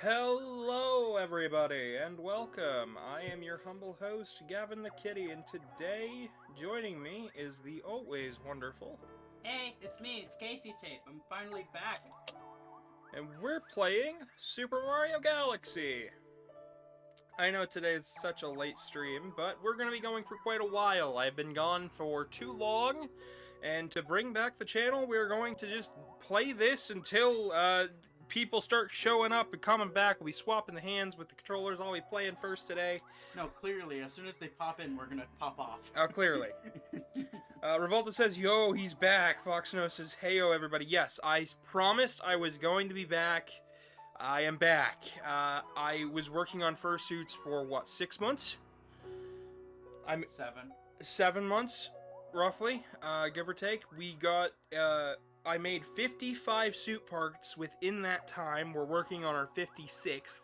Hello, everybody, and welcome. I am your humble host, Gavin the Kitty, and today, joining me is the always wonderful... Hey, it's me, it's Casey Tape. I'm finally back. And we're playing Super Mario Galaxy. I know today is such a late stream, but we're going to be going for quite a while. I've been gone for too long, and to bring back the channel, we're going to just play this until, people start showing up and coming back. We'll be swapping the hands with the controllers. I'll be playing first today. No, clearly, as soon as they pop in, we're gonna pop off. Oh, clearly. Revolta says, yo, he's back. Foxno says, heyo, everybody. Yes, I promised I was going to be back. I am back. I was working on Fursuits for, what, 6 months? 7 months, roughly, give or take. We got, I made 55 suit parts within that time. We're working on our 56th,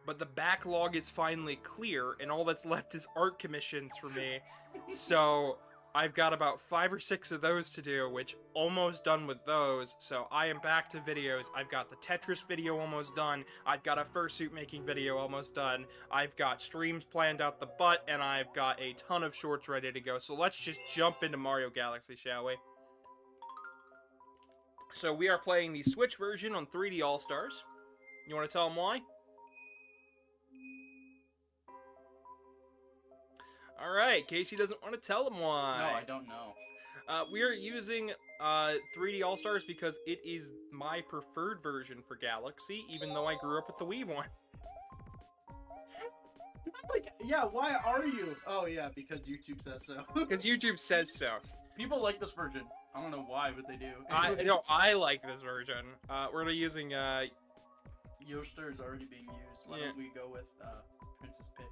but the backlog is finally clear, and all that's left is art commissions for me. So I've got about 5 or 6 of those to do, which almost done with those. So I am back to videos. I've got the Tetris video almost done. I've got a fursuit making video almost done. I've got streams planned out the butt, and I've got a ton of shorts ready to go. So let's just jump into Mario Galaxy, shall we? So we are playing the Switch version on 3D All-Stars. You want to tell them why? Alright, Casey doesn't want to tell them why. No, I don't know. We are using 3D All-Stars because it is my preferred version for Galaxy, even though I grew up with the Wii one. Like, yeah, why are you? Oh, yeah, because YouTube says so. Because YouTube says so. People like this version. I don't know why, but they do. I like this version. We're using, Yoster is already being used. Why don't we go with, Princess Peach?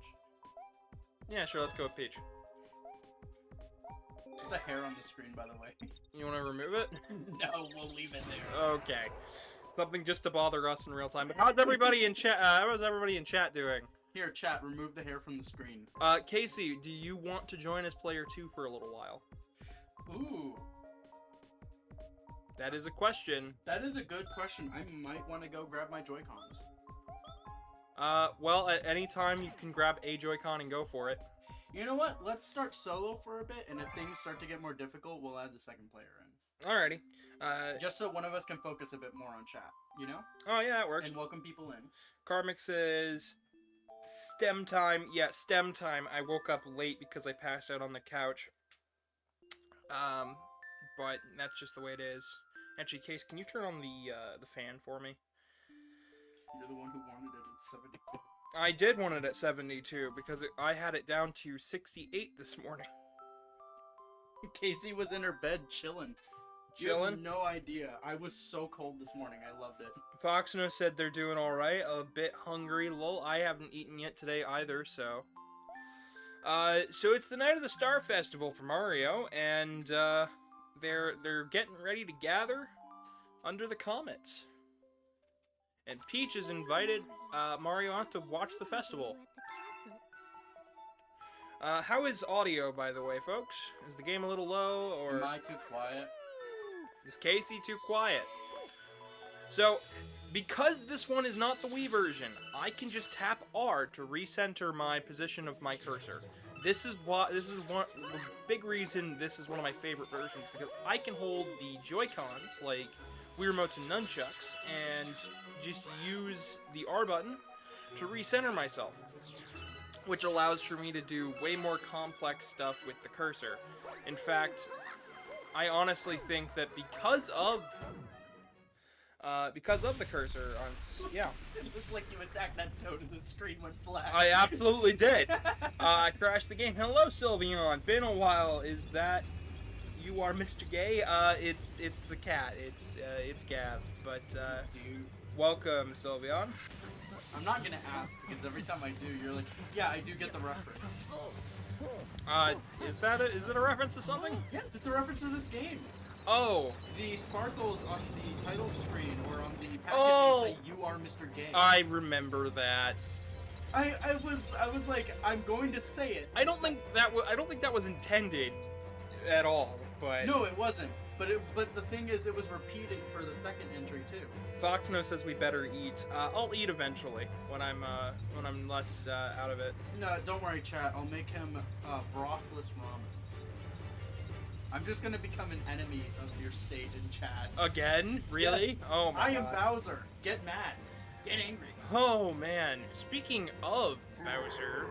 Yeah, sure, let's go with Peach. It's a hair on the screen, by the way. You want to remove it? No, we'll leave it there. Okay. Something just to bother us in real time. But how's everybody in chat, doing? Here, chat, remove the hair from the screen. Casey, do you want to join as player 2 for a little while? Ooh. That is a question. That is a good question. I might want to go grab my Joy-Cons. Well, at any time you can grab a Joy-Con and go for it. You know what? Let's start solo for a bit, and if things start to get more difficult, we'll add the second player in. Alrighty. Just so one of us can focus a bit more on chat, you know? Oh, yeah, that works. And welcome people in. Karmic says, STEM time. Yeah, STEM time. I woke up late because I passed out on the couch. But that's just the way it is. Actually, Case, can you turn on the fan for me? You're the one who wanted it at 72. I did want it at 72 because I had it down to 68 this morning. Casey was in her bed chilling. You have no idea. I was so cold this morning. I loved it. Foxno said they're doing alright. A bit hungry. Lol, I haven't eaten yet today either, so... So it's the night of the Star Festival for Mario, and, they're getting ready to gather under the comets. And Peach has invited, Mario out to watch the festival. How is audio, by the way, folks? Is the game a little low, or... Am I too quiet? Is Casey too quiet? So, because this one is not the Wii version, I can just tap R to recenter my position of my cursor. This is one the big reason this is one of my favorite versions, because I can hold the Joy-Cons, like Wii Remotes and Nunchucks, and just use the R button to recenter myself, which allows for me to do way more complex stuff with the cursor. In fact, I honestly think that because of the cursor, yeah. It looked like you attacked that toad and the screen went black. I absolutely did. I crashed the game. Hello, Sylveon. Been a while. Is that you are Mr. Gay? It's the cat. It's Gav. But Dude. Welcome, Sylveon. I'm not gonna ask because every time I do, you're like, yeah, I do get the reference. Is it a reference to something? Yes, it's a reference to this game. Oh. The sparkles on the title screen or on the package say you are Mr. Gay. I remember that. I was like, I'm going to say it. I don't think that was intended at all, but... No, it wasn't. But the thing is, it was repeated for the second entry too. Foxno says we better eat. I'll eat eventually when I'm less out of it. No, don't worry, chat. I'll make him brothless ramen. I'm just gonna become an enemy of your state in chat. Again? Really? Yes. Oh my I god. am Bowser. Get mad. Get angry. Oh man. Speaking of Bowser,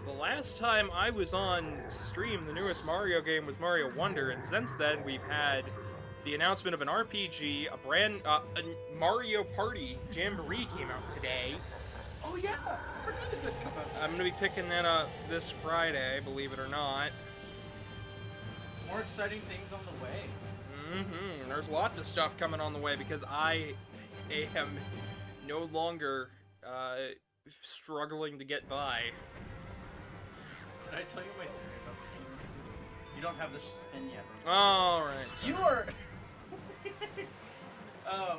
the last time I was on stream, the newest Mario game was Mario Wonder, and since then we've had the announcement of an RPG, a Mario Party Jamboree came out today. Oh yeah. When does it come out? I'm gonna be picking that up this Friday, believe it or not. More exciting things on the way. There's lots of stuff coming on the way because I am no longer struggling to get by. Did I tell you my theory about this game? You don't have the spin yet. All right. You are.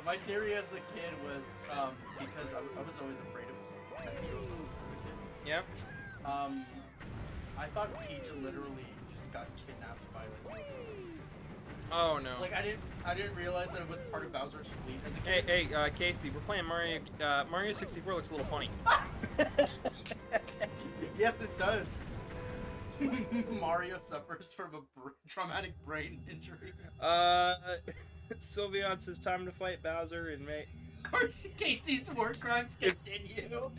My theory as a kid was because I was always afraid of UFOs as a kid. Yep. I thought Peach literally just got kidnapped by like UFOs. Oh no. Like I didn't realize that it was part of Bowser's fleet as a kid. Hey, Casey, we're playing Mario. Mario 64 looks a little funny. Yes, it does. Mario suffers from a traumatic brain injury. Sylveon says time to fight Bowser and May. Of course, Casey's war crimes continue.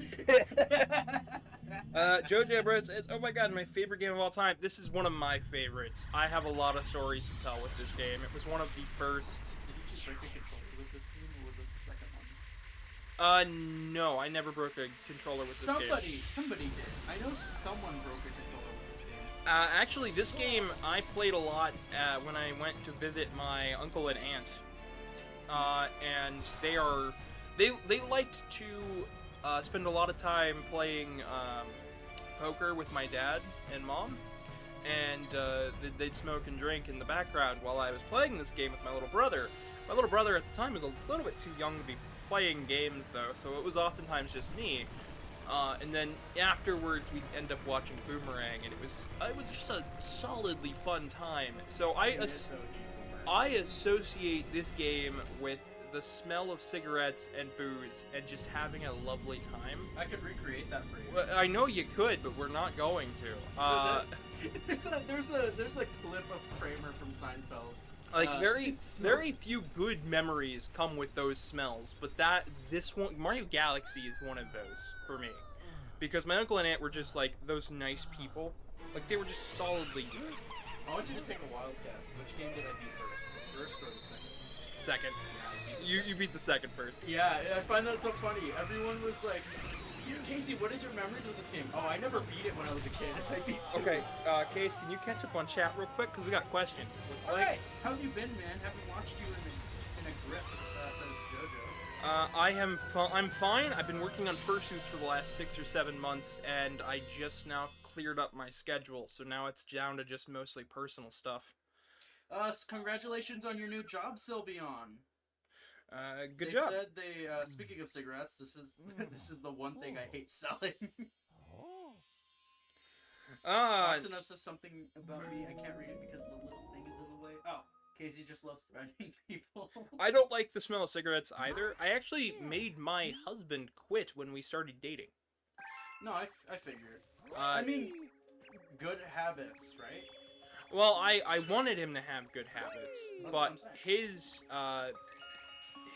Jojo Bro says, oh my god, my favorite game of all time. This is one of my favorites. I have a lot of stories to tell with this game. It was one of the first... Did you just break a controller with this game, or was it the second one? No, I never broke a controller with this game. Somebody did. I know someone broke a controller with this game. Actually, this game I played a lot when I went to visit my uncle and aunt. And they liked to spend a lot of time playing poker with my dad and mom, and they'd smoke and drink in the background while I was playing this game with my little brother. My little brother at the time was a little bit too young to be playing games though, so it was oftentimes just me. And then afterwards we'd end up watching Boomerang, and it was just a solidly fun time. So I associate this game with the smell of cigarettes and booze and just having a lovely time. I could recreate that for you. Well, I know you could, but we're not going to. There's a clip of Kramer from Seinfeld. Like very few good memories come with those smells, but this one, Mario Galaxy is one of those for me, because my uncle and aunt were just like those nice people. Like they were just solidly good. I want you to take a wild guess. Which game did I beat first? The first or the second? Second. You beat the second first. Yeah, I find that so funny. Everyone was like, Casey, what is your memories with this game? Oh, I never beat it when I was a kid. I beat 2. Okay, Case, can you catch up on chat real quick? Because we got questions. Alright, how have you been, man? Haven't watched you in a grip, says JoJo. I'm fine. I've been working on Fursuits for the last 6 or 7 months, and I just now cleared up my schedule, so now it's down to just mostly personal stuff. Congratulations on your new job, Sylveon. Good job. They said speaking of cigarettes, this is the one thing I hate selling. Octanos says something about me. I can't read it because the little thing is in the way. Oh, Casey just loves threatening people. I don't like the smell of cigarettes either. I actually made my husband quit when we started dating. No, I figured. I mean, good habits, right? Well, I wanted him to have good habits, but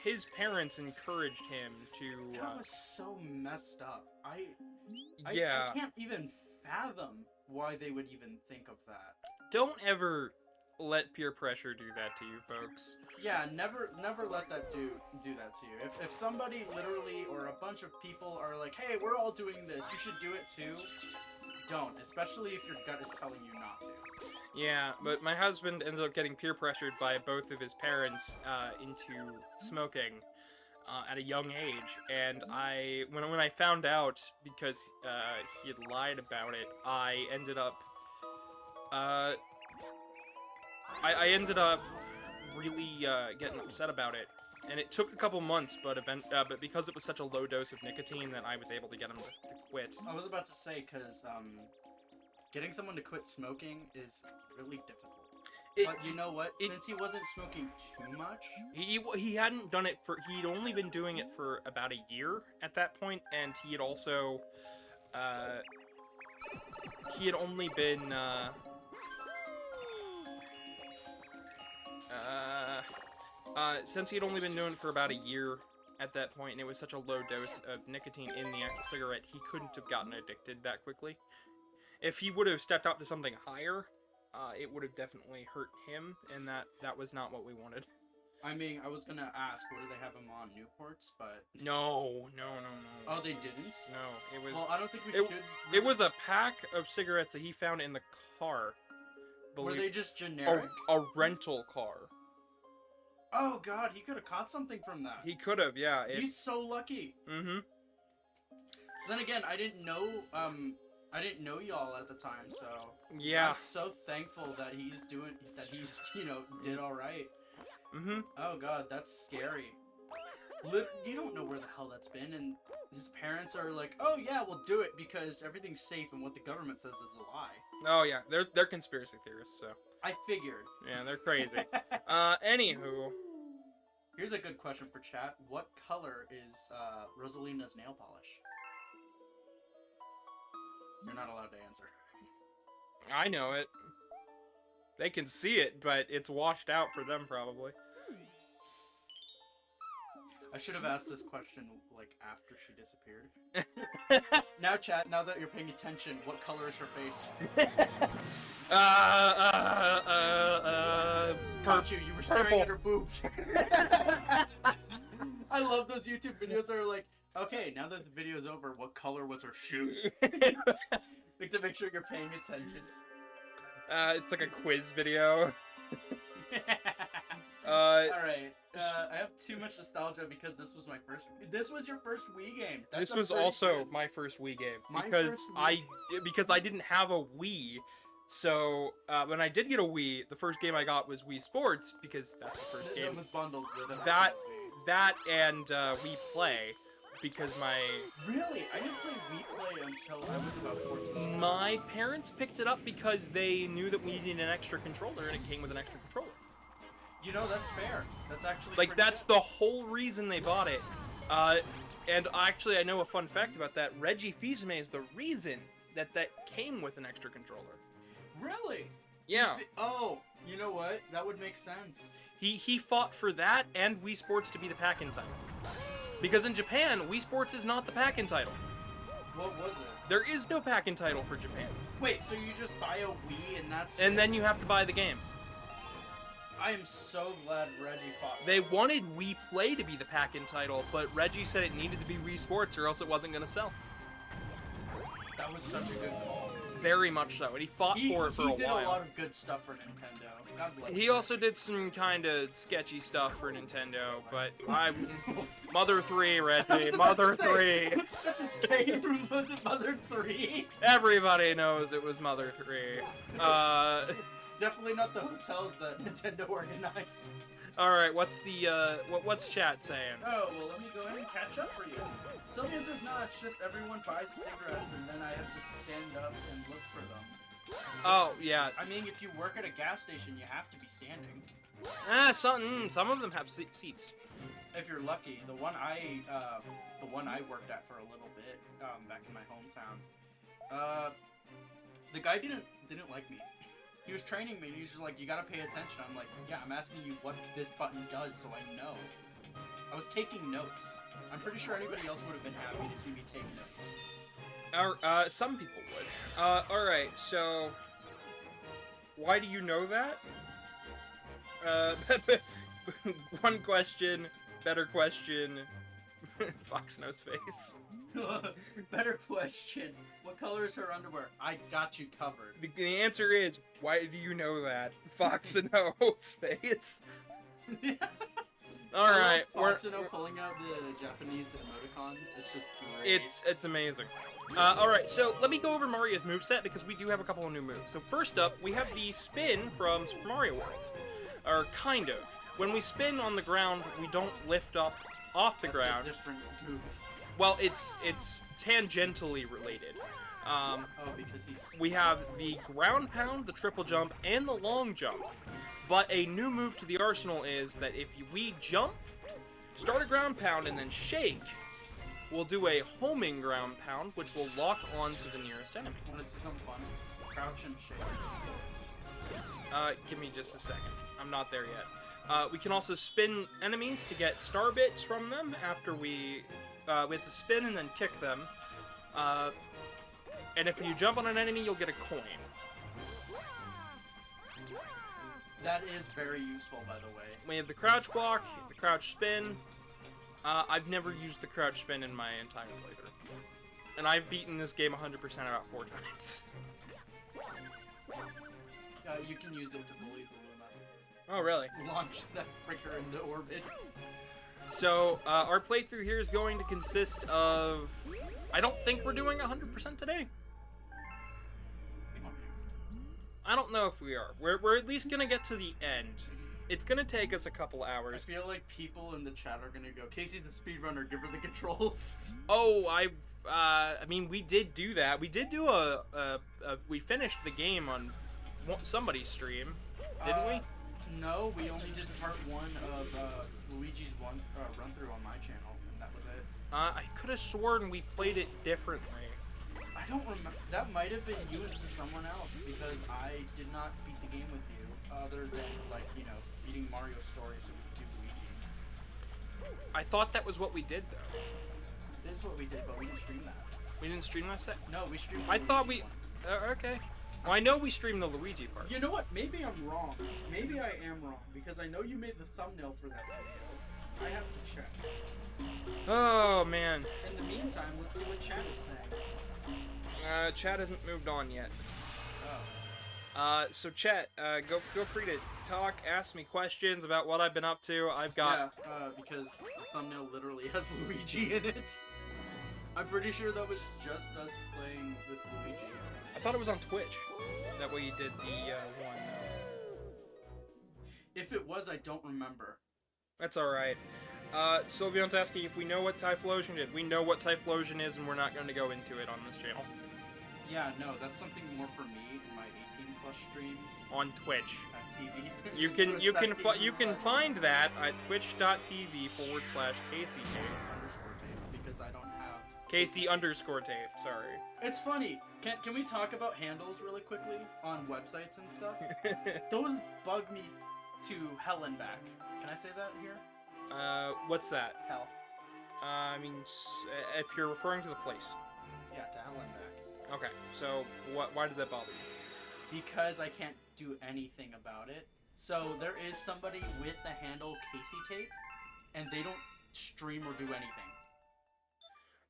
his parents encouraged him to... That was so messed up. I can't even fathom why they would even think of that. Don't ever let peer pressure do that to you, folks. Yeah, never let that do that to you. If somebody literally or a bunch of people are like, hey, we're all doing this, you should do it too, don't. Especially if your gut is telling you not to. Yeah, but my husband ended up getting peer pressured by both of his parents into smoking at a young age, and when I found out, because he had lied about it, I ended up really getting upset about it, and it took a couple months, but because it was such a low dose of nicotine that I was able to get him to quit. I was about to say, because getting someone to quit smoking is really difficult. But you know what? Since he wasn't smoking too much, he hadn't done it for. He'd only been doing it for about a year at that point, and he had also, he had only been, since he had only been doing it for about a year at that point, and it was such a low dose of nicotine in the actual cigarette, he couldn't have gotten addicted that quickly. If he would have stepped up to something higher, it would have definitely hurt him, and that was not what we wanted. I mean, I was gonna ask, what do they have him on, Newports? But No. Oh, they didn't. No, it was. Well, I don't think we should. It was a pack of cigarettes that he found in the car. Were they just generic? A rental car. Oh God, he could have caught something from that. He could have, yeah. He's so lucky. Mm-hmm. Then again, I didn't know y'all at the time, so yeah. I'm so thankful that he's did all right. Mm-hmm. Oh God, that's scary. You don't know where the hell that's been, and his parents are like, "Oh yeah, we'll do it because everything's safe," and what the government says is a lie. Oh yeah, they're conspiracy theorists, so. I figured. Yeah, they're crazy. Anywho. Here's a good question for chat. What color is Rosalina's nail polish? You're not allowed to answer. I know it. They can see it, but it's washed out for them, probably. I should have asked this question, like, after she disappeared. Now, chat, now that you're paying attention, what color is her face? Got you. You were staring purple. at her boobs. I love those YouTube videos that are like, okay, now that the video's over, what color was her shoes? Like, to make sure you're paying attention. It's like a quiz video. Alright, I have too much nostalgia because this was your first Wii game. This was also my first Wii game because I didn't have a Wii. So when I did get a Wii, the first game I got was Wii Sports because that's the first game. It was bundled with it. That and Wii Play because my... Really? I didn't play Wii Play until I was about 14. My parents picked it up because they knew that we needed an extra controller and it came with an extra controller. You know, that's fair. That's actually like, that's the whole reason they bought it. And actually, I know a fun fact about that. Reggie Fils-Aimé is the reason that came with an extra controller. Really? Yeah. Oh, you know what? That would make sense. He fought for that and Wii Sports to be the pack-in title. Because in Japan, Wii Sports is not the pack-in title. What was it? There is no pack-in title for Japan. Wait, so you just buy a Wii and that's And then you have to buy the game. I am so glad Reggie fought. They wanted Wii Play to be the pack-in title, but Reggie said it needed to be Wii Sports or else it wasn't going to sell. That was such a good call. Very much so, and he fought for it for a while. He did a lot of good stuff for Nintendo. God bless him. He also did some kind of sketchy stuff for Nintendo, but Mother 3, Reggie, Mother 3. What's it, Mother 3? Everybody knows it was Mother 3. Definitely not the hotels that Nintendo organized. Alright, what's the, what's chat saying? Oh, well, let me go ahead and catch up for you. Sylvian says, no, it's just everyone buys cigarettes and then I have to stand up and look for them. Oh, yeah. I mean, if you work at a gas station, you have to be standing. Some of them have seats. If you're lucky. The one I worked at for a little bit, back in my hometown, the guy didn't like me. He was training me, and he was just like, you gotta pay attention. I'm like, yeah, I'm asking you what this button does so I know. I was taking notes. I'm pretty sure anybody else would have been happy to see me take notes. Some people would. Alright, so... Why do you know that? One question, better question, Fox Nose Face. Better question. What color is her underwear? I got you covered. The answer is, why do you know that? Fox Nose Face. Alright, Fox pulling out the Japanese emoticons. It's just great. It's amazing. Alright, so let me go over Mario's moveset because we do have a couple of new moves. So first up, we have the spin from Super Mario World. Or kind of. When we spin on the ground, we don't lift up off the ground. That's a different move. Well, it's tangentially related. Because he's... We have the ground pound, the triple jump, and the long jump. But a new move to the arsenal is that if we jump, start a ground pound, and then shake, we'll do a homing ground pound, which will lock onto the nearest enemy. Want to see something fun? Crouch and shake. Give me just a second. I'm not there yet. We can also spin enemies to get star bits from them after we have to spin and then kick them. And if you jump on an enemy, you'll get a coin. That is very useful, by the way. We have the crouch block, the crouch spin. I've never used the crouch spin in my entire playthrough. And I've beaten this game 100% about 4 times. You can use it to bully the Luna. Oh, really? Launch that fricker into orbit. So, our playthrough here is going to consist of... I don't think we're doing 100% today. I don't know if we are. We're at least gonna get to the end. It's gonna take us a couple hours. I feel like people in the chat are gonna go, Casey's the speedrunner, give her the controls. Oh, I mean, we did do that. We did do we finished the game on somebody's stream, didn't we? No, we only did part 1 of Luigi's run-through on my channel, and that was it. I could have sworn we played it differently. I don't remember. That might have been you and someone else, because I did not beat the game with you, other than, like, you know, beating Mario's story so we could do Luigi's. I thought that was what we did, though. It is what we did, but we didn't stream that. We didn't stream that set? No, we streamed the I thought Luigi we... one. Okay. Well, I know we streamed the Luigi part. You know what? Maybe I'm wrong. Maybe I am wrong, because I know you made the thumbnail for that video. I have to check. Oh, man. In the meantime, let's see what chat is saying. Chat hasn't moved on yet. Oh. So chat, go free to talk, ask me questions about what I've been up to. I've got... Yeah, because the thumbnail literally has Luigi in it. I'm pretty sure that was just us playing with Luigi. I thought it was on Twitch. That way you did the, one. If it was, I don't remember. That's alright. Sylveon's asking if we know what Typhlosion did. We know what Typhlosion is, and we're not going to go into it on this channel. Yeah, no, that's something more for me in my 18+ streams. On Twitch. At TV. You can find that at twitch.tv/CaseyTape. Underscore tape, because I don't have... Casey_tape, sorry. It's funny. Can we talk about handles really quickly on websites and stuff? Those bug me to hell and back. Can I say that here? What's that? Hell. I mean, if you're referring to the place. Yeah, to hell and back. Okay, so why does that bother you? Because I can't do anything about it. So there is somebody with the handle Casey Tape, and they don't stream or do anything.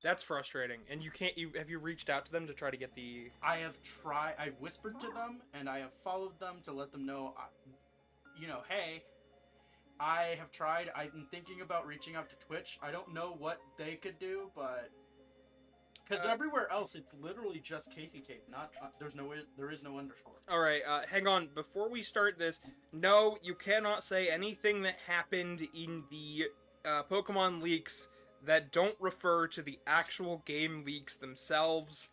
That's frustrating. And you can't. Have you reached out to them to try to get the? I've whispered to them, and I have followed them to let them know, you know, hey, I have tried. I'm thinking about reaching out to Twitch. I don't know what they could do, but because everywhere else it's literally just Casey Tape. Not there is no underscore. All right, hang on. Before we start this, no, you cannot say anything that happened in the Pokemon leaks that don't refer to the actual game leaks themselves.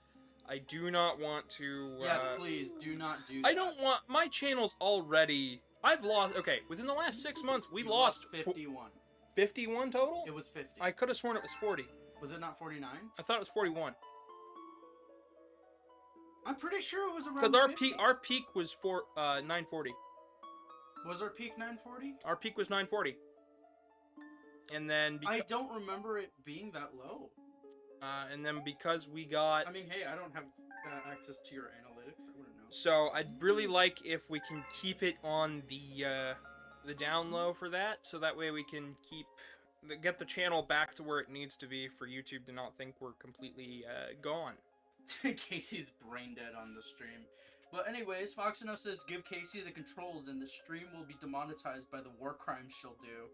I do not want to... yes, please, do not do that. I don't want... My channel's already... I've lost... Okay, within the last 6 months, we lost... 51. 51 total? It was 50. I could have sworn it was 40. Was it not 49? I thought it was 41. I'm pretty sure it was around Because our 50. peak was 940. Was our peak 940? Our peak was 940. And then... I don't remember it being that low. And then because we got... I mean, hey, I don't have access to your analytics. I wouldn't know. So I'd really like if we can keep it on the down low for that, so that way we can get the channel back to where it needs to be for YouTube to not think we're completely gone. Casey's brain dead on the stream. But anyways, Foxino says, give Casey the controls and the stream will be demonetized by the war crimes she'll do.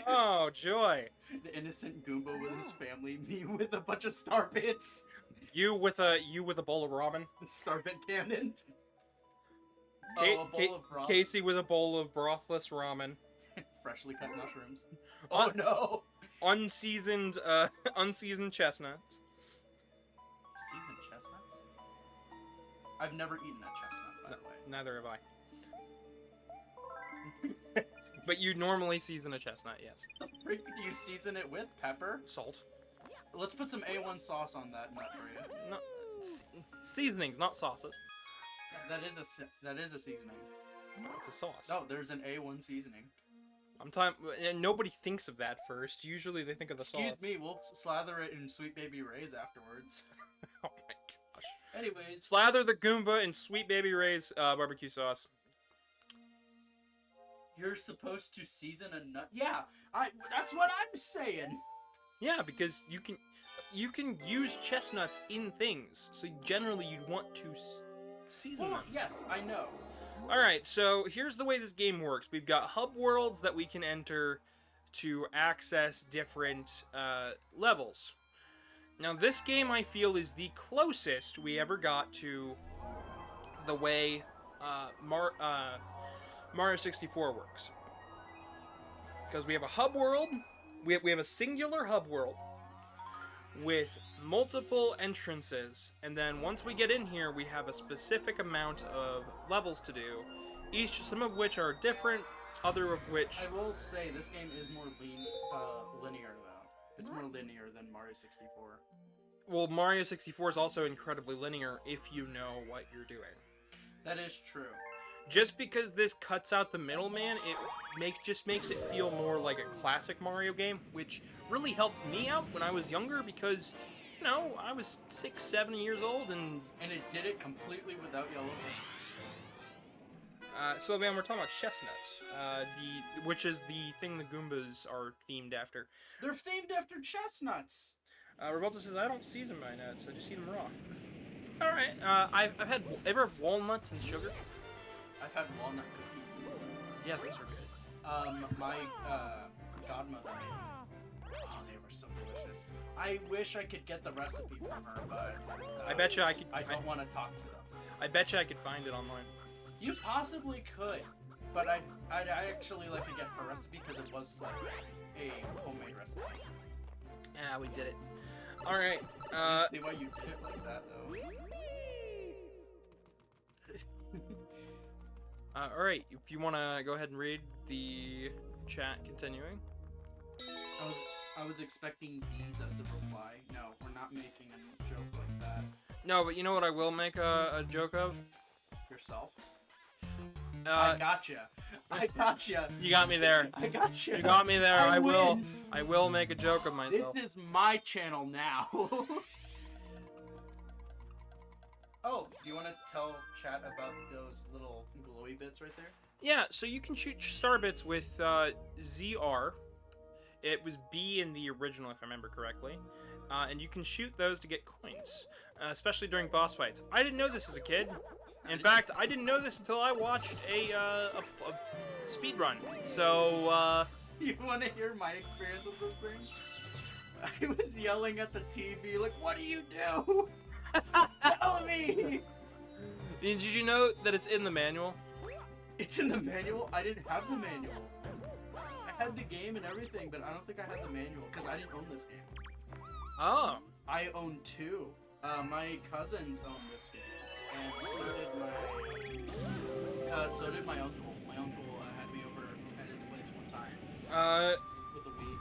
Oh, joy. The innocent Goomba with his family, me with a bunch of star bits. You with a bowl of ramen. The star bit cannon. A bowl of broth. Casey with a bowl of brothless ramen. Freshly cut mushrooms. Oh no! Unseasoned chestnuts. Seasoned chestnuts? I've never eaten a chestnut, by the way. Neither have I. But you normally season a chestnut, yes. The frick do you season it with? Pepper? Salt. Let's put some A1 sauce on that nut for you. No, seasonings, not sauces. That is a seasoning. No, it's a sauce. No, there's an A1 seasoning. I'm talking. Nobody thinks of that first. Usually they think of the sauce. Excuse me, we'll slather it in Sweet Baby Ray's afterwards. Oh my gosh. Anyways. Slather the Goomba in Sweet Baby Ray's barbecue sauce. You're supposed to season a nut? Yeah, that's what I'm saying. Yeah, because you can use chestnuts in things, so generally you'd want to season them. Yes, I know. Alright, so here's the way this game works. We've got hub worlds that we can enter to access different levels. Now this game, I feel, is the closest we ever got to the way Mario 64 works. Because we have a hub world, we have a singular hub world with multiple entrances, and then once we get in here, we have a specific amount of levels to do, some of which are different, other of which... I will say, this game is more linear, though. It's more linear than Mario 64. Well, Mario 64 is also incredibly linear if you know what you're doing. That is true. Just because this cuts out the middleman, it just makes it feel more like a classic Mario game, which really helped me out when I was younger because, you know, I was 6, 7 years old and it did it completely without yellow paint. So man, we're talking about chestnuts, which is the thing the Goombas are themed after. They're themed after chestnuts. Revolta says, I don't season my nuts, I just eat them raw. Alright, I've had, ever had walnuts and sugar? I've had walnut cookies. Yeah, those are good. My godmother made them. Oh, they were so delicious. I wish I could get the recipe from her, but... I bet you I could... I don't want to talk to them. I bet you I could find it online. You possibly could, but I'd actually like to get her recipe because it was like a homemade recipe. Yeah, we did it. Alright, see why you did it like that, though. Alright, if you want to go ahead and read the chat continuing. I was expecting these as a reply. No, we're not making a joke like that. No, but you know what I will make a joke of? Yourself? I gotcha. I gotcha. You got me there. I gotcha. You got me there. I win. will make a joke of myself. This is my channel now. Oh, do you want to tell chat about those little glowy bits right there? Yeah, so you can shoot star bits with ZR. It was B in the original, if I remember correctly. And you can shoot those to get coins, especially during boss fights. I didn't know this as a kid. In fact, I didn't know this until I watched a speed run. So, You want to hear my experience with this thing? I was yelling at the TV, like, what do you do? Tell me! Did you know that it's in the manual? It's in the manual? I didn't have the manual. I had the game and everything, but I don't think I had the manual, because I didn't own this game. Oh. I own two. My cousins own this game. And so did my uncle. My uncle had me over at his place one time. With a Wii.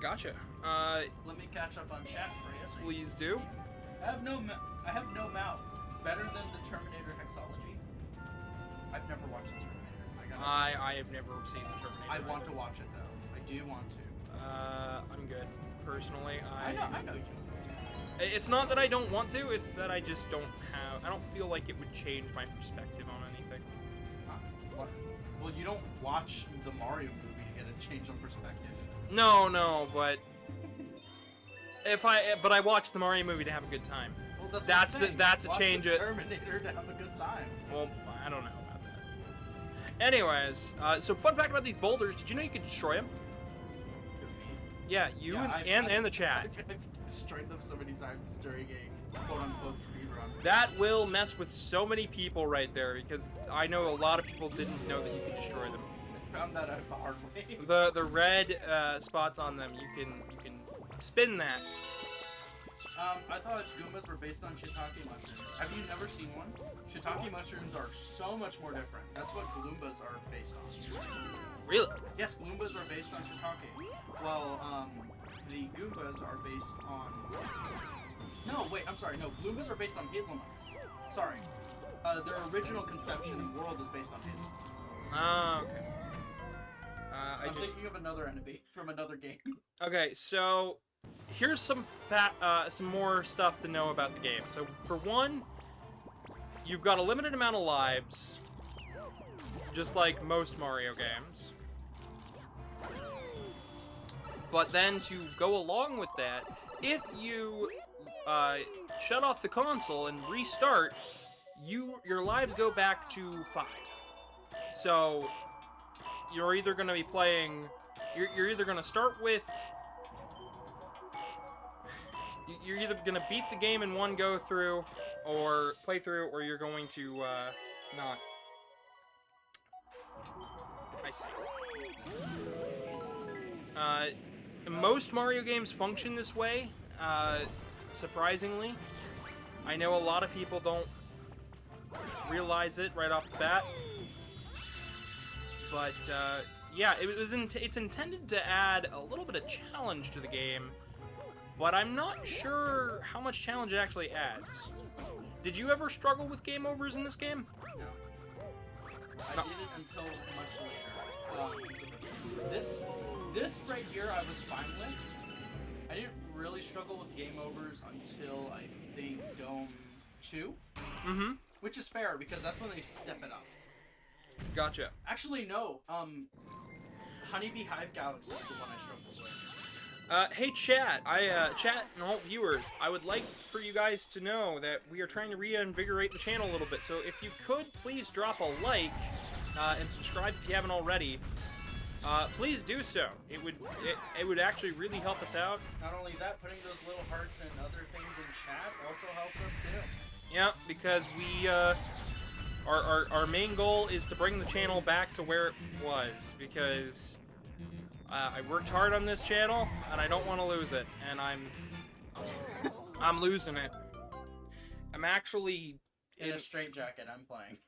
Gotcha. Let me catch up on chat for you. So Please do. I have no mouth. It's better than the Terminator hexology. I've never watched the Terminator. I have never seen the Terminator. I want to watch it though. I do want to. I'm good. Personally, I know you don't want to. It's not that I don't want to, it's that I just don't have... I don't feel like it would change my perspective on anything. Well, you don't watch the Mario movie to get a change on perspective. No, but... But I watched the Mario movie to have a good time. Well, that's a change. Watch the Terminator to have a good time. Well, I don't know about that. Anyways, so fun fact about these boulders, did you know you could destroy them? Yeah, and the chat. I've destroyed them so many times during a quote-unquote speedrun. That will mess with so many people right there, because I know a lot of people didn't know that you could destroy them. I found that out the hard way. The red spots on them, you can spin that. I thought Goombas were based on shiitake mushrooms. Have you never seen one? Shiitake mushrooms are so much more different. That's what Gloombas are based on. Really? Yes, Gloombas are based on shiitake. Well, the Goombas are based on... No, wait, I'm sorry. No, Gloombas are based on hazelnuts. Sorry. Their original conception and world is based on hazelnuts. Ah, okay. I'm thinking of another enemy from another game. Okay, so here's some more stuff to know about the game. So for one, you've got a limited amount of lives, just like most Mario games. But then to go along with that, if you shut off the console and restart, your lives go back to 5. So you're either going to be playing... You're either going to start with... You're either going to beat the game in one go through, or playthrough, or you're going to not. I see. Most Mario games function this way, surprisingly. I know a lot of people don't realize it right off the bat. But, yeah, it's intended to add a little bit of challenge to the game, but I'm not sure how much challenge it actually adds. Did you ever struggle with game overs in this game? No. I didn't until much later. This right here I was fine with. I didn't really struggle with game overs until I think Dome 2. Mm-hmm. Which is fair, because that's when they step it up. Gotcha. Actually, no. Honeybee Hive Galaxy is the one I struggled with. Hey chat, chat and all viewers, I would like for you guys to know that we are trying to reinvigorate the channel a little bit, so if you could, please drop a like, and subscribe if you haven't already. Please do so. It would actually really help us out. Not only that, putting those little hearts and other things in chat also helps us too. Yeah, because we, our main goal is to bring the channel back to where it was, because I worked hard on this channel, and I don't want to lose it, and I'm losing it. I'm actually... In a straitjacket, I'm playing.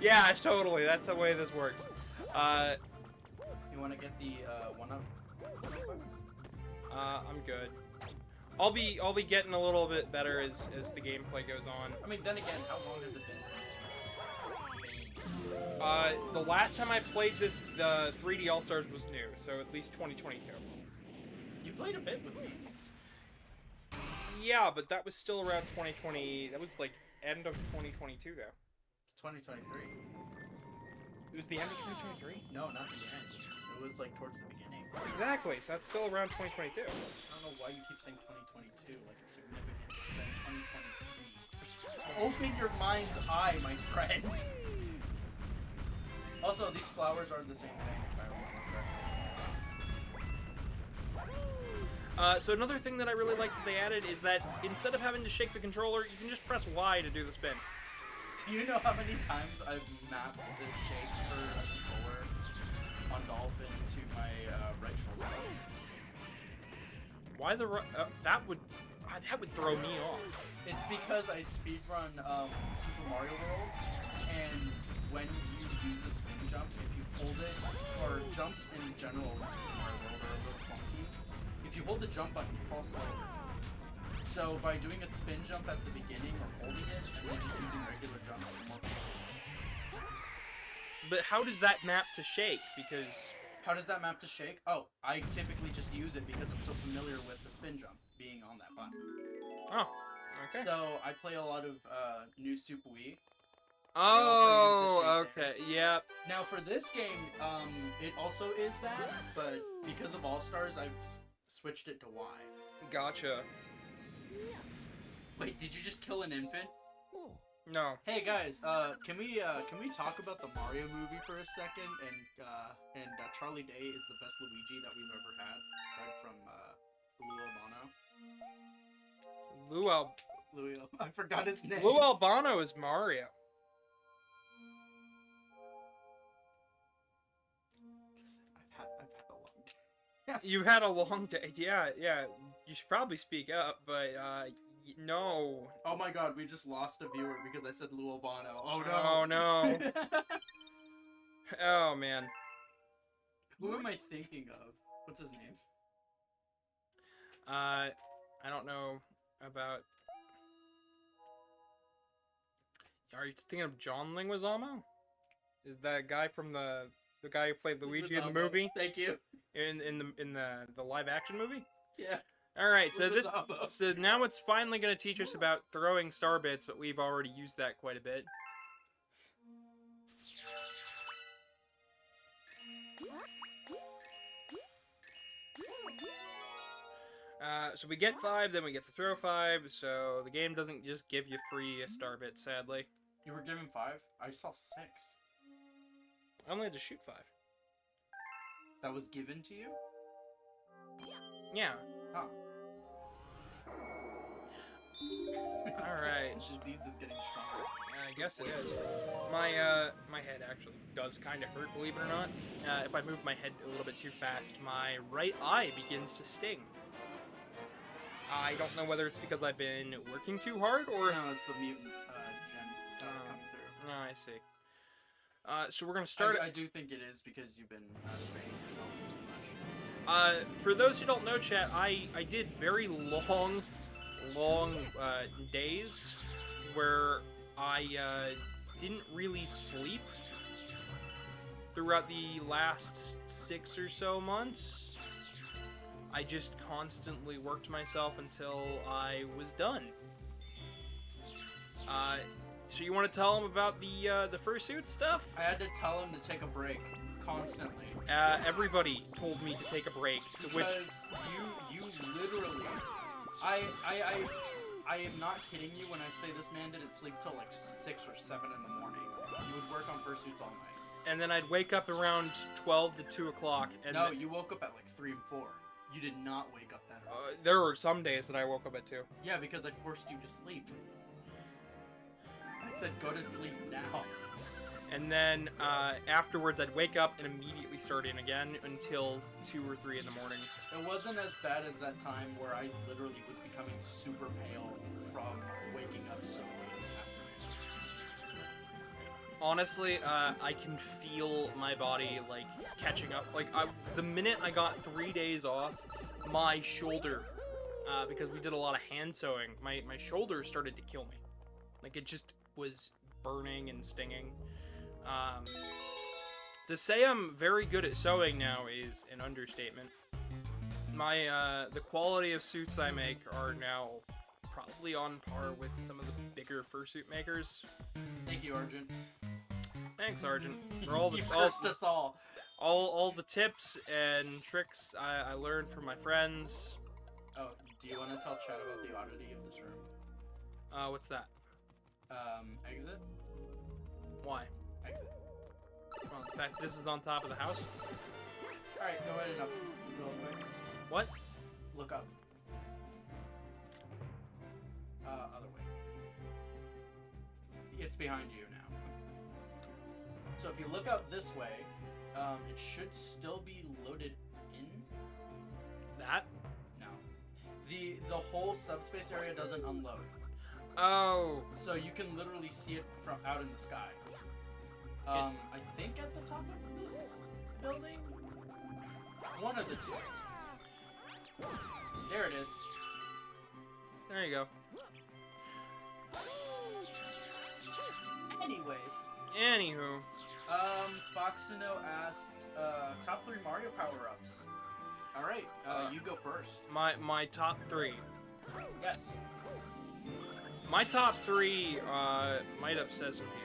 Yeah, totally, that's the way this works. You want to get the, one-up? I'm good. I'll be getting a little bit better as the gameplay goes on. I mean, then again, how long has it been since the last time I played this, the 3D All-Stars was new, so at least 2022. You played a bit with me. Yeah, but that was still around 2020. That was like end of 2022, though. 2023. It was the end of 2023? No, not the end. It was like towards the beginning. Exactly, so that's still around 2022. I don't know why you keep saying 2022 like it's significant. It's in 2023. Open your mind's eye, my friend. Also, these flowers are the same thing, if I remember correctly. So another thing that I really like that they added is that instead of having to shake the controller, you can just press Y to do the spin. Do you know how many times I've mapped the shake for a controller on Dolphin to my right shoulder? Why the that would throw me off. It's because I speedrun Super Mario World, and when you use a spin jump, if you hold it, or jumps in general in Super Mario World are a little funky. If you hold the jump button, you fall slower. So by doing a spin jump at the beginning or holding it, and then just using regular jumps, you're more comfortable. But how does that map to shake? Because... How does that map to shake? Oh, I typically just use it because I'm so familiar with the spin jump being on that button. Oh, okay. So I play a lot of new Super Wii. Oh, okay, yeah. Now for this game, it also is that, but because of All-Stars, I've switched it to Y. Gotcha. Wait, did you just kill an infant? No. Hey guys, can we talk about the Mario movie for a second? And Charlie Day is the best Luigi that we've ever had, aside from Lou Albano. I forgot his name. Lou Albano is Mario. Listen, I've had a long day. You've had a long day. Yeah, yeah. You should probably speak up, but no. Oh my god, we just lost a viewer because I said Lou Albano. Oh no. Oh no. Oh man. Who am I thinking of? What's his name? I don't know about. Are you thinking of John Leguizamo? Is that guy from the guy who played Luigi in the movie? Thank you. In the live action movie? Yeah. All right, so Leguizamo. so now it's finally going to teach us about throwing star bits, but we've already used that quite a bit. So we get 5, then we get to throw 5, so the game doesn't just give you free star bits, sadly. You were given 5? I saw 6. I only had to shoot 5. That was given to you? Yeah. Huh. Alright. The disease is getting stronger. I guess it is. My head actually does kind of hurt, believe it or not. If I move my head a little bit too fast, my right eye begins to sting. I don't know whether it's because I've been working too hard or... No, it's the mutant gen coming through. I see. So we're gonna start... I do think it is because you've been straining yourself too much. For those who don't know, chat, I did very long days where I didn't really sleep throughout the last 6 or so months. I just constantly worked myself until I was done. So you want to tell them about the fursuit stuff? I had to tell him to take a break constantly. Everybody told me to take a break. Because you literally, I am not kidding you when I say this man didn't sleep till like 6 or 7 in the morning. You would work on fursuits all night. And then I'd wake up around 12 to 2 o'clock. No, you woke up at like 3 and 4. You did not wake up that early. There were some days that I woke up at 2. Yeah, because I forced you to sleep. I said go to sleep now. And then afterwards, I'd wake up and immediately start in again until 2 or 3 in the morning. It wasn't as bad as that time where I literally was becoming super pale from waking up so late in the afternoon. Honestly, I can feel my body, like, catching up. Like, the minute I got 3 days off, my shoulder, because we did a lot of hand sewing, my shoulder started to kill me. Like, it just was burning and stinging. To say I'm very good at sewing now is an understatement. The quality of suits I make are now probably on par with some of the bigger fursuit makers. Thank you, Argent. Thanks, Argent, for all the You cursed us all. all the tips and tricks I learned from my friends. Oh, do you want to tell Chad about the oddity of this room? What's that? Exit? Why? Exit. Well, the fact this is on top of the house. Alright, go ahead and up real quick. What? Look up. Other way. It's behind you now. So if you look up this way, it should still be loaded in. That? No. The whole subspace area doesn't unload. Oh. So you can literally see it from out in the sky. I think at the top of this building? One of the two. There it is. There you go. Anyways. Anywho. Foxino asked, top 3 Mario power-ups. Alright, you go first. My top 3. Yes. My top 3 might upset some people.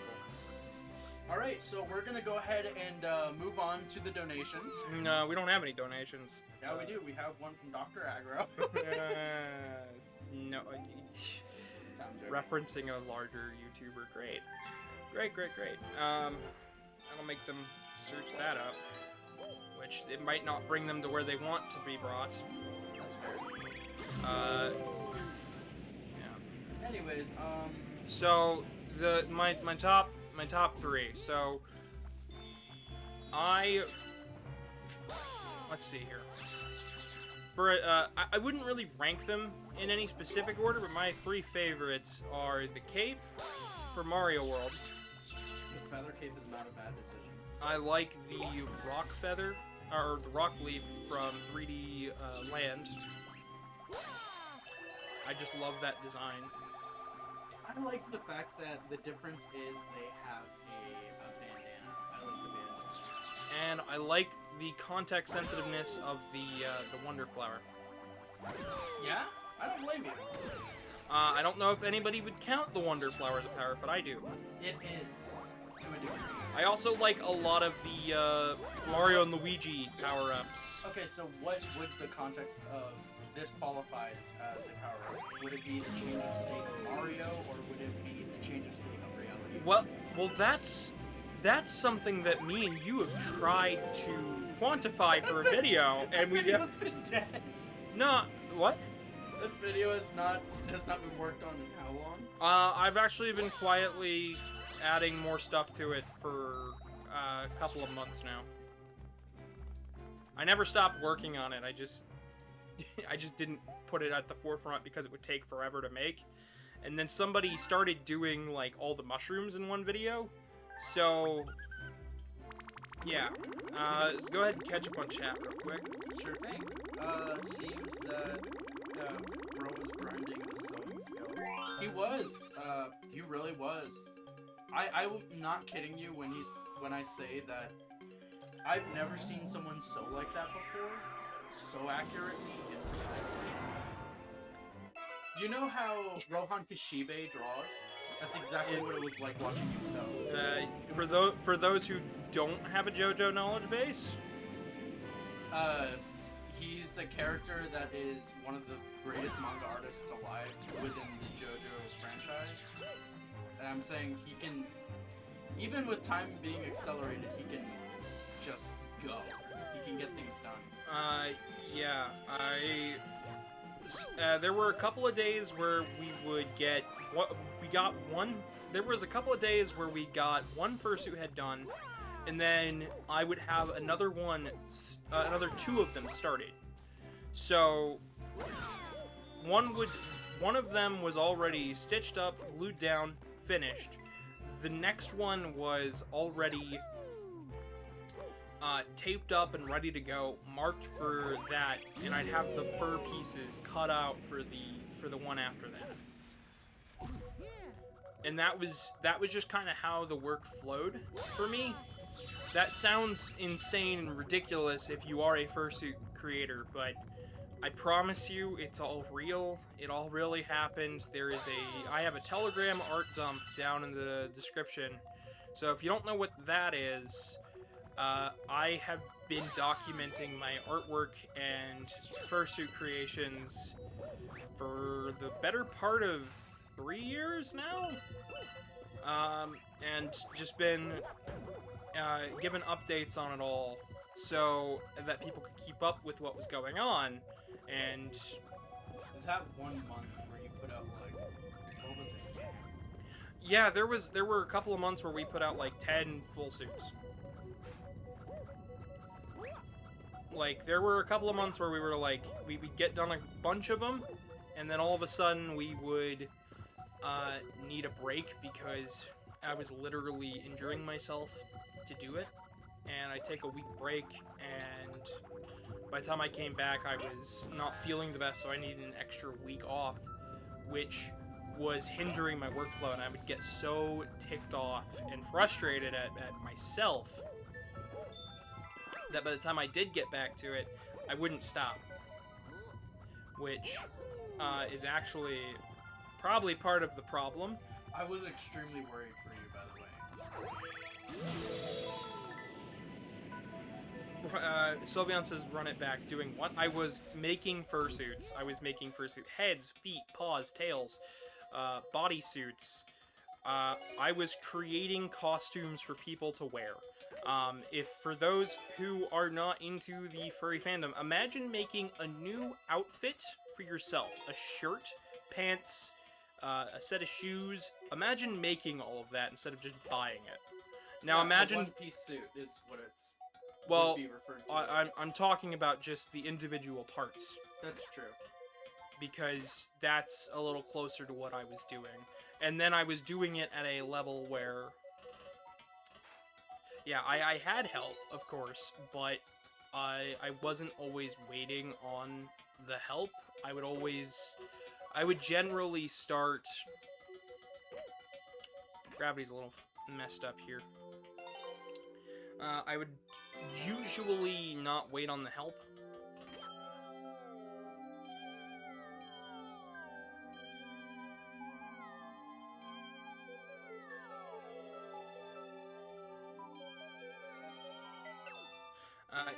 Alright, so we're gonna go ahead and move on to the donations. No, we don't have any donations. Yeah, we do. We have one from Dr. Aggro. No. Referencing a larger YouTuber. Great. Great. That'll make them search that up. Which it might not bring them to where they want to be brought. That's fair. Yeah. Anyways, So my top 3. So let's see here. For I wouldn't really rank them in any specific order, but my 3 favorites are the cape for Mario World. The feather cape is not a bad decision. I like the rock feather, or the rock leaf from 3D Land. I just love that design. I like the fact that the difference is they have a bandana. I like the bandana. And I like the context sensitiveness of the Wonder Flower. Yeah? I don't blame you. I don't know if anybody would count the Wonder Flower as a power, but I do. It is, to a degree. I also like a lot of the Mario and Luigi power-ups. Okay, so what would the context of this qualifies as a power-up? Would it be the change of state of Mario, or would it be the change of state of reality? Well, that's something that me and you have tried to quantify for a video, and we video's been dead. No, what? That video has not been worked on in how long? I've actually been quietly adding more stuff to it for a couple of months now. I never stopped working on it. I just didn't put it at the forefront because it would take forever to make. And then somebody started doing like all the mushrooms in one video. So yeah. Let's go ahead and catch up on chat real quick. Sure thing. Seems that Bro was grinding the sewing skill. He was. He really was. I'm not kidding you when I say that I've never seen someone sew like that before, so accurately and precisely. You know how Rohan Kishibe draws? That's exactly what it was like watching you sew. For those who don't have a JoJo knowledge base, he's a character that is one of the greatest manga artists alive within the JoJo franchise. And I'm saying he can, even with time being accelerated, he can just go. He can get things done. Yeah, there were a couple of days where we would get there was a couple of days where we got one fursuit head done, and then I would have another 2 of them started. So one of them was already stitched up, glued down, finished. The next one was already taped up and ready to go, marked for that, and I'd have the fur pieces cut out for the one after that. And that was just kind of how the work flowed for me. That sounds insane and ridiculous if you are a fursuit creator, but I promise you, it's all real. It all really happened. I have a Telegram art dump down in the description. So if you don't know what that is, I have been documenting my artwork and fursuit creations for the better part of 3 years now. And just been given updates on it all so that people could keep up with what was going on. And that 1 month where you put out like, what was it? Yeah, there were a couple of months where we put out like 10 full suits. Like there were a couple of months where we were like we would get done a bunch of them, and then all of a sudden we would need a break because I was literally injuring myself to do it, and I'd take a week break, and by the time I came back, I was not feeling the best, so I needed an extra week off, which was hindering my workflow, and I would get so ticked off and frustrated at myself that by the time I did get back to it, I wouldn't stop, which is actually probably part of the problem. I was extremely worried for you, by the way. Sylvian says, run it back. Doing what? I was making fursuits. I was making fursuit heads, feet, paws, tails, bodysuits. I was creating costumes for people to wear. If for those who are not into the furry fandom, imagine making a new outfit for yourself. A shirt, pants, a set of shoes. Imagine making all of that instead of just buying it. Now imagine... A one-piece suit is what it's... Well, would be referred to I'm talking about just the individual parts. That's true. because that's a little closer to what I was doing. And then I was doing it at a level where, yeah, I had help, of course, but I wasn't always waiting on the help. I would generally start... Gravity's a little messed up here. I would usually not wait on the help.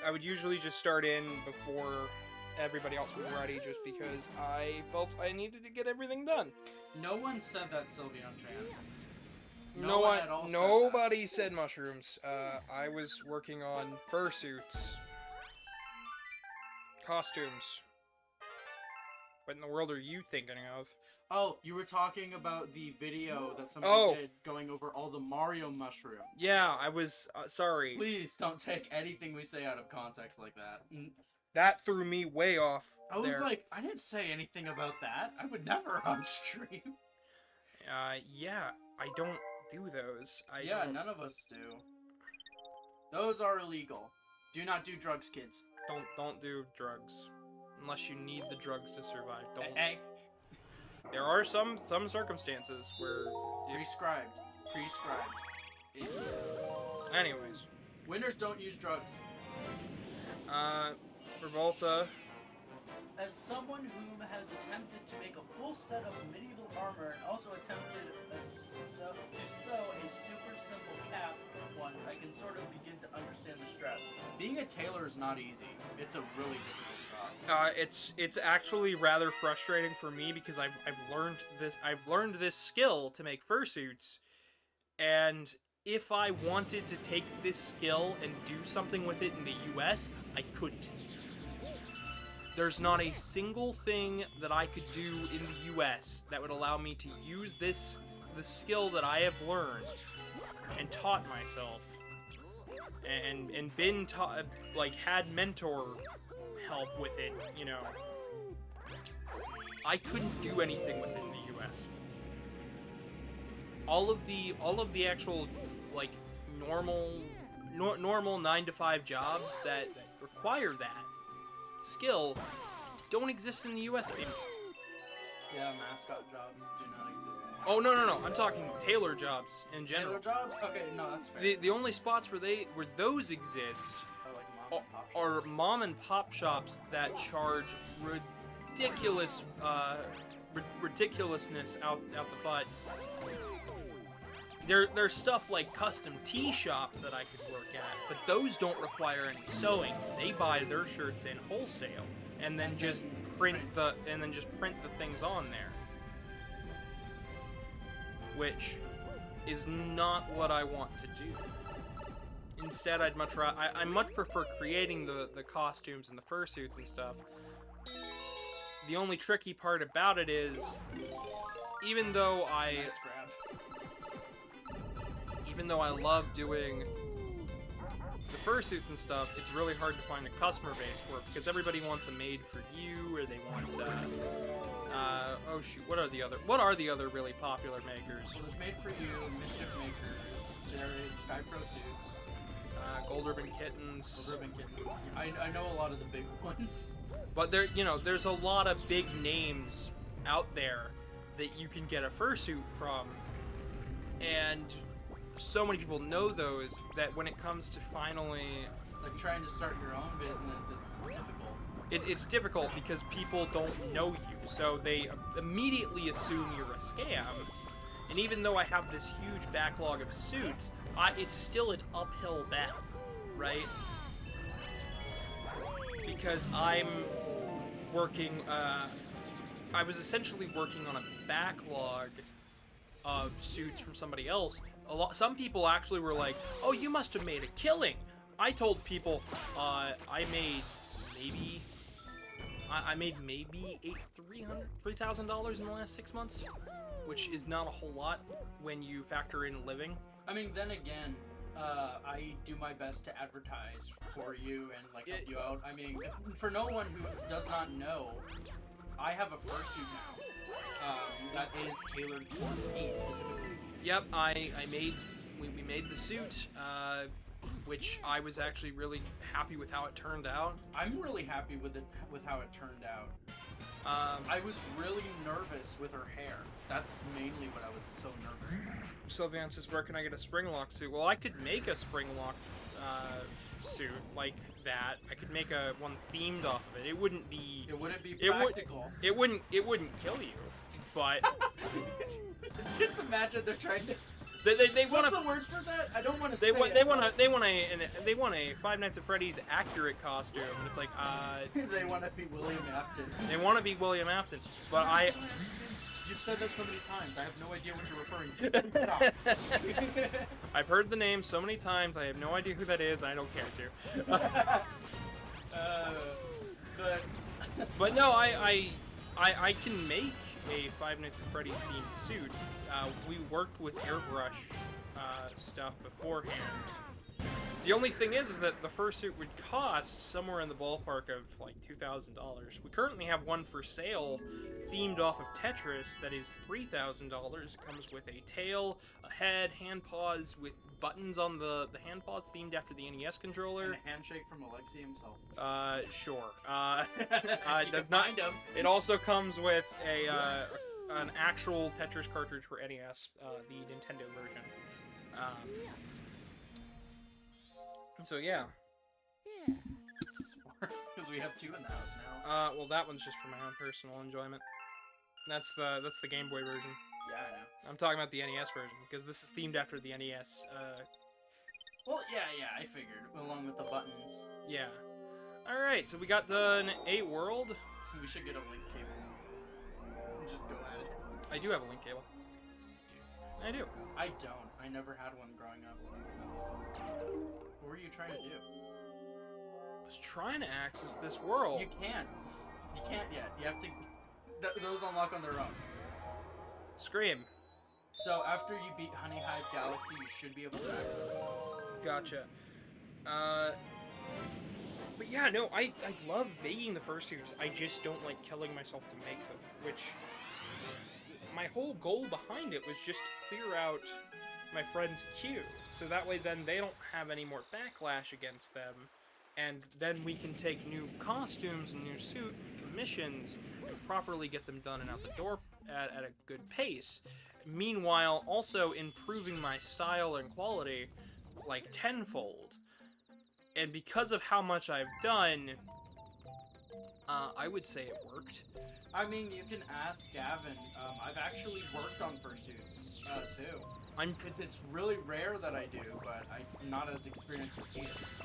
I would usually just start in before everybody else was ready, just because I felt I needed to get everything done. No one said that, Sylveon Chan. Nobody said mushrooms. I was working on fursuits. Costumes. What in the world are you thinking of? Oh, you were talking about the video that somebody did going over all the Mario mushrooms. Yeah, I was... sorry. Please don't take anything we say out of context like that. That threw me way off. I was like, I didn't say anything about that. I would never on stream. Yeah, I don't do those. None of us do. Those are illegal. Do not do drugs, kids. Don't do drugs. Unless you need the drugs to survive. Don't. Hey. There are some circumstances where... Prescribed. Anyways. Winners don't use drugs. Revolta. As someone who has attempted to make a full set of medieval armor and also attempted to sew a super simple cap once, I can sort of begin to understand the stress. Being a tailor is not easy. It's a really difficult job. It's actually rather frustrating for me because I've learned this skill to make fursuits, and if I wanted to take this skill and do something with it in the US, I couldn't. There's not a single thing that I could do in the US that would allow me to use the skill that I have learned and taught myself and been taught, like, had mentor help with it, you know. I couldn't do anything within the US. All of the actual, like, normal 9-to-5 jobs that require that skill don't exist in the US anymore. Yeah, mascot jobs do not exist anymore. Oh, no. I'm talking tailor jobs in general. Tailor jobs? Okay, no, that's fair. The only spots where those exist are mom and pop shops that charge ridiculousness out the butt. There's stuff like custom tee shops that I could work at, but those don't require any sewing. They buy their shirts in wholesale and then just print the things on there, which is not what I want to do. Instead, I much prefer creating the costumes and the fursuits and stuff. The only tricky part about it is, even though I love doing the fursuits and stuff, it's really hard to find a customer base for it because everybody wants a made for you, or they want oh shoot, what are the other really popular makers? Well, there's Made for You, Mischief Makers, there is Sky Pro Suits, Gold Ribbon Kittens. I know a lot of the big ones. But there's a lot of big names out there that you can get a fursuit from, and so many people know those that when it comes to finally, like, trying to start your own business, it's difficult. It's difficult because people don't know you, so they immediately assume you're a scam. And even though I have this huge backlog of suits, it's still an uphill battle, right? Because I'm working, I was essentially working on a backlog of suits from somebody else. Some people actually were like, "Oh, you must have made a killing." I told people, I made maybe $3,000 in the last 6 months, which is not a whole lot when you factor in living. I mean, then again, I do my best to advertise for you and like help you out. I mean, for no one who does not know, I have a fursuit now that is tailored towards me specifically. Yep, we made the suit, which I was actually really happy with how it turned out. I'm really happy with how it turned out. I was really nervous with her hair. That's mainly what I was so nervous about. Sylvan says, where can I get a spring lock suit? Well, I could make a spring lock suit like that. I could make one themed off of it. It wouldn't be practical. It wouldn't kill you, but just imagine they're trying to. They want What's the word for that? I don't want to say they it. They want a Five Nights at Freddy's accurate costume, and it's like they want to be William Afton. They want to be William Afton, but You've said that so many times. I have no idea what you're referring to. I've heard the name so many times. I have no idea who that is. I don't care to. But no, I can make a Five Nights at Freddy's themed suit. We worked with airbrush stuff beforehand. The only thing is that the fursuit would cost somewhere in the ballpark of like $2,000. We currently have one for sale themed off of Tetris that is $3,000. It comes with a tail, a head, hand paws with buttons on the hand paws themed after the NES controller. And a handshake from Alexi himself. Sure. It does not. It also comes with an actual Tetris cartridge for NES, the Nintendo version. So yeah. Because we have two in the house now. Well, that one's just for my own personal enjoyment. That's the Game Boy version. Yeah, I know. I'm talking about the NES version because this is themed after the NES. Well, yeah, I figured, along with the buttons. Yeah. All right, so we got done a world. We should get a link cable. And just go at it. I do have a link cable. I do. I don't. I never had one growing up. What were you trying to do? I was trying to access this world. You can't. You can't yet. You have to. Those unlock on their own. Scream. So after you beat Honey Hive Galaxy, you should be able to access those. Gotcha. But yeah, no, I love making the fursuits. I just don't like killing myself to make them, which my whole goal behind it was just to clear out my friend's queue, so that way then they don't have any more backlash against them, and then we can take new costumes and new suit commissions and properly get them done and out the door at a good pace. Meanwhile, also improving my style and quality like tenfold. And because of how much I've done, I would say it worked. I mean, you can ask Gavin. I've actually worked on fursuits too. It's really rare that I do, but I'm not as experienced as he is.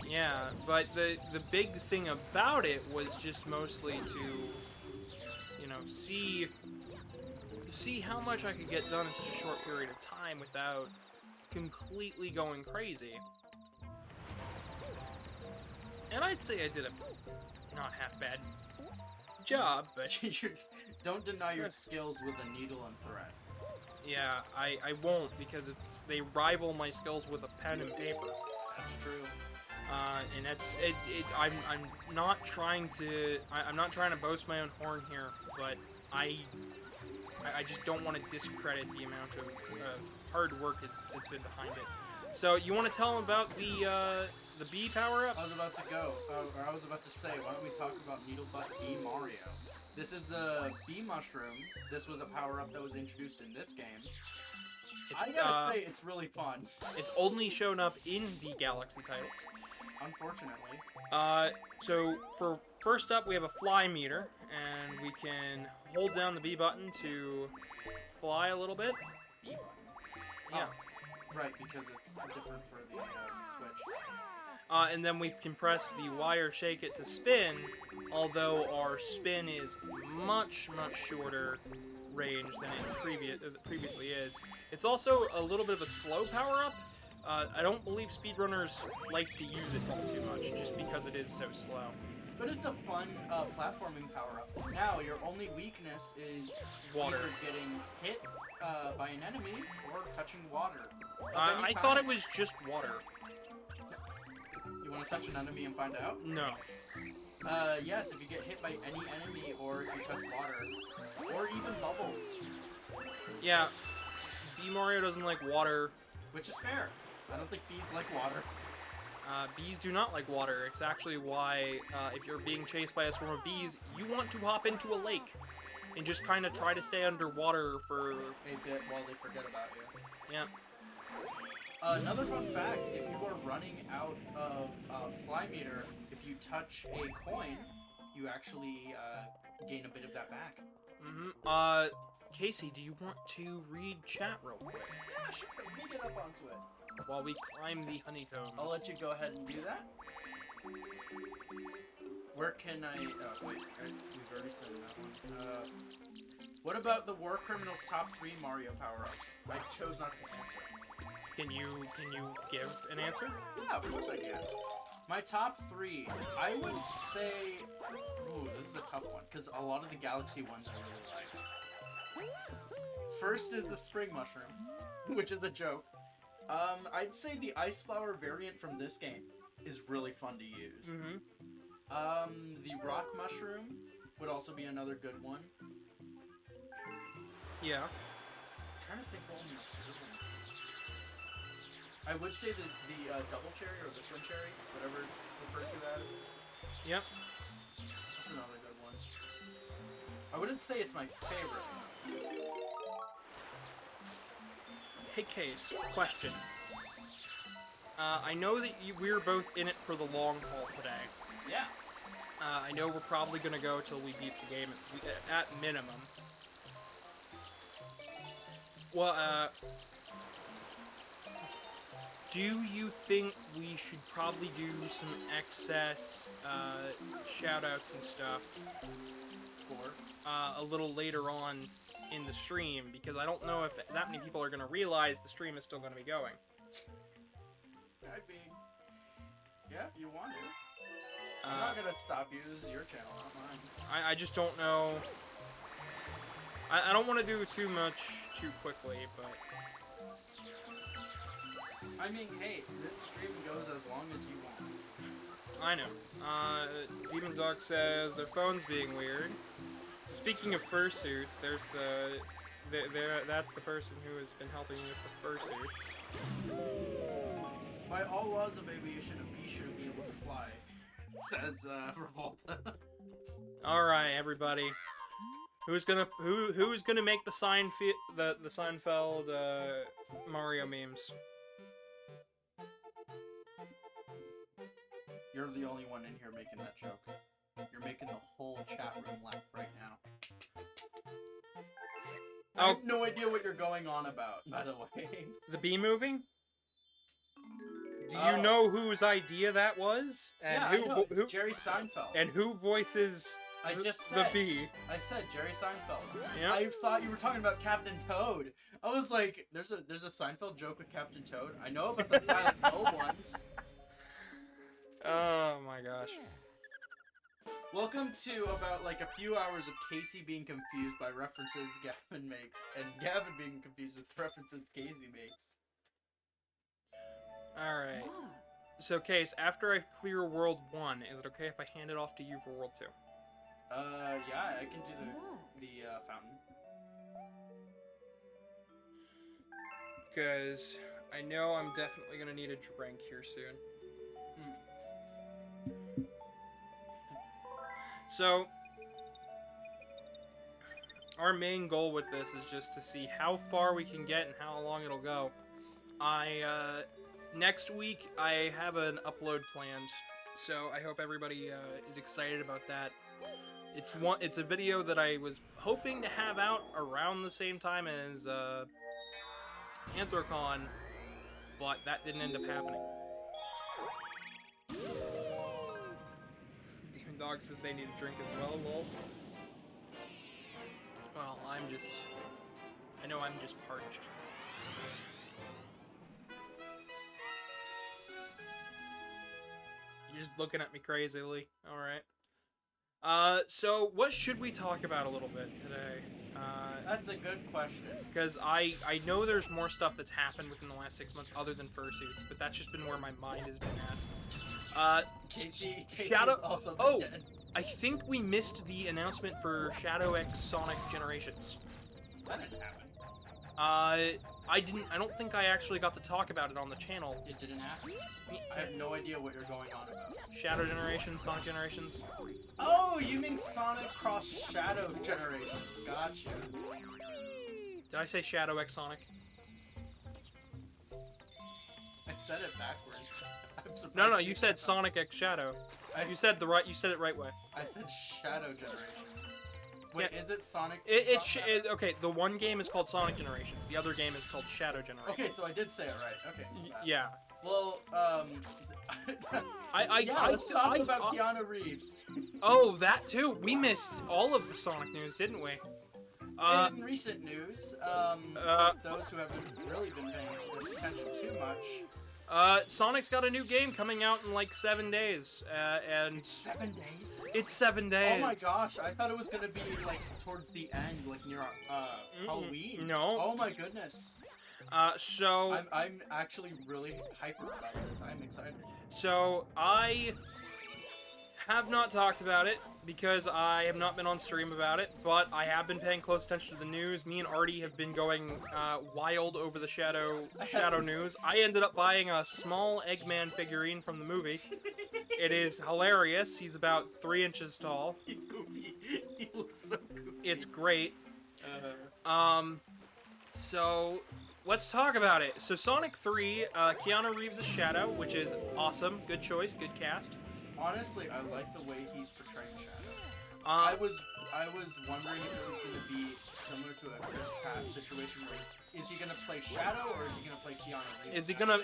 Yeah, but the big thing about it was just mostly to, you know, see how much I could get done in such a short period of time without completely going crazy. And I'd say I did a not half bad job, but don't deny your skills with a needle and thread. Yeah, I won't, because they rival my skills with a pen and paper. That's true. And I'm not trying to boast my own horn here, but I just don't want to discredit the amount of hard work that's been behind it. So you want to tell them about the bee power up? I was about to go, or I was about to say, why don't we talk about Needlebutt Bee Mario? This is the bee mushroom. This was a power-up that was introduced in this game. I gotta say, it's really fun. It's only shown up in the Galaxy titles. Unfortunately. So first up, we have a fly meter, and we can hold down the B button to fly a little bit. B button? Yeah. Oh, right, because it's different for the Switch. And then we can press the Y or shake it to spin, although our spin is much shorter range than it previously is. It's also a little bit of a slow power-up. I don't believe speedrunners like to use it all too much, just because it is so slow. But it's a fun platforming power-up. Now, your only weakness is Water. either getting hit by an enemy or touching water. I thought it was just water. You want to touch an enemy and find out? No. Yes, if you get hit by any enemy or if you touch water. Or even bubbles. Yeah. B Mario doesn't like water. Which is fair. I don't think bees like water. Bees do not like water. It's actually why, if you're being chased by a swarm of bees, you want to hop into a lake and just kind of try to stay underwater for A bit while they forget about you. Yeah. Another fun fact, if you are running out of fly meter, if you touch a coin, you actually gain a bit of that back. Mm-hmm. Casey, do you want to read chat real quick? Yeah, sure. Let me get up onto it. While we climb the honeycomb. I'll let you go ahead and do that. Where can I... Oh, wait. We've already said that one. What about the War Criminals top 3 Mario power-ups? I chose not to answer. Can you give an answer? Yeah, of course I can. My top 3, I would say... Ooh, this is a tough one, because a lot of the Galaxy ones I really like. First is the Spring Mushroom, which is a joke. I'd say the Ice Flower variant from this game is really fun to use. Mm-hmm. The Rock Mushroom would also be another good one. Yeah. I'm trying to think what one else. I would say the Double Cherry or the Twin Cherry, whatever it's referred to as. Yep. That's another good one. I wouldn't say it's my favorite. Hey, Case, question. I know that we're both in it for the long haul today. Yeah. I know we're probably going to go till we beat the game at minimum. Well, do you think we should probably do some excess shoutouts and stuff For? a little later on in the stream? Because I don't know if that many people are going to realize the stream is still going to be going. I mean, yeah, if you want to. I'm not gonna stop you. This is your channel, not mine. I just don't know. I don't want to do too much too quickly, but... I mean, hey, this stream goes as long as you want. I know. Demon Dog says their phone's being weird. Speaking of fursuits, there's that's the person who has been helping me with the fursuits. By all laws of aviation, a bee shouldn't be able to fly, says Revolta. All right, everybody. Who's gonna make the Seinfeld Mario memes? You're the only one in here making that joke. You're making the whole chat room laugh right now. I have no idea what you're going on about, by the way. The bee moving? Do you know whose idea that was? And yeah, who, I know. It's who Jerry Seinfeld. And who voices I just said, the bee? I said Jerry Seinfeld. Yep. I thought you were talking about Captain Toad. I was like, there's a Seinfeld joke with Captain Toad. I know about the Silent Hill ones. Oh my gosh. Welcome to about like a few hours of Casey being confused by references Gavin makes, and Gavin being confused with references Casey makes. Alright. So, Case, after I clear World 1, is it okay if I hand it off to you for World 2? Yeah, I can do the fountain. Because I know I'm definitely going to need a drink here soon. So, our main goal with this is just to see how far we can get and how long it'll go. Next week, I have an upload planned, so I hope everybody is excited about that. It's a video that I was hoping to have out around the same time as Anthrocon, but that didn't end up happening. Demon Dog says they need a drink as well, lol. Well, I know I'm just parched. You're just looking at me crazily. Alright. So what should we talk about a little bit today? That's a good question. Because I know there's more stuff that's happened within the last 6 months other than fursuits, but that's just been where my mind has been at. Casey Shadow. is also Oh, dead. I think we missed the announcement for Shadow X Sonic Generations. That didn't happen. I didn't. I don't think I actually got to talk about it on the channel. It didn't happen. I have no idea what you're going on about. Shadow Generations, Sonic Generations. Oh, you mean Sonic Cross Shadow Generations? Gotcha. Did I say Shadow X Sonic? I said it backwards. I'm surprised. No, you said Sonic X Shadow. You said it right way. I said Shadow Generations. Wait, Yeah. is it Sonic? Okay, the one game is called Sonic Generations. The other game is called Shadow Generations. Okay, so I did say it right. Okay. Yeah. Well, let's talk about Keanu Reeves. Oh, that too. We missed all of the Sonic news, didn't we? In recent news, those who haven't really been paying attention too much. Sonic's got a new game coming out in like 7 days, and It's 7 days? it's 7 days. Oh my gosh, I thought it was gonna be like towards the end, like near Halloween. No. Oh my goodness. So I'm actually really hyper about this. I'm excited. So I have not talked about it because I have not been on stream about it, but I have been paying close attention to the news. Me and Artie have been going wild over the Shadow news. I ended up buying a small Eggman figurine from the movie. It is hilarious. He's about 3 inches tall. He's goofy. He looks so goofy. It's great. So let's talk about it. So Sonic 3, Keanu Reeves as Shadow, which is awesome. Good choice, good cast. Honestly, I like the way he's portraying Shadow. I was wondering if it was going to be similar to a Chris Pratt situation where is he going to play Shadow or is he going to play Keanu Reeves?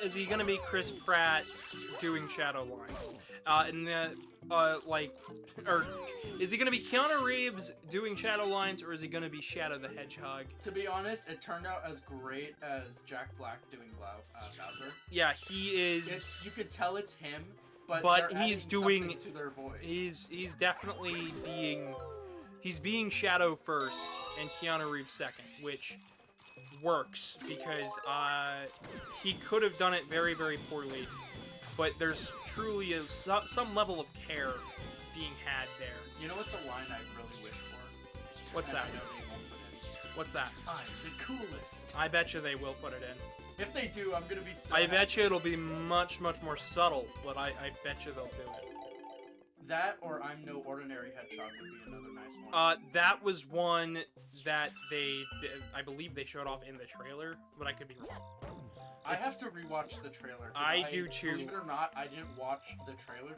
Is he gonna be Chris Pratt doing Shadow lines? Or is he gonna be Keanu Reeves doing Shadow lines, or is he gonna be Shadow the Hedgehog? To be honest, it turned out as great as Jack Black doing Bowser. Yeah, he is. You could tell it's him, but he's adding doing something to their voice. He's definitely being Shadow first and Keanu Reeves second, which works because he could have done it very, very poorly, but there's truly some level of care being had there. You know what's a line I really wish for? What's that? I know they won't put it in. What's that? I'm the coolest. I bet you they will put it in. If they do, I'm gonna be so I happy. bet you it'll be much, much more subtle, but I bet you they'll do it. That or I'm no ordinary hedgehog would be another nice one. That was one that I believe they showed off in the trailer, but I could be wrong. I have to rewatch the trailer. I do too. Believe it or not, I didn't watch the trailer.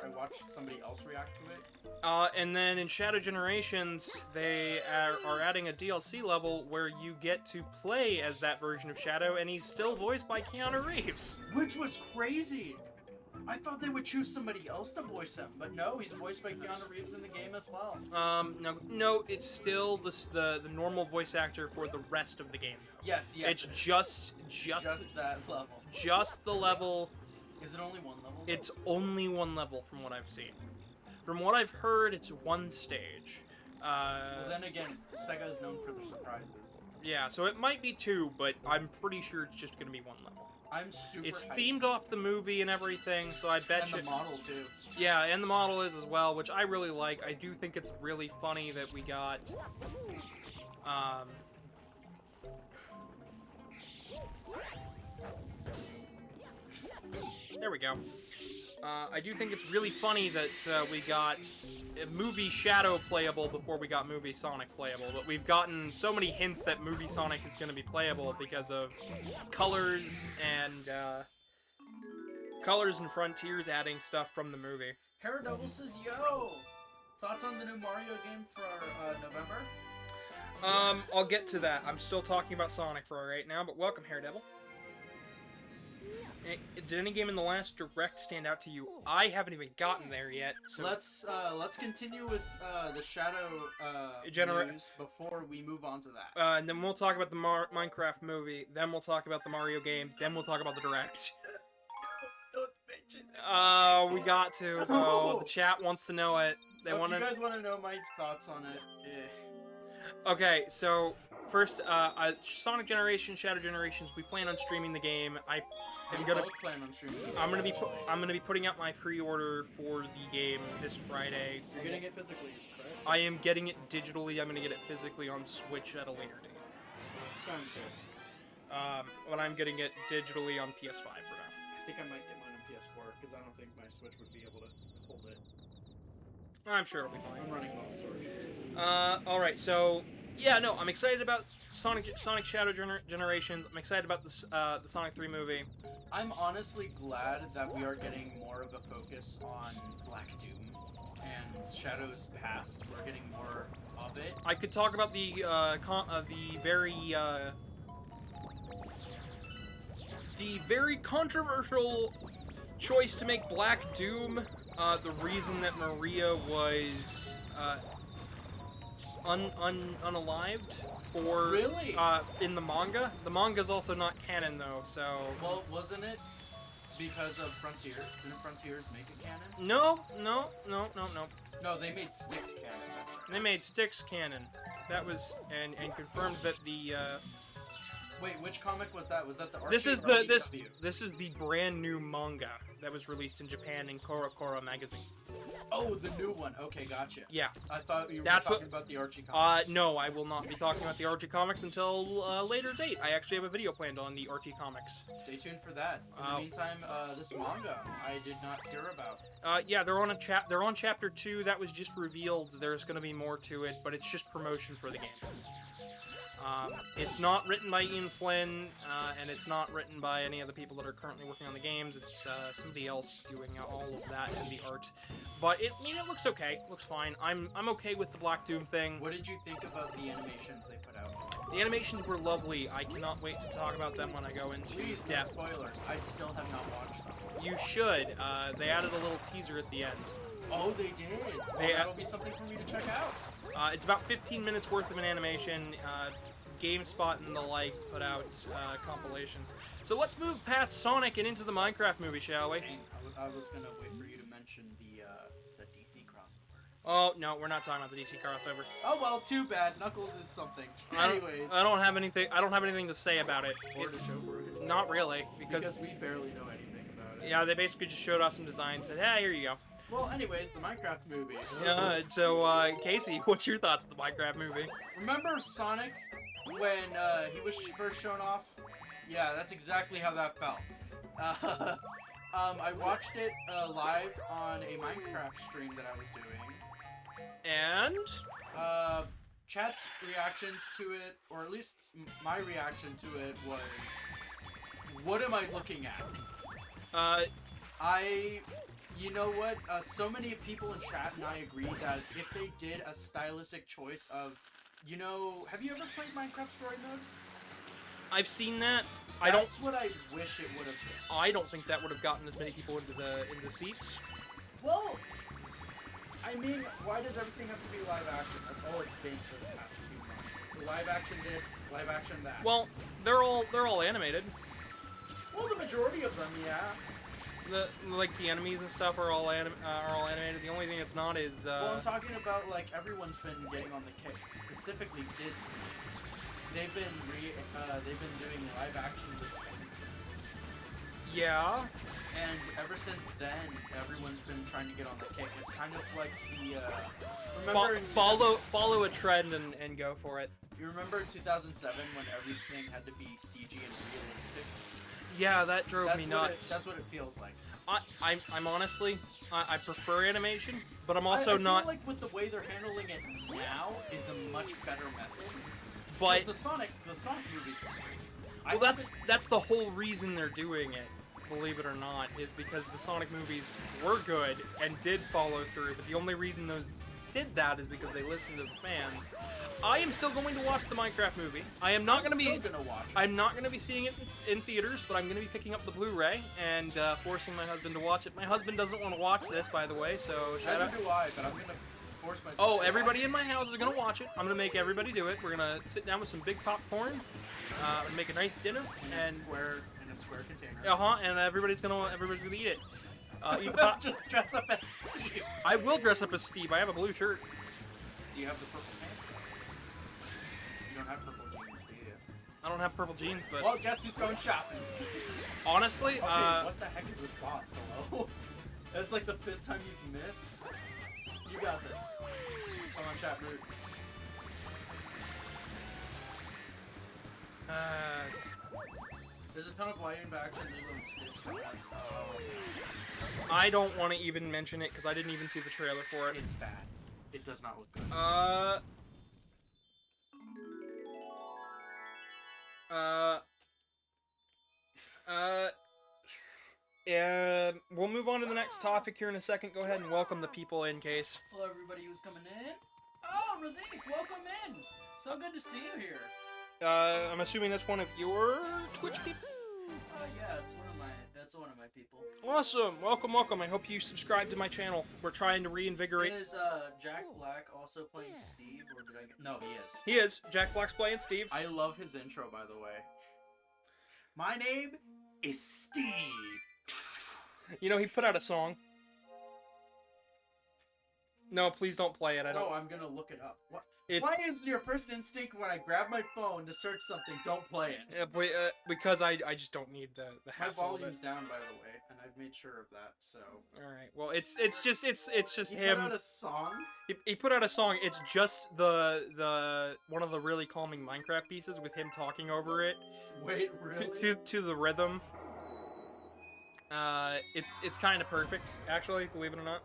I watched somebody else react to it. And then in Shadow Generations, they are adding a DLC level where you get to play as that version of Shadow, and he's still voiced by Keanu Reeves. Which was crazy! I thought they would choose somebody else to voice him, but no, he's voiced by Keanu Reeves in the game as well. No, it's still the normal voice actor for the rest of the game. Yes. It's just that level. Just the level. Is it only one level? It's only one level from what I've seen. From what I've heard, it's one stage. Well, then again, Sega is known for their surprises. Yeah, so it might be 2, but I'm pretty sure it's just gonna be 1 level. I'm super It's hyped. themed off the movie and everything, so I bet you... And the model, too. Yeah, and the model is as well, which I really like. I do think it's really funny that we got... There we go. I do think it's really funny that we got movie Shadow playable before we got movie Sonic playable, but we've gotten so many hints that movie Sonic is going to be playable because of Colors and Frontiers adding stuff from the movie. Paradouble says, yo! Thoughts on the new Mario game for November? I'll get to that. I'm still talking about Sonic for right now, but welcome, Haredevil. Did any game in the last Direct stand out to you? I haven't even gotten there yet. So Let's continue with the Shadow news before we move on to that. And then we'll talk about the Minecraft movie. Then we'll talk about the Mario game. Then we'll talk about the Direct. Don't mention that. We got to. Oh, the chat wants to know it. They If want you to. guys want to know my thoughts on it, Okay, so first, Sonic Generation, Shadow Generations. We plan on streaming the game. I'm gonna. both plan on streaming. I'm gonna be. actually. I'm gonna be putting out my pre-order for the game this Friday. You're getting it physically, correct? I am getting it digitally. I'm gonna get it physically on Switch at a later date. Sounds good. But I'm getting it digitally on PS5 for now. I think I might get mine on PS4 because I don't think my Switch would be able to hold it. I'm sure it'll be fine. I'm running low on storage. All right. So yeah, no, I'm excited about Sonic Shadow Generations. I'm excited about the Sonic 3 movie. I'm honestly glad that we are getting more of a focus on Black Doom and Shadow's past. We're getting more of it. I could talk about the very controversial choice to make Black Doom the reason that Maria was unalived for Really? in the manga. The manga's also not canon though, so Well, wasn't it because of Frontier? Didn't Frontiers make it canon? no. No, they made Styx canon. That's right. They made Styx canon. That was and confirmed that the Wait, which comic was that? Was that the this arcade is or the DW? this is the brand new manga that was released in Japan in Koro magazine. Oh, the new one. Okay, gotcha. Yeah. I thought you were That's talking what- about the Archie comic. No, I will not be talking about the Archie comics until a later date. I actually have a video planned on the Archie comics. Stay tuned for that. In the meantime, this manga I did not hear about. Yeah, they're on they're on chapter 2. That was just revealed. There's going to be more to it, but it's just promotion for the game. It's not written by Ian Flynn, and it's not written by any of the people that are currently working on the games. It's somebody else doing all of that and the art. But it looks okay. It looks fine. I'm okay with the Black Doom thing. What did you think about the animations they put out? The animations were lovely. I cannot wait to talk about them when I go into Please, no depth. spoilers. I still have not watched them. You should. They added a little teaser at the end. Oh, they did. They- That'll be something for me to check out. It's about 15 minutes worth of an animation. GameSpot and the like put out compilations. So let's move past Sonic and into the Minecraft movie, shall we? I was gonna wait for you to mention the DC crossover. Oh no, we're not talking about the DC crossover. Oh well, too bad. Knuckles is something. I Anyways, don't have anything. I don't have anything to say about it. or to show for it. Not really, Because we barely know anything about it. yeah, they basically just showed us some designs. Said, "Hey, here you go." Well, anyways, the Minecraft movie. So Casey, what's your thoughts on the Minecraft movie? Remember Sonic when he was first shown off? Yeah, that's exactly how that felt. I watched it live on a Minecraft stream that I was doing. And Chat's reactions to it, or at least my reaction to it, was, what am I looking at? You know what? So many people in chat and I agree that if they did a stylistic choice of, you know, have you ever played Minecraft Story Mode? I've seen that. That's what I wish it would have been. I don't think that would have gotten as many people into the seats. Well, I mean, why does everything have to be live action? That's all it's been for the past few months. Live action this, live action that. Well, they're all animated. Well, the majority of them, yeah. The enemies and stuff are all animated. The only thing it's not is Well, I'm talking about, like, everyone's been getting on the kick, specifically Disney. They've been doing live action with yeah. and ever since then, everyone's been trying to get on the kick. It's kind of like the remember in Follow a trend and go for it. You remember in 2007 when everything had to be CG and realistic? Yeah, that drove me nuts. That's what it feels like. I'm honestly, I prefer animation, but I'm I also not. feel like with the way they're handling it now is a much better method. But the Sonic movies were great. well, that's the whole reason they're doing it. Believe it or not, is because the Sonic movies were good and did follow through. But the only reason those did that is because they listened to the fans. I am still going to watch the Minecraft movie. I'm not going to be seeing it in theaters, but I'm going to be picking up the Blu-ray and forcing my husband to watch it. My husband doesn't want to watch this, by the way, so shout out. Neither do I, but I'm going to force myself. Oh, everybody in my house is going to watch it. I'm going to make everybody do it. We're going to sit down with some big popcorn, make a nice dinner, in a square container. and everybody's gonna eat it. Just dress up as Steve. I will dress up as Steve. I have a blue shirt. Do you have the purple pants? You don't have purple jeans, do you? I don't have purple jeans, but Well, guess who's going shopping? honestly, Okay, what the heck is this boss? Hello? That's like the 5th time you've missed. You got this. Come on, chat root. There's a ton of lighting action Lilo and Stitch comments. I don't want to even mention it because I didn't even see the trailer for it. It's bad. It does not look good. We'll move on to the next topic here in a second. Go ahead and welcome the people in, Case. Hello, everybody who's coming in. Oh, Razik, welcome in. So good to see you here. I'm assuming that's one of your Twitch people? Yeah, that's one of my people. Awesome! Welcome, welcome. I hope you subscribe to my channel. We're trying to reinvigorate. Is Jack Black also playing Steve, or did I get... No, he is. He is. Jack Black's playing Steve. I love his intro, by the way. My name is Steve. You know, he put out a song. No, please don't play it. I don't. No, I'm gonna look it up. What? It's, Why is your first instinct when I grab my phone to search something, don't play it? because I just don't need the My hassle of it. volume's down, by the way, and I've made sure of that, so... Alright, well, it's just He him. put out a song? He put out a song. It's just the one of the really calming Minecraft pieces with him talking over it. Wait, really? To the rhythm. It's kind of perfect, actually, believe it or not.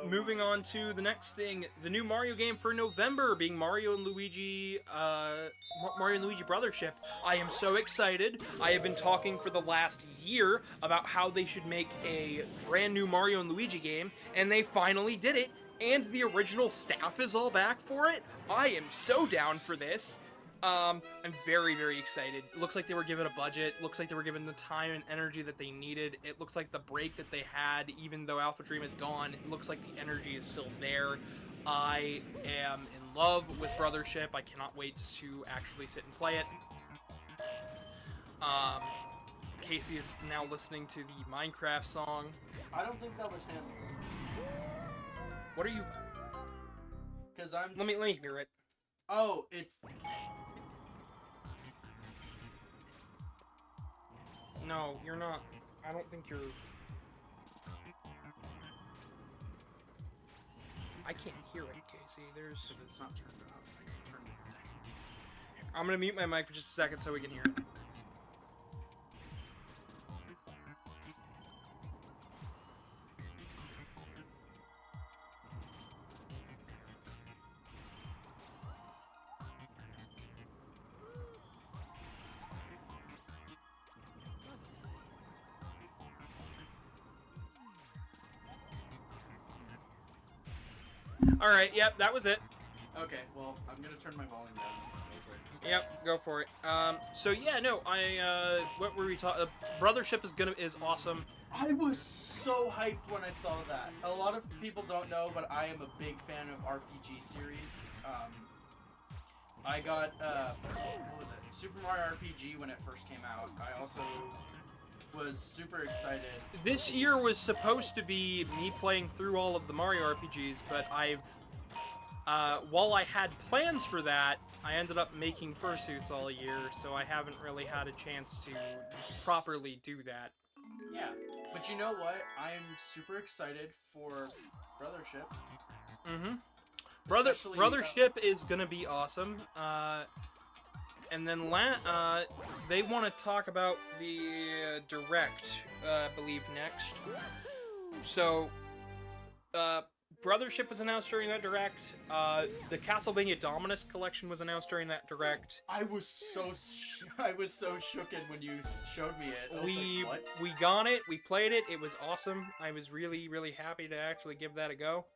Moving on to the next thing, the new Mario game for November, being Mario and Luigi Brothership. I am so excited. I have been talking for the last year about how they should make a brand new Mario and Luigi game, and they finally did it, and the original staff is all back for it. I am so down for this. I'm very, very excited. It looks like they were given a budget. Looks like they were given the time and energy that they needed. It looks like the break that they had, even though Alpha Dream is gone, it looks like the energy is still there. I am in love with Brothership. I cannot wait to actually sit and play it. Casey is now listening to the Minecraft song. I don't think that was him. What are you... Because I'm... Let me hear it. Oh, it's... No, you're not. I don't think you're... I can't hear it, Casey. There's... Because it's not turned up. I can turn it down. I'm gonna mute my mic for just a second so we can hear it. Alright, yep, that was it. Okay, well, I'm gonna turn my volume down real quick. Yep, go for it. So yeah, no, what were we talking? Brothership is awesome. I was so hyped when I saw that. A lot of people don't know, but I am a big fan of RPG series. I got, what was it? Super Mario RPG when it first came out. I also was super excited. This year was supposed to be me playing through all of the Mario RPGs, but while I had plans for that, I ended up making Fursuits all year, so I haven't really had a chance to properly do that. Yeah, but you know what? I'm super excited for Brothership. Mm-hmm. Especially, Brothership is gonna be awesome. And then they want to talk about the Direct, I believe, next. So, Brothership was announced during that Direct. The Castlevania Dominus collection was announced during that Direct. I was so shooken when you showed me it. I was like, what? We got it. We played it. It was awesome. I was really, really happy to actually give that a go.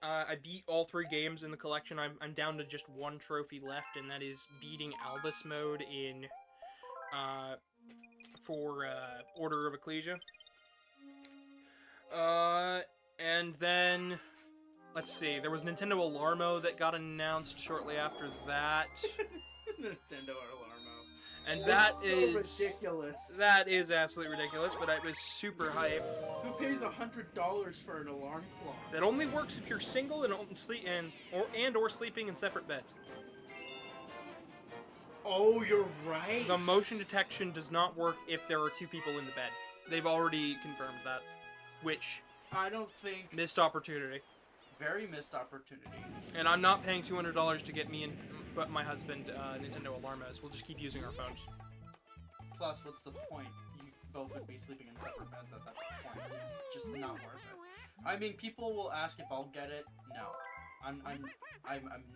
I beat all 3 games in the collection. I'm down to just 1 trophy left, and that is beating Albus mode in for Order of Ecclesia. And then let's see, there was Nintendo Alarmo that got announced shortly after that. Nintendo Alarmo. And It's that so is ridiculous. that is absolutely ridiculous, but I was super hype. Who pays $100 for an alarm clock? That only works if you're single and sleep or sleeping in separate beds. Oh, you're right. The motion detection does not work if there are two people in the bed. They've already confirmed that, which I don't think. missed opportunity. Very missed opportunity. And I'm not paying $200 to get me and but my husband Nintendo Alarmas. We'll just keep using our phones. Plus, what's the point? You both would be sleeping in separate beds at that point. It's just not worth it. I mean, people will ask if I'll get it. No, I'm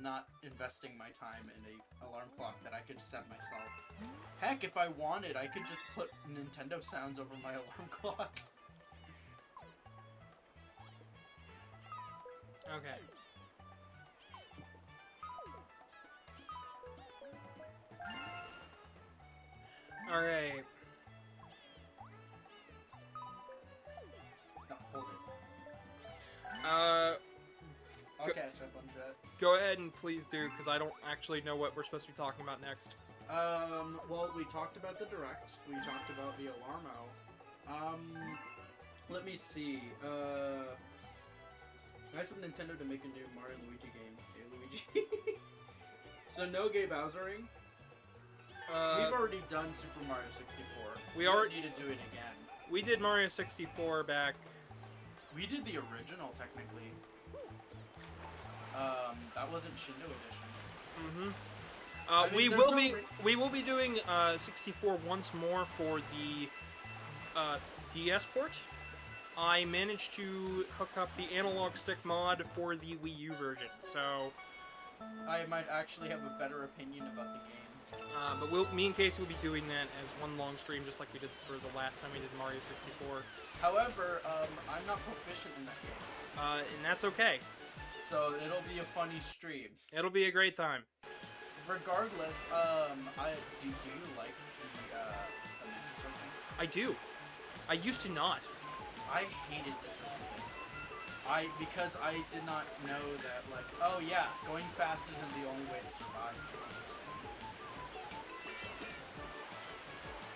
not investing my time in a alarm clock that I could set myself. Heck, if I wanted, I could just put Nintendo sounds over my alarm clock. Okay. Alright. No, hold it. Uh, I'll Go- catch up on that. go ahead and please do, because I don't actually know what we're supposed to be talking about next. Well, we talked about the Direct. We talked about the Alarmo. Let me see. Nice of Nintendo to make a new Mario and Luigi game. Hey, Luigi. So no gay Bowsering. We've already done Super Mario 64. We don't already- need to do it again. We did Mario 64 back. We did the original, technically. That wasn't Shindo Edition. Mm-hmm. I mean, we there's will no be re- we will be doing 64 once more for the DS port. I managed to hook up the analog stick mod for the Wii U version, so I might actually have a better opinion about the game. but me and Casey will be doing that as one long stream, just like we did for the last time we did Mario 64, However, I'm not proficient in that game. and that's okay. So it'll be a funny stream. It'll be a great time. Regardless, do you like the Mantis thing? I do. I used to not. I hated this as a kid. Because I did not know that, like, oh yeah, going fast isn't the only way to survive.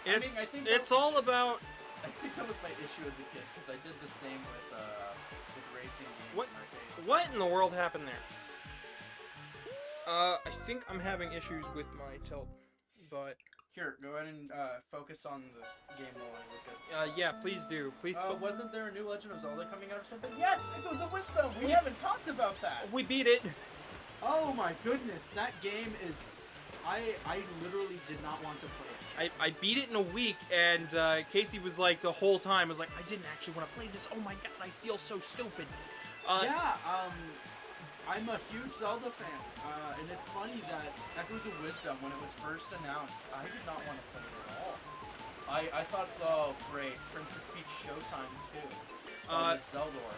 It's all about I think that was my issue as a kid, because I did the same with racing games What? and arcades. what in the world happened there. I think I'm having issues with my tilt, but Here, go ahead and focus on the game while I look at. yeah, please do. Please. Wasn't there a new Legend of Zelda coming out or something? Yes, Echoes of Wisdom. We haven't talked about that. We beat it. Oh my goodness, that game is. I literally did not want to play it. I beat it in a week, and Casey was like the whole time was like, I didn't actually want to play this. Oh my god, I feel so stupid. Yeah, I'm a huge Zelda fan, and it's funny that Echoes of Wisdom, when it was first announced, I did not want to play it at all. I thought, oh great, Princess Peach Showtime too, with Zeldor.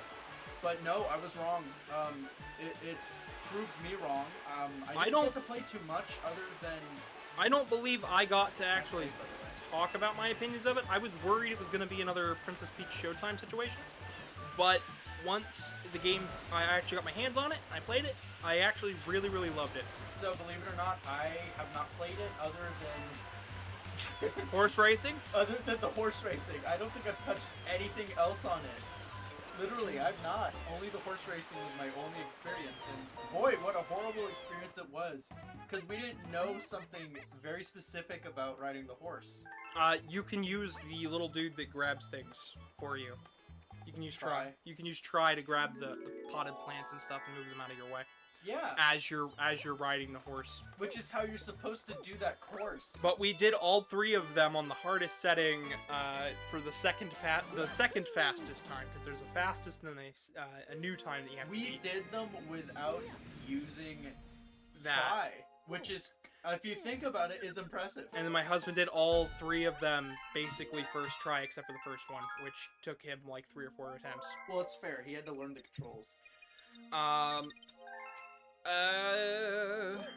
But no, I was wrong. It proved me wrong. I didn't get to play too much other than... I don't believe I got to actually by the way. talk about my opinions of it. I was worried it was going to be another Princess Peach Showtime situation, but once the game, I actually got my hands on it, I played it, I actually really, really loved it. So, believe it or not, I have not played it other than... Horse racing? Other than the horse racing. I don't think I've touched anything else on it. Literally, I've not. Only the horse racing was my only experience, and boy, what a horrible experience it was. Because we didn't know something very specific about riding the horse. You can use the little dude that grabs things for you. You can use Try. You can use try to grab the potted plants and stuff and move them out of your way Yeah. as you're riding the horse. Which is how you're supposed to do that course. But we did all three of them on the hardest setting for the second fastest time, because there's a fastest and then a new time that you have to We beat. did them without using That. try, which is, if you think about it, is impressive. And then my husband did all three of them basically first try, except for the first one, which took him like 3 or 4 attempts. Well, it's fair. He had to learn the controls.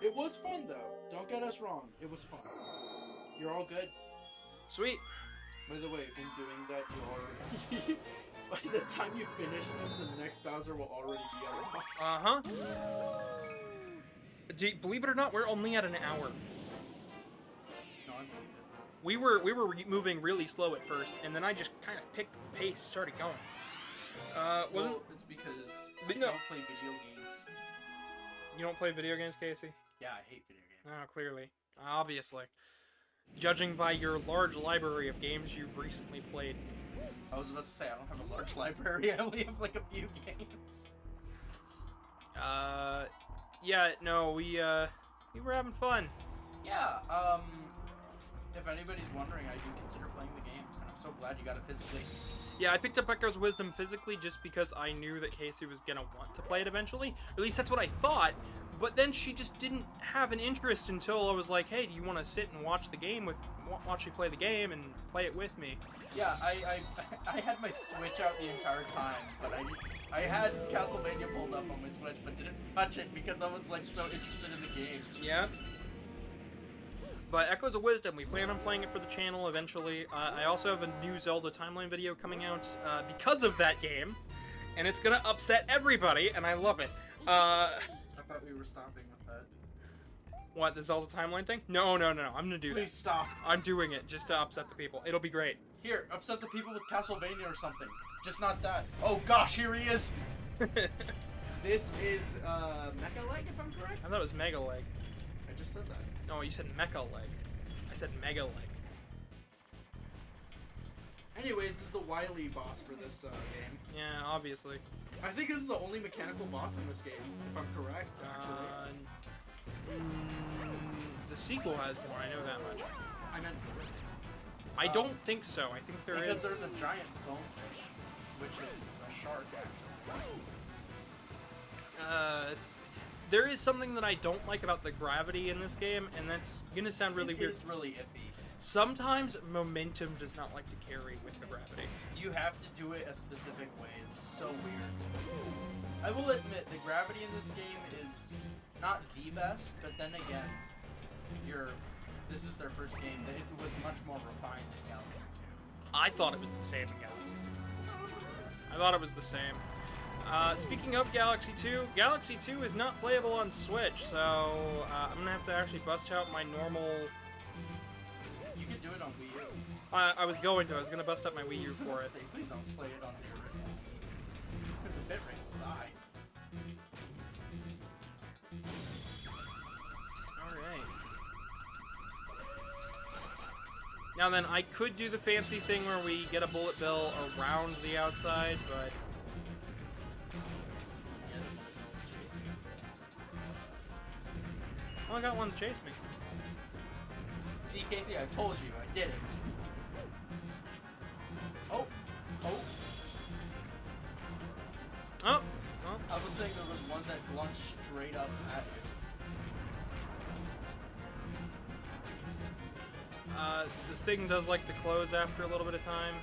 It was fun, though. Don't get us wrong. It was fun. You're all good. Sweet. By the way, in doing that, you already... By the time you finish this, the next Bowser will already be on the box. Uh-huh. Believe it or not, we're only at an hour. No, We were moving really slow at first, and then I just kind of picked the pace, started going. Wasn't Well, it's because But I no. don't play video games. you don't play video games, Casey? Yeah, I hate video games. Oh, clearly, obviously, judging by your large library of games you've recently played. I was about to say, I don't have a large library. I only have like a few games. Yeah, no, we were having fun. Yeah, if anybody's wondering, I do consider playing the game, and I'm so glad you got it physically. Yeah, I picked up Echo's Wisdom physically just because I knew that Casey was gonna want to play it eventually. At least that's what I thought. But then she just didn't have an interest until I was like, "Hey, do you want to sit and watch the game watch me play the game and play it with me?" Yeah, I had my Switch out the entire time, but I had Castlevania pulled up on my Switch, but didn't touch it because I was like so interested in the game. Yeah. But Echoes of Wisdom, we plan on playing it for the channel eventually. I also have a new Zelda timeline video coming out because of that game, and it's gonna upset everybody, and I love it. I thought we were stopping with that. What, the Zelda timeline thing? No, I'm gonna do Please that. stop. I'm doing it just to upset the people. It'll be great. Here, upset the people with Castlevania or something. Just not that. Oh gosh, here he is! This is, Mecha Leg, if I'm correct? I thought it was Mega Leg. I just said that. No, you said Mecha Leg. I said Mega Leg. Anyways, this is the Wily boss for this game. Yeah, obviously. I think this is the only mechanical boss in this game, if I'm correct, actually. The sequel has more, I know that much. I meant for this game. I don't think so. I think there because is. there's a giant bonefish, which is a shark, actually. There is something that I don't like about the gravity in this game, and that's gonna sound really weird. It's really iffy. Sometimes momentum does not like to carry with the gravity. You have to do it a specific way. It's so weird. I will admit, the gravity in this game is not the best, but then again, this is their first game. It was much more refined in Galaxy 2. I thought it was the same in Galaxy 2. I thought it was the same. Speaking of Galaxy 2, Galaxy 2 is not playable on Switch, so I'm gonna have to actually bust out my normal... You can do it on Wii U. I was gonna bust out my Wii U for it. Say, please don't play it on the original Wii. The bitrate will die. Alright. Now then, I could do the fancy thing where we get a bullet bill around the outside, but... Oh, I got one to chase me. See, Casey, I told you, I did it. Oh, Oh, well, I was saying there was one that lunged straight up at you. the thing does like to close after a little bit of time.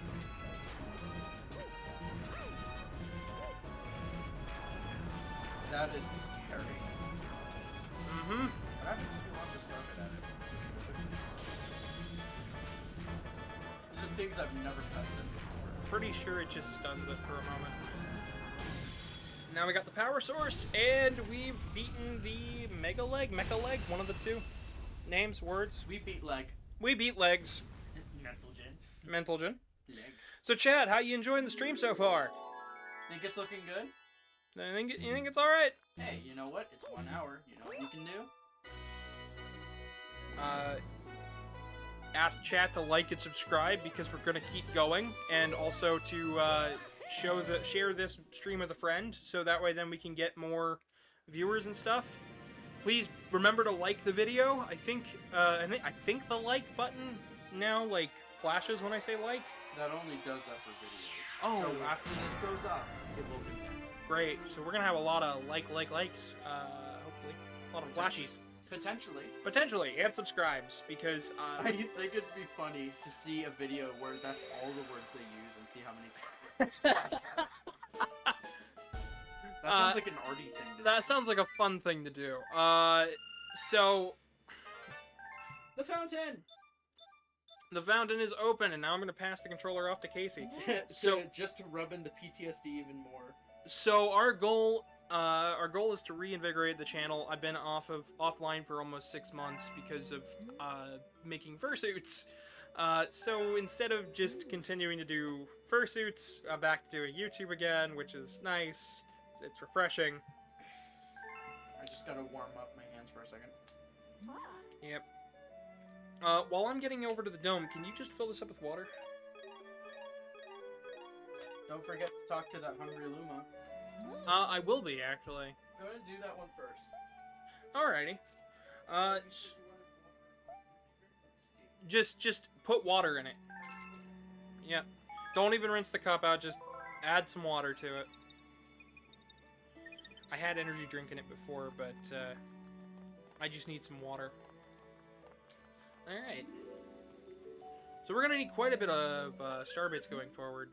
That is scary. Mm-hmm. What happens if you launch a started at it? These are things I've never tested before. Pretty sure it just stuns it for a moment. Now we got the power source, and we've beaten the Mecha Leg, one of the two names, words. We beat leg. We beat legs. Mental gen. Mental. Leg. So Chad, how you enjoying the stream so far? Think it's looking good? You think it's alright? Hey, you know what? It's 1 hour. You know what you can do? Ask chat to like and subscribe because we're gonna keep going, and also to share this stream with a friend, so that way then we can get more viewers and stuff. Please remember to like the video. I think the like button now like flashes when I say like. That only does that for videos. Oh. So after this goes up, it will do that. Great. So we're gonna have a lot of likes, hopefully, a lot of flashies. Potentially, and subscribes, because I think it'd be funny to see a video where that's all the words they use and see how many times. That sounds like an arty thing to do. that sounds like a fun thing to do. So The fountain! the fountain is open, and now I'm gonna pass the controller off to Casey. So- just to rub in the PTSD even more. So our goal is to reinvigorate the channel. I've been offline for almost 6 months because of making fursuits. So instead of just continuing to do fursuits, I'm back to doing YouTube again, which is nice. It's refreshing. I just gotta warm up my hands for a second. Yep. While I'm getting over to the dome, can you just fill this up with water? Don't forget to talk to that hungry Luma. I will be, actually. Go ahead and do that one first. Alrighty. Just put water in it. Yep. Don't even rinse the cup out, just add some water to it. I had energy drink in it before, but I just need some water. Alright. So we're gonna need quite a bit of starbits going forward.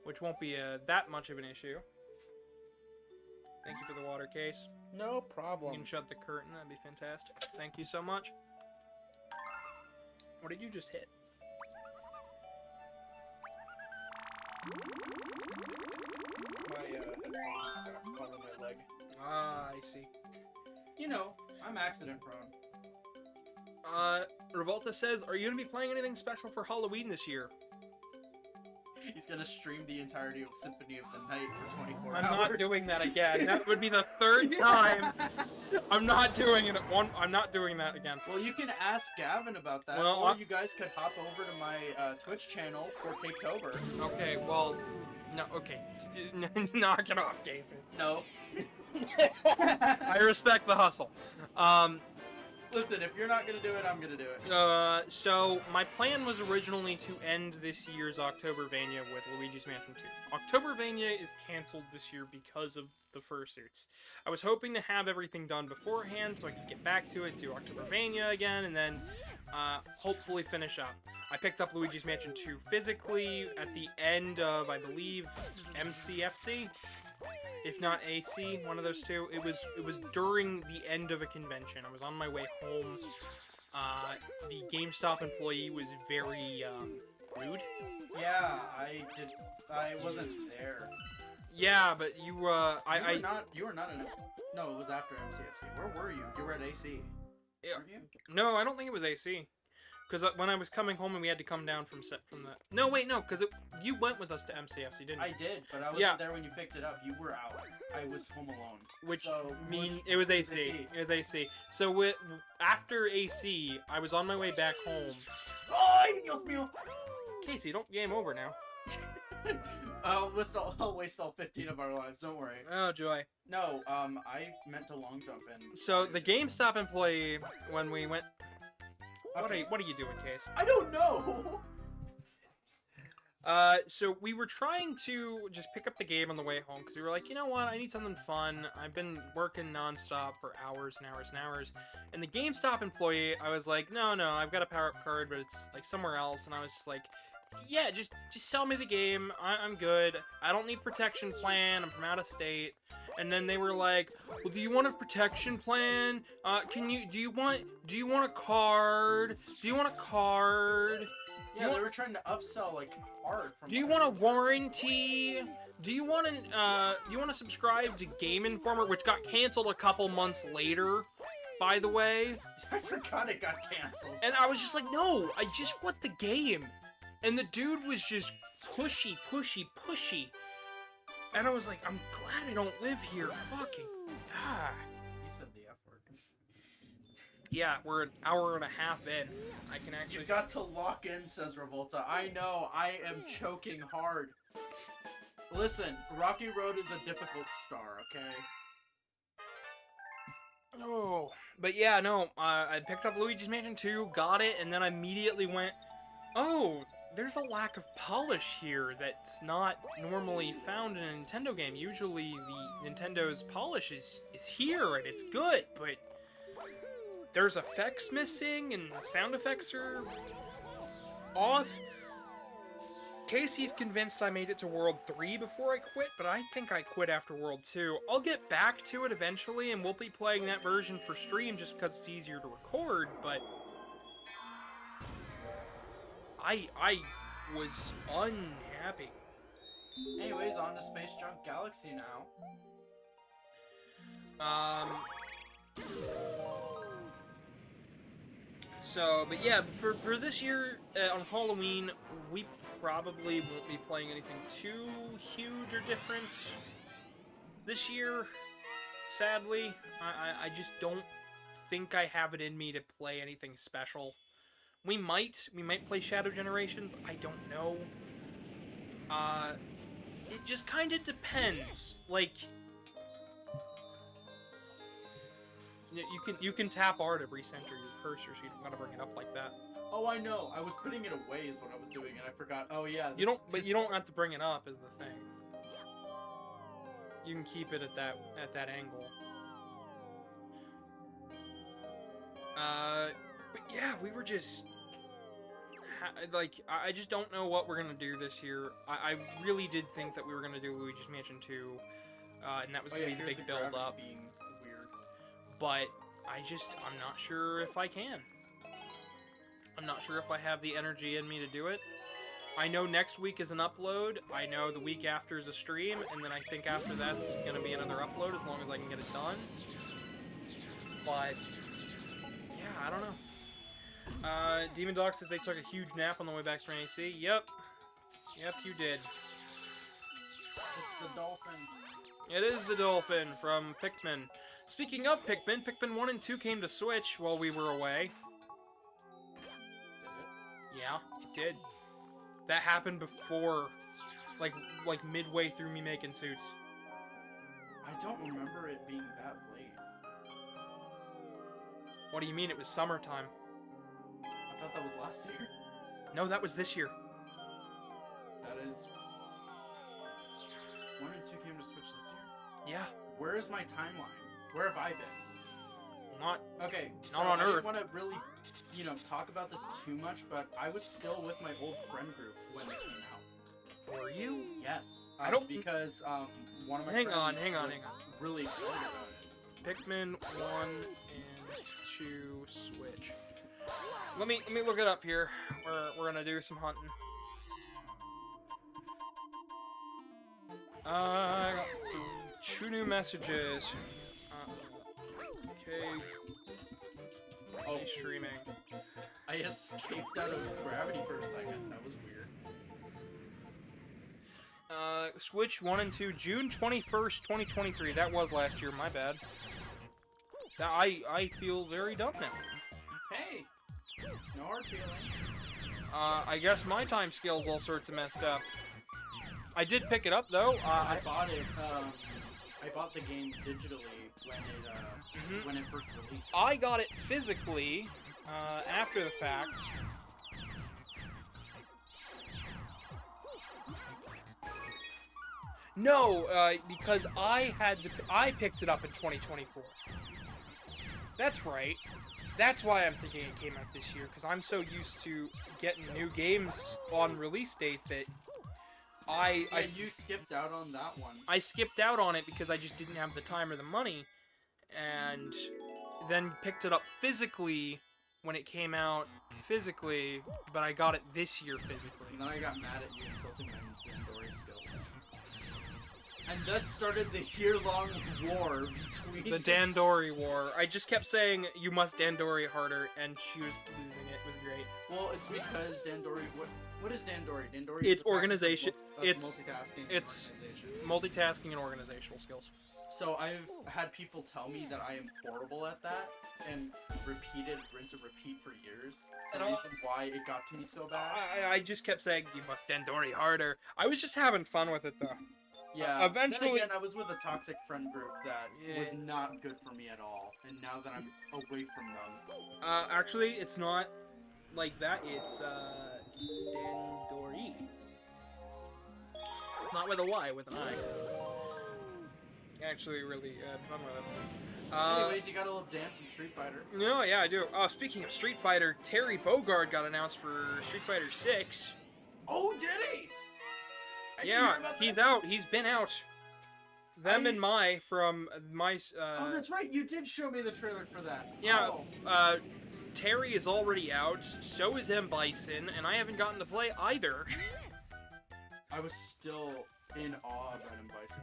Which won't be that much of an issue. Thank you for the water case. No You problem. can shut the curtain, that'd be fantastic. Thank you so much. What did you just hit? My headphones got caught on my leg. Ah, I see. You know, I'm accident prone. Revolta says, are you gonna be playing anything special for Halloween this year? He's gonna stream the entirety of Symphony of the Night for 24 I'm hours. not doing that again. That would be the third time. I'm not doing it. I'm not doing that again. Well, you can ask Gavin about that, Well, or you guys could hop over to my Twitch channel for Taketober. Okay, well, no, okay. Knock it off, Casey. No. I respect the hustle. Listen, if you're not gonna do it, I'm gonna do it. So my plan was originally to end this year's Oktobervania with Luigi's Mansion 2. Oktobervania is canceled this year because of the fursuits. I was hoping to have everything done beforehand so I could get back to it, do Oktobervania again, and then hopefully finish up. I picked up Luigi's Mansion 2 physically at the end of, I believe, MCFC. If not AC, one of those two. It was during the end of a convention. I was on my way home. The GameStop employee was very rude. Yeah, I wasn't there. Yeah, but you You were not in it. No, it was after MCFC. Where were you? You were at AC. Yeah. Weren't you? No, I don't think it was AC. Because when I was coming home and we had to come down from the... No, wait, no, because you went with us to MCFC, didn't you? I did, but I wasn't Yeah. there when you picked it up. You were out. I was home alone. Which So, it was AC. It was AC. So after AC, I was on my way back home. Ay, Dios mío! Casey, don't game over now. I'll waste all 15 of our lives. Don't worry. Oh, joy. No, I meant to long jump in. So the GameStop employee, when we went... Okay. What are you doing, Case? I don't know! So we were trying to just pick up the game on the way home, because we were like, you know what, I need something fun. I've been working non-stop for hours and hours and hours. And the GameStop employee, I was like, no, I've got a power-up card, but it's like somewhere else. And I was just like, yeah, just sell me the game. I'm good. I don't need protection plan. I'm from out of state. And then they were like, well, do you want a protection plan? Do you want a card? Do you want a card? Yeah, they were trying to upsell like hard. From Do you want a warranty? Do you want to subscribe to Game Informer, which got canceled a couple months later, by the way? I forgot it got canceled. And I was just like, no, I just want the game. And the dude was just pushy. And I was like, I'm glad I don't live here. Fucking ah. You said the F word. Yeah, we're an hour and a half in. I can actually... You got to lock in, says Revolta. I know, I am choking hard. Listen, Rocky Road is a difficult star, okay? Oh, but yeah, no, I picked up Luigi's Mansion 2, got it, and then I immediately went, oh, there's a lack of polish here that's not normally found in a Nintendo game. Usually the Nintendo's polish is here and it's good, but there's effects missing and sound effects are off. Casey's convinced I made it to World 3 before I quit, but I think I quit after World 2. I'll get back to it eventually, and we'll be playing that version for stream just because it's easier to record, but I was unhappy. Anyways, on to Space Junk Galaxy now. So, but yeah, for this year on Halloween, we probably won't be playing anything too huge or different. This year, sadly, I just don't think I have it in me to play anything special. We might play Shadow Generations. I don't know. It just kind of depends. Like, you can tap R to recenter your cursor, so you don't gotta bring it up like that. Oh, I know. I was putting it away is what I was doing, and I forgot. Oh yeah. You don't have to bring it up, is the thing. You can keep it at that angle. But yeah, we were just I just don't know what we're gonna do this year. I really did think that we were gonna do Luigi's Mansion 2, and that was gonna be the big build up. Being weird. But I'm not sure if I can. I'm not sure if I have the energy in me to do it. I know next week is an upload. I know the week after is a stream, and then I think after that's gonna be another upload as long as I can get it done. But yeah, I don't know. Demon Dog says they took a huge nap on the way back from AC. Yep, you did. It's the dolphin. It is the dolphin from Pikmin. Speaking of Pikmin, Pikmin 1 and 2 came to Switch while we were away. Did it? Yeah, it did. That happened before, like midway through me making suits. I don't remember it being that late. What do you mean? It was summertime. I thought that was last year. No, that was this year. That is... 1 and 2 came to Switch this year? Yeah. Where is my timeline? Where have I been? Not Okay, so not on I Earth. didn't want to really, talk about this too much, but I was still with my old friend group when it came out. Were you? Yes. I don't... Because, one of my Hang friends on. was really excited about it. Pikmin 1 and 2 Switch. Let me look it up here. We're gonna do some hunting. I got 2 new messages. Okay. Oh, streaming. I escaped out of gravity for a second. That was weird. Switch 1 and 2, June 21st, 2023. That was last year, my bad. I feel very dumb now. Hey! No hard feelings. I guess my time scale's all sorts of messed up. I did pick it up, though. I bought it, I bought the game digitally when it first released. I got it physically, after the fact. No, because I picked it up in 2024. That's right. That's why I'm thinking it came out this year, because I'm so used to getting new games on release date that you skipped out on that one. I skipped out on it because I just didn't have the time or the money, and then picked it up physically when it came out physically, but I got it this year physically. And then I got mad at you insulting my Dandori skills. And thus started the year-long war between... The Dandori war. I just kept saying, you must Dandori harder, and she was losing it. It was great. Well, it's because Dandori... What is Dandori? Dandori it's is the organization. It's multitasking it's and organization. Multitasking and organizational skills. So I've had people tell me that I am horrible at that, and rinse and repeat for years. It's the reason why it got to me so bad. I just kept saying, you must Dandori harder. I was just having fun with it, though. Yeah, eventually... Then again, I was with a toxic friend group that was not good for me at all, and now that I'm away from them... Actually, it's not like that. It's, Dandori. Not with a Y, with an I. Actually, really fun with it. Anyways, you gotta love Dan from Street Fighter. No, yeah, I do. Speaking of Street Fighter, Terry Bogard got announced for Street Fighter 6. Oh, did he? Yeah, he's out. He's been out. And Mai from my... oh, that's right. You did show me the trailer for that. Yeah, oh. Terry is already out. So is M. Bison, and I haven't gotten to play either. I was still in awe of M. Bison.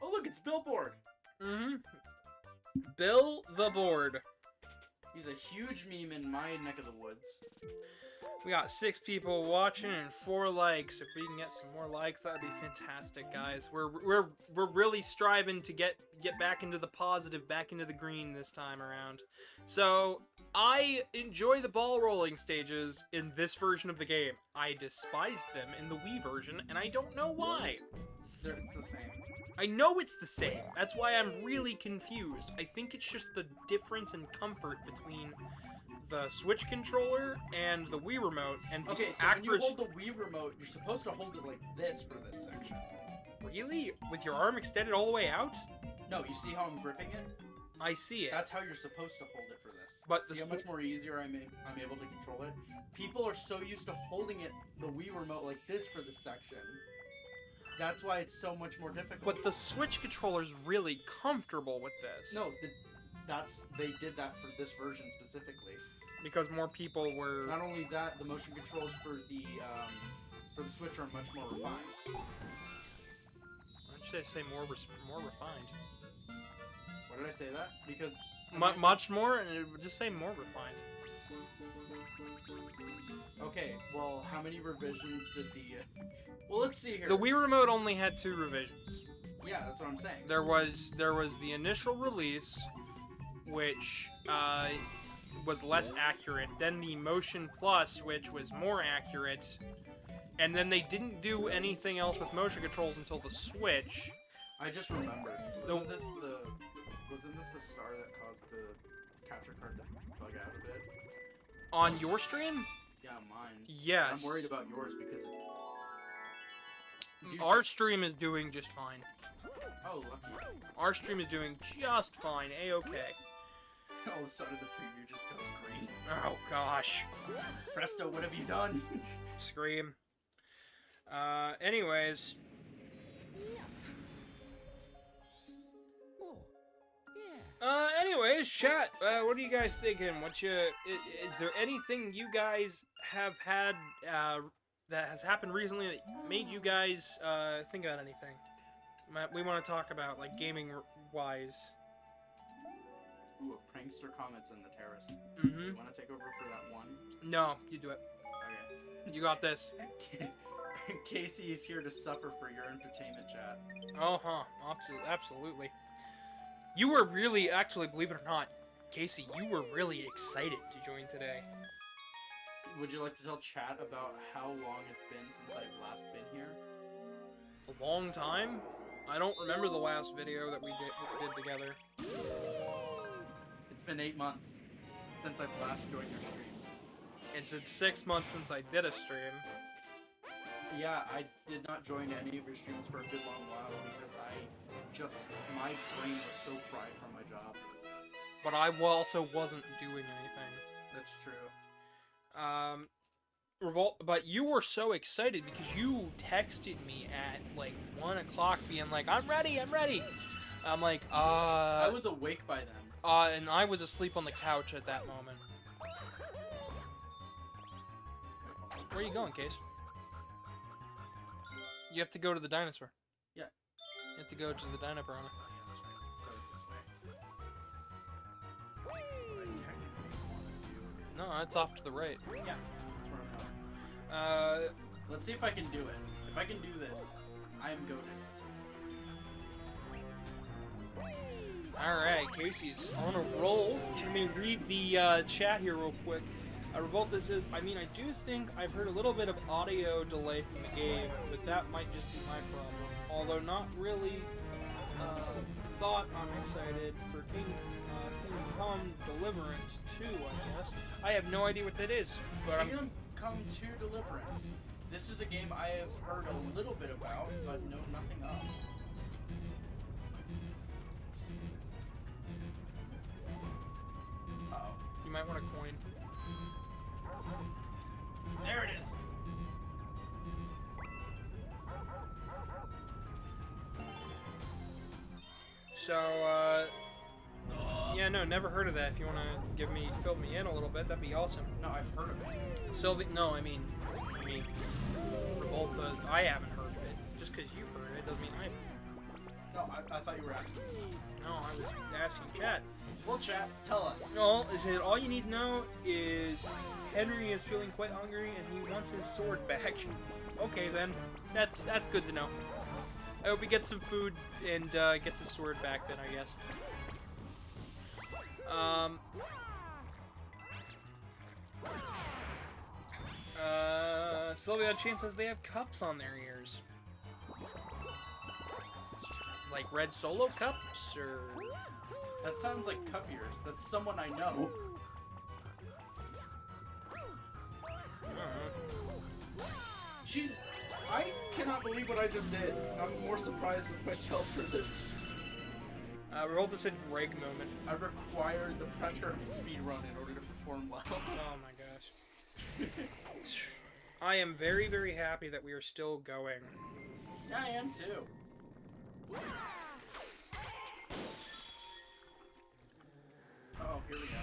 Oh, look, it's Billboard. Mm-hmm. Bill the Board. He's a huge meme in my neck of the woods. We got 6 people watching and 4 likes. If we can get some more likes, that'd be fantastic, guys. We're really striving to get back into the positive, back into the green this time around. So I enjoy the ball rolling stages in this version of the game. I despised them in the Wii version, and I don't know why. It's the same. I know it's the same. That's why I'm really confused. I think it's just the difference in comfort between the Switch controller and the Wii remote. And Okay, so when you hold the Wii remote, you're supposed to hold it like this for this section. Really? With your arm extended all the way out? No, you see how I'm gripping it? I see it. That's how you're supposed to hold it for this. But see how much more easier I'm able to control it? People are so used to holding it, the Wii remote, like this for this section. That's why it's so much more difficult. But the Switch controller's really comfortable with this. No, they did that for this version specifically. Because more people were... Not only that, the motion controls for the Switch are much more refined. Why should I say more refined? Why did I say that? Because... Much more? Just say more refined. Okay, well, how many revisions did the... Well, let's see here. The Wii remote only had 2 revisions. Yeah, that's what I'm saying. There was the initial release, which was less accurate. Then the Motion Plus, which was more accurate. And then they didn't do anything else with motion controls until the Switch. I just remembered. Wasn't this the star that caused the capture card to bug out a bit? On your stream? Yeah, mine. Yes. I'm worried about yours because our stream is doing just fine. Oh, lucky. Our stream is doing just fine. A-okay. All of a sudden the preview just goes green. Oh, gosh. Presto, what have you done? Scream. Anyways. Anyways, chat, what are you guys thinking? Is there anything you guys have had, that has happened recently that made you guys, think about anything? We want to talk about, like, gaming-wise. Ooh, a prankster comments in the terrace. Mm-hmm. You want to take over for that one? No, you do it. Okay. You got this. Casey is here to suffer for your entertainment, chat. Uh-huh. Absolutely. You were really, actually, believe it or not, Casey, you were really excited to join today. Would you like to tell chat about how long it's been since I've last been here? A long time? I don't remember the last video that we did together. It's been 8 months since I've last joined your stream. It's been 6 months since I did a stream. Yeah, I did not join any of your streams for a good long while because my brain was so fried from my job. But I also wasn't doing anything. That's true. But you were so excited because you texted me at like 1 o'clock being like, I'm ready. I'm like, I was awake by then. And I was asleep on the couch at that moment. Where are you going, Case? You have to go to the dinosaur. Yeah. You have to go to the dino piranha. Oh, yeah, that's right. So it's this way. So what I technically want to do is... No, it's off to the right. Yeah, that's where I'm going. Let's see if I can do it. If I can do this, I am goated. Alright, Casey's on a roll. Let me read the chat here real quick. Revolta says, I mean, I do think I've heard a little bit of audio delay from the game, but that might just be my problem. Although not really, thought I'm excited for Kingdom Come Deliverance 2, I guess. I have no idea what that is, but Kingdom Come 2 Deliverance. This is a game I have heard a little bit about, but know nothing of. Uh-oh. You might want a coin. There it is! So, yeah, no, never heard of that. If you want to fill me in a little bit, that'd be awesome. No, I've heard of it. Sylvie, no, I mean, Revolta, I haven't heard of it. Just because you've heard of it doesn't mean I've heard of it. No, I thought you were asking me. No, I was asking chat. Well, chat, tell us. No, is it all you need to know is Henry is feeling quite hungry and he wants his sword back. Okay then, that's good to know. I hope he gets some food and gets his sword back then, I guess. Sylvia Chain says they have cups on their ears. Like red Solo cups, or... That sounds like cup ears. That's someone I know. She's... I cannot believe what I just did. I'm more surprised with myself for this. Revolta said Greg moment. I required the pressure of a speedrun in order to perform well. Oh my gosh. I am very, very happy that we are still going. Yeah, I am too. Oh, here we go.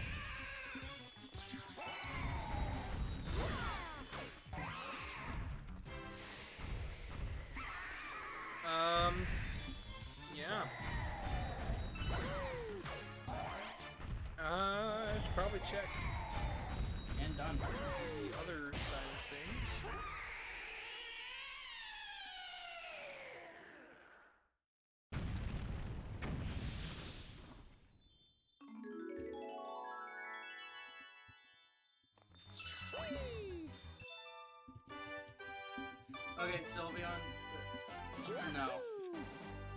Yeah. I should probably check And done. the other side of things. Okay, Sylveon. No.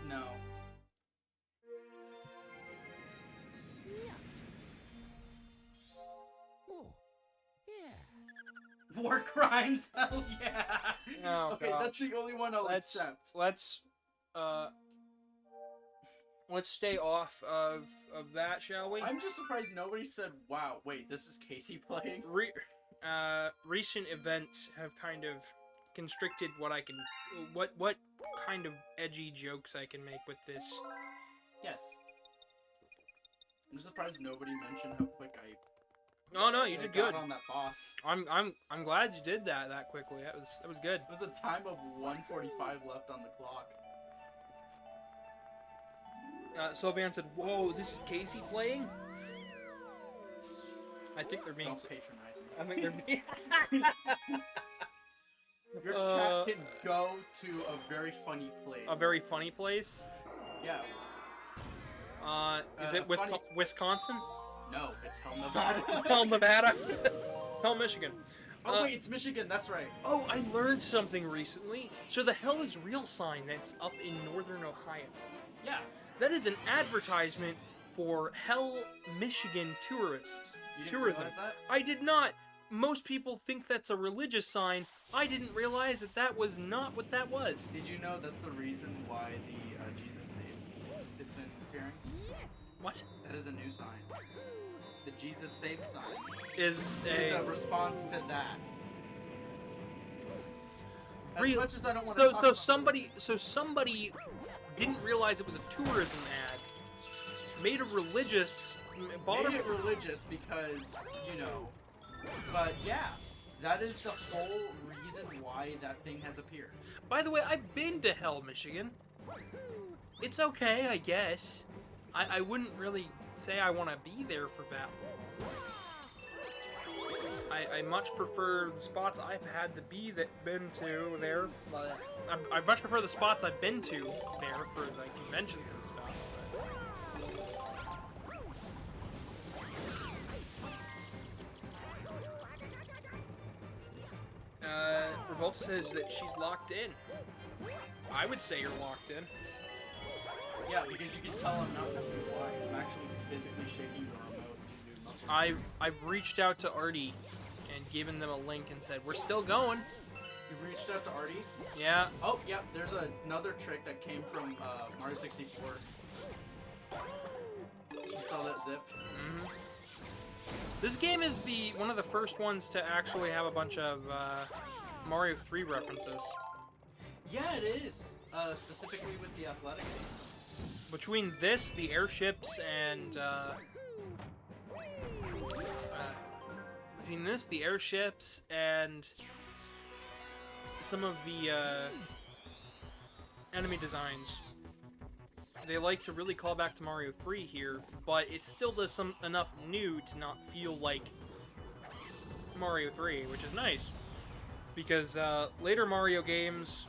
No. War crimes? Hell yeah! Oh, okay, gosh. that's the only one I'll accept. Let's stay off of that, shall we? I'm just surprised nobody said, wow, wait, this is Casey playing? Recent events have kind of constricted what I can... What kind of edgy jokes I can make with this. Yes. I'm just surprised nobody mentioned how quick I Oh no, you did got good. on that boss. I'm glad you did that quickly. That was good. It was a time of 1:45 left on the clock. Sylvan said, "Whoa, this is Casey playing." I think they're being. Don't patronize me. I think they're being. Your chat can go to a very funny place. A very funny place. Yeah. Is it Wisconsin? No, it's Hell, Nevada. Hell, Nevada. Hell, Michigan. Oh wait, it's Michigan. That's right. Oh, I learned something recently. So the Hell is Real sign that's up in northern Ohio. Yeah. That is an advertisement for Hell, Michigan tourists. You didn't Tourism. realize that? I did not. Most people think that's a religious sign. I didn't realize that that was not what that was. Did you know that's the reason why the Jesus Saves has been appearing? What? That is a new sign. The Jesus Saves sign Is a response to that. As Real. much as I don't want to talk about somebody didn't realize it was a tourism ad. Made a religious. Made it religious because, you know. But yeah, that is the whole reason why that thing has appeared. By the way, I've been to Hell, Michigan. It's okay, I guess. I wouldn't really say I want to be there for that long. I much prefer the spots I've had to been to there. I much prefer the spots I've been to there for like conventions and stuff. Revolt says that she's locked in. I would say you're locked in. Yeah, because you can tell I'm not pressing Y. I'm actually physically shaking the remote due to muscle. I've reached out to Artie and given them a link and said we're still going. You've reached out to Artie? Yeah. Oh, yeah, there's another trick that came from Mario 64. You saw that zip? Mm-hmm. This game is one of the first ones to actually have a bunch of Mario 3 references. Yeah, it is. Specifically with the athletic. Between this, the airships, and some of the enemy designs. they like to really call back to Mario 3 here, but it still does enough new to not feel like Mario 3, which is nice. Because later Mario games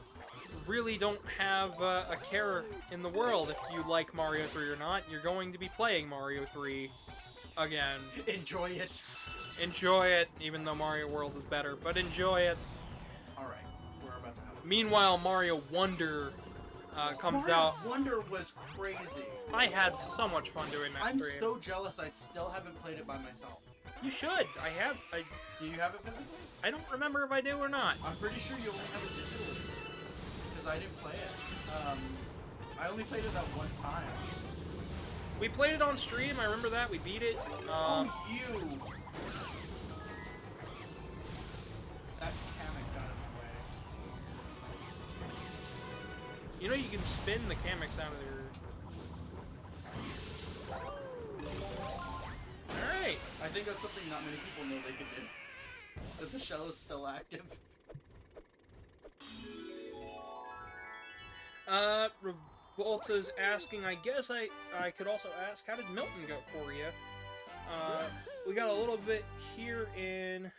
really don't have a care in the world if you like Mario 3 or not. You're going to be playing Mario 3 again. Enjoy it. Enjoy it, even though Mario World is better, but enjoy it. Alright, we're about to have a... Meanwhile, Mario Wonder comes out. Wonder was crazy. I had so much fun doing that I'm stream. so jealous I still haven't played it by myself. You should. Do you have it physically? I don't remember if I do or not. I'm pretty sure you only have it digitally. Because I didn't play it. I only played it that one time. We played it on stream, I remember that. We beat it. Oh, you! That Kamek got in my way. You know you can spin the Kameks out of there. Alright. I think that's something not many people know they can do. That the shell is still active. Revolta's asking, I guess I could also ask, how did Milton go for you? We got a little bit here and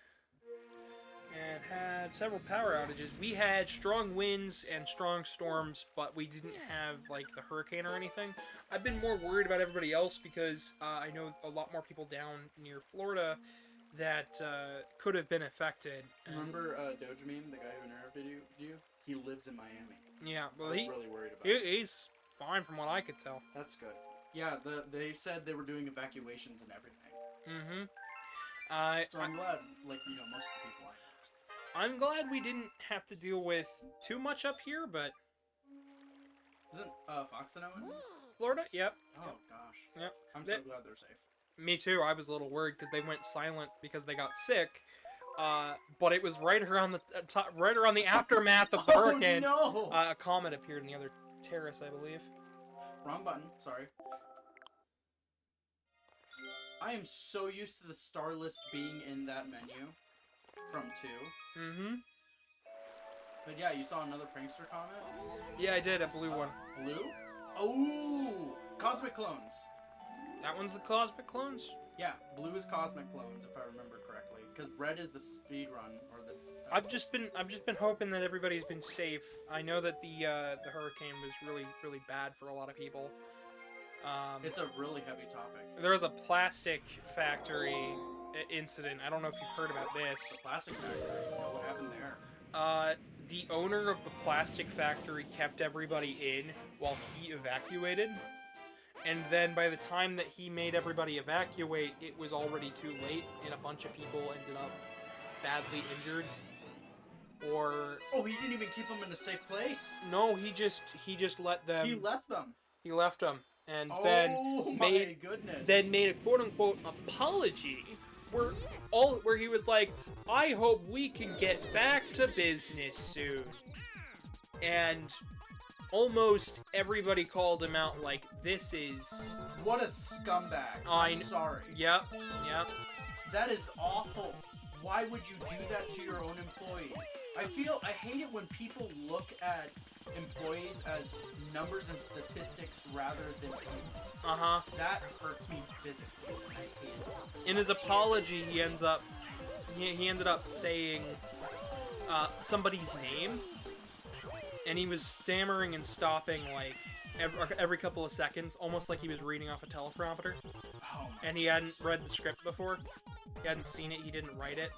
had several power outages. We had strong winds and strong storms, but we didn't have, like, the hurricane or anything. I've been more worried about everybody else because I know a lot more people down near Florida that could have been affected. Remember Dojameme, the guy who interrupted you? He lives in Miami. Yeah, well, I was really worried about it. He's fine from what I could tell. That's good. Yeah, they said they were doing evacuations and everything. Mm-hmm. So I'm glad, like, you know, most of the people I know. I'm glad we didn't have to deal with too much up here, but... Isn't Foxino in Florida? Yep. Oh, gosh. Yep. I'm so glad they're safe. Me too. I was a little worried because they went silent because they got sick. But it was right around the right around the aftermath of the hurricane. No! A comet appeared in the other terrace, I believe. Wrong button. Sorry. I am so used to the star list being in that menu from 2. Mm-hmm. But yeah, you saw another prankster comment? Yeah, I did. A blue one. Blue? Oh! Cosmic Clones. That one's the Cosmic Clones? Yeah, blue is Cosmic Clones, if I remember correctly. Because red is the speed run, or the... I've just been hoping that everybody's been safe. I know that the hurricane was really bad for a lot of people. It's a really heavy topic. There was a plastic factory incident. I don't know if you've heard about this. Plastic factory. You know what happened there? The owner of the plastic factory kept everybody in while he evacuated. And then by the time that he made everybody evacuate, it was already too late, and a bunch of people ended up badly injured. Or... Oh, he didn't even keep them in a safe place? No, he just let them... He left them? He left them. And oh, then my goodness. Then made a quote-unquote apology where he was like, I hope we can get back to business soon. And almost everybody called him out like, this is... What a scumbag. I'm sorry. Yep. That is awful. Why would you do that to your own employees? I hate it when people look at employees as numbers and statistics rather than people. Uh-huh. That hurts me physically. I hate it. In his apology, he ended up saying somebody's name, and he was stammering and stopping like every couple of seconds, almost like he was reading off a teleprompter. Oh, and he hadn't read the script before. He hadn't seen it. He didn't write it.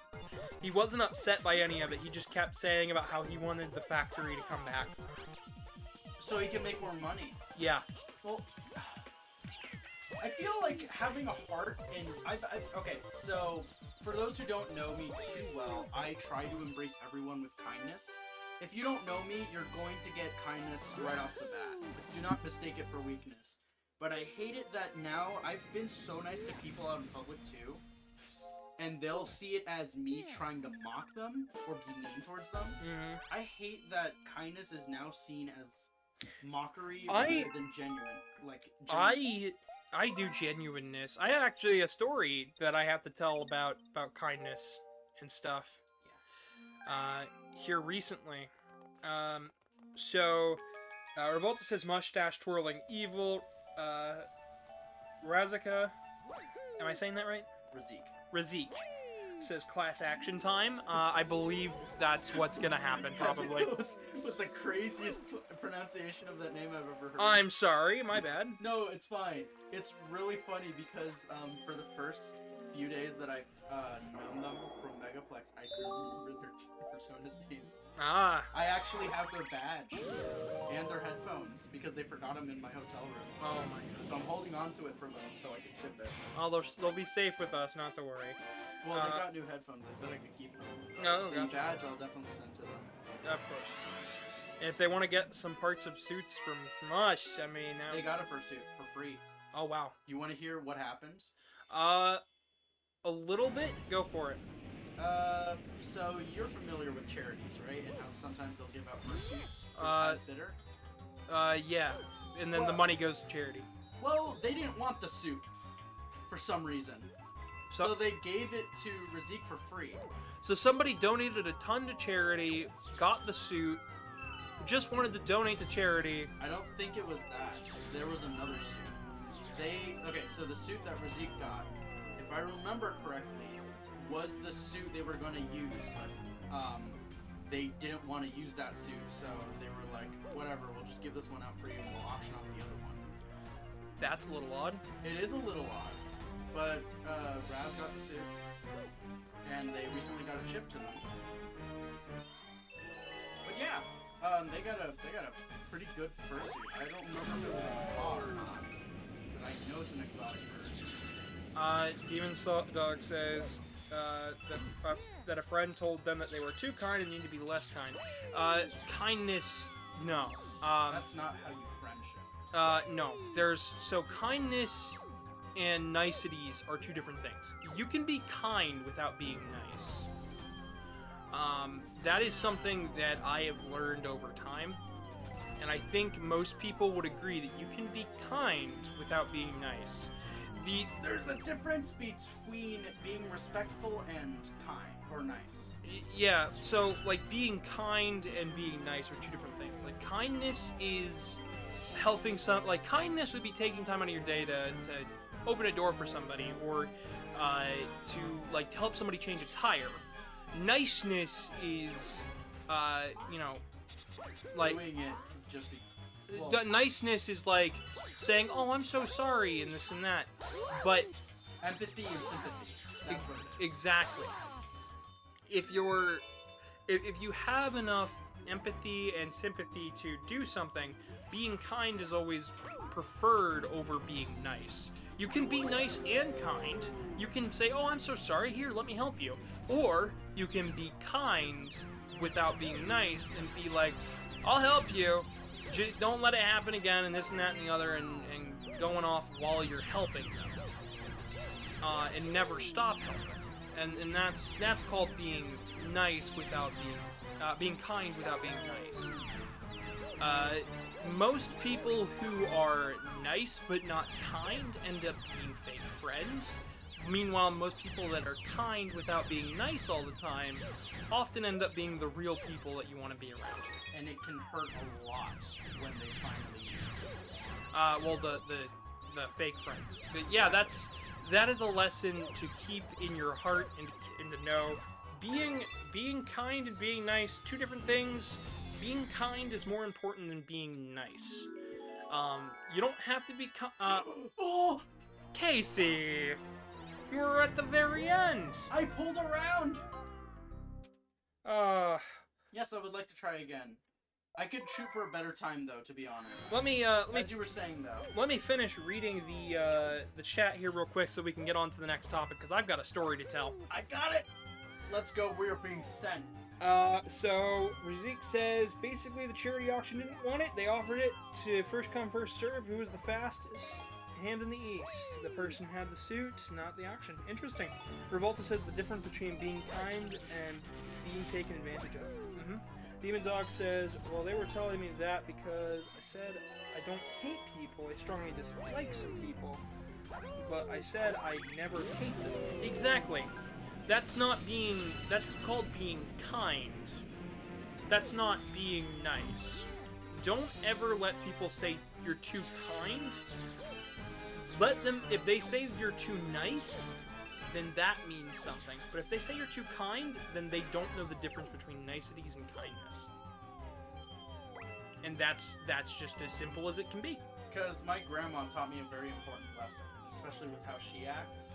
He wasn't upset by any of it. He just kept saying about how he wanted the factory to come back. So he can make more money. Yeah. Well, I feel like having a heart in... Okay, so for those who don't know me too well, I try to embrace everyone with kindness. If you don't know me, you're going to get kindness right off the bat. But do not mistake it for weakness. But I hate it that now I've been so nice to people out in public too, and they'll see it as me trying to mock them or be mean towards them. Mm-hmm. I hate that kindness is now seen as mockery rather than genuine. Like, I do genuineness. I have actually a story that I have to tell about kindness and stuff. Yeah. Here recently. So Revolta says mustache twirling evil. Razika. Am I saying that right? Razik says class action time. I believe that's what's gonna happen, probably. was the craziest pronunciation of that name I've ever heard. I'm sorry, my bad. No, it's fine. It's really funny because for the first few days that I've known them from Megaplex, I couldn't remember their persona's name. Ah. I actually have their badge and their headphones because they forgot them in my hotel room. Oh my god. So I'm holding on to it for them until I can ship it. Oh, they'll be safe with us, not to worry. Well, they got new headphones. I said I could keep them. Oh, The gotcha. badge I'll definitely send to them. Of course. And if they want to get some parts of suits from us, I mean... They got a fursuit for free. Oh, wow. You want to hear what happened? A little bit? Go for it. So you're familiar with charities, right? And how sometimes they'll give out fursuits for the Uh, highest bidder? Yeah. And then the Well- money goes to charity. Well, they didn't want the suit for some reason. So they gave it to Razik for free. So somebody donated a ton to charity, got the suit, just wanted to donate to charity. I don't think it was that. There was another suit. Okay, so the suit that Razik got, if I remember correctly, was the suit they were going to use, but they didn't want to use that suit, so they were like, whatever, we'll just give this one out for you and we'll auction off the other one. That's a little odd. It is a little odd, but Raz got the suit, and they recently got it shipped to them. But yeah, they got a pretty good fursuit. I don't remember if it was in the car or not, but I know it's an exotic fursuit. Demon Dog says that a friend told them that they were too kind and need to be less kind. Kindness, no. That's not how you friendship. No. So kindness and niceties are two different things. You can be kind without being nice. That is something that I have learned over time, and I think most people would agree that you can be kind without being nice. There's a difference between being respectful and kind, or nice. Yeah, so, like, being kind and being nice are two different things. Like, kindness is helping kindness would be taking time out of your day to open a door for somebody, or to, like, help somebody change a tire. Niceness is, like... Doing it just because... The niceness is like saying, "Oh, I'm so sorry," and this and that. But empathy and sympathy. That's what it is. Exactly. If you have enough empathy and sympathy to do something, being kind is always preferred over being nice. You can be nice and kind. You can say, "Oh, I'm so sorry. Here, let me help you." Or you can be kind without being nice and be like, "I'll help you. Don't let it happen again," and this and that and the other, and going off while you're helping them, and never stop helping, and that's called being nice without being kind without being nice. Most people who are nice but not kind end up being fake friends. Meanwhile, most people that are kind without being nice all the time often end up being the real people that you want to be around. And it can hurt a lot when they finally... Well, the fake friends. But yeah, that is a lesson to keep in your heart and to know. Being kind and being nice, two different things. Being kind is more important than being nice. You don't have to be Oh! Casey! You were at the very end! I pulled around! Yes, I would like to try again. I could shoot for a better time, though, to be honest. Let me As you were saying, though. let me finish reading the chat here real quick so we can get on to the next topic, because I've got a story to tell. I got it! Let's go, we are being sent. So Razik says, basically the charity auction didn't want it. They offered it to first come, first serve, who was the fastest. Hand in the east. The person had the suit, not the auction. Interesting. Revolta said the difference between being kind and being taken advantage of. Demon Dog says, well, they were telling me that because I said I don't hate people, I strongly dislike some people. But I said I never hate them. Exactly. That's called being kind. That's not being nice. don't ever let people say you're too kind. Let them, if they say you're too nice, then that means something. But if they say you're too kind, then they don't know the difference between niceties and kindness. And that's just as simple as it can be. Because my grandma taught me a very important lesson, especially with how she acts.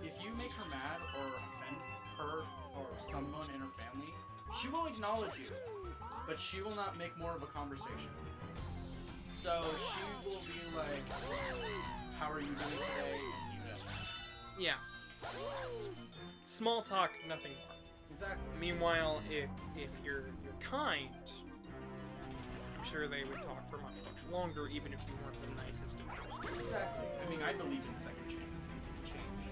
If you make her mad or offend her or someone in her family, she will acknowledge you, but she will not make more of a conversation. So she will be like, how are you doing today? And you know. Yeah. Small talk, nothing more. Exactly. Meanwhile, if you're kind, I'm sure they would talk for much longer, even if you weren't the nicest of most. Exactly. I mean, I believe in second chances. People can change.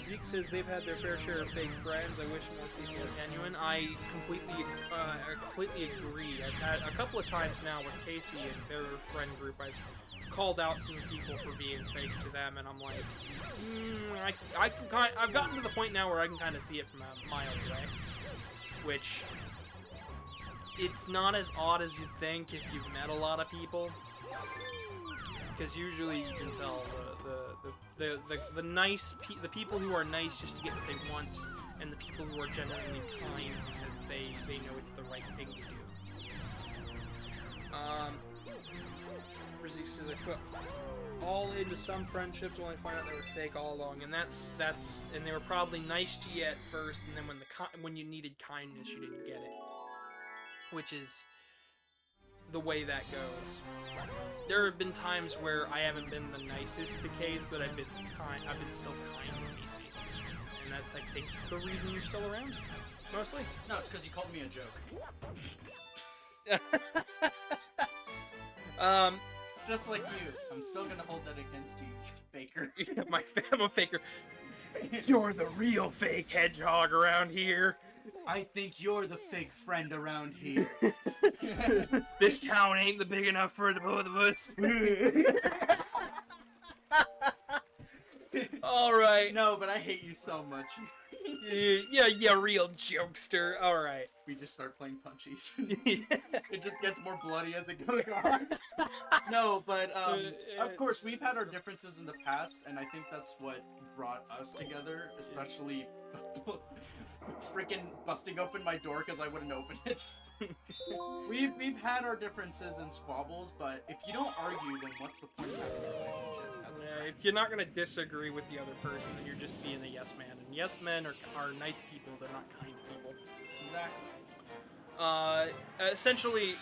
Zeke says they've had their fair share of fake friends. I wish more people were genuine. I completely agree. I've had a couple of times now with Casey and their friend group. I've called out some people for being fake to them, and I'm like, I've gotten to the point now where I can kind of see it from a mile away, which it's not as odd as you'd think if you've met a lot of people, because usually you can tell the people who are nice just to get what they want, and the people who are genuinely kind because they know it's the right thing to do. Rizzi says I put all into some friendships only find out they were fake all along, and that's and they were probably nice to you at first, and then when you needed kindness you didn't get it, which is the way that goes. There have been times where I haven't been the nicest to Kaze, but I've been still kind to Casey, and that's I think the reason you're still around, mostly. No, it's because you called me a joke. Just like you, I'm still gonna hold that against you, faker. I'm a faker. You're the real fake hedgehog around here. I think you're the fake friend around here. This town ain't the big enough for the both of us. Alright. No, but I hate you so much. Yeah, real jokester. Alright. We just start playing punchies. It just gets more bloody as it goes on. No, but of course, we've had our differences in the past, and I think that's what brought us together, especially freaking busting open my door because I wouldn't open it. We've had our differences and squabbles, but if you don't argue, then what's the point of having a relationship? If you're not going to disagree with the other person, then you're just being a yes man. And yes men are nice people, they're not kind people. Exactly. Essentially,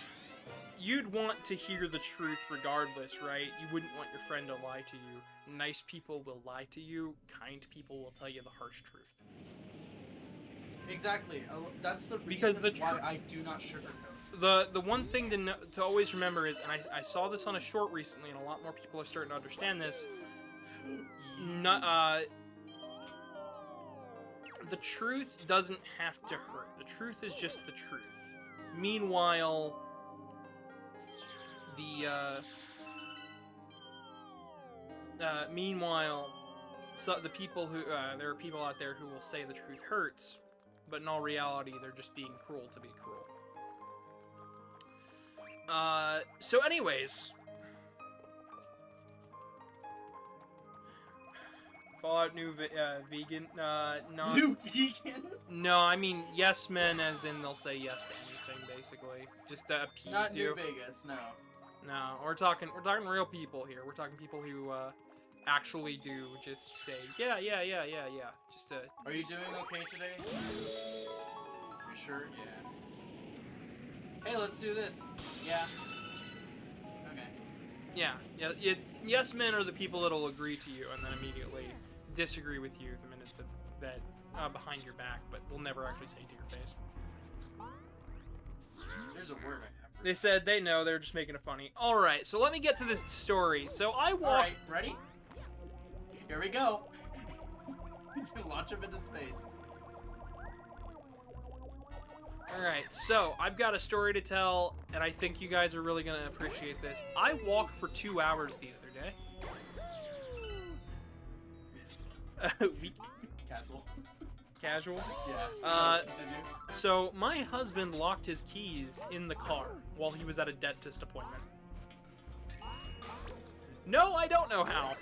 you'd want to hear the truth regardless, right? You wouldn't want your friend to lie to you. Nice people will lie to you. Kind people will tell you the harsh truth. Exactly. That's the reason why I do not sugarcoat. The one thing to always remember is, and I saw this on a short recently, and a lot more people are starting to understand this. The truth doesn't have to hurt. The truth is just the truth. Meanwhile, the people who there are people out there who will say the truth hurts, but in all reality, they're just being cruel to be cruel. So anyways, Fallout New Vegan, not... New Vegan? No, I mean yes men as in they'll say yes to anything, basically. Just to appease not you. New Vegas, no. No, we're talking real people here. We're talking people who, actually do just say, yeah. Just to... Are you doing okay today? You sure? Yeah. Hey, let's do this. Yeah. Okay. Yeah. Yes men are the people that'll agree to you and then immediately disagree with you the minute that behind your back, but will never actually say to your face. There's a word I have for They said they know, they're just making it funny. Alright, so let me get to this story. So I walk... Alright, ready? Here we go. Launch him into space. Alright, so I've got a story to tell, and I think you guys are really going to appreciate this. I walked for 2 hours the other day. Castle. casual. Yeah. Continue. So my husband locked his keys in the car while he was at a dentist appointment. No, I don't know how.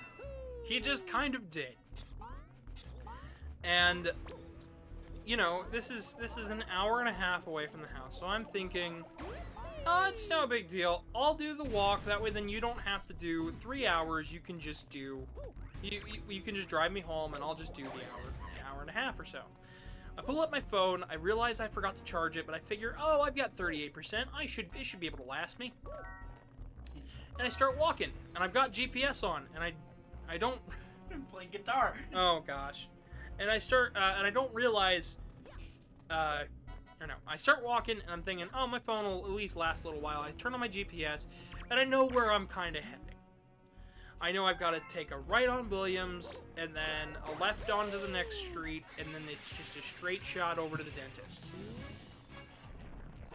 He just kind of did. And you know, this is an hour and a half away from the house. So I'm thinking, oh, it's no big deal. I'll do the walk. That way then you don't have to do 3 hours. You can just do you can just drive me home and I'll just do the hour and a half or so. I pull up my phone. I realize I forgot to charge it, but I figure, oh, I've got 38%. It should be able to last me. And I start walking, and I've got GPS on, and I don't. I'm playing guitar. Oh gosh, and I start, and I don't realize. Or no, I start walking, and I'm thinking, oh, my phone will at least last a little while. I turn on my GPS, and I know where I'm kind of heading. I know I've got to take a right on Williams, and then a left onto the next street, and then it's just a straight shot over to the dentist.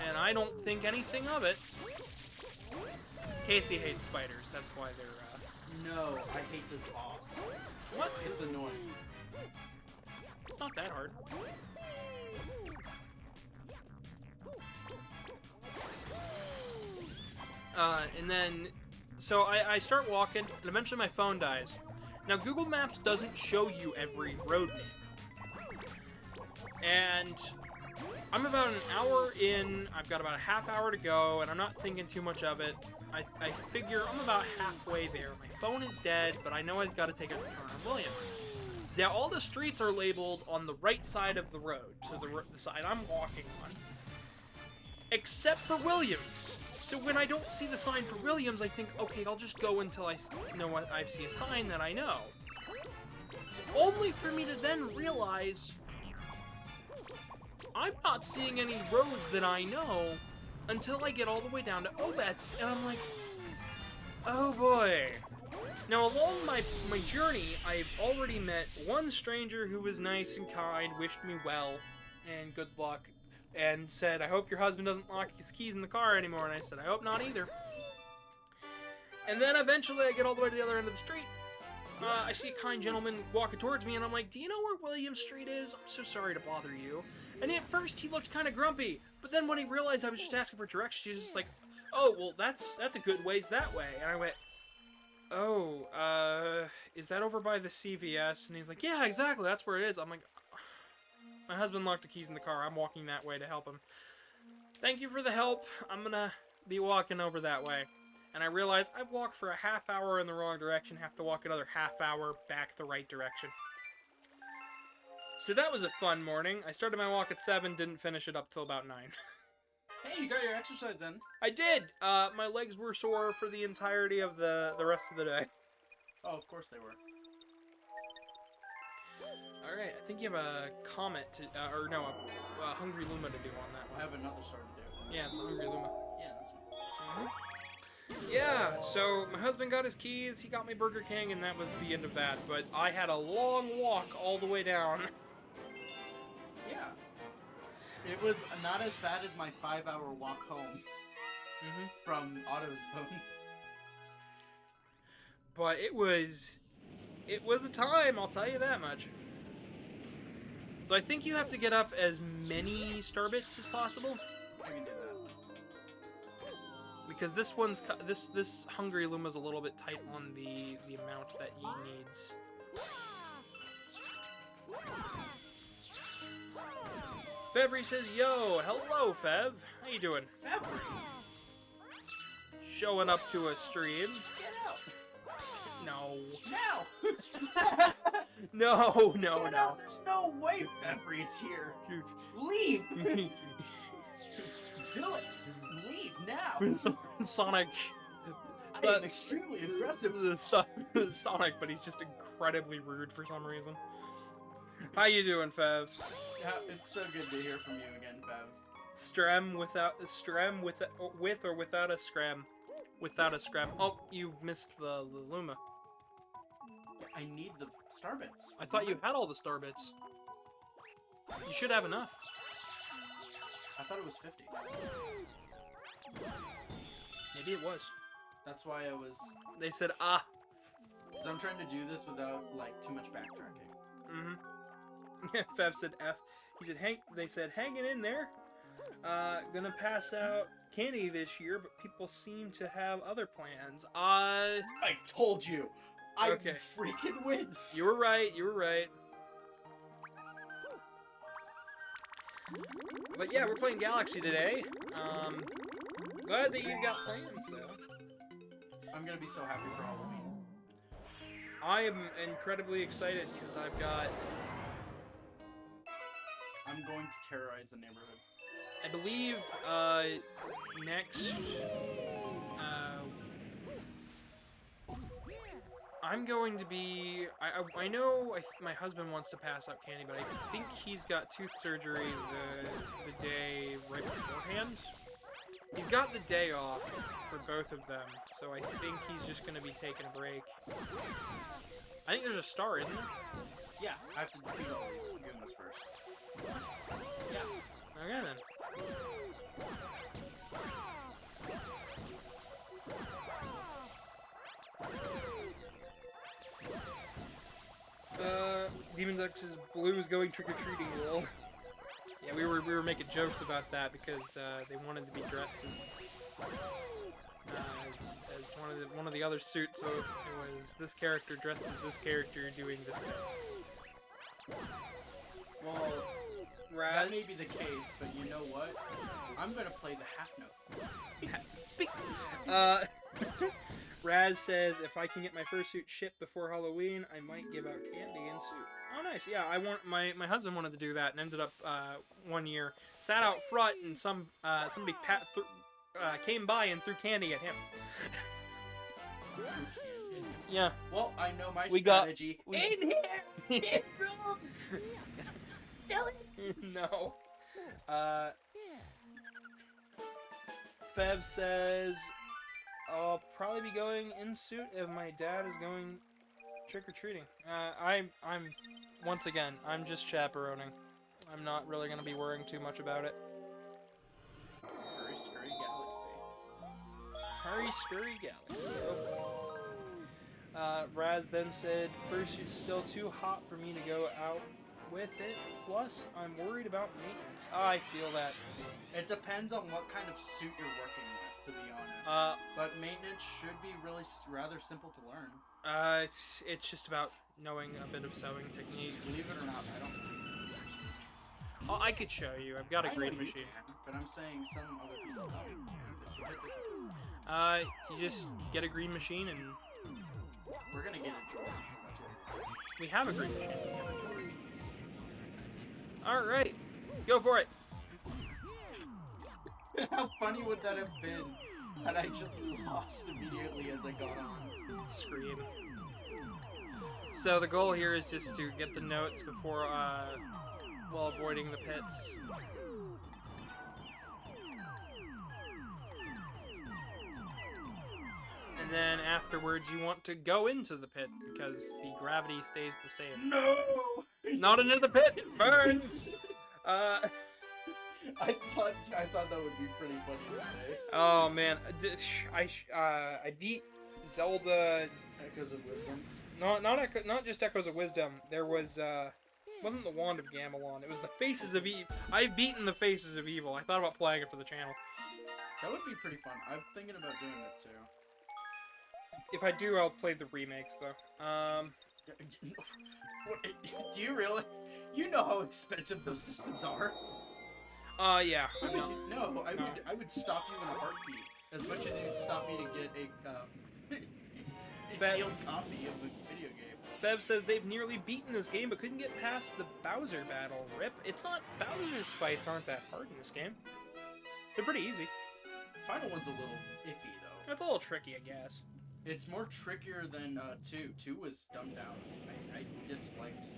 And I don't think anything of it. Casey hates spiders, that's why they're, No, I hate this boss. What? It's annoying. It's not that hard. And then, so I start walking, and eventually my phone dies. Now, Google Maps doesn't show you every road name. And I'm about an hour in, I've got about a half hour to go, and I'm not thinking too much of it. I figure I'm about halfway there. My phone is dead, but I know I've got to take a turn on Williams. Now, all the streets are labeled on the right side of the road, so the side I'm walking on. Except for Williams. So when I don't see the sign for Williams, I think, okay, I'll just go until I see a sign that I know. Only for me to then realize I'm not seeing any roads that I know until I get all the way down to Obet's, and I'm like, oh boy. Now, along my journey, I've already met one stranger who was nice and kind, wished me well, and good luck, and said, I hope your husband doesn't lock his keys in the car anymore, and I said, I hope not either. And then eventually I get all the way to the other end of the street. I see a kind gentleman walking towards me, and I'm like, do you know where William Street is? I'm so sorry to bother you. And at first he looked kind of grumpy, but then when he realized I was just asking for directions, he was just like, oh, well, that's a good ways that way. And I went, oh, is that over by the CVS? And he's like, yeah, exactly, that's where it is. I'm like, my husband locked the keys in the car. I'm walking that way to help him. Thank you for the help. I'm gonna be walking over that way. And I realize I've walked for a half hour in the wrong direction, have to walk another half hour back the right direction. So that was a fun morning. I started my walk at 7, didn't finish it up till about 9. Hey, you got your exercise in. I did! My legs were sore for the entirety of the rest of the day. Oh, of course they were. Alright, I think you have a comment to, a Hungry Luma to do on that I one. have another star to do. Yeah, it's the Hungry Luma. Yeah, this one. Yeah, so my husband got his keys, he got me Burger King, and that was the end of that. But I had a long walk all the way down. Yeah. It was not as bad as my 5-hour walk home from AutoZone. But it was a time, I'll tell you that much. So I think you have to get up as many star bits as possible. I can do that. Because this Hungry Luma's a little bit tight on the amount that he needs. Fevry says, yo, hello, Fev. How you doing? February. Showing up to a stream. Get out. No. Now. No. Get out. There's no way February's here. Leave. Do it. Leave now. Sonic. I am extremely aggressive. Sonic, but he's just incredibly rude for some reason. How you doing, Fev? Yeah, it's so good to hear from you again, Fev. With or without a scram? Without a scram. Oh, you missed the Luma. I need the star bits. I thought you had all the star bits. You should have enough. I thought it was 50. Maybe it was. That's why I was... They said, ah. Because I'm trying to do this without, like, too much backtracking. Fev said F. He said, they said, hanging in there. Gonna pass out candy this year, but people seem to have other plans. I told you. I Okay. freaking win. You were right. But yeah, we're playing Galaxy today. Glad that you've got plans, though. I'm gonna be so happy for Halloween. I am incredibly excited because I've got... I'm going to terrorize the neighborhood. I believe, next... I'm going to be... I know my husband wants to pass out candy, but I think he's got tooth surgery the day right beforehand. He's got the day off for both of them, so I think he's just going to be taking a break. I think there's a star, isn't there? Yeah, I have to defeat all these Goombas first. Yeah. Okay, then. Demon Ducks' Blue is going trick-or-treating, lol. Yeah, we were making jokes about that because they wanted to be dressed as one of the other suits, so it was this character dressed as this character doing this thing. Well, that may be the case, but you know what? I'm gonna play the half note. Raz says, if I can get my fursuit shipped before Halloween, I might give out candy and suit. Oh, nice. Yeah, my husband wanted to do that and ended up one year sat out front and somebody came by and threw candy at him. Yeah. Well, I know my strategy. In here! This room! Do it! No. Fev says, I'll probably be going in suit if my dad is going trick-or-treating. I'm once again, I'm just chaperoning. I'm not really going to be worrying too much about it. Furry Scurry Galaxy. Furry Scurry Galaxy. Oh. Raz then said, Fursuit's still too hot for me to go out with it. Plus, I'm worried about maintenance. I feel that. It depends on what kind of suit you're working with, to be honest. But maintenance should be really rather simple to learn. It's just about knowing a bit of sewing technique. Believe it or not, I don't. Oh, I could show you. I've got a green machine. But I'm saying some other people don't, and it's a bit difficult. You just get a green machine and... We're gonna get a George. That's what we have a green machine. Alright, go for it! How funny would that have been had I just lost immediately as I got on? Scream. So the goal here is just to get the notes before, while avoiding the pits. And then afterwards you want to go into the pit because the gravity stays the same. No! Not into the pit! Burns! I thought that would be pretty funny to say. Oh man, I beat Zelda. Echoes of Wisdom. Not just Echoes of Wisdom. There was wasn't the Wand of Gamelon. It was the Faces of Evil. I've beaten the Faces of Evil. I thought about playing it for the channel. That would be pretty fun. I'm thinking about doing that too. If I do, I'll play the remakes though. Do you really? You know how expensive those systems are. Yeah. I would stop you in a heartbeat. As much as you'd stop me to get a sealed copy of the video game. Feb says they've nearly beaten this game, but couldn't get past the Bowser battle. Rip. It's not. Bowser's fights aren't that hard in this game. They're pretty easy. Final one's a little iffy though. It's a little tricky, I guess. It's more trickier than 2. 2 was dumbed down. I disliked the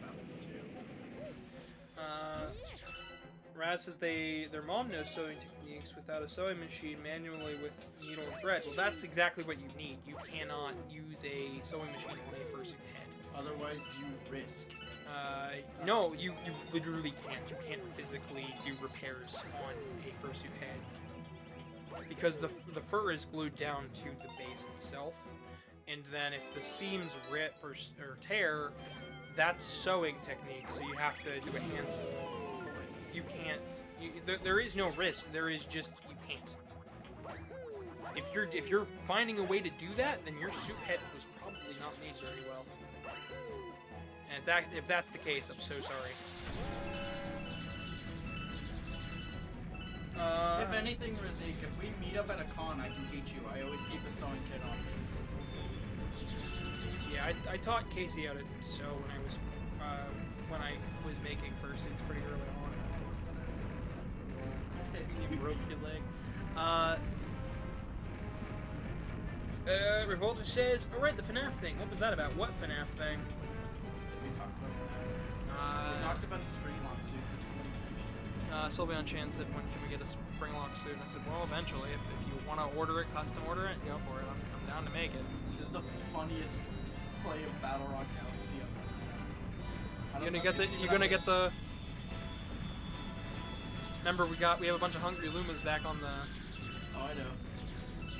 battle for 2. Raz says their mom knows sewing techniques without a sewing machine manually with needle and thread. Well, that's exactly what you need. You cannot use a sewing machine on a fursuit head. Otherwise, you risk. No, you literally can't. You can't physically do repairs on a fursuit head. Because the fur is glued down to the base itself, and then if the seams rip or tear, that's sewing technique, so you have to do a hand sew for it. You can't. There is no risk. There is just you can't. If you're finding a way to do that, then your suit head was probably not made very well. And if that's the case, I'm so sorry. If anything, Razik, if we meet up at a con, I can teach you. I always keep a sewing kit on me. Yeah, I taught Casey how to sew when I was making fursuits pretty early on. You broke your leg. Revolter says, alright, the FNAF thing. What was that about? What FNAF thing? We talked about that. We talked about the spring lock suit. This is what he mentioned. Sylveon Chan said, when can we get a spring lock suit? And I said, well, eventually. If you want to order it, custom order it, go for it. I'm down to make it. This is the funniest play of Battle Rock Galaxy I've ever done. You're gonna get the. Remember, we have a bunch of hungry Lumas back on the. Oh, I know.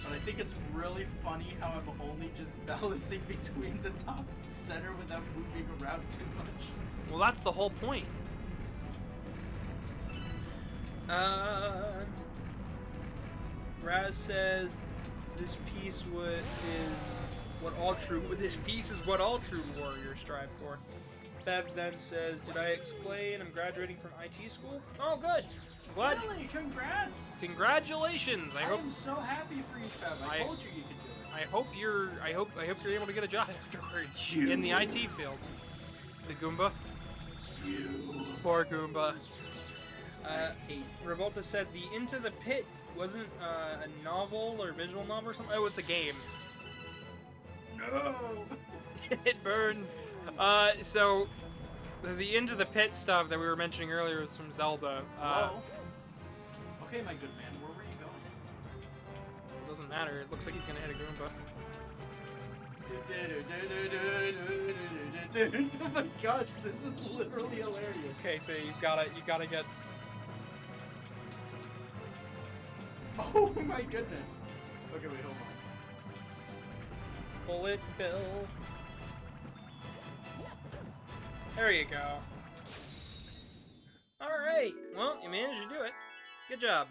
But I think it's really funny how I'm only just balancing between the top and center without moving around too much. Well, that's the whole point. Raz says this piece is what all true warriors strive for. Bev then says, did I explain I'm graduating from IT school? Oh, good. Glad. Really? Congrats! Congratulations! I hope. am so happy for you, Bev. I told you could do it. I hope you're able to get a job afterwards in the IT field. The Goomba. You. Poor Goomba. Revolta said the Into the Pit wasn't a novel or visual novel or something. Oh, it's a game. No. It burns. So the Into the Pit stuff that we were mentioning earlier was from Zelda. Hello? Okay, my good man, where were you going? It doesn't matter. It looks like he's gonna hit a Goomba. Oh my gosh, this is literally hilarious. Okay, so you gotta get. Oh my goodness. Okay, wait, hold on. Bullet Bill. There you go. Alright, well, you managed to do it. Good job.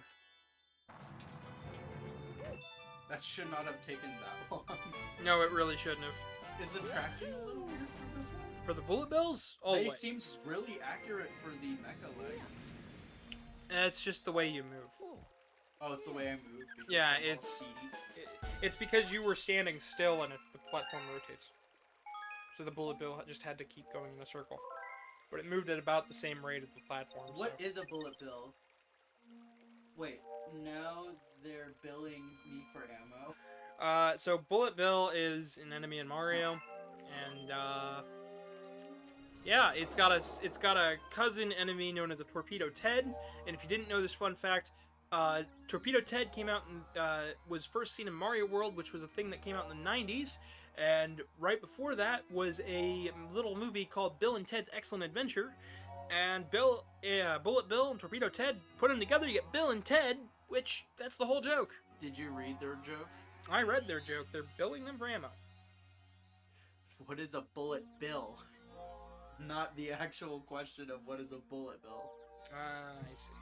That should not have taken that long. No, it really shouldn't have. Is the tracking a little weird for this one? For the Bullet Bills? Always. They seem really accurate for the mecha leg. It's just the way you move. Oh, it's the way I move. Yeah, it's because you were standing still and the platform rotates. So the Bullet Bill just had to keep going in a circle. But it moved at about the same rate as the platform. What is a bullet bill? Wait, now they're billing me for ammo? So Bullet Bill is an enemy in Mario, and yeah, it's got a cousin enemy known as a Torpedo Ted. And if you didn't know this fun fact, Torpedo Ted came out and was first seen in Mario World, which was a thing that came out in the 90s. And right before that was a little movie called Bill and Ted's Excellent Adventure. And Bullet Bill and Torpedo Ted, put them together, you get Bill and Ted, which, that's the whole joke. Did you read their joke? I read their joke. They're billing them for ammo. What is a bullet bill? Not the actual question of what is a bullet bill. I see.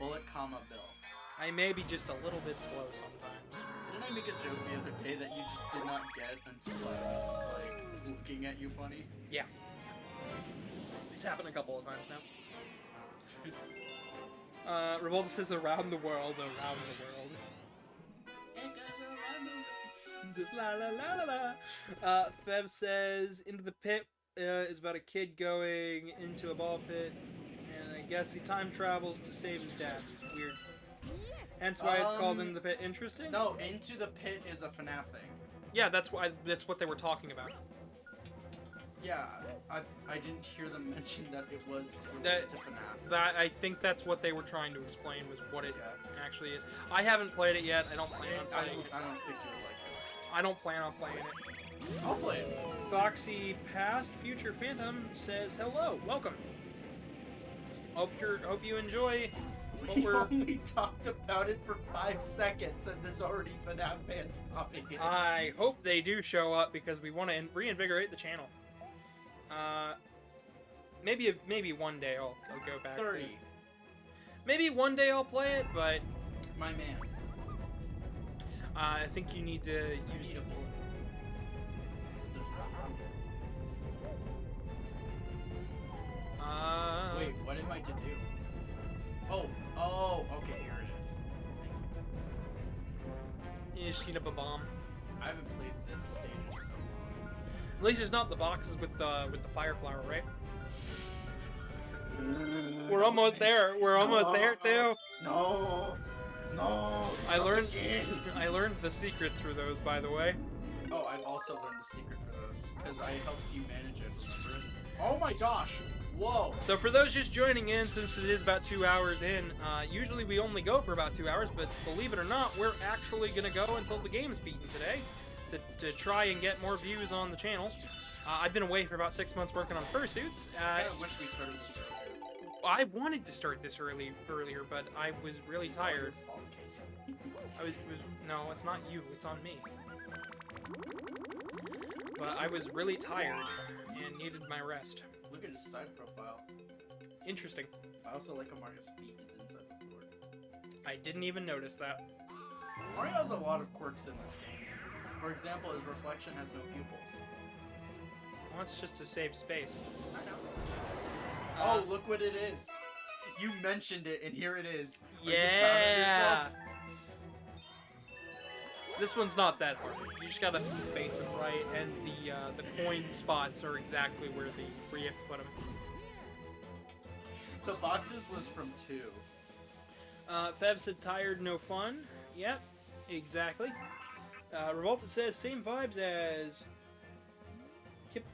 Bullet, comma, bill. I may be just a little bit slow sometimes. Didn't I make a joke the other day that you just did not get until I was, like, looking at you funny? Yeah. It's happened a couple of times now. Revolta says around the world. Just la la la la la. Fev says Into the Pit is about a kid going into a ball pit, and I guess he time travels to save his dad. Weird. Hence why it's called Into the Pit. Interesting. No, Into the Pit is a FNAF thing. Yeah, that's what they were talking about. Yeah, I didn't hear them mention that it was related to FNAF. I think that's what they were trying to explain was what it actually is. I haven't played it yet. I don't plan on playing it. I don't think you'll like it. I don't plan on playing it. I'll play it. Foxy Past Future Phantom says hello, welcome. Hope you enjoy. We only talked about it for 5 seconds, and there's already FNAF fans popping in. I hope they do show up because we want to reinvigorate the channel. maybe one day I'll go back. 30. Maybe one day I'll play it, but My man. I think you need to I use need a bullet. There's not. Wait, what am I to do? Oh, okay, here it is. Thank you. You just heat up a bomb. I haven't played this stage in so long. At least it's not the boxes with the fire flower, right? We're almost there. We're almost there too. No. I learned the secrets for those, by the way. Oh, I've also learned the secret for those because I helped you manage it. Remember? Oh my gosh! Whoa! So for those just joining in, since it is about 2 hours in, usually we only go for about 2 hours, but believe it or not, we're actually gonna go until the game's beaten today to try and get more views on the channel. I've been away for about 6 months working on fursuits. I kinda wish we started this earlier. I wanted to start this earlier, but I was really tired. It's all your fault, Casey. No, it's not you. It's on me. But I was really tired and needed my rest. Look at his side profile. Interesting. I also like how Mario's feet is inside the floor. I didn't even notice that. Mario has a lot of quirks in this game. For example, his reflection has no pupils. Well, it's just to save space. I know. Oh, look what it is. You mentioned it, and here it is. Are you proud of Yeah! yourself? This one's not that hard. You just gotta space them right, and the coin spots are exactly where you have to put them. The boxes was from 2. Fev said tired, no fun. Yep, exactly. Revolta says same vibes as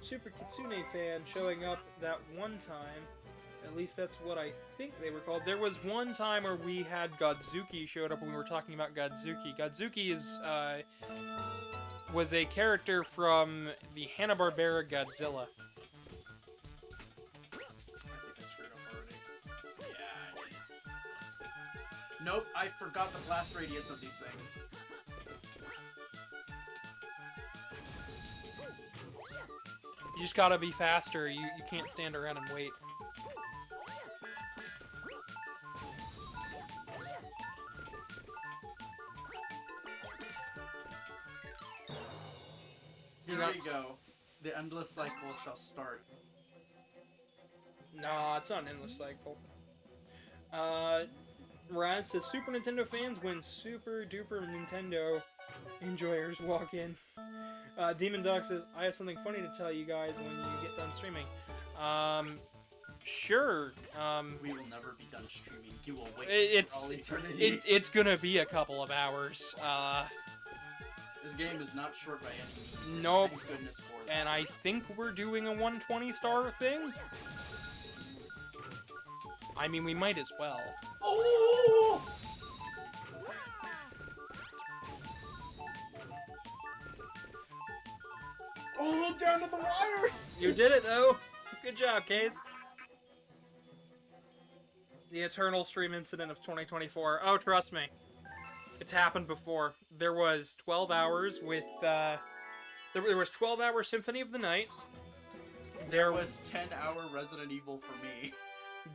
Super Kitsune fan showing up that one time. At least that's what I think they were called. There was one time where we had Godzuki showed up when we were talking about Godzuki. Godzuki is was a character from the Hanna-Barbera Godzilla. I think I screwed up already. Yeah, I did. Nope, I forgot the blast radius of these things. You just gotta be faster. You can't stand around and wait. Here we go. The endless cycle shall start. Nah, it's not an endless cycle. Raz says Super Nintendo fans when Super Duper Nintendo enjoyers walk in. Demon Dog says, I have something funny to tell you guys when you get done streaming. Sure. We will never be done streaming. You will wait It's for all eternity. it's gonna be a couple of hours. This game is not short by any means. Nope. Thank goodness for that. And I think we're doing a 120 star thing. I mean, we might as well. Oh! Oh, down to the wire! You did it, though. Good job, Case. The eternal stream incident of 2024. Oh, trust me. It's happened before. There was 12 hours with, there was 12-hour Symphony of the Night. There was 10-hour Resident Evil for me.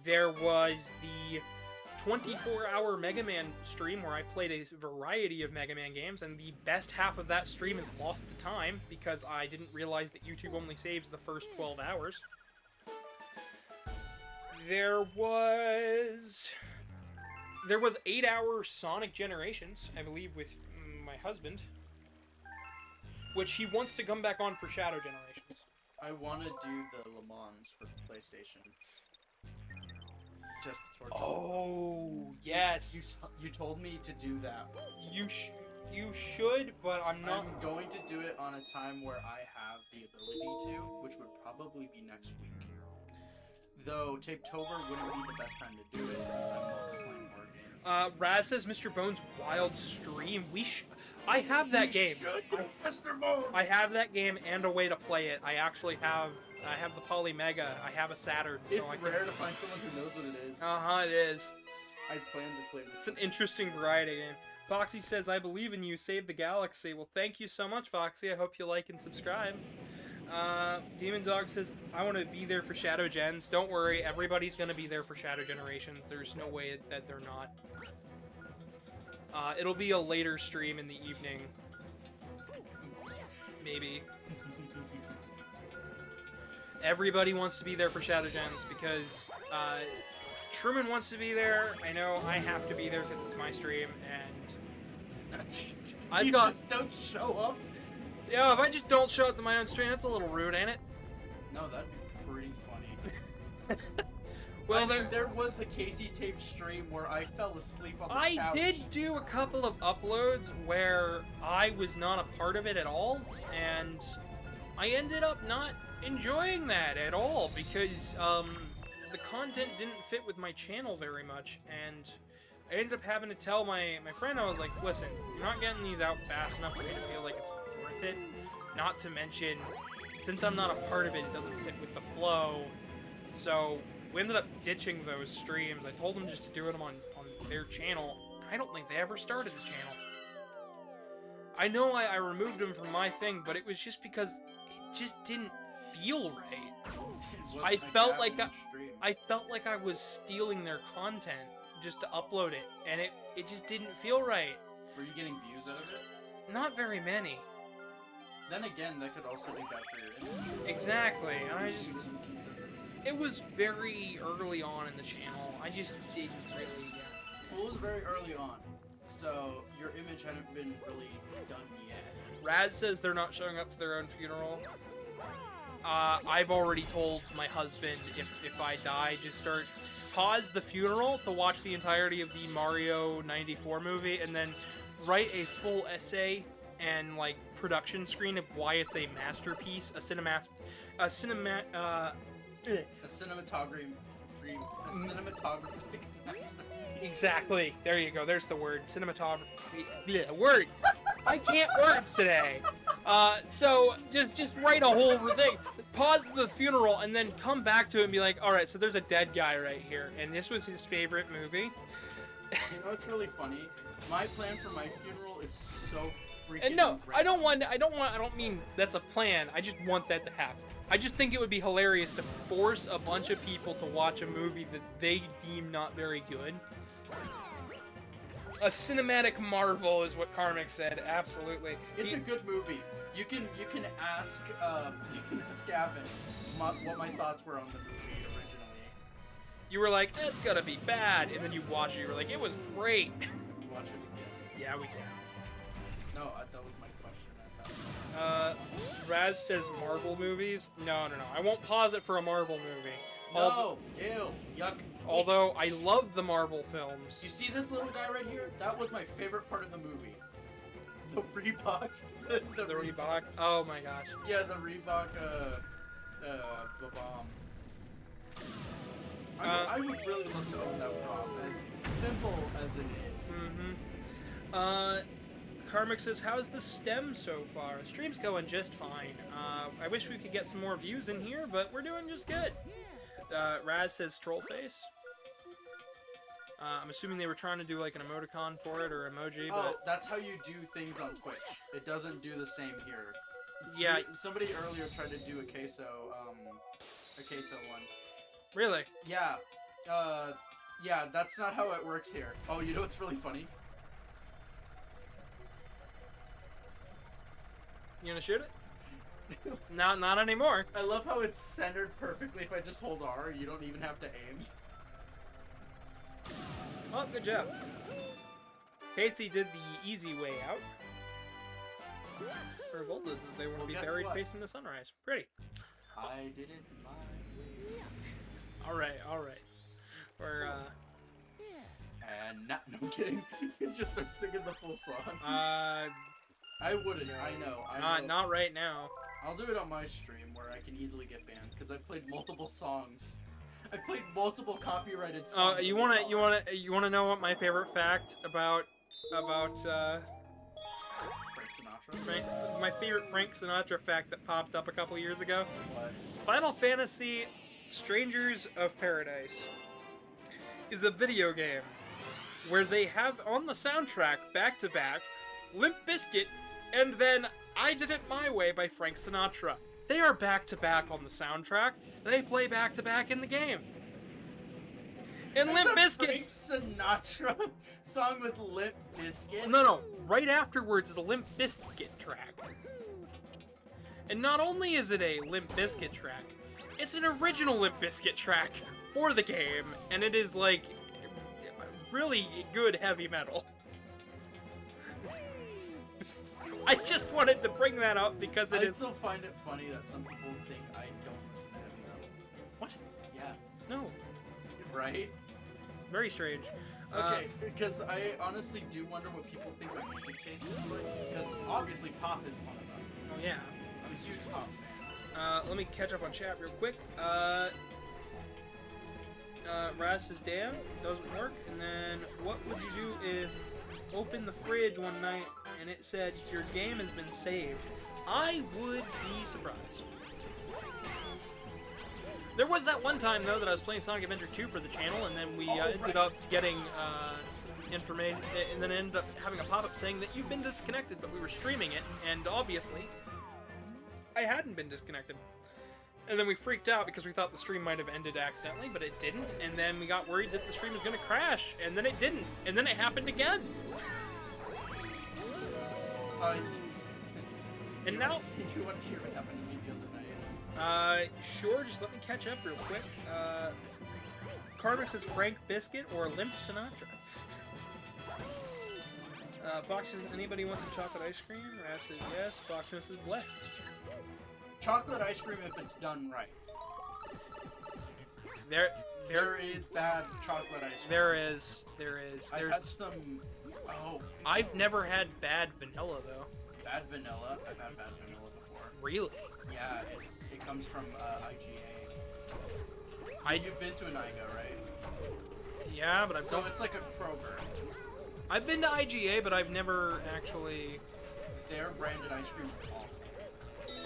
There was the 24-hour Mega Man stream where I played a variety of Mega Man games, and the best half of that stream is lost to time because I didn't realize that YouTube only saves the first 12 hours. There was 8-hour Sonic Generations, I believe, with my husband, which he wants to come back on for Shadow Generations. I want to do the Le Mans for PlayStation. Just to torture Oh, yes. You told me to do that. You should, but I'm not. I'm going to do it on a time where I have the ability to, which would probably be next week. Though Tapetober wouldn't be the best time to do it since I'm mostly playing board games. Raz says Mr. Bones Wild Stream. I have that game. Mr. Bones! I have that game and a way to play it. I actually have. I have the Polymega. I have a Saturn. So It's rare to find someone who knows what it is. It is. I plan to play this. It's an interesting variety game. Foxy says, I believe in you. Save the galaxy. Well, thank you so much, Foxy. I hope you like and subscribe. Demon Dog says, I want to be there for Shadow Gens. Don't worry, everybody's going to be there for Shadow Generations. There's no way that they're not. It'll be a later stream in the evening. Maybe. Everybody wants to be there for Shadow Gens because, Truman wants to be there. I know I have to be there because it's my stream, and You just don't show up? Yeah, if I just don't show up to my own stream, that's a little rude, ain't it? No, that'd be pretty funny. Well, there was the Casey Tape stream where I fell asleep on the couch. I did do a couple of uploads where I was not a part of it at all, and I ended up not enjoying that at all because the content didn't fit with my channel very much, and I ended up having to tell my friend, I was like, listen, you're not getting these out fast enough for me to feel like it's worth it. Not to mention, since I'm not a part of it, it doesn't fit with the flow. So we ended up ditching those streams. I told them just to do it on their channel. I don't think they ever started the channel. I know I removed them from my thing, but it was just because it just didn't feel right. I felt like I was stealing their content just to upload it, and it just didn't feel right. Were you getting views out of it? Not very many. Then again, that could also be bad for your image. Exactly, and I just... Inconsistencies. It was very early on in the channel. I just didn't really... Well, it was very early on, so your image hadn't been really done yet. Raz says they're not showing up to their own funeral. I've already told my husband if I die, just pause the funeral to watch the entirety of the Mario 94 movie, and then write a full essay and like production screen of why it's a masterpiece, a cinematography masterpiece. Exactly. There you go. There's the word. Cinematography. Yeah, words. I can't words today. So just write a whole thing. Pause the funeral and then come back to it and be like, all right, so there's a dead guy right here, and this was his favorite movie. You know what's really funny? My plan for my funeral is so freaking. And no, rad. I don't mean that's a plan. I just want that to happen. I just think it would be hilarious to force a bunch of people to watch a movie that they deem not very good. A cinematic marvel is what Karmic said. Absolutely. It's a good movie. You can ask Gavin what my thoughts were on the movie originally. You were like, it's gonna be bad, and then you watch it. You were like, it was great. You watch it again? Yeah, we can. No, that was my question. I thought. Raz says Marvel movies. No. I won't pause it for a Marvel movie. No, ew, yuck. Although I love the Marvel films. You see this little guy right here? That was my favorite part of the movie. The Reebok. The Reebok. Oh my gosh. Yeah, the Reebok. The bomb. I would really love to own that bomb. As simple as it is. Karmic says, how's the stem so far? The stream's going just fine. I wish we could get some more views in here, but we're doing just good. Raz says troll face. I'm assuming they were trying to do like an emoticon for it or emoji, but... Oh, that's how you do things on Twitch. It doesn't do the same here. Yeah. Somebody earlier tried to do a queso one. Really? Yeah. Yeah, that's not how it works here. Oh, you know what's really funny? You gonna shoot it? Not anymore. I love how it's centered perfectly if I just hold R. You don't even have to aim. Oh, good job. Casey did the easy way out. Revoltas as they want to be guess buried what? facing the sunrise. Pretty. I did it my way. Alright. We're, And no, I'm kidding. Just start singing the full song. I wouldn't. I know. not right now. I'll do it on my stream where I can easily get banned because I've played multiple songs. I played multiple copyrighted songs. You wanna know what my favorite fact about Frank Sinatra? my favorite Frank Sinatra fact that popped up a couple years ago? What? Final Fantasy Strangers of Paradise is a video game where they have on the soundtrack back to back Limp Bizkit and then I Did It My Way by Frank Sinatra. They are back-to-back on the soundtrack. They play back-to-back in the game. And Limp Frank Bizkit... Sinatra song with Limp Bizkit? No. Right afterwards is a Limp Bizkit track. And not only is it a Limp Bizkit track, it's an original Limp Bizkit track for the game, and it is, like, really good heavy metal. I just wanted to bring that up because it I is... still find it funny that some people think I don't listen to heavy metal. What? Yeah. No. Right? Very strange. Okay, because I honestly do wonder what people think my music taste is like. Because obviously pop is one of them. Oh, yeah. I'm a huge pop fan. Let me catch up on chat real quick. Raz says, damn, doesn't work. And then, what would you do if opened the fridge one night and it said, your game has been saved? I would be surprised. There was that one time, though, that I was playing Sonic Adventure 2 for the channel, and then we ended up getting information, and then ended up having a pop-up saying that you've been disconnected, but we were streaming it, and obviously, I hadn't been disconnected. And then we freaked out because we thought the stream might have ended accidentally, but it didn't, and then we got worried that the stream was going to crash, and then it didn't, and then it happened again. And now... Did you want to hear what happened to me the other night? Sure, just let me catch up real quick. Carter says Frank Biscuit or Limp Sinatra. Fox says, anybody wants a chocolate ice cream? Raz says yes. Fox says bleh. Chocolate ice cream if it's done right. There is bad chocolate ice cream. There is. I've had some... Oh. I've never had bad vanilla, though. Bad vanilla? I've had bad vanilla before. Really? Yeah, it comes from IGA. You've been to an IGA, right? Yeah, but So it's like a Kroger. I've been to IGA, but I've never actually... Their branded ice cream is awful.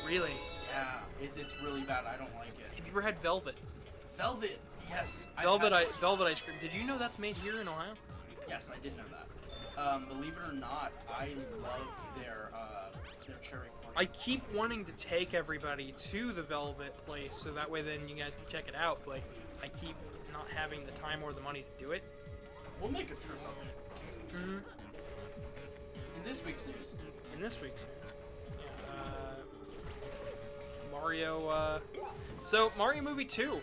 Really? Yeah, it's really bad. I don't like it. Have you ever had Velvet? Velvet, yes. Velvet ice cream. Did you know that's made here in Ohio? Yes, I did know that. Believe it or not, I love their cherry corn. I keep wanting to take everybody to the Velvet place, so that way then you guys can check it out, but I keep not having the time or the money to do it. We'll make a trip of it. Mm-hmm. In this week's news. Mario, so Mario Movie 2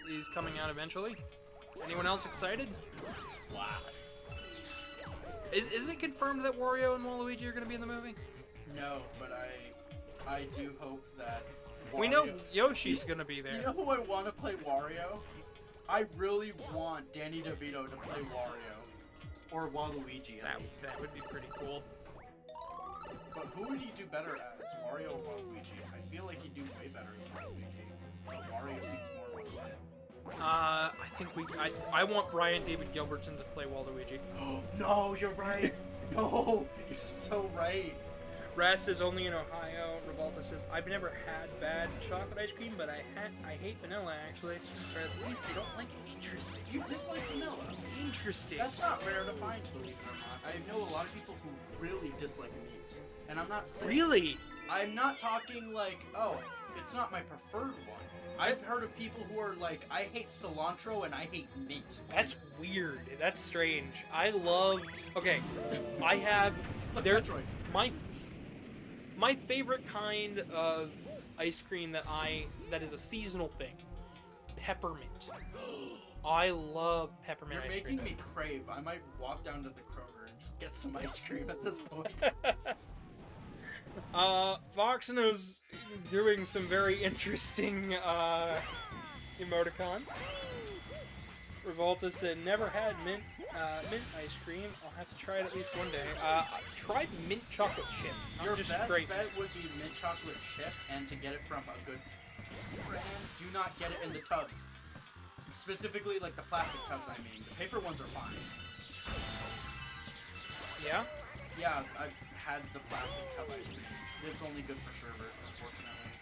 is coming out eventually. Anyone else excited? Wow. Is it confirmed that Wario and Waluigi are going to be in the movie? No, but I do hope that Wario... We know Yoshi's going to be there. You know who I want to play Wario? I really want Danny DeVito to play Wario. Or Waluigi, at least. That would be pretty cool. But who would he do better as, Wario or Waluigi? I feel like he'd do way better as Waluigi. But Wario seems more of a fit. I think I want Brian David Gilbertson to play Waluigi. Oh, no, you're right. No, you're so right. Raz is only in Ohio. Revolta says, I've never had bad chocolate ice cream, but I hate vanilla, actually. Or at least I don't like it. Interesting. You dislike vanilla? Interesting. That's not rare to find, believe it or not. I know a lot of people who really dislike meat. And I'm not saying... Really? I'm not talking like, oh, it's not my preferred one. I've heard of people who are like, I hate cilantro and I hate meat. That's weird. That's strange. I love... Okay, I have... My favorite kind of ice cream that is a seasonal thing. Peppermint. I love peppermint ice cream. You're making me crave. I might walk down to the Kroger and just get some ice cream at this point. Foxno's doing some very interesting emoticons. Revolta said, never had mint ice cream. I'll have to try it at least one day. Try mint chocolate chip. Your just best straight. bet would be mint chocolate chip, and to get it from a good brand, do not get it in the tubs. Specifically, like the plastic tubs, I mean. The paper ones are fine. Yeah? Yeah, I've had the plastic tub ice cream. It's only good for sherbet, unfortunately.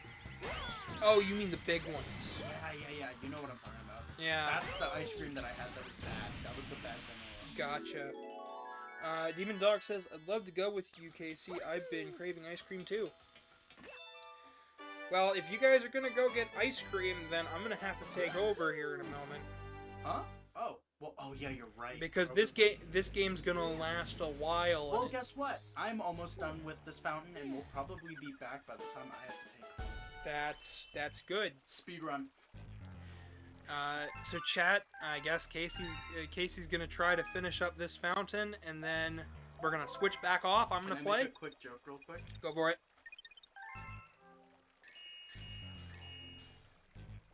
Oh, you mean the big ones. Yeah. You know what I'm talking about. Yeah. That's the ice cream that I had that was bad. That was the bad vanilla. Gotcha. Demon Dog says, I'd love to go with you, Casey. I've been craving ice cream too. Well, if you guys are gonna go get ice cream, then I'm gonna have to take over here in a moment. Huh? Oh. Well, oh yeah, you're right. Because this game's gonna last a while. Well, guess what? I'm almost done with this fountain, and we'll probably be back by the time I have to take. That's good. Speedrun. So chat, I guess Casey's gonna try to finish up this fountain, and then we're gonna switch back off. I'm gonna play. Make a quick joke, real quick. Go for it.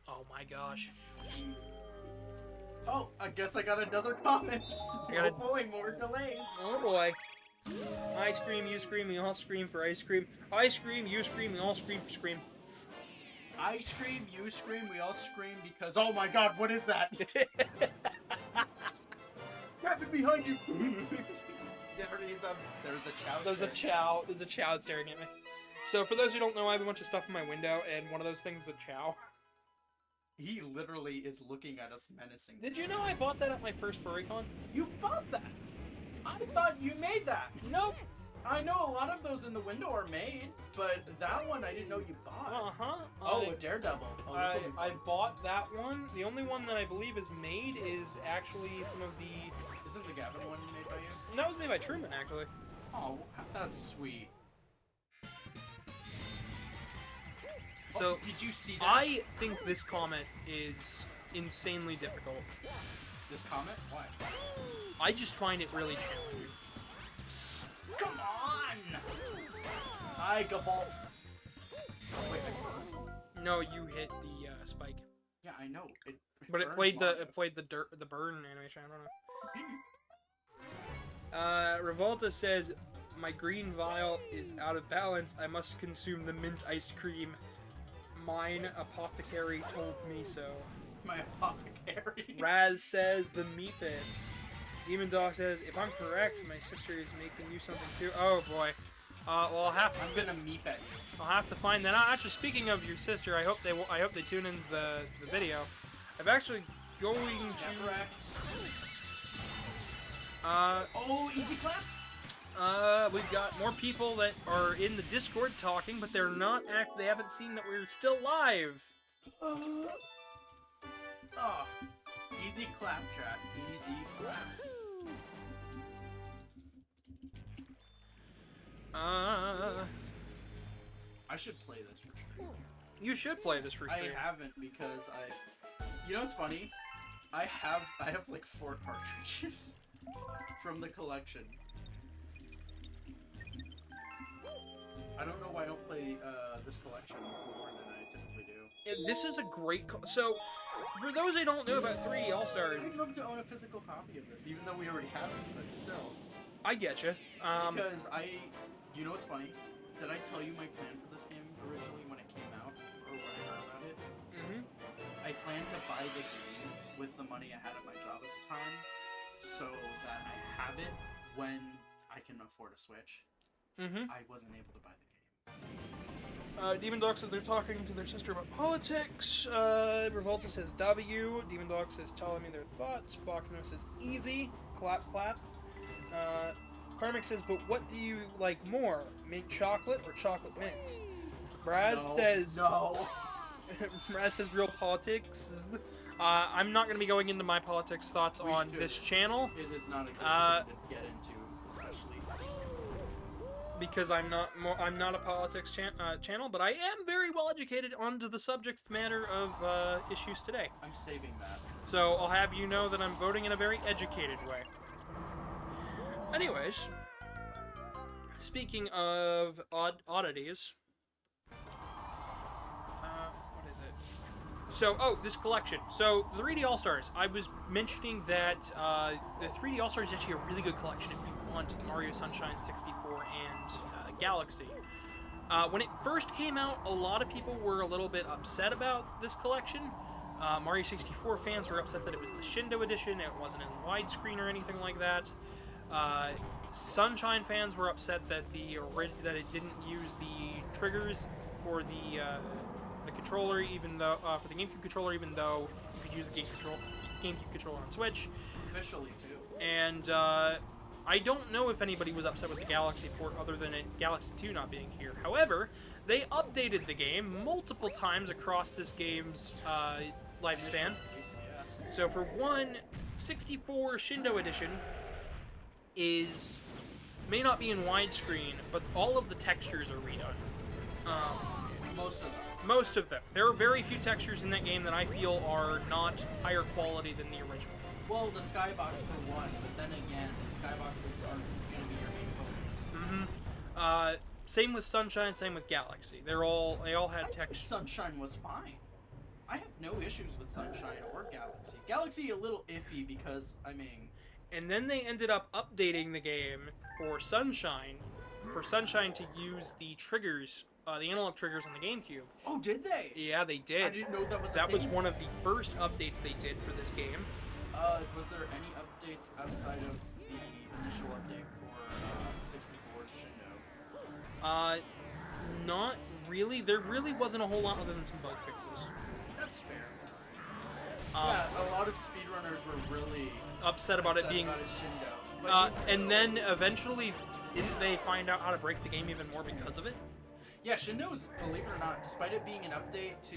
Oh my gosh. Oh, I guess I got another comment. Oh boy, more delays. Oh boy. I scream, you scream, we all scream for ice cream. I scream, you scream, we all scream for scream. I scream, you scream, we all scream because, oh my god, what is that? Gavin, behind you! There's a chow. There's a chow staring at me. So for those who don't know, I have a bunch of stuff in my window, and one of those things is a chow. He literally is looking at us menacingly. Did you know I bought that at my first FurryCon? You bought that? I thought you made that. Nope. I know a lot of those in the window are made, but that one I didn't know you bought. Uh-huh. Oh, a Daredevil. Oh, I bought that one. The only one that I believe is made is actually some of the... Isn't the Gavin one made by you? That was made by Truman, actually. Oh, that's sweet. So, did you see that? I think this comment is insanely difficult. This comment? Why? I just find it really challenging. Come on! Hi, Gavalt. Oh, wait, no, you hit the spike. Yeah, I know. But it played the burn animation. I don't know. Revolta says, "My green vial is out of balance. I must consume the mint ice cream. Mine apothecary told me so." My apothecary. Raz says, "The meepus." Demon Dog says, "If I'm correct, my sister is making you something too." Oh boy. Well, I'm gonna meep it. I'll have to find that out. Actually, speaking of your sister, I hope they tune in the video. I'm actually going to. Oh, easy clap. We've got more people that are in the Discord talking, but they're not they haven't seen that we're still live. Oh, easy clap, chat. Easy clap. I should play this for stream. You should play this for stream. I haven't because you know what's funny? I have like 4 cartridges from the collection. I don't know why I don't play this collection more than I typically do. This is a great so for those who don't know about 3D All-Stars, I'd love to own a physical copy of this, even though we already have it, but still. I get you. Because you know what's funny? Did I tell you my plan for this game originally when it came out, or when I heard about it? Mm-hmm. I planned to buy the game with the money I had at my job at the time, so that I have it when I can afford a Switch. Mm-hmm. I wasn't able to buy the game. Demon Dog says they're talking to their sister about politics. Revolta says W. Demon Dog says telling me their thoughts. Faulkner says easy. Clap, clap. Karmic says, but what do you like more, mint chocolate or chocolate mint? Braz says... No. Braz says real politics. I'm not going to be going into my politics thoughts on this channel. It is not a good thing to get into, especially... Because I'm not a politics channel, but I am very well educated onto the subject matter of issues today. I'm saving that. So I'll have you know that I'm voting in a very educated way. Anyways, speaking of oddities, what is it? So, this collection. So, the 3D All-Stars. I was mentioning that the 3D All-Stars is actually a really good collection if you want Mario Sunshine 64 and Galaxy. When it first came out, a lot of people were a little bit upset about this collection. Mario 64 fans were upset that it was the Shindo edition, it wasn't in widescreen or anything like that. Sunshine fans were upset that that it didn't use the triggers for the controller, even though for the GameCube controller, even though you could use the GameCube controller on Switch. Officially too. And I don't know if anybody was upset with the Galaxy port other than Galaxy 2 not being here. However, they updated the game multiple times across this game's lifespan. Yeah. So for one, 64 Shindo Edition may not be in widescreen, but all of the textures are redone. Most of them. Most of them. There are very few textures in that game that I feel are not higher quality than the original. Well, the skybox for one, but then again, the skyboxes aren't going to be your main focus. Same with Sunshine, same with Galaxy. They all had I think textures. Sunshine was fine. I have no issues with Sunshine or Galaxy. Galaxy a little iffy because, I mean... And then they ended up updating the game for Sunshine to use the triggers, the analog triggers on the GameCube. Oh, did they? Yeah, they did. I didn't know that was a That was thing. one of the first updates they did for this game. Was there any updates outside of the initial update for 64 Shindo? Not really. There really wasn't a whole lot other than some bug fixes. That's fair. Yeah, a lot of speedrunners were really Upset about it being... about Shindo. But and then eventually, didn't they find out how to break the game even more because of it? yeah, Shindo is, believe it or not, despite it being an update to,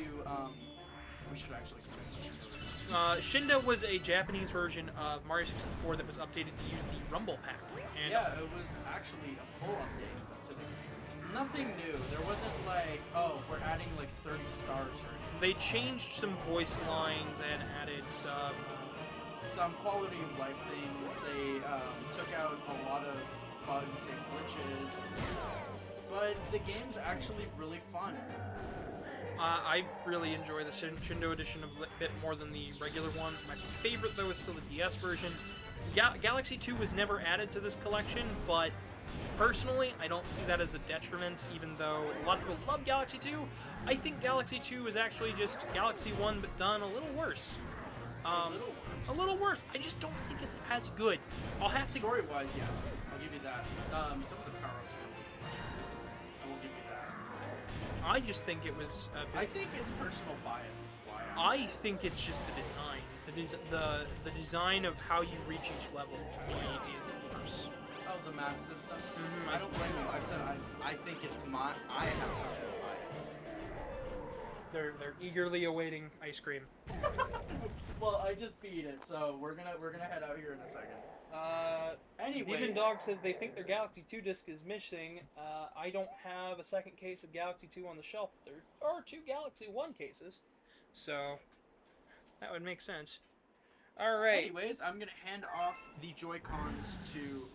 we should actually explain what Shindo is. Shindo was a Japanese version of Mario 64 that was updated to use the Rumble Pack. And Yeah, it was actually a full update to the game. Nothing new. There wasn't like, oh, we're adding like 30 stars or anything. they changed some voice lines and added some quality of life things. They took out a lot of bugs and glitches. But the game's actually really fun. I really enjoy the Shindo edition a bit more than the regular one. My favorite, though, is still the DS version. Galaxy 2 was never added to this collection, but personally, I don't see that as a detriment, even though a lot of people love Galaxy 2. I think Galaxy 2 is actually just Galaxy 1, but done a little worse. A little worse. I just don't think it's as good. I'll have to... Story-wise, yes. I'll give you that. Some of the power-ups were really I will give you that. I just think it was a bit... I think it's personal bias is why I think it's just the design. The design of how you reach each level, to me, is worse. Oh, the map system? Mhm. I don't blame you. I said I think it's I have personal bias. They're eagerly awaiting ice cream. Well, I just beat it, so we're gonna head out here in a second. Anyway, Demon Dog says they think their Galaxy 2 disc is missing. I don't have a second case of Galaxy 2 on the shelf. There are 2 Galaxy 1 cases, so that would make sense. All right, anyways, I'm gonna hand off the Joy-Cons to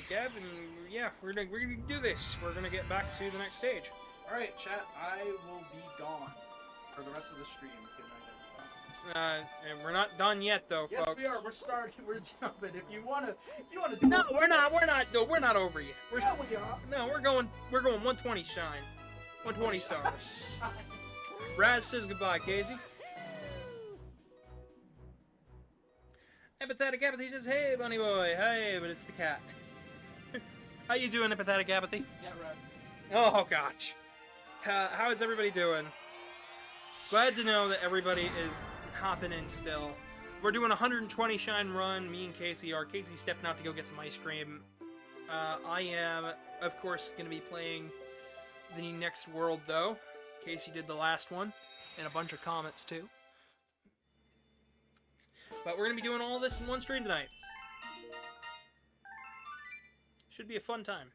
Gavin. Yeah, we're gonna do this. We're gonna get back to the next stage. All right, chat. I will be gone for the rest of the stream. Good night, everyone. And we're not done yet, though, Yes, folks. we are. We're starting. We're jumping. If you wanna No, we're not. No, we're not over yet. Yeah, we are. No, we're going 120 shine. 120 stars. Raz says goodbye, Casey. Empathetic Apathy says, hey, bunny boy. Hey, but it's the cat. How you doing, Empathetic Apathy? Yeah, right. Oh, gosh. How is everybody doing? Glad to know that everybody is hopping in still. We're doing a 120 shine run. Me and Casey are. Casey's stepping out to go get some ice cream. I am, of course, going to be playing the next world, though. Casey did the last one, and a bunch of comments, too. But we're going to be doing all this in one stream tonight. Should be a fun time.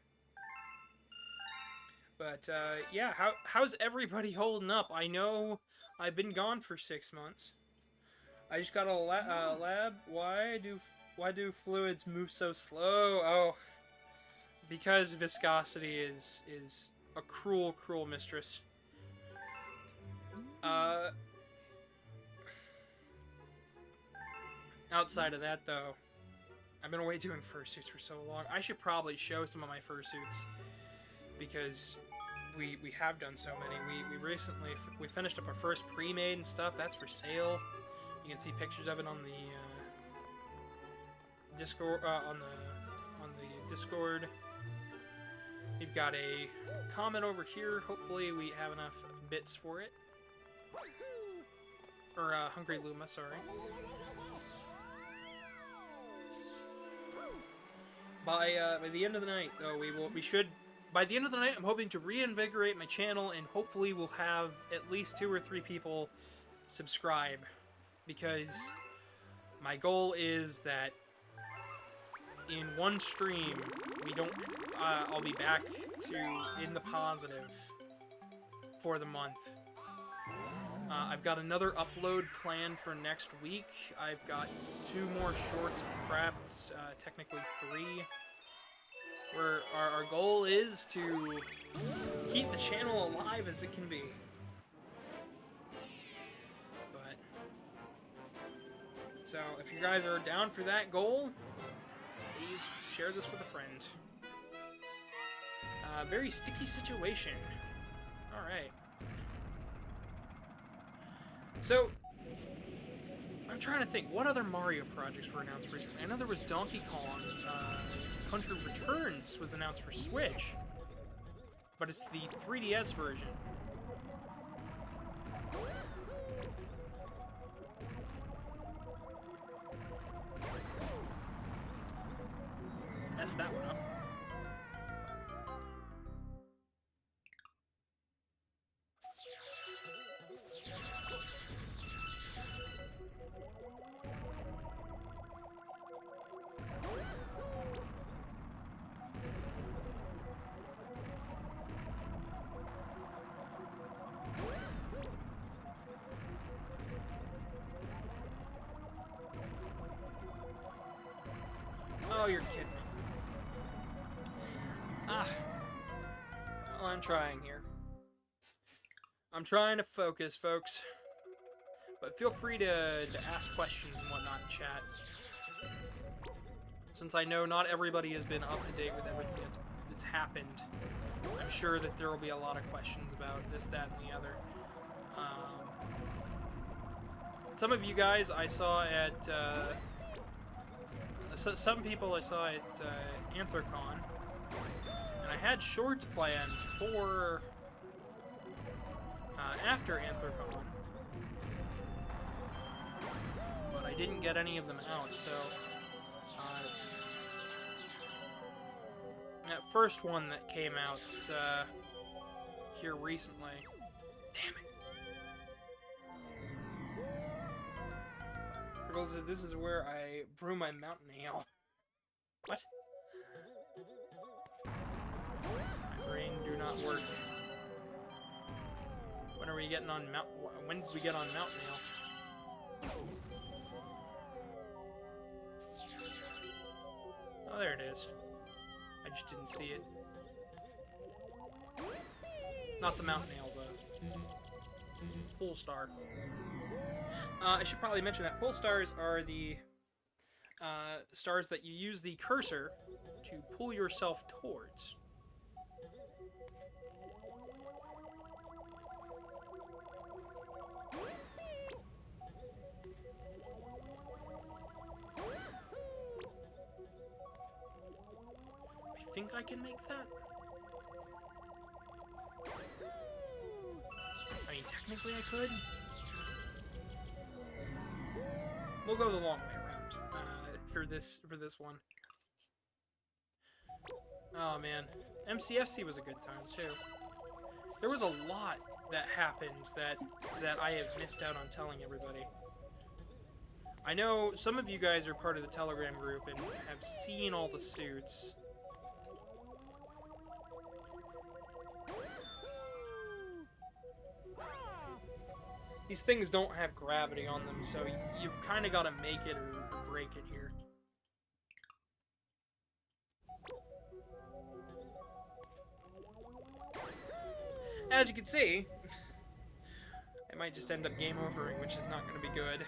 But, yeah, how's everybody holding up? I know I've been gone for 6 months. I just got a lab. Why do fluids move so slow? Oh, because viscosity is a cruel, cruel mistress. Outside of that, though, I've been away doing fursuits for so long. I should probably show some of my fursuits, because we have done so many. We recently finished up our first pre-made and stuff. That's for sale. You can see pictures of it on the Discord. On the Discord. We've got a comment over here. Hopefully, we have enough bits for it. Or Hungry Luma, sorry. By the end of the night, though, we should. By the end of the night, I'm hoping to reinvigorate my channel, and hopefully we'll have at least 2 or 3 people subscribe, because my goal is that in one stream we don't. I'll be back to in the positive for the month. I've got another upload planned for next week. I've got 2 more shorts prepped, technically 3. Where our goal is to keep the channel alive as it can be. But, so if you guys are down for that goal, please share this with a friend. Very sticky situation. Alright. So, I'm trying to think, what other Mario projects were announced recently? I know there was Donkey Kong, Country Returns was announced for Switch, but it's the 3DS version. Messed that one up. Oh, you're kidding me. Well, I'm trying here. I'm trying to focus, folks. But feel free to ask questions and whatnot in chat. Since I know not everybody has been up to date with everything that's happened, I'm sure that there will be a lot of questions about this, that, and the other. Some of you guys I saw at... some people I saw at Anthrocon, and I had shorts planned for after Anthrocon, but I didn't get any of them out, so that first one that came out here recently, damn it. This is where I brew my mountain ale. What? My brain do not work. When are we getting on when did we get on mountain ale? Oh, there it is. I just didn't see it. Not the mountain ale, the Pole Star. I should probably mention that pole stars are the stars that you use the cursor to pull yourself towards. I think I can make that. I mean, technically I could. We'll go the long way around for this one. Oh man, MCFC was a good time too. There was a lot that happened that I have missed out on telling everybody. I know some of you guys are part of the Telegram group and have seen all the suits. These things don't have gravity on them, so you've kind of got to make it or break it here. As you can see, I might just end up game overing, which is not going to be good.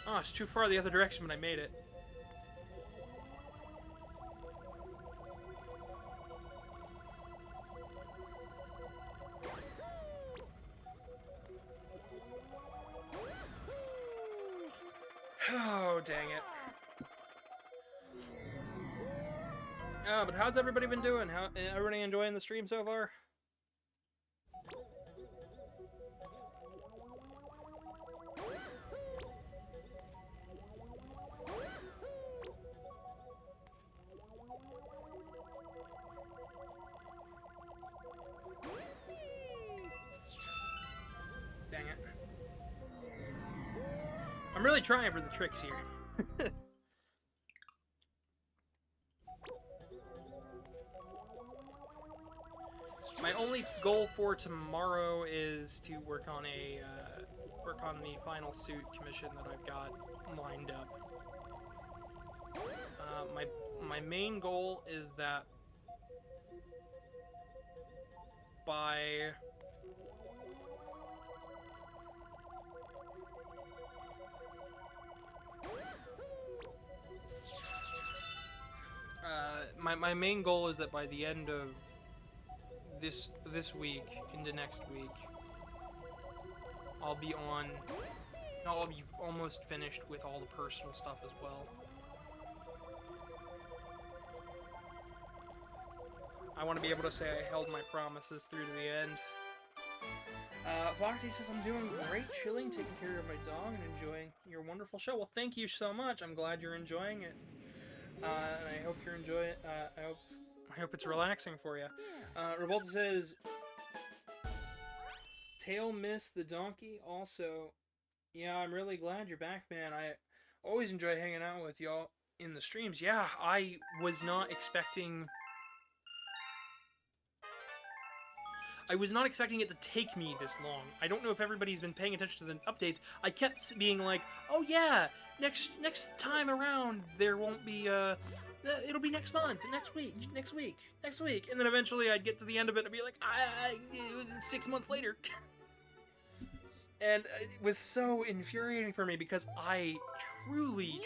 Oh, it's too far the other direction, but I made it. Dang it. But how's everybody been doing? How everybody enjoying the stream so far? Dang it. I'm really trying for the tricks here. My only goal for tomorrow is to work on the final suit commission that I've got lined up. My main goal is that by my main goal is that by the end of this week into next week, I'll be almost finished with all the personal stuff as well. I want to be able to say I held my promises through to the end. Foxy says, I'm doing great, chilling, taking care of my dog, and enjoying your wonderful show. Well, thank you so much. I'm glad you're enjoying it. And I hope you enjoy it. I hope it's relaxing for you. Revolta says, Tail missed the donkey. Also, yeah, I'm really glad you're back, man. I always enjoy hanging out with y'all in the streams. Yeah, I was not expecting it to take me this long. I don't know if everybody's been paying attention to the updates. I kept being like, oh yeah, next time around there won't be, it'll be next month, next week. And then eventually I'd get to the end of it and be like, 6 months later. And it was so infuriating for me because I truly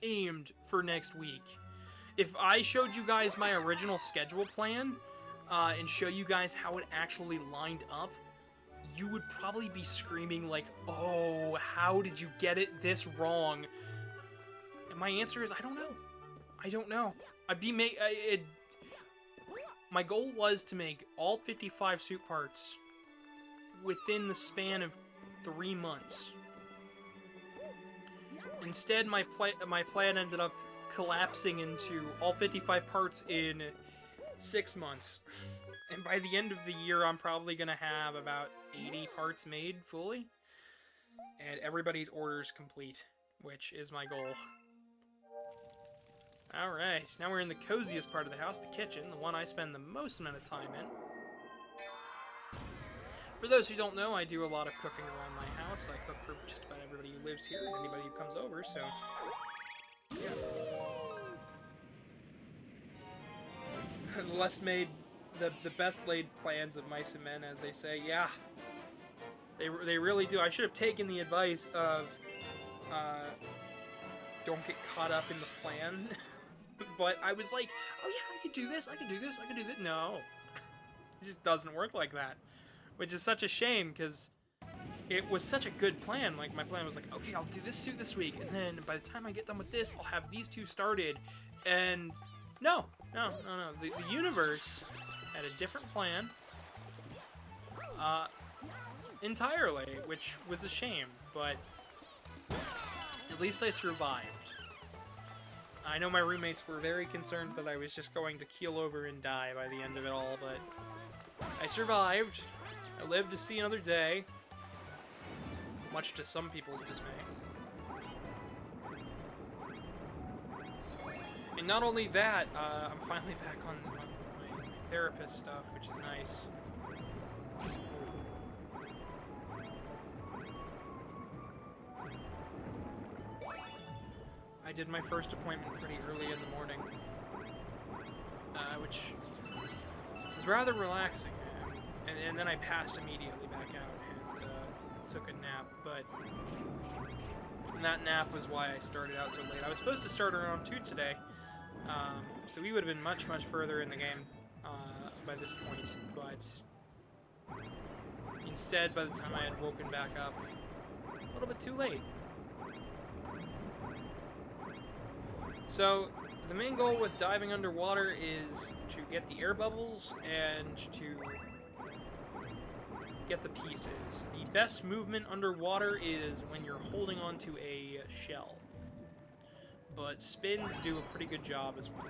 aimed for next week. If I showed you guys my original schedule plan, and show you guys how it actually lined up, you would probably be screaming like, oh, how did you get it this wrong? And my answer is, I don't know. My goal was to make all 55 suit parts within the span of 3 months. Instead, my plan ended up collapsing into all 55 parts in 6 months. And by the end of the year, I'm probably going to have about 80 parts made fully. And everybody's orders complete, which is my goal. Alright, now we're in the coziest part of the house, the kitchen, the one I spend the most amount of time in. For those who don't know, I do a lot of cooking around my house. I cook for just about everybody who lives here and anybody who comes over, so yeah. The best laid plans of mice and men, as they say. Yeah, they really do. I should have taken the advice of don't get caught up in the plan. But I was like, oh yeah, I could do this, I could do this, I could do that. No, it just doesn't work like that, which is such a shame because it was such a good plan. Like, my plan was like, okay, I'll do this suit this week, and then by the time I get done with this, I'll have these two started. And no. The universe had a different plan entirely, which was a shame, but at least I survived. I know my roommates were very concerned that I was just going to keel over and die by the end of it all, but I survived. I lived to see another day, much to some people's dismay. And not only that, I'm finally back on my therapist stuff, which is nice. I did my first appointment pretty early in the morning, which was rather relaxing. And then I passed immediately back out and took a nap, but that nap was why I started out so late. I was supposed to start around 2 today, so we would have been much further in the game by this point, but instead, by the time I had woken back up, a little bit too late. So, the main goal with diving underwater is to get the air bubbles and to get the pieces. The best movement underwater is when you're holding onto a shell. But spins do a pretty good job as well.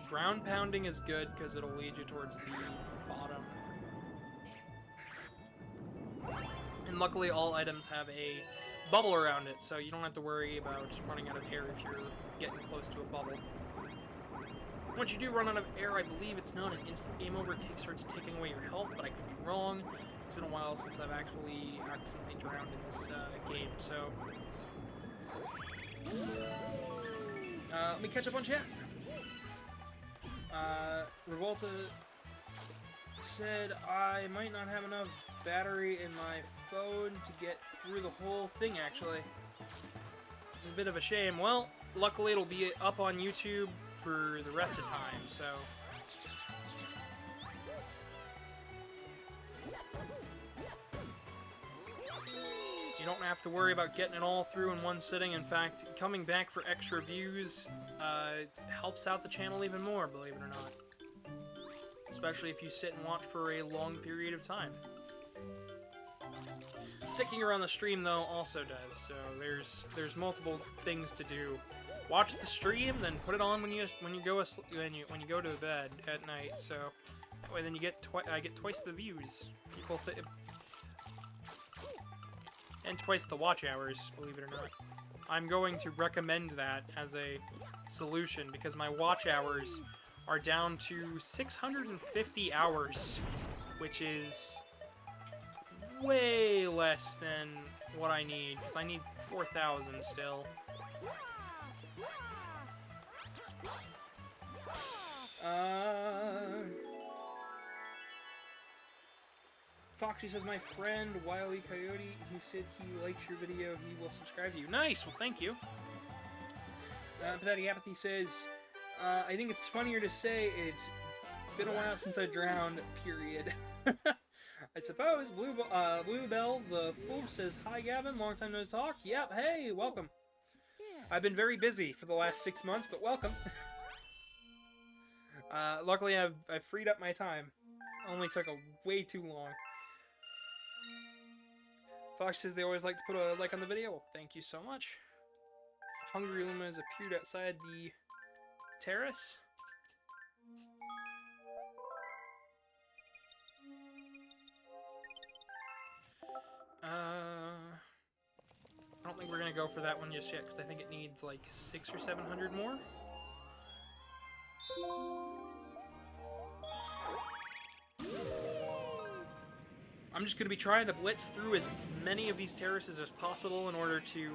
Ground pounding is good because it'll lead you towards the bottom. And luckily all items have a bubble around it, so you don't have to worry about running out of air if you're getting close to a bubble. Once you do run out of air, I believe it's not an instant game over. It starts taking away your health, but I could be wrong. It's been a while since I've actually accidentally drowned in this game, so... let me catch up on chat. Revolta said I might not have enough battery in my phone to get through the whole thing, actually. It's a bit of a shame. Well, luckily it'll be up on YouTube for the rest of time, so... You don't have to worry about getting it all through in one sitting. In fact, coming back for extra views helps out the channel even more, believe it or not. Especially if you sit and watch for a long period of time. Sticking around the stream, though, also does. So there's multiple things to do. Watch the stream, then put it on when you go to bed at night. So that way, then you get I get twice the views. People and twice the watch hours, believe it or not. I'm going to recommend that as a solution because my watch hours are down to 650 hours, which is way less than what I need, because I need 4,000 still. Foxy says, my friend, Wily Coyote, he said he likes your video, he will subscribe to you. Nice! Well, thank you. Pathetic Apathy says, I think it's funnier to say it's been a while since I drowned, period. I suppose. Bluebell, the Fool, says, hi, Gavin, long time no talk. Yep, hey, welcome. I've been very busy for the last 6 months, but welcome. Luckily, I've freed up my time. Only took way too long. Fox says they always like to put a like on the video. Well, thank you so much. Hungry Luma has appeared outside the terrace. I don't think we're gonna go for that one just yet because I think it needs like 600 or 700 more. I'm just going to be trying to blitz through as many of these terraces as possible in order to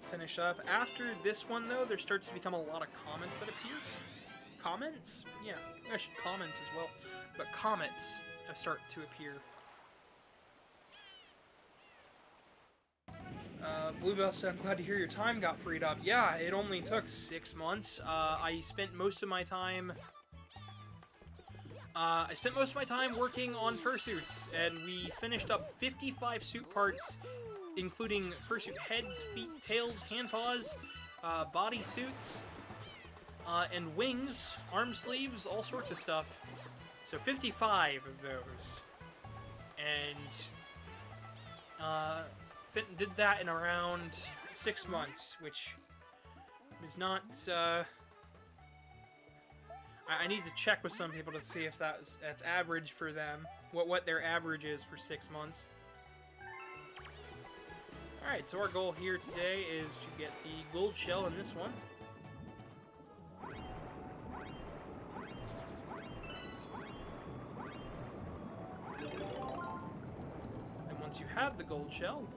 finish up. After this one, though, there starts to become a lot of comments that appear. Comments? Yeah, I should comment as well. But comets start to appear. Bluebell said, I'm glad to hear your time got freed up. Yeah, it only took 6 months. I spent most of my time working on fursuits, and we finished up 55 suit parts, including fursuit heads, feet, tails, hand paws, body suits, and wings, arm sleeves, all sorts of stuff. So 55 of those. And did that in around 6 months, which is not... I need to check with some people to see if that's average for them. What their average is for 6 months. Alright, so our goal here today is to get the gold shell in this one. And once you have the gold shell,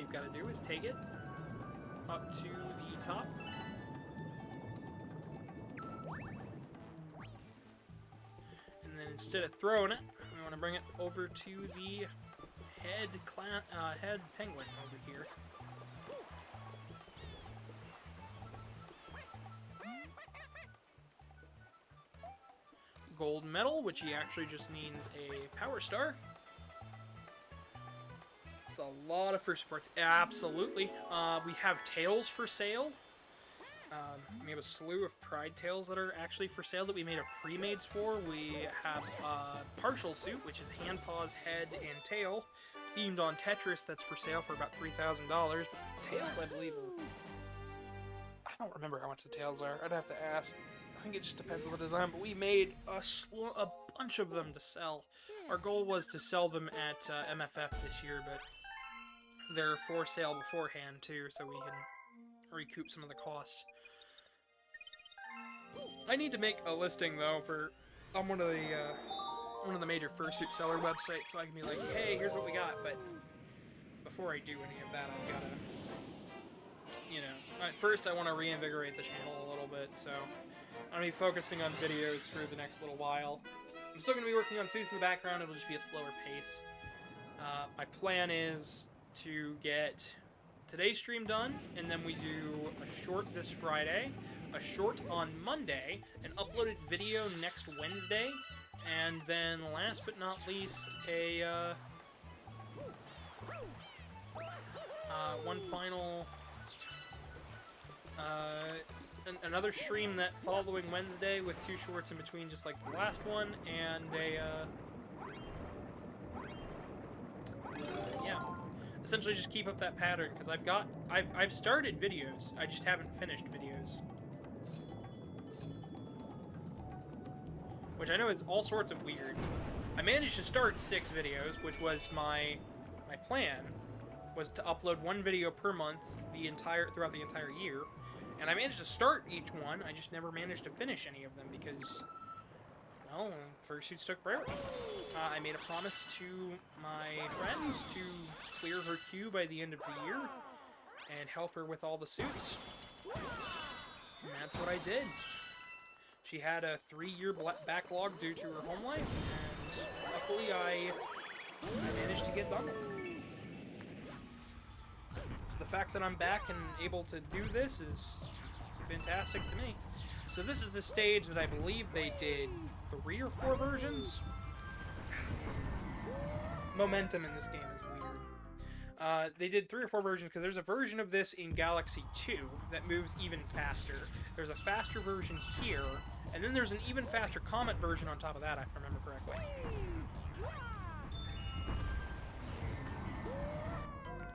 you've got to do is take it up to the top. And then instead of throwing it, we want to bring it over to the head penguin over here. Gold medal, which he actually just means a power star. It's a lot of first parts. Absolutely. We have tails for sale. We have a slew of pride tails that are actually for sale that we made a pre-mades for. We have partial suit, which is hand, paws, head, and tail, themed on Tetris. That's for sale for about $3,000. Tails, I believe, are... I don't remember how much the tails are. I'd have to ask. I think it just depends on the design, but we made a bunch of them to sell. Our goal was to sell them at MFF this year, but they're for sale beforehand too, so we can recoup some of the costs. I need to make a listing though for on one of the major fursuit seller websites, so I can be like, hey, here's what we got. But before I do any of that, I've gotta, you know, first I want to reinvigorate the channel a little bit, so I'm going to be focusing on videos for the next little while. I'm still going to be working on suits in the background, it'll just be a slower pace. My plan is to get today's stream done, and then we do a short this Friday, a short on Monday, an uploaded video next Wednesday, and then last but not least, a one final... another stream that following Wednesday with 2 shorts in between, just like the last one, and yeah, essentially just keep up that pattern, because I've started videos, I just haven't finished videos, which I know is all sorts of weird. I managed to start 6 videos, which was my plan, was to upload 1 video per month throughout the entire year. And I managed to start each one, I just never managed to finish any of them because, well, Fursuit took priority. I made a promise to my friend to clear her queue by the end of the year and help her with all the suits. And that's what I did. She had a 3-year backlog due to her home life, and luckily I managed to get done with it. The fact that I'm back and able to do this is fantastic to me. So this is the stage that I believe they did 3 or 4 versions. Momentum in this game is weird. They did 3 or 4 versions because there's a version of this in Galaxy 2 that moves even faster. There's a faster version here, and then there's an even faster Comet version on top of that, if I remember correctly.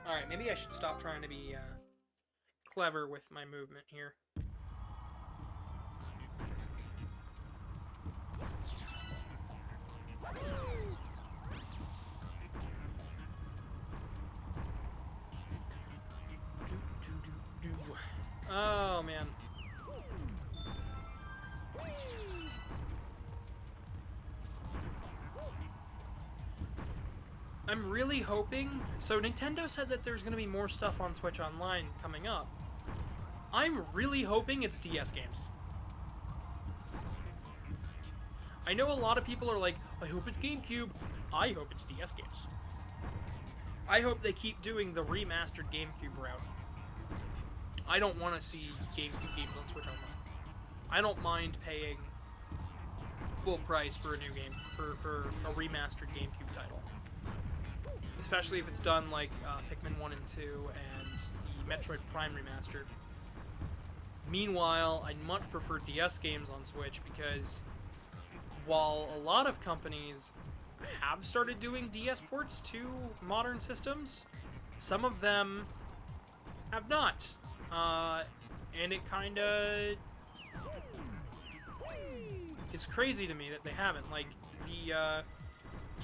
Alright, maybe I should stop trying to be clever with my movement here. Oh, man. I'm really hoping... So Nintendo said that there's going to be more stuff on Switch Online coming up. I'm really hoping it's DS games. I know a lot of people are like, I hope it's GameCube. I hope it's DS games. I hope they keep doing the remastered GameCube route. I don't want to see GameCube games on Switch Online. I don't mind paying full price for a new game, for a remastered GameCube title. Especially if it's done like Pikmin 1 and 2 and the Metroid Prime Remastered. Meanwhile, I'd much prefer DS games on Switch because while a lot of companies have started doing DS ports to modern systems, some of them have not. And it kinda... it's crazy to me that they haven't. Like, the,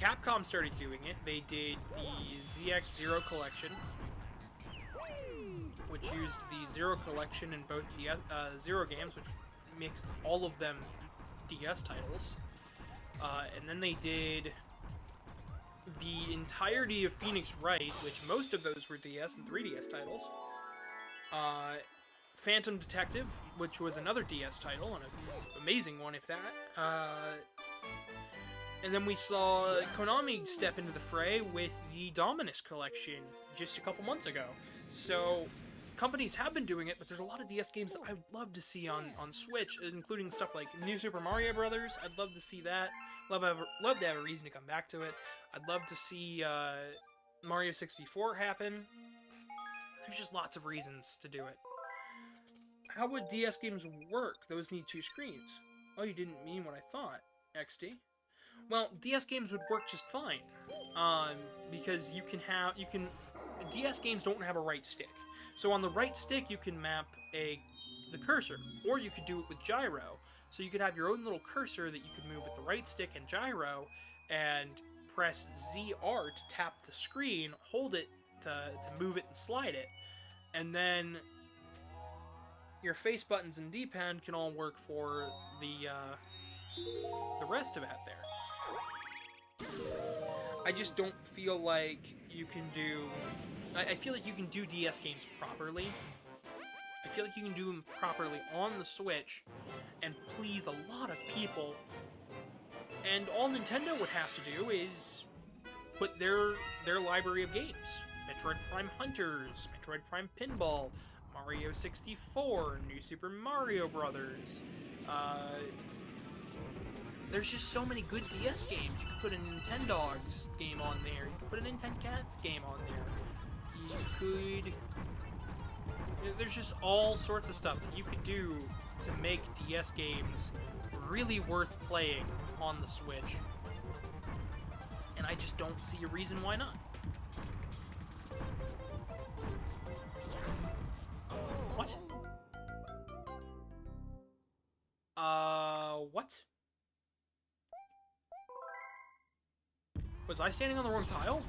Capcom started doing it. They did the ZX Zero Collection, which used the Zero Collection in both Zero games, which makes all of them DS titles. And then they did the entirety of Phoenix Wright, which most of those were DS and 3DS titles. Phantom Detective, which was another DS title, and an amazing one, if that. And then we saw Konami step into the fray with the Dominus collection just a couple months ago. So, companies have been doing it, but there's a lot of DS games that I would love to see on Switch, including stuff like New Super Mario Brothers. I'd love to see that. Love to have a reason to come back to it. I'd love to see Mario 64 happen. There's just lots of reasons to do it. How would DS games work? Those need 2 screens. Oh, you didn't mean what I thought, XD. Well, DS games would work just fine, because DS games don't have a right stick. So on the right stick, you can map the cursor, or you could do it with gyro. So you could have your own little cursor that you could move with the right stick and gyro, and press ZR to tap the screen, hold it to move it and slide it, and then your face buttons and D-pad can all work for the rest of it there. I just don't feel like you can do... I feel like you can do DS games properly. I feel like you can do them properly on the Switch and please a lot of people. And all Nintendo would have to do is put their library of games. Metroid Prime Hunters, Metroid Prime Pinball, Mario 64, New Super Mario Brothers. There's just so many good DS games. You could put a Nintendogs game on there. You could put a Nintencats game on there. You could... There's just all sorts of stuff that you could do to make DS games really worth playing on the Switch. And I just don't see a reason why not. What? What? Was I standing on the wrong tile?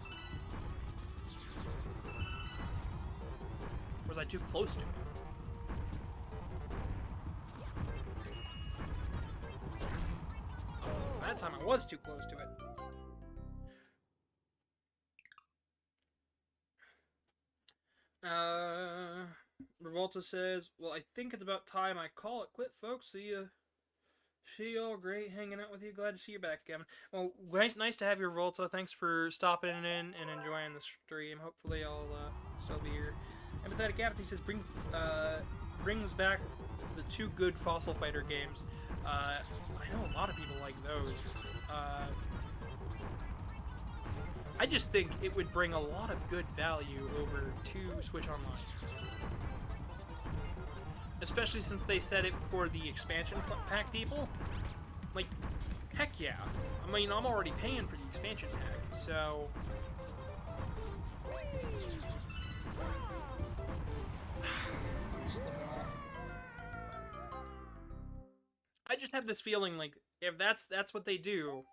Or was I too close to it? That time I was too close to it. Revolta says, well, I think it's about time I call it quit, folks. See you all. Great hanging out with you. Glad to see you back, Gavin. Well, nice to have you, Revolta. Thanks for stopping in and enjoying the stream. Hopefully I'll still be here. Empathetic Apathy says, brings back the 2 good Fossil Fighter games. I know a lot of people like those. I just think it would bring a lot of good value over to Switch Online. Especially since they said it for the expansion pack people. Like, heck yeah. I mean, I'm already paying for the expansion pack, so... I just have this feeling like, if that's what they do,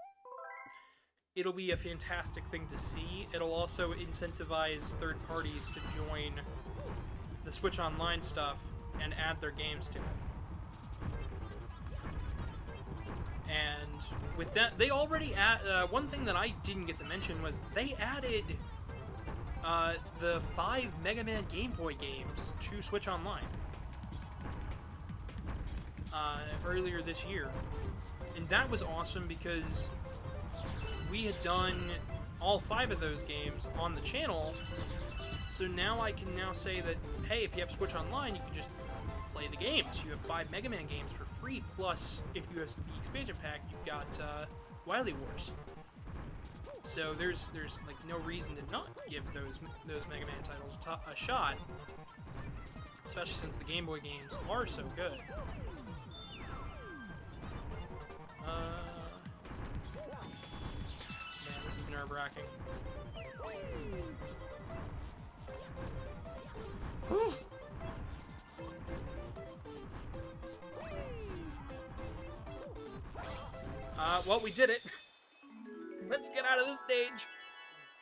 it'll be a fantastic thing to see. It'll also incentivize third parties to join the Switch Online stuff and add their games to it. And with that, they already one thing that I didn't get to mention was they added the 5 Mega Man Game Boy games to Switch Online earlier this year. And that was awesome because we had done all 5 of those games on the channel, so now I can now say that, hey, if you have Switch Online, you can just play the games. You have 5 Mega Man games for free, plus, if you have the expansion pack, you've got Wily Wars. So there's like no reason to not give those Mega Man titles a shot, especially since the Game Boy games are so good. Man, this is nerve-wracking. Well, we did it. Let's get out of this stage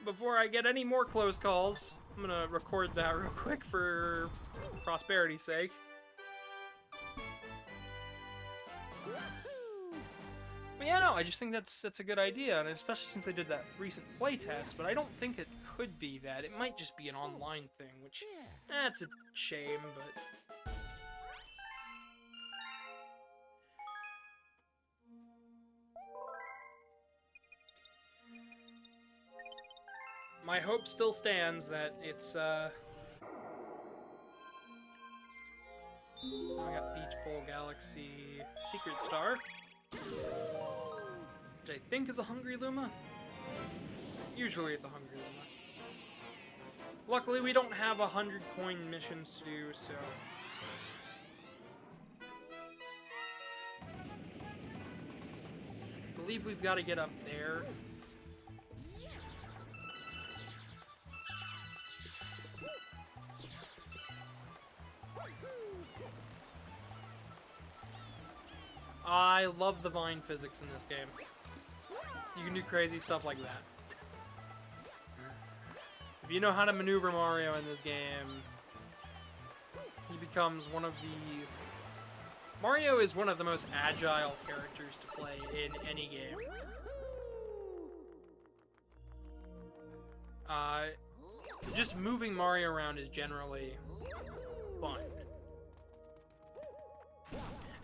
before I get any more close calls. I'm gonna record that real quick for prosperity's sake. We Yeah, no, I just think that's a good idea, and especially since I did that recent playtest, but I don't think it could be that. It might just be an online thing, which, it's a shame, but... My hope still stands that it's, So I got Beach Bowl Galaxy Secret Star, which I think is a Hungry Luma. Usually it's a Hungry Luma. Luckily we don't have 100 coin missions to do, so... I believe we've got to get up there. I love the vine physics in this game. You can do crazy stuff like that. If you know how to maneuver Mario in this game, he becomes one of the... Mario is one of the most agile characters to play in any game. Just moving Mario around is generally fun.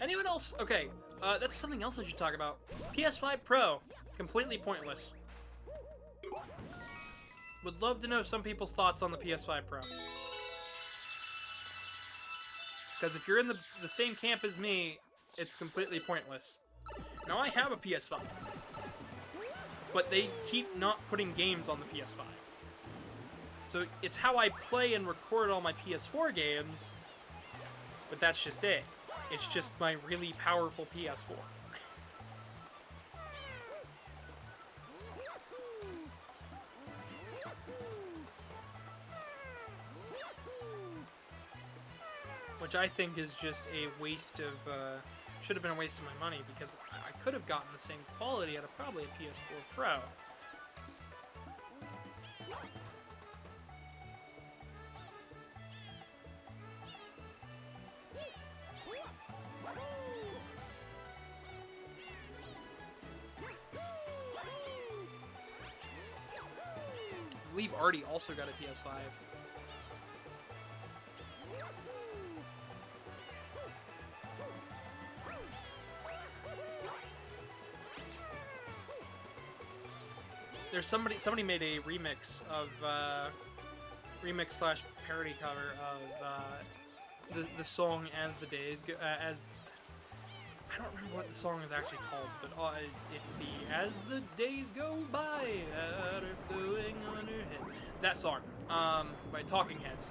Anyone else? Okay, that's something else I should talk about. PS5 Pro, completely pointless. Would love to know some people's thoughts on the PS5 Pro. Because if you're in the same camp as me, it's completely pointless. Now, I have a PS5. But they keep not putting games on the PS5. So it's how I play and record all my PS4 games, but that's just it. It's just my really powerful PS4. Which I think is just a waste of, should have been a waste of my money, because I could have gotten the same quality out of probably a PS4 Pro. I believe Artie also got a PS5. There's somebody made a remix of remix / parody cover of the song "As the Days Go." As I don't remember what the song is actually called, but it's the "As the Days Go By," blowing on your head. That song, by Talking Heads.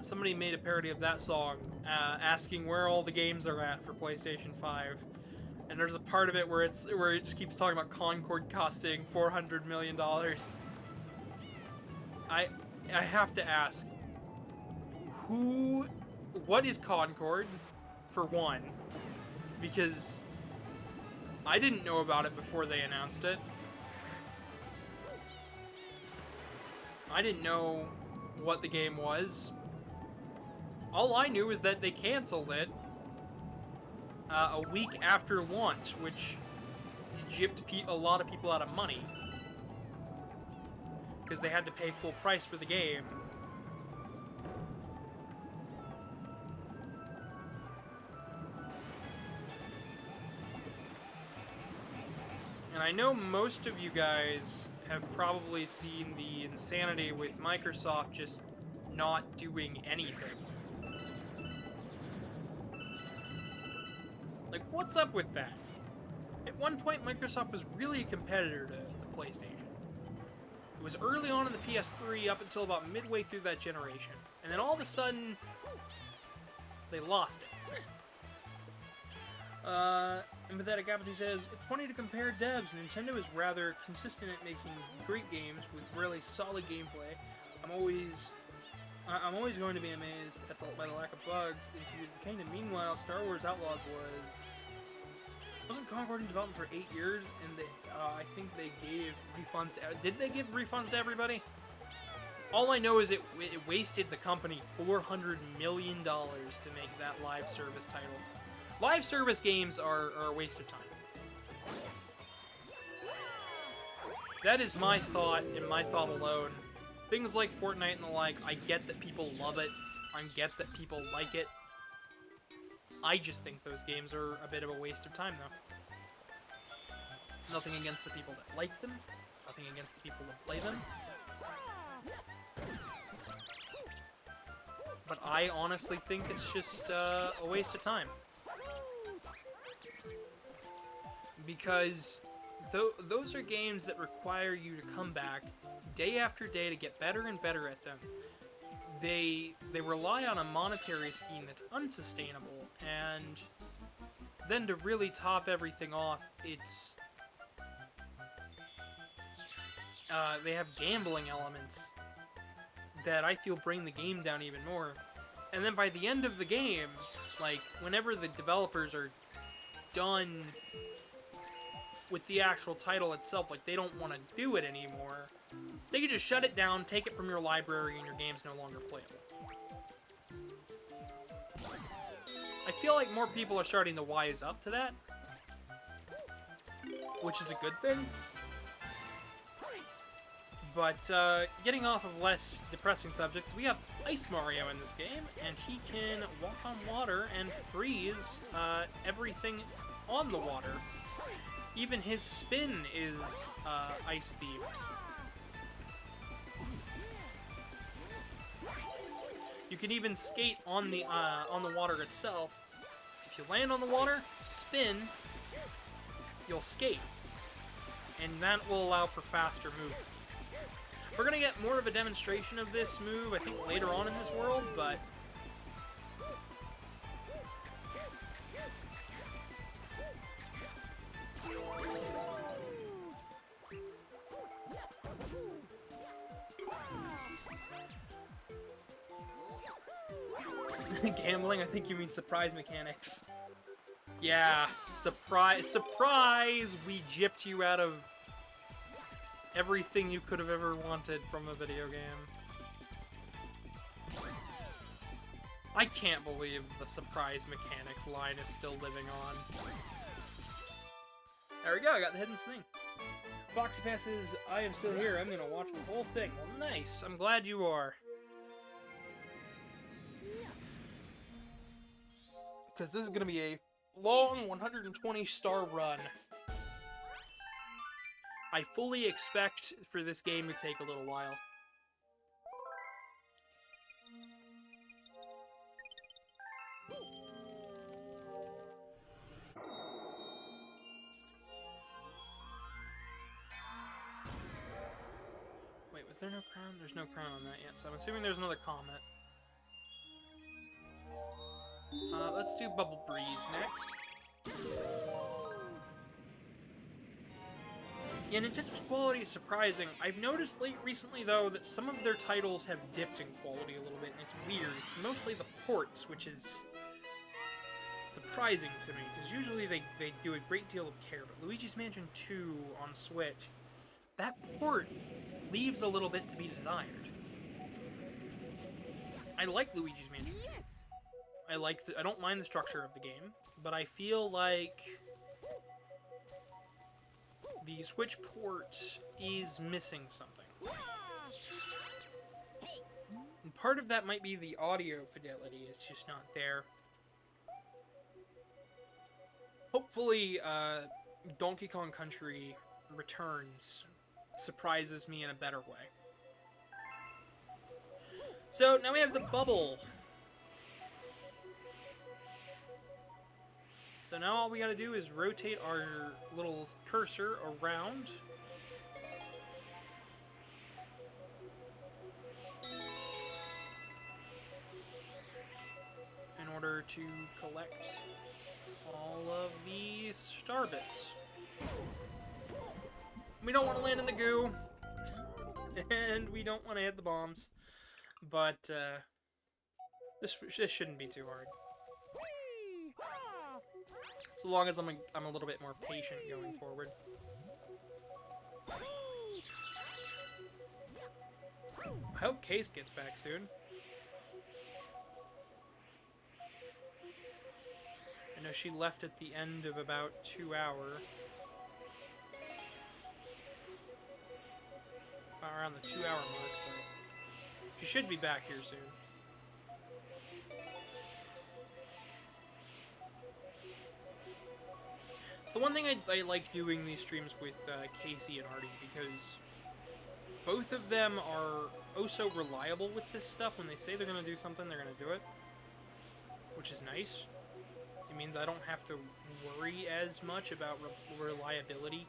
Somebody made a parody of that song, asking where all the games are at for PlayStation 5. And there's a part of it where it just keeps talking about Concord costing $400 million. I have to ask, what is Concord, for one? Because I didn't know about it before they announced it. I didn't know what the game was. All I knew is that they canceled it a week after launch, which gypped a lot of people out of money because they had to pay full price for the game. And I know most of you guys have probably seen the insanity with Microsoft just not doing anything. Like, what's up with that? At one point, Microsoft was really a competitor to the PlayStation. It was early on in the PS3 up until about midway through that generation. And then all of a sudden, they lost it. Empathetic Apathy says, it's funny to compare devs. Nintendo is rather consistent at making great games with really solid gameplay. I'm always going to be amazed by the lack of bugs in Tears of the Kingdom. Meanwhile, Star Wars Outlaws wasn't Concord in development for 8 years, and I think they gave refunds to... Did they give refunds to everybody? All I know is it wasted the company $400 million to make that live service title. Live service games are a waste of time. That is my thought, and my thought alone. Things like Fortnite and the like, I get that people love it. I get that people like it. I just think those games are a bit of a waste of time, though. Nothing against the people that like them. Nothing against the people that play them. But I honestly think it's just a waste of time. Because those are games that require you to come back day after day to get better and better at them. They rely on a monetary scheme that's unsustainable, and then to really top everything off, it's they have gambling elements that I feel bring the game down even more. And then by the end of the game, like, whenever the developers are done with the actual title itself, like, they don't want to do it anymore, they can just shut it down, take it from your library, and your game's no longer playable. I feel like more people are starting to wise up to that, which is a good thing. But, getting off of less depressing subjects, we have Ice Mario in this game, and he can walk on water and freeze everything on the water. Even his spin is ice-themed. You can even skate on the water itself. If you land on the water, spin, you'll skate. And that will allow for faster movement. We're going to get more of a demonstration of this move, I think, later on in this world, but... Gambling? I think you mean surprise mechanics. Yeah, surprise! We gypped you out of everything you could have ever wanted from a video game. I can't believe the surprise mechanics line is still living on. There we go, I got the hidden thing. Foxy passes, I am still here, I'm gonna watch the whole thing. Well, nice, I'm glad you are. Because this is gonna be a long 120-star run. I fully expect for this game to take a little while. Wait, was there no crown? There's no crown on that yet, so I'm assuming there's another comet. Let's do Bubble Breeze next. Yeah, Nintendo's quality is surprising. I've noticed recently, though, that some of their titles have dipped in quality a little bit, and it's weird. It's mostly the ports, which is surprising to me, because usually they do a great deal of care, but Luigi's Mansion 2 on Switch, that port leaves a little bit to be desired. I like Luigi's Mansion 2. I don't mind the structure of the game, but I feel like the Switch port is missing something. And part of that might be the audio fidelity is just not there. Hopefully, Donkey Kong Country Returns surprises me in a better way. So, now we have the bubble. So now all we gotta do is rotate our little cursor around. In order to collect all of the star bits. We don't want to land in the goo. And we don't want to hit the bombs. But, this shouldn't be too hard. So long as I'm a little bit more patient going forward. hope Case gets back soon. I know she left at the end of about 2 hour. Around the 2 hour mark, but she should be back here soon. It's the one thing I like doing these streams with Casey and Artie, because both of them are oh so reliable with this stuff. When they say they're going to do something, they're going to do it, which is nice. It means I don't have to worry as much about reliability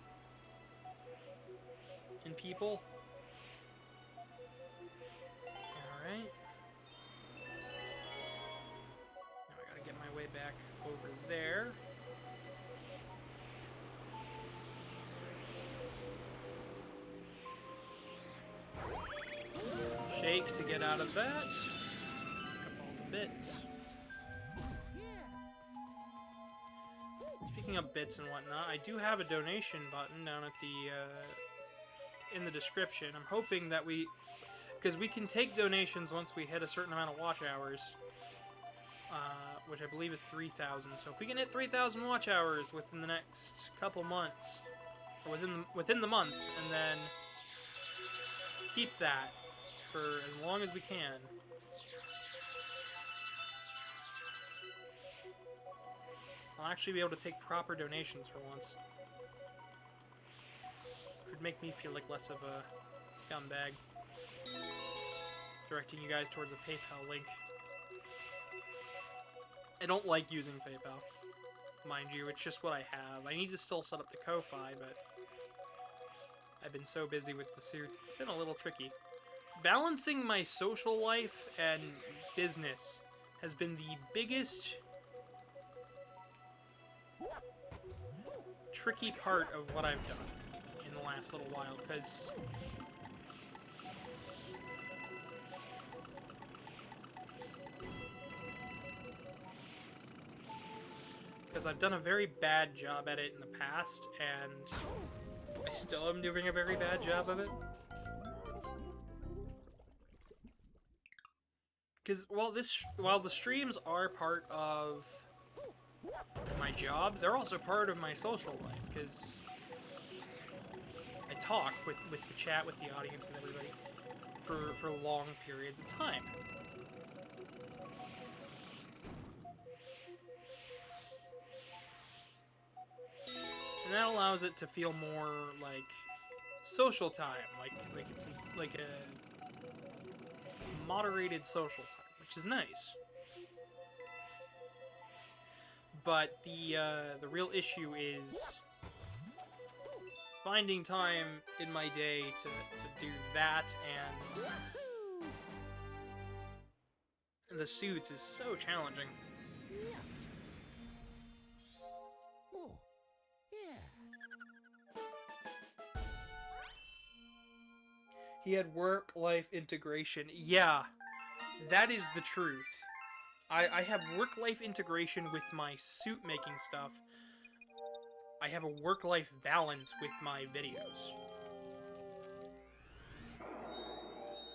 in people. Alright. Now I gotta get my way back over there. Shake to get out of that. Pick up all the bits. Speaking of bits and whatnot, I do have a donation button down at the in the description. I'm hoping that because we can take donations once we hit a certain amount of watch hours, which I believe is 3,000. So if we can hit 3,000 watch hours within the next couple months, or within the month, and then keep that for as long as we can. I'll actually be able to take proper donations for once. Which would make me feel like less of a scumbag. Directing you guys towards a PayPal link. I don't like using PayPal. Mind you, it's just what I have. I need to still set up the Ko-Fi, but I've been so busy with the suits, it's been a little tricky. Balancing my social life and business has been the biggest tricky part of what I've done in the last little while, because I've done a very bad job at it in the past, and I still am doing a very bad job of it. Because while the streams are part of my job, they're also part of my social life, because I talk with the chat, with the audience, and everybody for long periods of time. And that allows it to feel more like social time, like it's like a moderated social time, which is nice. But the real issue is finding time in my day to do that, and the suits is so challenging. He had work-life integration. Yeah, that is the truth. I have work-life integration with my suit-making stuff. I have a work-life balance with my videos.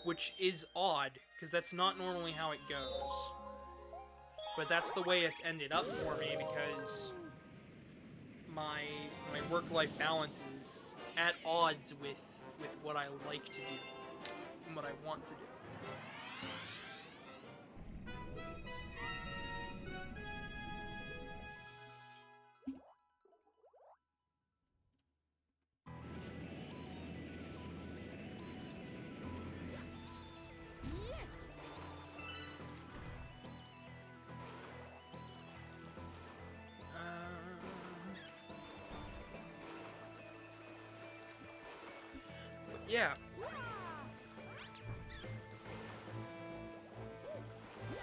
Which is odd, because that's not normally how it goes. But that's the way it's ended up for me, because my work-life balance is at odds with what I like to do, and what I want to do. Yeah.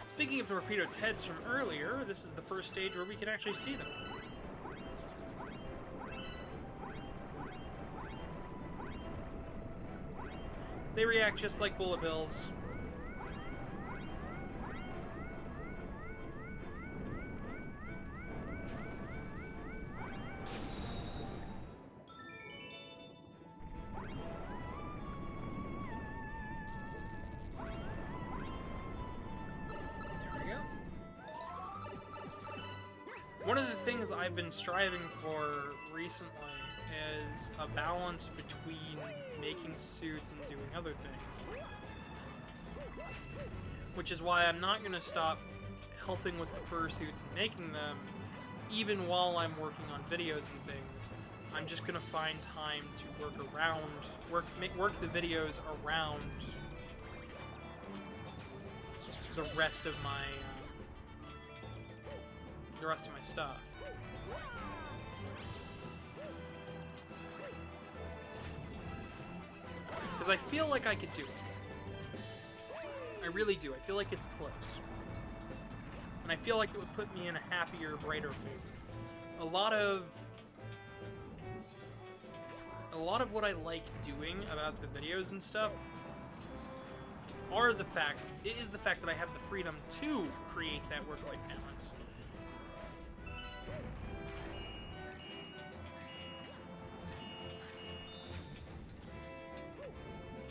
Speaking of torpedo Teds from earlier, this is the first stage where we can actually see them. They react just like bullet bills. One of the things I've been striving for recently is a balance between making suits and doing other things. Which is why I'm not going to stop helping with the fursuits and making them, even while I'm working on videos and things. I'm just going to find time to work the videos around the rest of my stuff. Because I feel like I could do it. I really do. I feel like it's close. And I feel like it would put me in a happier, brighter mood. A lot of what I like doing about the videos and stuff is the fact that I have the freedom to create that work-life balance.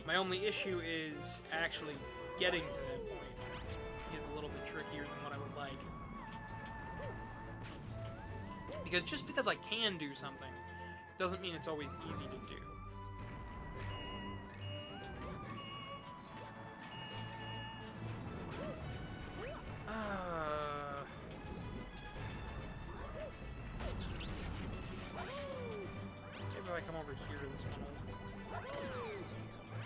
My only issue is actually getting to that point is a little bit trickier than what I would like. Because just because I can do something doesn't mean it's always easy to do. Maybe if I come over here, this one will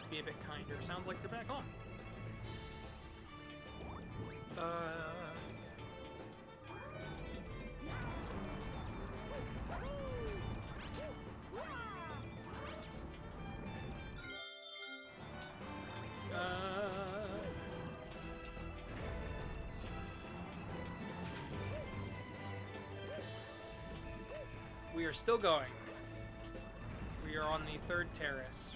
be a bit kinder. Sounds like they're back on. We are still going. We are on the 3rd terrace.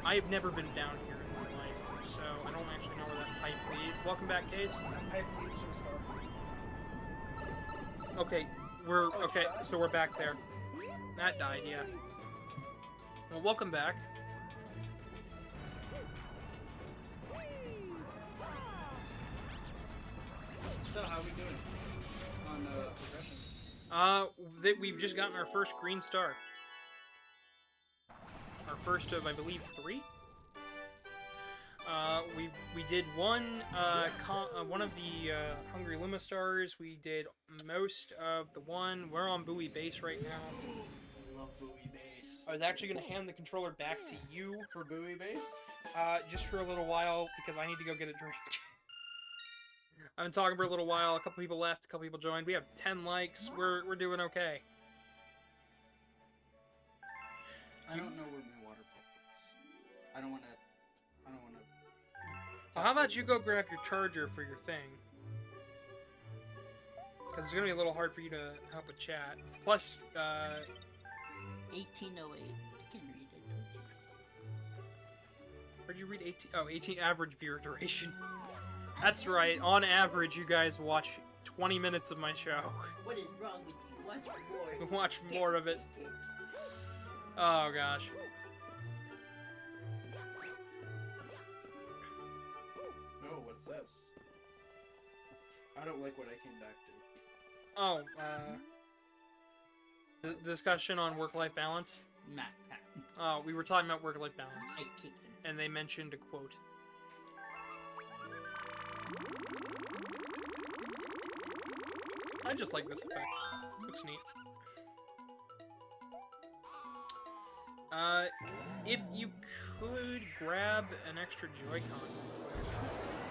I've never been down here in my life, so I don't actually know where that pipe leads. Welcome back, Case. That pipe leads to a star. Okay, so we're back there. That died, yeah. Well, welcome back. So, how are we doing on progression? We've just gotten our first green star. Our first of, I believe, 3. We did one of the Hungry Luma stars. We did most of the one. We're on Buoy Base right now. I love Buoy Base. I was actually going to hand the controller back to you For Buoy Base? just for a little while because I need to go get a drink. I've been talking for a little while. A couple people left. A couple people joined. We have 10 likes. We're doing okay. I don't know where my water pump is. I don't wanna. Well, how about you go grab your charger for your thing? Because it's gonna be a little hard for you to help with chat. Plus, 1808. I can read it. where'd you read 18? Oh, 18 average viewer duration. That's right. On average, you guys watch 20 minutes of my show. What is wrong with you? Watch more. Watch more of it. Oh gosh. Oh, what's this? I don't like what I came back to. Oh, the discussion on work-life balance. Nah. Oh, we were talking about work-life balance, I kicked him. and they mentioned a quote. I just like this effect. Looks neat. If you could grab an extra Joy-Con.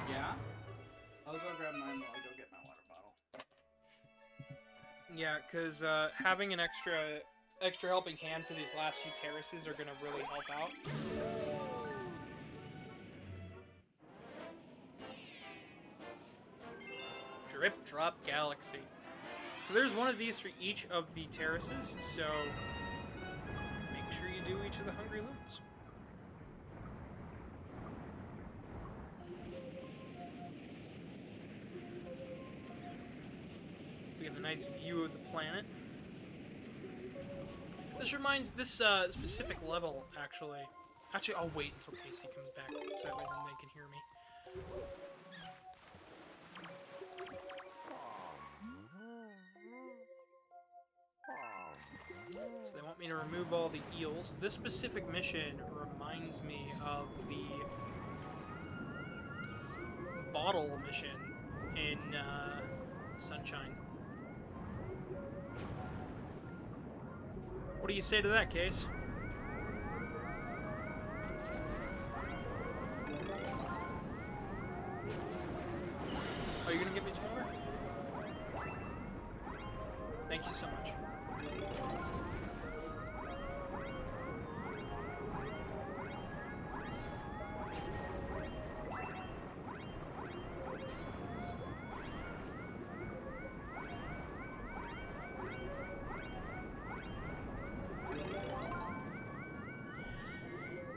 Yeah? I'll go grab mine while I go get my water bottle. Yeah, because having an extra helping hand for these last few terraces are gonna really help out. Drip Drop Galaxy. So there's one of these for each of the terraces, so make sure you do each of the hungry loons. We have a nice view of the planet. This specific level, actually. Actually, I'll wait until Casey comes back, so that way then they can hear me. So they want me to remove all the eels. This specific mission reminds me of the bottle mission in Sunshine. What do you say to that, Case? Are you gonna give me some more? Thank you so much.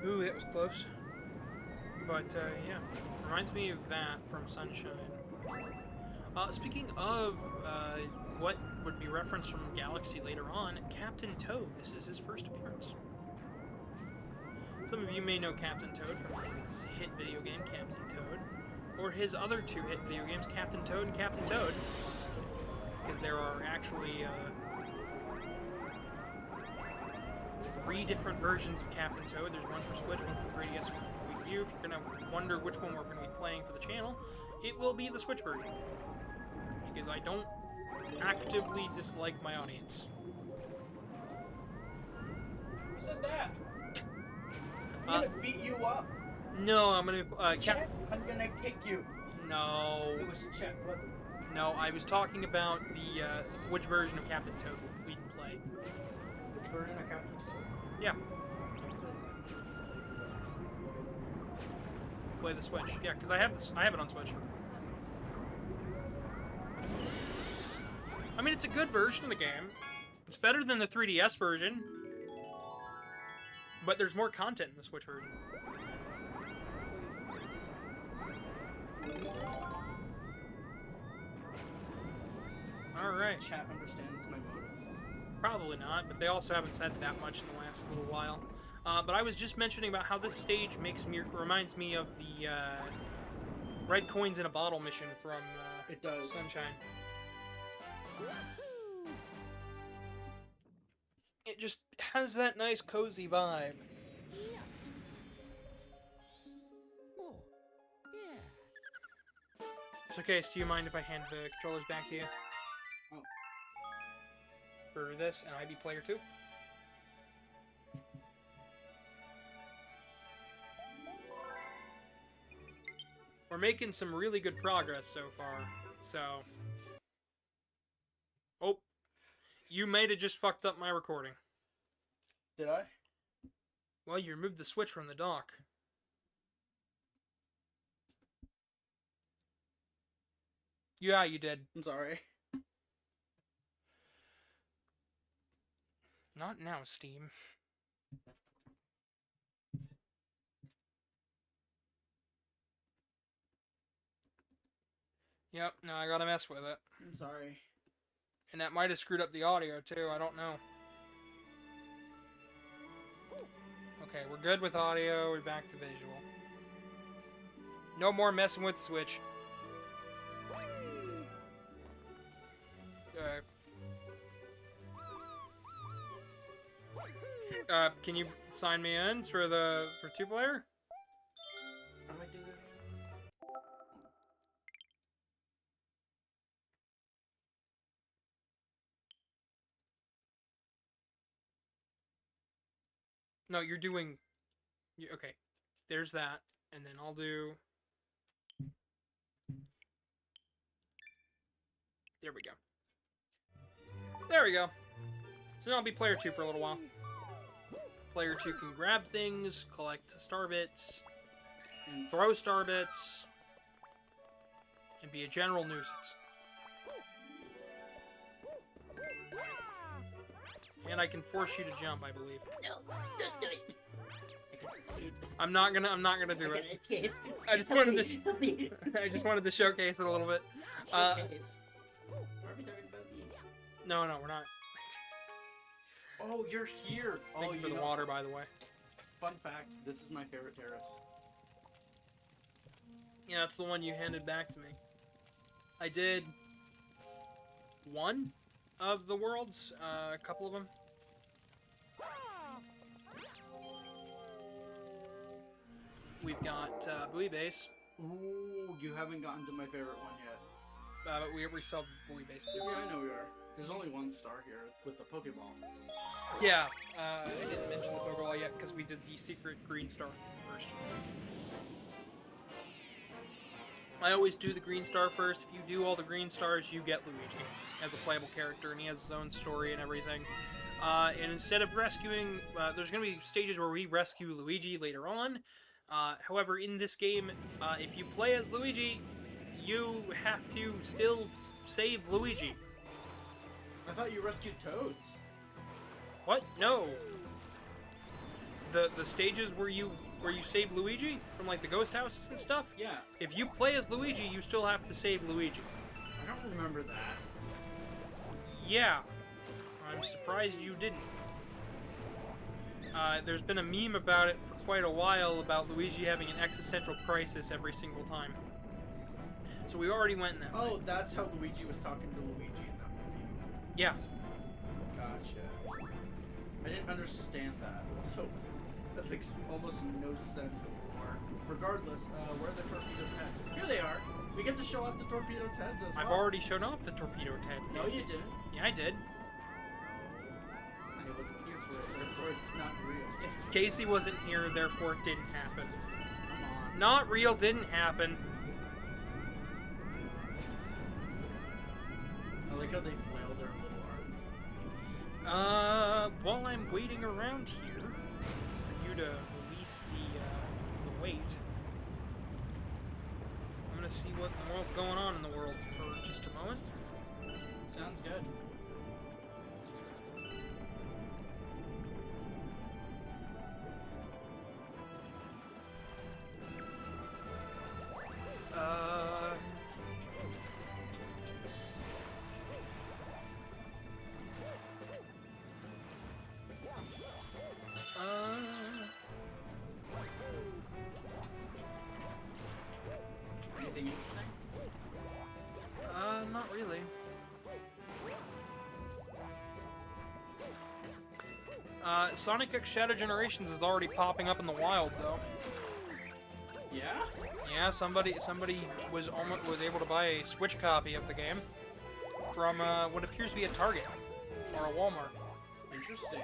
Ooh, that was close. But, yeah. Reminds me of that from Sunshine. Speaking of, what would be referenced from Galaxy later on, Captain Toad. This is his first appearance. Some of you may know Captain Toad from his hit video game, Captain Toad. Or his other two hit video games, Captain Toad and Captain Toad. Because there are actually, 3 different versions of Captain Toad. There's one for Switch, one for 3DS, one for Wii U. If you're going to wonder which one we're going to be playing for the channel, it will be the Switch version. Because I don't actively dislike my audience. Who said that? I'm gonna beat you up. No, I'm going to... Chet, I'm gonna kick you. No. It was Chet, wasn't it? No, I was talking about the, which version of Captain Toad we'd play. Which version of Captain Toad? Yeah. Play the Switch. Yeah, because I have it on Switch. I mean, it's a good version of the game. It's better than the 3DS version. But there's more content in the Switch version. Alright. Chat understands my motives. Probably not, but they also haven't said that much in the last little while. But I was just mentioning about how this stage reminds me of the red coins in a bottle mission from It does. Sunshine. It just has that nice cozy vibe. So, Case, do you mind if I hand the controllers back to you? Oh. For this, and I be player 2? We're making some really good progress so far, so... Oh. You might have just fucked up my recording. Did I? Well, you removed the switch from the dock. Yeah, you did. I'm sorry. Not now, Steam. Yep, no, I gotta mess with it. I'm sorry. And that might have screwed up the audio, too, I don't know. Okay, we're good with audio, we're back to visual. No more messing with the Switch. Can you sign me in for 2-player? How do I do that again? No, you're doing... Okay, there's that, and then I'll do... There we go. There we go. So now I'll be player 2 for a little while. Player 2 can grab things, collect star bits, and throw star bits, and be a general nuisance. And I can force you to jump, I believe. No, don't do it. I gotta escape. I'm not gonna do I it. gotta escape. I just wanted to Help me. I just wanted to showcase it a little bit. Showcase. Are we talking about me? No, we're not. Oh, you're here. Thank Oh, you for the know, water, by the way. fun fact, this is my favorite terrace. Yeah, that's the one you handed back to me. I did one of the worlds, a couple of them. We've got Buoy Base, Ooh, you haven't gotten to my favorite one yet. but we still have Buoy Base too. Yeah, I know we are. There's only one star here with the Pokeball. Yeah, I didn't mention the Pokeball yet because we did the secret green star first. I always do the green star first. If you do all the green stars, you get Luigi as a playable character, and he has his own story and everything. And instead of rescuing, there's going to be stages where we rescue Luigi later on. However, in this game, if you play as Luigi, you have to still save Luigi. I thought you rescued Toads. What? No. The stages where you save Luigi from like the ghost houses and stuff. Yeah, If you play as Luigi, you still have to save Luigi. I don't remember that. Yeah. I'm surprised you didn't. There's been a meme about it for quite a while about Luigi having an existential crisis every single time. So we already went in that way. Oh, that's how Luigi was talking to Luigi in that movie. Yeah. Gotcha. I didn't understand that. So that makes almost no sense anymore. Regardless, where are the torpedo tents? Here they are. We get to show off the torpedo tents as well. I've already shown off the torpedo tents. No, Casey. you didn't. Yeah, I did. I wasn't here for it, therefore it's not real. If Casey wasn't here, therefore it didn't happen. Come on. Not real didn't happen. I like how they flail their little arms. While I'm waiting around here for you to release the weight, I'm gonna see what in the world's going on in the world for just a moment. Sounds good. Anything interesting? Not really. Sonic X Shadow Generations is already popping up in the wild, though. Yeah? Yeah, somebody was able to buy a Switch copy of the game from what appears to be a Target or a Walmart. Interesting.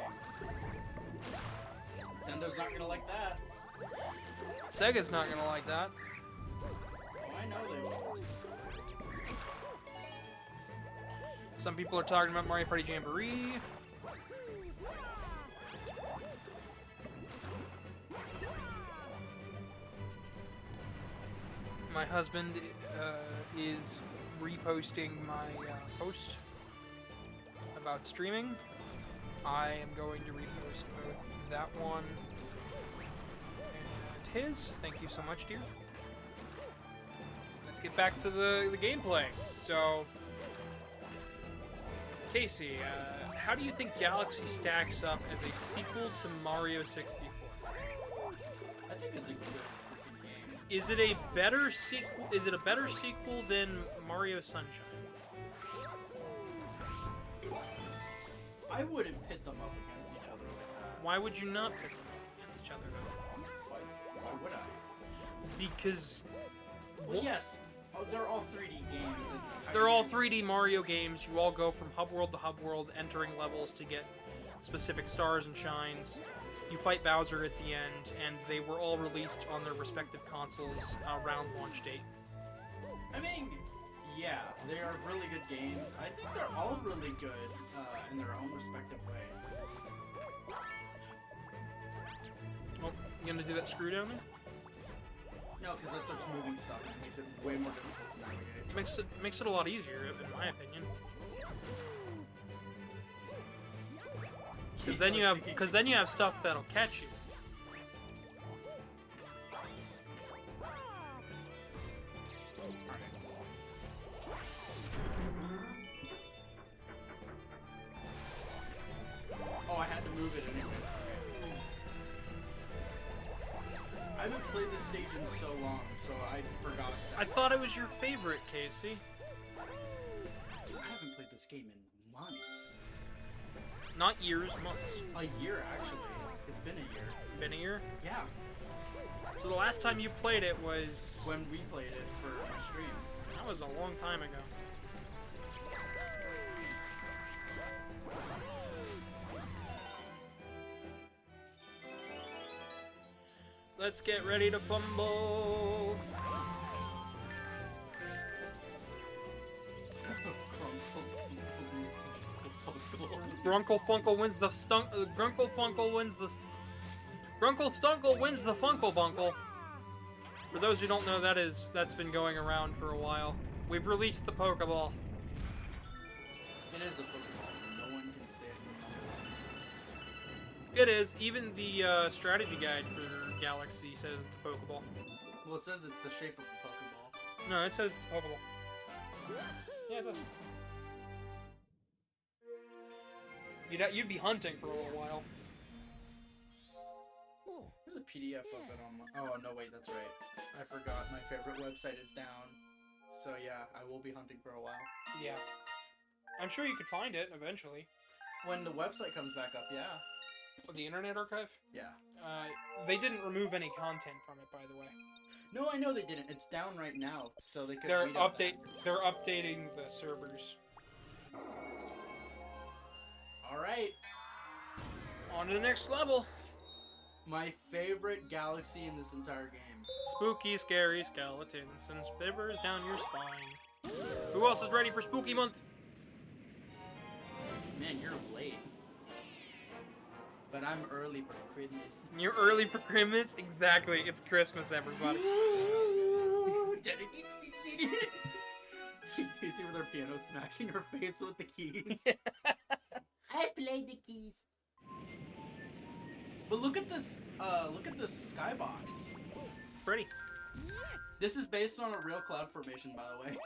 Nintendo's not gonna like that. Sega's not gonna like that. Oh, I know they won't. Some people are talking about Mario Party Jamboree. My husband is reposting my post about streaming. I am going to repost both that one and his. Thank you so much, dear. Let's get back to the gameplay. So, Casey, how do you think Galaxy stacks up as a sequel to Mario 64? I think it's a good freaking game. Is it a better sequel? Is it a better sequel than Mario Sunshine? I wouldn't pit them up against each other like that. Why would you not pit them against each other though? Why would I? Because Well, yes, they're all 3D games. And they're all 3D Mario games. You all go from hub world to hub world, entering levels to get specific stars and shines. You fight Bowser at the end, and they were all released on their respective consoles around launch date. I mean, yeah, they are really good games. I think they're all really good in their own respective way. Oh, you gonna do that screw down there? No, because that starts moving stuff and it makes it way more difficult to navigate. Makes it a lot easier, in my opinion. Because then you have stuff that'll catch you. Oh, I had to move it anyways. I haven't played this stage in so long, so I forgot that. I thought it was your favorite, Casey. Dude, I haven't played this game in months. Not years, months. A year, actually. It's been a year. Been a year? Yeah. So the last time you played it was... When we played it for my stream. That was a long time ago. Let's get ready to fumble. Grunkle Funkle wins the Grunkle Funkle wins the Grunkle Stunkle wins the Funkle Bunkle. For those who don't know, that's been going around for a while. We've released the Pokeball. It is a Pokeball. No one can say it. It is. Even the strategy guide for Galaxy says it's a Pokeball. Well, it says it's the shape of a Pokeball. No, it says it's a Pokeball. Yeah, it does. You'd be hunting for a little while. There's a PDF of it on my... Oh, no, wait, that's right. I forgot my favorite website is down. So, yeah, I will be hunting for a while. Yeah. I'm sure you could find it eventually. When the website comes back up, yeah. The Internet Archive? Yeah. They didn't remove any content from it, by the way. No, I know they didn't. It's down right now, so they could They're read out that. They're updating the servers. Alright. On to the next level. My favorite galaxy in this entire game. Spooky, scary skeletons and shivers down your spine. Who else is ready for Spooky Month? Man, you're late. But I'm early for Christmas. You're early for Christmas? Exactly. It's Christmas, everybody. You see with her piano smacking her face with the keys. I played the keys. But look at this skybox. Pretty. This is based on a real cloud formation, by the way.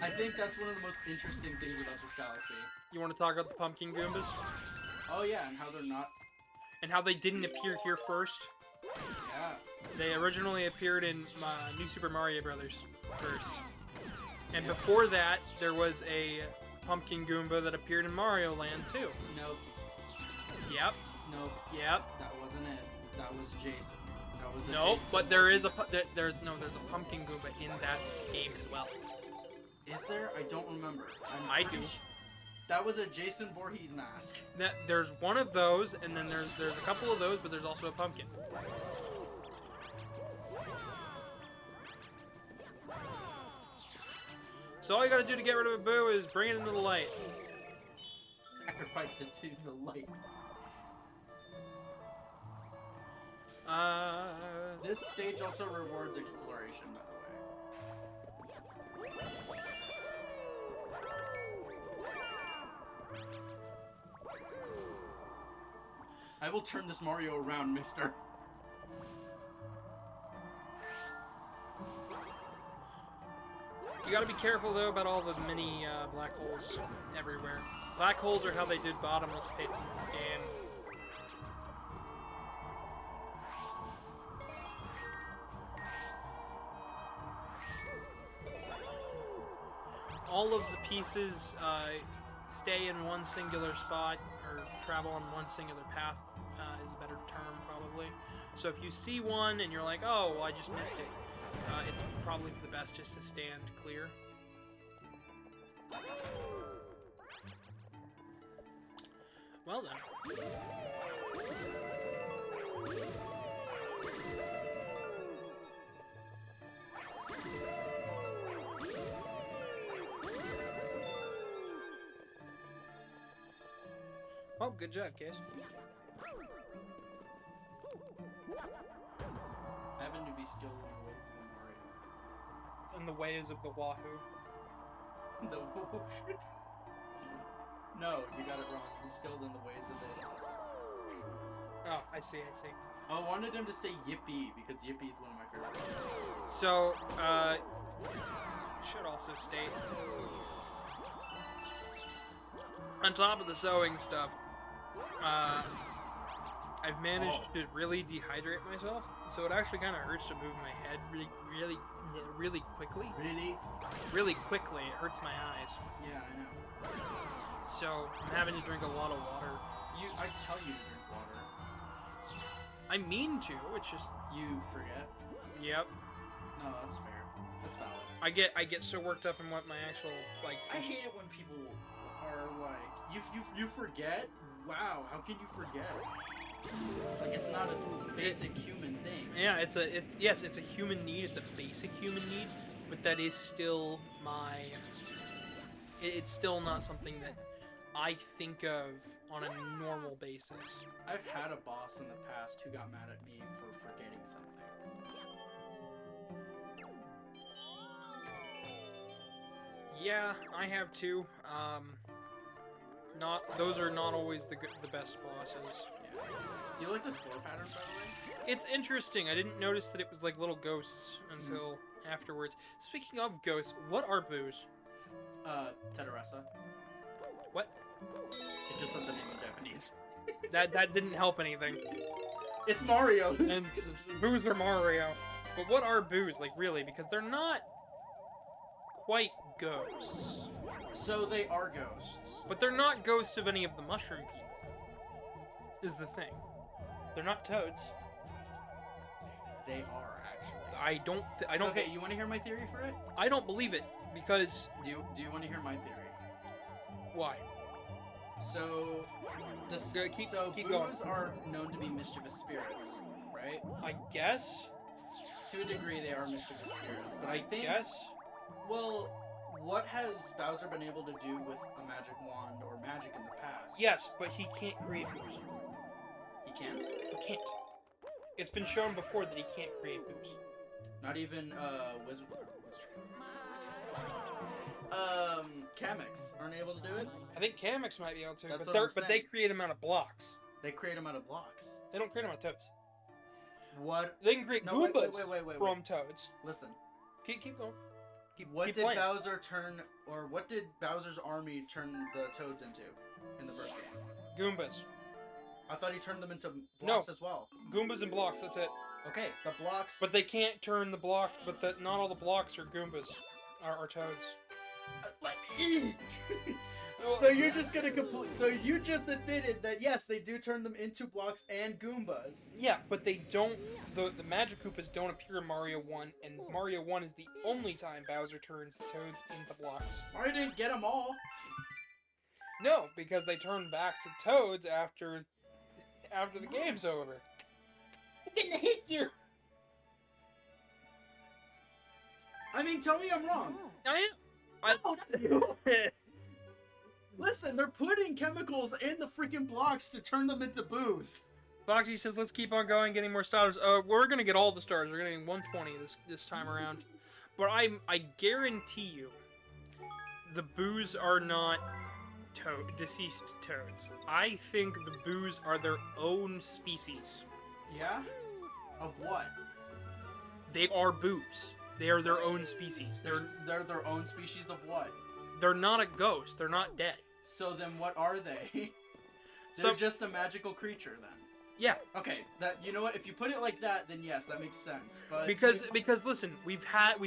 I think that's one of the most interesting things about this galaxy. You want to talk about the pumpkin Goombas? Oh yeah, and how they're not... And how they didn't appear here first? Yeah. They originally appeared in New Super Mario Brothers first. And before that, there was a pumpkin Goomba that appeared in Mario Land too. Nope. Yep. Nope. Yep. That wasn't it. That was Jason. That was a Nope, Jason but there is Voorhees. there's a pumpkin Goomba in that game as well. Is there? I don't remember. I do. That was a Jason Voorhees mask. There's one of those, and then there's a couple of those, but there's also a pumpkin. So all you gotta do to get rid of a boo is bring it into the light. Sacrifice it to the light. This stage also rewards exploration, by the way. I will turn this Mario around, mister. You gotta be careful though about all the mini black holes everywhere. Black holes are how they did bottomless pits in this game. All of the pieces stay in one singular spot, or travel on one singular path is a better term probably. So if you see one and you're like, oh, well, I just missed it, it's probably for the best just to stand clear. Well then. Oh, good job, Case. I happen to be skilled in the ways of the Mario. In the ways of the Wahoo. The no, you got it wrong. I'm skilled in the ways of it. Oh, I see. I wanted him to say yippee because yippee is one of my favorite words. So, should also state, on top of the sewing stuff, I've managed to really dehydrate myself, so it actually kind of hurts to move my head really quickly. Really quickly. It hurts my eyes. Yeah, I know. So I'm having to drink a lot of water. I tell you to drink water. I mean to. It's just You forget. yep. No, that's fair. That's valid. I get so worked up in what my actual like. I hate it when people are like, you forget? Wow, how can you forget? Like, it's not a basic human thing. Yeah, it's a human need. It's a basic human need, but that is still it's still not something that I think of on a normal basis. I've had a boss in the past who got mad at me for forgetting something. Yeah, I have too. Those are not always the best bosses. Yeah. Do you like this floor pattern, by the way? It's interesting. I didn't notice that it was like little ghosts until afterwards. Speaking of ghosts, what are boos? Tedoressa. What? It just said the name in Japanese. That didn't help anything. It's Mario! And boos are Mario. But what are boos, like, really? Because they're not quite ghosts. So they are ghosts. But they're not ghosts of any of the mushroom people, is the thing. They're not toads. They are, actually. I don't. Okay, you want to hear my theory for it? I don't believe it because. Do you want to hear my theory? Why? So, keep boos going. are known to be mischievous spirits, right? I guess. To a degree, they are mischievous spirits, but I think. Guess. Well, what has Bowser been able to do with a magic wand or magic in the past? Yes, but he can't create boos. He can't. He can't. It's been shown before that he can't create boos. Not even wizard. Kameks aren't able to do it. I think Kameks might be able to, That's but what I'm but they saying. create them out of blocks. They create them out of blocks. They don't create them out of toads. What? They can create No, Goombas wait. from toads. Listen. Keep going. What keep did playing. Bowser turn, or what did Bowser's army turn the toads into in the first game? Goombas. I thought he turned them into blocks as well. Goombas and blocks, that's it. Okay, the blocks. But they can't turn the block, but not all the blocks are Goombas. Are toads. Let me. So you're just gonna complete. So you just admitted that yes, they do turn them into blocks and Goombas. Yeah, but they don't. The Magic Koopas don't appear in Mario 1, and Mario 1 is the only time Bowser turns the toads into blocks. Mario didn't get them all. No, because they turn back to toads after the game's over. I'm gonna hit you. I mean, tell me I'm wrong. I Oh, not you. Listen, they're putting chemicals in the freaking blocks to turn them into boos. Foxy says, let's keep on going, getting more stars. We're gonna get all the stars. We're gonna get 120 this time around. But I guarantee you, the boos are not deceased toads. I think the boos are their own species. Yeah? Of what? They are boos. They are their own species. They're their own species of what? They're not a ghost. They're not dead. So then what are they? So- They're just a magical creature then. Yeah, Okay, you know what? If you put it like that, then yes, that makes sense. But because listen, we've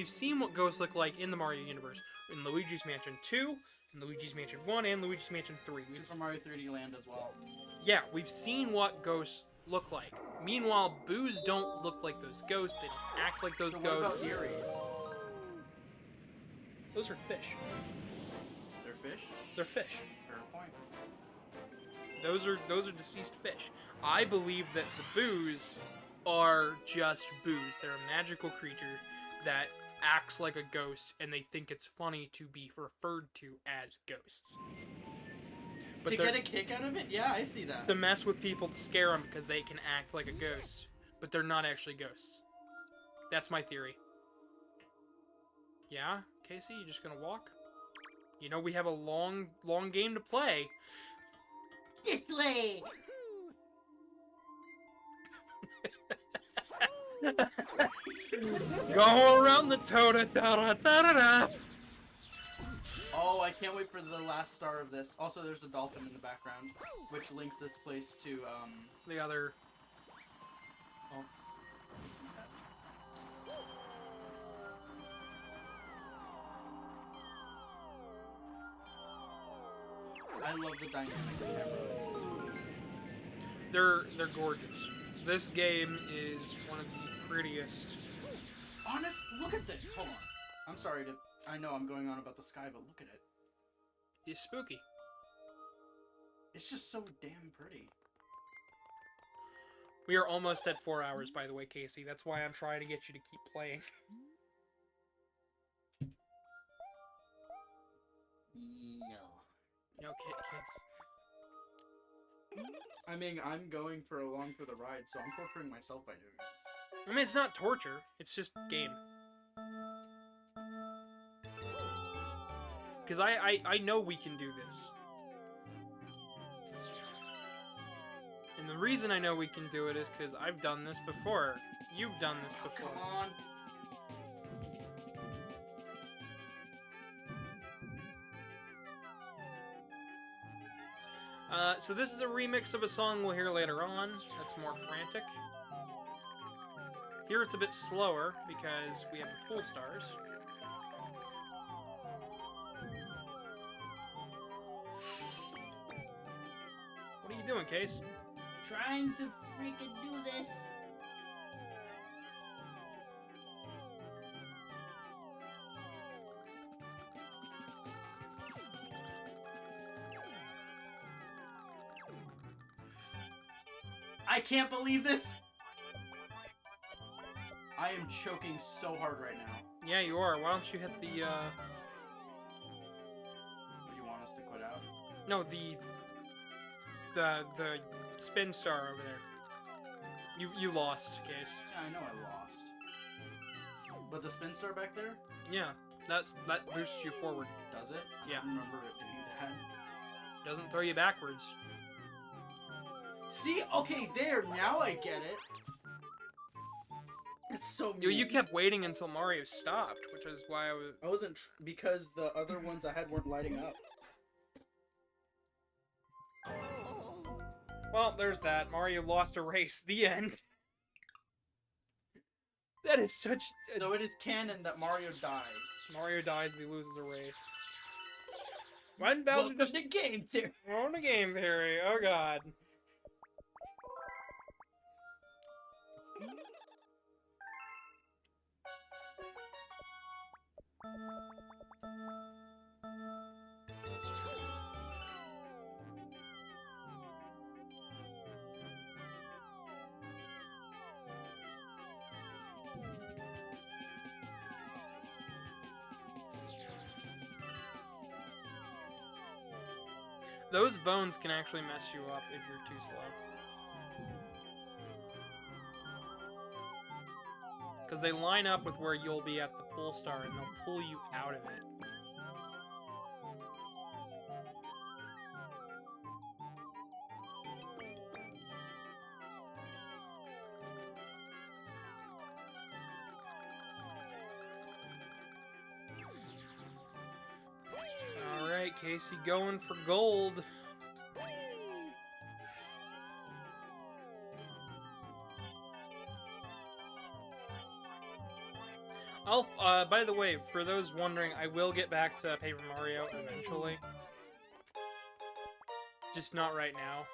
seen what ghosts look like in the Mario universe, in Luigi's Mansion 2, in Luigi's Mansion 1, and Luigi's Mansion 3. Super Mario 3D Land as well. Yeah, we've seen what ghosts look like. Meanwhile, boos don't look like those ghosts. They don't act like those So what about ghosts. Eries? Those are fish. They're fish? They're fish. Fair point. Those are deceased fish. I believe that the boos are just boos. They're a magical creature that acts like a ghost, and they think it's funny to be referred to as ghosts. But To they're- get a kick out of it? Yeah, I see that. to mess with people, to scare them, because they can act like a ghost, but they're not actually ghosts. That's my theory. Yeah, Casey, you just gonna walk? You know, we have a long game to play. This way! Go around the toda da da da da da. Oh, I can't wait for the last star of this. Also, there's a dolphin in the background, which links this place to, The other. oh. I love the dynamic camera. They're gorgeous. This game is one of the prettiest. Honest, look at this. Hold on. I'm sorry to. I know I'm going on about the sky, but look at it. It's spooky. It's just so damn pretty. We are almost at 4 hours, by the way, Casey. That's why I'm trying to get you to keep playing. No. Okay, Case. I mean, I'm going for along for the ride, so I'm torturing myself by doing this. I mean, it's not torture. It's just game. Because I know we can do this. And the reason I know we can do it is because I've done this before. You've done this before. Come on. So this is a remix of a song we'll hear later on. That's more frantic. Here it's a bit slower because we have the pool stars. What are you doing, Case? Trying to freaking do this. I can't believe this! I am choking so hard right now. Yeah, you are. Why don't you hit the, What, you want us to quit out? No, the spin star over there. You lost, Case. Yeah, I know I lost. But the spin star back there? Yeah, that boosts you forward. Does it? Yeah. I don't remember it doing that. Doesn't throw you backwards. See? Okay, there. Now I get it. It's so mean. You kept waiting until Mario stopped, which is why I was... I wasn't... because the other ones I had weren't lighting up. Well, there's that. Mario lost a race. The end. That is such... So it is canon that Mario dies. Mario dies, he loses a race. Why didn't Bowser Welcome just... to game theory. Oh, the game theory. Oh, God. Those bones can actually mess you up if you're too slow. Because they line up with where you'll be at the pool star and they'll pull you out of it. Alright, Casey going for gold. By the way, for those wondering, I will get back to Paper Mario eventually. Just not right now.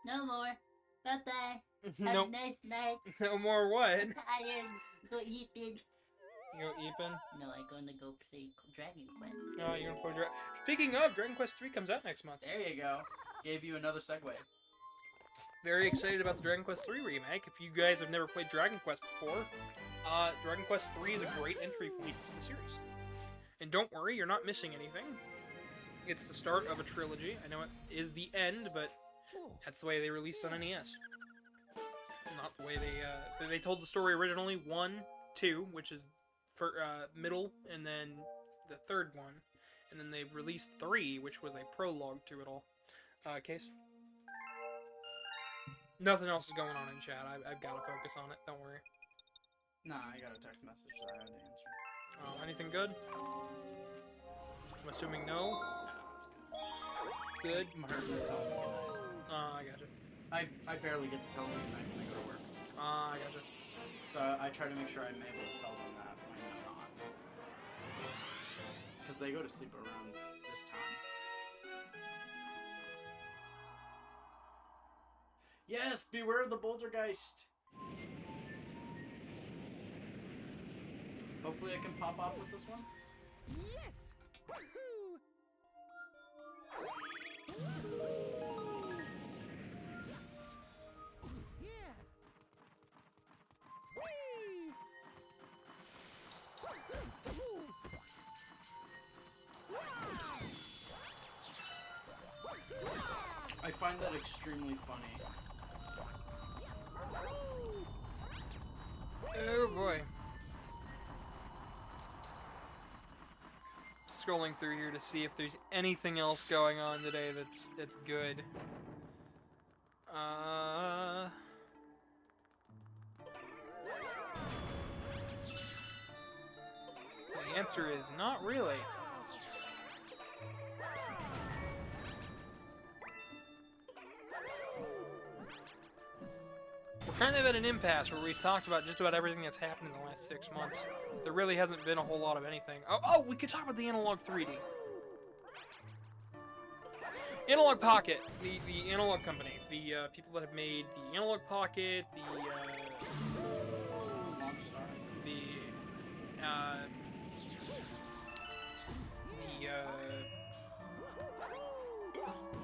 No more. Bye-bye. Have Nope. a nice night. No more what? I'm tired. Go eating. You go Eepin? No, I'm gonna go play Dragon Quest. No, you're gonna play Speaking of, Dragon Quest 3 comes out next month. There you go. Gave you another segue. Very excited about the Dragon Quest 3 remake. If you guys have never played Dragon Quest before, Dragon Quest 3 is a great entry point to the series. And don't worry, you're not missing anything. It's the start of a trilogy. I know it is the end, but that's the way they released on NES. Not the way they told the story originally. 1, 2, which is for middle, and then the third one, and then they released 3, which was a prologue to it all. Case? Nothing else is going on in chat. I've got to focus on it. Don't worry. Nah, I got a text message that I had to answer. Oh, anything good? I'm assuming no. Nah, that's good. Good. My husband told me good night. I gotcha. I barely get to tell them good night when I go to work. I gotcha. So I try to make sure I'm able to tell them that when I'm not. Because they go to sleep around this time. Yes, beware of the Bouldergeist! Hopefully I can pop off with this one. Yes! Woohoo! Yeah! Whee! I find that extremely funny. Oh boy. Scrolling through here to see if there's anything else going on today that's good. The answer is not really. We're kind of at an impasse where we've talked about just about everything that's happened in the last 6 months. There really hasn't been a whole lot of anything. Oh, we could talk about the Analog 3D. Analog Pocket, the Analog Company, the people that have made the Analog Pocket,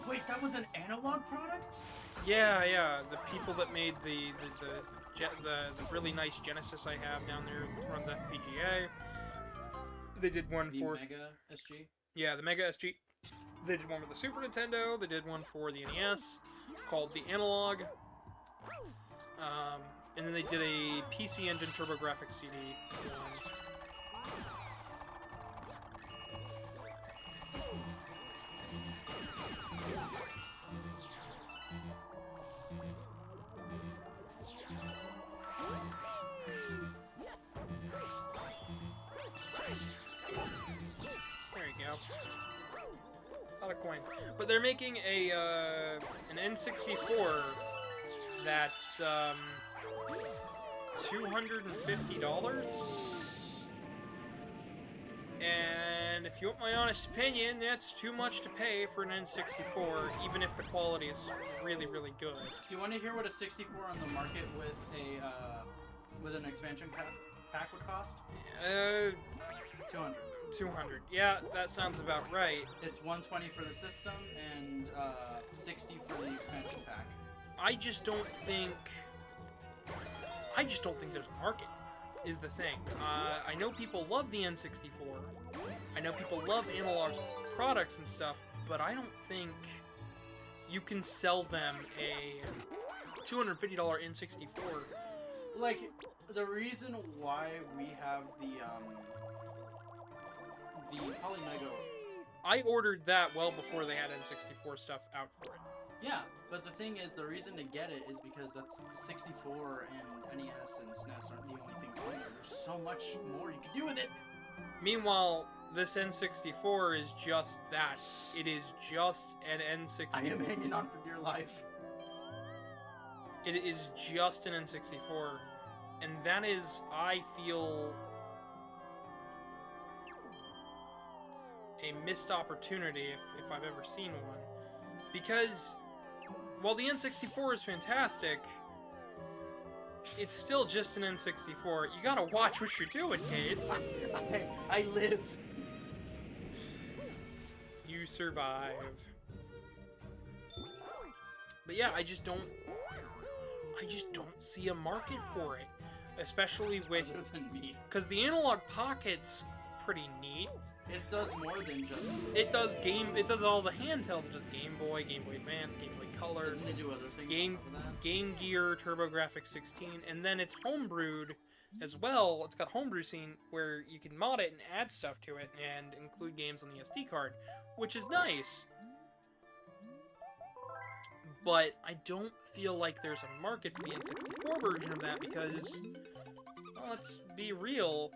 Wait, that was an analog product? yeah, the people that made the really nice Genesis I have down there that runs FPGA. They did one The for Mega SG? yeah, the Mega SG. They did one with the Super Nintendo. They did one for the NES called the Analog. And then they did a PC Engine TurboGrafx CD one. There you go. Not a coin. But they're making a an N64 that's $250. And if you want my honest opinion, that's too much to pay for an N64, even if the quality is really, really good. Do you want to hear what a 64 on the market with a with an expansion pack would cost? 200. 200. Yeah, that sounds about right. It's 120 for the system and 60 for the expansion pack. I just don't think there's a market, is the thing. I know people love the N64. I know people love Analog's products and stuff, but I don't think you can sell them a $250 N64. Like, the reason why we have the Polymego. I ordered that well before they had N64 stuff out for it. Yeah, but the thing is, the reason to get it is because that's 64 and NES and SNES aren't the only things on there. There's so much more you can do with it. Meanwhile, this N64 is just that. It is just an N64. I am hanging on for dear life. It is just an N64. And that is, I feel, a missed opportunity if I've ever seen one. Because while the N64 is fantastic, it's still just an N64. You gotta watch what you're doing, Case. I live. You survive. But yeah, I just don't see a market for it. Especially with... Other than me. Because the Analog Pocket's pretty neat. It does more than just. It does all the handhelds. It does Game Boy, Game Boy Advance, Game Boy Color, Doesn't it do other things? Game on top of that? Game Gear, TurboGrafx 16, and then it's homebrewed as well. It's got homebrew scene where you can mod it and add stuff to it and include games on the SD card, which is nice. But I don't feel like there's a market for the N64 version of that because, well, let's be real,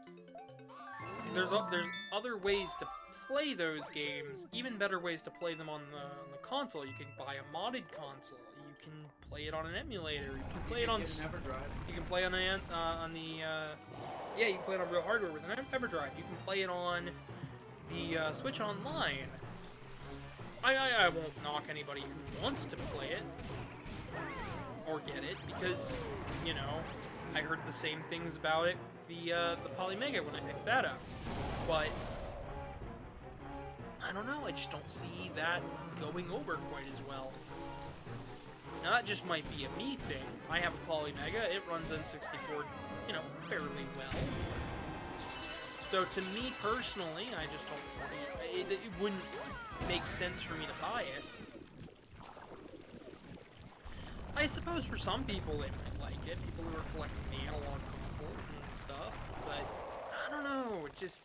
there's other ways to play those games, even better ways to play them on the console. You can buy a modded console. You can play it on an emulator. You can play it on. EverDrive. You can play on the yeah, you can play it on real hardware with an EverDrive. You can play it on the Switch Online. I won't knock anybody who wants to play it or get it because, you know, I heard the same things about it the Polymega when I picked that up, but I don't know. I just don't see that going over quite as well. Now that just might be a me thing. I have a Polymega. It runs N64, you know, fairly well. So to me personally, I just don't see it wouldn't make sense for me to buy it. I suppose for some people they might like it, people who are collecting the analog consoles and stuff, but I don't know, it just,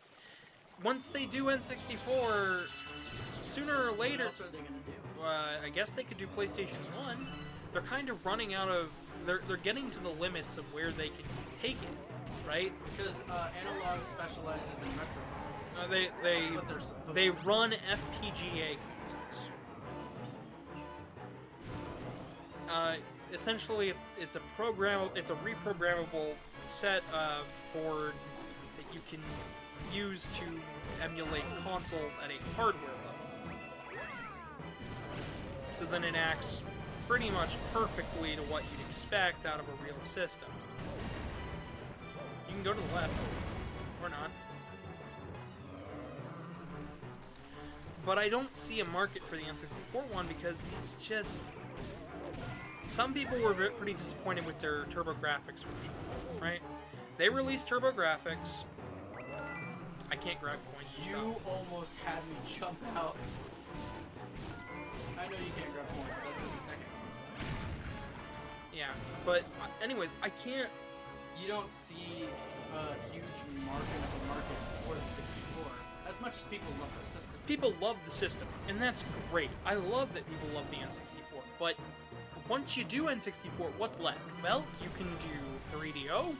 once they do N64, sooner or later, What else are they gonna do? I guess they could do PlayStation 1. They're kind of running out of, they're getting to the limits of where they can take it, right? Because Analog specializes in retro consoles. They That's what they're supposed they to. run FPGA consoles. Essentially, it's a reprogrammable set of board that you can use to emulate consoles at a hardware level. So then it acts pretty much perfectly to what you'd expect out of a real system. You can go to the left, or not. But I don't see a market for the N64 one because it's just... Some people were pretty disappointed with their TurboGrafx version, right? They released TurboGrafx. I can't grab coins. You almost had me jump out. I know you can't grab points. That's in the second one. Yeah, but anyways, I can't... You don't see a huge margin of a market for the 64 as much as people love the system. People love the system, and that's great. I love that people love the N64, but once you do N64, what's left? Well, you can do 3DO,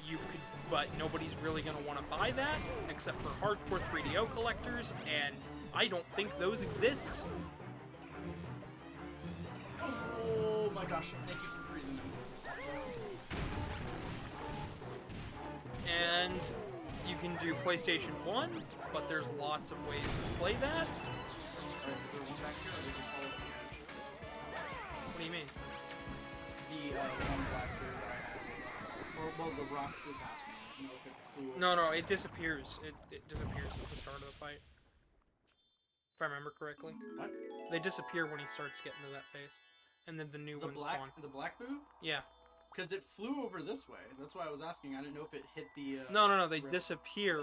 you could, but nobody's really going to want to buy that, except for hardcore 3DO collectors, and I don't think those exist. Oh my gosh, thank you for reading them. And you can do PlayStation 1, but there's lots of ways to play that. Alright, is there one back here or we can follow the edge? What do you mean? The one back here that I had. Or, well, the rock flew past me. I don't know if it flew over. No, it disappears. It disappears at the start of the fight. If I remember correctly. What? They disappear when he starts getting to that phase. And then the new ones spawn. The black boo? Yeah. Because it flew over this way. That's why I was asking. I didn't know if it hit the. No, they rail. disappear,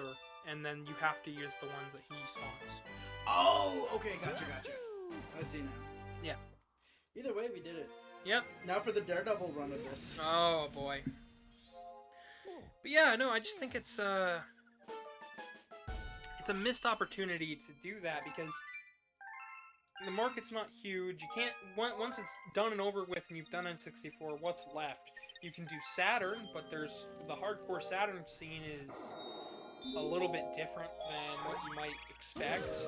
and then you have to use the ones that he spawns. Oh, okay, gotcha. I see now. Yeah. Either way, we did it. Yep. Now for the Daredevil run of this. Oh, boy. But yeah, no, I just think it's a missed opportunity to do that because the market's not huge. You can't, once it's done and over with and you've done N64, what's left? You can do Saturn, but there's, the hardcore Saturn scene is a little bit different than what you might expect.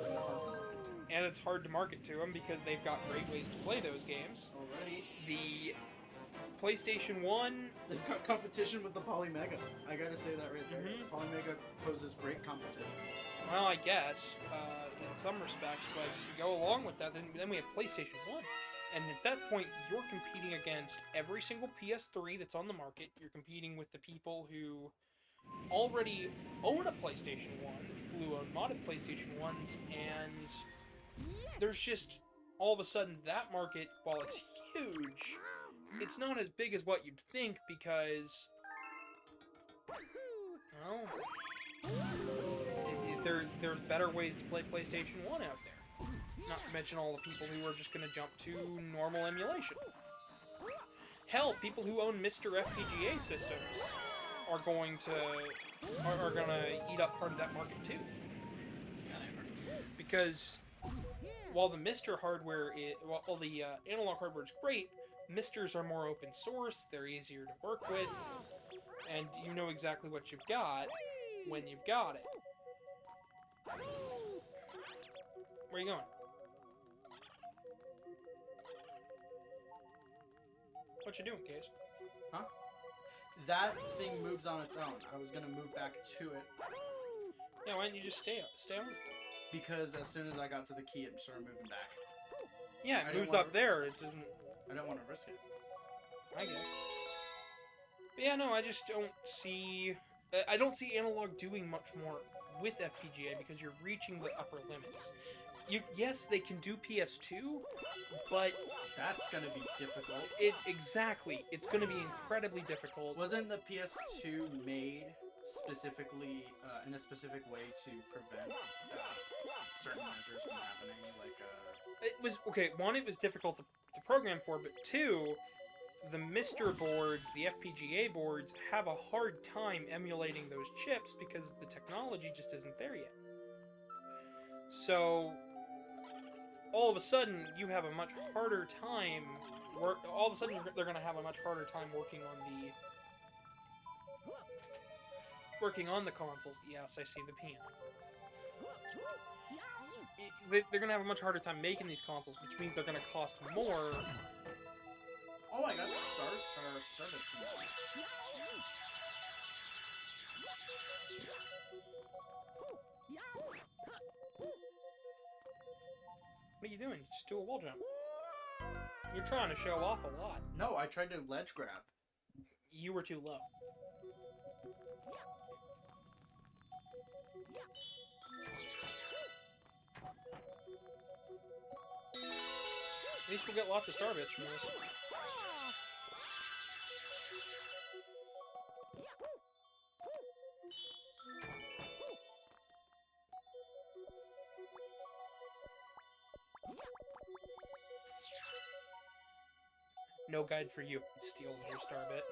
And it's hard to market to them because they've got great ways to play those games. Alrighty. The PlayStation 1... They've got competition with the Polymega. I gotta say that right there. Mhm. Polymega poses great competition. Well, I guess, in some respects, but to go along with that, then we have PlayStation 1. And at that point, you're competing against every single PS3 that's on the market. You're competing with the people who already own a PlayStation 1, who own modded PlayStation 1s, and there's just, all of a sudden, that market, while it's huge, it's not as big as what you'd think because, well, there's better ways to play PlayStation 1 out there. Not to mention all the people who are just going to jump to normal emulation. Hell, people who own Mr. FPGA systems are going to eat up part of that market too. Because while the Mr. hardware while the analog hardware is great, Misters are more open source, they're easier to work with, and you know exactly what you've got when you've got it. Where are you going? What you doing, Case? Huh? That thing moves on its own. I was gonna move back to it. Yeah, why don't you just stay on it? Because as soon as I got to the key, it started moving back. Yeah, it moved up there, it doesn't... I don't want to risk it. I get it. But yeah, no, I just don't see... I don't see analog doing much more with FPGA because you're reaching the upper limits. Yes, they can do PS2, but... That's gonna be difficult. Exactly. It's gonna be incredibly difficult. Wasn't the PS2 made specifically, in a specific way to prevent certain measures from happening? Like, It was... Okay, one, it was difficult to program for, but two, the Mr. boards, the FPGA boards, have a hard time emulating those chips because the technology just isn't there yet. So... all of a sudden, you have a much harder time. All of a sudden, they're going to have a much harder time working on the consoles. Yes, I see the piano. They're going to have a much harder time making these consoles, which means they're going to cost more. oh, I got started. What are you doing? Just do a wall jump. You're trying to show off a lot. No, I tried to ledge grab. You were too low. At least we'll get lots of star bits from this. No guide for you. Steal your star bit.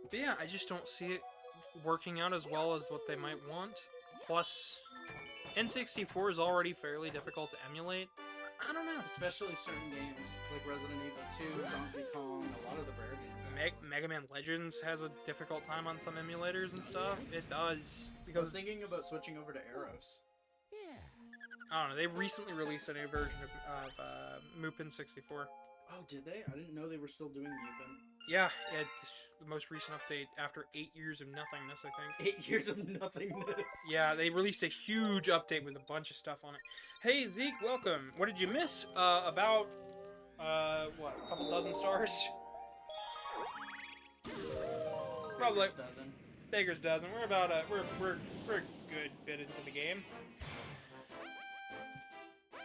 But yeah, I just don't see it working out as well as what they might want. Plus, N64 is already fairly difficult to emulate. I don't know. Especially certain games, like Resident Evil 2, Donkey Kong, a lot of the rare games. Mega Man Legends has a difficult time on some emulators and stuff. It does. I was Because, thinking about switching over to Arrows. I don't know, they recently released a new version of Mupin 64. Oh, did they? I didn't know they were still doing Mupin. Yeah, the most recent update after 8 years of nothingness, I think. 8 years of nothingness. Yeah, they released a huge update with a bunch of stuff on it. Hey, Zeke, welcome. What did you miss? About, what, a couple dozen stars? Probably. Dozen. Baker's dozen. We're about we're a good bit into the game.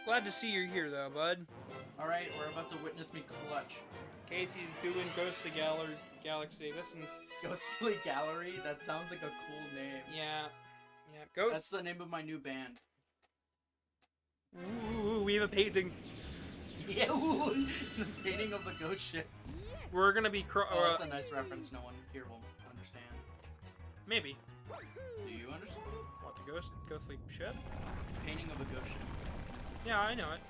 Glad to see you're here, though, bud. Alright, we're about to witness me clutch. Casey's doing Ghostly Galaxy. This is... Ghostly Gallery? That sounds like a cool name. Yeah. Yeah, go... That's the name of my new band. Ooh, we have a painting. Yeah, ooh, the painting of the ghost ship. We're gonna be... Oh, that's a nice reference no one here will understand. Maybe. Do you understand? What, the ghostly ship? Painting of a ghost ship. Yeah, I know it.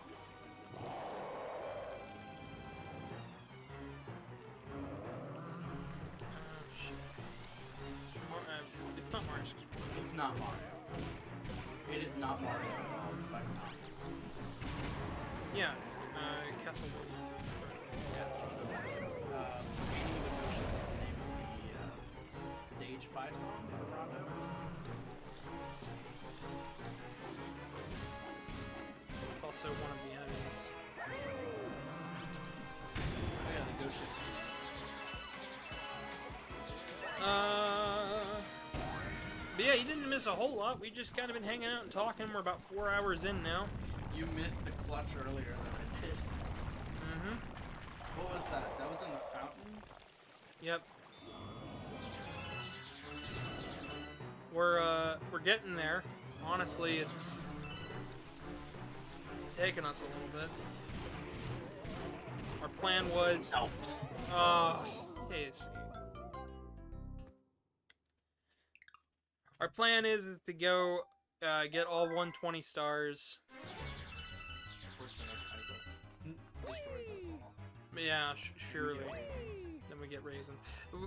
Shit. It's not Mario 64. It's not Mario. It is not Mario at all. It's Spider-Man. Yeah, Castlevania. Yeah, it's one of those. Painting of a Ghost Ship is the name of the Stage 5 song for Rondo. It's also one of the enemies. Oh yeah, the Ghost Ship. But yeah, you didn't miss us a whole lot. We've just kind of been hanging out and talking. We're about 4 hours in now. You missed the clutch earlier than I did. Mm-hmm. What was that? That was in the fountain? Yep. We're getting there. Honestly, it's taking us a little bit. Our plan was... Casey. Our plan is to go get all 120 stars. Destroys us all. Yeah, surely. We get raisins. Then we get raisins.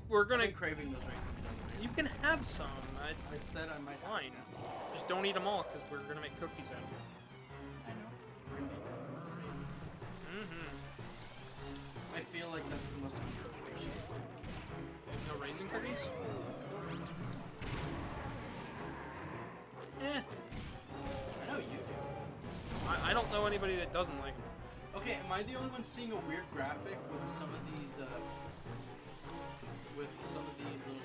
We're I've gonna... been craving those raisins, by the way. You can have some. It's I said I might have fine. some. Just don't eat them all, because we're gonna make cookies out of them. I know. We're gonna make raisins. Mm-hmm. I feel like that's the most underappreciated. No raisin cookies? Eh. I know you do. I don't know anybody that doesn't like them. Okay, am I the only one seeing a weird graphic with some of these, with some of the little,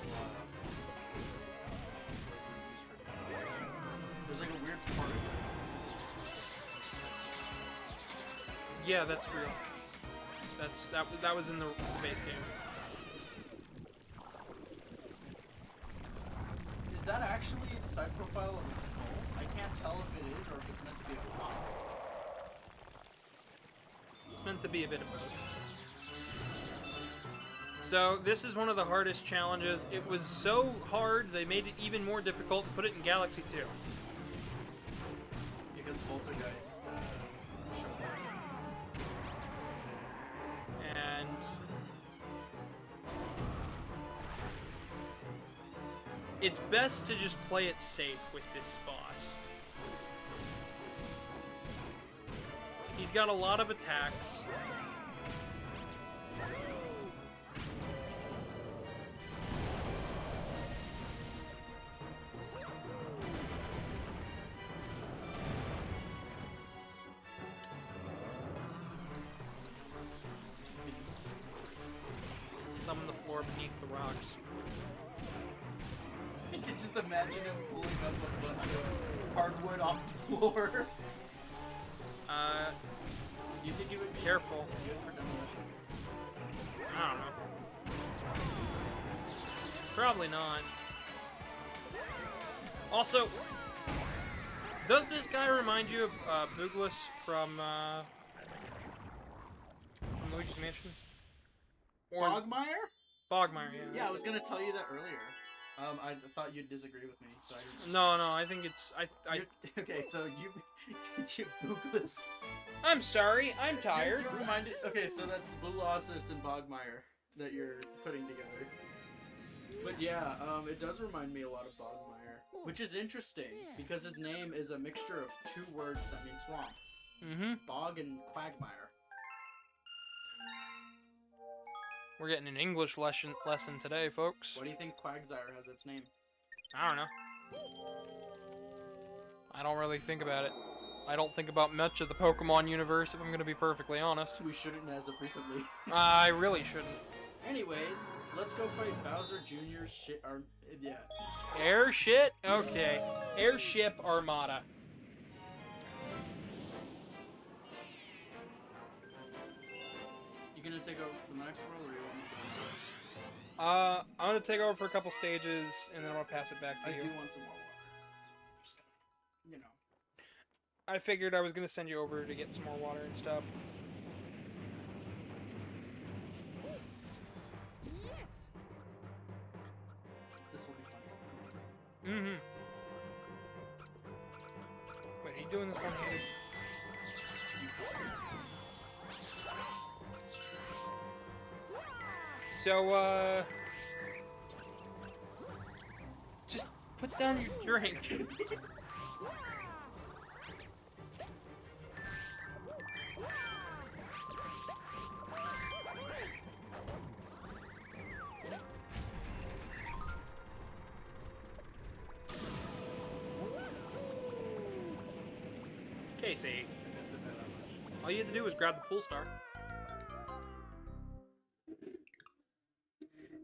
there's like a weird part of it. Yeah, that's real. That was in the base game. Is that actually the side profile of a skull? I can't tell if it is or if it's meant to be a rock. It's meant to be a bit of both. So this is one of the hardest challenges. It was so hard they made it even more difficult and put it in Galaxy 2. Because Poltergeist shows up. And it's best to just play it safe with this boss. He's got a lot of attacks. Some on the floor beneath the rocks. I can just imagine him pulling up a bunch of hardwood off the floor. Do you think it would be Careful. good for demolition? I don't know. Probably not. Also, does this guy remind you of Booglis from Luigi's Mansion? Or Bogmire? Bogmire, yeah. Yeah, I was gonna tell you that earlier. I thought you'd disagree with me, so I didn't. No, I think it's Okay, so you Boogless. I'm sorry, I'm tired. You're reminded. Okay, so that's Bulossus and Bogmire that you're putting together. But yeah, it does remind me a lot of Bogmire, which is interesting because his name is a mixture of two words that mean swamp. Mm-hmm. Bog and Quagmire. We're getting an English lesson today, folks. What do you think Quagsire has its name? I don't know. I don't really think about it. I don't think about much of the Pokemon universe, if I'm gonna be perfectly honest. We shouldn't as of recently. I really shouldn't. Anyways, let's go fight Bowser Jr.'s shit. Yeah. Air shit? Okay. Airship Armada. You gonna take over for the next world, or you want me to? I'm gonna take over for a couple stages, and then I'll pass it back to I you. do want some more water. So just gonna, you know. I figured I was gonna send you over to get some more water and stuff. This will be fun. Mm-hmm. Wait, are you doing this one-handed? So, just put down your drink. Casey, I missed it by that much. all you had to do was grab the pool star.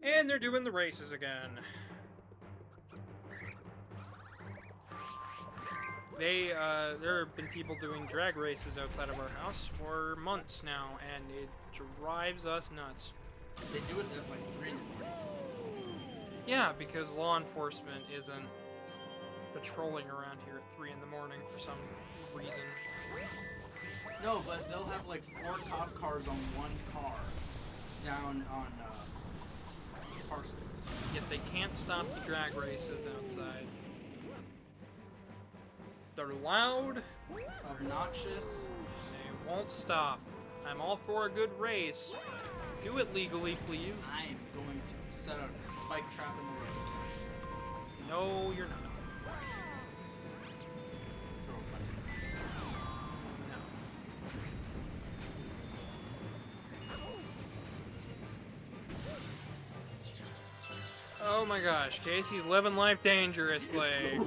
And they're doing the races again. There have been people doing drag races outside of our house for months now, and it drives us nuts. They do it at like 3 in the morning. Yeah, because law enforcement isn't patrolling around here at 3 in the morning for some reason. No, but they'll have like 4 cop cars on 1 car down on Parsons. Yet they can't stop the drag races outside. They're loud, Obnoxious. they won't stop. I'm all for a good race. Do it legally, please. I am going to set out a spike trap in the road. No, you're not. Throw a punch. No. Oh my gosh, Casey's living life dangerously.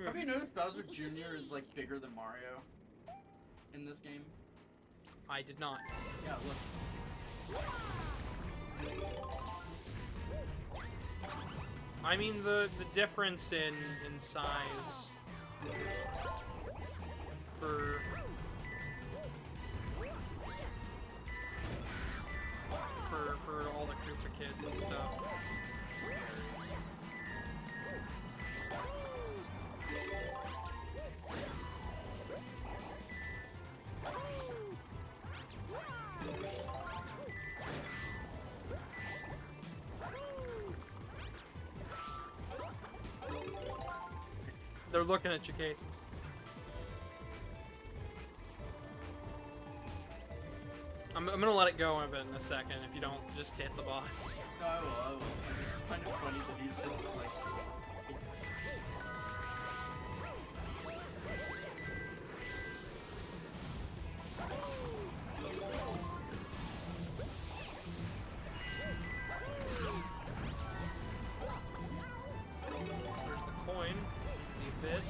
Have you noticed Bowser Jr. is like bigger than Mario in this game? I did not. Yeah, look. I mean the difference in size for all the Koopa kids and stuff. They're looking at you, Casey. I'm gonna let it go in a second if you don't just hit the boss. No, I will. I just find it funny that he's just like. There's the coin, the abyss.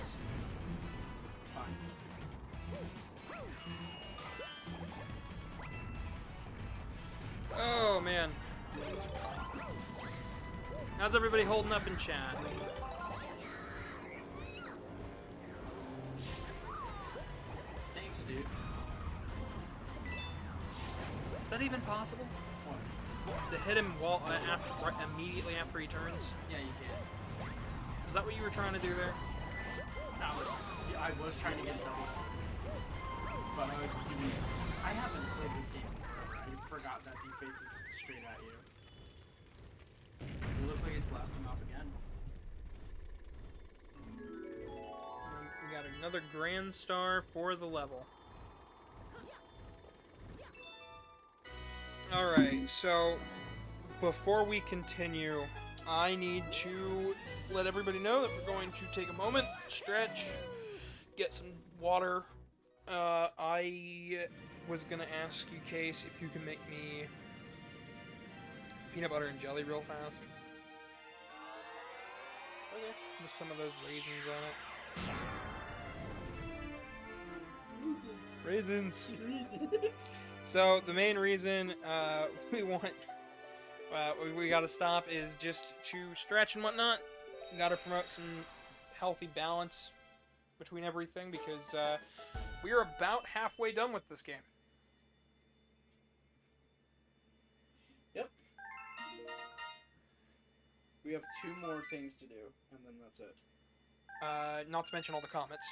It's fine. Oh man. How's everybody holding up in chat? Thanks, dude. Is that even possible? What? To hit him immediately after he turns? Yeah, you can. Is that what you were trying to do there? I was trying to get a double. But I haven't played this game before. I forgot that he faces straight at you. It looks like he's blasting off again. We got another grand star for the level. Alright, so before we continue, I need to let everybody know that we're going to take a moment, stretch, get some water. I was gonna ask you, Case, if you can make me peanut butter and jelly real fast. Okay. With some of those raisins on it. Raisins! So, the main reason we gotta stop is just to stretch and whatnot. We gotta promote some healthy balance between everything because we are about halfway done with this game. Yep. We have 2 more things to do, and then that's it. Not to mention all the comments.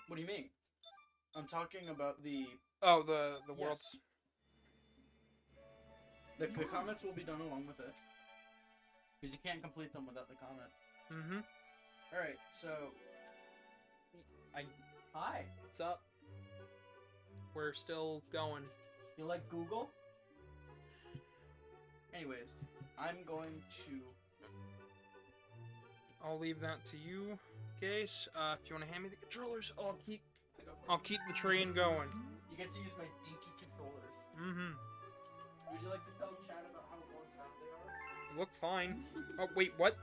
What do you mean? I'm talking about the... Oh, the worlds. The comments will be done along with it. Because you can't complete them without the comment. Mm-hmm. Alright, so... Hi. What's up? We're still going. You like Google? Anyways, I'm going to... I'll leave that to you, Case. If you want to hand me the controllers, I'll keep the train going. You get to use my dinky controllers. Mm-hmm. Would you like to tell chat about how worked out they are? Look fine. Oh, wait, what?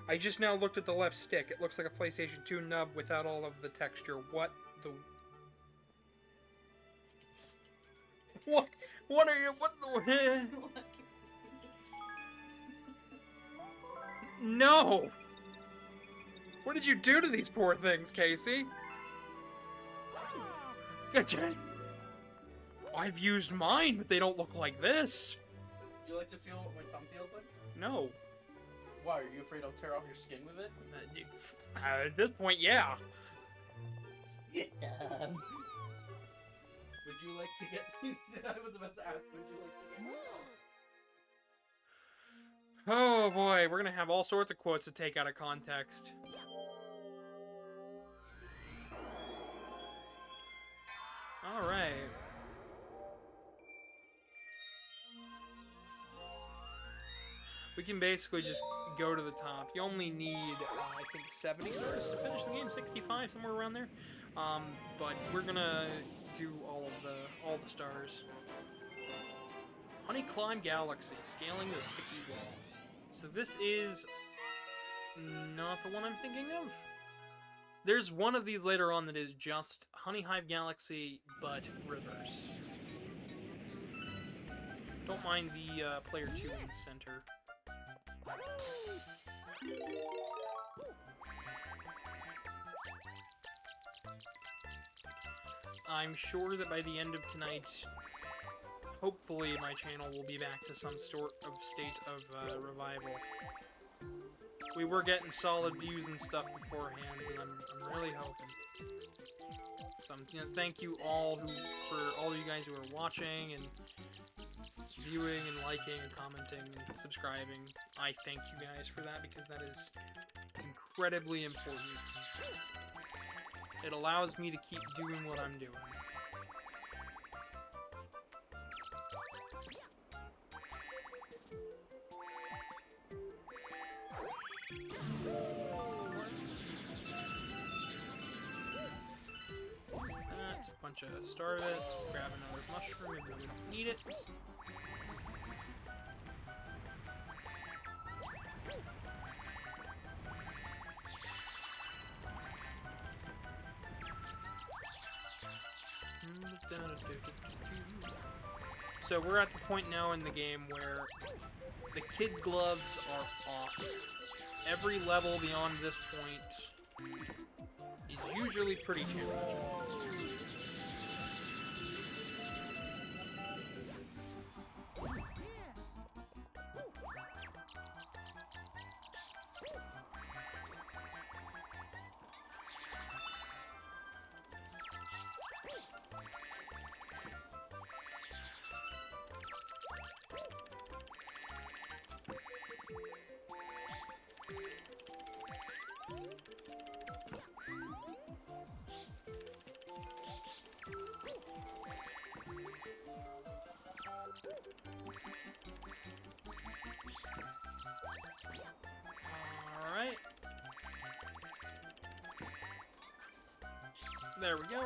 I just now looked at the left stick. It looks like a PlayStation 2 nub without all of the texture. What the... What? What are you? What the? No! What did you do to these poor things, Casey? Gotcha. I've used mine, but they don't look like this. Would you like to feel what my thumb feels like? No. Why, are you afraid I'll tear off your skin with it? At this point, yeah. Yeah. Would you like to get... I was about to ask, would you like to get... Oh boy, we're gonna have all sorts of quotes to take out of context. Alright. We can basically just go to the top. You only need, I think, 70 stars to finish the game, 65, somewhere around there. But we're gonna do all the stars. Honey Climb Galaxy, scaling the sticky wall. So this is not the one I'm thinking of. There's one of these later on that is just Honey Hive Galaxy, but reverse. Don't mind the player 2 in the center. I'm sure that by the end of tonight, hopefully my channel will be back to some sort of state of revival. We were getting solid views and stuff beforehand, and I'm really hoping. So thank you all for all you guys who are watching and viewing and liking and commenting and subscribing. I thank you guys for that because that is incredibly important. It allows me to keep doing what I'm doing. That's a bunch of starvets. Grab another mushroom if we don't need it. So we're at the point now in the game where the kid gloves are off. Every level beyond this point is usually pretty challenging. Alright. There we go.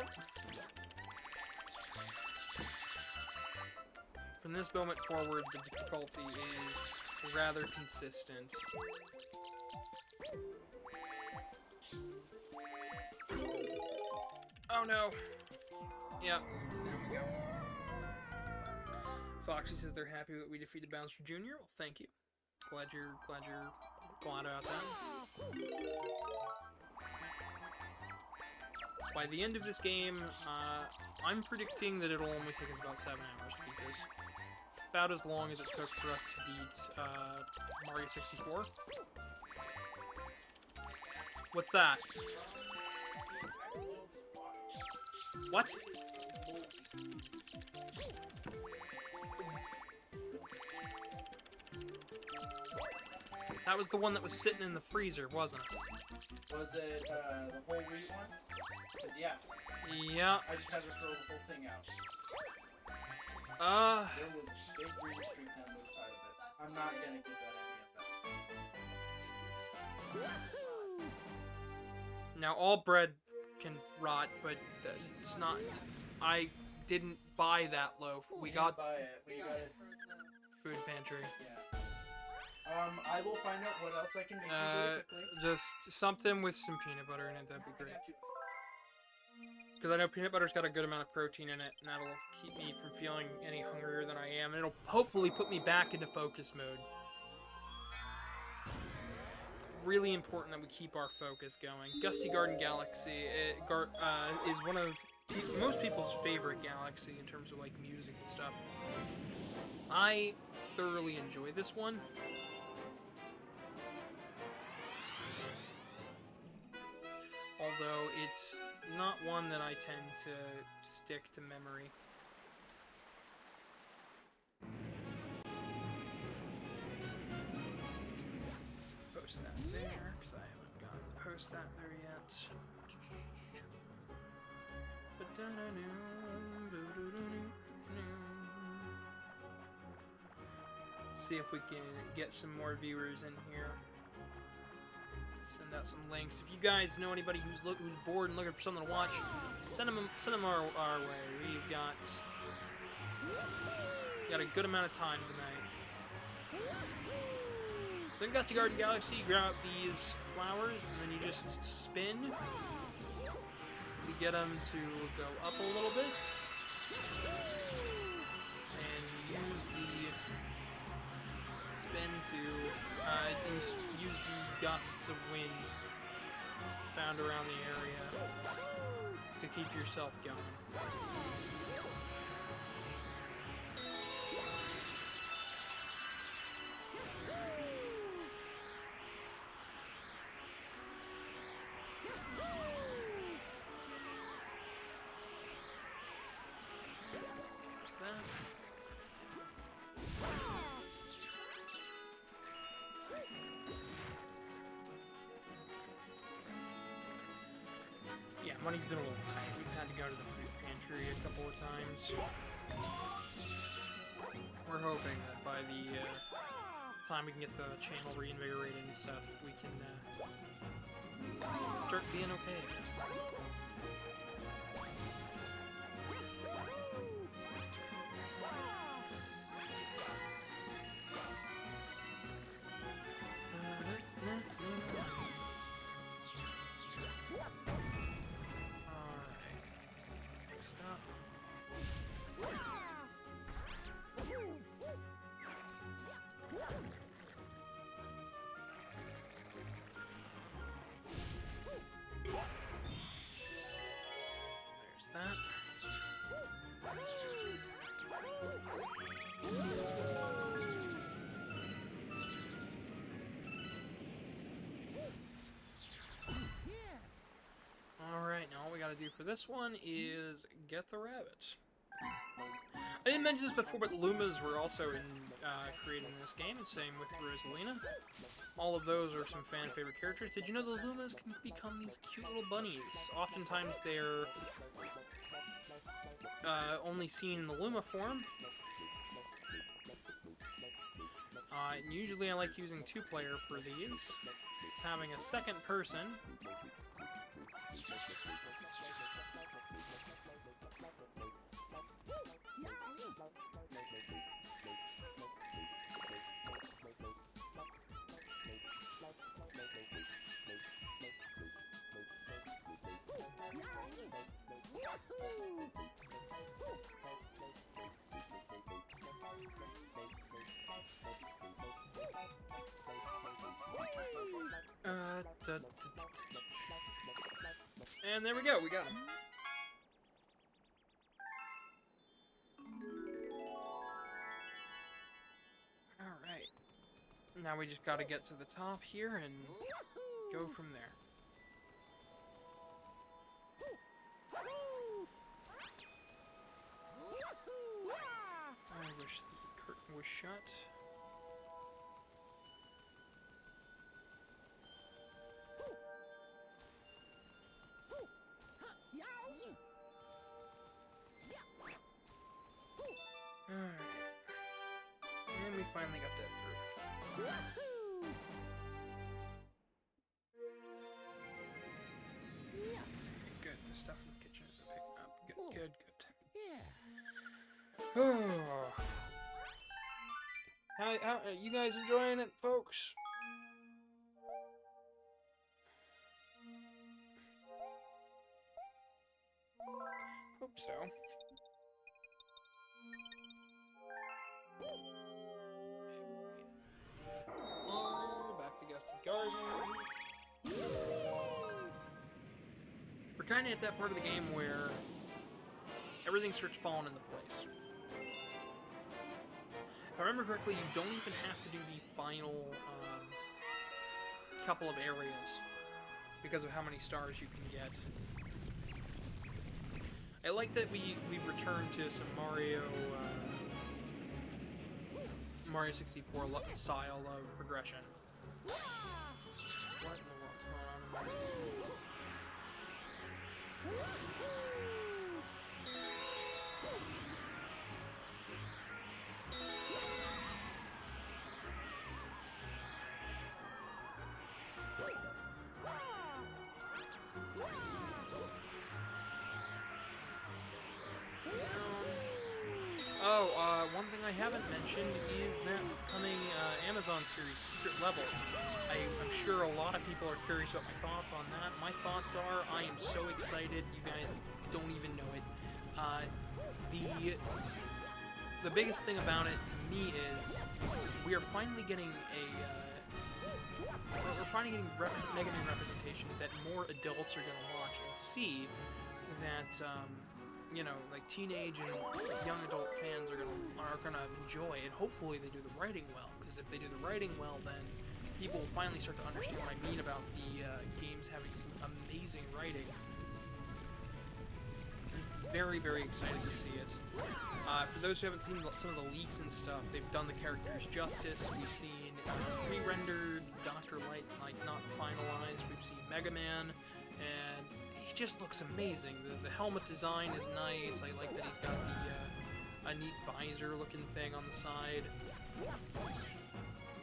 From this moment forward, the difficulty is rather consistent. Oh no! Yep, there we go. Foxy says they're happy that we defeated Bouncer Jr. Well, thank you. Glad you're glad about that. By the end of this game, I'm predicting that it'll only take us about 7 hours to beat this. About as long as it took for us to beat Mario 64. What's that? What? That was the one that was sitting in the freezer, wasn't it? Was it the whole wheat one? Because yeah. Yeah. I just had to throw the whole thing out. There was big green streak down the side of it. I'm not gonna give that any of that. Now all bread can rot, but it's not. I didn't buy that loaf. We got buy it. We got it. Food pantry. Yeah. I will find out what else I can make really quickly. Just something with some peanut butter in it. That'd be I great. got you. Because I know peanut butter's got a good amount of protein in it, and that'll keep me from feeling any hungrier than I am, and it'll hopefully put me back into focus mode. It's really important that we keep our focus going. Gusty Garden Galaxy is one of most people's favorite galaxy in terms of like music and stuff. I thoroughly enjoy this one. Although it's not one that I tend to stick to memory. Post that there, because I haven't gotten to post that there yet. See if we can get some more viewers in here. Send out some links. If you guys know anybody who's bored and looking for something to watch, send them our way. We've got a good amount of time tonight. Then Gusty Garden Galaxy, you grab these flowers and then you just spin to get them to go up a little bit, and use the spin to use the gusts of wind found around the area to keep yourself going. There's that. Yeah, money's been a little tight. We've had to go to the food pantry a couple of times. We're hoping that by the time we can get the channel reinvigorated and stuff, we can start being okay again. Alright, now all we gotta do for this one is get the rabbits. I didn't mention this before, but Lumas were also in creating this game, and same with Rosalina. All of those are some fan favorite characters. Did you know the Lumas can become these cute little bunnies? Oftentimes they're only seen in the Luma form. And usually I like using two-player for these. It's having a second person. And there we go, we got him. Alright. Now we just gotta get to the top here and go from there. I wish the curtain was shut. Alright. And we finally got that through. Good, the stuff in the kitchen is picking up. Good, good, good. Oh. How are you guys enjoying it, folks? we're kind of at that part of the game where everything starts falling into place. If I remember correctly, you don't even have to do the final couple of areas because of how many stars you can get. I like that we've returned to some Mario 64 style of progression. What in the world's going on in there? One thing I haven't mentioned is that upcoming Amazon series, Secret Level. I'm sure a lot of people are curious about my thoughts on that. My thoughts are, I am so excited, you guys don't even know it. The biggest thing about it to me is we are finally getting Mega Man representation that more adults are going to watch and see that you know, like teenage and young adult fans are gonna enjoy, and hopefully they do the writing well. Because if they do the writing well, then people will finally start to understand what I mean about the games having some amazing writing. I'm very, very excited to see it. For those who haven't seen some of the leaks and stuff, they've done the characters justice. We've seen re-rendered Dr. Light, like not finalized. We've seen Mega Man, and he just looks amazing. The helmet design is nice. I like that he's got the a neat visor-looking thing on the side.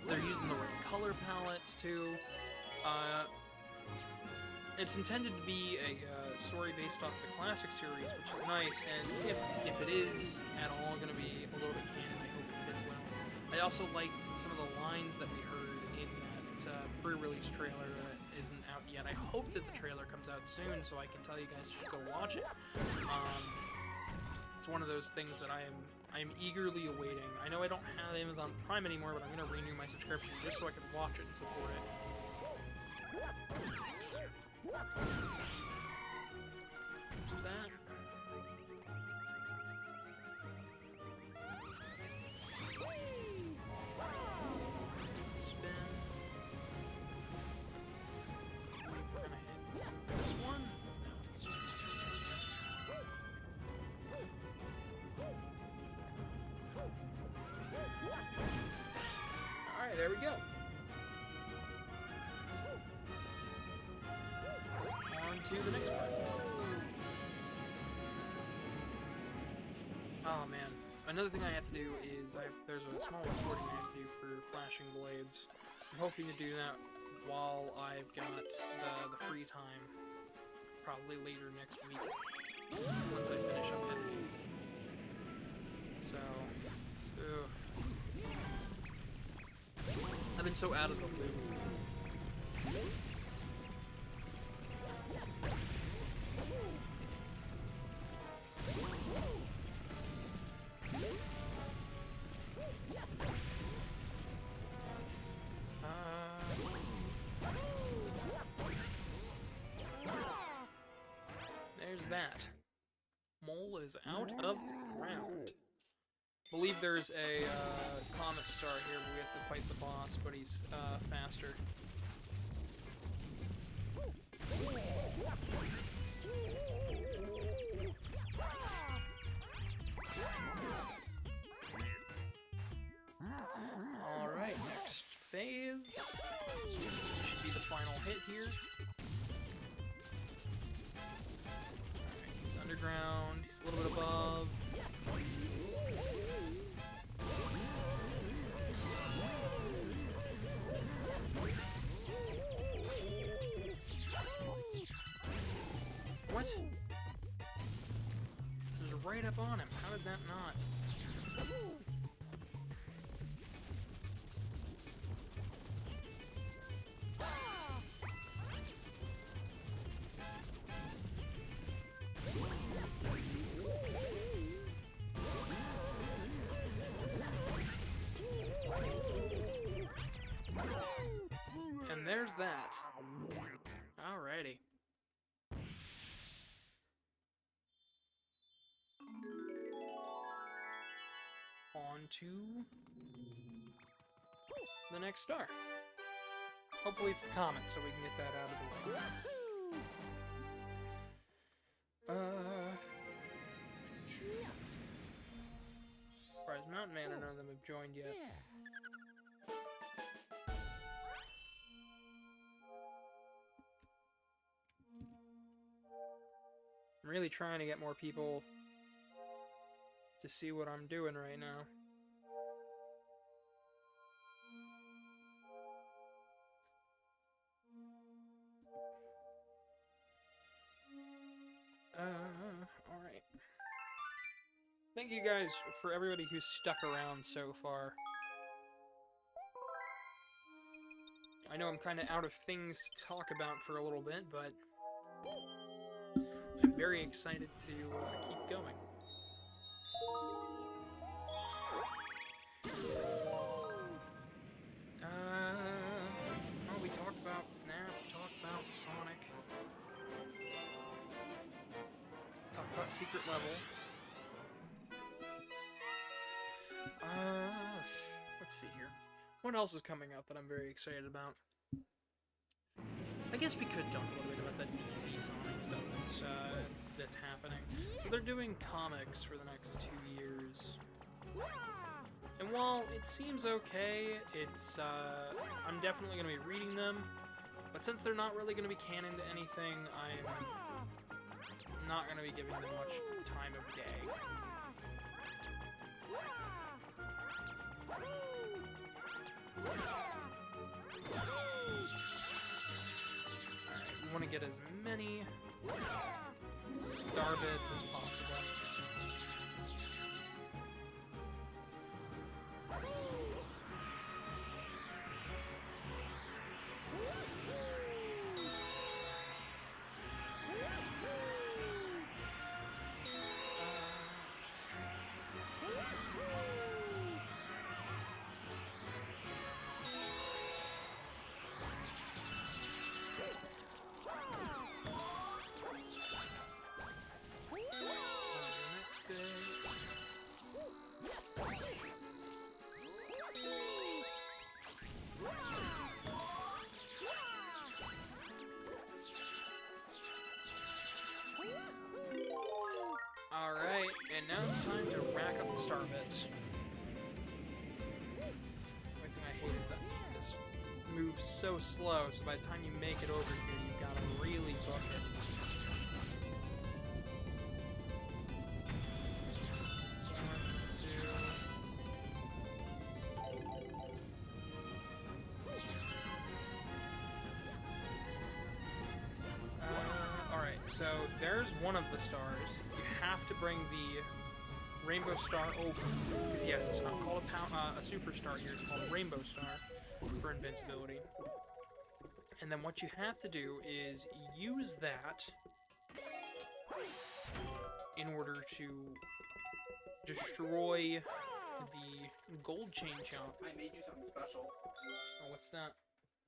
They're using the right color palettes too. It's intended to be a story based off the classic series, which is nice. And if it is at all going to be a little bit canon, I hope it fits well. I also liked some of the lines that we heard in that pre-release trailer that isn't out yet. I hope that the trailer comes out soon so I can tell you guys to go watch it. It's one of those things that I am eagerly awaiting. I know I don't have Amazon Prime anymore, but I'm going to renew my subscription just so I can watch it and support it. What's that? Spin. Wait, we're gonna hit this one? No. Alright, there we go. On to the next part. Oh man. Another thing I have to do is there's a small recording I have to do for Flashing Blades. I'm hoping to do that while I've got the free time. Probably later next week. Once I finish up editing. So, ugh. I've been so out of the loop. There's that. Mole is out of the ground. I believe there's a comet star here where we have to fight the boss, but he's faster. Alright, next phase. Should be the final hit here. Alright, he's underground, he's a little bit above. What? This is right up on him. How did that not? And there's that. Alrighty. to the next star. Hopefully it's the comet, so we can get that out of the way. As far as Mountain Man, none of them have joined yet. I'm really trying to get more people to see what I'm doing right now. Alright. Thank you guys for everybody who's stuck around so far. I know I'm kind of out of things to talk about for a little bit, but I'm very excited to keep going. Oh, we talked about FNAF, we talked about Sonic. Talked about Secret Level. Let's see here. What else is coming out that I'm very excited about? I guess we could talk a little bit about that DC Sonic stuff that's happening. So they're doing comics for the next 2 years. And while it seems okay, it's I'm definitely going to be reading them. But since they're not really going to be canon to anything, I'm not going to be giving them much time of day. Alright, we want to get as many star bits as possible. Alright, and now it's time to rack up the star bits. The only thing I hate is that this moves so slow, so by the time you make it over here, you've got to really book it. So there's one of the stars. You have to bring the rainbow star over. Because yes, it's not called a superstar here, it's called a rainbow star for invincibility. And then what you have to do is use that in order to destroy the gold chain chomp. I made you something special. Oh, what's that?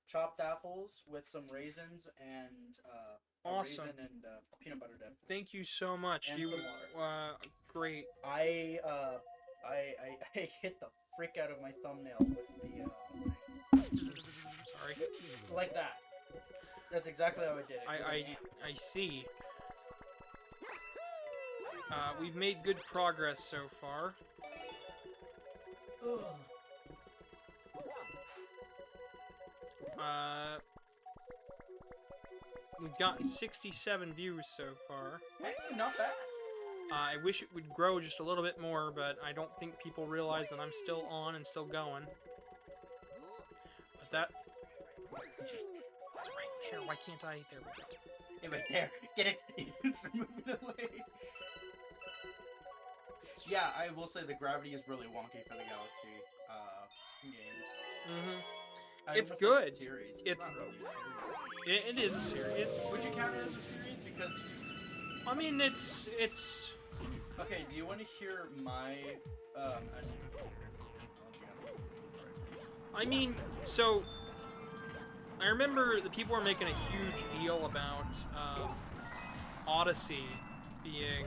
Chopped apples with some raisins and Awesome. raisin and peanut butter dip. Thank you so much. And You, some water. Great. I hit the frick out of my thumbnail with the Sorry. like that. That's exactly how I did it. I see. We've made good progress so far. We've gotten 67 views so far. Hey, not bad. I wish it would grow just a little bit more, but I don't think people realize that I'm still on and still going. But that... It's right there. Why can't I? There we go. Hey, right there. Get it. It's moving away. Yeah, I will say the gravity is really wonky for the Galaxy games. Mm-hmm. It's good. It's a series. It's not really a series. It is a series. Would you count it as a series? Because I mean, it's. okay, do you want to hear my I mean, so I remember the people were making a huge deal about Odyssey being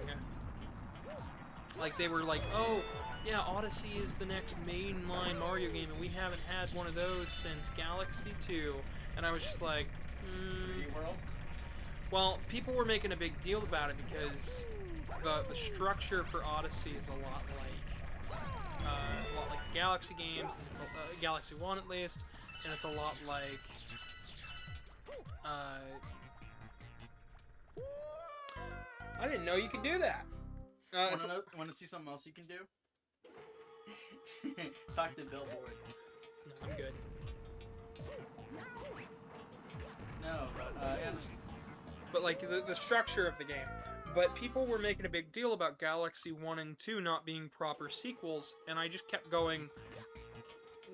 like, they were like, oh yeah, Odyssey is the next mainline Mario game, and we haven't had one of those since Galaxy 2. And I was just like, 3D World? Well, people were making a big deal about it because the structure for Odyssey is a lot like the Galaxy games. And it's Galaxy 1 at least, and it's a lot like I didn't know you could do that. Want to see something else you can do? Talk to Billboard. No, I'm good. No, but yeah, But like the structure of the game. But people were making a big deal about Galaxy 1 and 2 not being proper sequels, and I just kept going,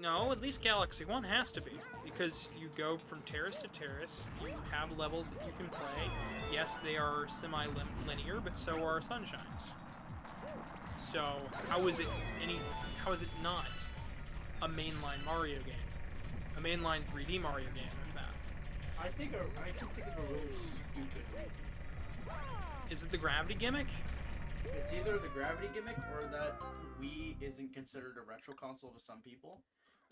no, at least Galaxy 1 has to be. Because you go from terrace to terrace, you have levels that you can play. Yes, they are semi-linear, but so are Sunshines. So, how is it not a mainline Mario game? A mainline 3D Mario game, if that. I can think of a really stupid reason. Is it the gravity gimmick? it's either the gravity gimmick or that Wii isn't considered a retro console to some people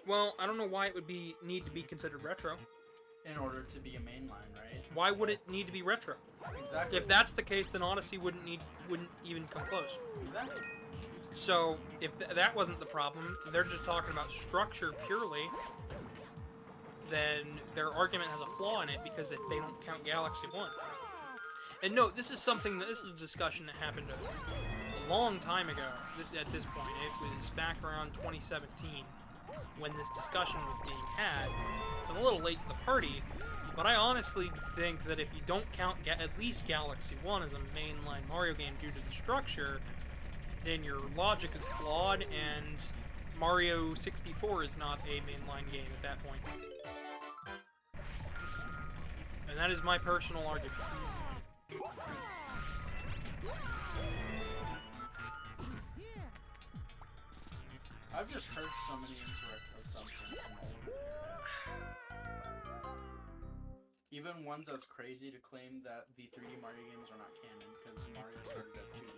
Well, I don't know why it would need to be considered retro. in order to be a mainline, right? Why would it need to be retro? Exactly. If that's the case, then Odyssey wouldn't even come close. Exactly. So, if that wasn't the problem, they're just talking about structure purely, then their argument has a flaw in it because if they don't count Galaxy 1. And no, this is a discussion that happened a long time ago. At this point, it was back around 2017 when this discussion was being had. So I'm a little late to the party, but I honestly think that if you don't count at least Galaxy 1 as a mainline Mario game due to the structure, then your logic is flawed, and Mario 64 is not a mainline game at that point. And that is my personal argument. I've just heard so many incorrect assumptions from all over the internet. Even ones as crazy to claim that the 3D Mario games are not canon because Mario started as 2D.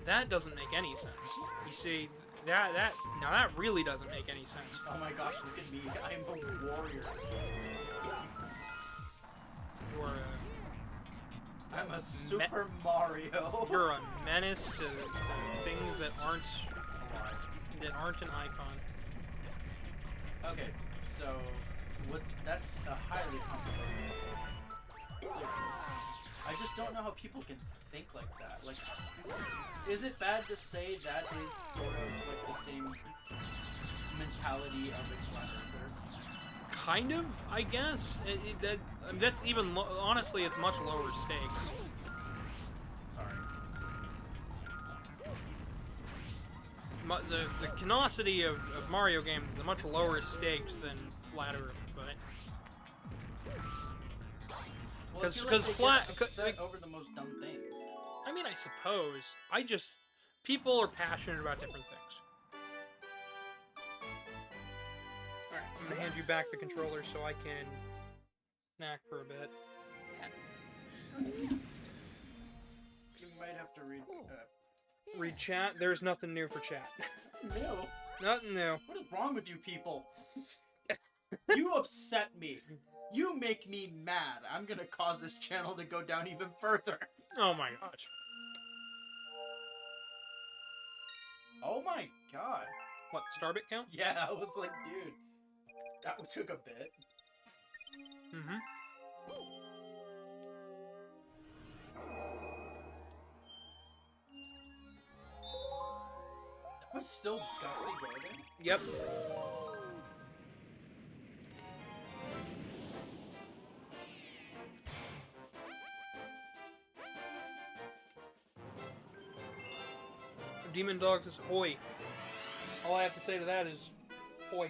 That doesn't make any sense. You see, now that really doesn't make any sense. Oh my gosh, look at me. I'm a warrior. You're I'm a Super Mario. you're a menace to things that aren't an icon. Okay, so that's a highly controversial. I just don't know how people can think like that. Like, is it bad to say that is sort of like the same mentality of a flat earther? Kind of, I guess. That's even honestly, it's much lower stakes. Sorry. The canosity of Mario games is a much lower stakes than Flat Earth, but Well, I feel like they get upset over the most dumb things. I mean, I suppose. People are passionate about different things. Alright, I'm gonna hand you back the controller so I can snack for a bit. You might have to read. Read chat? There's nothing new for chat. No. Nothing new. What is wrong with you people? You upset me. You make me mad. I'm gonna cause this channel to go down even further. Oh my gosh. Oh my god. What, Starbit count? Yeah, I was like, dude, that took a bit. Mm-hmm. That was still Dusty Gordon? Yep. Demon Dogs is hoy. All I have to say to that is hoy.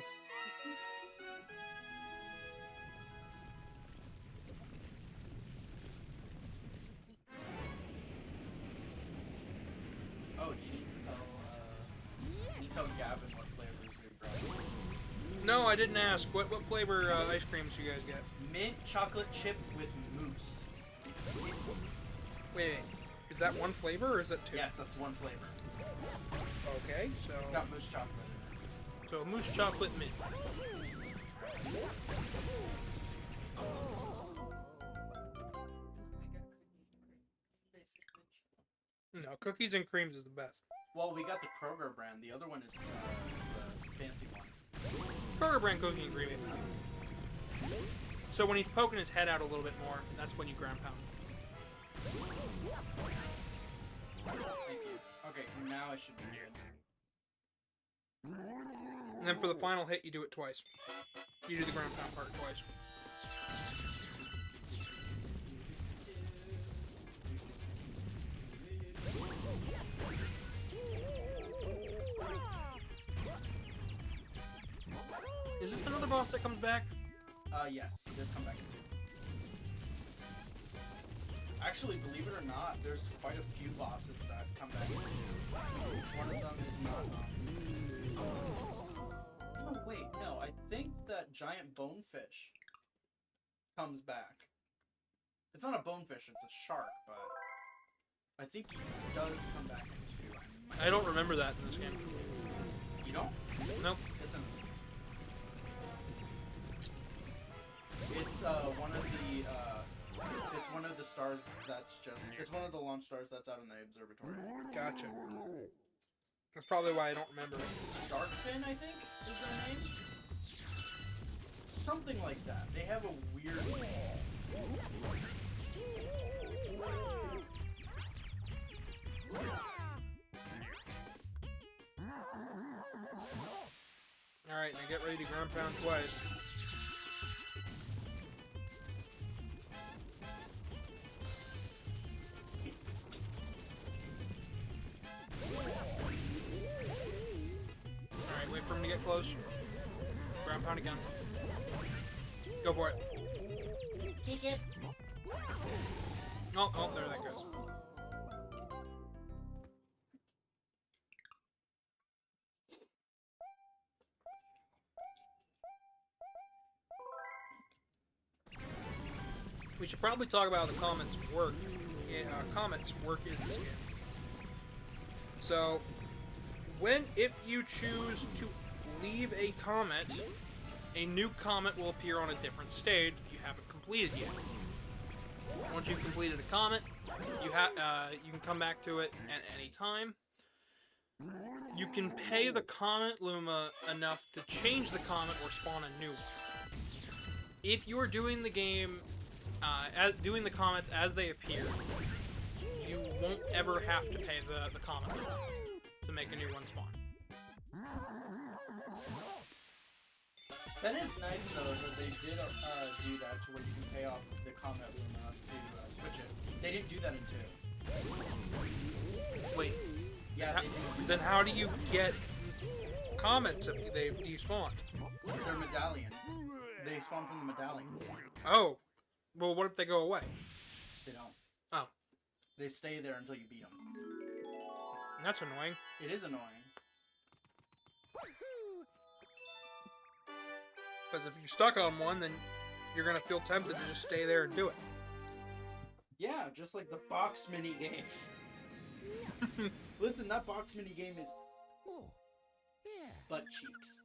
Oh, you need to tell Gavin what flavors we brought. No, I didn't ask. What flavor ice creams you guys get? Mint chocolate chip with mousse. Wait. Is that one flavor or is that two? Yes, that's one flavor. Okay, so It's got moose chocolate in it. so moose chocolate mint. No, cookies and creams is the best. Well, we got the Kroger brand. The other one is the fancy one. Burger brand cookie and cream ain't bad. So when he's poking his head out a little bit more, that's when you ground pound. Thank you. Okay, now I should be good. And then for the final hit, you do it twice. You do the ground pound part twice. Is this another boss that comes back? Yes, he does come back in two. Actually, believe it or not, there's quite a few bosses that come back in two. One of them is not. Oh wait, no. I think that giant bonefish comes back. It's not a bonefish; it's a shark, but I think he does come back in two. I don't remember that in this game. You don't? Nope. It's in this game. It's one of the it's one of the stars that's just it's one of the launch stars that's out in the observatory. Gotcha. That's probably why I don't remember it. Darkfin, I think, is their name. Something like that. They have a weird name. Alright, now get ready to ground pound twice. Alright, wait for him to get close. Ground pound again. Go for it. Kick it. Oh, oh, there that goes. We should probably talk about how the comments work. Comments work in this game. So, if you choose to leave a comment, a new comment will appear on a different stage that you haven't completed yet. Once you've completed a comment, you can come back to it at any time. You can pay the comment Luma enough to change the comment or spawn a new one. If you're doing the game, doing the comments as they appear, you won't ever have to pay the comment Luma to make a new one spawn. That is nice though that they did do that to where you can pay off the comment Luma to switch it. They didn't do that in 2. Wait. Yeah, Then how do you get comments if they've despawned? their medallion. They spawn from the medallions. Oh. Well, what if they go away? They don't. Oh. They stay there until you beat them. That's annoying. It is annoying. Because if you're stuck on one, then you're going to feel tempted to just stay there and do it. Yeah, just like the box mini game. Listen, that box mini game is butt cheeks.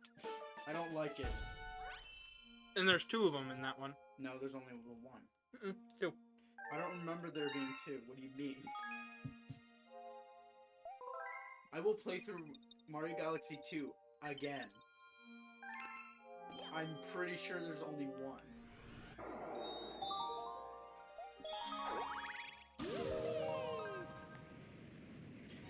I don't like it. And there's 2 of them in that one. No, there's only one. 2. I don't remember there being 2. What do you mean? I will play through Mario Galaxy 2 again. I'm pretty sure there's only one.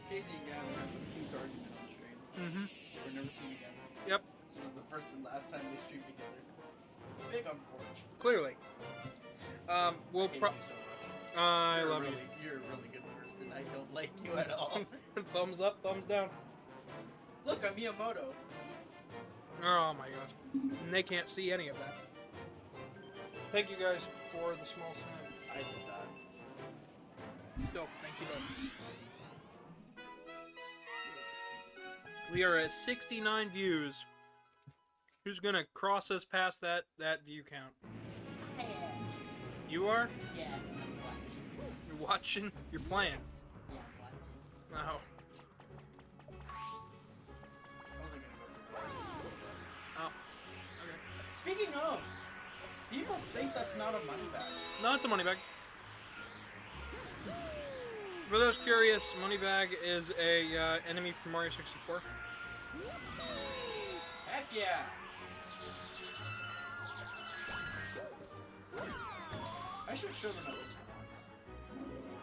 Casey and Gavin have a huge argument on stream. Mm-hmm. We've never seen again. Yep. This was the first and last time we streamed together. Big unfortunate. Clearly. We'll I hate you so much. I You're love really, You're a really good person. I don't like you at all. you. Thumbs up, thumbs down. Look, I'm Miyamoto. Oh my gosh. And they can't see any of that. Thank you guys for the small sign. I did that. Still, thank you both. We are at 69 views. Who's gonna cross us past that view count? Hey, You are? yeah, I'm You're watching? You're playing? watching. Yeah, I'm watching. Oh. Speaking of, people think that's not a money bag. No, it's a money bag. For those curious, money bag is a enemy from Mario 64. Heck yeah! I should show them at least once.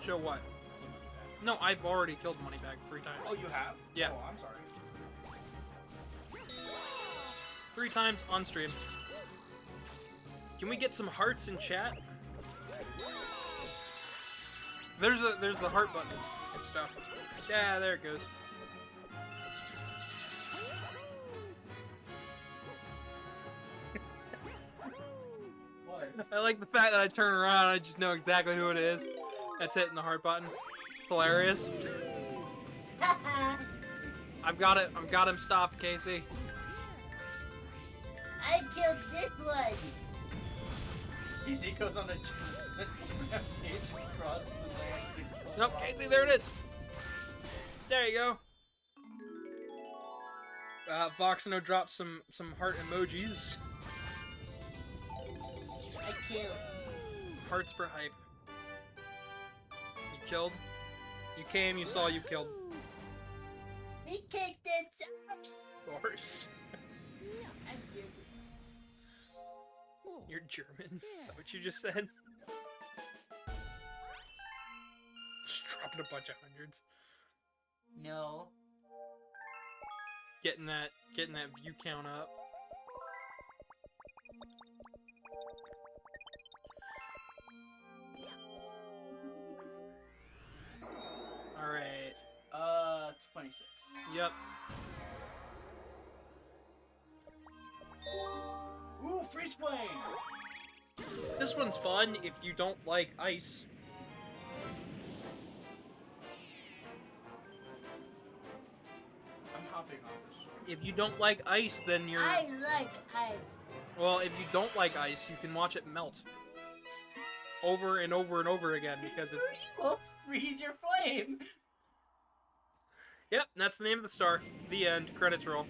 Show what? The money bag. No, I've already killed the money bag 3 times. Oh, you have? Yeah. Oh, I'm sorry. 3 times on stream. Can we get some hearts in chat? There's the heart button and stuff. Yeah, there it goes. What? I like the fact that I turn around and I just know exactly who it is. That's hitting the heart button. It's hilarious. I've got it. I've got him stopped, Casey. I killed this one. Easy goes on a genocide rampage across the land to kill Nope, Bob. Casey, there it is. There you go. Voxino dropped some heart emojis. I killed. Some hearts for hype. You killed. You came, you saw, you killed. We kicked its ass. Horse. I'm good. You're German. Is that what you just said? Just dropping a bunch of hundreds. No. Getting that view count up. Alright. 26. Yep. Ooh, freeze flame! This one's fun if you don't like ice. I'm hopping on this sword. If you don't like ice, then you're... I like ice. Well, if you don't like ice, you can watch it melt. Over and over and over again, because it's... Will freeze your flame! Yep, that's the name of the star. The end. Credits roll.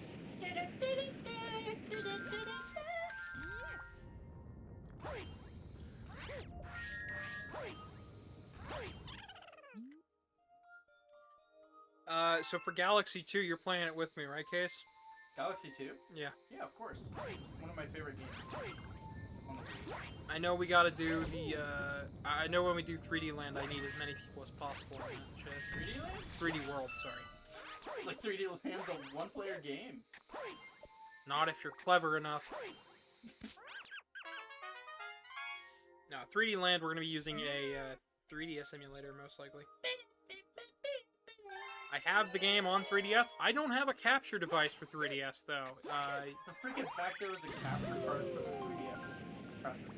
So for Galaxy 2, you're playing it with me, right, Case? Galaxy 2? Yeah. Yeah, of course. It's one of my favorite games. On the 3D. I know we gotta do the, I know when we do 3D Land, I need as many people as possible in that shit. 3D Land? 3D World, sorry. It's like 3D Land's a one-player game. Not if you're clever enough. No, 3D Land, we're gonna be using a 3DS emulator, most likely. I have the game on 3DS. I don't have a capture device for 3DS, though. The freaking fact there was a capture card for the 3DS is impressive.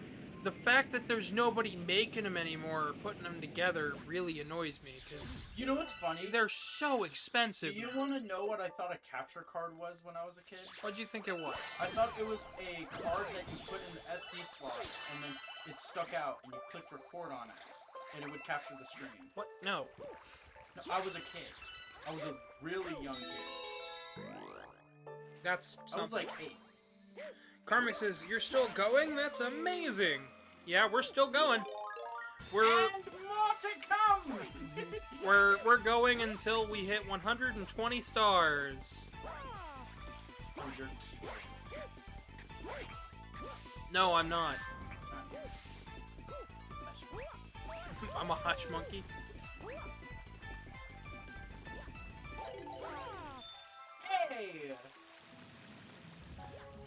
The fact that there's nobody making them anymore or putting them together really annoys me, because You know what's funny? they're so Do expensive. you now. want to know what I thought a capture card was when I was a kid? What'd you think it was? I thought it was a card that you put in the SD slot, and then it stuck out, and you clicked record on it, and it would capture the screen. What? No. No, I was a kid. I was a really young kid. That's I was something. like 8. Karmic says, you're still going? That's amazing. Yeah, we're still going. We're And more to come! we're going until we hit 120 stars. Oh, you're cute. No, I'm not. I'm a hush monkey. Hey!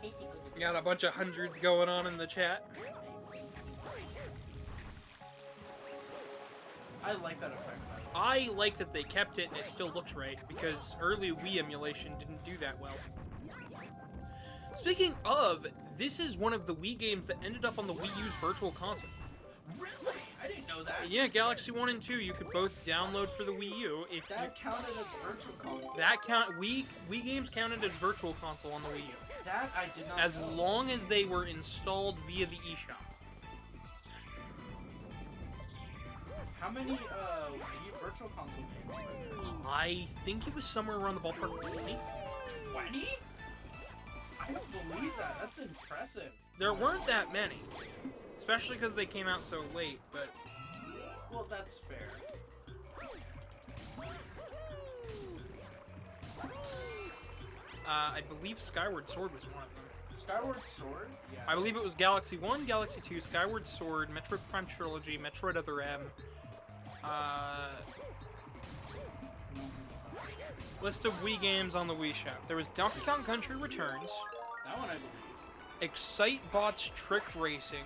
Tasty good. We got a bunch of hundreds going on in the chat. I like that effect. By the way. I like that they kept it and it still looks right, because early Wii emulation didn't do that well. Speaking of, this is one of the Wii games that ended up on the Wii U's Virtual Console. Really? I didn't know that. Yeah, Galaxy 1 and 2 you could both download for the Wii U. If you, That counted as virtual console. that count Wii games counted as Virtual Console on the Wii U, That I did not as know. long as they were installed via the eShop. How many Wii virtual console games were there? I think it was somewhere around the ballpark of 20. 20? I don't believe that? That's impressive. There weren't that many, especially because they came out so late. But Well, that's fair. I believe Skyward Sword was one of them. Skyward Sword? Yeah. I believe it was Galaxy 1, Galaxy 2, Skyward Sword, Metroid Prime Trilogy, Metroid Other M. List of Wii games on the Wii Shop. There was Donkey Kong Country Returns, That one I believe. Excitebots Trick Racing,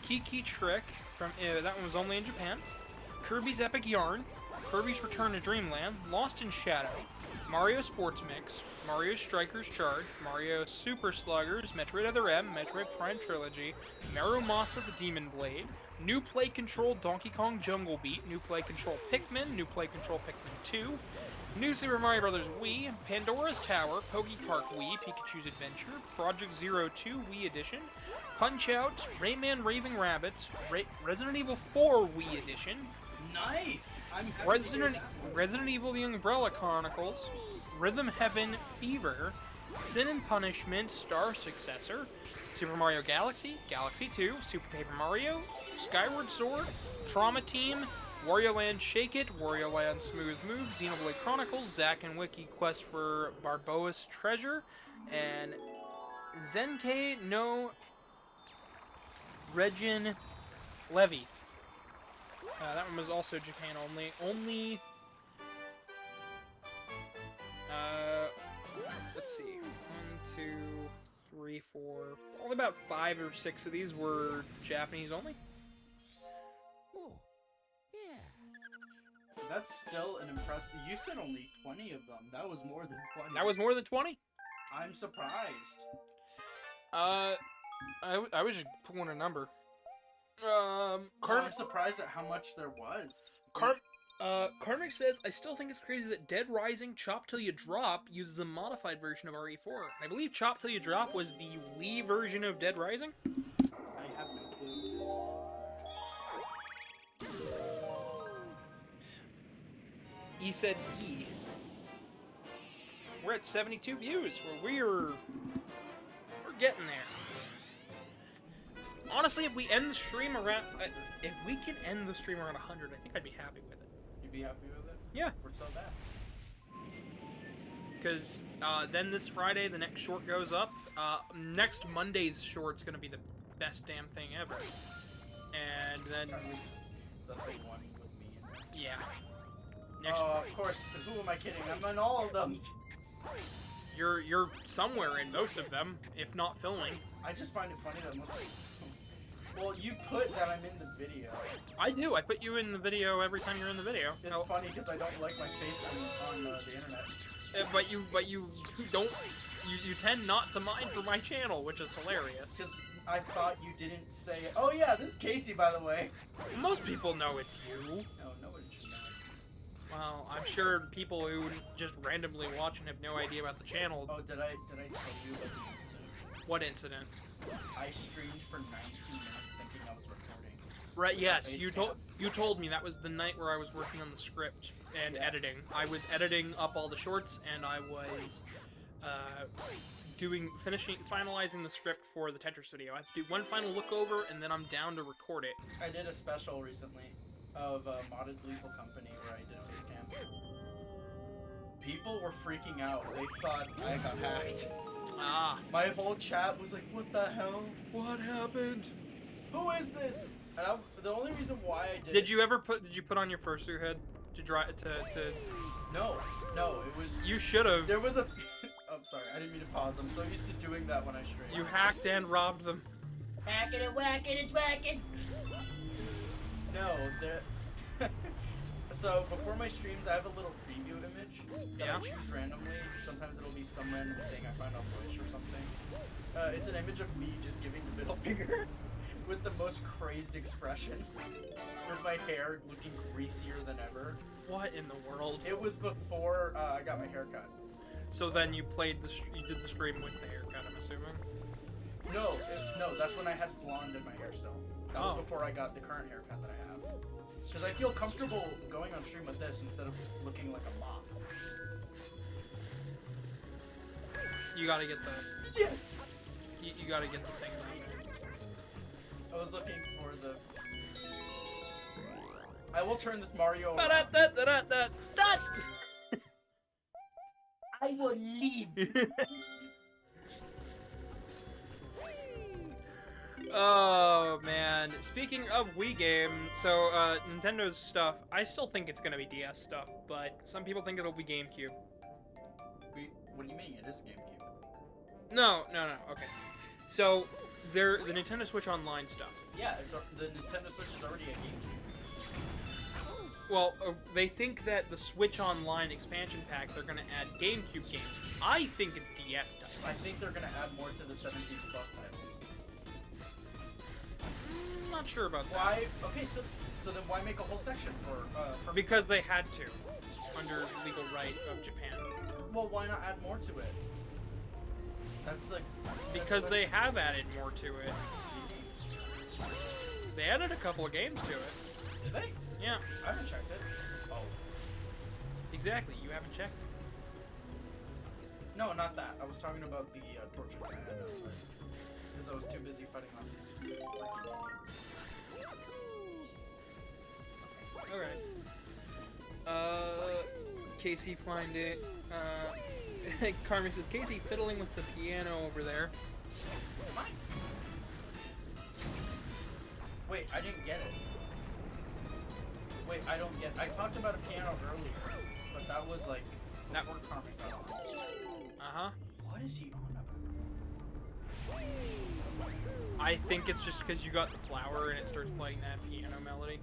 Kiki Trick from that one was only in Japan, Kirby's Epic Yarn, Kirby's Return to Dreamland, Lost in Shadow, Mario Sports Mix, Mario Strikers Charge, Mario Super Sluggers, Metroid Other M, Metroid Prime Trilogy, Marumasa the Demon Blade, New Play Control Donkey Kong Jungle Beat, New Play Control Pikmin, New Play Control Pikmin 2, New Super Mario Bros. Wii, Pandora's Tower, Poke Park Wii, Pikachu's Adventure, Project Zero 2 Wii Edition, Punch-Out, Rayman Raving Rabbids, Resident Evil 4 Wii Edition, Nice! I'm happy to hear that one. Resident Evil The Umbrella Chronicles, Rhythm Heaven Fever, Sin and Punishment Star Successor, Super Mario Galaxy, Galaxy 2, Super Paper Mario, Skyward Sword, Trauma Team, Wario Land Shake It, Wario Land Smooth Move, Xenoblade Chronicles, Zack and Wiki Quest for Barboa's Treasure, and Zenkei no Regin Levy. That one was also Japan only. Let's see. 1, 2, 3, 4. Only about 5 or 6 of these were Japanese only. That's still an impressive. You said only 20 of them. That was more than 20. That was more than 20? I'm surprised. I was just pulling a number. I'm surprised at how much there was. Karmic says, I still think it's crazy that Dead Rising Chop Till You Drop uses a modified version of RE4. I believe Chop Till You Drop was the Wii version of Dead Rising. I have no clue. He said E. We're at 72 views. We're getting there. Honestly, if we end the stream around, if we can end the stream around 100, I think I'd be happy with it. You'd be happy with it? Yeah. We're so bad. Because then this Friday, the next short goes up. Next Monday's short's gonna be the best damn thing ever. And then, Is that the one with me in there? yeah. Next, Oh, of course. Who am I kidding? I'm in all of them. you're somewhere in most of them, if not filming. I just find it funny that most people. Well, you put that I'm in the video. I do. I put you in the video every time you're in the video. It's funny because I don't like my face on the internet. But you don't. You tend not to mind for my channel, which is hilarious. Because I thought you didn't say, oh yeah, this is Casey, by the way. Most people know it's you. No, it's not. Well, I'm sure people who just randomly watch and have no idea about the channel. Oh, did I tell you about the incident? What incident? I streamed for 19 minutes thinking I was recording. Right. Yes, Basecamp. you told me that was the night where I was working on the script and editing. I was editing up all the shorts, and I was finalizing the script for the Tetris video. I had to do one final look over, and then I'm down to record it. I did a special recently of Modded Lethal Company where I did a face cam. People were freaking out. They thought I got hacked. Ah. My whole chat was like, what the hell? What happened? Who is this? And the only reason why I did Did you put on your fursuit head to drive to? No, it was... You should have. There was a... I'm sorry, I didn't mean to pause. I'm so used to doing that when I stream. You hacked and robbed them. Hacking and whacking, it's whacking. No, so before my streams, I have a little preview image that Yeah. I choose randomly. Sometimes it'll be some random thing I find on Wish or something. It's an image of me just giving the middle finger with the most crazed expression, with my hair looking greasier than ever. What in the world? It was before I got my hair cut. So then you did the stream with the haircut, I'm assuming. No, that's when I had blonde in my hair still. That Oh. was before I got the current haircut that I have. Because I feel comfortable going on stream with this instead of looking like a mop. You gotta get the. Yeah. You gotta get the thing down I was looking for the. I will turn this Mario there. around. I will leave. Oh man! Speaking of Wii game, so Nintendo's stuff. I still think it's gonna be DS stuff, but some people think it'll be GameCube. What do you mean? It is a GameCube. No. Okay. So they're the Nintendo Switch Online stuff. Yeah, the Nintendo Switch is already a GameCube. Well, they think that the Switch Online expansion pack they're gonna add GameCube games. I think it's DS stuff. I think they're gonna add more to the 17 plus titles. I'm not sure about that. Why? Okay, so then why make a whole section for Because they had to, under legal right of Japan. Well, why not add more to it? That's like Because they have added more to it. They added a couple of games to it. Did they? Yeah, I haven't checked it. Oh. exactly. You haven't checked it. No, not that. I was talking about the torches I had outside. Because I was too busy fighting off these freaking idiots. Alright. Casey find it. Carmen says, Casey fiddling with the piano over there. Am I? Wait, I didn't get it. Wait, I don't get. I talked about a piano earlier, but that was like before Carmen got on. Uh-huh. What is he on about? I think it's just because you got the flower and it starts playing that piano melody.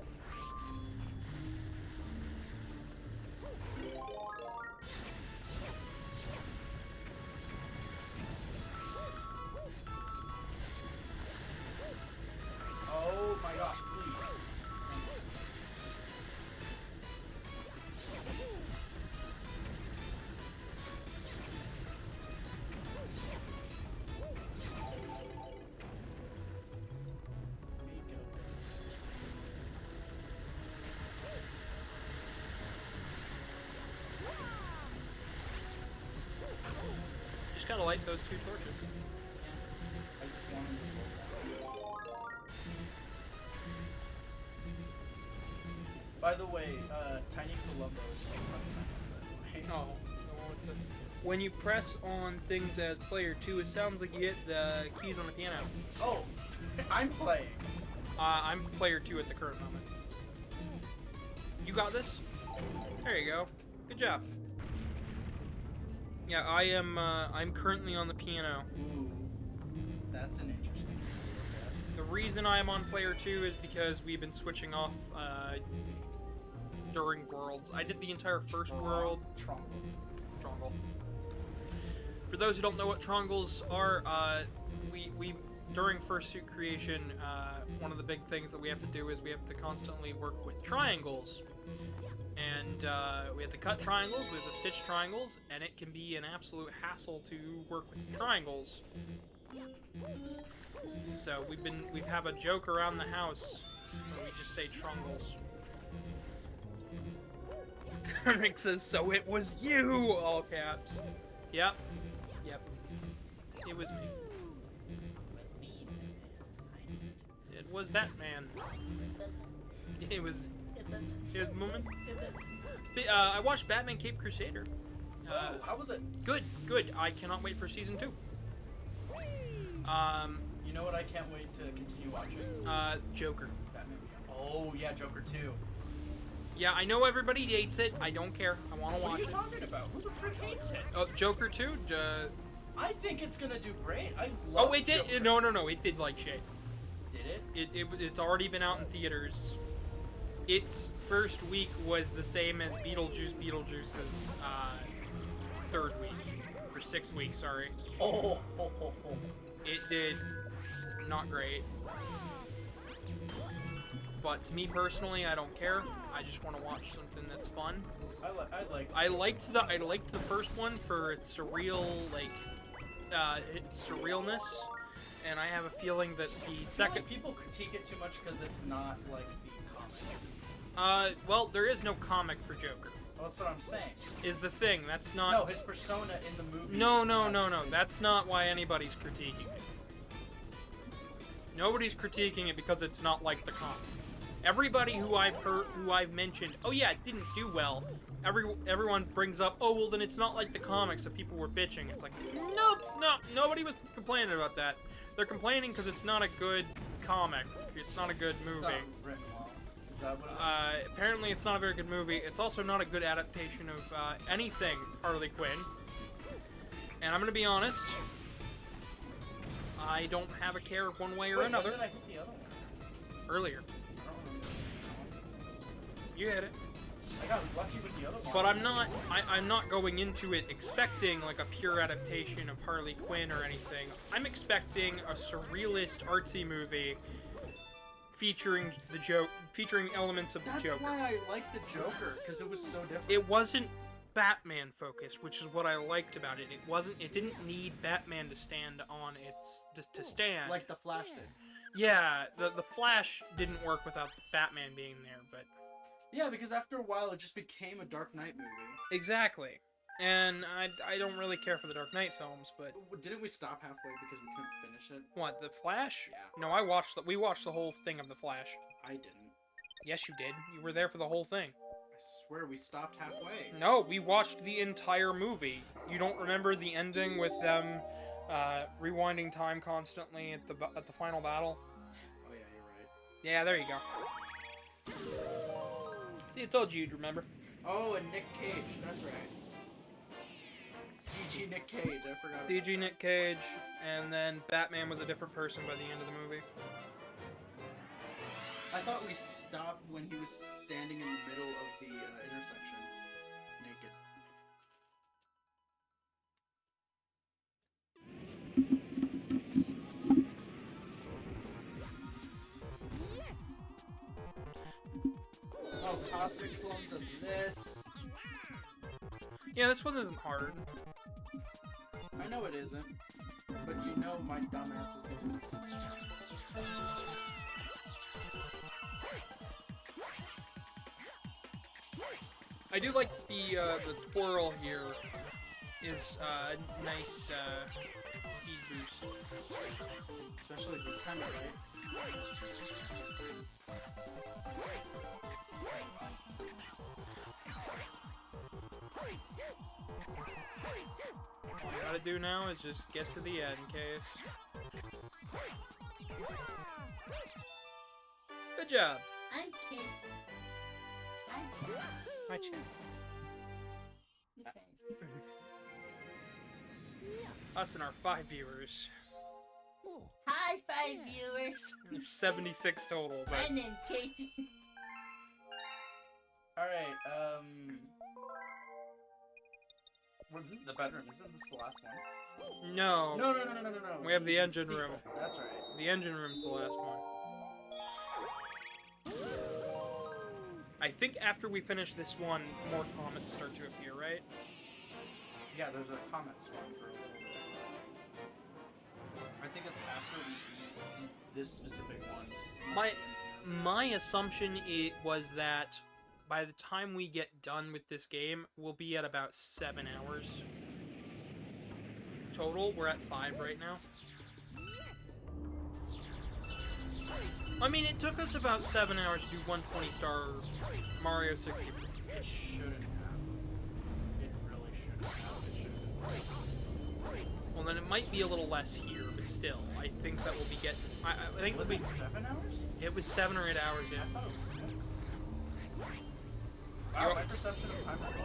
Oh my gosh, please. Just gotta light those two torches. I just want him to go down. By the way, Tiny Columbo is still stuck in that, by the way. Oh, the one with the... When you press on things as player 2, it sounds like you hit the keys on the piano. Oh, I'm playing. I'm player 2 at the current moment. You got this? There you go. Good job. Yeah, I'm currently on the piano. Ooh, that's an interesting thing to look at. The reason I am on player 2 is because we've been switching off, during worlds. I did the entire first world. Trongle. For those who don't know what Trongles are, we during Fursuit creation, one of the big things that we have to do is we have to constantly work with triangles. And we have to cut triangles, we have to stitch triangles, and it can be an absolute hassle to work with triangles. So we have a joke around the house where we just say trongles. Rick says, so it was you! All caps. Yep. It was me. It was Batman. It was Moment. I watched Batman Cape Crusader. Oh, how was it? Good. I cannot wait for season 2. You know what I can't wait to continue watching? Joker. Batman Beyond. Oh, yeah, Joker 2. Yeah, I know everybody hates it. I don't care. I want to What watch are you it. talking about? Who the frick hates it? Oh, Joker 2? I think it's gonna do great. I love Oh, it did? Joker. No. It did like shit. Did it? It's already been out in theaters. Its first week was the same as Beetlejuice's third week. Or 6th week, sorry. Oh. It did not great. But to me personally, I don't care. I just want to watch something that's fun. I liked the first one for its surreal, its surrealness, and I have a feeling that the second... people critique it too much because it's not like the comics. Well, there is no comic for Joker. Well, that's what I'm saying. is the thing. That's not... No, his persona in the movie. No, is no, not no, no. good. That's not why anybody's critiquing it. Nobody's critiquing it because it's not like the comic. Everybody who I've mentioned, oh yeah, it didn't do well. Everyone brings up, oh well, then it's not like the comics, so people were bitching. It's like, nope, no, nobody was complaining about that. They're complaining because it's not a good comic. It's not a good It's movie. not written well. Is that what it is? Apparently, it's not a very good movie. It's also not a good adaptation of anything Harley Quinn. And I'm gonna be honest, I don't have a care one way or Wait, another. when did I hit the other one? Earlier, I don't remember. you hit it. I got lucky with the other one. But I'm not going into it expecting like a pure adaptation of Harley Quinn or anything. I'm expecting a surrealist, artsy movie featuring elements of the That's Joker. why I liked the Joker, because it was so different. It wasn't Batman focused, which is what I liked about it. It didn't need Batman to stand on to stand. Like the Flash did. Yeah, the Flash didn't work without Batman being there, but Yeah, because after a while it just became a Dark Knight movie. exactly. And I don't really care for the Dark Knight films, but Didn't we stop halfway because we couldn't finish it? what, the Flash? Yeah. No, we watched the whole thing of the Flash. I didn't. Yes, you did. You were there for the whole thing. I swear we stopped halfway. No, we watched the entire movie. You don't remember the ending with them rewinding time constantly at the final battle? Oh yeah, you're right. Yeah, there you go. See, I told you you'd remember. Oh, and Nick Cage. That's right. CG Nick Cage. I forgot. about CG that. Nick Cage, and then Batman was a different person by the end of the movie. I thought we stopped when he was standing in the middle of the intersection, naked. Oh, cosmic clones of this. Yeah, this one isn't hard. I know it isn't, but you know my dumbass is gonna lose. I do like the twirl here is a nice speed boost. Especially if you time it right. All you gotta do now is just get to the end, Case. Good job. I'm Keith. I'm Keith. My chin. Okay. Us and our 5 viewers. Hi, 5 viewers. There's 76 total, My but name's Casey. Alright, the bedroom, isn't this the last one? no. No. We have the engine Speaker. room. That's right. The engine room's the last one. I think after we finish this one, more comments start to appear, right? Yeah, there's a comment swap for a little bit. I think it's after we beat this specific one. My assumption was that by the time we get done with this game, we'll be at about 7 hours total. We're at 5 right now. I mean, it took us about 7 hours to do 120-star Mario 64. It shouldn't have. It really shouldn't have. It should have been less. Well, then it might be a little less here, but still, I think that we'll be getting. I think Was we'll be. it 7 hours? It was 7 or 8 hours. I Yeah. thought it was 6. Wow, my perception of time is gone.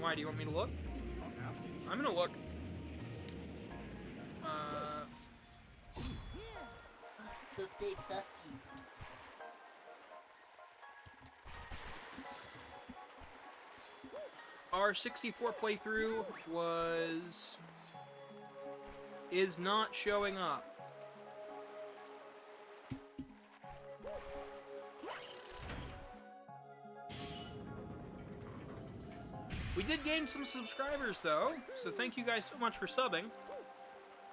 Why? Do you want me to look? I don't have to. I'm gonna look. Good day, Tucky. Our 64 playthrough is not showing up. We did gain some subscribers though, so thank you guys so much for subbing.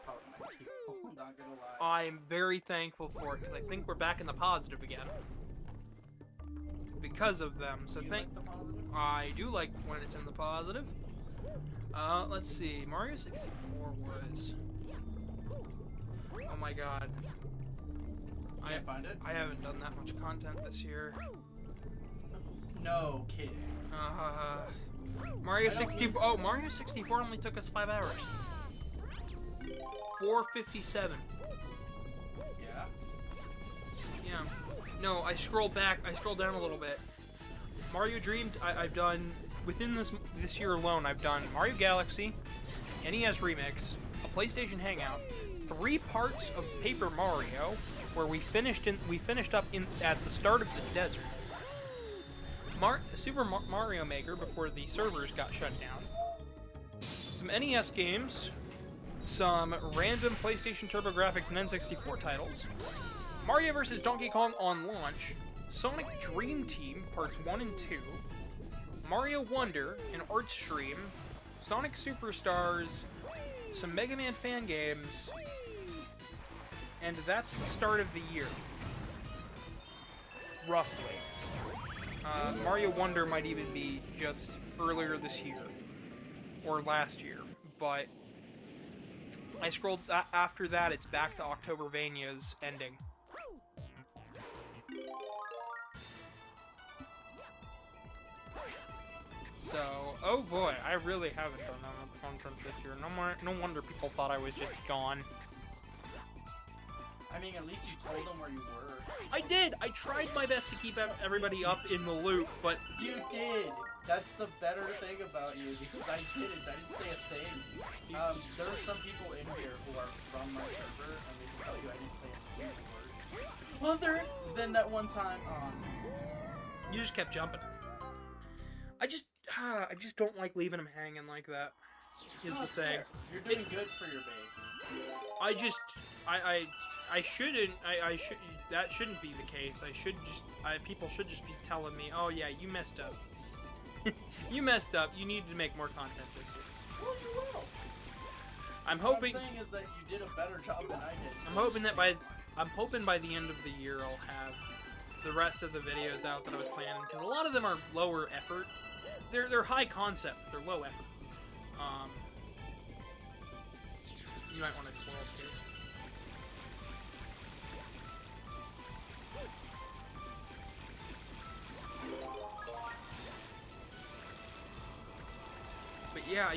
Probably my people, not gonna lie. I'm very thankful for it because I think we're back in the positive again. because of them. So Do you thank. like the positive? I do like when it's in the positive. Let's see. Mario 64 was. Oh my god. Can't find it? I haven't done that much content this year. No kidding. Mario I don't 64. Oh, Mario 64 only took us 5 hours. 4:57. Yeah? Yeah. No, I scrolled back. I scrolled down a little bit. Mario Dream. I've done within this year alone. I've done Mario Galaxy, NES Remix, a PlayStation Hangout, 3 parts of Paper Mario, where we finished up at the start of the desert. Super Mario Maker before the servers got shut down. Some NES games, some random PlayStation TurboGrafx and N64 titles, Mario vs. Donkey Kong on launch, Sonic Dream Team Parts 1 and 2, Mario Wonder, an art stream, Sonic Superstars, some Mega Man fan games, and that's the start of the year. Roughly. Mario Wonder might even be just earlier this year. Or last year. But I scrolled after that, it's back to Octobervania's ending. So, oh boy, I really haven't done that content this year. No wonder people thought I was just gone. I mean, at least you told them where you were. I did! I tried my best to keep everybody up in the loop, but... You did! That's the better thing about you, because I didn't. I didn't say a thing. There are some people in here who are from my server, and they can tell you I didn't say a single word. Well, then that one time, You just kept jumping. I just don't like leaving them hanging like that. Is the thing. You're doing good for your base. That shouldn't be the case. People should just be telling me, oh yeah, you messed up. You messed up. You need to make more content this year. Well, you will. I'm hoping. What I'm saying is that you did a better job than I did. I'm hoping by the end of the year I'll have the rest of the videos out that I was planning, because a lot of them are lower effort. They're high concept. They're low effort. You might want to twirl the case. But yeah,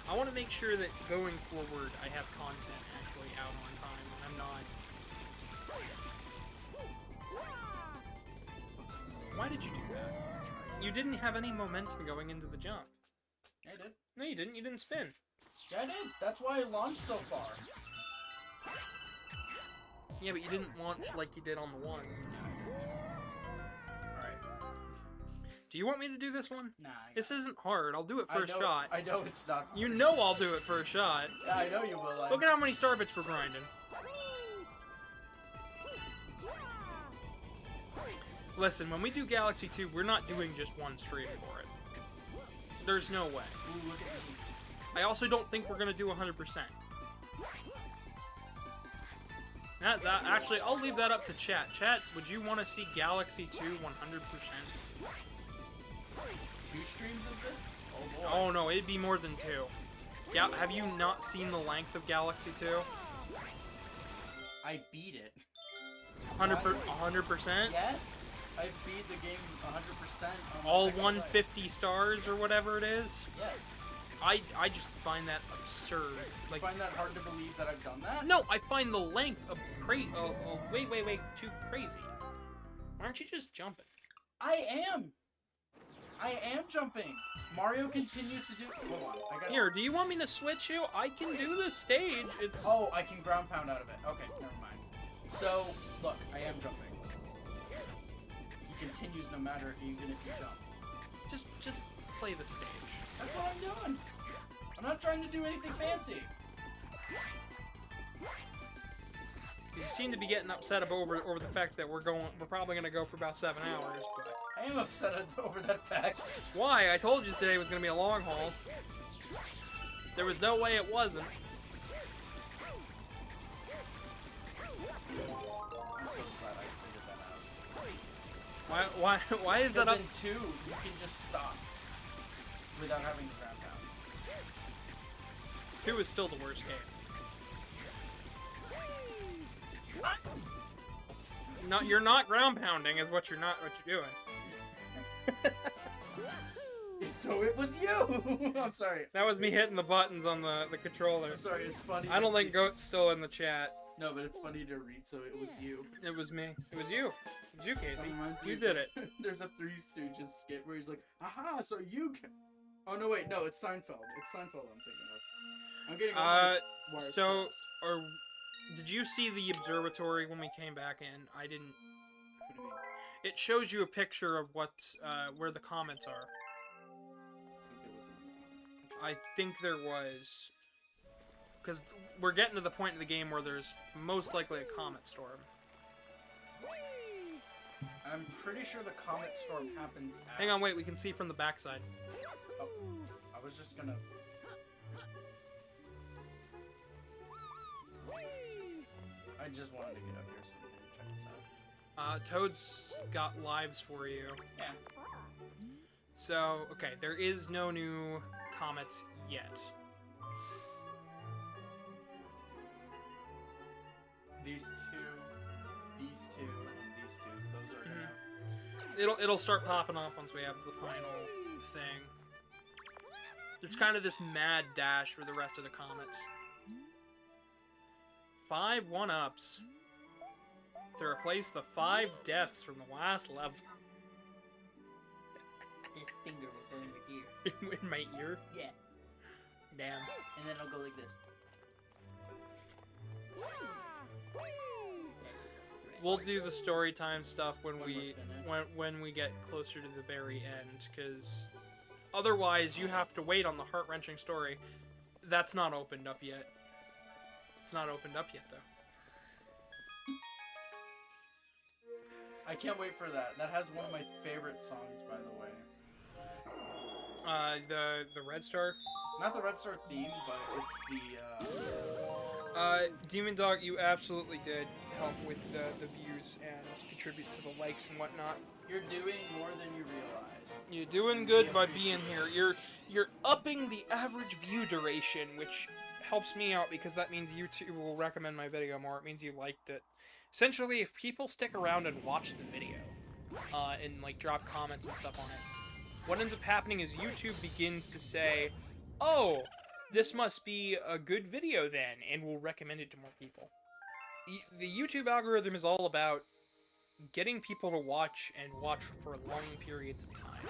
I want to make sure that going forward I have content actually out on time, and I'm not. Why did you do that? You didn't have any momentum going into the jump. Yeah, I did. No, you didn't. You didn't spin. Yeah, I did. That's why I launched so far. Yeah, but you didn't launch like you did on the one. Yeah, I did. Alright. Do you want me to do this one? Nah. This isn't hard. I'll do it first shot. I know it's not hard. You know I'll do it first shot. Yeah, I know you will. Look at how many star bits we're grinding. Listen, when we do Galaxy 2, we're not doing just one stream for it. There's no way. Ooh, look at me. I also don't think we're gonna do 100%. Actually, I'll leave that up to chat. Chat, would you want to see Galaxy 2 100%? 2 streams of this? Oh boy. Oh no, it'd be more than 2. Have you not seen the length of Galaxy 2? I beat it. 100%? Yes. I beat the game 100%. All 150 stars or whatever it is? Yes. I just find that absurd. Like, you find that hard to believe that I've done that? No, I find the length of wait, too crazy. Why aren't you just jumping? I am jumping. Mario continues to do. Hold on. Here, do you want me to switch you? I can do this stage. It's. Oh, I can ground pound out of it. Okay, never mind. So, look, I am jumping. He continues no matter even if you jump. Just play the stage. That's what I'm doing. I'm not trying to do anything fancy. You seem to be getting upset over the fact that we're probably gonna go for about 7 hours, but I am upset over that fact. why? I told you today was gonna be a long haul. There was no way it wasn't. I'm so glad I figured that out. Why is that up? Then 2, you can just stop without having to ground pound. 2 is still the worst game. Not you're not ground pounding is what you're doing. So it was you! I'm sorry. That was me hitting the buttons on the controller. I'm sorry, it's funny. I don't think Goat's still in the chat. No, but it's funny to read, so it was you. It was me. It was you. It was you, Casey. That reminds me You of- did it. There's a Three Stooges skit where he's like, aha, so you can... Oh, no, wait, no, it's Seinfeld. It's Seinfeld I'm thinking of. I'm getting all my wires So, crossed. or did you see the observatory when we came back in? I didn't. What do you mean? It shows you a picture of what, where the comments are. I think there was I think there was. Because we're getting to the point in the game where there's most likely a comet storm. I'm pretty sure the comet storm happens at... Hang on, wait, we can see from the backside. Oh, I was just gonna... I just wanted to get up here so we can check this out. Toad's got lives for you. Yeah. So, okay, there is no new comets yet. These two, and then these two. Those are gonna... It'll start popping off once we have the final thing. There's kind of this mad dash for the rest of the comets. 5 1-ups to replace the 5 deaths from the last level. This finger will go in your ear. In my ear? Yeah. Damn. And then it'll go like this. We'll do the story time stuff when When we we're finished. when we get closer to the very end, because otherwise you have to wait on the heart-wrenching story. That's not opened up yet. It's not opened up yet, though. I can't wait for that. That has one of my favorite songs, by the way. The Red Star. Not the Red Star theme, but it's the, Demon Dog, you absolutely did help with the views and contribute to the likes and whatnot. You're doing more than you realize. You're doing good by being here. You're upping the average view duration, which helps me out because that means YouTube will recommend my video more. It means you liked it. Essentially, if people stick around and watch the video, and like drop comments and stuff on it, what ends up happening is YouTube begins to say, "Oh, this must be a good video then," and will recommend it to more people. The YouTube algorithm is all about getting people to watch and watch for long periods of time.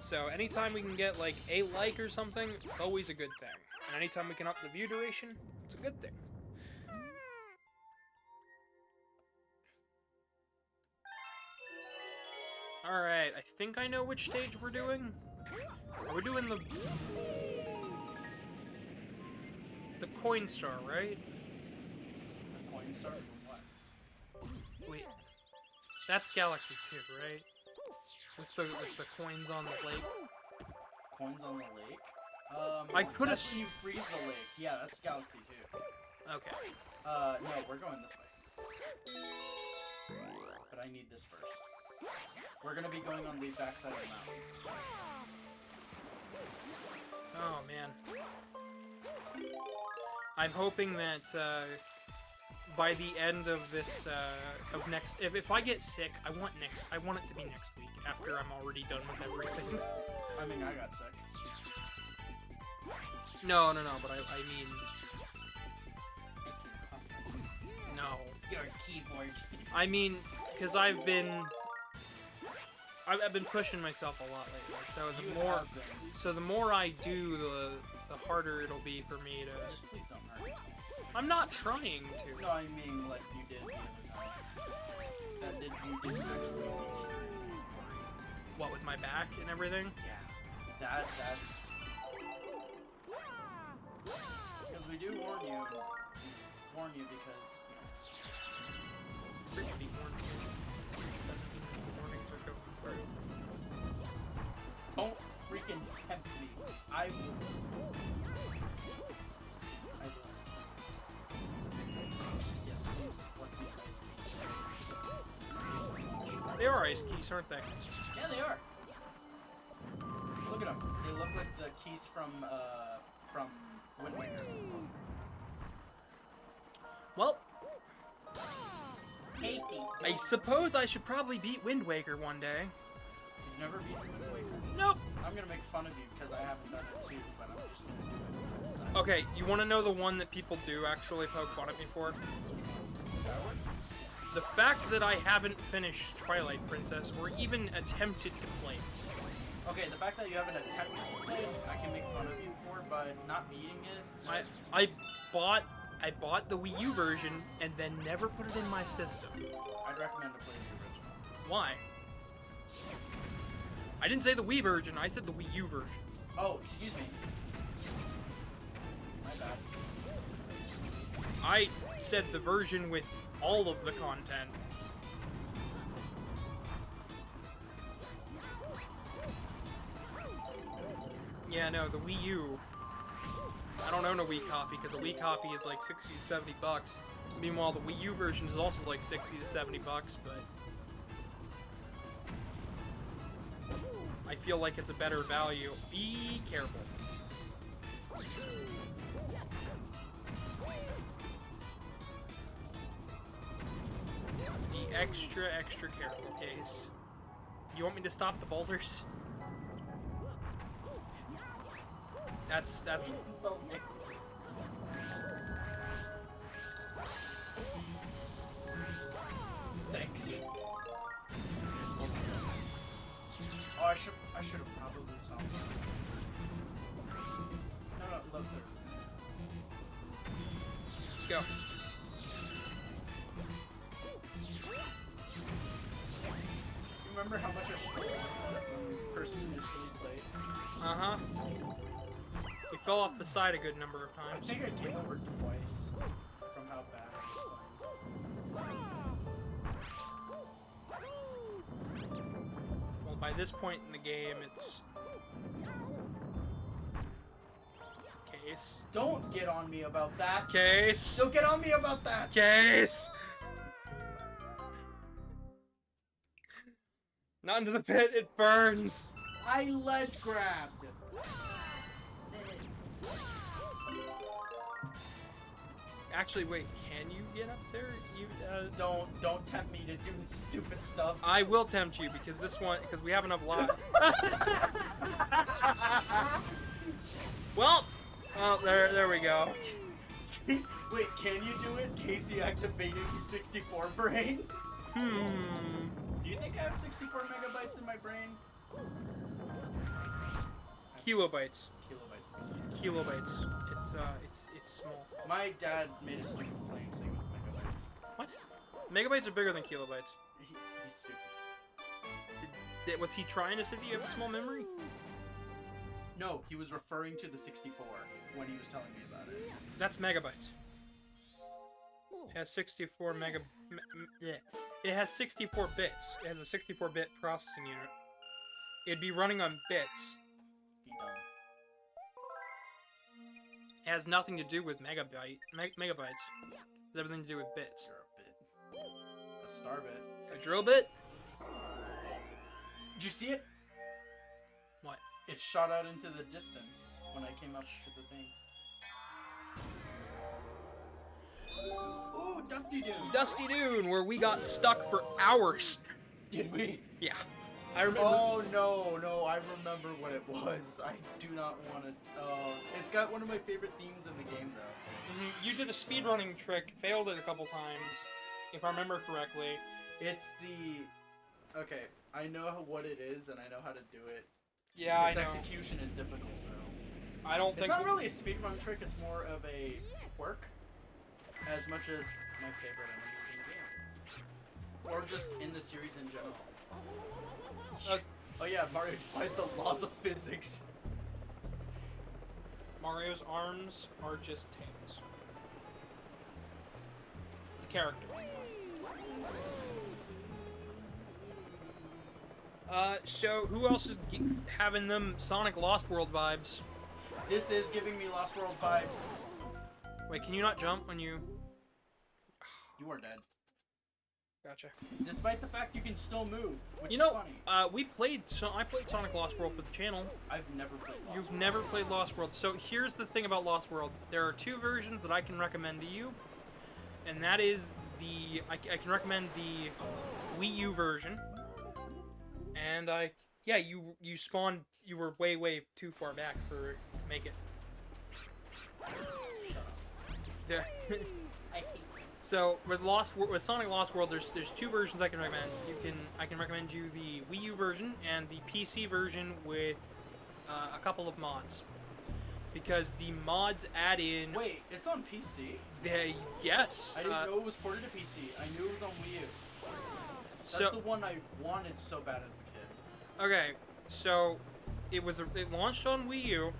So anytime we can get like a like or something, it's always a good thing. And anytime we can up the view duration, it's a good thing. Alright, I think I know which stage we're doing. Are we doing the coin star, right? The coin star from what? Wait, that's Galaxy 2, right? With the coins on the lake. Coins on the lake? I could've that's when you freeze the lake. Yeah, that's Galaxy 2. Okay. No, we're going this way. But I need this first. We're gonna be going on the backside of the mountain. Oh man. I'm hoping that by the end of this if I get sick, I want it to be next week after I'm already done with everything. I mean, I got sick. No, but I mean no. Your keyboard. I mean, because I've been pushing myself a lot lately. So the more I do, the harder it'll be for me to. Just please don't hurt me. I'm not trying to. No, I mean like you did the other time. You didn't actually be extremely worried. What, with my back and everything? Yeah. That. Because we do warn you because, Everybody warns me. Doesn't mean that the warnings are going through. don't freaking tempt me. I will. price keys, aren't they? Yeah, they are. Look at them. They look like the keys from Wind Waker. Well, Hasty. I suppose I should probably beat Wind Waker one day. You've never beaten Wind Waker? Nope. I'm gonna make fun of you because I haven't done it too, but I'm just gonna do it. Okay, you want to know the one that people do actually poke fun at me for? That one? The fact that I haven't finished Twilight Princess or even attempted to play it. Okay, the fact that you haven't attempted to play it, I can make fun of you for, but not beating it. I bought the Wii U version and then never put it in my system. I'd recommend to play the original. Why? I didn't say the Wii version, I said the Wii U version. Oh, excuse me. My bad. I said the version with all of the content. Yeah, no, the Wii U. I don't own a Wii copy because a Wii copy is like 60 to 70 bucks. Meanwhile, the Wii U version is also like 60 to 70 bucks, but I feel like it's a better value. Be careful. Be extra careful, Case. You want me to stop the boulders? That's Thanks. Oh, I should have probably stopped. No, look there. go. You remember how much I struggled when we first initially played? Uh-huh. We fell off the side a good number of I times. think I came over twice from how bad I was playing. Well, by this point in the game, it's... Case. Don't get on me about that. Case. Don't get on me about that. Case! Not into the pit, it burns! I ledge grabbed. Actually, wait, can you get up there? Don't tempt me to do stupid stuff. I will tempt you because this one, because we have enough life. Well, there we go. Wait, can you do it? Casey activating 64 brain? Do you think I have 64 megabytes in my brain? Kilobytes. Kilobytes, excuse me. Kilobytes. It's small. My dad made a stupid claim saying it's megabytes. What? Megabytes are bigger than kilobytes. He's stupid. Was he trying to say that you have a small memory? No, he was referring to the 64 when he was telling me about it. That's megabytes. It has 64 yeah. It has 64 bits. It has a 64-bit processing unit. It'd be running on bits. Be dumb. It has nothing to do with megabytes. It has everything to do with bits. You're a bit. A star bit. A drill bit? Did you see it? What? It shot out into the distance when I came up to the thing. Ooh, Dusty Dune! Dusty Dune, where we got stuck for hours. Did we? Yeah. I remember. Oh, no, I remember what it was. I do not want to... it's got one of my favorite themes in the game, though. You did a speedrunning trick, failed it a couple times, if I remember correctly. It's the... Okay, I know what it is, and I know how to do it. Yeah, Its I know. execution is difficult, though. I don't It's think... not really a speedrun trick, it's more of a quirk. As much as my favorite enemies in the game. Or just in the series in general. Oh yeah, Mario defies the laws of physics. Mario's arms are just tails. The character. So who else is having them Sonic Lost World vibes? This is giving me Lost World vibes. Wait, can you not jump when you... You are dead. Gotcha. Despite the fact you can still move, which You is know, funny. I played Sonic Lost World for the channel. I've never played Lost You've World. never played Lost World. So here's the thing about Lost World. There are 2 versions that I can recommend to you. And that is I can recommend the Wii U version. And yeah, you spawned, you were way too far back to make it. Shut up. There. I hate you. So with Sonic Lost World, there's 2 versions I can recommend. I can recommend you the Wii U version and the PC version with a couple of mods, because the mods add in. Wait, it's on PC? Yes. I didn't know it was ported to PC. I knew it was on Wii U. That's So the one I wanted so bad as a kid. okay, so it launched on Wii U.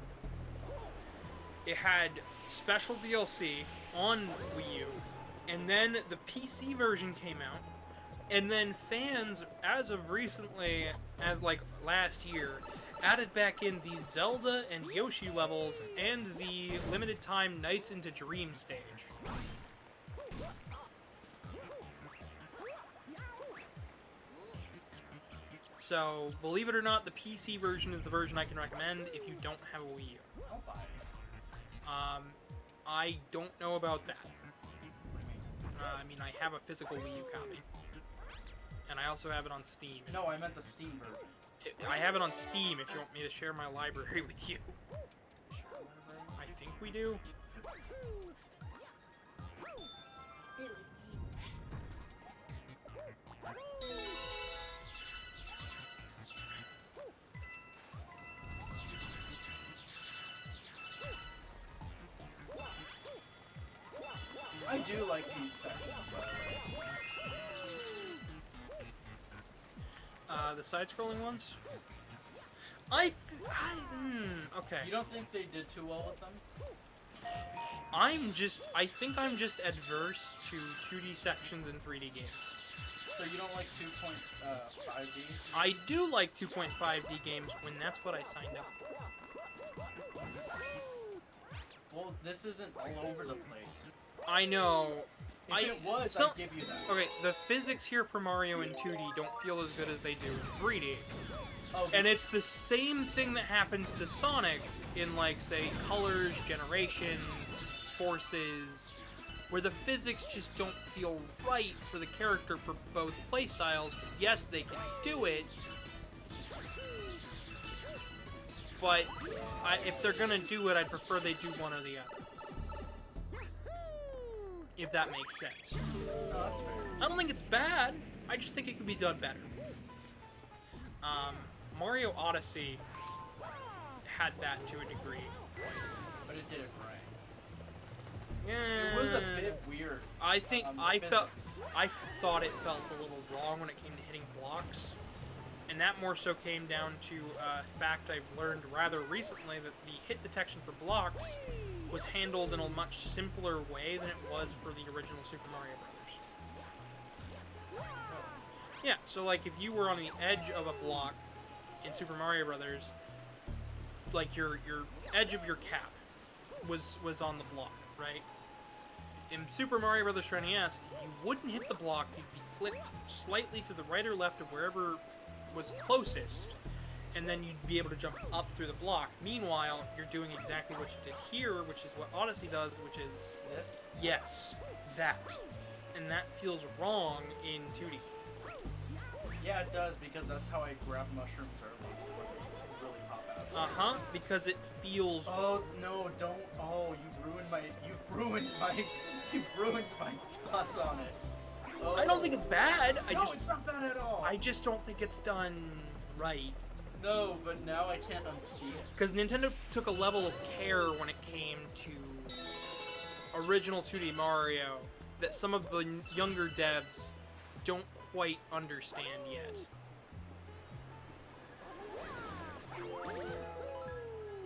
It had special DLC on Wii U. And then the PC version came out, and then fans, as of recently, as like last year, added back in the Zelda and Yoshi levels and the limited time Nights into Dream stage. So, believe it or not, the PC version is the version I can recommend if you don't have a Wii U. I'll buy it. I don't know about that. What do you mean? I mean, I have a physical Wii U copy. And I also have it on Steam. No, I meant the Steam version. I have it on Steam if you want me to share my library with you. I think we do. I do like these sections, by the way. The side-scrolling ones? Okay. You don't think they did too well with them? I think I'm just adverse to 2D sections in 3D games. So you don't like 2.5D? I do like 2.5D games when that's what I signed up for. Well, this isn't all over the place. I know. If it was, it's not- I'd give you that. Okay, the physics here for Mario in 2D don't feel as good as they do in 3D. Oh, And it's the same thing that happens to Sonic in, like, say, colors, generations, forces, where the physics just don't feel right for the character for both playstyles. Yes, they can do it, but if they're gonna do it, I'd prefer they do one or the other. If that makes sense. no, that's fair. I don't think it's bad. I just think it could be done better. Mario Odyssey had that to a degree. But it did it right. Yeah. It was a bit weird. I think the I physics. thought it felt a little wrong when it came to hitting blocks, and that more so came down to a fact I've learned rather recently, that the hit detection for blocks was handled in a much simpler way than it was for the original Super Mario Brothers. Yeah, so like if you were on the edge of a block in Super Mario Brothers, like your edge of your cap was on the block, right? In Super Mario Brothers for NES, you wouldn't hit the block, you'd be clipped slightly to the right or left of wherever was closest, and then you'd be able to jump up through the block. Meanwhile, you're doing exactly what you did here, which is what Odyssey does, which is, This? yes, that. And that feels wrong in 2D. Yeah, it does, because that's how I grab mushrooms early before they really pop out. Uh-huh, because it feels... Oh, no, don't. Oh, you've ruined my thoughts on it. Oh. I don't think it's bad. It's not bad at all. I just don't think it's done right. No, but now I can't unsee it. Because Nintendo took a level of care when it came to original 2D Mario that some of the younger devs don't quite understand yet.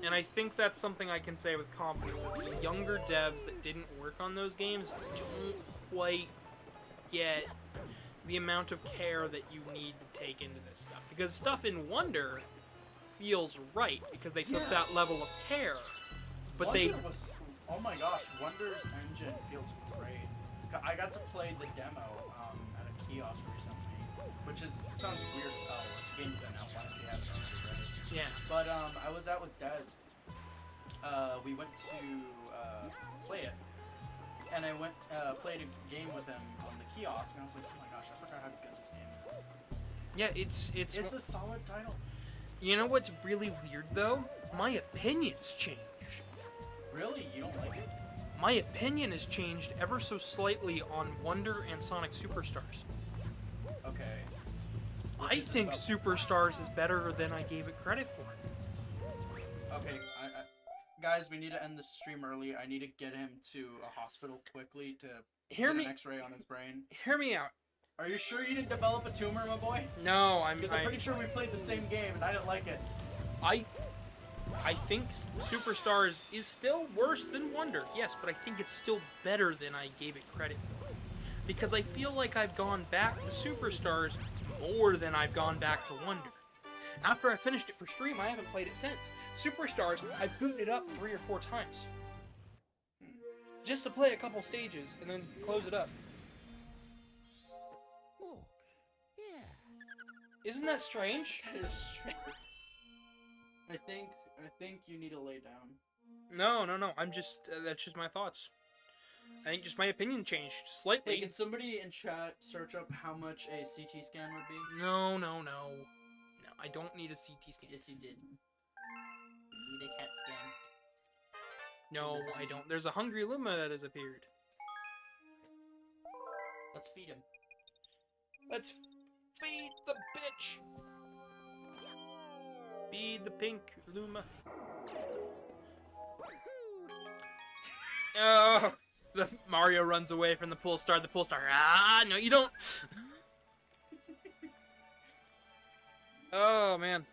And I think that's something I can say with confidence, that the younger devs that didn't work on those games don't quite get the amount of care that you need to take into this stuff. Because stuff in Wonder feels right, because they took Yeah. that level of care. But Wonder was, oh my gosh, Wonder's engine feels great. I got to play the demo at a kiosk recently, which sounds weird as hell. The game's been out, why don't you have it already? Yeah. But I was out with Dez. We went to play it, and I went played a game with him on the kiosk, and I was like, oh my gosh, I forgot how good this game is. Yeah, it's It's a solid title. You know what's really weird though? My opinion's changed. Really, you don't like it? My opinion has changed ever so slightly on Wonder and Sonic Superstars. Okay. I think Superstars is better than I gave it credit for. Okay, guys, we need to end the stream early. I need to get him to a hospital quickly to get an X-ray on his brain. Hear me out. Are you sure you didn't develop a tumor, my boy? No, Because I'm pretty sure we played the same game and I didn't like it. I think Superstars is still worse than Wonder, yes, but I think it's still better than I gave it credit for. Because I feel like I've gone back to Superstars more than I've gone back to Wonder. After I finished it for stream, I haven't played it since. Superstars, I've booted it up 3 or 4 times. Just to play a couple stages and then close it up. Isn't that strange? That is strange. I think you need to lay down. No. I'm just, that's just my thoughts. I think just my opinion changed slightly. Hey, can somebody in chat search up how much a CT scan would be? No, I don't need a CT scan. Yes, you did. You need a CAT scan. No, I don't. There's a hungry Luma that has appeared. Let's feed him. Let's feed the bitch! Feed the pink Luma. Oh, the Mario runs away from the pool star. The pool star. Ah, no, you don't. Oh man,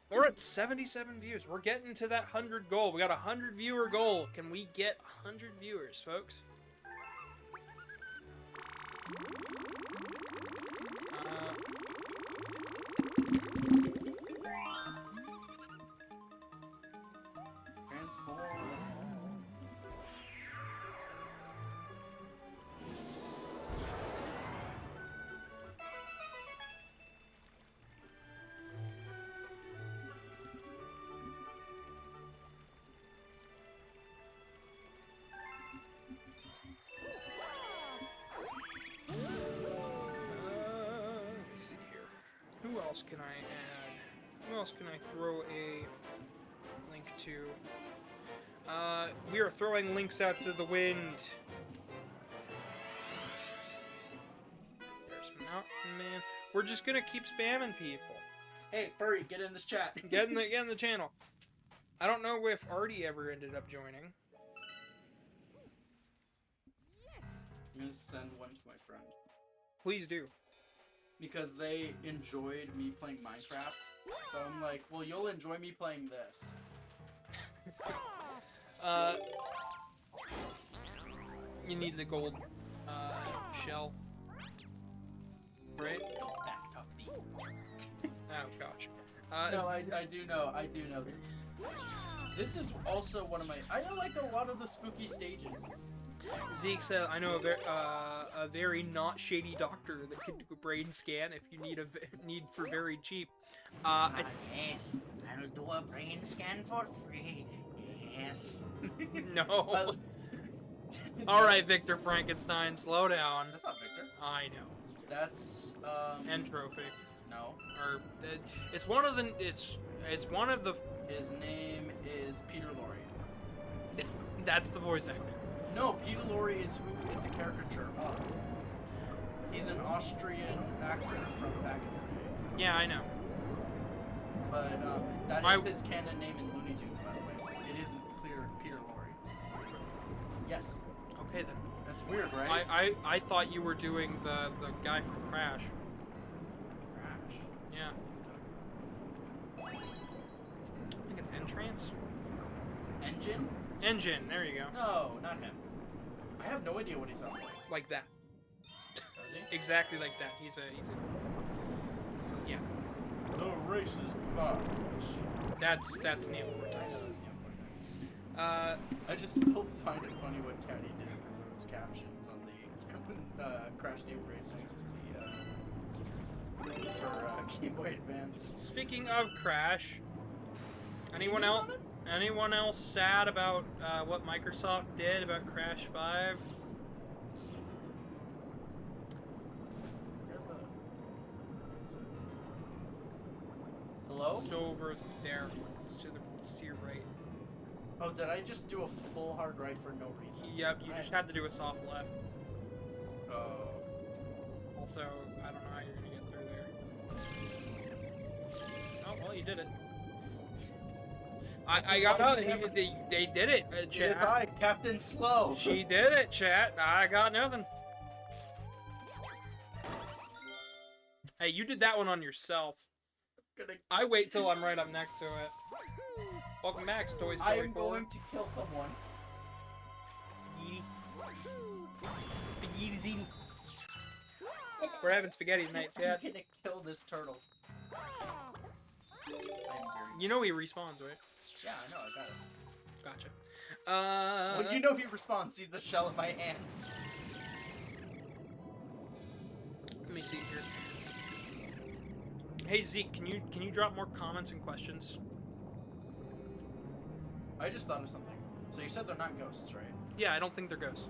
we're at 77 views. We're getting to that 100 goal. We got a 100 viewer goal. Can we get 100 viewers, folks? Let's see here. Who else can I add? Who else can I throw a link to? We are throwing links out to the wind. There's Mountain Man. We're just gonna keep spamming people. Hey, Furry, get in this chat. Get in the channel. I don't know if Artie ever ended up joining. I'm gonna send one to my friend. Please do. Because they enjoyed me playing Minecraft. So I'm like, well, you'll enjoy me playing this. You need the gold shell, right? Don't back talk me. Oh gosh. No, I do know this. This is also one of my. I like a lot of the spooky stages. Zeke said, "I know a very not shady doctor that can do a brain scan if you need for very cheap." Yes, I'll do a brain scan for free. Yes. No. All right, Victor Frankenstein, slow down. That's not Victor. I know. That's Entropy. No. Or it's one of the His name is Peter Lorre. That's the voice actor. No, Peter Lorre is who it's a caricature of. He's an Austrian actor from back in the day. Yeah, I know. But that is his canon name in Looney Tunes, by the way. It isn't Peter Lorre. Yes. Okay then. That's weird, right? I thought you were doing the guy from Crash. Crash. Yeah. I think it's Entrance. Engine? Engine. There you go. No, not him. I have no idea what he sounds like. Like that. Does he? Exactly like that. He's a. Yeah. The race is mine. That's Neil Cortez. I just still find it funny what Caddy did for those captions on the Crash Team Racing for Game Boy Advance. Speaking of Crash, anyone else sad about what Microsoft did about Crash 5? Hello? It's over there. It's to your right. Oh, did I just do a full hard right for no reason? Yep, you just had to do a soft left. Oh. Also, I don't know how you're gonna get through there. Oh, well, you did it. I got nothing. They did it, chat. It is I, Captain Slow. She did it, chat. I got nothing. Hey, you did that one on yourself. I wait till I'm right up next to it. Welcome back, Toy Story 4. I am going to kill someone. Spaghetti ziti. We're having spaghetti tonight, chat. I'm gonna kill this turtle. You know he respawns, right? Yeah, I know, I got it. Gotcha. Well, you know he respawns, sees the shell in my hand. Let me see here. Hey Zeke, can you drop more comments and questions? I just thought of something. So you said they're not ghosts, right? Yeah, I don't think they're ghosts.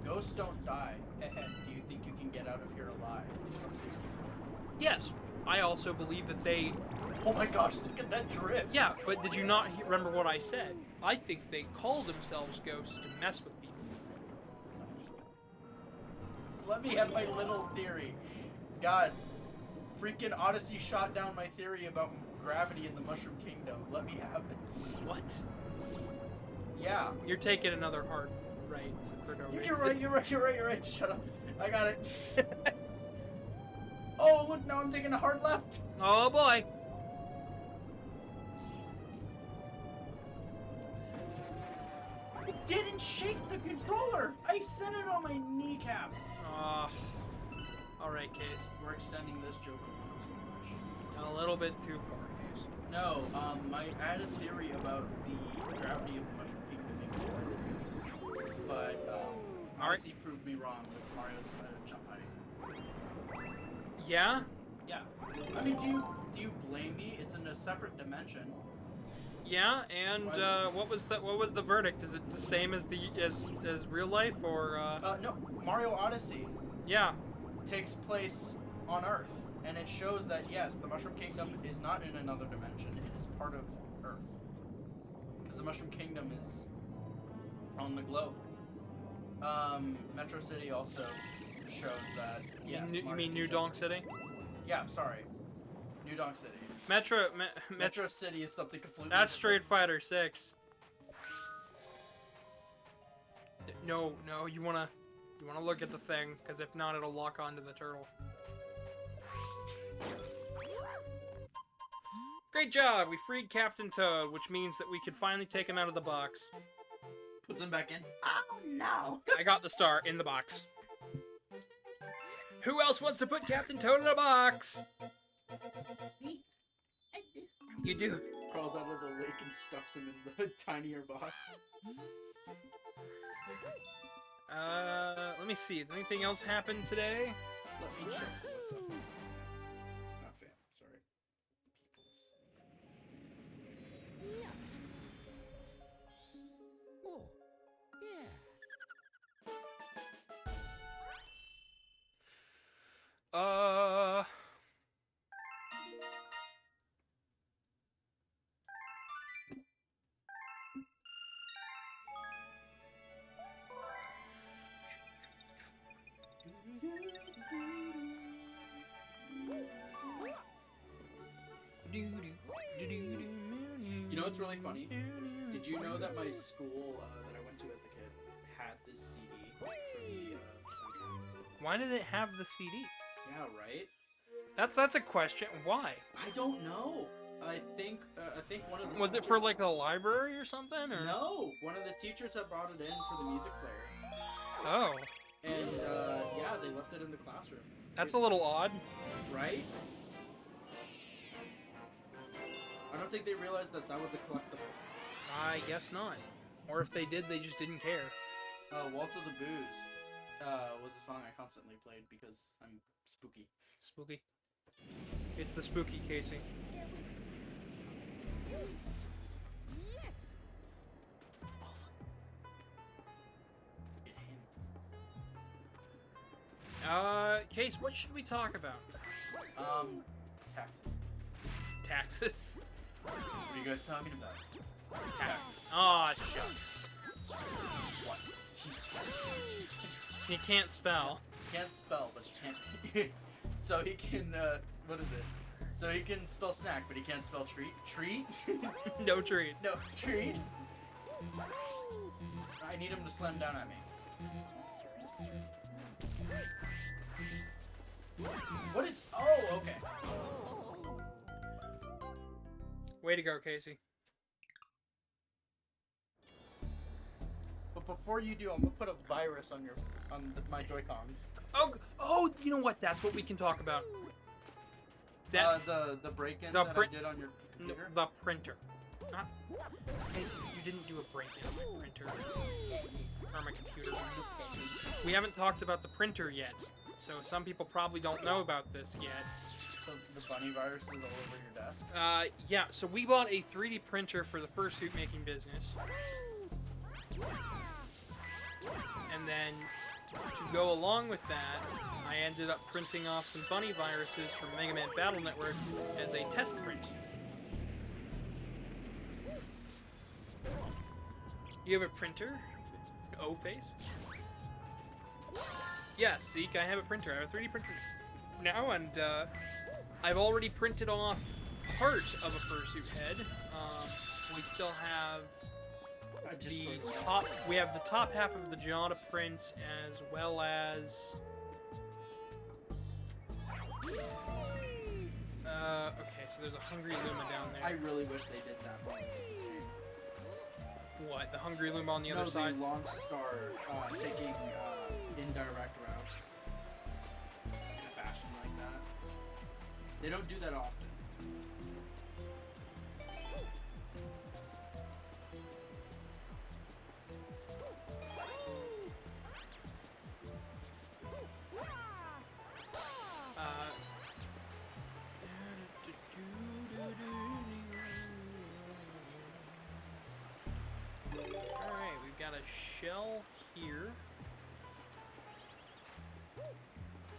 Ghosts don't die. And do you think you can get out of here alive? It's from 64. Yes, I also believe that they... Oh my gosh, look at that drift! Yeah, but did you not remember what I said? I think they call themselves ghosts to mess with people. Just let me have my little theory. God, freaking Odyssey shot down my theory about gravity in the Mushroom Kingdom. Let me have this. What? Yeah. You're taking another hard right for no reason. You're right. Shut up. I got it. Oh, look, now I'm taking a hard left. Oh boy. It didn't shake the controller. I set it on my kneecap. Alright, Case. We're extending this joke a little too much. A little bit too far, Case. No, I had a theory about the gravity of the Mushroom Kingdom being lower than usual. But, Odyssey proved me wrong with Mario's jump height. Yeah? Yeah. I mean, do you blame me? It's in a separate dimension. Yeah, and what was the verdict? Is it the same as as real life, or No, Mario Odyssey yeah. takes place on Earth, and it shows that yes, the Mushroom Kingdom is not in another dimension; it is part of Earth, because the Mushroom Kingdom is on the globe. Metro City also shows that. Yes, You mean New Donk City? Yeah, sorry, New Donk City. Metro City is something completely That's different. Street Fighter 6. No, you wanna look at the thing, because if not, it'll lock onto the turtle. Great job! We freed Captain Toad, which means that we can finally take him out of the box. Puts him back in. Oh no! I got the star in the box. Who else wants to put Captain Toad in a box? You do. Crawls out of the lake and stuffs him in the tinier box. Let me see. Has anything else happened today? Let me check what's up. Not fam, sorry. Oh, yeah. You know what's really funny? Did you know that my school that I went to as a kid had this CD for the soundtrack? Why did it have the CD? Yeah, right? That's a question. Why? I don't know. I think one of the Was it for like a library or something? Or No, one of the teachers had brought it in for the music player. Oh, And yeah, they left it in the classroom. that's a little odd. Right? I don't think they realized that was a collectible. I guess not. Or if they did, they just didn't care. Waltz of the Booze. was a song I constantly played because I'm spooky. Spooky. It's the spooky, Casey. Get him. Case, what should we talk about? Taxes. Taxes. What are you guys talking about? Taxes. Aw, shucks. What? You can't spell. Can't spell, but he can't. So he can. What is it? So he can spell snack, but he can't spell treat. Treat? No treat. No treat. I need him to slam down at me. What is? Oh, okay. Way to go, Casey. But before you do, I'm gonna put a virus on my Joy-Cons. Oh, you know what? That's what we can talk about. That's the break-in the that print- I did on your computer. the printer. Not, Casey, you didn't do a break-in on my printer or my computer. We haven't talked about the printer yet, so some people probably don't know about this yet. The bunny viruses all over your desk. Yeah. So we bought a 3D printer for the fursuit making business, and then to go along with that, I ended up printing off some bunny viruses from Mega Man Battle Network as a test print. You have a printer? O-face? Yes, Zeke, I have a printer. I have a 3D printer now, and I've already printed off part of a fursuit head. We still have the top. We have the top half of the jaw to print, as well as. Okay, so there's a Hungry Luma down there. I really wish they did that one. What? The Hungry Luma on the other No, side? the Launch Star taking indirect routes in a fashion like that. They don't do that often. Alright, we've got a shell here.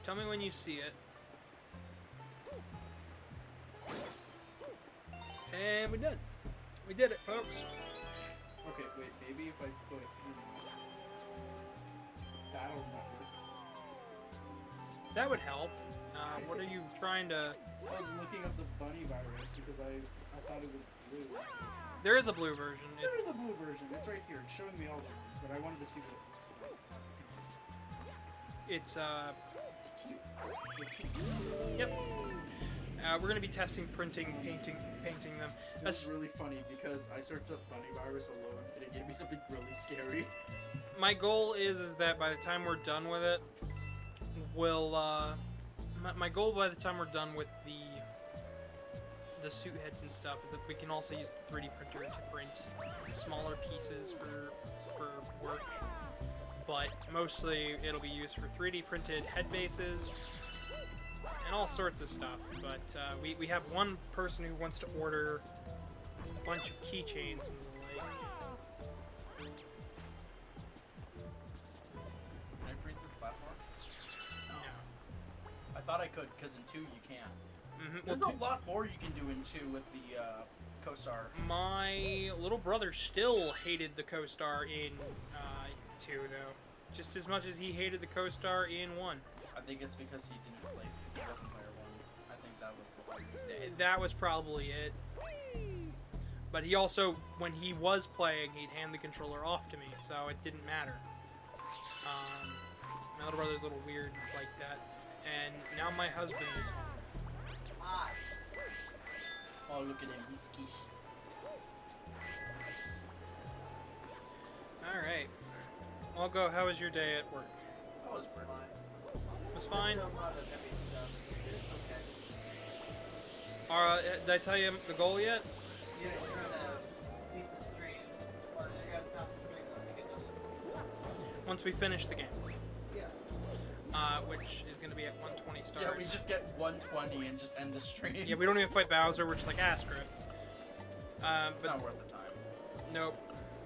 Tell me when you see it. And we're done. We did it, folks. Okay, wait, maybe if I put Battle Network. That would help. What are you trying to... I was looking up the bunny virus because I thought it was blue. There is a blue version. There is a blue version. It's right here. It's showing me all of them, but I wanted to see what it looks like. It's It's cute. Yep. We're gonna be testing, printing, painting them. That's really funny because I searched up bunny virus alone and it gave me something really scary. My goal is that by the time we're done with it, we'll my goal by the time we're done with the suit heads and stuff is that we can also use the 3D printer to print smaller pieces for work. But mostly it'll be used for 3D printed head bases and all sorts of stuff. But we have one person who wants to order a bunch of keychains and the like. Can I freeze this platform? No. I thought I could because in 2 you can. Mm-hmm. There's a lot more you can do in 2 with the co-star. My little brother still hated the co-star in 2, though. Just as much as he hated the co-star in 1. I think it's because he didn't play. He wasn't player 1. I think that was the reason. That was probably it. But he also, when he was playing, he'd hand the controller off to me, so it didn't matter. My little brother's a little weird like that. And now my husband is home. Hi. Oh, look at him. He's skish. Alright. I'll go. How was your day at work? That was fine. It was fine? A lot of heavy stuff. It's okay. Did I tell you the goal yet? You're trying to beat the stream, or you gotta stop the stream once you get to the 20 spots. Once we finish the game. Yeah. which is going to be at 120 stars. Yeah, we just get 120 and just end the stream. Yeah, we don't even fight Bowser. We're just like, screw it. It's But not worth the time. nope,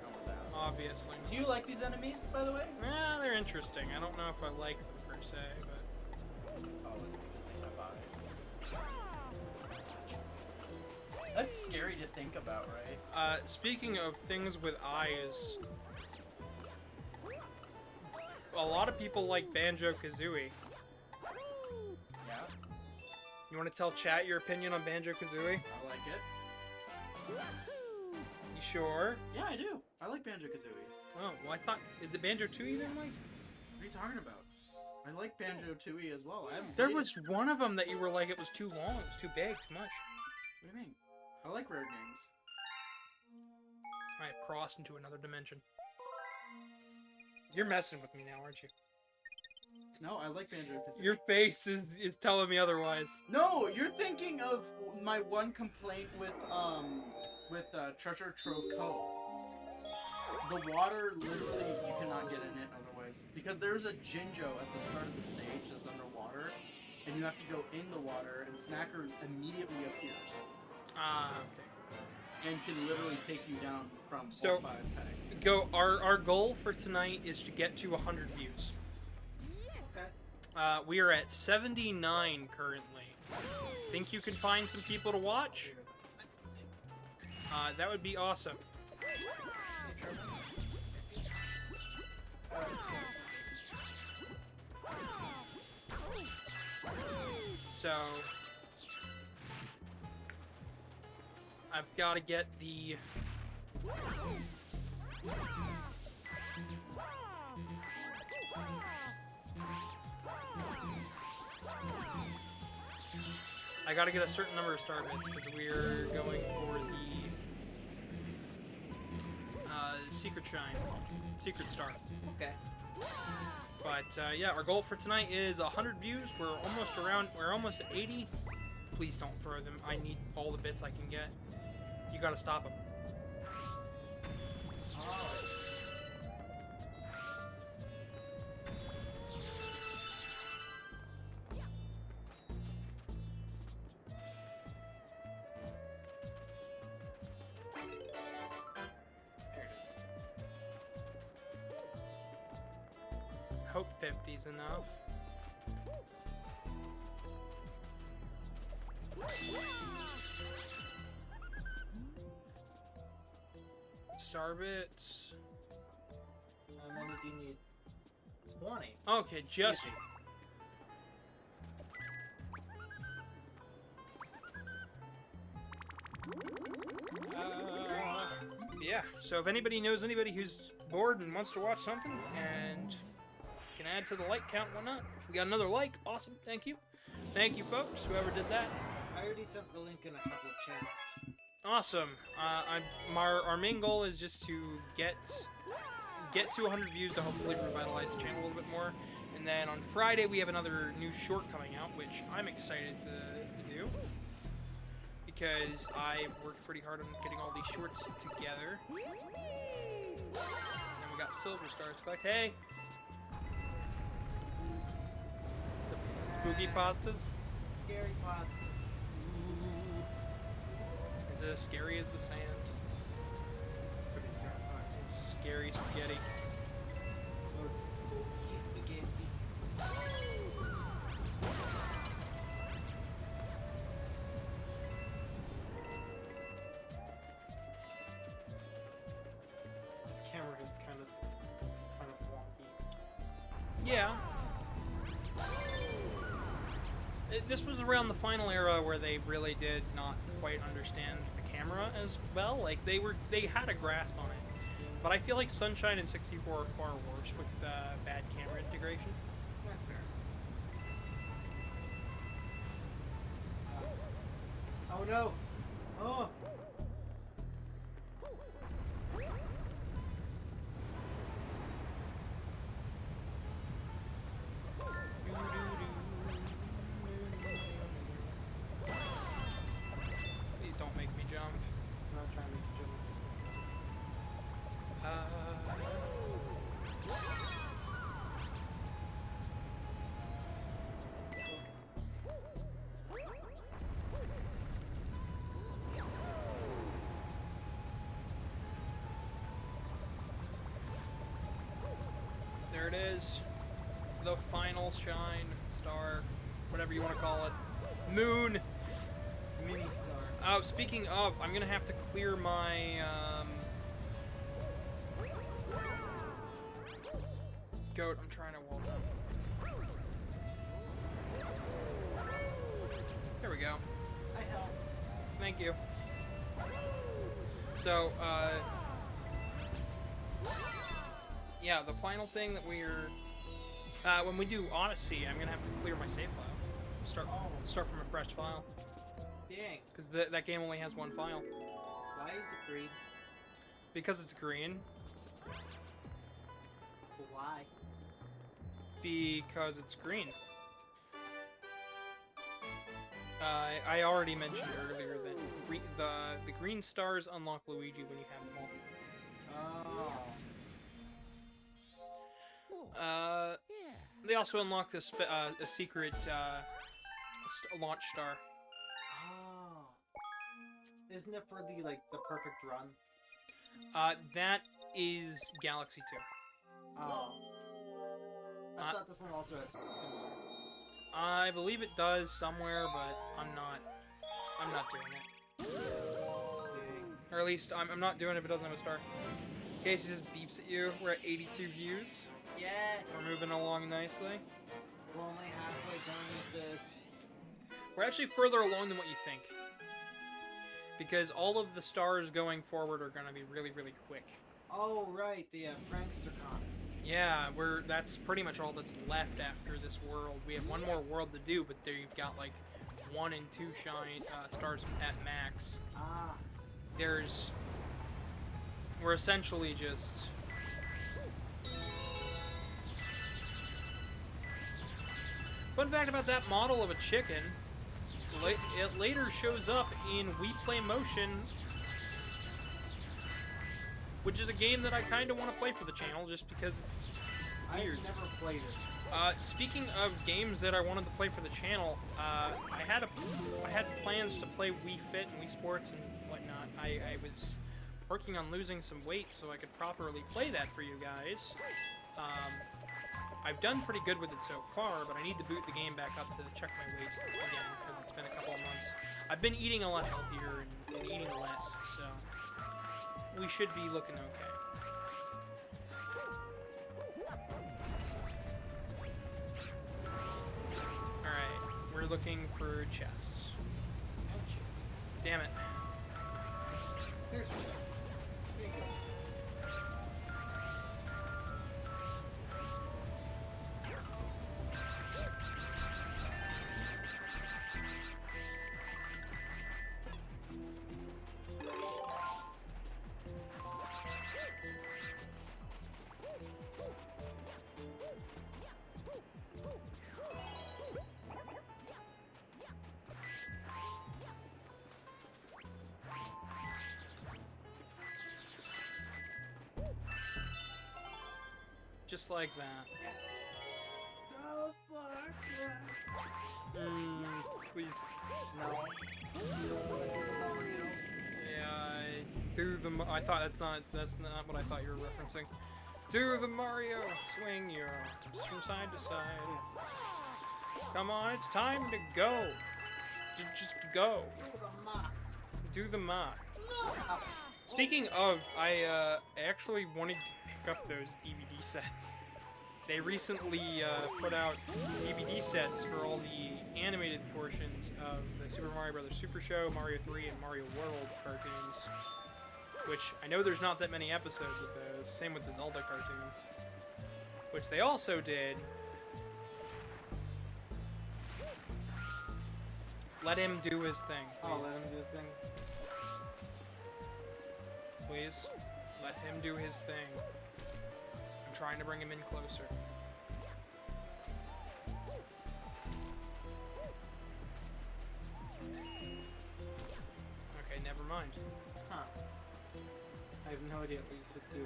Not worth the hassle. obviously. Do you like these enemies, by the way? Yeah, they're interesting. I don't know if I like them per se, but Oh, is it because they have eyes? That's scary to think about, right? speaking of things with eyes, a lot of people like Banjo-Kazooie. Yeah, You want to tell chat your opinion on Banjo-Kazooie? I like it. You sure? Yeah, I do. I like Banjo-Kazooie. Oh, well, I thought... Is the Banjo-Tooie you didn't like? What are you talking about? I like Banjo-Tooie as well. I haven't There played was one of them that you were like, it was too long, it was too big, too much. What do you mean? I like rare games. I have crossed into another dimension. You're messing with me now, aren't you? No, I like Banjo-Kazooie. Your face is telling me otherwise. No, you're thinking of my one complaint with Treasure Trove Cove. The water, literally, you cannot get in it otherwise. Because there's a Jinjo at the start of the stage that's underwater, and you have to go in the water, and Snacker immediately appears. Ah, okay. And can literally take you down from So, 5 pegs. Go. Our goal for tonight is to get to 100 views. Okay. We are at 79 currently. Think you can find some people to watch? That would be awesome. So, I've got to get the... I gotta get a certain number of star bits because we're going for the Secret Shine, Secret Star. Okay. But yeah, our goal for tonight is 100 views. We're almost at 80. Please don't throw them. I need all the bits I can get. You gotta stop them. There it is. Hope 50's enough. Star bits. How many do you need? 20. Okay, just. Easy. Yeah, so if anybody knows anybody who's bored and wants to watch something and can add to the like count, why not? If we got another like, awesome, thank you. Thank you, folks, whoever did that. I already sent the link in a couple of channels. Awesome. Our main goal is just to get to 100 views to hopefully revitalize the channel a little bit more. And then on Friday we have another new short coming out, which I'm excited to do. Because I worked pretty hard on getting all these shorts together. And we got silver stars to collect. Hey! The spooky pastas. Scary pasta. Is it as scary as the sand? It's pretty terrifying. It's scary spaghetti. Oh, it's spooky spaghetti. This camera is kind of wonky. Yeah. This was around the final era where they really did not quite understand the camera as well. Like they had a grasp on it, but I feel like Sunshine and 64 are far worse with bad camera integration. That's fair. Oh no! Oh! Please don't make me jump. I'm not trying to jump. There it is. The final shine, star, whatever you want to call it. Moon! Mini star. Oh, speaking of, I'm gonna have to clear my, goat, I'm trying to wall jump. There we go. I helped. Thank you. So, yeah, the final thing that we're, when we do Odyssey, I'm gonna have to clear my save file. Start from a fresh file. Dang. Because that game only has one file. Why is it green? Because it's green. Why? Because it's green. I already mentioned earlier that the green stars unlock Luigi when you have them all. They also unlock a secret launch star. Oh. Isn't it for the perfect run? That is Galaxy 2. Oh. I thought this one also had something similar. I believe it does somewhere, but I'm not doing it. Dang. Or at least I'm not doing it if it doesn't have a star. Casey just beeps at you. We're at 82 views. Yeah. We're moving along nicely. We're only halfway done with this. We're actually further along than what you think. Because all of the stars going forward are going to be really, really quick. Oh, right. The prankster comments. Yeah, that's pretty much all that's left after this world. We have one more world to do, but there you've got like 1 and 2 shine stars at max. Ah. We're essentially just... Fun fact about that model of a chicken, it later shows up in We Play Motion, which is a game that I kind of want to play for the channel just because it's weird. I've never played it. Speaking of games that I wanted to play for the channel, I had plans to play Wii Fit and Wii Sports and whatnot. I was working on losing some weight so I could properly play that for you guys. I've done pretty good with it so far, but I need to boot the game back up to check my weight again because it's been a couple of months. I've been eating a lot healthier and eating less, so we should be looking okay. Alright, we're looking for chests. No chickens. Damn it. There's one. Here you go. Just like that. Please. No. Yeah, I thought that's not what I thought you were referencing. Do the Mario! Swing your arms from side to side. Come on, it's time to go! Just go! Do the mock. Speaking of, I actually wanted to pick up those DVD sets. They recently put out DVD sets for all the animated portions of the Super Mario Bros. Super Show, Mario 3, and Mario World cartoons. Which, I know there's not that many episodes with those, same with the Zelda cartoon. Which they also did. Let him do his thing. Oh, let him do his thing. Please, let him do his thing. I'm trying to bring him in closer. Okay, never mind. Huh. I have no idea what you're supposed to do.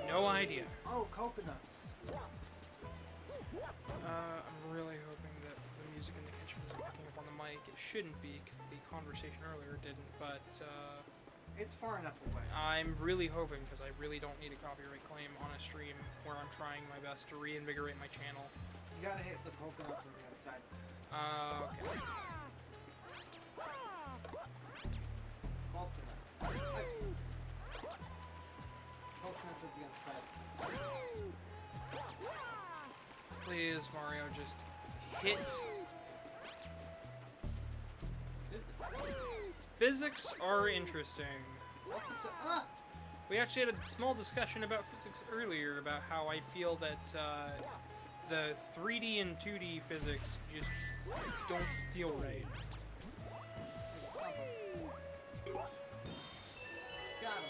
No idea. Oh, coconuts. I'm really hoping that the music in the kitchen isn't picking up on the mic. It shouldn't be, because the conversation earlier didn't, but, It's far enough away. I'm really hoping, because I really don't need a copyright claim on a stream where I'm trying my best to reinvigorate my channel. You gotta hit the coconuts on the other side. Okay. Coconut. Coconuts at the other side. Please, Mario, just hit. Physics. Physics are interesting. Welcome to We actually had a small discussion about physics earlier, about how I feel that the 3D and 2D physics just don't feel right. Got him.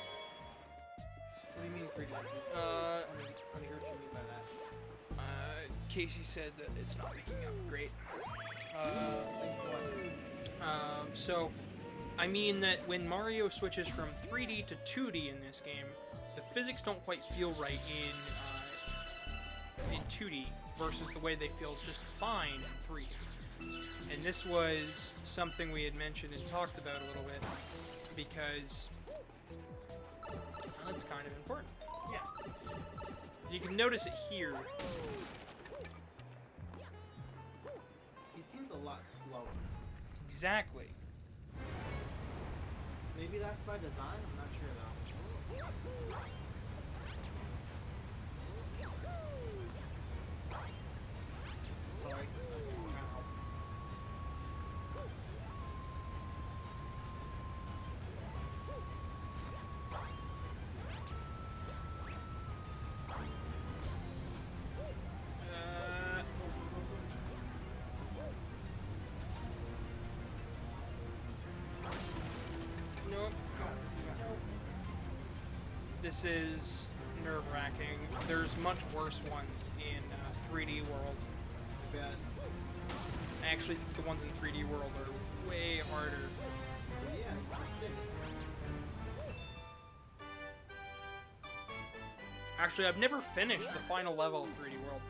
What do you mean 3D? Let me hear what you mean by that. Casey said that it's not picking up great. So, I mean that when Mario switches from 3D to 2D in this game, the physics don't quite feel right in 2D versus the way they feel just fine in 3D. And this was something we had mentioned and talked about a little bit because it's kind of important. Yeah. You can notice it here. He seems a lot slower. Exactly. Maybe that's by design? I'm not sure though. Sorry. I'm trying to help. Nope. You got this, you got it. This is nerve-wracking. There's much worse ones in 3D World. I bet. I actually think the ones in 3D World are way harder. But yeah, you did it. Actually, I've never finished the final level of 3D World.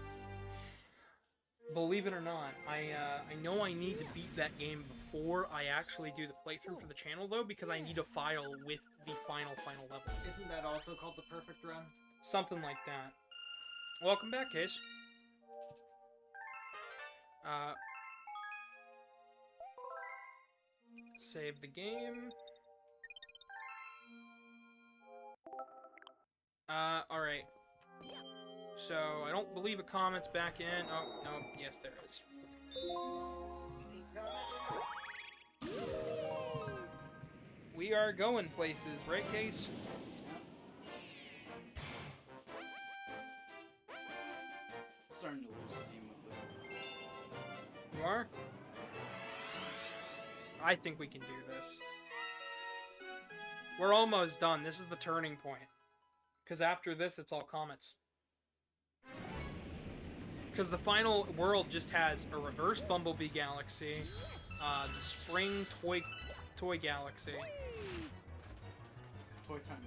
Believe it or not, I know I need to beat that game before I actually do the playthrough for the channel, though, because I need a file with the final level. Isn't that also called the perfect run? Something like that. Welcome back, Case. Save the game. Alright. So, I don't believe a comment's back in. Oh, no, yes, there is. We are going places, right, Case? Starting to lose steam with it. You are? I think we can do this. We're almost done. This is the turning point. Because after this, it's all comets. Because the final world just has a reverse Bumblebee Galaxy, the Spring Toy Galaxy. Toy Time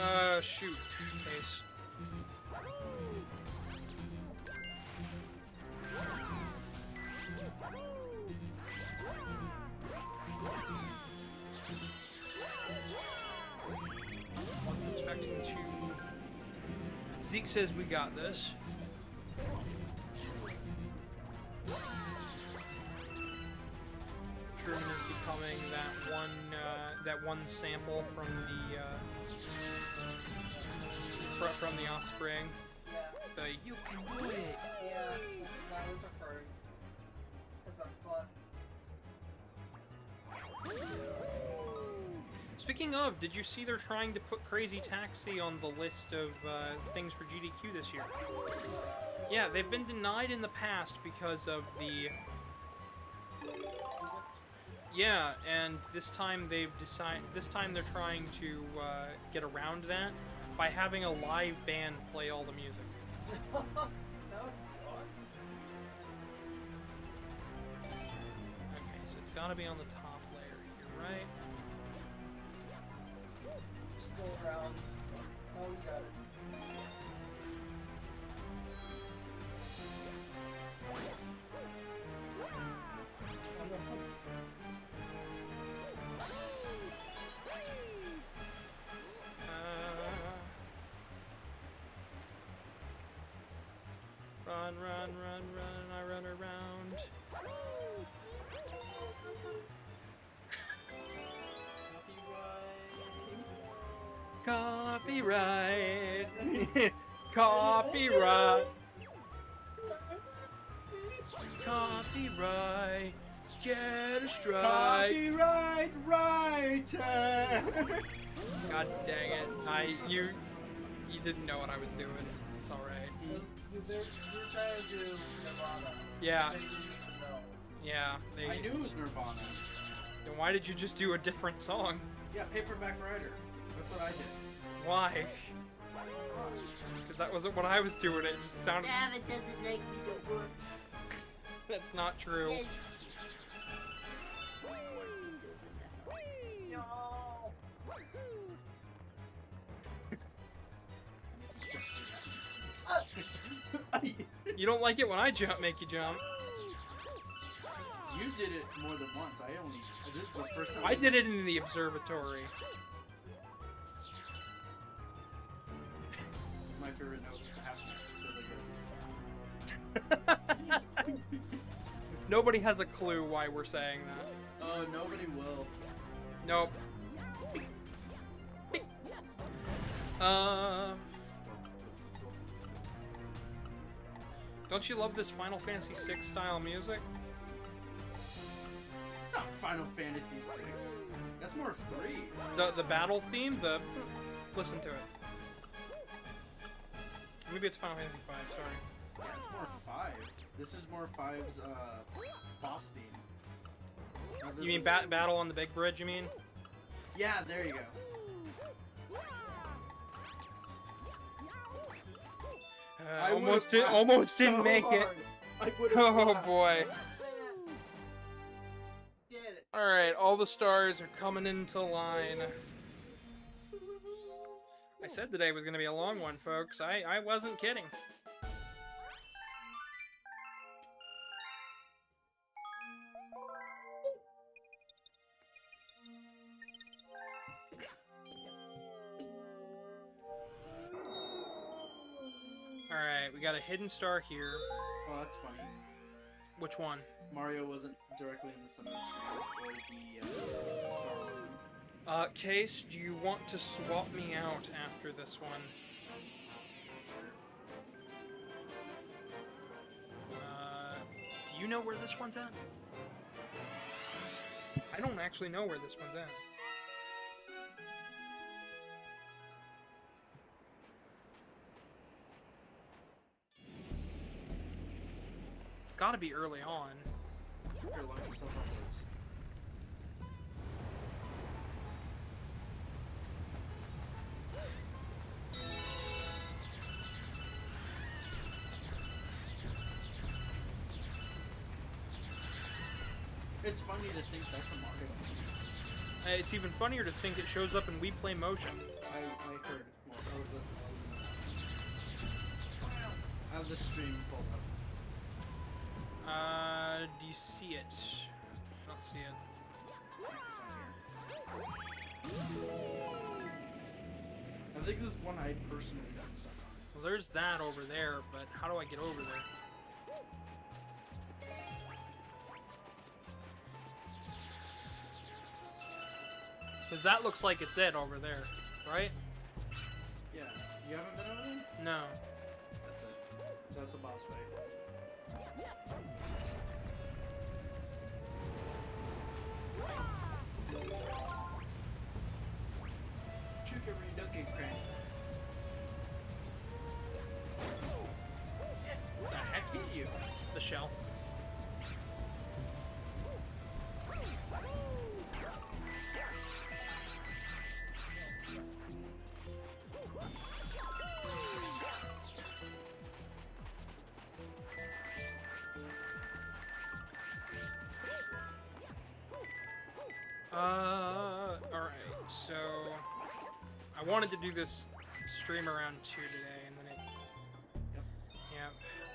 Galaxy. Shoot. Case. Wasn't expecting to. Zeke says we got this. Truman is becoming that one sample from the Offspring. Yeah. The "You can do it." Yeah, that's what I was referring to. Because I'm fun. Speaking of, did you see they're trying to put Crazy Taxi on the list of things for GDQ this year? Yeah, they've been denied in the past because of the... Yeah, and this time they've decided... This time they're trying to get around that by having a live band play all the music. That would be awesome. Okay, so it's gotta be on the top layer here, right? Just go around. Oh, you got it. Copyright. Copyright. Copyright. Get a strike. Copyright writer. God dang it! You didn't know what I was doing. It's all right. They're trying to do Nirvana. Yeah. They didn't even know. Yeah. I knew it was Nirvana. Then why did you just do a different song? Yeah, Paperback Writer. That's what I did. Why? Because that wasn't what I was doing. It just sounded. Gavin doesn't like me to work. That's not true. No. You don't like it when I make you jump. You did it more than once. This is the first time. I did it in the observatory. My favorite note is a half note, goes like this. Nobody has a clue why we're saying that. Oh, nobody will. Nope. Don't you love this Final Fantasy VI style music? It's not Final Fantasy VI. That's more 3. The battle theme, listen to it. Maybe it's Final Fantasy V, sorry. Yeah, it's more 5. This is more 5's boss theme. Rather You mean than- battle on the big bridge, you mean? Yeah, there you go. I almost would've almost didn't so make it. hard. I would've Oh laughed. boy. Did it. Alright, all the stars are coming into line. I said today was going to be a long one, folks. I wasn't kidding. Alright, we got a hidden star here. Oh, that's funny. Which one? Mario wasn't directly in the summon screen, or the star wasn't. Case, do you want to swap me out after this one? Do you know where this one's at? I don't actually know where this one's at. It's gotta be early on. Here, lock yourself up, Luke. It's funny to think that's a Mario. It's even funnier to think it shows up in We Play Motion. I heard. Well, that was I have the stream pulled up. Do you see it? I don't see it. I think this one I personally got stuck on. Well, there's that over there, but how do I get over there? Because that looks like it's it over there, right? Yeah, you haven't been over there? No. That's it. That's a boss fight. Chicory ducky crank. What the heck hit you? The shell. Alright, so I wanted to do this stream around 2 today, and then it... Yep. Yeah,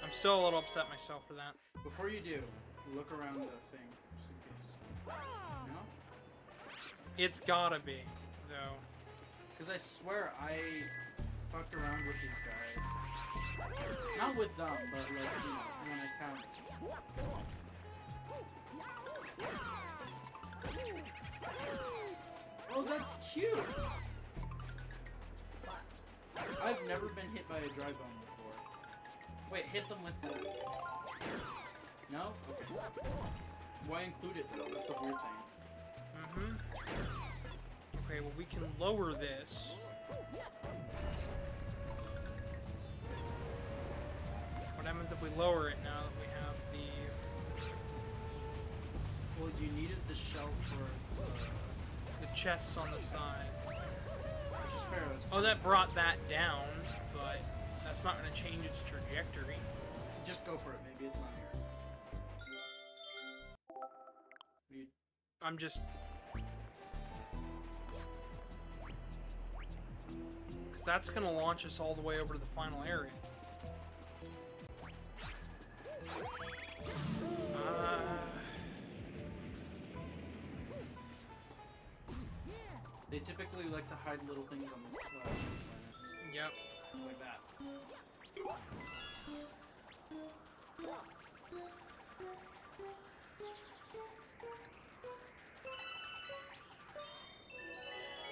I'm still a little upset myself for that. Before you do, look around the thing, just in case. You know? It's gotta be, though. Because I swear I fucked around with these guys. Not with them, but like, you know, when I found it. Oh, that's cute! I've never been hit by a dry bone before. Wait, hit them with that. No? Okay. Why include it though? That's a weird thing. Mm-hmm. Okay, well we can lower this. What happens if we lower it now that we have the... Well, you needed the shell for the chests on the side? which is fair. That's Oh, that brought that down, but that's not going to change its trajectory. Just go for it. Maybe it's on here. You... I'm just... Because that's going to launch us all the way over to the final area. They typically like to hide little things on these planets. Yep. Like that.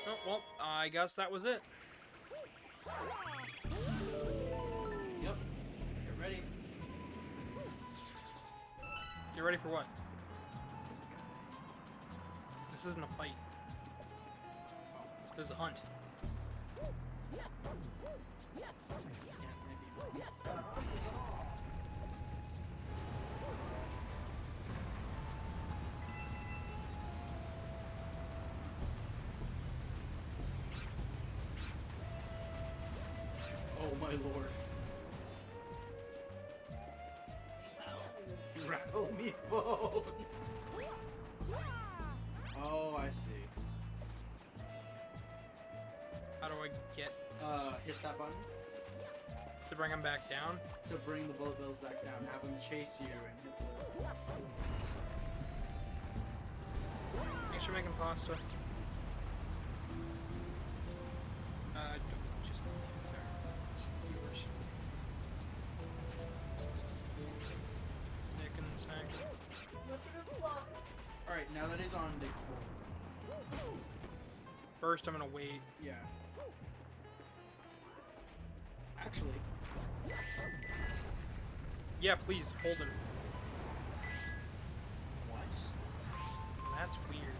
Oh, well, I guess that was it. Yep. Get ready. Get ready for what? This isn't a fight. This is a hunt. Oh my lord. Rattle me bones. Oh, I see. How do I get Hit that button to bring him back down? to bring the bullet bills back down. Have them chase you and hit the... Thanks for making pasta. Don't just leave it there. It's yours. Snicking and snacking. Alright, now that he's on the... First, I'm gonna wait. Yeah. Actually, Yeah, please, hold him. what? That's weird.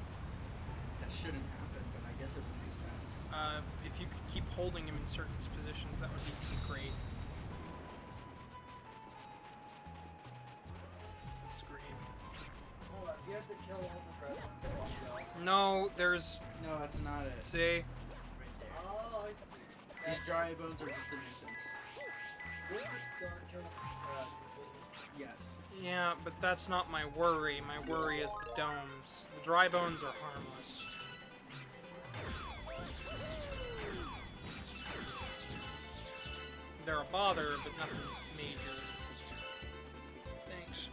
That shouldn't happen, but I guess it would make sense. If you could keep holding him in certain positions, that would be great. Scream. Hold on, you have to kill all the dragons in one go. No, there's... No, that's not it. See? Right there. Oh, I see. These dry bones are just a nuisance. Would the star kill Yes. Yeah, but that's not my worry. My worry is the domes. The dry bones are harmless. They're a bother, but nothing major. Thanks.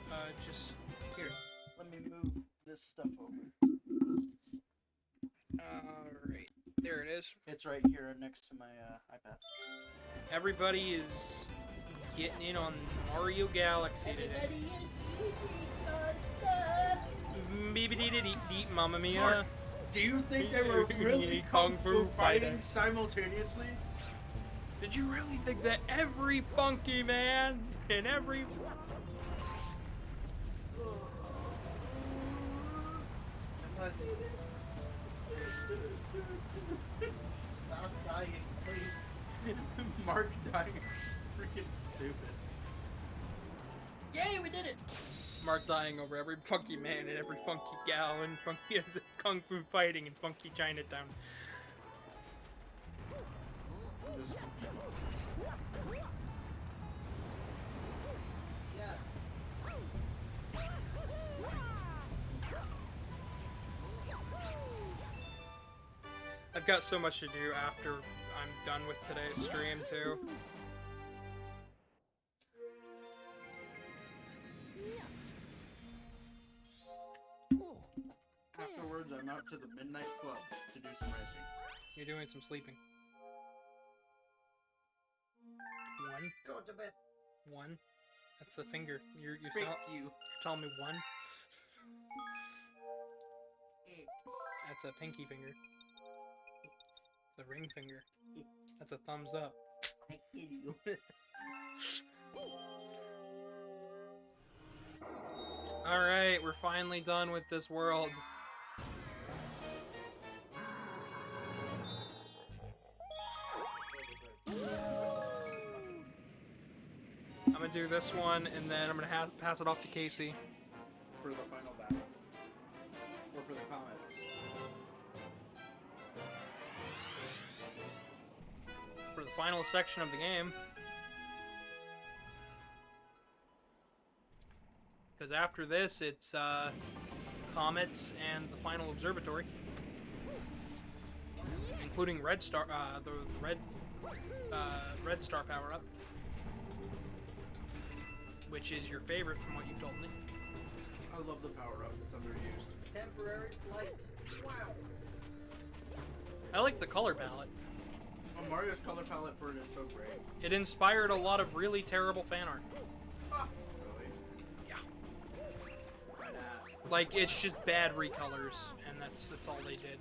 Just here. Let me move this stuff over. Alright. There it is. It's right here next to my iPad. Everybody is getting in on Mario Galaxy today. Beep-a-dee-dee-dee-dee, Mamma Mia. Mark, do you think they were really kung fu fighting simultaneously? Did you really think that every funky man and every... Stop dying, please. Mark dying is freaking stupid. Yay, we did it! Mark dying over every funky man and every funky gal and funky kung fu fighting in funky Chinatown. This would be Yeah. I've got so much to do after I'm done with today's stream too. Afterwards, I'm out to the Midnight Club to do some racing. You're doing some sleeping. One. Go to bed. One. That's the finger. You're Freak tell, you. telling me one. That's a pinky finger. It's a ring finger. That's a thumbs up. I kid you. Alright, we're finally done with this world. I'm gonna do this one, and then I'm gonna pass it off to Casey. For the final battle. Or for the comments. For the final section of the game. Because after this, it's Comets and the final observatory. Including Red Star, the Red Star power-up. Which is your favorite from what you told me. I love the power-up. It's underused. Temporary flight. Wow. I like the color palette. Oh, Mario's color palette for it is so great. It inspired a lot of really terrible fan art. Really? Yeah. Badass. Like, it's just bad recolors, and that's all they did.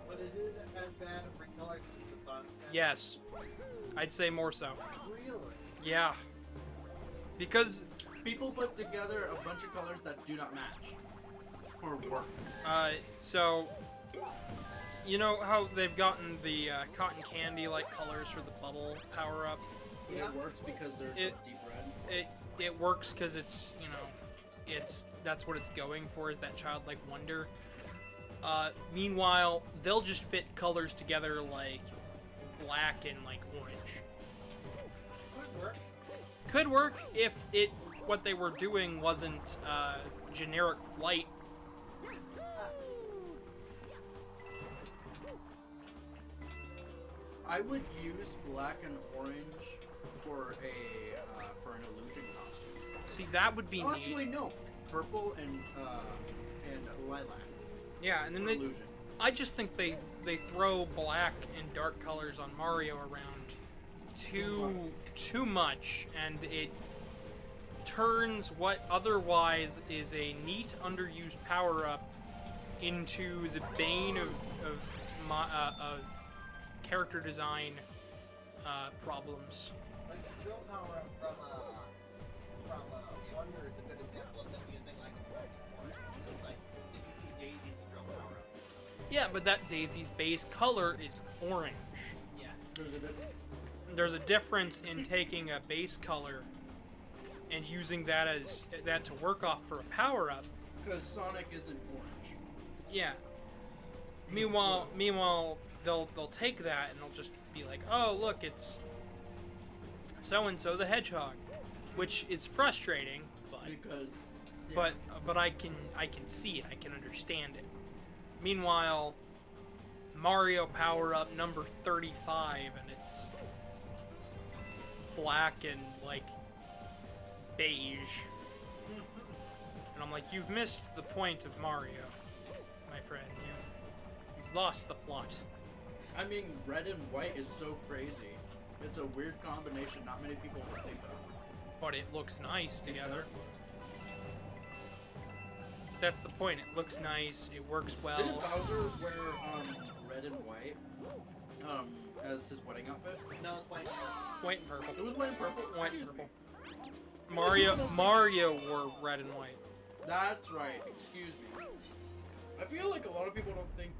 But is it as bad of recolor as the Sonic? Yes. I'd say more so. Really? Yeah. Because, People put together a bunch of colors that do not match. Or work. so, you know how they've gotten the cotton candy-like colors for the bubble power-up? Yeah. It works because they're It- deep red. It works because it's, you know, that's what it's going for, is that childlike wonder. Meanwhile, they'll just fit colors together like black and like orange. Could work. Could work if what they were doing wasn't generic flight. I would use black and orange for an illusion costume. See, that would be Oh, neat. actually, no. Purple and lilac Yeah, and then for they, illusion. I just think they throw black and dark colors on Mario around too much, and it turns what otherwise is a neat underused power up into the bane of character design problems. Like the drill power up from Wonder is a good example of them using like a orange. Like if you see Daisy in the drill power up. Yeah, but that Daisy's base color is orange. Yeah. There's a difference in taking a base color and using that to work off for a power up. Because Sonic isn't orange. Yeah. Meanwhile, they'll take that and they'll just be like, oh look, it's so and so the Hedgehog, which is frustrating, but I can see it, I can understand it. Meanwhile, Mario power up number 35, and it's black and like beige, and I'm like, you've missed the point of Mario, my friend. You've lost the plot. I mean, red and white is so crazy. It's a weird combination not many people would think of. But it looks nice together. That's the point. It looks nice. It works well. Didn't Bowser wear red and white as his wedding outfit? No, it's white. White and purple. It was white and purple. White and Excuse me. purple. Mario wore red and white. That's right. Excuse me. I feel like a lot of people don't think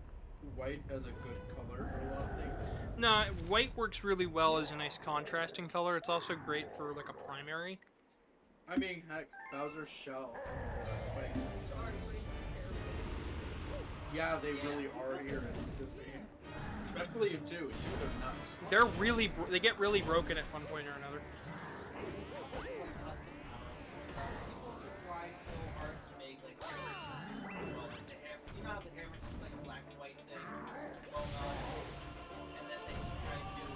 white as a good color for a lot of things. No, white works really well as a nice contrasting color. It's also great for like a primary. I mean, heck, Bowser's shell and the spikes. Yeah, they really are here in this game. Especially in 2. In 2, they're nuts. They get really broken at one point or another. People try so hard to make like different suits as well. Like the hair, you know how the hammer suit's like a black and white thing, and then they just try to do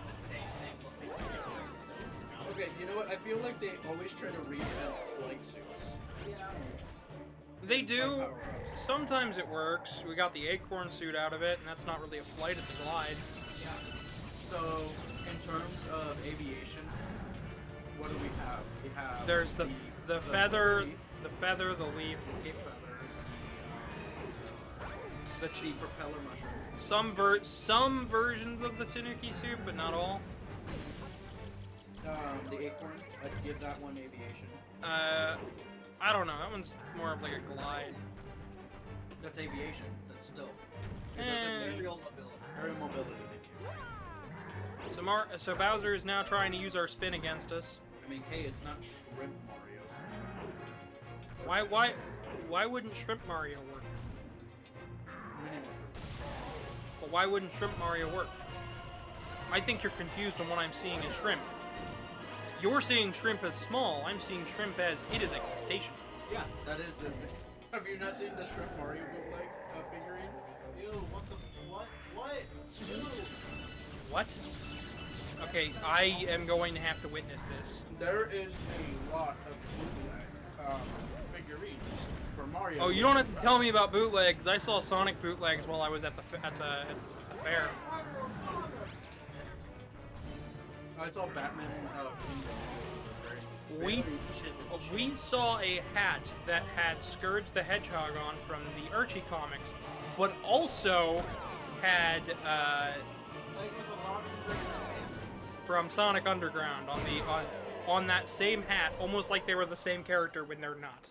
the same thing but make it different. Okay, you know what? I feel like they always try to reinvent flight suits. Yeah. They do. Like power-ups. Sometimes it works. We got the acorn suit out of it, and that's not really a flight, it's a glide. Yeah. So, in terms of aviation, what do we have? We have There's the feather, leaf, the feather, the leaf. the cape feather, The The propeller mushroom. some versions of the Tanuki soup, but not all. The acorn. I'd give that one aviation. I don't know. That one's more of like a glide. That's aviation. That's still. It Eh. doesn't need Aerial mobility. aerial mobility. Thank you. So Bowser is now trying to use our spin against us. I mean, hey, it's not Shrimp Mario. Why wouldn't Shrimp Mario work? Mini But why wouldn't Shrimp Mario work? I think you're confused on what I'm seeing as shrimp. You're seeing shrimp as small. I'm seeing shrimp as it is a crustacean. Yeah, that is it. Have you not seen the Shrimp Mario bootleg figurine? Ew, what the what? Ew. What? Okay, I am going to have to witness this. There is a lot of bootleg figurines for Mario. Oh, you don't have to tell me about bootlegs. I saw Sonic bootlegs while I was at the fair. I saw Batman. We saw a hat that had Scourge the Hedgehog on from the Archie comics, but also had Like, there's a lot of from Sonic Underground on that same hat, almost like they were the same character when they're not.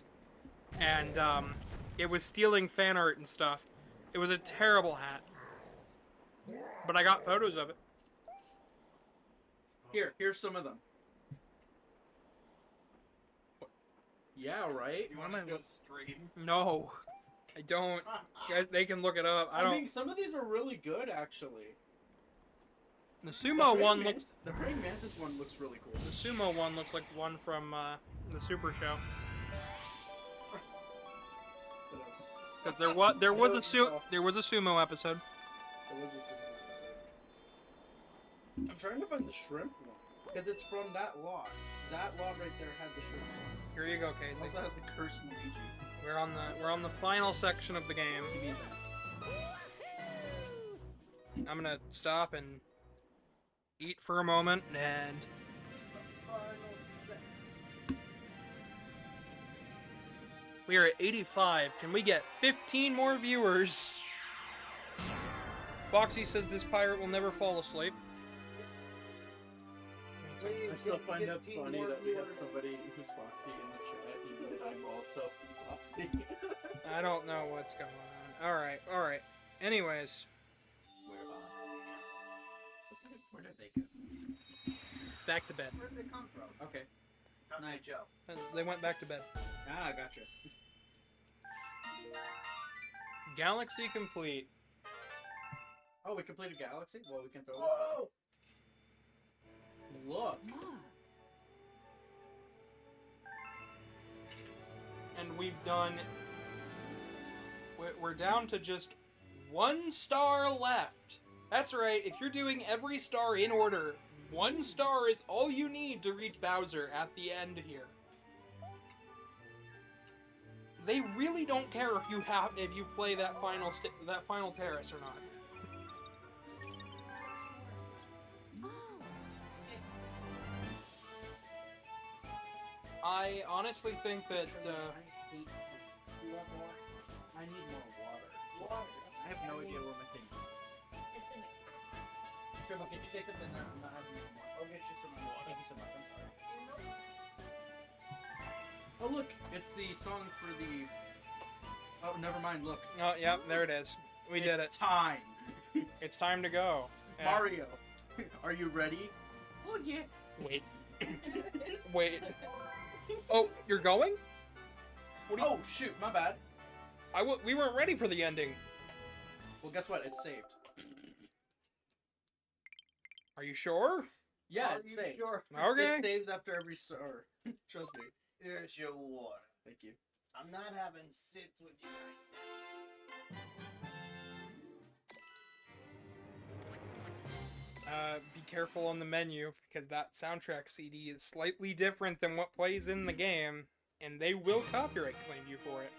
And it was stealing fan art and stuff. It was a terrible hat, but I got photos of it. Here's some of them. Yeah, right. You want to go stream? No, I don't. Guys, they can look it up. I I don't. mean, some of these are really good, actually. The sumo one looks. looks. The praying mantis one looks really cool. The sumo one looks like one from the Super Show. But there was a sumo episode. There was a sumo episode. I'm trying to find the shrimp one because it's from that lot. That lot right there had the shrimp one. Here you go, It Casey. also had the cursed Luigi. We're on the final section of the game. I'm gonna stop and eat for a moment and. We are at 85. Can we get 15 more viewers? Foxy says this pirate will never fall asleep. I still find that funny that we have somebody who's Foxy in the chat, even though I'm also Foxy. I don't know what's going on. Alright. Anyways, Where did they go? back to bed. Where did they come from? Okay. Night Joe. They went back to bed. Ah, gotcha. Galaxy complete. Oh, we completed Galaxy? Well, we can throw it. Whoa! Look! And we've done. We're down to just 1 star left. That's right, if you're doing every star in order, 1 star is all you need to reach Bowser at the end here. They really don't care if you play that final terrace or not. I honestly think that I hate. You want more? I need more water. I have no idea where my thing is. Triple, can you take this in there? I'm not having any more. I'll get you some more. Thank you so much. I'm sorry. Oh look, it's the song for the. Oh, never mind. Look. oh yeah, there it is. We did it. It's time. It's time to go. Yeah. Mario, are you ready? Oh yeah. Wait. Wait. Oh, you're going? What do you... Oh shoot, my bad. We weren't ready for the ending. Well, guess what? It's saved. Are you sure? Yeah, Are it's you saved. sure? Okay. It saves after every star. Trust me. Here's your water. Thank you. I'm not having sips with you right Be careful on the menu, because that soundtrack CD is slightly different than what plays in the game, and they will copyright claim you for it.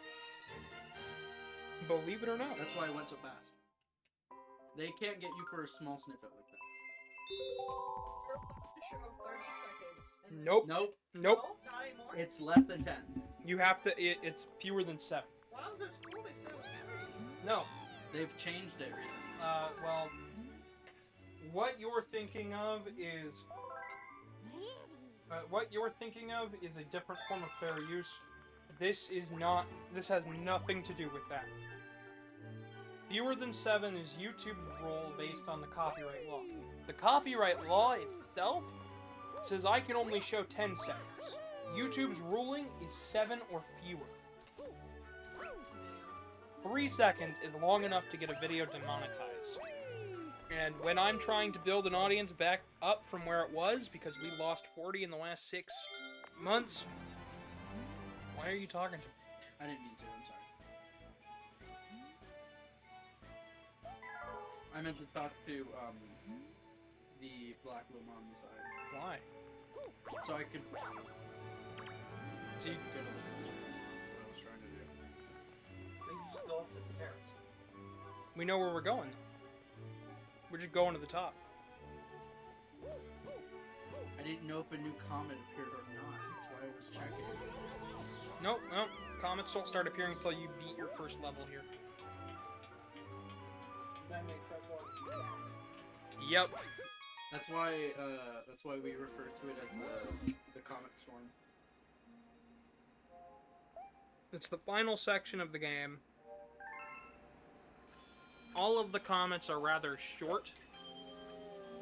Believe it or not. That's why it went so fast. They can't get you for a small snippet like that. Show 30 seconds. And then- Nope. Nope. Nope. No, not anymore. It's less than 10. You have to, it's fewer than 7. Wow, that's cool. They said it was 30. No. They've changed it recently. Well, what you're thinking of is a different form of fair use. This is not. This has nothing to do with that. Fewer than 7 is YouTube's rule based on the copyright law. The copyright law itself says I can only show 10 seconds. YouTube's ruling is 7 or fewer. 3 seconds is long enough to get a video demonetized. And when I'm trying to build an audience back up from where it was, because we lost 40 in the last 6 months... Why are you talking to me? I didn't mean to, I'm sorry. I meant to talk to, the black little on the side. Why? So I could... See? Get a look at the channel. That's what I was trying to do. Then you just go up to the terrace. We know where we're going. We're just going to the top. I didn't know if a new comment appeared or not. That's why I was checking. Nope, nope. Comments don't start appearing until you beat your first level here. That makes that one. Yep. That's why we refer to it as the comic storm. It's the final section of the game. All of the comments are rather short,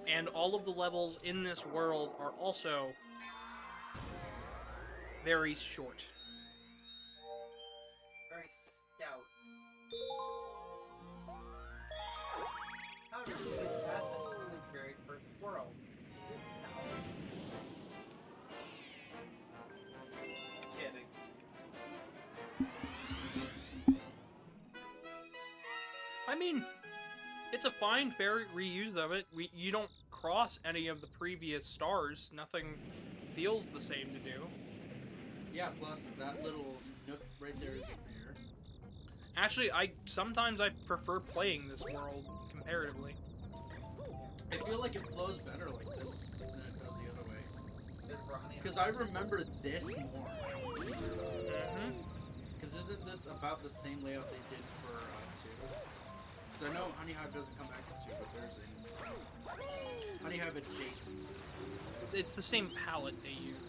and all of the levels in this world are also very short. Very stout. How did you guys pass into the very first world? This is how. Kidding. I mean, it's a fine, fair reuse of it. You don't cross any of the previous stars. Nothing feels the same to do. Yeah, plus that little nook right there is a bear. Actually, sometimes I prefer playing this world comparatively. I feel like it flows better like this than it does the other way. Then for Honey Because I remember this more. Mm-hmm. Because isn't this about the same layout they did for 2? Because I know Honey Hive doesn't come back in 2, but there's a Honey Hive adjacent. It's the same palette they used.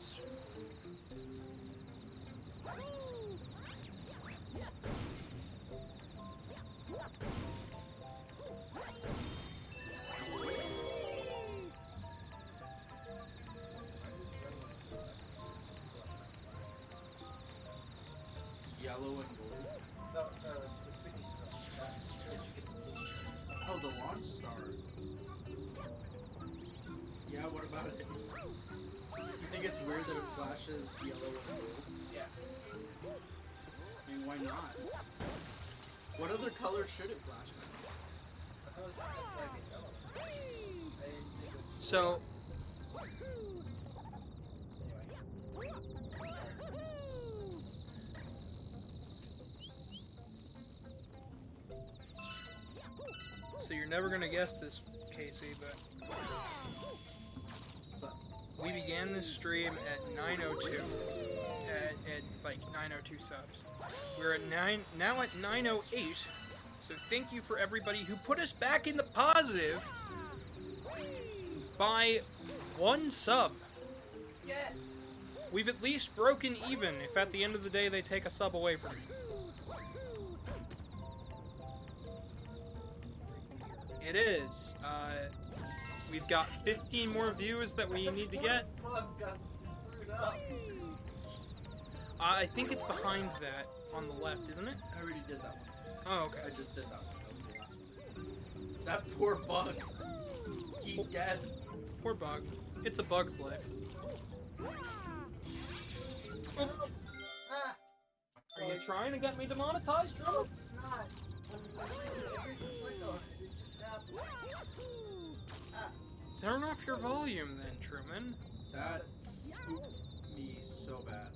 Yellow and gold. No, the spinning stuff. That's that you can see. Oh, the launch star. Yeah, what about it? You think it's weird that it flashes yellow and gold? Yeah. I mean, why not? What other color should it flash in? I thought it was just like black and yellow. I didn't think it was... So, so you're never gonna guess this, Casey, but What's up? we began this stream at 9:02, at like 9:02 subs. We're at now at 9:08. So thank you for everybody who put us back in the positive by 1 sub. Yeah! We've at least broken even if at the end of the day they take a sub away from me. It is. We've got 15 more views that we need to get. Bug got screwed up. I think it's behind that on the left, isn't it? I already did that one. Oh, okay. I just did that one. That was the last one. That poor bug. He dead. Poor bug. It's a bug's life. Oh, Ah! are you trying to get me demonetized, Trevor? Not. Every click on it, it just happened. Ah! Turn off your volume then, Truman. That spooked me so bad.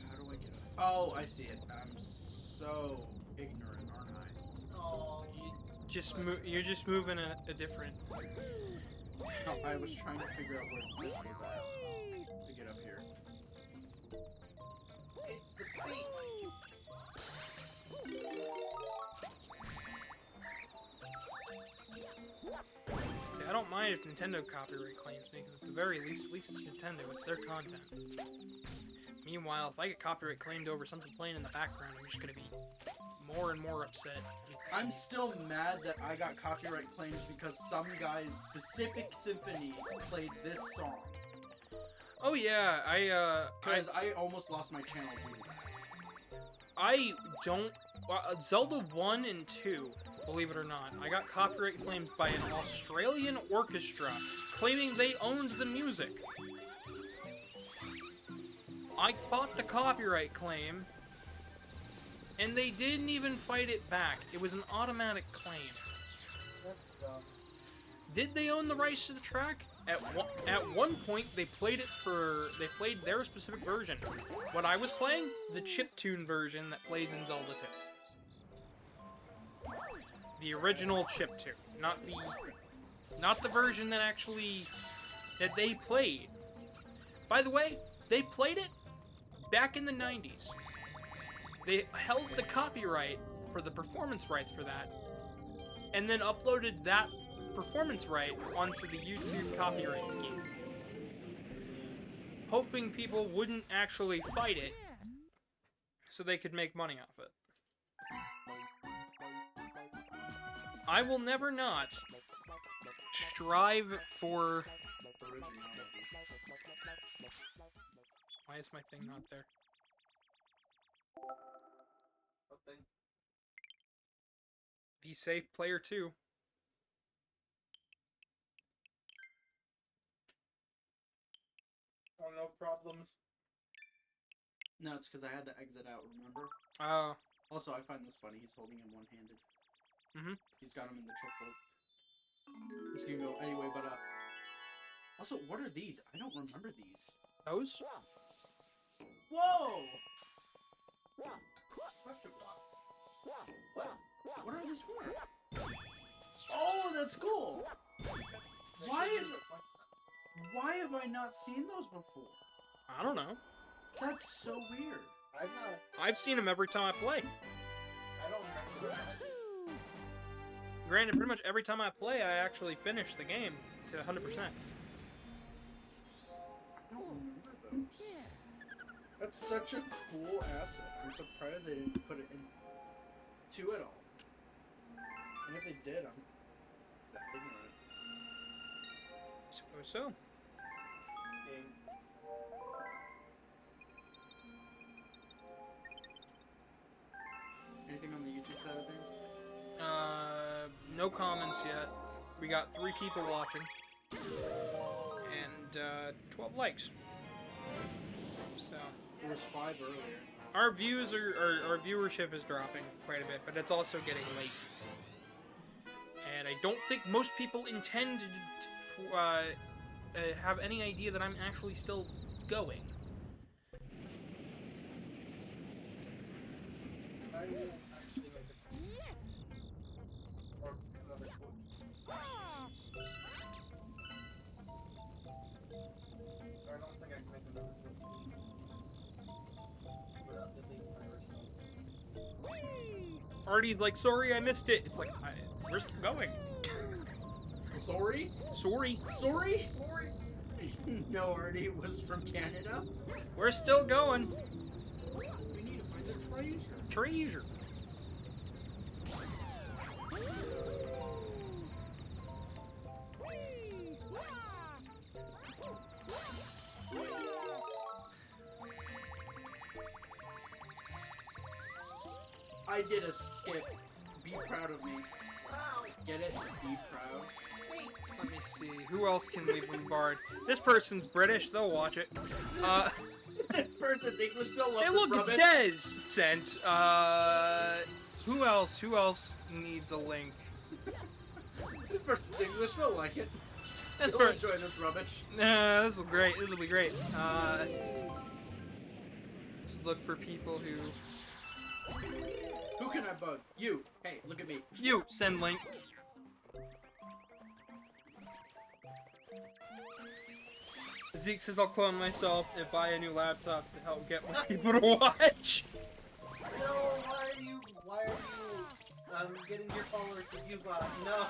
How do I get it? Oh, I see it. I'm so ignorant, aren't I? Oh. You're just moving a different. No, I was trying to figure out where this was at to get up here. It's the beat. don't mind if Nintendo copyright claims me, because at the very least, it's Nintendo. It's their content. Meanwhile, if I get copyright claimed over something playing in the background, I'm just gonna be more and more upset. I'm still mad that I got copyright claims because some guy's specific symphony played this song. Oh yeah, Because I almost lost my channel due to that. I don't... Zelda 1 and 2, believe it or not, I got copyright claimed by an Australian orchestra claiming they owned the music. I fought the copyright claim, and they didn't even fight it back. It was an automatic claim. That's dumb. Did they own the rights to the track? At one point, they played their specific version. What I was playing, the chiptune version that plays in Zelda 2. The original chiptune, not the version that they played. By the way, they played it back in the 90s. They held the copyright for the performance rights for that, and then uploaded that performance right onto the YouTube copyright scheme, hoping people wouldn't actually fight it so they could make money off it. I will never not strive for... Why is my thing not there? Nothing. Be safe, player 2. Oh, no problems. No, it's because I had to exit out, remember? Oh. Also, I find this funny. He's holding him one-handed. Mhm. He's got him in the chokehold. This can go anyway, but, Also, what are these? I don't remember these. Those? Whoa! What are these for? Oh, that's cool! Why have I not seen those before? I don't know. That's so weird. I've seen them every time I play. I don't remember that. Granted, pretty much every time I play, I actually finish the game to 100%. I don't remember those. That's such a cool asset. I'm surprised they didn't put it into it all. And if they did, I'm that ignorant. Suppose so. Anything on the YouTube side of things? No comments yet. We got 3 people watching. And, 12 likes. So... There was 5 earlier. Our viewership is dropping quite a bit, but it's also getting late. And I don't think most people intend to have any idea that I'm actually still going. I will actually make it. Yes! Or another quote. I don't think I can make another quote. Without deleting my original. Artie's like, sorry I missed it. It's like, we're still going. Sorry? Sorry. Sorry? No, Artie was from Canada. We're still going. We need to find the treasure. Treasure. I did a skip. Be proud of me. Get it? Be proud. Let me see. Who else can we bombard? This person's British. They'll watch it. This person's English. They'll love Hey, this look, it's rubbish. Des sent. Who else? Who else needs a link? This person's English. They'll like it. This They'll person. enjoy this rubbish. Nah, this will great. This will be great. Just look for people who. Who can I bug? You. Hey, look at me. You send link. Zeke says I'll clone myself and buy a new laptop to help get more people to watch. No, why are you I'm getting your followers to Ubot. No.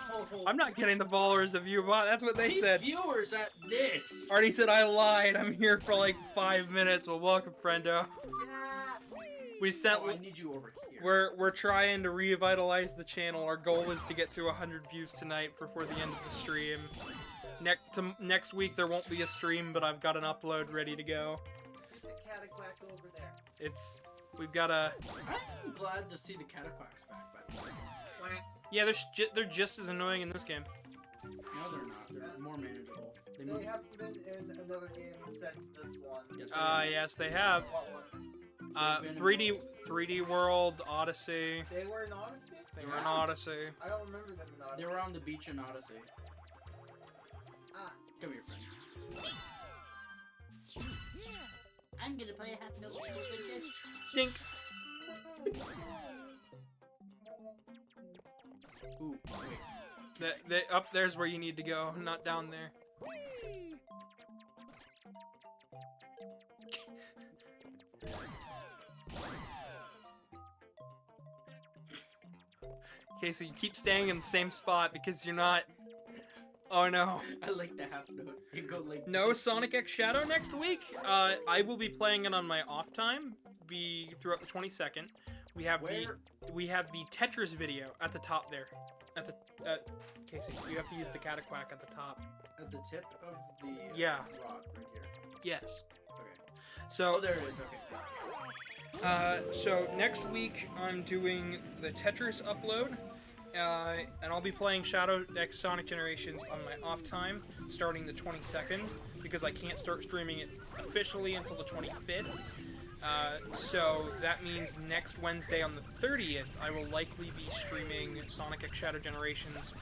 I'm not getting the followers of Ubot. That's what they Keep said. viewers at this. Artie said I lied. I'm here for like 5 minutes. Well, welcome, friendo. We sent. Oh, I need you over here. We're trying to revitalize the channel. Our goal is to get to 100 views tonight before the end of the stream. Next week there won't be a stream, but I've got an upload ready to go. Get the cataquack over there. We've got a. I'm glad to see the cataquacks back, by the way. Yeah, they're just as annoying in this game. No, they're not. They're more manageable. They haven't been in another game since this one. Yes, they have. Yes, they have. What one? 3D World, Odyssey. They were in Odyssey? They were in Odyssey. I don't remember them in Odyssey. They were on the beach in Odyssey. Ah. Come here, friend. I'm gonna play a half note with this. Dink. Ooh, wait. Up there's where you need to go, not down there. Casey, you keep staying in the same spot because you're not. Oh no. I like the half note. You go like. No Sonic X Shadow next week. I will be playing it on my off time. Throughout the 22nd. We have the Tetris video at the top there. At the Casey, you have to use the cataquack at the top. At the tip of the Yeah. rock right here. Yes. Okay. So Oh, there it is. Okay. So next week I'm doing the Tetris upload, and I'll be playing Shadow X Sonic Generations on my off time, starting the 22nd, because I can't start streaming it officially until the 25th. So that means next Wednesday on the 30th, I will likely be streaming Sonic X Shadow Generations.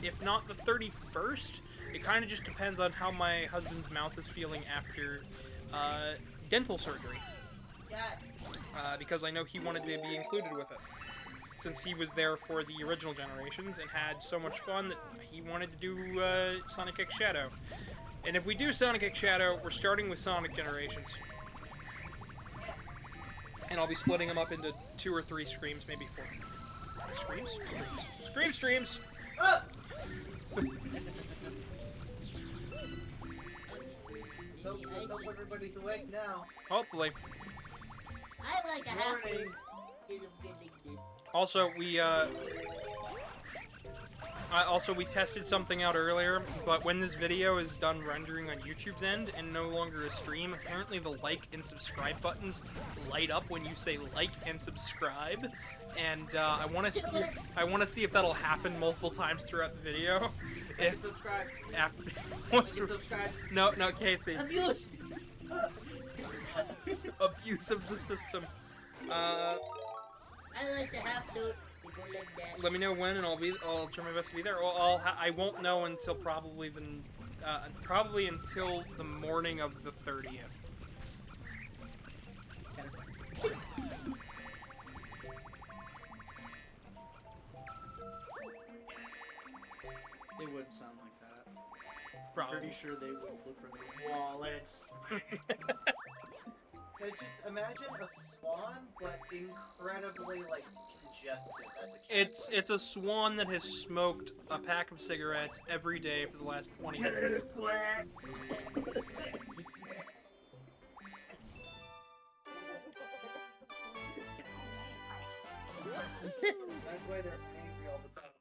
If not the 31st, it kind of just depends on how my husband's mouth is feeling after dental surgery. Because I know he wanted to be included with it, since he was there for the original Generations and had so much fun that he wanted to do Sonic X Shadow. And if we do Sonic X Shadow, we're starting with Sonic Generations. And I'll be splitting them up into 2 or 3 streams, maybe 4. Streams? Streams! Ah! So, let's hope everybody's awake now. Hopefully. I like a half note. Morning. Also, we tested something out earlier, but when this video is done rendering on YouTube's end and no longer a stream, apparently the like and subscribe buttons light up when you say like and subscribe, and I want to see if that'll happen multiple times throughout the video. If Subscribe. subscribe. No, Casey. Abuse! Abuse of the system. I like the half note. You go like that. Let me know when, and I'll try my best to be there. Well, I won't know until probably until the morning of the 30th. They would sound like that. Probably. Pretty sure they would look for their wallets. It's just imagine a swan, but incredibly like congested. That's a It's a swan that has smoked a pack of cigarettes every day for the last 20 years. That's why they're angry all the time.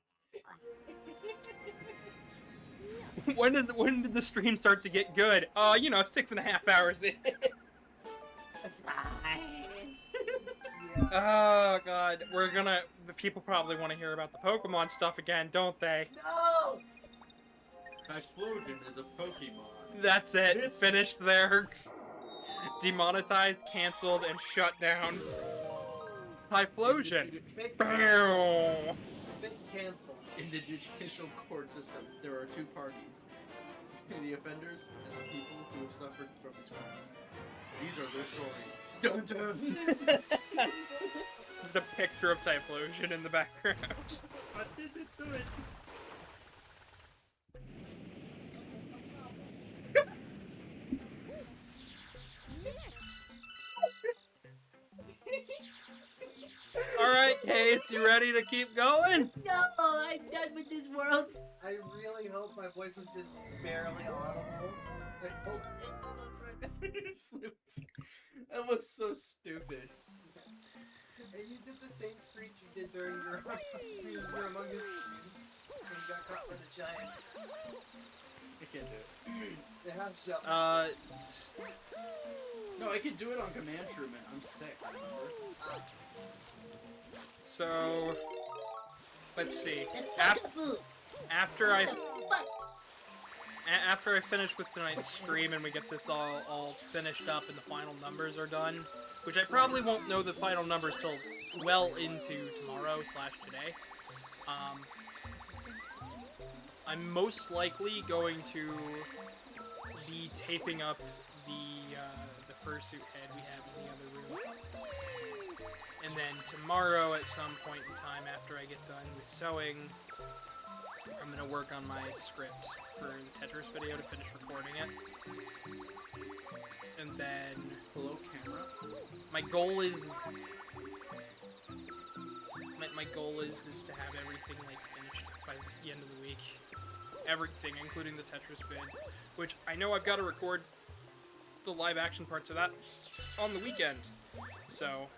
When did the stream start to get good? 6.5 hours in. Oh god, the people probably want to hear about the Pokemon stuff again, don't they? No! Typhlosion is a Pokemon. That's it, finished there. Demonetized, cancelled, and shut down. Typhlosion. Big Bow. cancel. In the judicial court system, there are 2 parties. The offenders and the people who have suffered from these crimes. These are their stories. Dun dun! Just a picture of Typhlosion in the background. I did it to it. Alright, Case. voice, you ready to keep going? No, I'm done with this world. I really hope my voice was just barely audible. I hope. That was so stupid. And you did the same screech you did during your Among Us stream when you got caught by the giant. I can't do it. They have shut. No, I can do it on Command Truman. I'm sick, remember? So, let's see. Boo. After I finish with tonight's stream and we get this all finished up and the final numbers are done, which I probably won't know the final numbers till well into tomorrow/today. I'm most likely going to be taping up the fursuit head we have in the other room. And then tomorrow at some point in time after I get done with sewing, I'm going to work on my script for the Tetris video to finish recording it. And then Hello, camera. my goal is to have everything like finished by the end of the week. Everything, including the Tetris bid, which I know I've got to record the live action parts of that on the weekend. So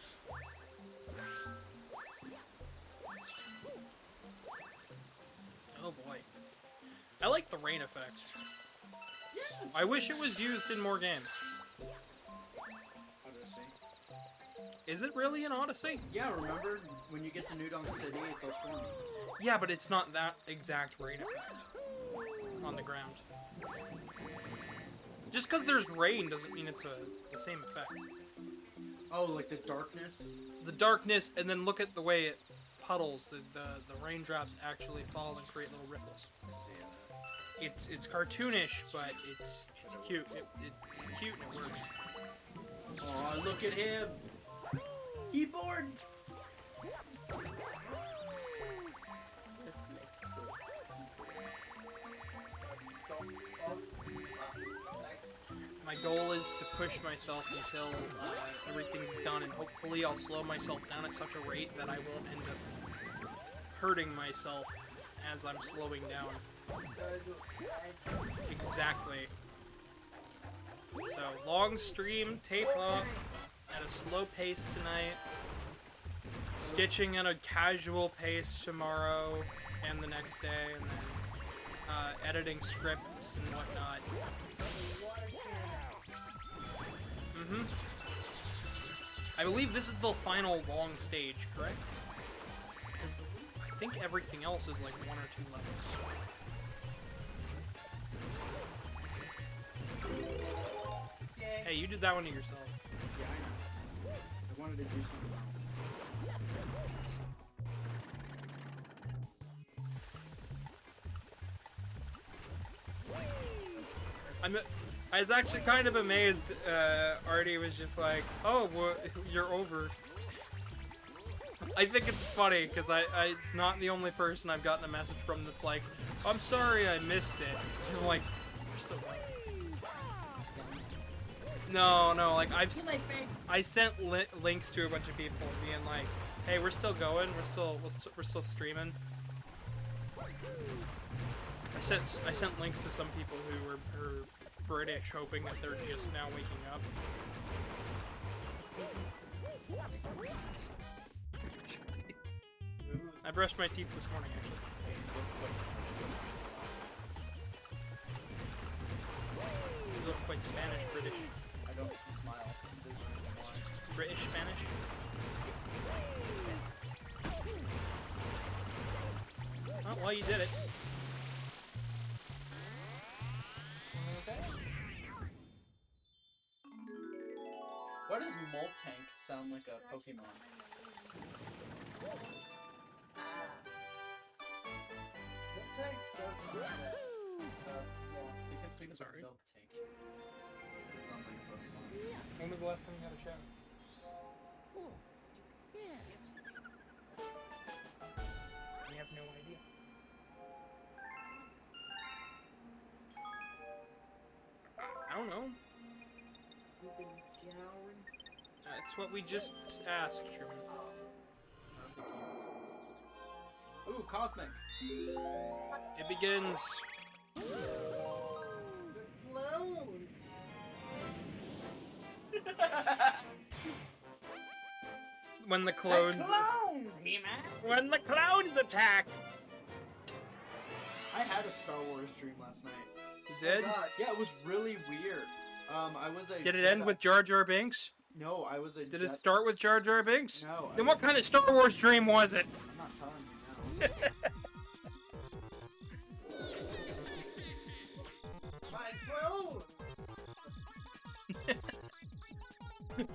oh boy. I like the rain effect. I wish it was used in more games. Odyssey. Is it really in Odyssey? Yeah, remember when you get to New Donk City, it's all stormy. Yeah, but it's not that exact rain effect on the ground. Just because there's rain doesn't mean it's the same effect. Oh, like the darkness? The darkness, and then look at the way it puddles. The raindrops actually fall and create little ripples. I see that. It's cartoonish, but it's cute. It's cute and it works. Oh, look at him! He bored! Nice. My goal is to push myself until everything's done, and hopefully I'll slow myself down at such a rate that I won't end up hurting myself as I'm slowing down. Exactly. So, long stream, tape up, at a slow pace tonight, stitching at a casual pace tomorrow and the next day, and then editing scripts and whatnot. I believe this is the final long stage, correct? 'Cause I think everything else is like 1 or 2 levels. Hey, you did that one to yourself. Yeah, I know. I wanted to do something else. I was actually kind of amazed. Artie was just like, "Oh, well, you're over." I think it's funny because it's not the only person I've gotten a message from that's like, "I'm sorry, I missed it." And I'm like, "You're still going." No, like I sent links to a bunch of people being like, "Hey, we're still going. We're still streaming." I sent links to some people who were British, hoping that they're just now waking up. I brushed my teeth this morning, actually. You look quite Spanish, British. I don't smile. British, Spanish? Oh, well, you did it. Why does Moltank sound like a Pokemon? Tank does sound bad. You can speak Sorry. Milk Tank. It sounds like a Pokemon. When was the last time you had a shower? You have no idea. I don't know. You've been showering? That's what we just asked, Truman. I don't think he is. Ooh, cosmic. It begins. Clones. When the clones. Clones, He-Man. When the clowns attack. I had a Star Wars dream last night. You did? God. Yeah, it was really weird. I was a Did it Jedi. end with Jar Jar Binks? No, I was a Did Jedi. it start with Jar Jar Binks? No. Then what kind of Star Wars dream was it? I'm not telling you now. My clothes.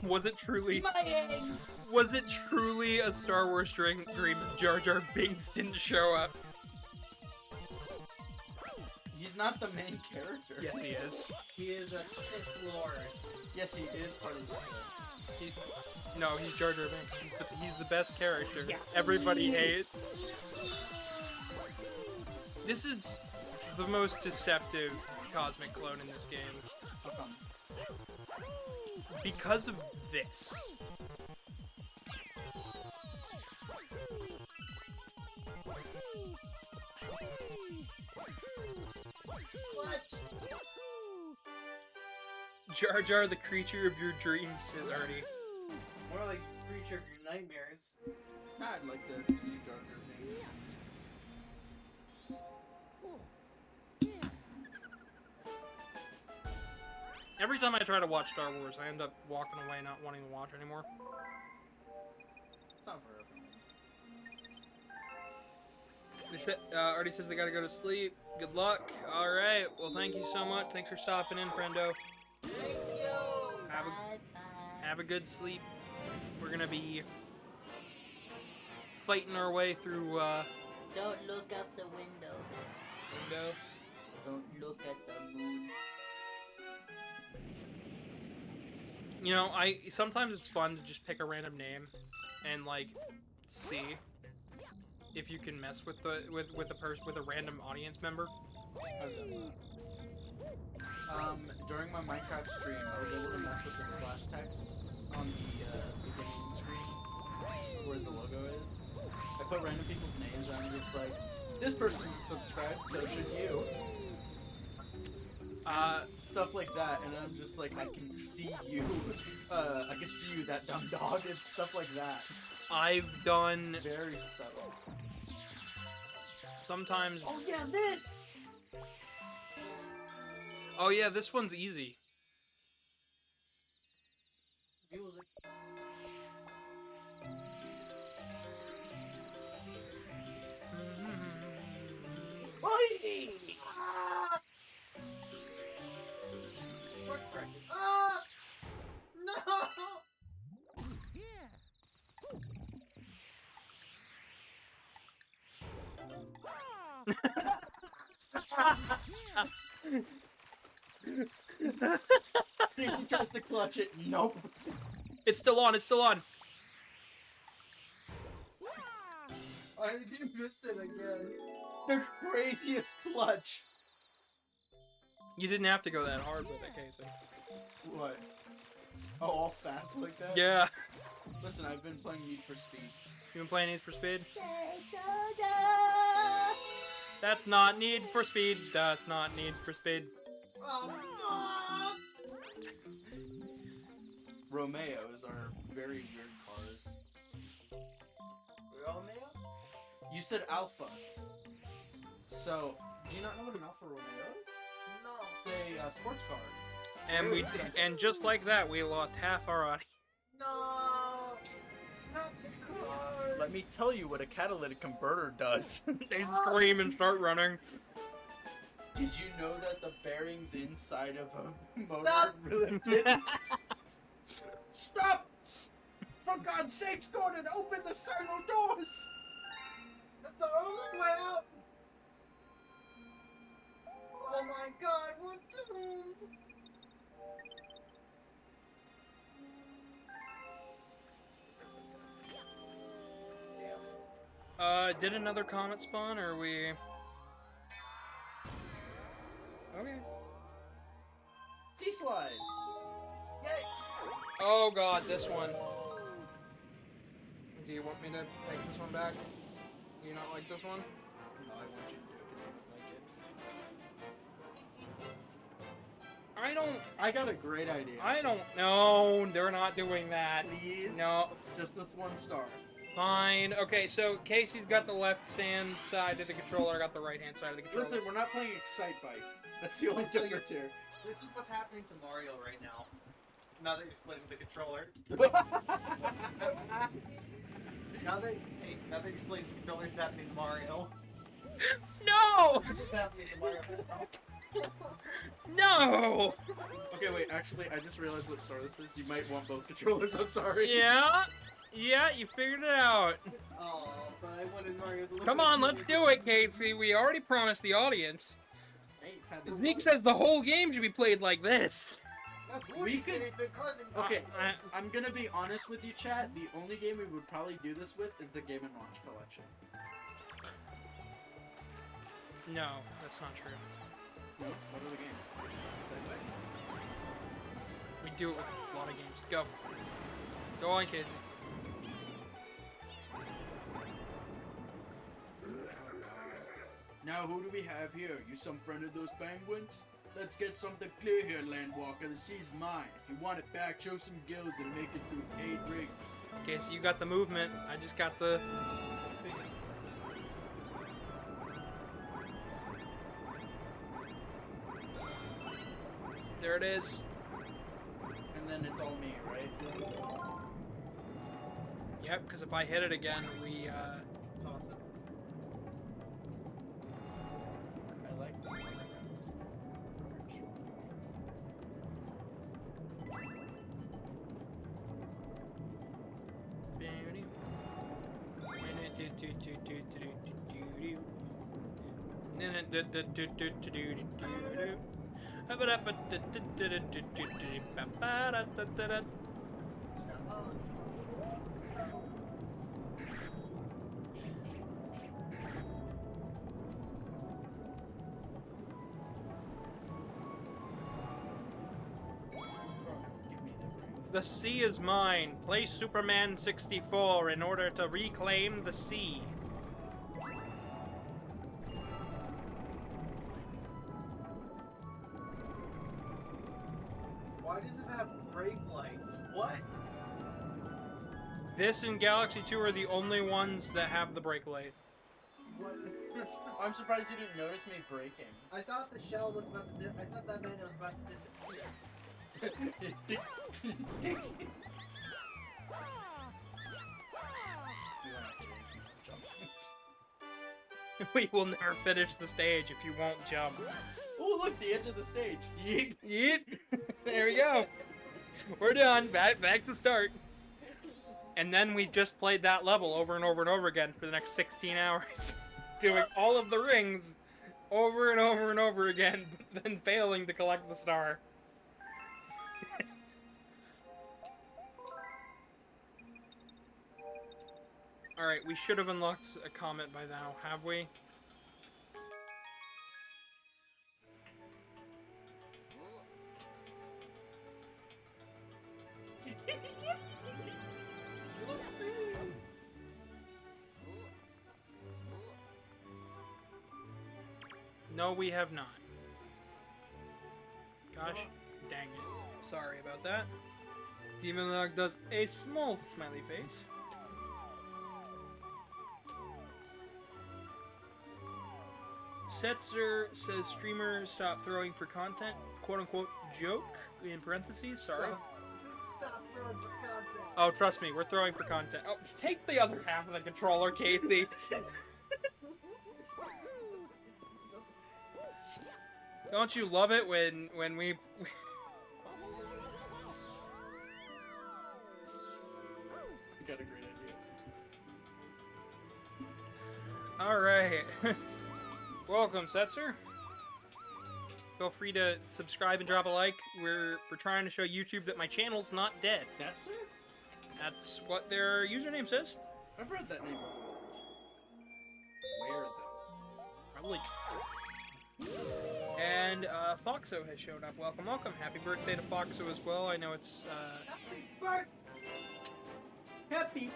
Was it truly? My eggs. Was it truly a Star Wars dream if Jar Jar Binks didn't show up? He's not the main character. Yes, he is. He is a Sith Lord. Yes, he is part of the Sith. No, he's Jar Jar Binks. He's the best character. Yeah. Everybody hates. This is the most deceptive cosmic clone in this game How come? because of this. Clutch. Jar Jar, the creature of your dreams, says Artie. More like creature of your nightmares. I'd like to see Jar Jar Binks. Every time I try to watch Star Wars, I end up walking away not wanting to watch anymore. It's not for everyone. They said, Artie says they gotta go to sleep. Good luck. Alright, well thank you so much. Thanks for stopping in, friendo. Thank you. Have a good sleep. We're gonna be fighting our way through, Don't look out the window. window. Don't look at the moon. You know, sometimes it's fun to just pick a random name and like see if you can mess with with a random audience member. I've done that. During my Minecraft stream, I was able to mess with the splash text on the beginning screen where the logo is. I put random people's names and I'm just like, this person subscribed, so should you. Stuff like that, and I'm just like, I can see you. I can see you, that dumb dog. It's stuff like that. I've done Very subtle. sometimes. Oh yeah, this! Oh yeah, this one's easy. Music. Oi! Ah! What's correct? Ah! No! He tries to clutch it. Nope. It's still on. It's still on. I missed it again. The craziest clutch. You didn't have to go that hard with it, Casey. What? Oh, all fast like that? Yeah. Listen, I've been playing Need for Speed. You been playing Need for Speed? That's not Need for Speed. That's not Need for Speed. Oh, fuck! Romeos are very weird cars. Romeo? You said Alpha. So, do you not know what an Alfa Romeo is? No. It's a sports car. And just like that, we lost half our audience. No! Not the car! Let me tell you what a catalytic converter does. They scream and start running. Did you know that the bearings inside of a motor Stop! really didn't? Stop! For God's sakes, Gordon, open the silo doors! That's the only way out! Oh my god, we're doomed! Did another comet spawn, or are we... Okay. T-slide! Yay! Oh god, this one. Do you want me to take this one back? You not like this one? No, I want you to do it because you like it. I don't. I got a great idea. I don't know. They're not doing that. Please? No. Just this one star. Fine. Okay, so Casey's got the left hand side of the controller. I got the right hand side of the controller. Listen, we're not playing Excite Bike. That's the only So difference here. This is what's happening to Mario right now. Now that you're splitting the controller. Now that you're splitting the controller, it's happening to Mario. No! This is happening to Mario now. No! Okay, wait, actually, I just realized what star this is. You might want both controllers, I'm sorry. Yeah? Yeah, you figured it out. Oh, but I wanted Mario to look Come like on, me. let's do it, Casey. We already promised the audience. Hey, had this- Zeke says the whole game should be played like this. Now, who We are you could- kidding? They're causing- Okay, I- I'm gonna be honest with you, chat. The only game we would probably do this with is the Game & Watch collection. No, that's not true. No? What other game? Excite Bike? We do it with a lot of games. Go. Go on, Casey. Now, who do we have here? You some friend of those penguins? Let's get something clear here, Landwalker. The sea's mine. If you want it back, show some gills and make it through 8 rings. Casey, you got the movement. I just got the... There it is. And then it's all me, right? Yep, because if I hit it again, we, Toss it. I like the rounds. Give me the ring. The sea is mine. Play Superman 64 in order to reclaim the sea. Why does it have brake lights? What? This and Galaxy 2 are the only ones that have the brake light. What? I'm surprised you didn't notice me braking. I thought the shell was about to. I thought that meant it was about to disappear. We will never finish the stage if you won't jump. Oh, look, the edge of the stage. Yeet. Yeet. There we go. We're done. Back to start. And then we just played that level over and over and over again for the next 16 hours. Doing all of the rings over and over and over again, but then failing to collect the star. Alright, we should have unlocked a comet by now, have we? No, we have not. Gosh, dang it. Sorry about that. Demon Log does a small smiley face. Setzer says streamer stop throwing for content, quote unquote joke, in parentheses, sorry. Stop throwing for content. Oh, trust me, we're throwing for content. Oh, take the other half of the controller, Casey. Don't you love it when we... You got a great idea. Alright. Welcome, Setzer. Feel free to subscribe and drop a like. We're trying to show YouTube that my channel's not dead. Setzer? That's what their username says. I've read that name before. Where though? Probably. And Foxo has showed up. Welcome, welcome. Happy birthday to Foxo as well. I know it's Happy.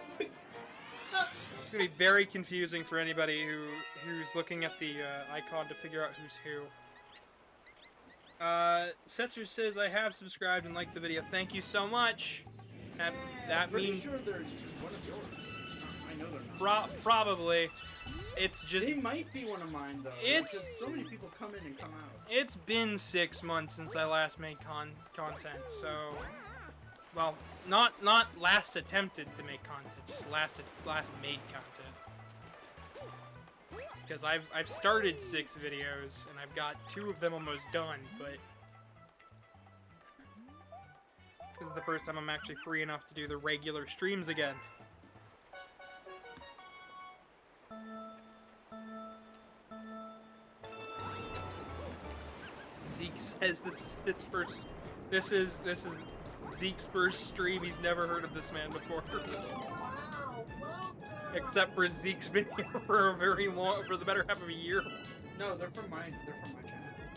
It's gonna be very confusing for anybody who's looking at the icon to figure out who's who. Setzer says, I have subscribed and liked the video. Thank you so much. That Pretty means sure they're one of yours. I know they're not. probably. It's just They might be one of mine though. It's- because so many people come in and come out. it's been 6 months since I last made content, so well, not last attempted to make content, just last made content. Because I've started 6 videos and I've got 2 of them almost done, but this is the first time I'm actually free enough to do the regular streams again. Zeke says this is his first. This is Zeke's first stream. He's never heard of this man before. Wow, welcome. Except for Zeke's been here for the better half of a year. No, they're from my channel.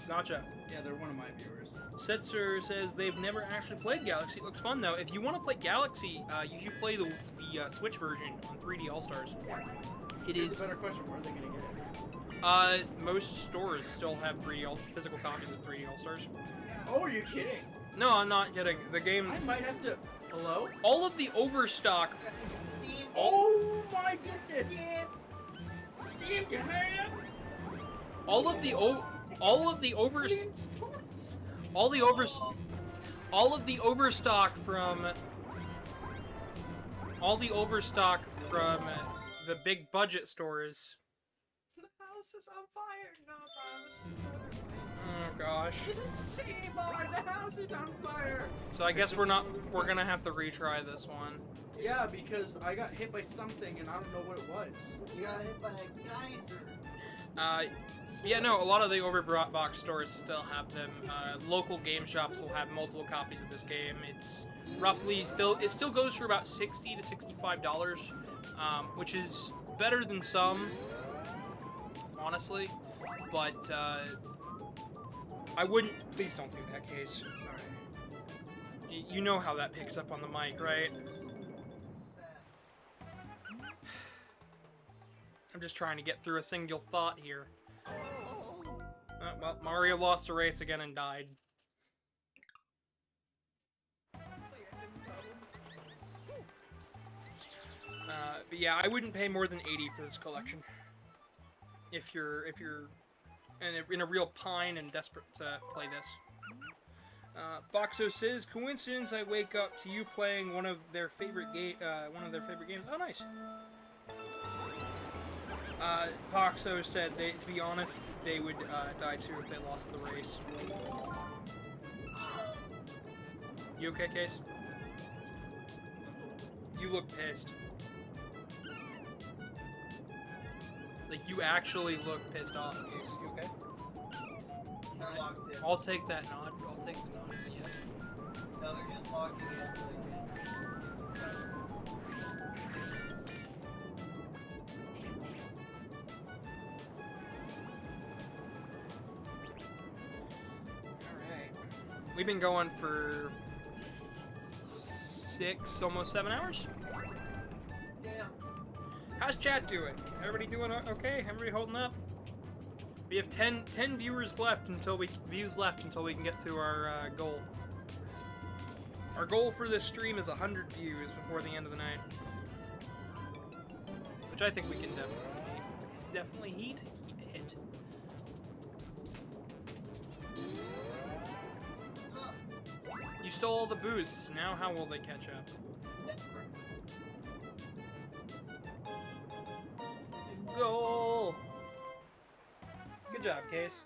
Gotcha. Yeah, they're one of my viewers. Setzer says they've never actually played Galaxy. It looks fun though. If you want to play Galaxy, you should play the Switch version on 3D All Stars. It Here's is. a better question. Where are they gonna get it? Most stores still have physical copies of 3D All Stars. Oh, are you kidding? No, I'm not kidding. The game. I might have to. Hello? All of the overstock. Steam. Oh my goodness! Steam your hands! All of the overstock from the big budget stores. The house is on fire! No, Oh gosh. Seymour, the house is on fire! So I guess we're gonna have to retry this one. Yeah, because I got hit by something and I don't know what it was. You got hit by a geyser. Yeah, no, a lot of the overbox stores still have them. Local game shops will have multiple copies of this game. It's roughly it still goes for about $60 to $65, which is better than some, honestly. But I wouldn't. Please don't do that, Case. You know how that picks up on the mic, right? I'm just trying to get through a single thought here. Well, Mario lost a race again and died. But yeah, I wouldn't pay more than $80 for this collection. If you're in a real pine and desperate to play this. Foxo says, coincidence I wake up to you playing one of their favorite games. Oh, nice. Foxo said, to be honest, they would die too if they lost the race. You okay, Case? You look pissed. Like, you actually look pissed off, Case. You okay? They're locked in. I'll take that nod. I'll take the nod as a yes. No, they're just locked in so they can. We've been going for 6, almost 7 hours. Yeah. How's chat doing? Everybody doing okay? Everybody holding up? We have 10 viewers left until we can get to our goal. Our goal for this stream is 100 views before the end of the night, which I think we can definitely hit. You stole all the boosts. Now how will they catch up? Goal! Good job, Case.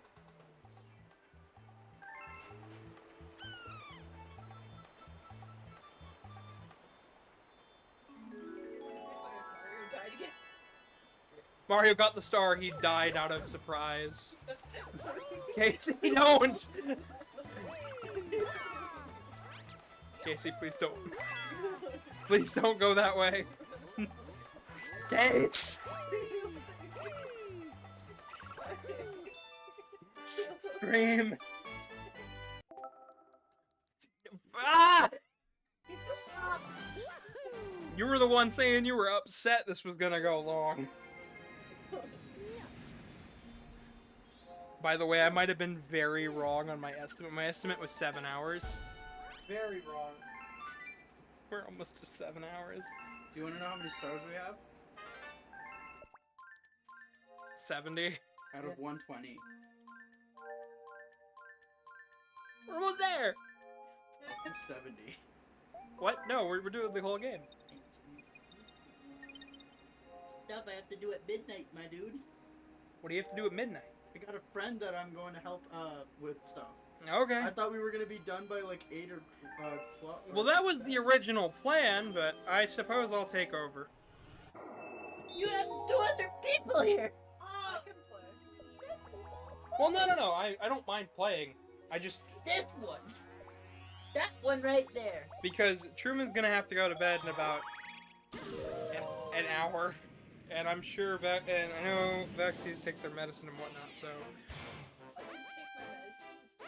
Mario got the star, he died out of surprise. Casey, don't! Casey, please don't. Please don't go that way. Case! Scream! You were the one saying you were upset this was gonna go long. By the way, I might have been very wrong on my estimate. My estimate was 7 hours. Very wrong. We're almost at 7 hours. Do you want to know how many stars we have? 70. Out of 120. We're almost there! I'm 70. What? No, we're doing the whole game. Stuff I have to do at midnight, my dude. What do you have to do at midnight? I got a friend that I'm going to help with stuff. Okay. I thought we were going to be done by like 8 or 12. Well, that was the original plan, but I suppose I'll take over. You have 2 other people here. I can play. Well, no. I don't mind playing. I just... This one. That one right there. Because Truman's gonna have to go to bed in about an hour. And I'm sure and I know Vex needs to take their medicine and whatnot, so... I can take my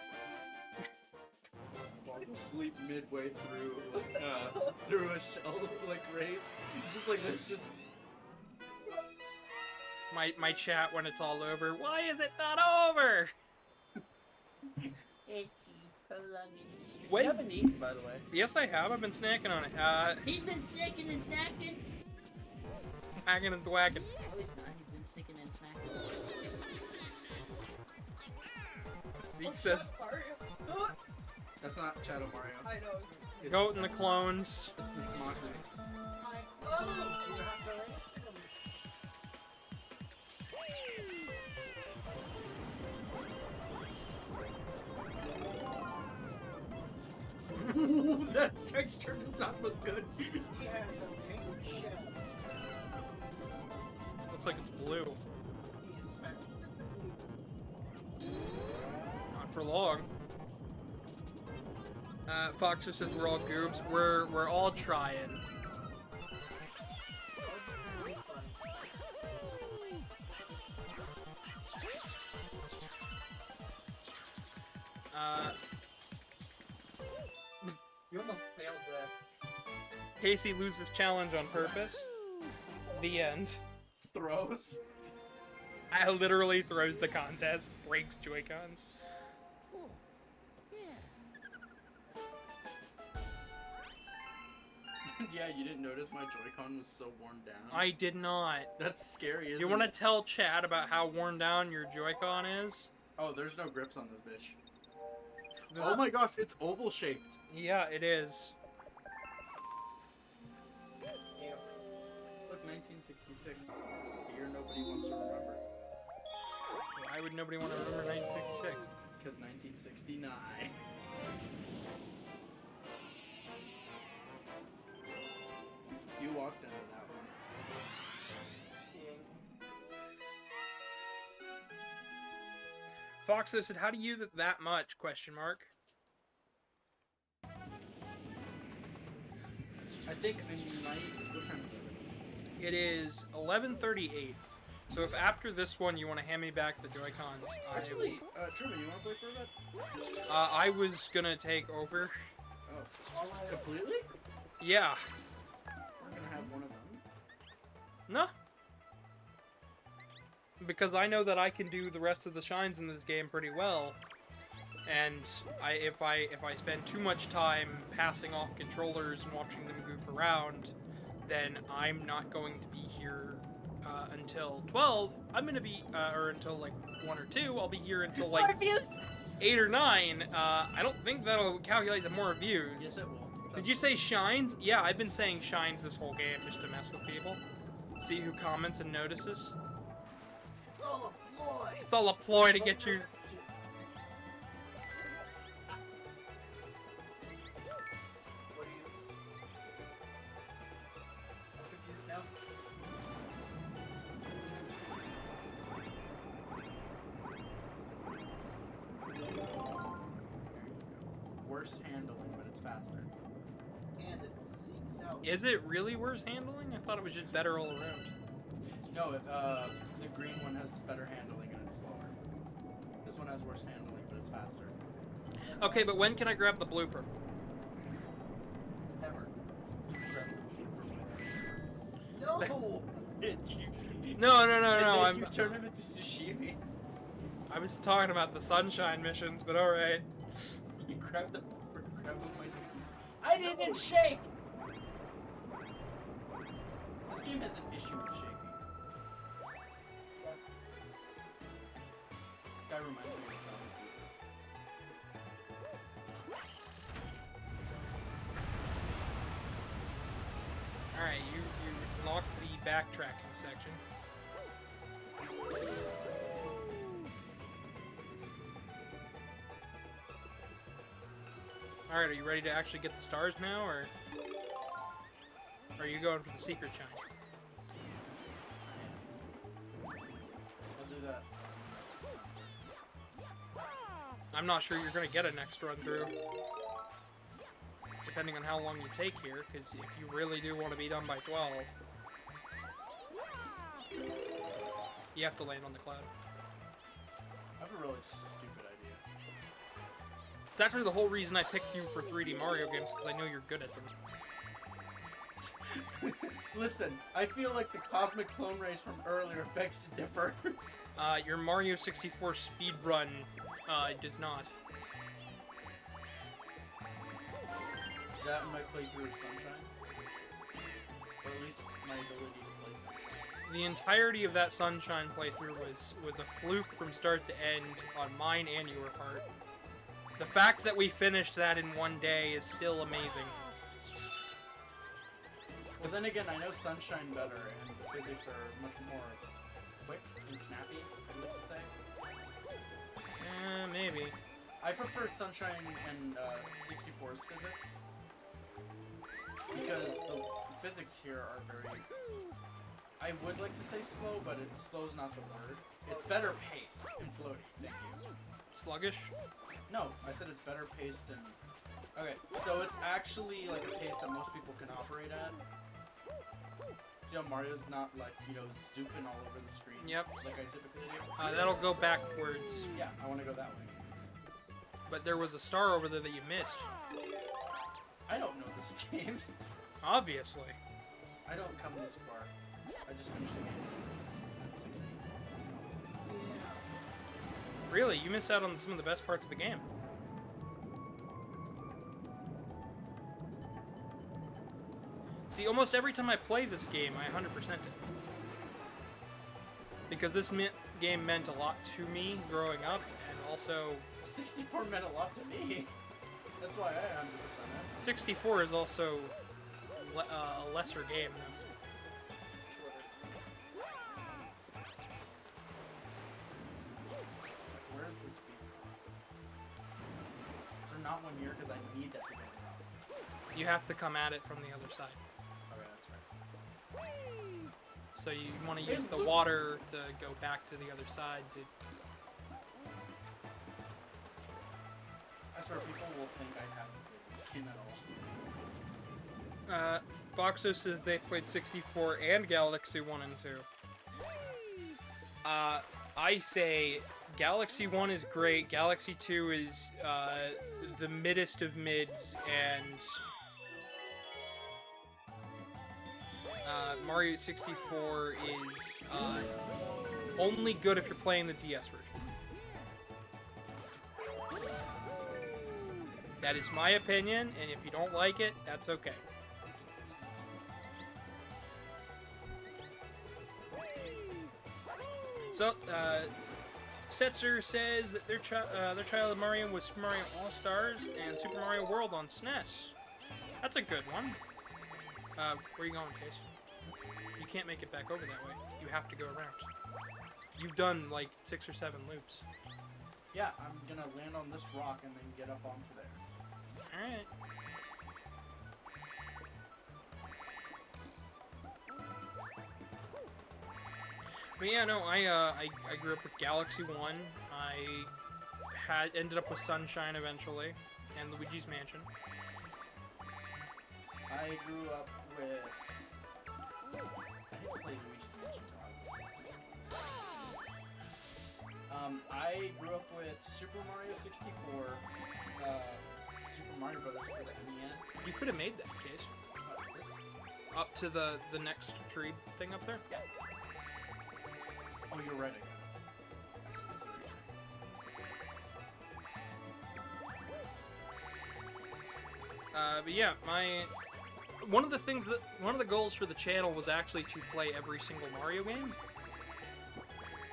medicine. Falls asleep midway through a shell like race. Just like this, just... My chat when it's all over. Why is it not over? When- You haven't eaten, by the way. Yes, I have. I've been snacking on it. He's been snacking and snacking. Hacking and thwacking. No, he's not. He's been snacking and snacking. Zeke says, Mario. That's not Shadow Mario. I know. It's, Goat and the clones. It's Miss Mockery. My clothes! You have to listen to me. Ooh, that texture does not look good. He has a pink shell. Looks like it's blue. He's fat. Not for long. Foxer says we're all goobs. We're all trying. You almost failed that. Casey loses challenge on purpose. The end. Throws. I literally throws the contest, breaks Joy-Cons. Yeah, you didn't notice my Joy-Con was so worn down? I did not. That's scary, isn't You want to it? tell Chad about how worn down your Joy-Con is? Oh, there's no grips on this bitch. There's- Oh my gosh, it's oval shaped. Yeah, it is. Look, 1966. The year nobody wants to remember. Why would nobody want to remember 1966? Because 1969. You walked into that one. Foxo said, how do you use it that much? Question mark. I think in night. What time is it? It is 11:38. So if after this one you want to hand me back the Joy-Cons, Actually, Truman, you want to play for a bit? I was gonna take over. Oh, completely? Yeah. We're gonna have one of them. No. Because I know that I can do the rest of the shines in this game pretty well. And if I spend too much time passing off controllers and watching them goof around, then I'm not going to be here until 12. I'm gonna be or until like 1 or 2. I'll be here until like 8 or 9. I don't think that'll calculate the more views. Yes, it will. Did you say shines? Yeah, I've been saying shines this whole game just to mess with people. See who comments and notices. It's all a ploy! It's all a ploy to get you. What are you? I'm confused now. Worse handling, but it's faster. And it seeps out. Is it really worse handling? I thought it was just better all around. No, the green one has better handling and it's slower. This one has worse handling, but it's faster. Okay, but when can I grab the blooper? Ever. You can grab the blooper No! Did you? No, And then I'm. you turn him into sushimi. I was talking about the sunshine missions, but all right. You grab him by the... I didn't shake! This game has an issue with shaking. This guy reminds me of Gavin. All right, you unlock the backtracking section. All right, are you ready to actually get the stars now, or are you going for the secret chime? I'll do that. I'm not sure you're gonna get a next run through, depending on how long you take here. Because if you really do want to be done by 12, you have to land on the cloud. I have a really stupid idea. It's actually the whole reason I picked you for 3D Mario games, because I know you're good at them. Listen, I feel like the Cosmic Clone Race from earlier begs to differ. Your Mario 64 speedrun does not. Is that in my playthrough of Sunshine? Or at least my ability to play Sunshine? The entirety of that Sunshine playthrough was a fluke from start to end on mine and your part. The fact that we finished that in one day is still amazing. But then again, I know Sunshine better, and the physics are much more quick and snappy, I'd like to say. Maybe. I prefer Sunshine and 64's physics. Because the physics here are very... I would like to say slow, but slow's not the word. It's better paced and floaty. Thank you. Sluggish? No, I said it's better paced and... Okay, so it's actually like a pace that most people can operate at. See how Mario's not like, you know, zooping all over the screen? Yep. Like I typically do? That'll go backwards. Yeah, I want to go that way. But there was a star over there that you missed. I don't know this game. Obviously. I don't come this far. I just finished the game at 16. Really, you miss out on some of the best parts of the game. See, almost every time I play this game, I 100% it. Because this game meant a lot to me growing up, and also 64 meant a lot to me. That's why I 100% it. 64 is also a lesser game. Where is this speed? Is there not one here? Because I need that to go up. You have to come at it from the other side. Okay, that's right. So you want to use the water to go back to the other side. I swear people will think I haven't played this game at all. Foxo says they played 64 and Galaxy 1 and 2. I say Galaxy 1 is great, Galaxy 2 is the middest of mids, and Mario 64 is only good if you're playing the DS version. That is my opinion, and if you don't like it, that's okay. So, Setzer says that their childhood Mario was Super Mario All-Stars and Super Mario World on SNES. That's a good one. Where are you going, Case? You can't make it back over that way. You have to go around. You've done, like, 6 or 7 loops. Yeah, I'm gonna land on this rock and then get up onto there. Alright. But yeah, no, I grew up with Galaxy 1. I ended up with Sunshine eventually, and Luigi's Mansion. I grew up with... I didn't play Luigi's Mansion until I was 16. I grew up with Super Mario 64, Super Mario Brothers for the NES. You could have made that, Case. What, this? up to the next tree thing up there. Yeah. Oh, you're right. I see this picture. But yeah, one of the goals for the channel was actually to play every single Mario game.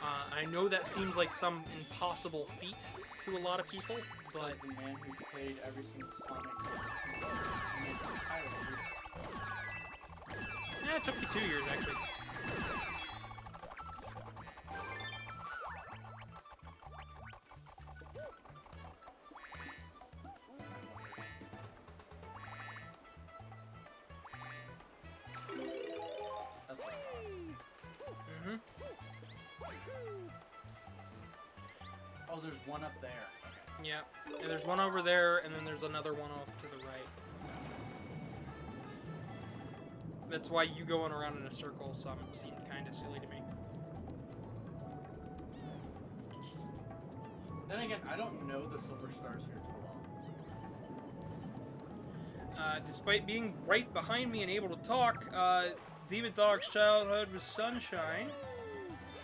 I know that seems like some impossible feat to a lot of people, but Says the man who played every single Sonic game entirely. yeah, it took me 2 years actually. That's what I thought. Hmm. Oh, there's one up there. Okay. Yeah, and there's one over there, and then there's another one off to the right. That's why you going around in a circle seemed kind of silly to me. Then again, I don't know the Silver Stars here too well. Despite being right behind me and able to talk, Demon Dog's childhood was sunshine.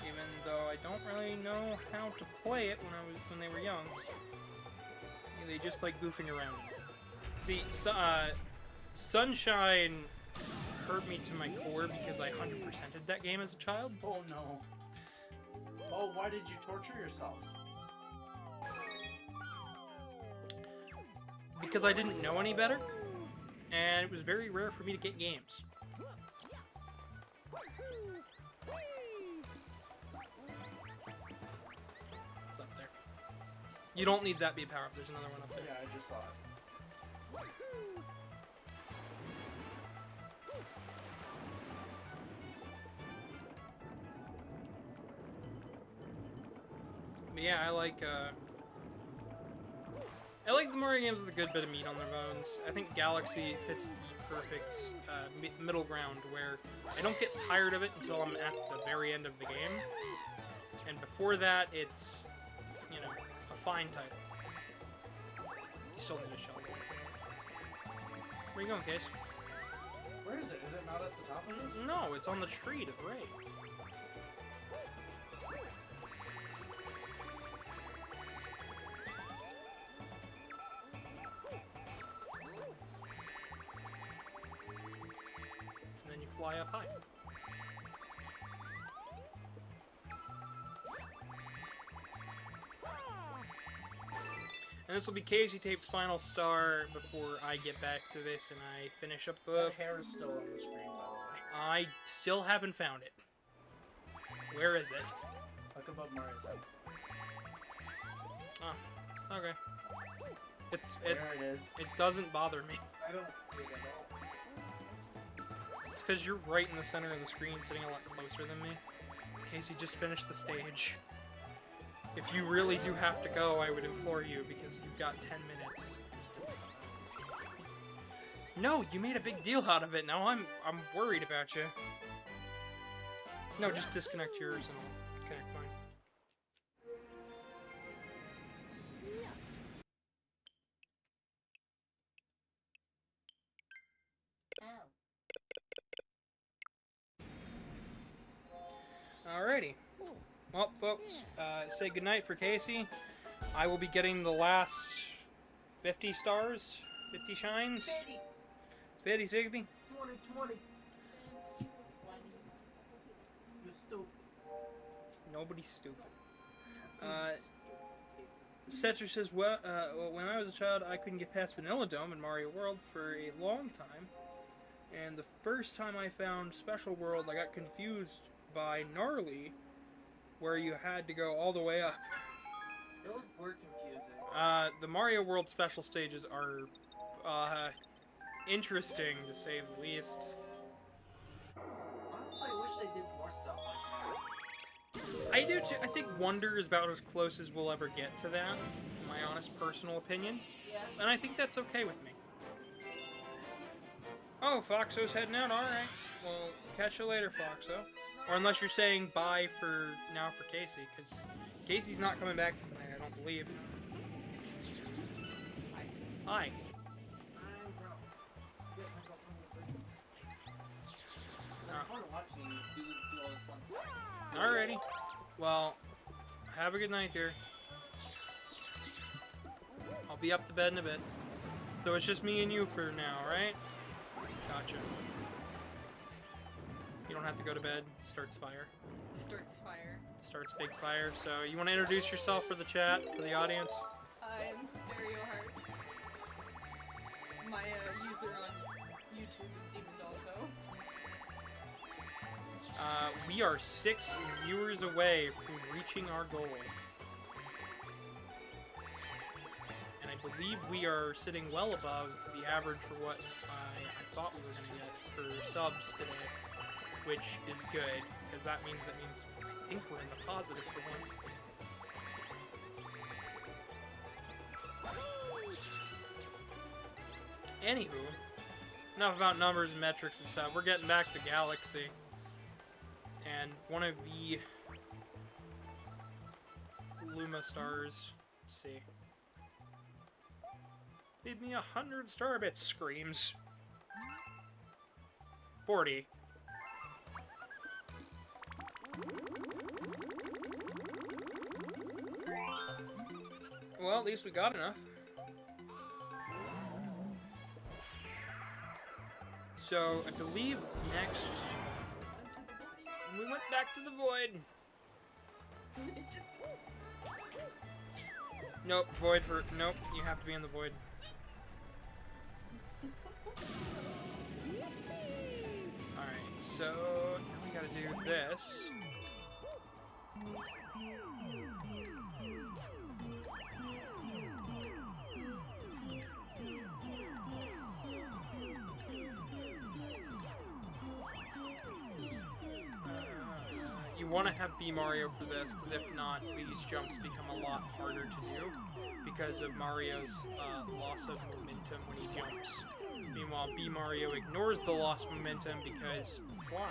Even though I don't really know how to play it when they were young. They just like goofing around. See, Sunshine hurt me to my core because I 100%ed that game as a child. Oh no. Oh, why did you torture yourself? Because I didn't know any better, and it was very rare for me to get games. It's up there. You don't need that to be a power-up, there's another one up there. Yeah, I just saw it. But yeah, I like the Mario games with a good bit of meat on their bones. I think Galaxy fits the perfect middle ground where I don't get tired of it until I'm at the very end of the game. And before that, it's, you know, a fine title. You still need a shell. Where are you going, Case? Where is it? Is it not at the top of this? No, it's on the tree to the right. And then you fly up high. And this will be Casey Tape's final star before I get back to this and I finish up the... That hair is still on the screen, by the way. I still haven't found it. Where is it? Look above Mario's head. Oh, okay. There it is. It doesn't bother me. I don't see it at all. It's because you're right in the center of the screen, sitting a lot closer than me. Casey, just finish the stage. If you really do have to go, I would implore you, because you've got 10 minutes. No, you made a big deal out of it. Now I'm worried about you. No, just disconnect yours and I'll connect mine. Alrighty. Well, folks, say goodnight for Casey. I will be getting the last 50 stars, 50 shines, 50, 60. 20. You're stupid. Nobody's stupid. Setzer says, well, when I was a child, I couldn't get past Vanilla Dome in Mario World for a long time. And the first time I found Special World, I got confused by Gnarly, where you had to go all the way up. Those were confusing. The Mario World special stages are interesting, to say the least. Honestly, I wish they did more stuff like that. I do too. I think Wonder is about as close as we'll ever get to that, in my honest personal opinion. Yeah. And I think that's okay with me. Oh, Foxo's heading out? Alright. Well, catch you later, Foxo. Or unless you're saying bye for now for Casey, because Casey's not coming back for tonight, I don't believe. Hi. It's fun watching you do all this fun stuff. Alrighty. Well, have a good night, dear. I'll be up to bed in a bit. So it's just me and you for now, right? Gotcha. You don't have to go to bed. Starts fire. Starts fire. Starts big fire. So you want to introduce yourself for the chat, for the audience? I'm Stereo Hearts. My user on YouTube is Demon Dolpho. We are 6 viewers away from reaching our goal. And I believe we are sitting well above the average for what I thought we were going to get for subs today, which is good, because that means I think we're in the positive for once. Anywho, enough about numbers and metrics and stuff. We're getting back to Galaxy. And one of the Luma stars, let's see. Feed me 100 star bits, screams. 40. Well, at least we got enough. So, I believe next... We went back to the void. Nope, void for... Nope, you have to be in the void. Alright, so... Now we gotta do this. You want to have B Mario for this, because if not, these jumps become a lot harder to do because of Mario's loss of momentum when he jumps. Meanwhile, B Mario ignores the lost momentum because flying.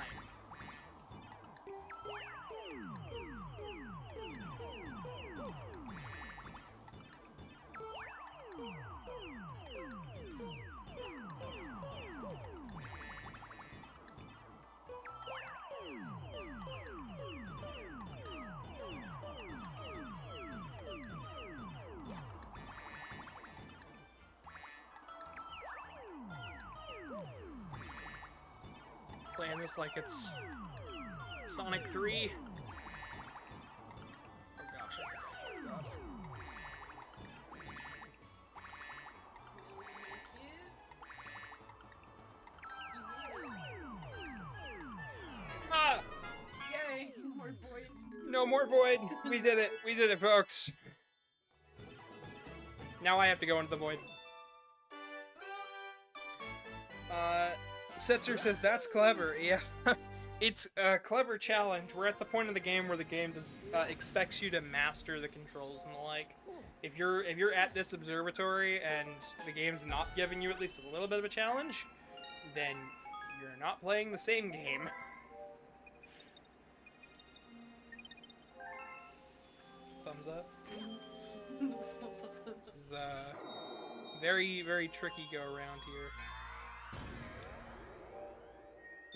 Playing this like it's Sonic 3. Oh gosh, I think I fucked up. Ah! Yay! More void. No more void! We did it! We did it, folks! Now I have to go into the void. Setzer says, that's clever. Yeah, it's a clever challenge. We're at the point of the game where the game does, expects you to master the controls and the like. If you're at this observatory and the game's not giving you at least a little bit of a challenge, then you're not playing the same game. Thumbs up. This is a very, very tricky go around here.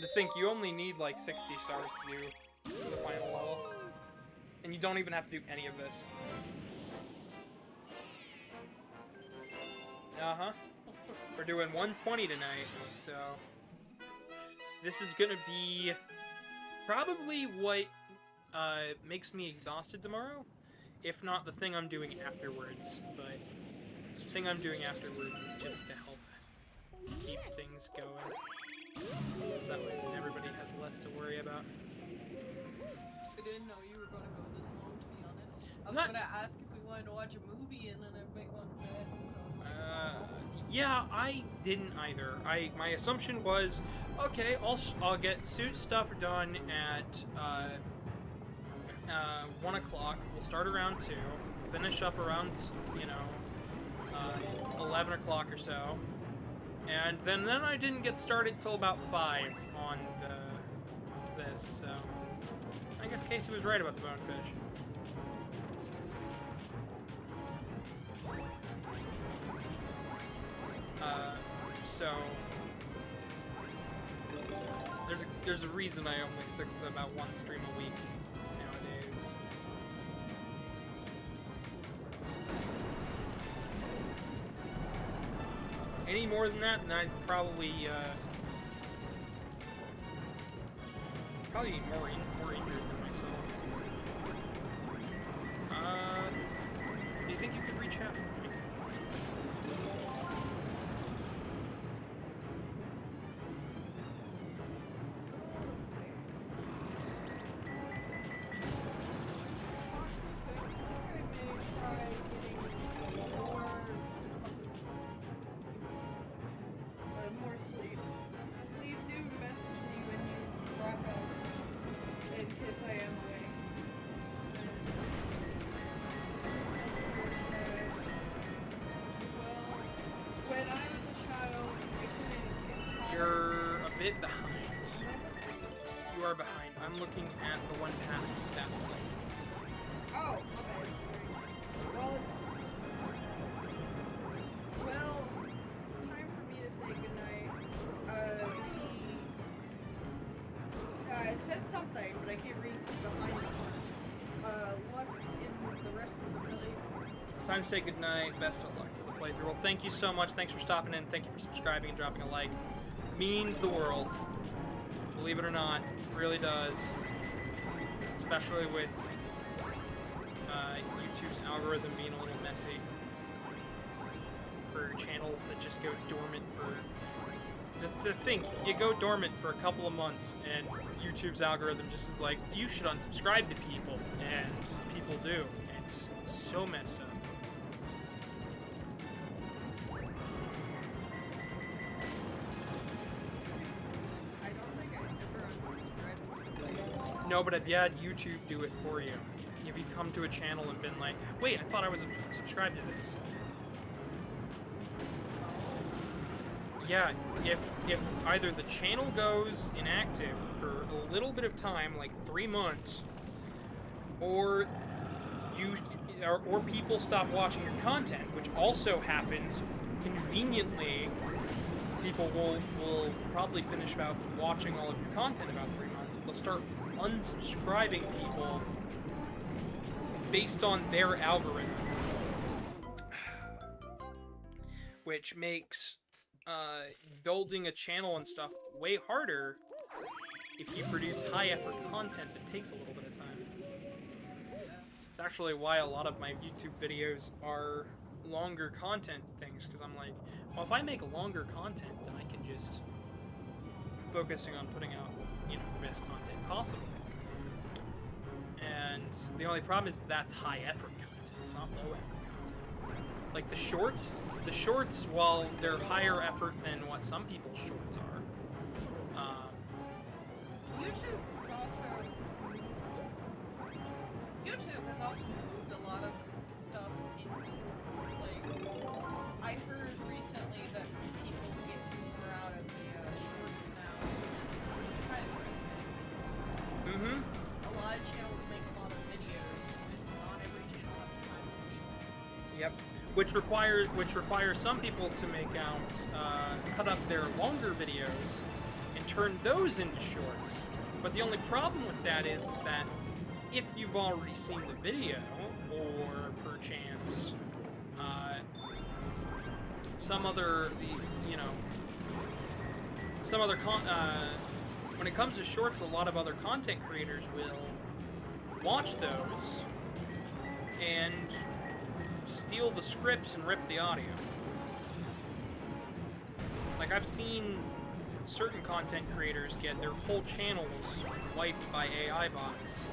To think you only need like 60 stars to do the final level. And you don't even have to do any of this. Uh-huh. We're doing 120 tonight, so... This is gonna be probably what makes me exhausted tomorrow. If not the thing I'm doing afterwards. But the thing I'm doing afterwards is just to help keep things going. So that way everybody has less to worry about. I didn't know you were going to go this long, to be honest. I was Not- going to ask if we wanted to watch a movie and then everybody went to bed. So. Yeah, I didn't either. My assumption was, okay, I'll get suit stuff done at 1 o'clock. We'll start around 2, finish up around 11 o'clock or so. And then I didn't get started till about 5 on this, so I guess Casey was right about the bonefish. So There's a reason I only stick to about one stream a week nowadays. Any more than that, and I'd probably be more injured than myself. Do you think you could reach out for me? Let's see. Fox 06, I may try getting some more sleep. Please do message me when you wrap up, in case I am awake. Well, when I was a child, I couldn't get high. You're a bit behind. You are behind. I'm looking at the one past that's like. Oh, okay, sorry. Well, it's time for me to say goodnight. It says something, but I can't read behind it. Luck in the rest of the playthrough. It's time to say goodnight. Best of luck for the playthrough. Well, thank you so much. Thanks for stopping in. Thank you for subscribing and dropping a like. Means the world. Believe it or not, it really does. Especially with YouTube's algorithm being a little messy. For channels that just go dormant for... To think, you go dormant for a couple of months, and YouTube's algorithm just is like, you should unsubscribe to people, and people do. And it's so messed up. I don't think I ever unsubscribed to somebody. No, but I've had YouTube do it for you. If you come to a channel and been like, wait, I thought I was subscribed to this. Yeah, if either the channel goes inactive for a little bit of time, like 3 months, or or people stop watching your content, which also happens conveniently. People will probably finish about watching all of your content in about 3 months. They'll start unsubscribing people based on their algorithm, which makes building a channel and stuff way harder if you produce high effort content that takes a little bit of time. It's actually why a lot of my YouTube videos are longer content things, because I'm like, well, if I make longer content, then I can just focusing on putting out, you know, the best content possible. And the only problem is that's high effort content, it's not low effort content. Like the shorts, while they're higher effort than what some people's shorts are, YouTube has also moved a lot of stuff into, like, I heard recently that people get more out of the shorts now, and it's kind of soothing. mm-hmm. A lot of channels make a lot of videos, and not every channel has time for shorts. Yep. Which requires some people to make out, cut up their longer videos and turn those into shorts. But the only problem with that is that if you've already seen the video, or perchance when it comes to shorts, a lot of other content creators will watch those and steal the scripts and rip the audio. Like, I've seen certain content creators get their whole channels wiped by AI bots,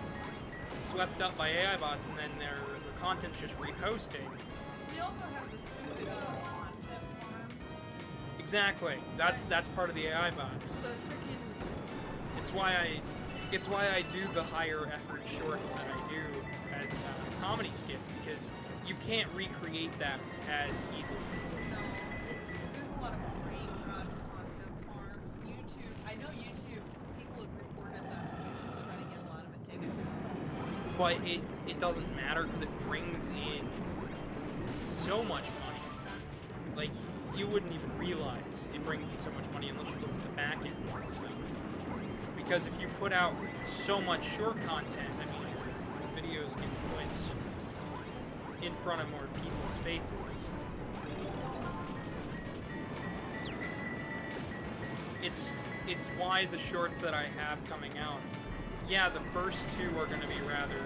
swept up by AI bots, and then their content's just reposting. We also have the stupid content farms. Exactly. That's part of the AI bots. The freaking... It's why I do the higher effort shorts that I do as comedy skits, because you can't recreate that as easily. No, there's a lot of brain rot content farms. YouTube, I know YouTube, people have reported that YouTube's trying to get a lot of it taken down. But it doesn't matter, because it brings in so much money. Like, you wouldn't even realize it brings in so much money unless you look at the back end and stuff. Because if you put out so much short content, I mean, your videos get put in front of more people's faces. It's why the shorts that I have coming out, yeah, the first two are going to be rather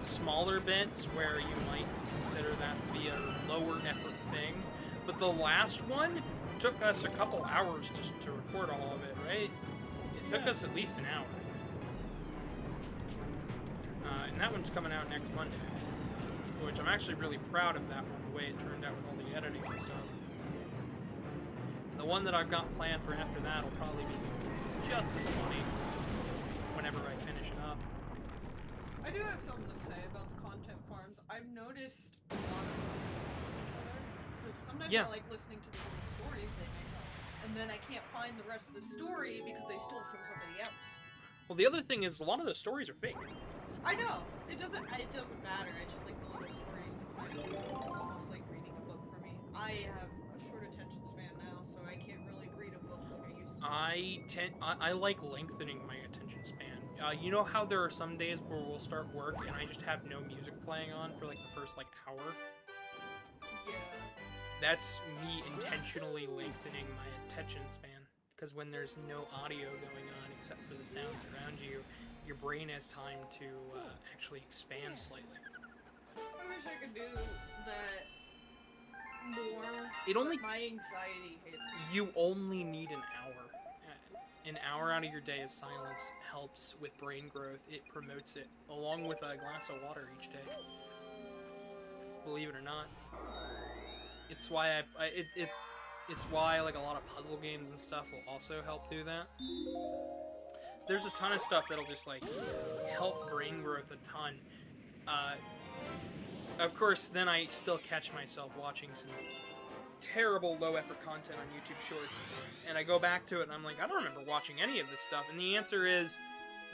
smaller bits where you might consider that to be a lower effort thing, but the last one took us a couple hours just to record all of it, right? It took us at least an hour. And that one's coming out next Monday, which I'm actually really proud of that one, the way it turned out with all the editing and stuff. The one that I've got planned for after that will probably be just as funny whenever I finish it up. I do have something to say about the content farms. I've noticed a lot of them steal from each other. Because sometimes I like listening to the little stories they make up, and then I can't find the rest of the story because they stole from somebody else. Well, the other thing is a lot of the stories are fake. I know. It doesn't matter. I just like the little stories. Sometimes it's almost like reading a book for me. I have a short attention span now, so I can't really read a book like I used to. I like lengthening my attention span. You know how there are some days where we'll start work and I just have no music playing on for like the first like hour? Yeah. That's me intentionally lengthening my attention span. Because when there's no audio going on except for the sounds around you, your brain has time to actually expand slightly. I wish I could do that more. It only my anxiety hits me. You only need an hour. An hour out of your day of silence helps with brain growth. It promotes it, along with a glass of water each day. Believe it or not. It's why it's why like a lot of puzzle games and stuff will also help do that. There's a ton of stuff that'll just like help brain growth a ton. Of course, then I still catch myself watching some terrible low-effort content on YouTube Shorts, and I go back to it and I'm like, I don't remember watching any of this stuff, and the answer is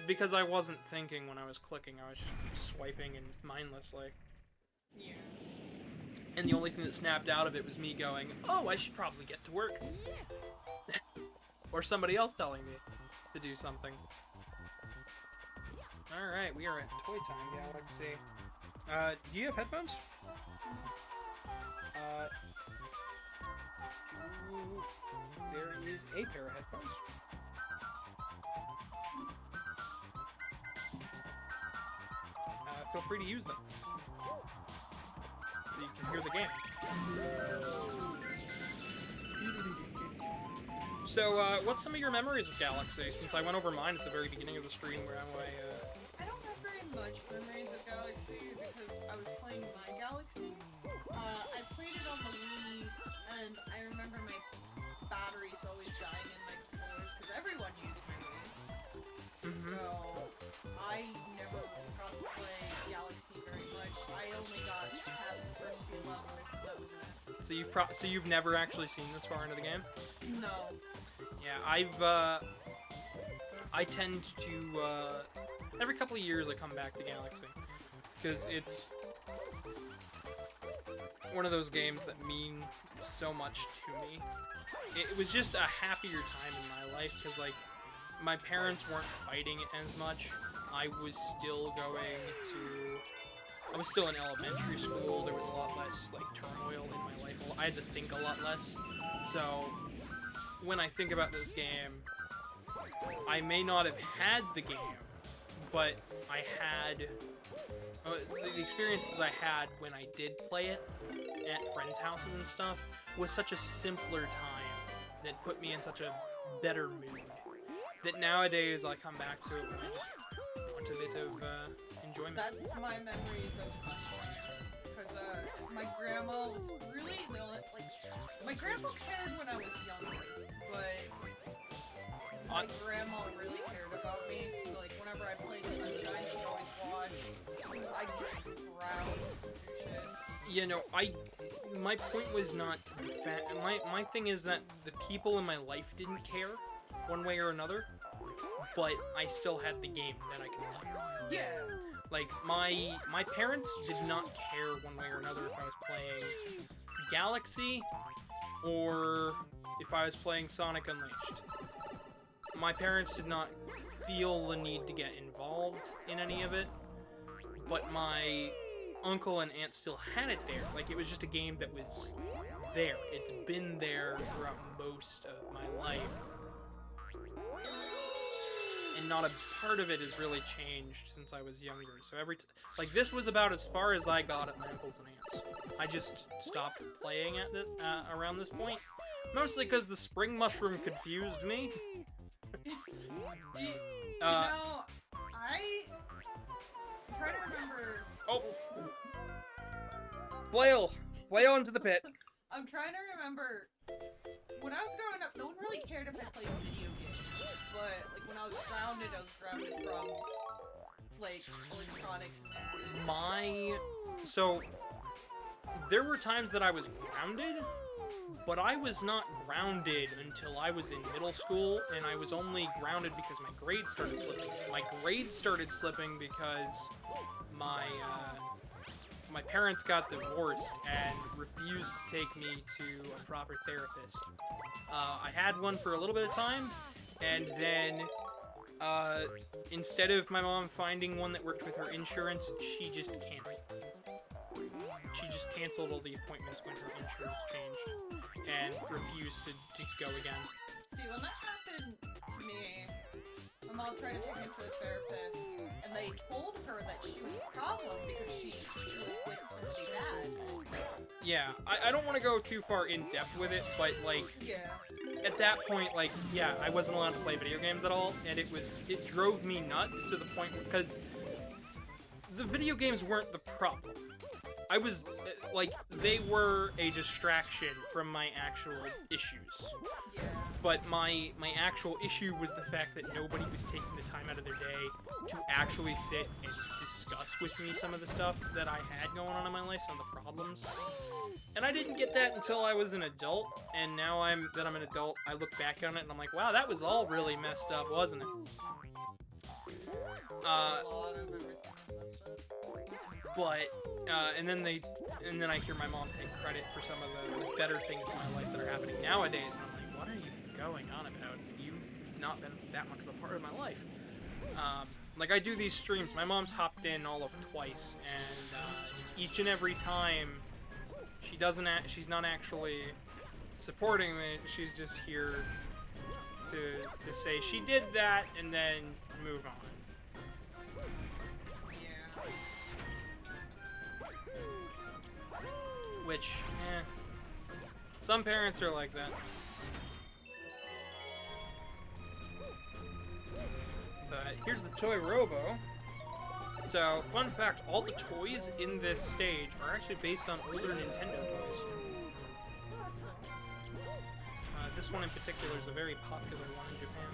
because I wasn't thinking when I was clicking, I was just swiping and mindlessly. Yeah. And the only thing that snapped out of it was me going, oh, I should probably get to work. Or somebody else telling me to do something. Alright, we are at Toy Time Galaxy. Do you have headphones? There is a pair of headphones. Feel free to use them. So you can hear the game. So, what's some of your memories of Galaxy? Since I went over mine at the very beginning of the stream where I don't have very much memories of Galaxy because I was playing my Galaxy. I played it on the Wii, and I remember my batteries always dying in my controllers because everyone used my Wii. So I never got to play Galaxy very much. I only got past the first few levels, so that was it. So you've never actually seen this far into the game? No. Yeah, I tend to, every couple of years I come back to Galaxy, because it's one of those games that mean so much to me. It was just a happier time in my life, because, like, my parents weren't fighting as much. I was still I was still in elementary school. There was a lot less, like, turmoil in my life. I had to think a lot less. So, when I think about this game, I may not have had the game, but I had... the experiences I had when I did play it at friends' houses and stuff was such a simpler time that put me in such a better mood that nowadays I come back to it when I just want a bit of enjoyment. That's my memories of Sunfire. Because my grandma was really the only, like, my grandpa cared when I was younger, but my grandma really cared about me. So like whenever I played Sunshine, she'd always watch. I just frown and do shit. You know, my point was not my thing is that the people in my life didn't care one way or another, but I still had the game that I could play. Yeah. Like, my parents did not care one way or another if I was playing Galaxy or if I was playing Sonic Unleashed. my parents did not feel the need to get involved in any of it, but my uncle and aunt still had it there. Like, it was just a game that was there. It's been there throughout most of my life. And not a part of it has really changed since I was younger. So like, this was about as far as I got at my uncles and aunts. I just stopped playing at this around this point, mostly because the spring mushroom confused me. You know, I'm trying to remember. Oh, Flail into the pit. I'm trying to remember. When I was growing up, no one really cared if I played video games. But, like, when I was grounded from, like, electronics and So, there were times that I was grounded, but I was not grounded until I was in middle school, and I was only grounded because my grades started slipping. My grades started slipping because my parents got divorced and refused to take me to a proper therapist. I had one for a little bit of time, and then instead of my mom finding one that worked with her insurance, she just canceled. She just canceled all the appointments when her insurance changed and refused to go again. See, when that happened to me, my mom tried to take me to a therapist, and they told her that she was a problem because she was with somebody bad. Yeah, I don't want to go too far in depth with it, but, like, Yeah. at that point, like, yeah, I wasn't allowed to play video games at all, and it drove me nuts to the point because the video games weren't the problem. I was, like, they were a distraction from my actual issues. Yeah. But my actual issue was the fact that nobody was taking the time out of their day to actually sit and discuss with me some of the stuff that I had going on in my life, some of the problems. And I didn't get that until I was an adult, and now that I'm an adult, I look back on it and I'm like, wow, that was all really messed up, wasn't it? A lot of everything was messed up. But, and then I hear my mom take credit for some of the better things in my life that are happening nowadays, and I'm like, what are you going on about? You've not been that much of a part of my life. Like, I do these streams, my mom's hopped in all of twice, and each and every time, she's not actually supporting me, she's just here to say she did that, and then move on. Which, some parents are like that. But here's the toy robo. So, fun fact, all the toys in this stage are actually based on older Nintendo toys. This one in particular is a very popular one in Japan.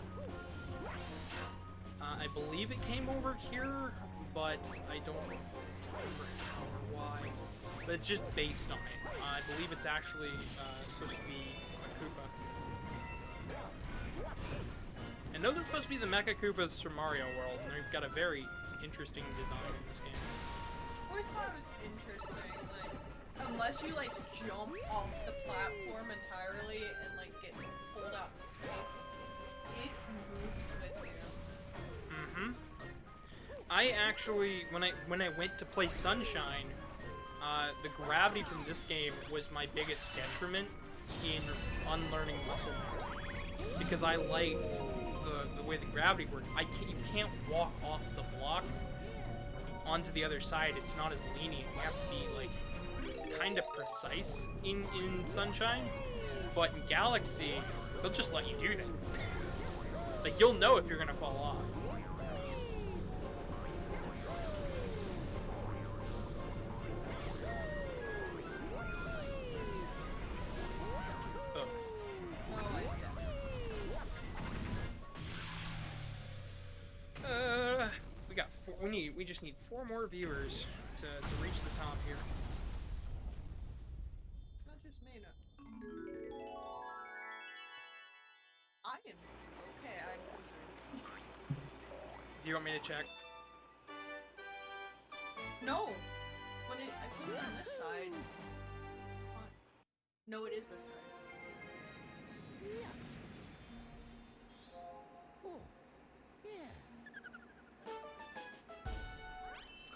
I believe it came over here, but I don't remember how or why. But it's just based on it. I believe it's actually supposed to be a Koopa. And those are supposed to be the Mecha Koopas from Mario World, and they've got a very interesting design in this game. I always thought it was interesting, like, unless you, like, jump off the platform entirely and, like, get pulled out into space, it moves with you. Mm-hmm. I actually, when I went to play Sunshine, the gravity from this game was my biggest detriment in unlearning muscle memory. Because I liked the way the gravity worked. You can't walk off the block onto the other side. It's not as lenient. You have to be, like, kind of precise in Sunshine. But in Galaxy, they'll just let you do that. Like, you'll know if you're gonna fall off. We just need 4 more viewers to reach the top here. It's not just me, no. I am okay, I'm concerned. Do you want me to check? No! When I put it on this side, it's fine. No, it is this side.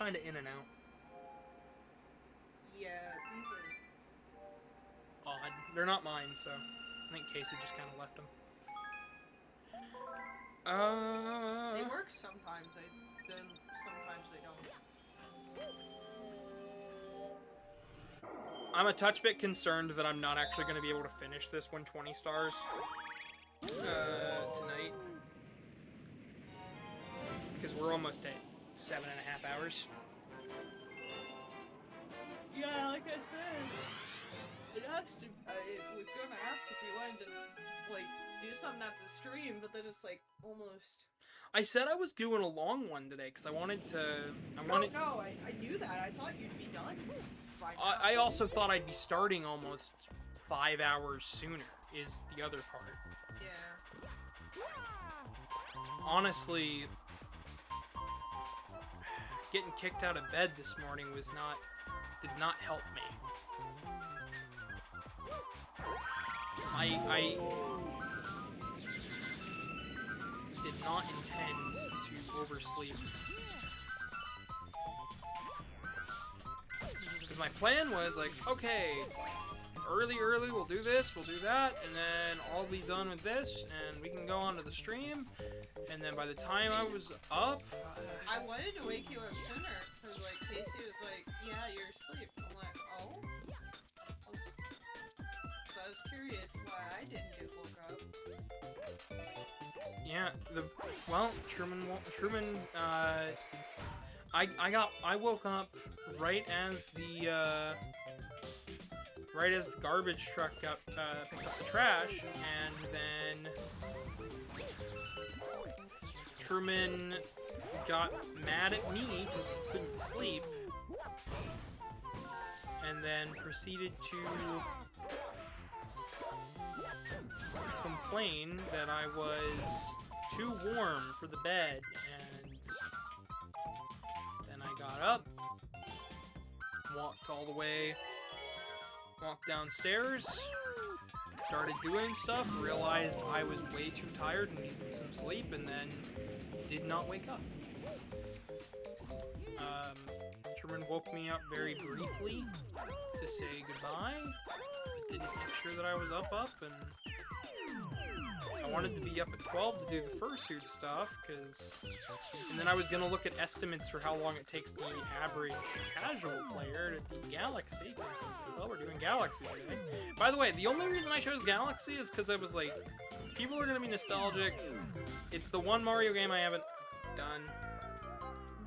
kind of in and out. Yeah, these are. Odd. They're not mine, so I think Casey just kind of left them. They work sometimes. Then sometimes they don't. I'm a touch bit concerned that I'm not actually going to be able to finish this 120 stars tonight. Because we're almost at 7.5 hours. Yeah, like I said, I was gonna ask if you wanted to like do something after the stream, but then it's like almost. I said I was doing a long one today because I wanted to. No, I knew that. I thought you'd be done by now. I also thought I'd be starting almost 5 hours sooner. Is the other part. Yeah. Honestly, getting kicked out of bed this morning did not help me. I did not intend to oversleep. Because my plan was like, okay, early, we'll do this, we'll do that, and then I'll be done with this, and we can go on to the stream. And then by the time I was up... I wanted to wake you up sooner, because like Casey was like, yeah, you're asleep. I'm like, oh? So I was curious why I didn't get woke up. Yeah, Truman, I woke up right as the garbage truck picked up the trash, and then Truman got mad at me because he couldn't sleep, and then proceeded to complain that I was too warm for the bed, and then I got up, walked downstairs, started doing stuff, realized I was way too tired and needed some sleep, and then did not wake up. Truman woke me up very briefly to say goodbye, didn't make sure that I was up, and I wanted to be up at 12 to do the fursuit stuff, and then I was going to look at estimates for how long it takes the average casual player to beat Galaxy, because, well, we're doing Galaxy today. By the way, the only reason I chose Galaxy is because I was like, people are going to be nostalgic. It's the one Mario game I haven't done.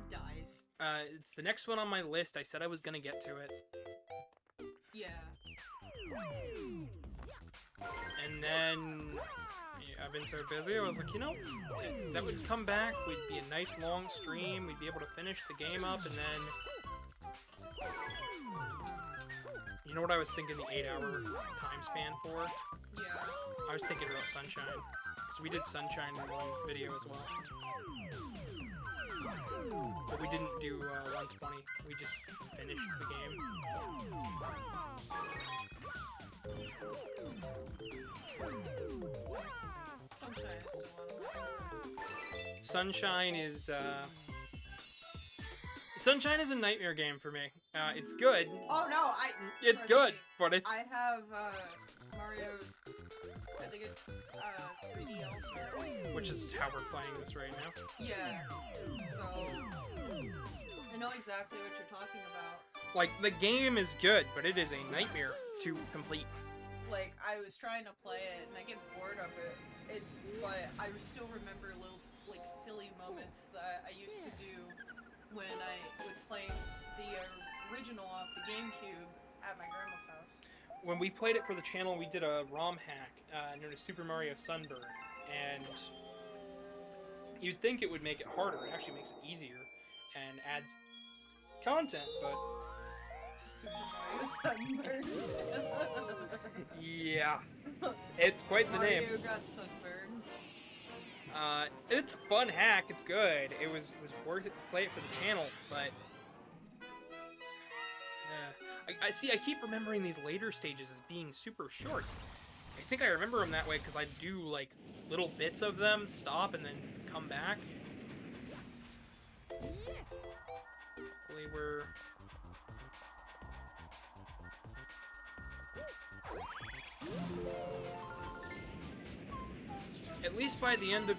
Dies. It's the next one on my list. I said I was going to get to it. Yeah. And then... I've been so busy, I was like, you know, that would come back, we'd be a nice long stream, we'd be able to finish the game up, and then... You know what I was thinking the 8-hour time span for? Yeah. I was thinking about Sunshine. Because we did Sunshine in one video as well. But we didn't do 120, we just finished the game. Sunshine is Sunshine is a nightmare game for me. It's good. Oh no, It's good, but it's. I have Mario. I think it's 3D All-Stars. Which is how we're playing this right now. Yeah. So I know exactly what you're talking about. Like, the game is good, but it is a nightmare to complete. Like, I was trying to play it and I get bored of it. But I still remember little like silly moments that I used to do when I was playing the original off the GameCube at my grandma's house. When we played it for the channel, we did a ROM hack known as Super Mario Sunburn, and you'd think it would make it harder. It actually makes it easier and adds content, but Super Mario Sunburn. yeah, it's quite the name. Mario got sunburned. It's a fun hack. It's good. It was worth it to play it for the channel, but I see. I keep remembering these later stages as being super short. I think I remember them that way because I do like little bits of them, stop, and then come back. Hopefully Hopefully we're... At least by the end of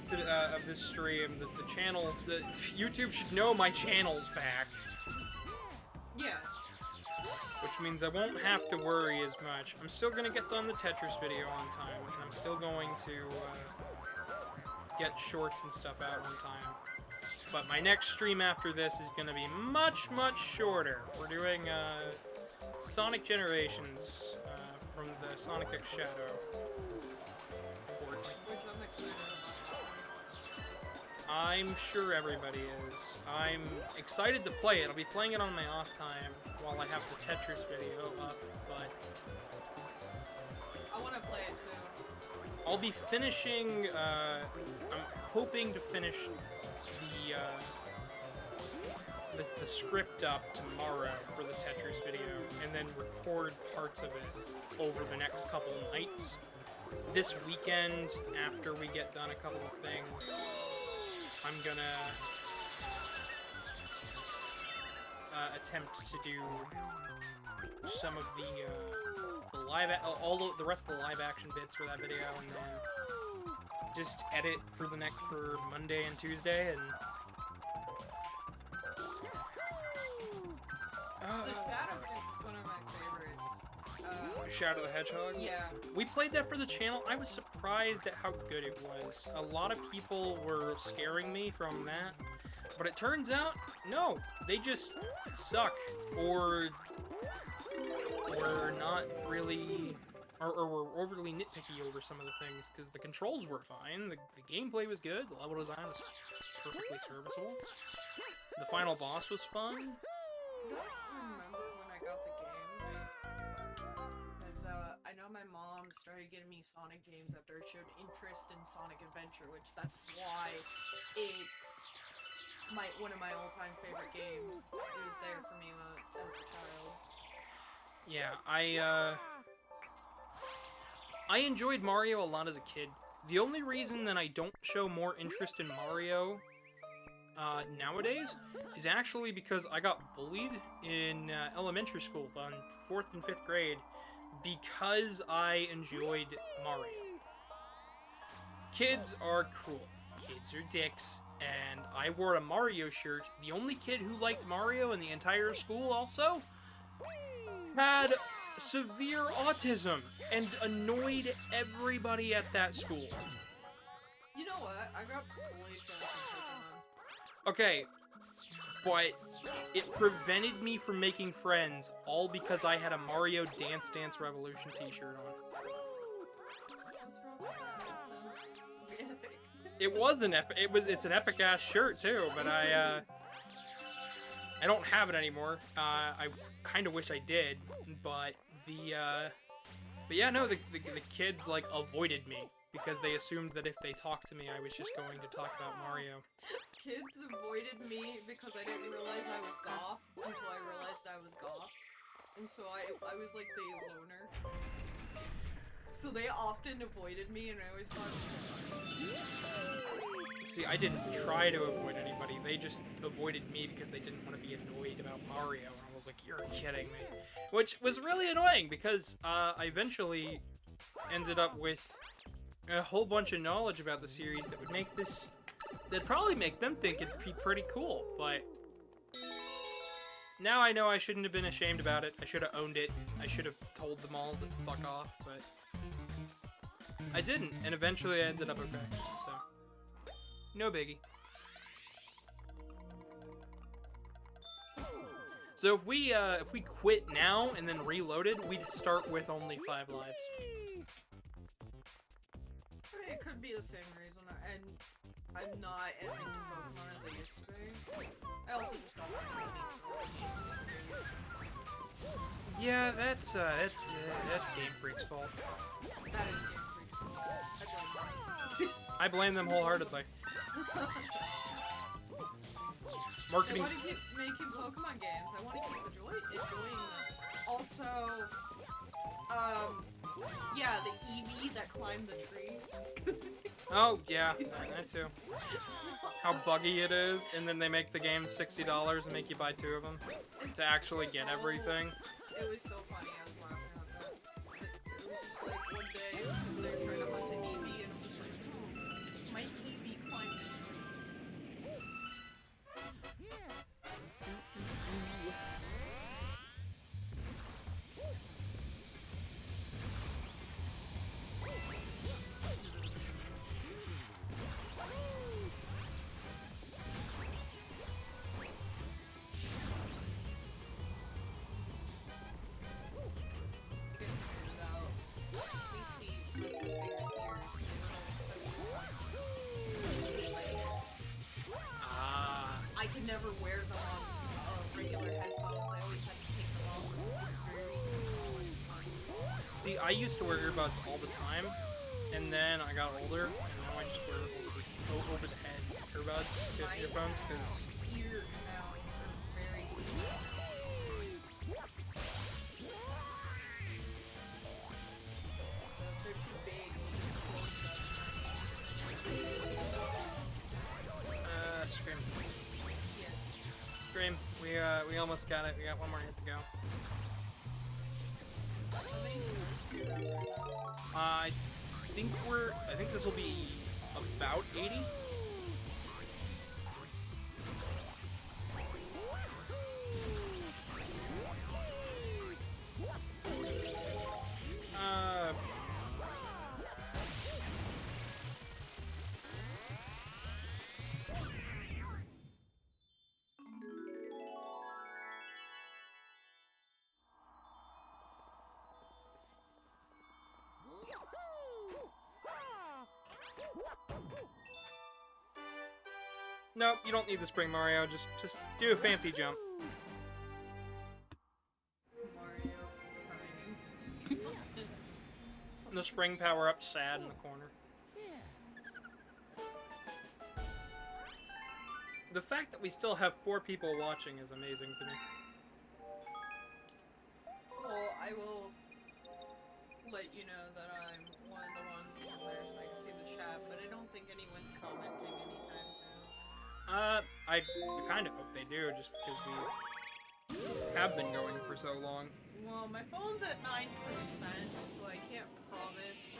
this stream, the channel, YouTube should know my channel's back. Yeah. Which means I won't have to worry as much. I'm still gonna get done the Tetris video on time, and I'm still going to get shorts and stuff out on time. But my next stream after this is gonna be much, much shorter. We're doing Sonic Generations from the Sonic X Shadow port. Which I'm excited about. I'm sure everybody is. I'm excited to play it. I'll be playing it on my off time while I have the Tetris video up, but... I want to play it too. I'll be finishing, I'm hoping to finish the script up tomorrow for the Tetris video, and then record parts of it over the next couple nights. This weekend, after we get done a couple of things, I'm gonna attempt to do some of the rest of the live action bits for that video, and then just edit for Monday and Tuesday, and The Shadow is one of my favorites. Shadow the Hedgehog. Yeah. We played that for the channel. I was surprised at how good it was. A lot of people were scaring me from that, but it turns out, no, they just suck, or were not really, or were overly nitpicky over some of the things, because the controls were fine, the gameplay was good, the level design was perfectly serviceable, the final boss was fun. I don't remember when I got the game, because I know my mom started getting me Sonic games after it showed interest in Sonic Adventure, which that's why it's one of my all-time favorite games. It was there for me as a child. Yeah, I enjoyed Mario a lot as a kid. The only reason that I don't show more interest in Mario nowadays is actually because I got bullied in elementary school on 4th and 5th grade because I enjoyed Mario. Kids are cruel. Kids are dicks. And I wore a Mario shirt. The only kid who liked Mario in the entire school also had severe autism and annoyed everybody at that school. You know what? I got bullied for Pokemon. Okay, but it prevented me from making friends, all because I had a Mario Dance Dance Revolution t-shirt on. What's wrong with that? It sounds epic. It was an epic. It's an epic ass shirt too, but I don't have it anymore. I kind of wish I did, but yeah, no, the kids like avoided me because they assumed that if they talked to me, I was just going to talk about Mario. Kids avoided me because I didn't realize I was goth until I realized I was goth, and so I was like the loner. So they often avoided me, and I always thought it was funny. See, I didn't try to avoid anybody. They just avoided me because they didn't want to be annoyed about Mario. And I was like, you're kidding me. Which was really annoying because I eventually ended up with a whole bunch of knowledge about the series that would make this... that'd probably make them think it'd be pretty cool, but... Now I know I shouldn't have been ashamed about it. I should have owned it. I should have told them all to fuck off, but... I didn't, and eventually I ended up okay, so... No biggie. So if we quit now and then reloaded, we'd start with only 5 lives. It could be the same reason, and I'm not as into Pokemon as I used to be. I also just don't like any games. Yeah, that's Game Freak's fault. That is Game Freak's fault. I blame them wholeheartedly. Marketing. I want to keep making Pokemon games. I want to keep enjoying them. Also, yeah, the Eevee that climbed the tree. Oh, yeah, that too. How buggy it is, and then they make the game $60 and make you buy 2 of them to actually get everything. It was so funny. I was laughing at that. It was just like one day I was sitting there trying to hunt an EV, and it was just like, my EV climbed this way. I could never wear them on regular headphones. I always had to take them off with the very smallest parts. See, I used to wear earbuds all the time, and then I got older, and now I just wear over the head earbuds, earphones, because Ear canals are very small. So if they're too big, you just close them. Scream. Yes. Scream. We almost got it. We got one more hit to go. I think this will be about 80. Nope, you don't need the spring, Mario. Just do a fancy jump. Mario crying. And the spring power up sad in the corner. The fact that we still have 4 people watching is amazing to me. Well, I will let you know that I'm one of the ones in there so I can see the chat, but I don't think anyone's commenting anytime soon. I kind of hope they do, just because we have been going for so long. Well, my phone's at 9%, so I can't promise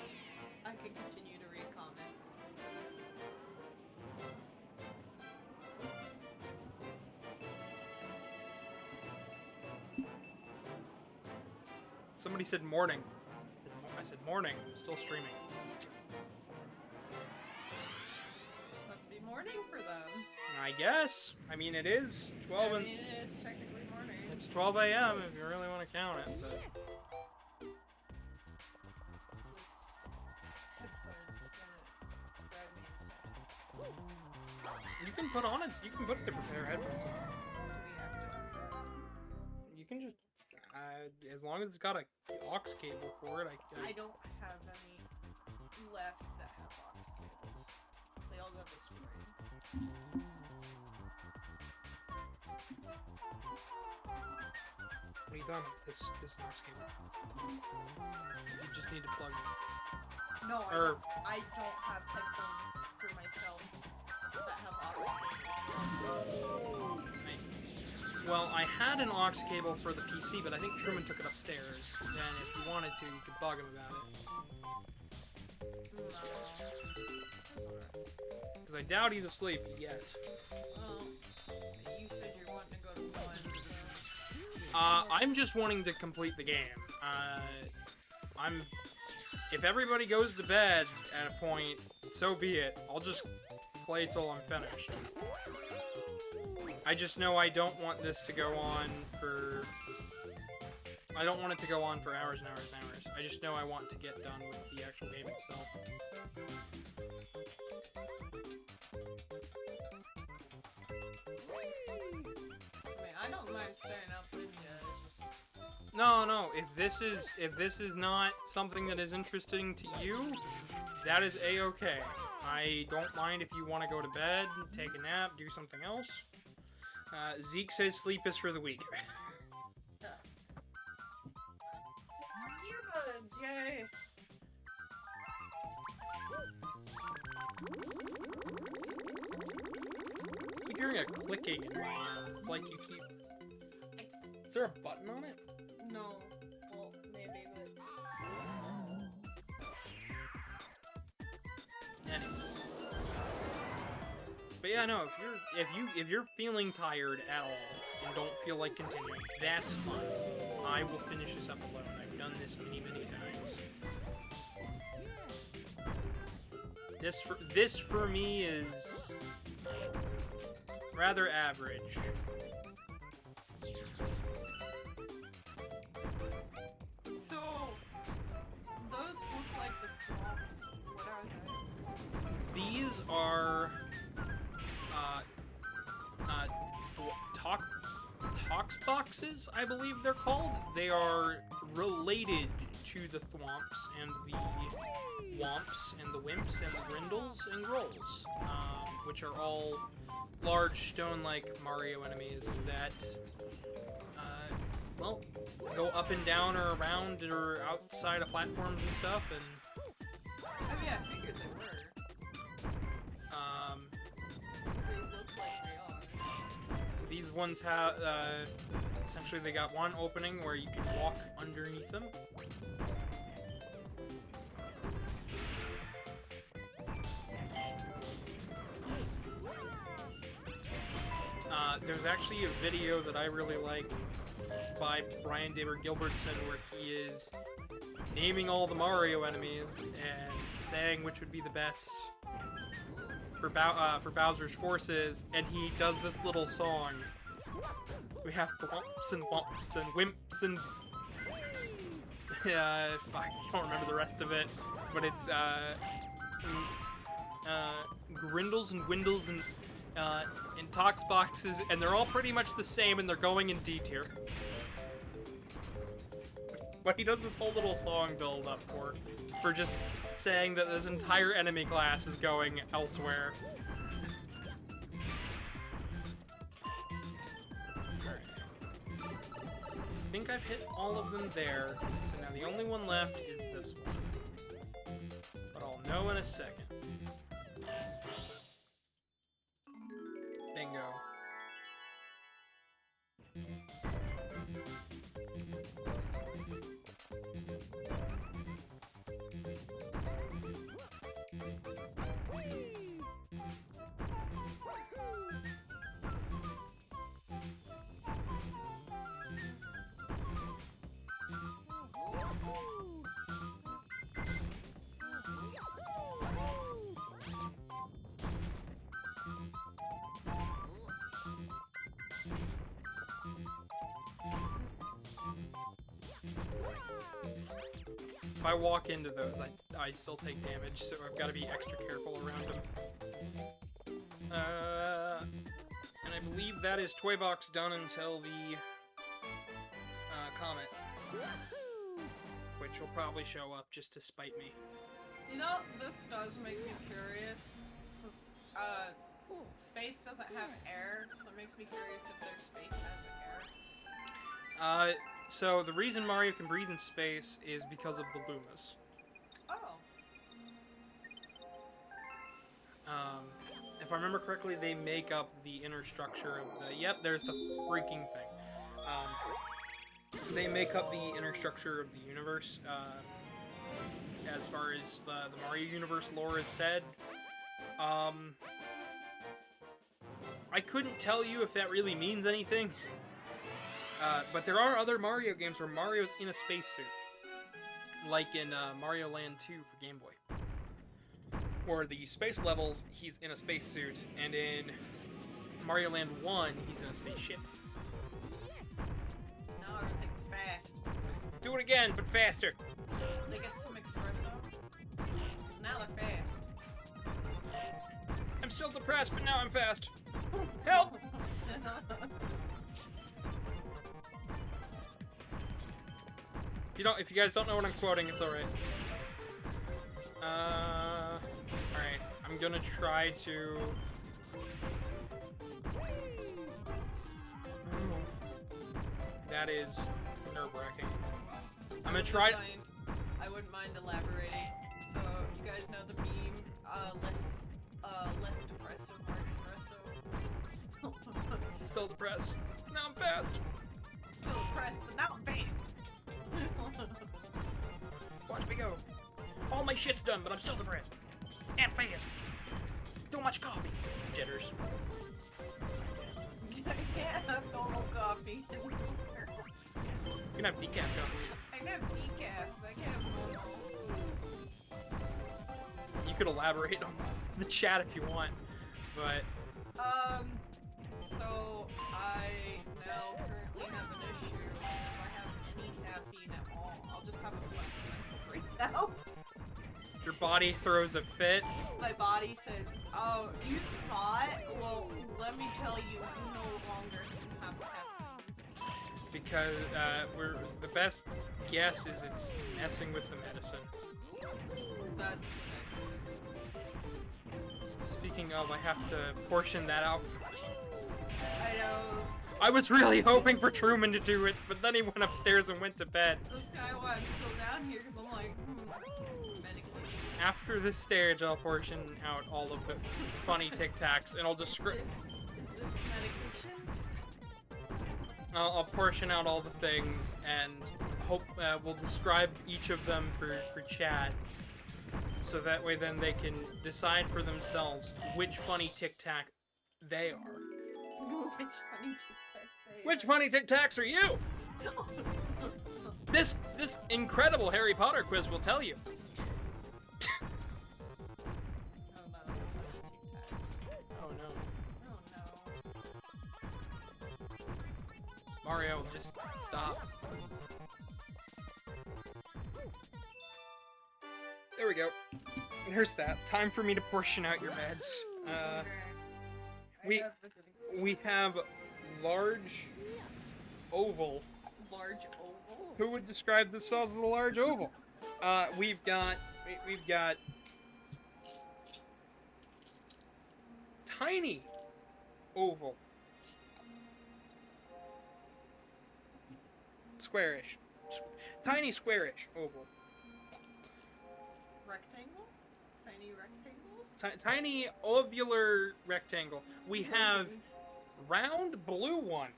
I can continue to read comments. Somebody said morning. I said morning. I'm still streaming. Must be morning for them. I guess. I mean, it is 12 I and mean, it is technically morning. it's 12 a.m. if you really want to count it. But This headphone's just gonna drive me insane. you can put on it. You can put a different pair of headphones on. Do we have to do that? You can just, as long as it's got a aux cable for it. I don't have any left that have aux cables. They all got the spring. What are you done? This aux cable. You just need to plug it. No, Or- I don't have headphones for myself that have aux cables. Well, I had an aux cable for the PC, but I think Truman took it upstairs. And if you wanted to, you could bug him about it. Because I doubt he's asleep yet. Well, you said you're wanting to go to one. I'm just wanting to complete the game. If everybody goes to bed at a point, so be it. I'll just play till I'm finished. I just know I don't want this to go on for... I don't want it to go on for hours and hours and hours. I just know I want to get done with the actual game itself. I mean, I don't mind staying up with you. It's just No, if this is not something that is interesting to you, that is a-okay. I don't mind if you want to go to bed, take a nap, do something else. Zeke says sleep is for the weak. earbuds, yay! I keep hearing a clicking in my ears. It's like you keep... Is there a button on it? No. Well, maybe, but... Anyway. But yeah, no, if you're feeling tired at all and don't feel like continuing, that's fine. I will finish this up alone. I've done this many times. This for me is rather average. So, those look like the swamps. What are they? These are tox boxes, I believe they're called. They are related to the thwomps and the womps and the wimps and the grindles and grolls, which are all large stone-like Mario enemies that, well, go up and down or around or outside of platforms and stuff, and... I mean, I figured they were. They look like they are. These ones have, essentially they got one opening where you can walk underneath them. There's actually a video that I really like by Brian David Gilbertson where he is naming all the Mario enemies and saying which would be the best for Bowser's forces, and he does this little song. We have thwomps and womps and wimps and... I don't remember the rest of it, but it's grindles and windles and tox boxes, and they're all pretty much the same, and they're going in D tier. But he does this whole little song build up for just saying that this entire enemy class is going elsewhere. I think I've hit all of them there, so now the only one left is this one. But I'll know in a second. Bingo. If I walk into those, I still take damage, so I've got to be extra careful around them. And I believe that is Toy Box done until the comet, which will probably show up just to spite me. You know, this does make me curious, because space doesn't have air, so it makes me curious if their space has air. So the reason Mario can breathe in space is because of the Lumas. Oh. If I remember correctly, they make up the inner structure of the... Yep, there's the freaking thing. They make up the inner structure of the universe, as far as the Mario universe lore is said. I couldn't tell you if that really means anything. But there are other Mario games where Mario's in a spacesuit. Like in Mario Land 2 for Game Boy. Or the space levels, he's in a spacesuit, and in Mario Land 1, he's in a spaceship. Now everything's fast. Do it again, but faster! They get some espresso. Now they're fast. I'm still depressed, but now I'm fast. Help! If you guys don't know what I'm quoting, it's alright. Alright, I'm gonna try to... That is nerve-wracking. I'm gonna try... I wouldn't mind elaborating. So, you guys know the meme, Less depressive, more espresso. Still depressed. Now I'm fast. Still depressed, but now I'm based. Watch me go. All my shit's done, but I'm still depressed. And fast. Too much coffee. Jitters. I can't have normal coffee. You can have decaf coffee. I can have decaf, but I can't have normal. You could elaborate on the chat if you want, but So I now currently have an issue. If I have any caffeine at all, I'll just have a fundamental breakdown. your body throws a fit. My body says, "Oh, you thought? Well, let me tell you, you no longer can have caffeine." Because the best guess is it's messing with the medicine. That's Speaking of, I have to portion that out. I know. I was really hoping for Truman to do it, but then he went upstairs and went to bed. That's kind of why I'm still down here, because I'm like, medication. After this stage, I'll portion out all of the funny Tic Tacs, and I'll describe. Is this medication? I'll portion out all the things, and hope we'll describe each of them for chat, so that way then they can decide for themselves which funny Tic Tac they are. Which funny tic-tac they Which are. funny Tic Tacs are you? This incredible Harry Potter quiz will tell you. Oh no, tic-tacs. Oh no. Oh no. Mario, just stop. There we go. There's that. Time for me to portion out your meds. Okay. We have large oval. Large oval? Who would describe this as a large oval? We've got tiny oval. Squarish. Tiny squarish oval. Rectangle? Tiny rectangle? Tiny ovular rectangle. We have round blue one.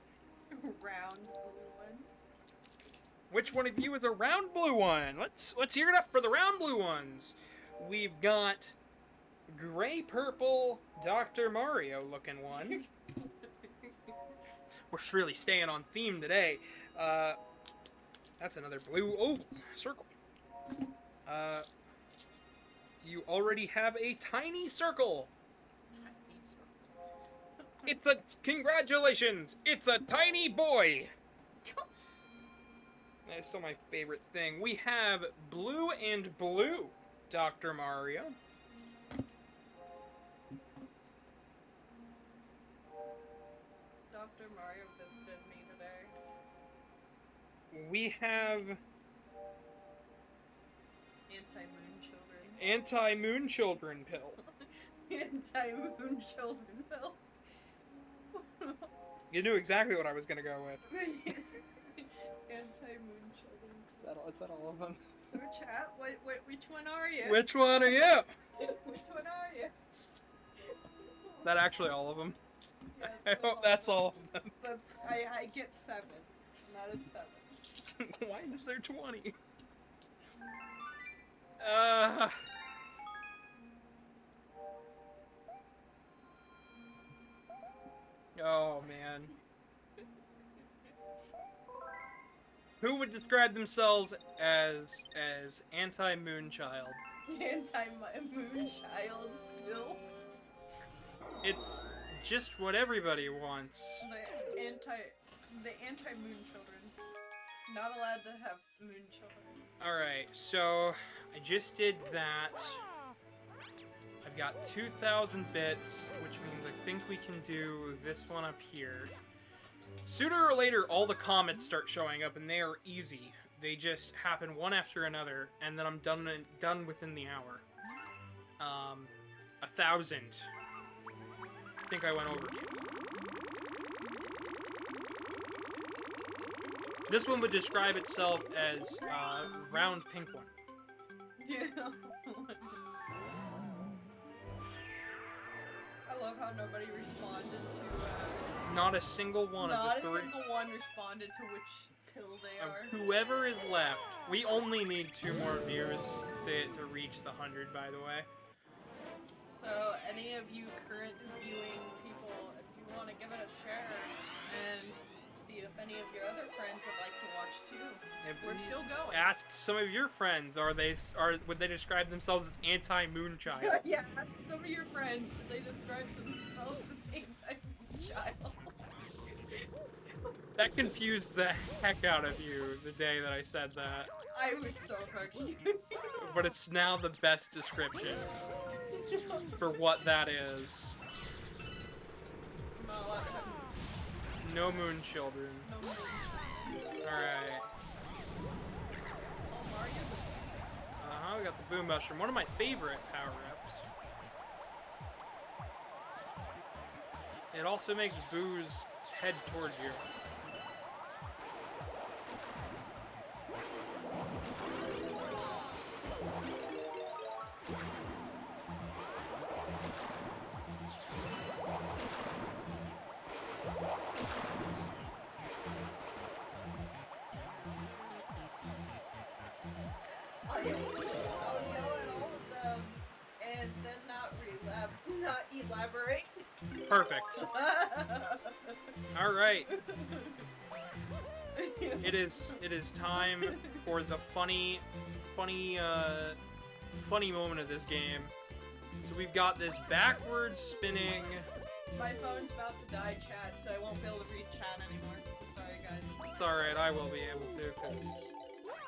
Round blue one. Which one of you is a round blue one? Let's hear it up for the round blue ones. We've got gray purple Dr. Mario looking one. We're really staying on theme today. That's another blue oval circle. You already have a tiny circle. Tiny circle. It's a congratulations. It's a tiny boy. That's still my favorite thing. We have blue and blue, Dr. Mario. Dr. Mario visited me today. We have Anti-moon children. anti-moon children pill. Anti-moon children pill. You knew exactly what I was gonna go with. Anti-moon children. Is that all of them? So chat, which one are you? Which one are you? Which one are you? Is that actually all of them? Yes, I hope that's all of them. That's I get 7. And that is 7. Why is there 20? Oh man. Who would describe themselves as anti-moon child? Anti-moon child Phil. It's just what everybody wants. The anti-moon children. Not allowed to have moon children. Alright, so I just did that. I've got 2,000 bits, which means I think we can do this one up here. Sooner or later, all the comments start showing up, and they are easy. They just happen one after another, and then I'm done within the hour. 1,000. I think I went over. This one would describe itself as round pink one. Yeah. I love how nobody responded to, Not a single one of not the a three. single one responded to which pill they Of are. whoever is left. We only need 2 more views to reach the 100, by the way. So, any of you current viewing people, if you want to give it a share and see if any of your other friends would like to watch too, we're still going. Ask some of your friends. Would they describe themselves as anti-Moonchild? Yeah, ask some of your friends. Do they describe themselves as anti-child? That confused the heck out of you the day that I said that. I was so fucking. But it's now the best description for what that is. I'm not allowed to have No moon children. no more. Alright. Oh, Mario's We got the boom mushroom. One of my favorite power-ups. It also makes Boo's head towards you. I'll yell at all of them and then not elaborate. Perfect. Alright. It is time for the funny moment of this game. So we've got this backwards spinning. My phone's about to die, chat, so I won't be able to read chat anymore. Sorry, guys. It's alright, I will be able to, because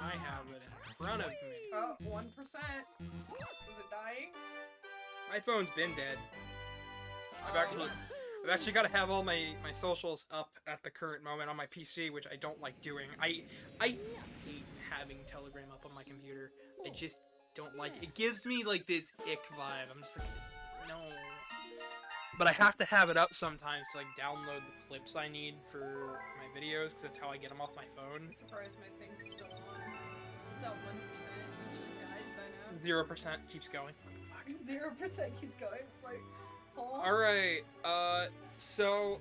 I have it in front of me. Oh, 1%. Is it dying? My phone's been dead. I've actually got to have all my socials up at the current moment on my PC, which I don't like doing. I hate having Telegram up on my computer. I just don't like it. It gives me like this ick vibe. I'm just like, no. But I have to have it up sometimes to like download the clips I need for my videos, because that's how I get them off my phone. I'm surprised my thing's still on. Without 1%, usually dies by now. 0% keeps going. 0% keeps going. Like, oh. Alright, so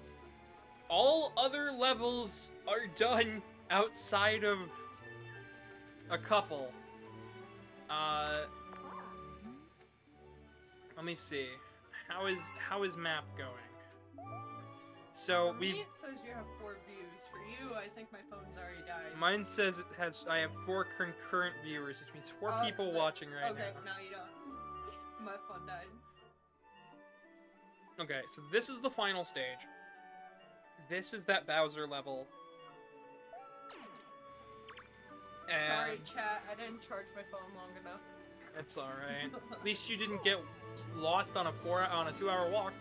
all other levels are done outside of a couple. Let me see. How is map going? So For me, it says you have 4 views. For you, I think my phone's already died. mine says I have 4 concurrent viewers, which means 4 people watching right okay, now. no, you don't. My phone died. Okay, so this is the final stage. This is that Bowser level. And Sorry, chat. I didn't charge my phone long enough. it's alright. At least you didn't get lost on a 2-hour walk.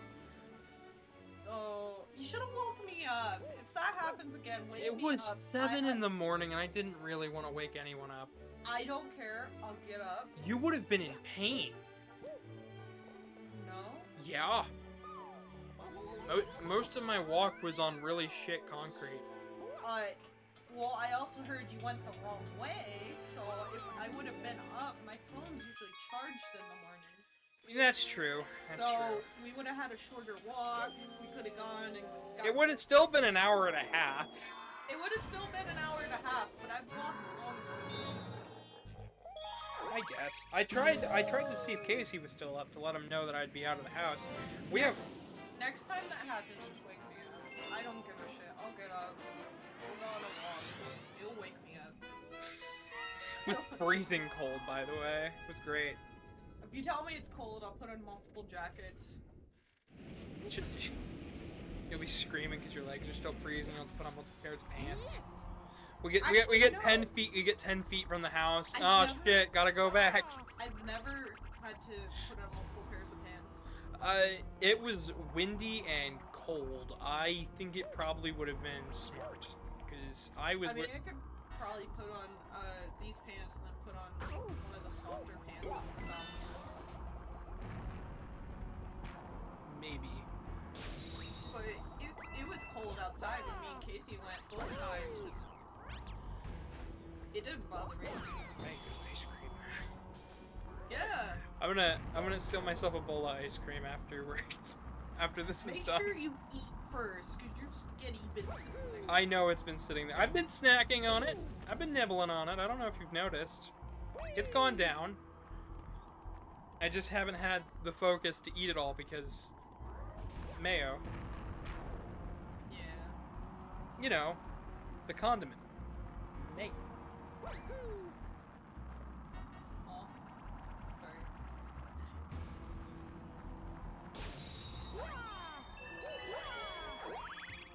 Oh, you should have woke me up. If that happens again, wake It me was up. 7 in the morning, and I didn't really want to wake anyone up. I don't care. I'll get up. You would have been in pain. No. Yeah. Most of my walk was on really shit concrete. Well, I also heard you went the wrong way, so if I would have been up, my phone's usually charged in the morning. That's true. That's So true. we would have had a shorter walk. We could have gone and got. It would have still been an hour and a half. It would have still been an hour and a half, but I've walked longer. I guess. I tried to see if Casey was still up to let him know that I'd be out of the house. We have Next time that happens, just wake me up. I don't give a shit. I'll get up. We'll go on a walk. You'll wake me up. with freezing cold, by the way. It was great. If you tell me it's cold, I'll put on multiple jackets. You'll be screaming because your legs are still freezing. You'll have to put on multiple pairs of pants. We Actually, get no. 10 feet. We get 10 feet from the house. I've Oh never- shit! Gotta go back. I've never had to put on multiple pairs of pants. It was windy and cold. I think it probably would have been smart because I I mean, wear- I could probably put on these pants and then put on one of the softer pants. maybe. But it was cold outside when me and Casey went both times. It didn't bother me. Right, there's ice cream. Yeah. I'm gonna steal myself a bowl of ice cream afterwards. after this is Make done. sure you eat first, because your spaghetti been sitting there. I know it's been sitting there. I've been snacking on it. I've been nibbling on it. I don't know if you've noticed. It's gone down. I just haven't had the focus to eat it all because mayo. Yeah. You know, the condiment. Mayo. Oh. Sorry.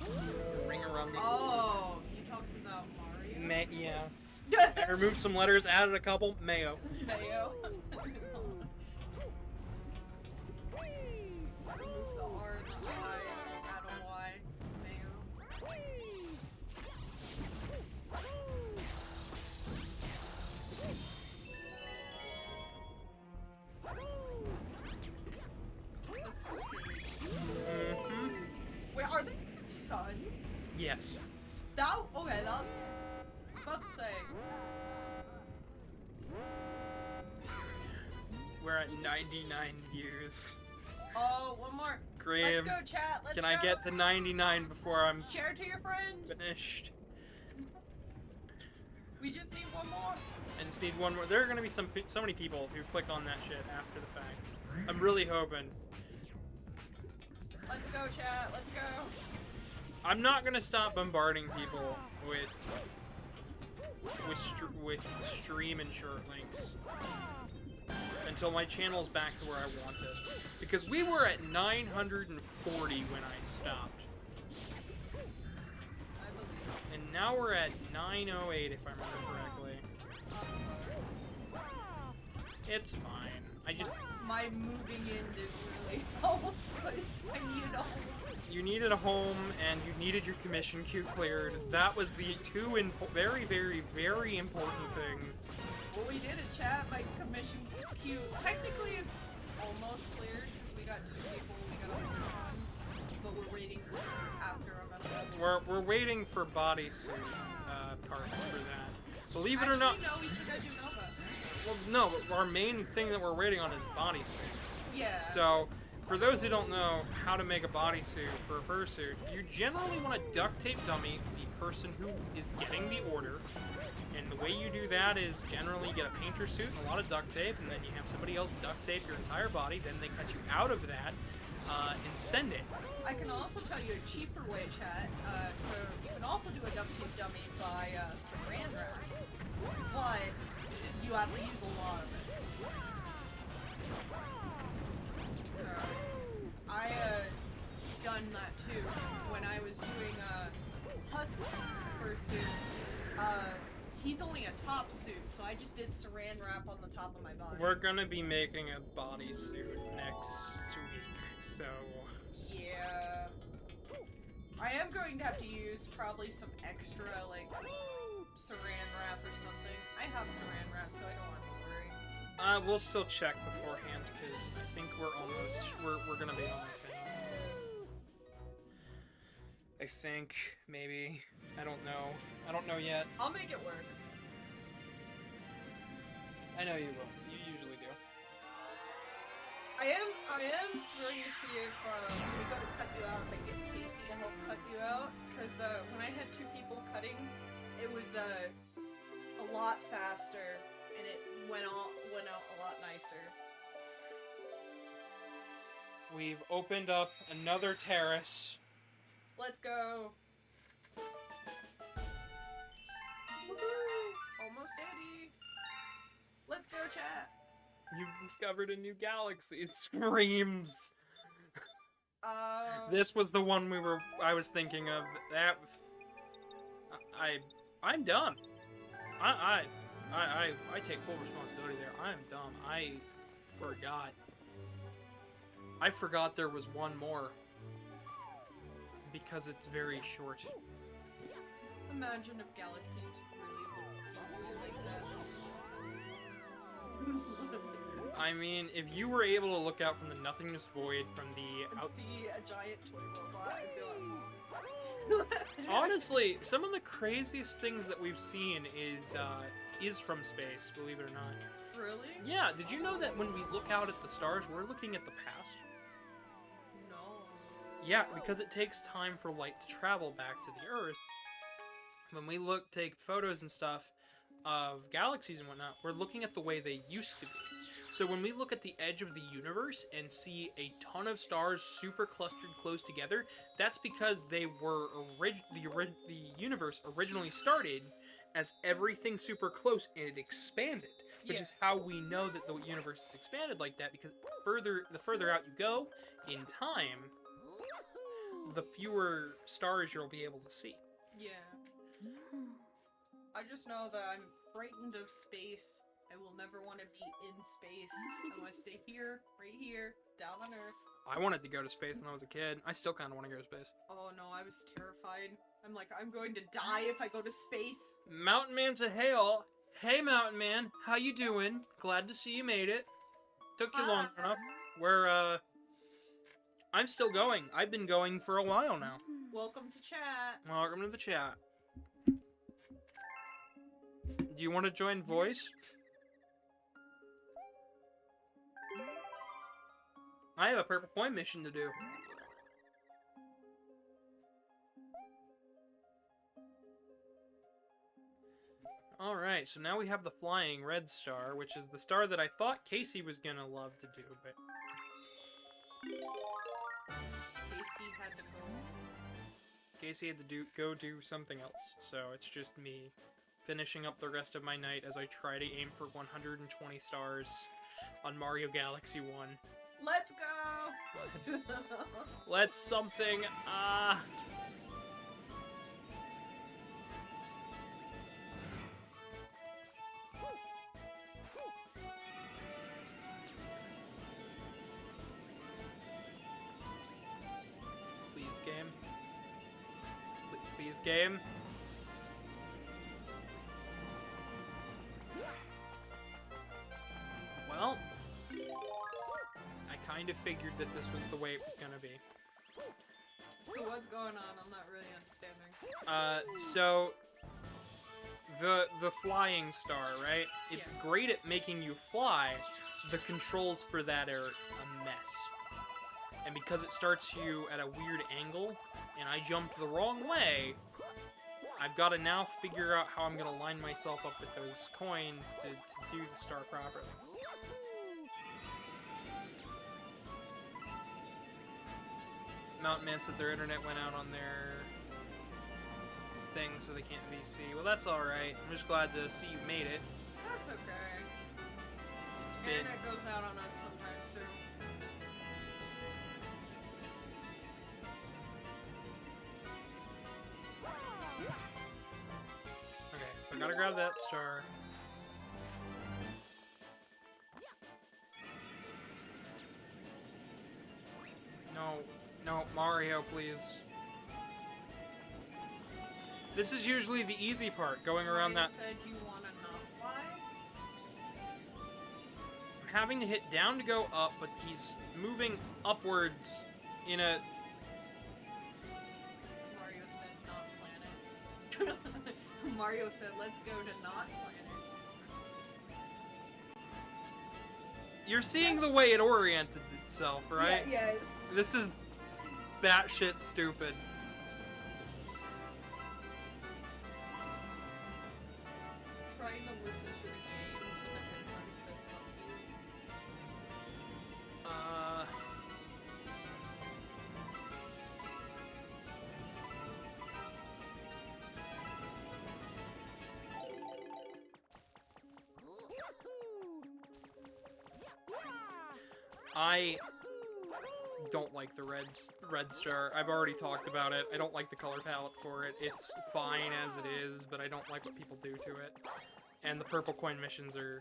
The ring around the Oh, you talking about Mario? yeah. I removed some letters, added a couple. Mayo. Mayo. Remove the R and the I, add a Y. Mayo. That's so cute. Mm-hmm. Wait, are they in the sun? Yes. Okay, that. I was about to say. We're at 99 years. Oh, one more. Scream. Let's go, chat. Let's Can go. I get to 99 before I'm Share to your friends. finished? We just need one more. I just need one more. There are gonna be so many people who click on that shit after the fact. I'm really hoping. Let's go, chat. Let's go. I'm not gonna stop bombarding people with stream and shirt links until my channel's back to where I want it. Because we were at 940 when I stopped. I believe. And now we're at 908 if I remember correctly. It's fine. My moving in didn't really help, but I needed a home. You needed a home and you needed your commission queue cleared. That was the two very, very, very important things. Well, we did it, chat. My commission queue. Technically, it's almost cleared because we got 2 people. We got a on, but we're waiting after another. We're waiting for bodysuit parts for that. Believe it or not. No, we still gotta do Nova. Well, no, our main thing that we're waiting on is bodysuits. Yeah. So, for those who don't know how to make a bodysuit for a fursuit, you generally want to duct tape dummy the person who is getting the order. And the way you do that is generally get a painter suit and a lot of duct tape, and then you have somebody else duct tape your entire body, then they cut you out of that and send it. I can also tell you a cheaper way, chat. So you can also do a duct tape dummy by saran wrap, but you have to use a lot of it. So I done that too when I was doing Husk Fursuit. He's only a top suit, so I just did saran wrap on the top of my body. We're gonna be making a bodysuit next week, so... Yeah. I am going to have to use probably some extra, like, saran wrap or something. I have saran wrap, so I don't have to worry. We'll still check beforehand, because I think we're gonna be almost out. I think, maybe. I don't know. I don't know yet. I'll make it work. I know you will. You usually do. I am going to see if we go to cut you out, if I can get Casey to help cut you out, because when I had 2 people cutting, it was a lot faster, and it went out a lot nicer. We've opened up another terrace. Let's go. Woohoo! Almost Eddie. Let's go, chat. You've discovered a new galaxy. Screams. This was the one I was thinking of. That I'm dumb. I take full responsibility there. I am dumb. I forgot there was one more. Because it's very short. Imagine if galaxies really looked like that. I mean, if you were able to look out from the nothingness void from the out... See a giant toy robot and be like... Honestly, some of the craziest things that we've seen is from space, believe it or not. Really? Yeah, did you know that when we look out at the stars, we're looking at the past? No. Yeah, because it takes time for light to travel back to the Earth. When we take photos and stuff of galaxies and whatnot, we're looking at the way they used to be. So when we look at the edge of the universe and see a ton of stars super clustered close together, that's because they were the universe originally started as everything super close and it expanded, which Yeah. is how we know that the universe is expanded like that, because the further out you go in time, the fewer stars you'll be able to see. Yeah. I just know that I'm frightened of space. I will never want to be in space. I want to stay here, right here, down on Earth. I wanted to go to space when I was a kid. I still kind of want to go to space. Oh no, I was terrified. I'm like, I'm going to die if I go to space. Mountain Man said, "Hey all, hey Mountain Man, how you doing? Glad to see you made it. Took you long enough. I'm still going. I've been going for a while now. Welcome to chat. Welcome to the chat. Do you want to join voice? I have a purple coin mission to do. Alright, so now we have the flying red star, which is the star that I thought Casey was gonna love to do, but... Casey had to go. Casey had to go do something else, so it's just me finishing up the rest of my night as I try to aim for 120 stars on Mario Galaxy 1. Let's go! Let's something, Please, game. Please, game. Well, I kind of figured that this was the way it was gonna be. So what's going on? I'm not really understanding. So the flying star, right? It's great at making you fly. The controls for that are a mess. And because it starts you at a weird angle, and I jumped the wrong way, I've got to now figure out how I'm going to line myself up with those coins to do the star properly. Mountain Man said their internet went out on their thing, so they can't VC. Well, that's alright. I'm just glad to see you made it. That's okay. It's been... Internet goes out on us sometimes too. Okay, so I gotta grab that star. No, Mario, please. This is usually the easy part, going around that... said you want to not fly? I'm having to hit down to go up, but he's moving upwards in a... Mario said not planet. Mario said let's go to not planet. You're seeing the way it oriented itself, right? Yeah, yes. This is batshit stupid. Trying to listen to the game and the headphones said fuck you. I don't like the red star. I've already talked about it. I don't like the color palette for it. It's fine as it is, but I don't like what people do to it. And the purple coin missions are...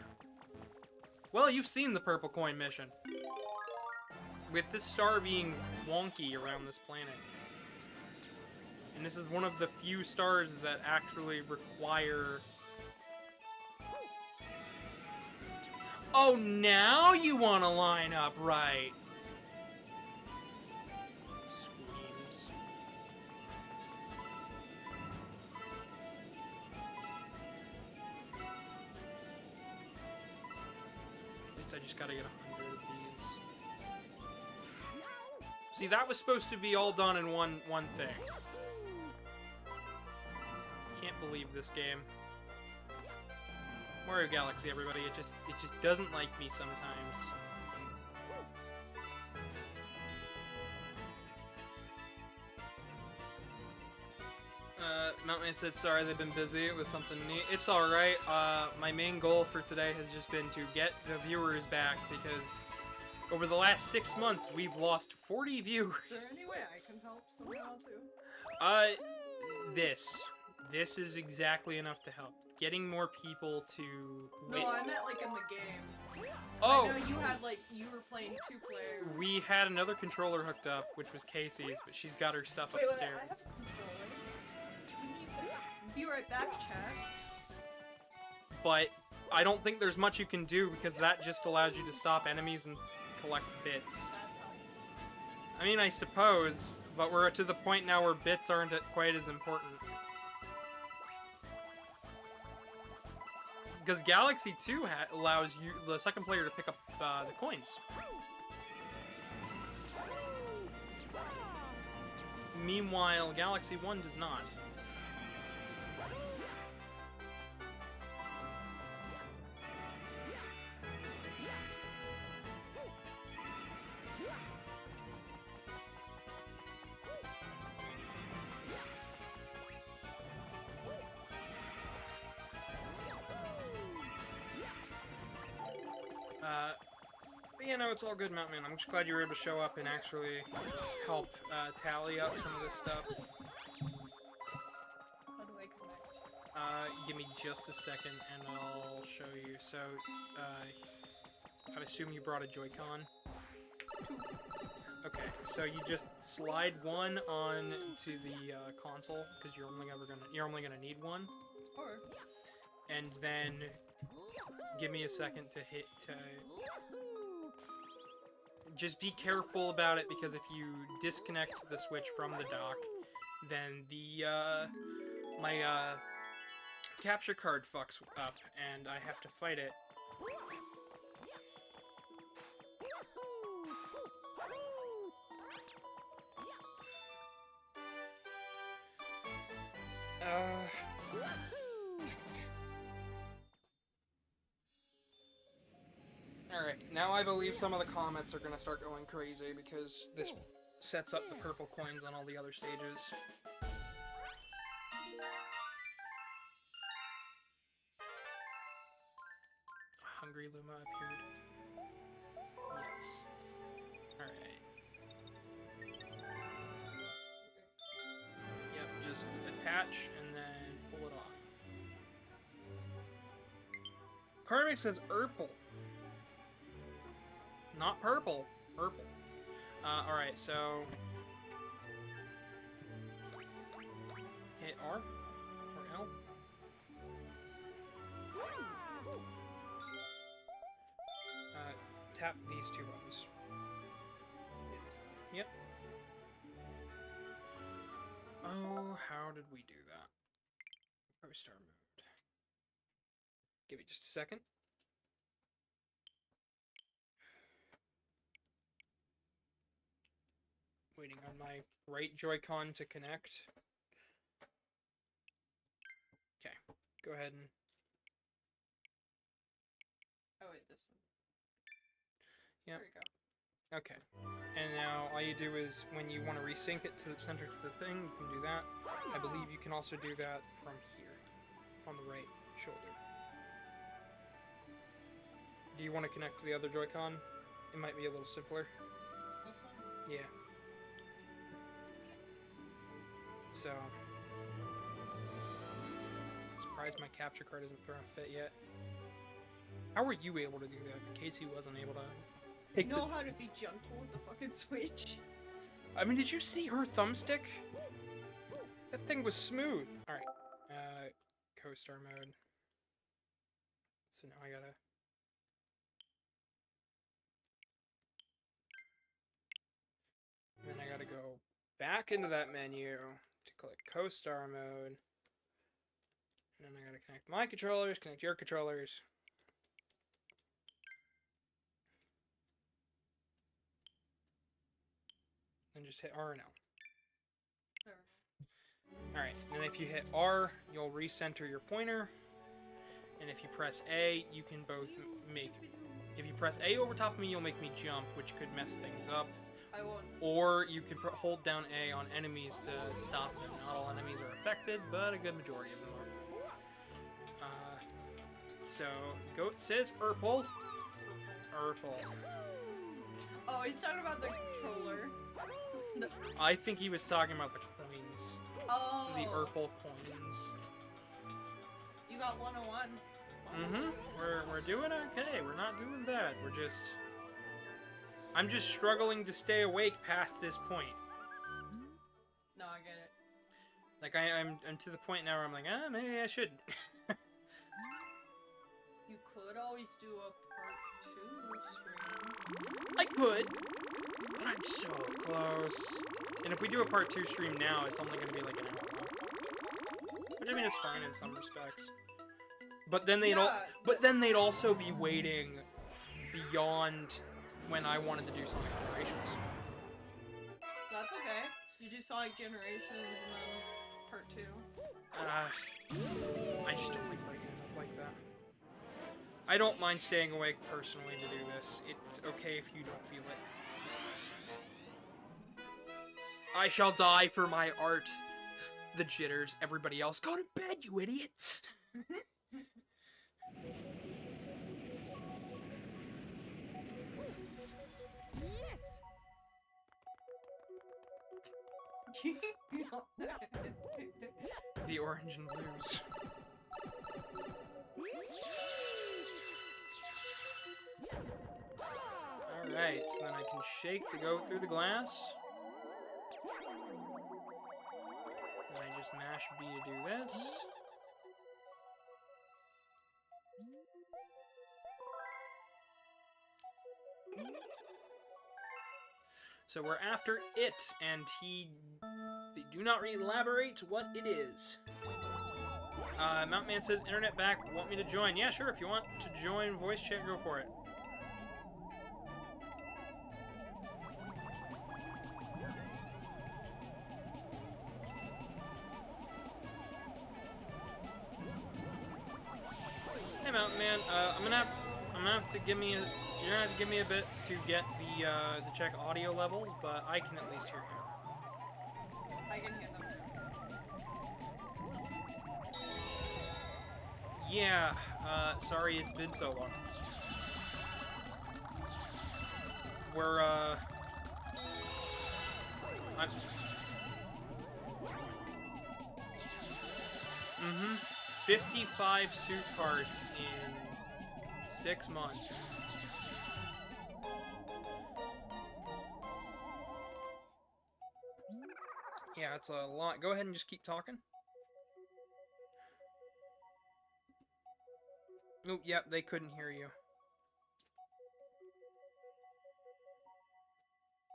Well, you've seen the purple coin mission. With this star being wonky around this planet. And this is one of the few stars that actually require... Oh, now you want to line up right. Screams. At least I just gotta get 100 of these. See, that was supposed to be all done in one thing. Can't believe this game. Mario Galaxy, everybody. It just doesn't like me sometimes. Mountain said, sorry, they've been busy. It was something neat. It's alright. My main goal for today has just been to get the viewers back, because over the last 6 months, we've lost 40 viewers. Is there any way I can help somehow, too? This is exactly enough to help. Getting more people to... No, I meant, like, in the game. Oh! I know you had, like, you were playing 2-player. We had another controller hooked up, which was Casey's, but she's got her stuff Wait, upstairs. I have a controller. Be right back, chat. But I don't think there's much you can do, because that just allows you to stop enemies and collect bits. I mean, I suppose, but we're to the point now where bits aren't quite as important. Because Galaxy 2 allows you, the second player, to pick up the coins. Meanwhile, Galaxy 1 does not. But yeah, no, it's all good, Mountain Man. I'm just glad you were able to show up and actually help tally up some of this stuff. How do I connect? Give me just a second and I'll show you. So, I assume you brought a Joy-Con? Okay, so you just slide one on to the console, because you're only gonna need one. Or And then give me a second to just be careful about it, because if you disconnect the switch from the dock, then the my capture card fucks up and I have to fight it. Alright, now I believe some of the comments are gonna start going crazy, because this sets up the purple coins on all the other stages. Hungry Luma appeared. Yes. Alright. Yep, just attach and then pull it off. Karmic says Urple. Not purple. Purple. Alright, so... hit R? Or L? Tap these two buttons. Yep. Oh, how did we do that? Pro Star mode. Give it just a second. Waiting on my right Joy-Con to connect. Okay, go ahead and... oh wait, this one. Yep. There we go. Okay. And now all you do is, when you want to resync it to the center to the thing, you can do that. I believe you can also do that from here, on the right shoulder. Do you want to connect to the other Joy-Con? It might be a little simpler. This one? Yeah. So... surprised my capture card isn't throwing a fit yet. How were you able to do that? Casey wasn't able to... You know how to be gentle with the fucking Switch? I mean, did you see her thumbstick? That thing was smooth. Alright. Co-star mode. So now I gotta... then I gotta go back into that menu to click co-star mode. And then I gotta connect my controllers, connect your controllers. and just hit R and L. There. Alright, and if you hit R, you'll recenter your pointer. And if you press A, you can both make... If you press A over top of me, you'll make me jump, which could mess things up. I won't. Or you can hold down A on enemies to stop them. Not all enemies are affected, but a good majority of them are. So, Goat says Urple. Urple. Oh, he's talking about the controller. I think he was talking about the coins. Oh. The Urple coins. You got 101. Mm-hmm. We're doing okay. We're not doing bad. I'm just struggling to stay awake past this point. No, I get it. Like I'm to the point now where I'm like, maybe I should. You could always do a part 2 stream. I could, but I'm so close. And if we do a part 2 stream now, it's only gonna be like an hour long. Which I mean is fine in some respects. But then they'd also be waiting beyond when I wanted to do Sonic Generations. That's okay. You do Sonic Generations and then part 2. I just don't like breaking it up like that. I don't mind staying awake personally to do this. It's okay if you don't feel it. I shall die for my art. The jitters. Everybody else, go to bed, you idiot! The orange and blues. Alright, so then I can shake to go through the glass. Then I just mash B to do this. So we're after it, and they do not elaborate what it is. Mountman says, internet back, want me to join? Yeah, sure, if you want to join voice chat, go for it. Hey, Mountain Man, I'm gonna have to give me a. You're gonna have to give me a bit to get the to check audio levels, but I can at least hear you. I can hear them. Yeah. Sorry it's been so long. We're I'm. 55 suit parts in 6 months. Yeah, it's a lot. Go ahead and just keep talking. Oh, yep, they couldn't hear you.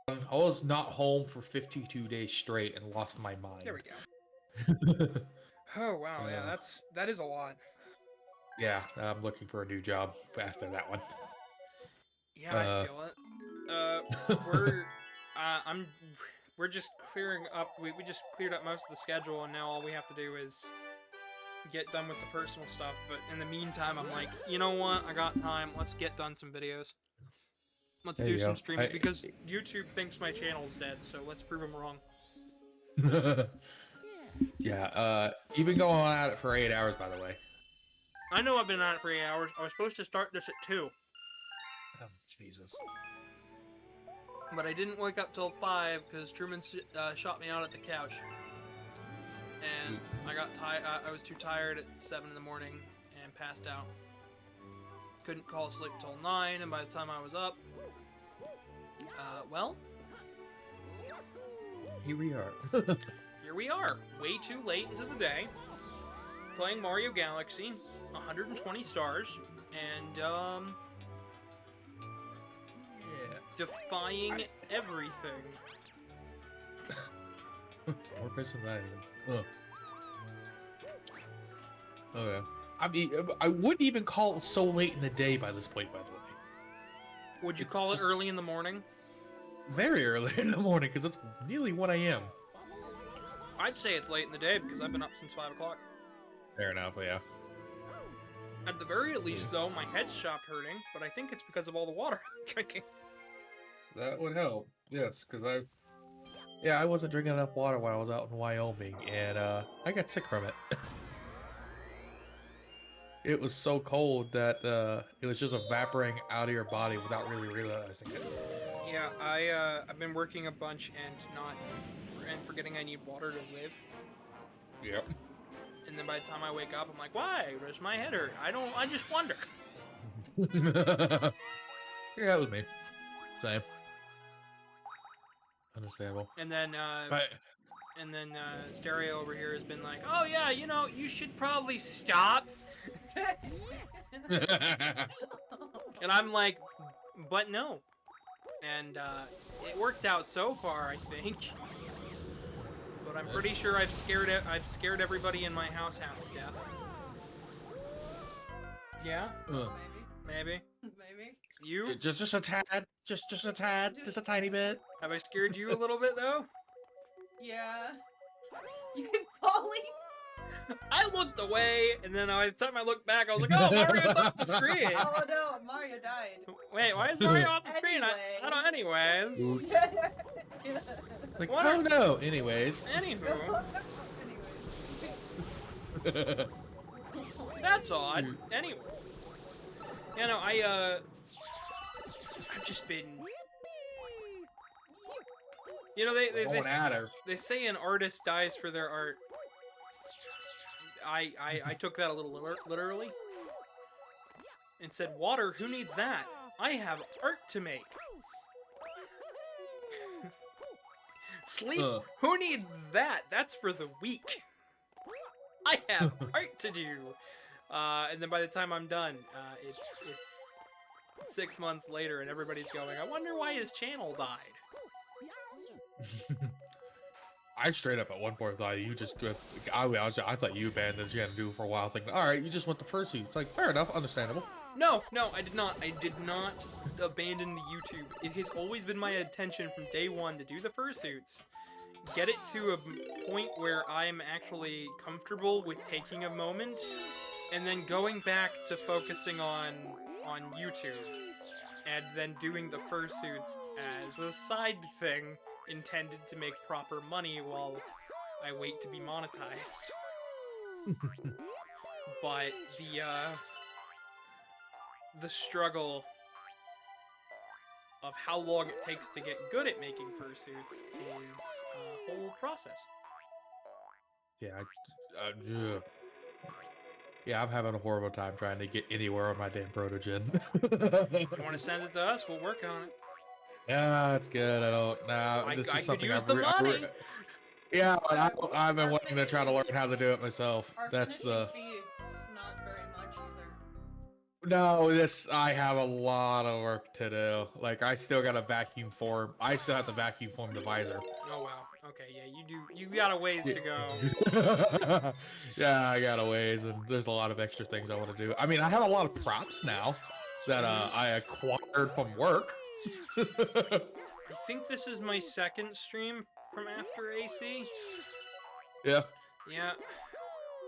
I was not home for 52 days straight and lost my mind. There we go. Oh, wow, yeah, that is a lot. Yeah, I'm looking for a new job after that one. Yeah, I feel it. We're just clearing up. We just cleared up most of the schedule, and now all we have to do is get done with the personal stuff. But in the meantime, I'm like, you know what? I got time. Let's get done some videos. Let's do some streaming because YouTube thinks my channel's dead. So let's prove them wrong. Yeah. You've been going on at it for 8 hours, by the way. I know I've been on it for 8 hours. I was supposed to start this at 2. Oh, Jesus. But I didn't wake up till 5 because Truman shot me out at the couch. And I got I was too tired at 7 in the morning and passed out. Couldn't fall asleep till 9, and by the time I was up, well, here we are. Here we are, way too late into the day, playing Mario Galaxy, 120 stars, and defying everything. More questions than I even. Okay. I mean, I wouldn't even call it so late in the day by this point, by the way. Would you call it early in the morning? very early in the morning because it's nearly 1 a.m. I'd say it's late in the day because I've been up since 5 o'clock. Fair enough, yeah. At the very least, though, my head stopped hurting, but I think it's because of all the water I'm drinking. That would help. Yes, because I wasn't drinking enough water while I was out in Wyoming, and I got sick from it. It was so cold that it was just evaporating out of your body without really realizing it. Yeah, I've been working a bunch and forgetting I need water to live. Yep. And then by the time I wake up, I'm like, why does my head hurt? I just wonder. Yeah, it was me. Same. Understandable. And then But Stereo over here has been like, oh yeah, you should probably stop. And I'm like, but no. And it worked out so far, I think. But I'm pretty sure I've scared everybody in my house half to death. Yeah? Maybe. Maybe. You? just a tad, just a tad, just a tiny bit. Have I scared you a little bit though? Yeah. You can Polly. I looked away, and then by the time I looked back, I was like, oh, Mario's off the screen! Oh no, Mario died. Wait, why is Mario off the screen? I don't anyways. Oops. Yeah. Like, What oh no. Anyways. Anywho, Anyway. that's odd. Anyway. Yeah, no, I've just been... Going at her. they say an artist dies for their art. I took that a little literally and said, water, who needs that? I have art to make. Sleep, who needs that? That's for the weak. I have art to do. And then by the time I'm done, it's 6 months later and everybody's going, I wonder why his channel died. I straight up at one point thought you just good. I thought you abandoned you had to do for a while. I was thinking, all right, you just went to Fursuit. It's like fair enough, understandable. No, I did not. I did not abandon the YouTube. It has always been my intention from day one to do the fursuits, get it to a point where I'm actually comfortable with taking a moment, and then going back to focusing on YouTube, and then doing the fursuits as a side thing intended to make proper money while I wait to be monetized. But the struggle of how long it takes to get good at making fursuits is a whole process. Yeah, I'm having a horrible time trying to get anywhere on my damn protogen. You want to send it to us? We'll work on it. Yeah, it's good. I don't. Nah, this I is could something use the money. Yeah, I've been wanting to try to learn how to do it myself. Our That's the. finishing fee is not very much either. No, I have a lot of work to do. Like, I still got to vacuum form. I still have to vacuum form the visor. Oh wow. Okay, yeah, you do. You got a ways to go. Yeah, I got a ways, and there's a lot of extra things I want to do. I mean, I have a lot of props now that I acquired from work. I think this is my second stream from after AC. Yeah, Yeah.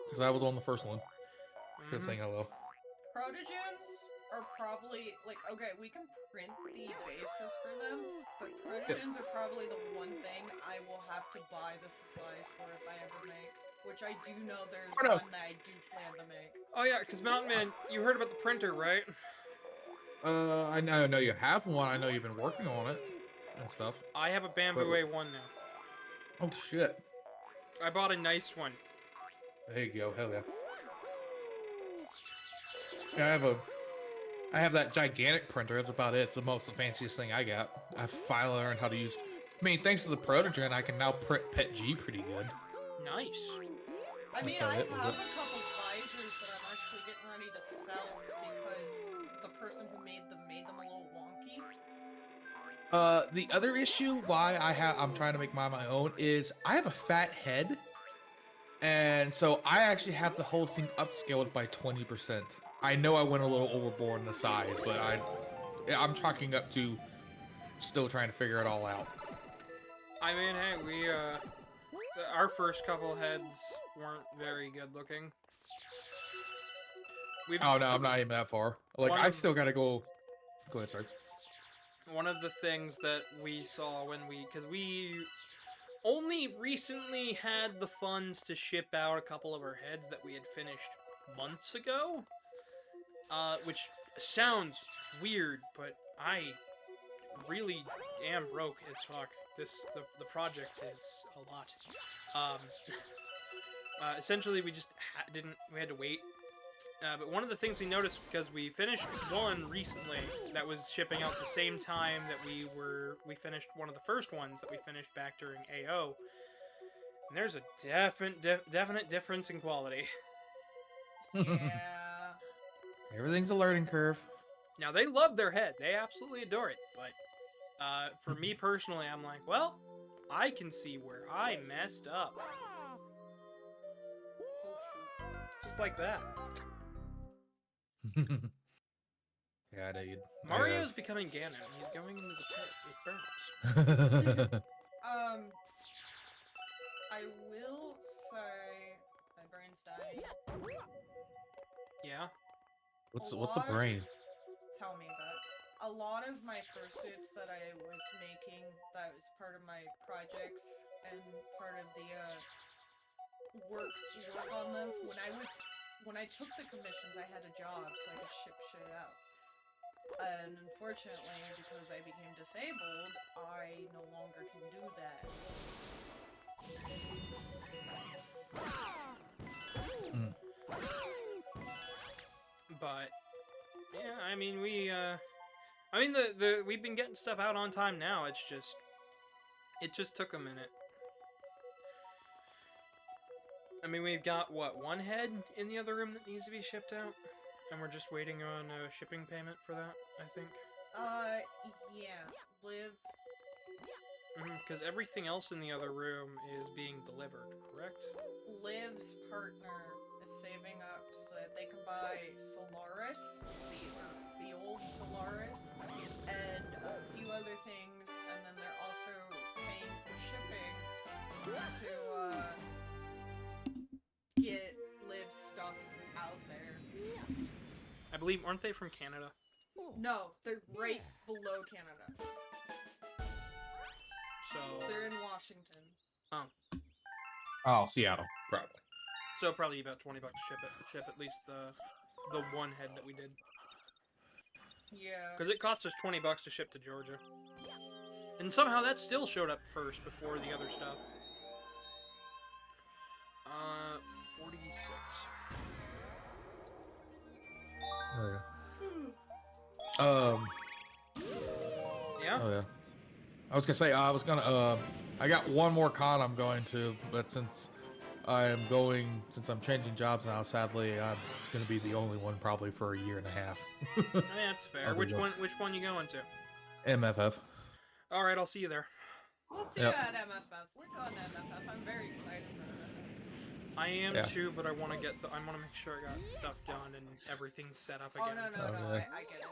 because I was on the first one. Just Mhm. saying hello. Protogens are probably, like, okay, we can print the bases for them, but protogens are probably the one thing I will have to buy the supplies for if I ever make. Which I do know there's Oh, no. one that I do plan to make. Oh yeah, because Mountain Man, you heard about the printer, right? I know you have one. I know you've been working on it and stuff. I have a Bamboo But- A1 now. Oh shit! I bought a nice one. There you go. Hell yeah. Yeah, I have that gigantic printer. That's about it. It's the fanciest thing I got. I finally learned how to use. I mean, thanks to the Protogen, I can now print Pet G pretty good. Nice. I mean, about I it, have was a it? couple visors that I'm actually getting ready to sell because the person who made them a little wonky. The other issue why I'm trying to make mine my own is I have a fat head, and so I actually have the whole thing upscaled by 20%. I know I went a little overboard in the size, but I'm chalking up to Still trying to figure it all out. I mean, hey, our first couple heads weren't very good looking. Oh no, I'm not even that far. Like I still gotta go. Go ahead, sorry. One of the things that we saw because we only recently had the funds to ship out a couple of our heads that we had finished months ago, which sounds weird, but I really am broke as fuck. The project is a lot. Essentially, we just we had to wait. But one of the things we noticed, because we finished one recently that was shipping out the same time that we finished one of the first ones that we finished back during AO, and there's a definite difference in quality. Yeah. Everything's a learning curve. Now, they love their head. They absolutely adore it, but for me personally, I'm like, well, I can see where I messed up. Just like that. Yeah, dude. Mario's becoming Ganon. He's going into the pit. It burns. I will say my brain's dying. Yeah? What's a brain? Tell me that. A lot of my fursuits that I was making, that was part of my projects and part of the work on them. When I took the commissions, I had a job so I could ship shit out. And unfortunately, because I became disabled, I no longer can do that. But yeah, I mean we've been getting stuff out on time now. It just took a minute. I mean, we've got what, one head in the other room that needs to be shipped out, and we're just waiting on a shipping payment for that, I think. Yeah, Liv. Because everything else in the other room is being delivered, correct? Liv's partner is saving up so that they can buy Solaris, the old Solaris, and a few other things, and then they're also paying for shipping to get Liv's stuff out there. I believe, aren't they from Canada? No, they're right below Canada. So They're in Washington. Oh, Seattle, probably. So probably about $20 to ship at least the one head that we did. Yeah. Because it cost us $20 to ship to Georgia. And somehow that still showed up first before the other stuff. 46. Oh, yeah. Yeah? Oh, yeah. I was gonna say, I got one more con I'm going to, but since I'm changing jobs now, sadly, it's gonna be the only one probably for a year and a half. Yeah, that's fair. Which one you going to? MFF. Alright, I'll see you there. We'll see you at MFF. We're going to MFF. I'm very excited for that. I am too, but I want to make sure I got stuff done and everything's set up again. Oh, no, I get it.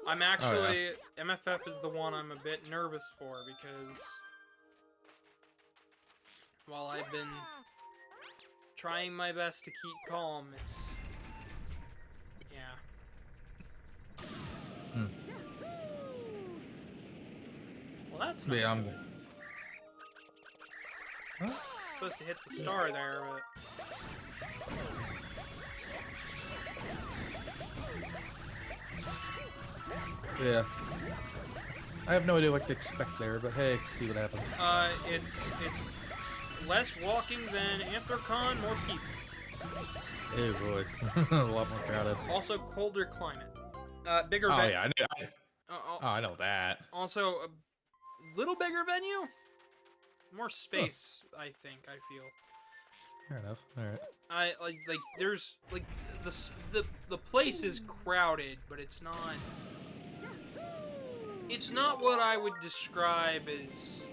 I'm actually, MFF is the one I'm a bit nervous for because while I've been trying my best to keep calm, it's, yeah. Well, that's not Yeah, supposed to hit the star there, but... Yeah. I have no idea what to expect there, but hey, see what happens. It's less walking than Anthrocon, more people. Oh boy, a lot more crowded. Also, colder climate. Bigger Oh venue. yeah, I know that. Also, a little bigger venue? More space, I think, I feel. Fair enough, alright. Like, there's, like, the place is crowded, but it's not what I would describe as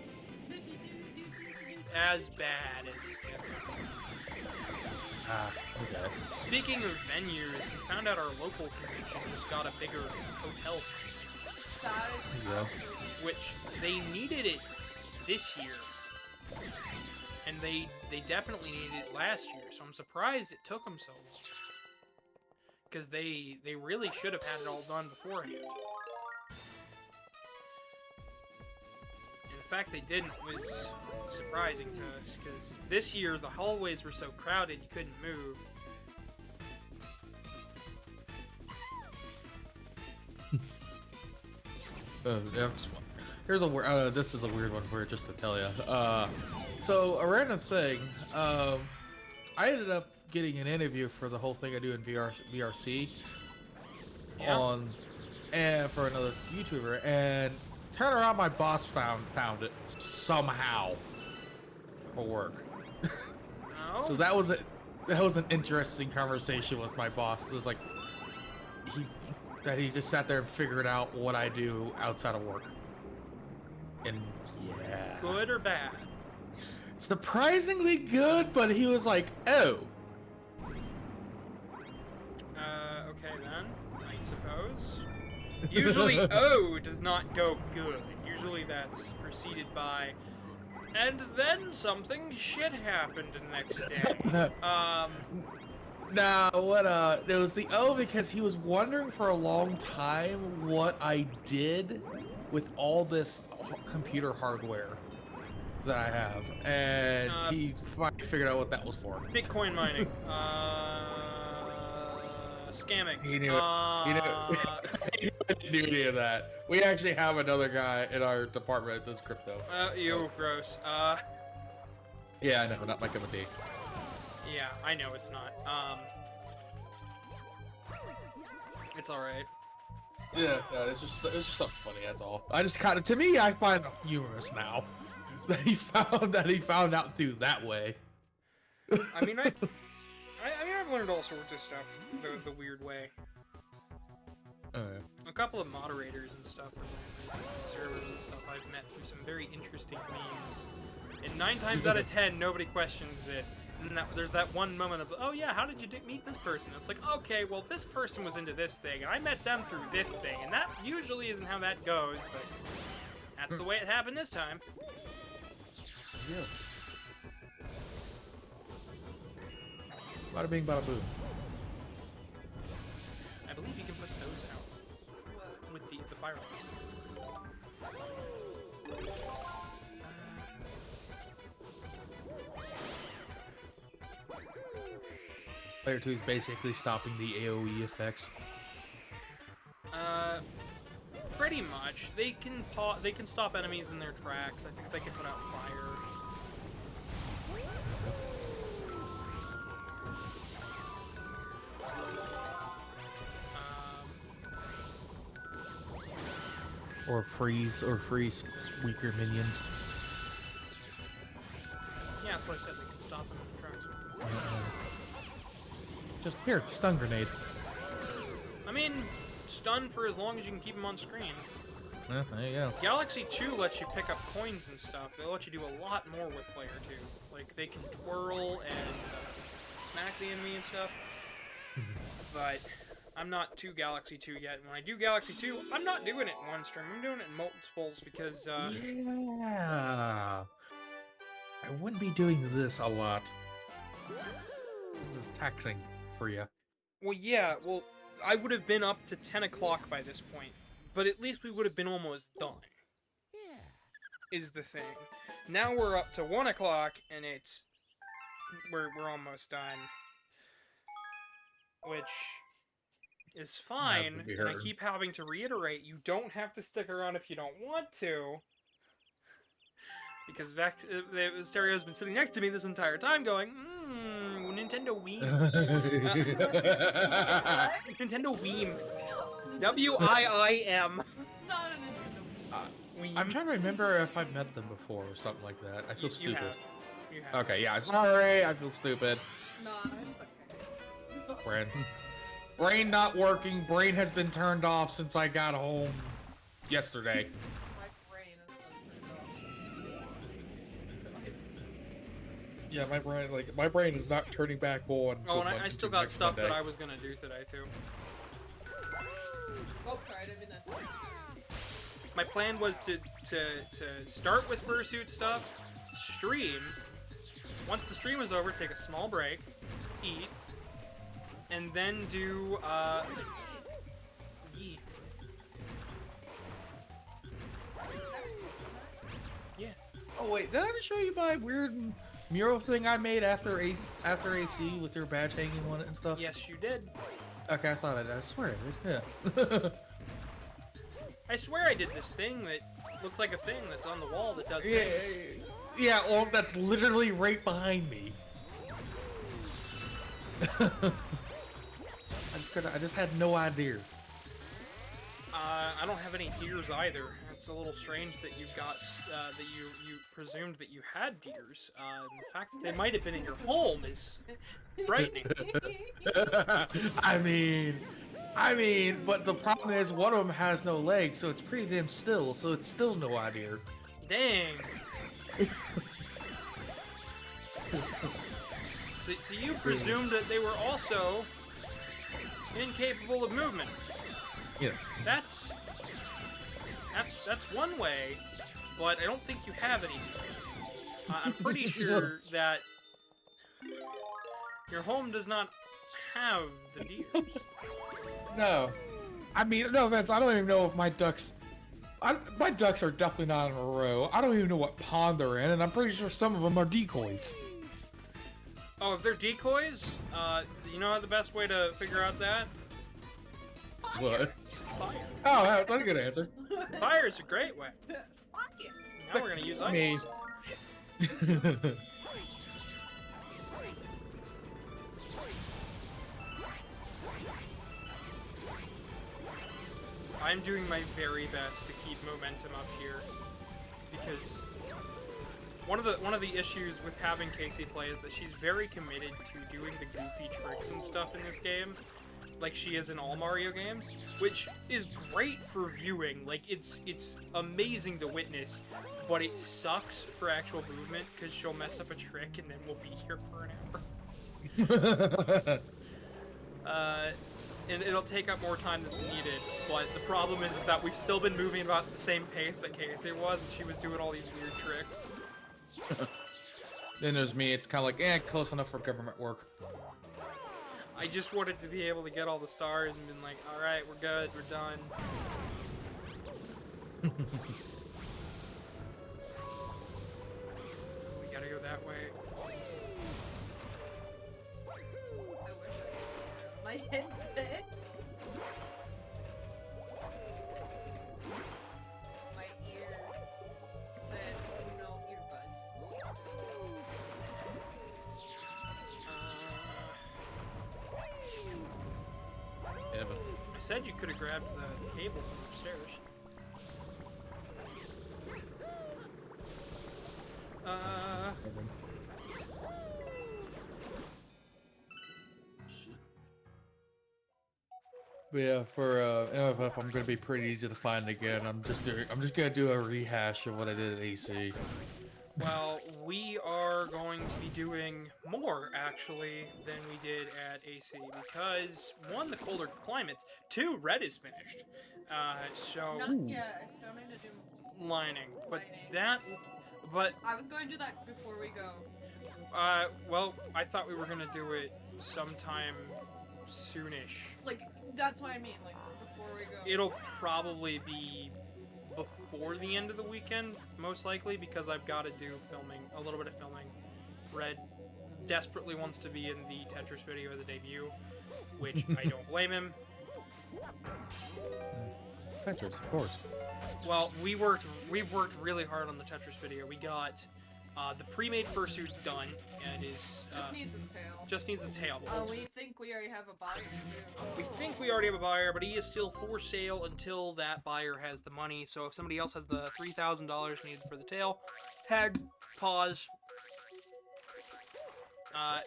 bad as... Okay. Speaking of venues, we found out our local convention just got a bigger hotel. That is Yeah. which they needed it this year. And they definitely needed it last year, so I'm surprised it took them so long. Because they really should have had it all done beforehand. And the fact they didn't was surprising to us, because this year the hallways were so crowded you couldn't move. Here's a this is a weird one for just to tell you. So a random thing. I ended up getting an interview for the whole thing I do in VRC Yeah. and for another YouTuber, and turn around, my boss found it somehow for work. Oh? So that was an interesting conversation with my boss. It was like he just sat there and figured out what I do outside of work. And yeah. Good or bad? Surprisingly good, but he was like, "Oh." Okay then, I suppose. Usually O does not go good. Usually that's preceded by, and then something shit happened the next day. Nah, it was the O because he was wondering for a long time what I did with all this computer hardware that I have, and he finally figured out what that was for. Bitcoin mining. Scamming. He knew it. He didn't do any of that. We actually have another guy in our department that does crypto. Ew, gross. Yeah, I know, not my cup of tea. Yeah, I know it's not. It's alright. Yeah, no, it's just something funny. That's all. I just kind of, to me, I find it humorous now that he found out through that way. I mean, I've learned all sorts of stuff the weird way. A couple of moderators and stuff on servers and stuff I've met through some very interesting means. And 9 times out of 10, nobody questions it. And then there's that one moment of, oh yeah, how did you meet this person? It's like, okay, well this person was into this thing, and I met them through this thing, and that usually isn't how that goes, but that's the way it happened this time. Yeah. Bada bing, bada boom. I believe you can put those out with the fireworks. Player 2 is basically stopping the AoE effects. Pretty much. They can stop enemies in their tracks. I think they can put out fire. Or freeze weaker minions. Yeah, that's what I said. They can stop them in their tracks. Just here, stun grenade. I mean, stun for as long as you can keep them on screen. Yeah, there you go. Galaxy 2 lets you pick up coins and stuff. They'll let you do a lot more with Player 2. Like, they can twirl and smack the enemy and stuff. But I'm not to Galaxy 2 yet. When I do Galaxy 2, I'm not doing it in one stream. I'm doing it in multiples because, Yeah. I wouldn't be doing this a lot. This is taxing for you. Well, yeah, well, I would have been up to 10 o'clock by this point. But at least we would have been almost done. Is the thing. Now we're up to 1 o'clock, and it's... We're almost done. Which is fine, and I keep having to reiterate, you don't have to stick around if you don't want to. Because the Stereo's been sitting next to me this entire time going, Nintendo Wii. Nintendo Wii. W-I-I-M. Not a Nintendo Wii. I'm trying to remember if I've met them before or something like that. I feel stupid. You have. Okay, yeah, sorry, I feel stupid. Nah, it's okay. Brain not working. Brain has been turned off since I got home yesterday. My brain is turned off. Yeah, my brain is not turning back on. Oh, and I still got stuff that I was gonna do today too. Oh, sorry, I didn't mean that. my plan was to start with fursuit stuff, stream. Once the stream was over, take a small break, eat, and then do yeet. Yeah. Oh wait, did I ever show you my weird mural thing I made after AC with your badge hanging on it and stuff? Yes, you did. Okay, I thought I did. I swear I did. Yeah. I swear I did this thing that looked like a thing that's on the wall that does Yeah, things. yeah. Well, that's literally right behind me. I just had no idea. I don't have any deers either. It's a little strange that you got that you presumed that you had deers. The fact that they might have been in your home is frightening. I mean, but the problem is one of them has no legs, so it's pretty damn still. So it's still no idea. Dang. So you presumed that they were also incapable of movement. Yeah. That's one way, but I don't think you have any. I'm pretty sure that your home does not have the deers. No. I mean, no offense, I don't even know if my ducks... my ducks are definitely not in a row. I don't even know what pond they're in, and I'm pretty sure some of them are decoys. Oh, if they're decoys, you know the best way to figure out that? What? Fire. Oh, that's a good answer. Fire is a great way. Now we're gonna use ice. Me. I'm doing my very best to keep momentum up here because one of the issues with having Casey play is that she's very committed to doing the goofy tricks and stuff in this game, like she is in all Mario games, which is great for viewing. Like it's amazing to witness, but it sucks for actual movement because she'll mess up a trick and then we'll be here for an hour. And it'll take up more time than's needed, but the problem is that we've still been moving about at the same pace that Casey was, and she was doing all these weird tricks. Then there's me, it's kind of like, close enough for government work. I just wanted to be able to get all the stars and been like, alright, we're good, we're done. We gotta go that way. My head's big. My ear said no earbuds. Yeah, but... I said you could have grabbed the cable from upstairs. But yeah, for MFF, I'm gonna be pretty easy to find again. I'm just gonna do a rehash of what I did at AC. Well, we are going to be doing more, actually, than we did at AC, because, one, the colder climates, two, red is finished, so... Not yet, I still need to do lining, but lining. but, I was going to do that before we go. well, I thought we were gonna do it sometime soonish. Like, that's what I mean, like, before we go. It'll probably be before the end of the weekend, most likely, because I've got to do filming, a little bit of filming. Red desperately wants to be in the Tetris video as a debut, which I don't blame him. It's Tetris, of course. Well, we've worked really hard on the Tetris video. We got the pre-made fursuit done, and is Just needs a tail. just needs a tail. We think we already have a buyer too. We think we already have a buyer, but he is still for sale until that buyer has the money. So if somebody else has the $3,000 needed for the tail, head, pause,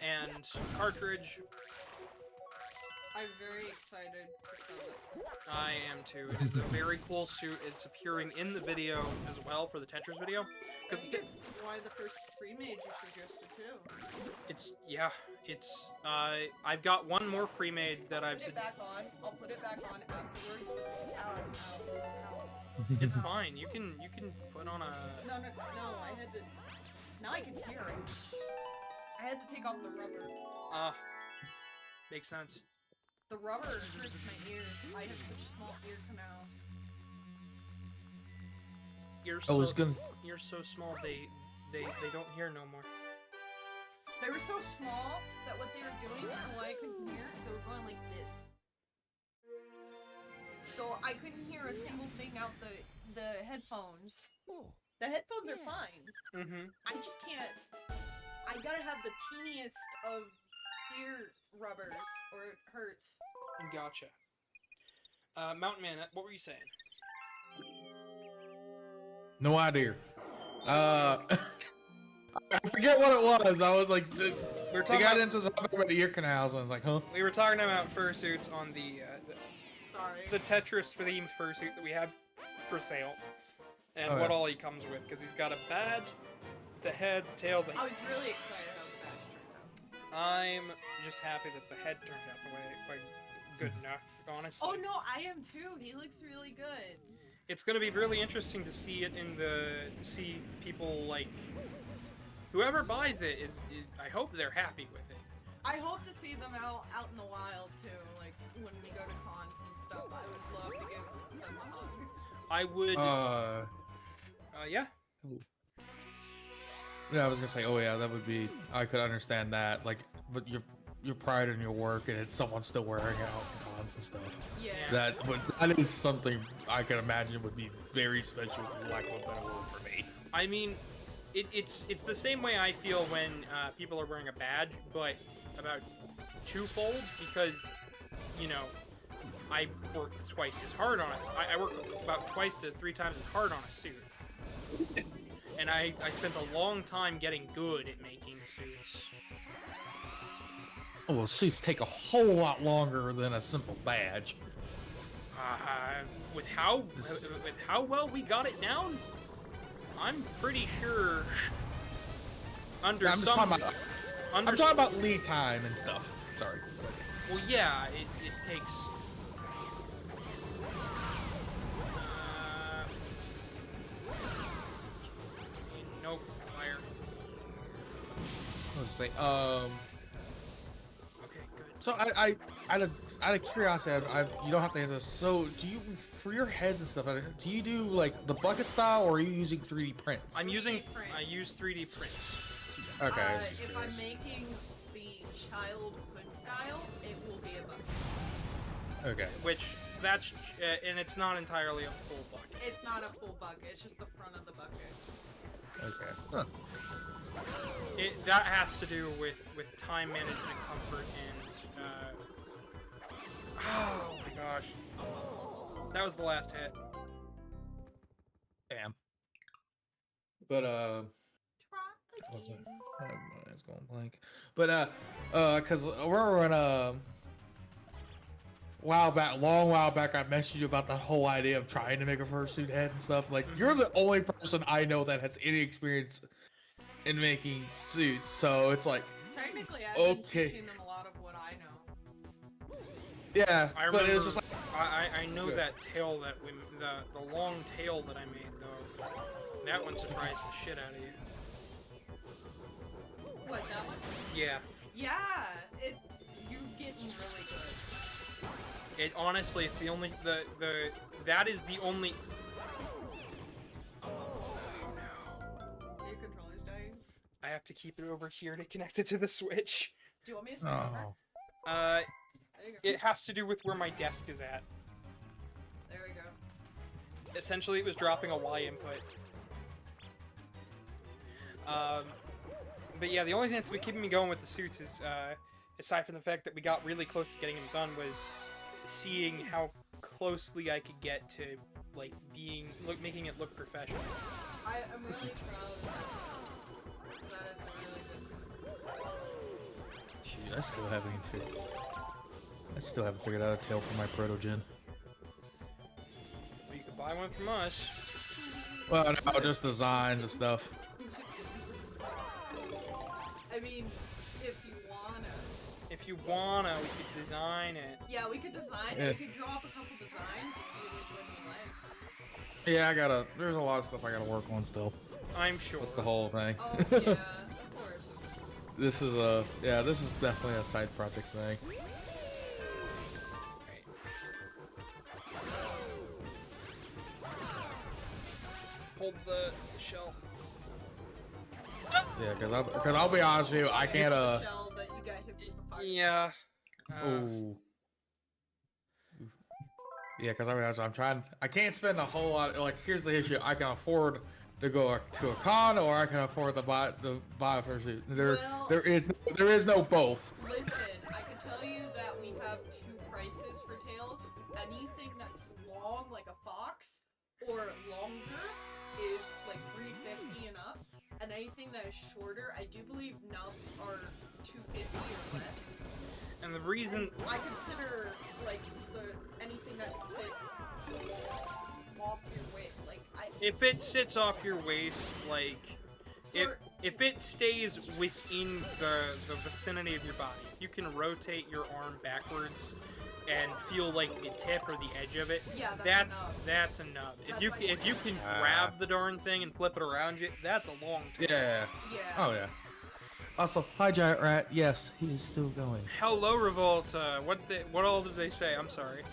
and cartridge. I'm very excited to sell it. I am too. It is a very cool suit. It's appearing in the video as well for the Tetris video. I think it's why the first pre-made you suggested too. It's I've got one more pre-made that I've Put it back on. I'll put it back on afterwards. Ow, ow, ow. It's fine. You can put on a. No, I had to. Now I can hear it. I had to take off the rubber. Makes sense. The rubber hurts my ears. I have such small ear canals. You're I was gonna. You're so small. They don't hear no more. They were so small that what they were doing and why I couldn't hear is they were going like this. So I couldn't hear a single thing out the headphones. The headphones are fine. Mm-hmm. I just can't. I gotta have the teeniest of ear rubbers or it hurts. Gotcha. Mountain Man, what were you saying? No idea. I forget what it was. I was like, We were they talking got about, into the topic about the ear canals, and I was like, huh? we were talking about fursuits on the Sorry. Tetris themed fursuit that we have for sale, and Oh, what yeah. all he comes with, because he's got a badge, the head, the tail, the. I was really excited how the badge turned out. I'm just happy that the head turned out the way like good enough, honestly. Oh no, I am too. He looks really good. It's gonna be really interesting to see it see people like whoever buys it is I hope they're happy with it. I hope to see them out in the wild too, like when we go to cons and stuff. I would love to give them a hug. I would. Yeah. Yeah, I was gonna say, oh yeah, that would be. I could understand that, like, but your pride in your work, and it's someone still wearing it out in cons and stuff. Yeah. That is something I can imagine would be very special, for lack of a better word, for me. I mean, it's the same way I feel when people are wearing a badge, but about twofold because, you know, I work twice as hard on I work about twice to 3 times as hard on a suit. And I spent a long time getting good at making suits. Oh, well, suits take a whole lot longer than a simple badge. With how well we got it down, I'm pretty sure I'm just talking about lead time and stuff. Sorry. Well, yeah, it takes. Nope, fire. Let's say, Okay, good. So I out of curiosity, you don't have to answer this. So do you, for your heads and stuff, do you do like the bucket style, or are you using 3D prints? I use 3D prints. Okay. If I'm making the childhood style, it will be a bucket. Okay. Which that's and it's not entirely a full bucket. It's not a full bucket. It's just the front of the bucket. Okay. Huh. That has to do with time management, comfort, and oh my gosh, that was the last hit. Damn. But what's my mind's going blank. But cause we're in a long while back, I messaged you about that whole idea of trying to make a fursuit head and stuff. Like, you're the only person I know that has any experience in making suits, so it's like, Technically, I've been okay. teaching them a lot of what I know. yeah, I but remember, it's just like, I know Good. that tail that the long tail that I made though. That one surprised the shit out of you. What, that one? Yeah. Yeah, you're getting really good. It honestly, it's the only that is the only. Your controller's dying. I have to keep it over here to connect it to the Switch. Do you want me to start over? oh, It has to do with where my desk is at. There we go. Essentially, it was dropping a Y input. But yeah, the only thing that's been keeping me going with the suits is, aside from the fact that we got really close to getting them done, was seeing how closely I could get to, like, making it look professional. I'm really proud of that. That is a really good. shoot, I still haven't figured out a tail for my proto-gen. Well, you could buy one from us. Well, no, just design the stuff. I mean, if you wanna. If you wanna, we could design it. Yeah, we could design Yeah. it. We could draw up a couple designs and see which one you like. Yeah, I gotta. There's a lot of stuff I gotta work on still I'm sure. with the whole thing. Oh yeah, of course. This is this is definitely a side project thing. Hold the shell. Yeah, cause I'll be honest with you, I can't Shell, but you got hit with the fire. Yeah. Oh. Yeah, because I'm trying. I can't spend a whole lot. Like, here's the issue: I can afford to go to a con, or I can afford to buy a fursuit. Well- there is no both. Listen, I can tell you that we have two prices for tails. Anything that's long, like a fox, or longer, is like $350 and up. And anything that is shorter, I do believe nubs are $250 or less. And the reason I consider like anything that sits off your weight, like if it sits off your waist, like sort, if it stays within the vicinity of your body, if you can rotate your arm backwards and feel like the tip or the edge of it, yeah, that's a nub. That's If you can grab the darn thing and flip it around you, that's a long time. Yeah. yeah. Oh yeah. Also, hi Giant Rat. Yes, he is still going. Hello, Revolt. What all did they say? I'm sorry.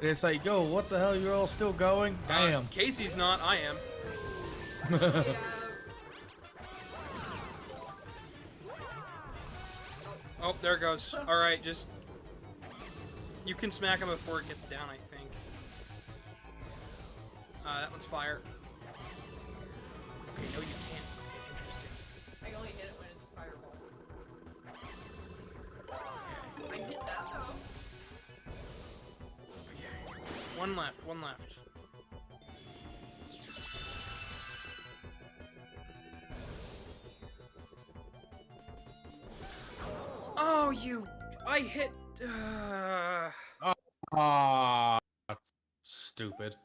It's like, yo, what the hell? You're all still going? Damn. Casey's not. I am. Yeah. Oh, there it goes. All right, just you can smack him before it gets down. I think. That one's fire. Okay, no, you can't. Okay, interesting. I can only hit it when it's a fireball. I can hit that though. Okay. One left. One left. Oh, you! I hit. Ah, stupid.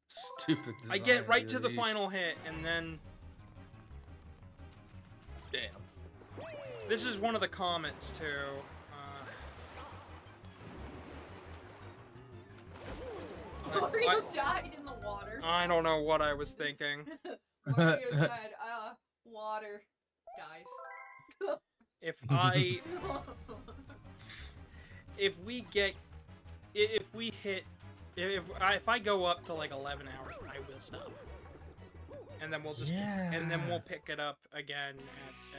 Stupid. I get design right to the series. final hit, and then. Damn. This is one of the comments too. Mario died in the water. I don't know what I was thinking. Mario said, water dies. If I, if we get, if we hit, if I go up to like 11 hours, I will stop. And then we'll just, and then we'll pick it up again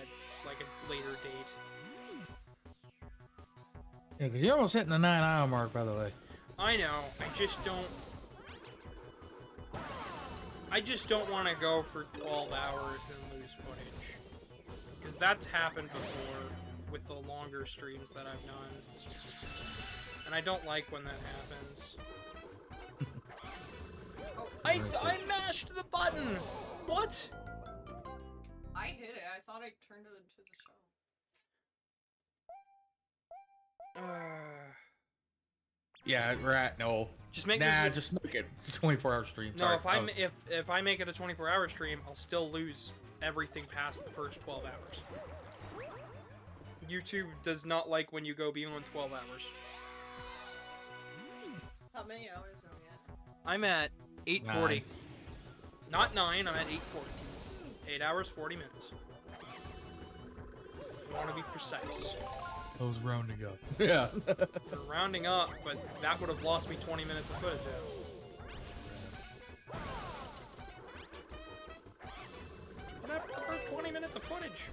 at like a later date. Yeah, because you're almost hitting the 9-hour mark, by the way. I know. I just don't want to go for 12 hours and lose footage. Because that's happened before with the longer streams that I've done. And I don't like when that happens. I mashed the button! What? I hit it. I thought I turned it into the show. Yeah, Rat, no. Just make just make it 24-hour stream. No, Sorry. if I make it a 24-hour stream, I'll still lose everything past the first 12 hours. YouTube does not like when you go beyond 12 hours. How many hours are we at? I'm at 8:40. 9. Not 9, I'm at 8:40. 8 hours, 40 minutes. I want to be precise. I was rounding up. Yeah. We're rounding up, but that would have lost me 20 minutes of footage out. What happened to the first 20 minutes of footage?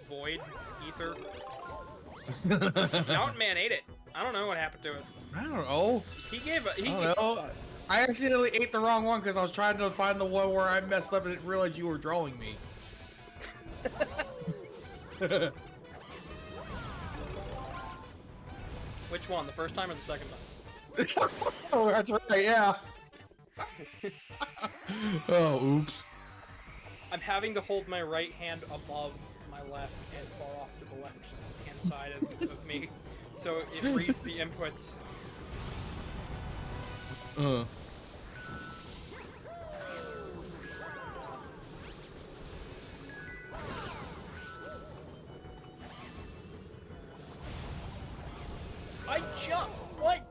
Void, ether. Mountain Man ate it. I don't know what happened to it. I don't know. He gave a. I don't know. I accidentally ate the wrong one because I was trying to find the one where I messed up and didn't realize you were drawing me. Which one? The first time or the second time? Oh, that's right, yeah. Oh, oops. I'm having to hold my right hand above my left and far off to the left hand side of me, so it reads the inputs. I jumped. What?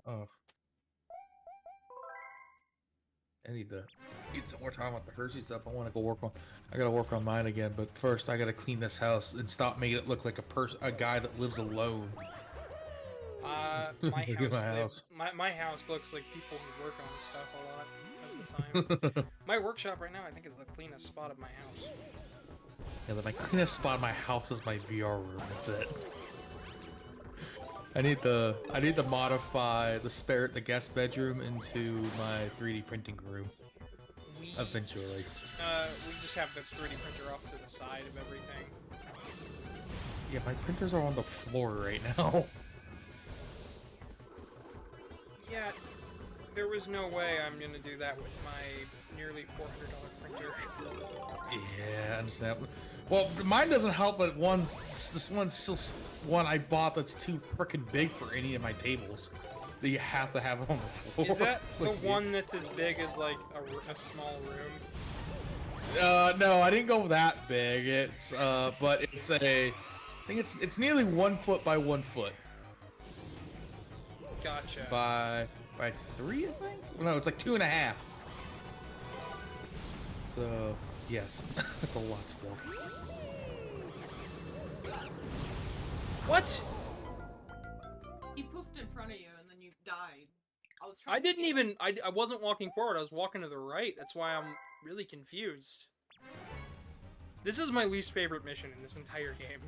Oh, get some more time with the Hershey stuff. I want to go work on. I gotta work on mine again, but first I gotta clean this house and stop making it look like a guy that lives alone. My Look at house, my house. my house looks like people who work on stuff a lot of the time. My workshop right now, I think, is the cleanest spot of my house. Yeah, my cleanest spot in my house is my VR room. That's it. I need to modify the guest bedroom into my 3D printing room. We Eventually. we just have the 3D printer off to the side of everything. Yeah, my printers are on the floor right now. Yeah, there was no way I'm gonna do that with my nearly $400 printer. Yeah, I understand. Well, mine doesn't help, but this one's still one I bought that's too freaking big for any of my tables. That you have to have it on the floor. Is that the Like, one that's as big as like a small room? No, I didn't go that big. It's but it's I think it's nearly 1 foot by 1 foot. Gotcha. By 3, I think. No, it's like 2.5. So yes, it's a lot still. What? He poofed in front of you and then you died. I didn't even. I wasn't walking forward. I was walking to the right. That's why I'm really confused. This is my least favorite mission in this entire game.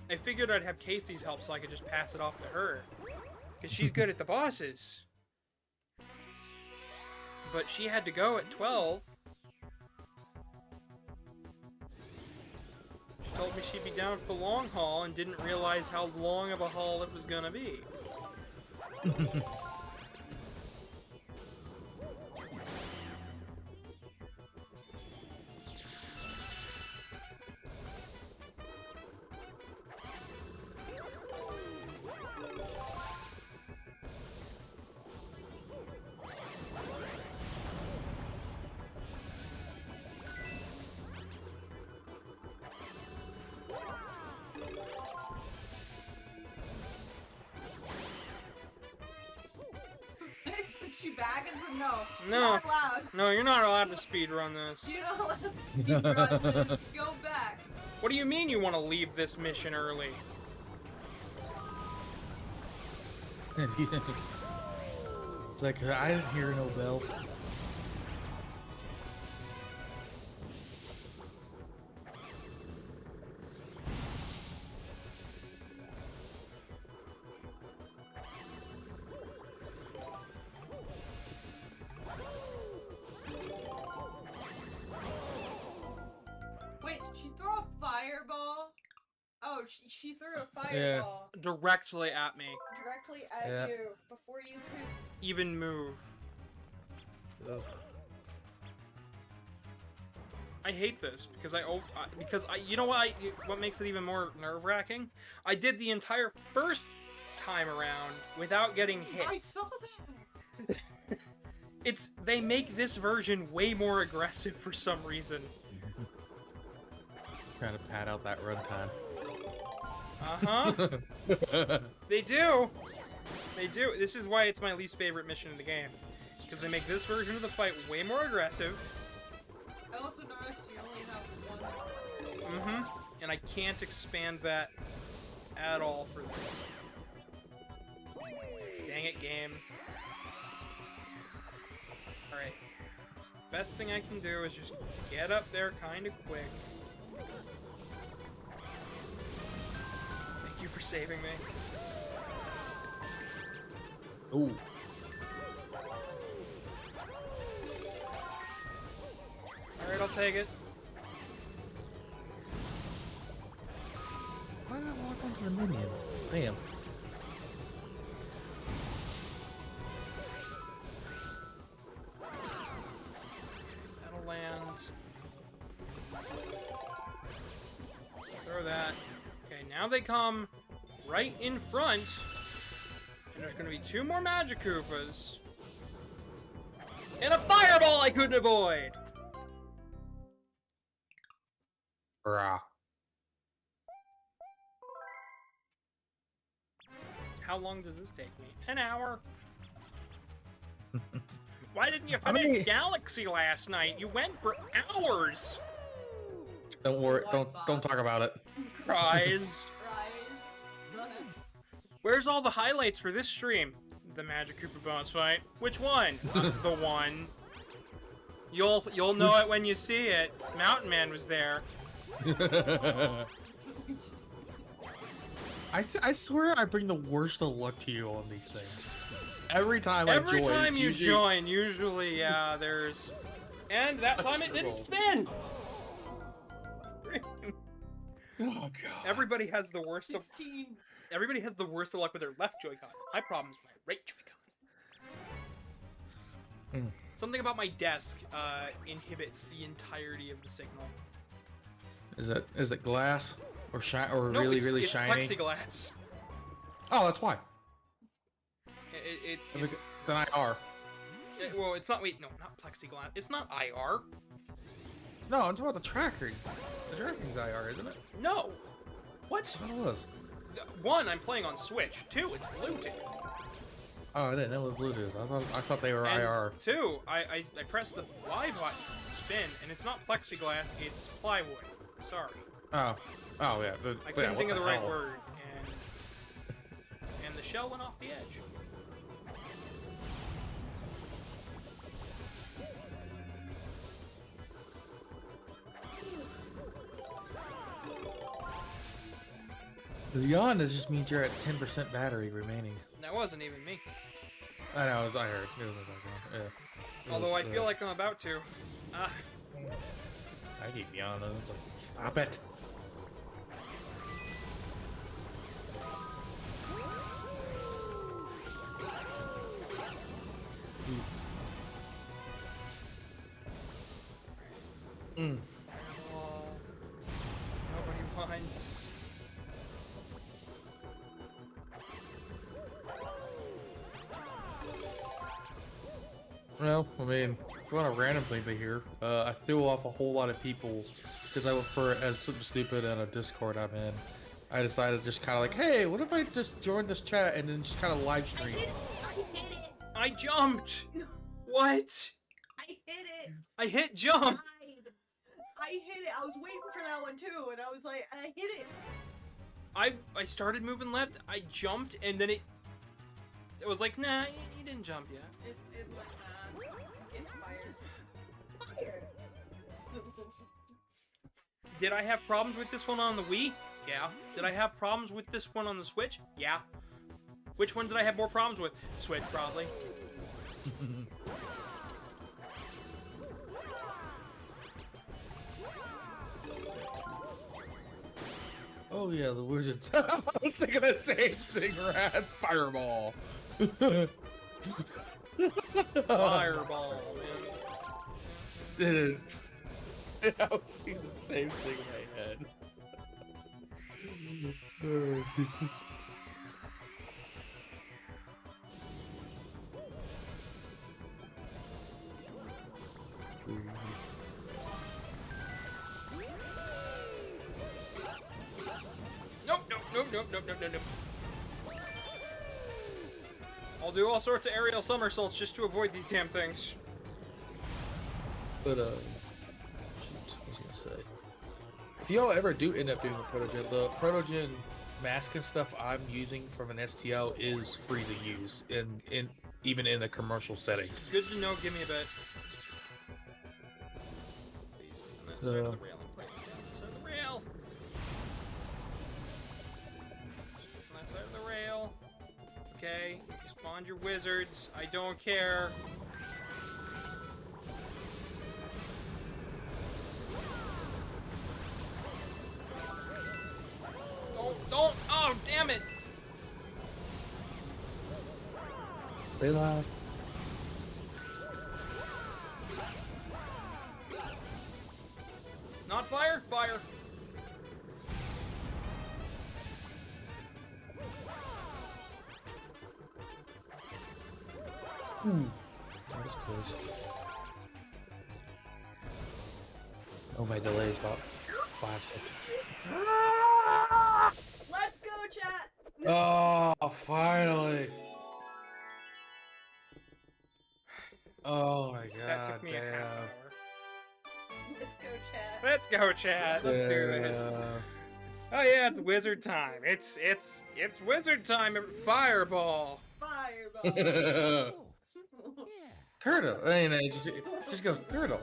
I figured I'd have Casey's help so I could just pass it off to her. Because she's good at the bosses. But she had to go at 12. She told me she'd be down for the long haul and didn't realize how long of a haul it was gonna be. Put you back and said, no. No. Not allowed. No, you're not allowed to speedrun this. You're not allowed to speedrun this. Go back. What do you mean you want to leave this mission early? It's like I didn't hear no bell. Wait, did she throw a fireball? Oh, she threw a Yeah. fireball Directly at me. directly at Yeah. you before you could. Even move. Ugh. I hate this because you know what what makes it even more nerve-wracking? I did the entire first time around without getting hit. I saw that. They make this version way more aggressive for some reason. Trying to pad out that runtime. Uh-huh. They do. They do. This is why it's my least favorite mission in the game. Because they make this version of the fight way more aggressive. I also noticed you only have one. Mm-hmm. And I can't expand that at all for this. Dang it, game. Alright. The best thing I can do is just get up there kind of quick. Thank you for saving me. Ooh. Alright, I'll take it. Why did I walk onto the minion? Damn. That'll land. Throw that. Okay, now they come right in front. And there's gonna be 2 more Magic Koopas. And a fireball I couldn't avoid! Brah. How long does this take me? An hour? Why didn't you I finish mean- Galaxy last night? You went for hours. Don't worry. What, Don't talk about it. Cries. Rise. Where's all the highlights for this stream? The Magic Koopa bonus fight. Which one? The one. You'll know it when you see it. Mountain Man was there. I swear I bring the worst of luck to you on these things. Every time I Every join, time it's you usually- join, usually, yeah, there's... And that time it didn't spin! Oh god. Everybody has the worst of... 16. Everybody has the worst of luck with their left Joy-Con. My problem is my right Joy-Con. Mm. Something about my desk inhibits the entirety of the signal. Is it glass or No, really it's shiny? plexiglass. Oh, that's why. It's It's an IR. well, it's not. Wait, no, not plexiglass. It's not IR. No, I'm talking about the tracking. The tracking's IR, isn't it? No. What? I thought it was. One, I'm playing on Switch. Two, it's Bluetooth. Oh, I didn't know it was Bluetooth. I thought they were And IR. two, I pressed the Y button to spin, and it's not plexiglass, it's plywood. Sorry. Oh. Oh yeah. I couldn't think of the right word, and the shell went off the edge. Beyond it just means you're at 10% battery remaining. That wasn't even me. I know. I heard. It was in the background. Yeah. It Although was, I feel like I'm about to. Ah, I keep beyond it. It's like, stop it. Mm. oh, nobody wants. Well, I mean, if you want a random thing to hear, I threw off a whole lot of people because I for as something stupid in a Discord I'm in. I decided just kind of like, hey, what if I just join this chat and then just kind of live stream? I jumped. What? I hit it. I hit jump. I hit it. I was waiting for that one too, and I was like, I hit it. I started moving left. I jumped, and then it was like, nah, you didn't jump yet. It's like, get fired. Fired. Did I have problems with this one on the Wii? Yeah. Did I have problems with this one on the Switch? Yeah. Which one did I have more problems with? Switch, probably. Oh yeah, the wizards. I was thinking the same thing, Rad. Fireball. Fireball, man. I was seeing the same thing in my head. Nope. I'll do all sorts of aerial somersaults just to avoid these damn things. But shoot, what was I gonna say? If y'all ever do end up doing the Protogen mask and stuff I'm using from an STL is free to use in even in a commercial setting. Good to know. Give me a bit. Please stay on that side of the rail and please stay on that side of the rail. On that side of the rail. Okay, you spawned your wizards. I don't care. Don't! Oh, damn it! Stay alive. Not fire? Fire. That was close. Oh, my delay is about 5 seconds. Let's go, chat. Oh, finally! Oh my god, That took me a half damn. hour. Let's go, chat. Let's go, chat. Let's do this. Oh yeah, it's wizard time. It's wizard time. Fireball. Fireball. Turtle. I mean, it just goes turtle.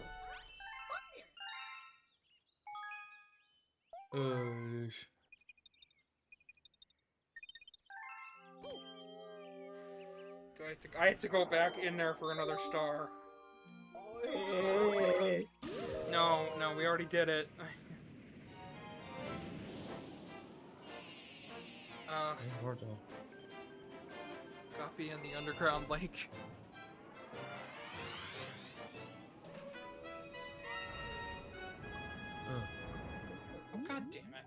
I have to go back in there for another star. No, we already did it. Copy in the underground lake. Oh god damn it.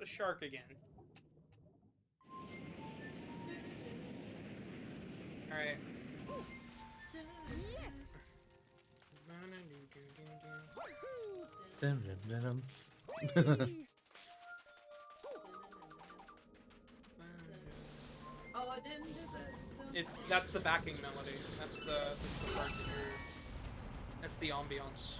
It's a shark again. Alright. Oh, I didn't do that. That's the backing melody. That's the part that you're... That's the ambiance.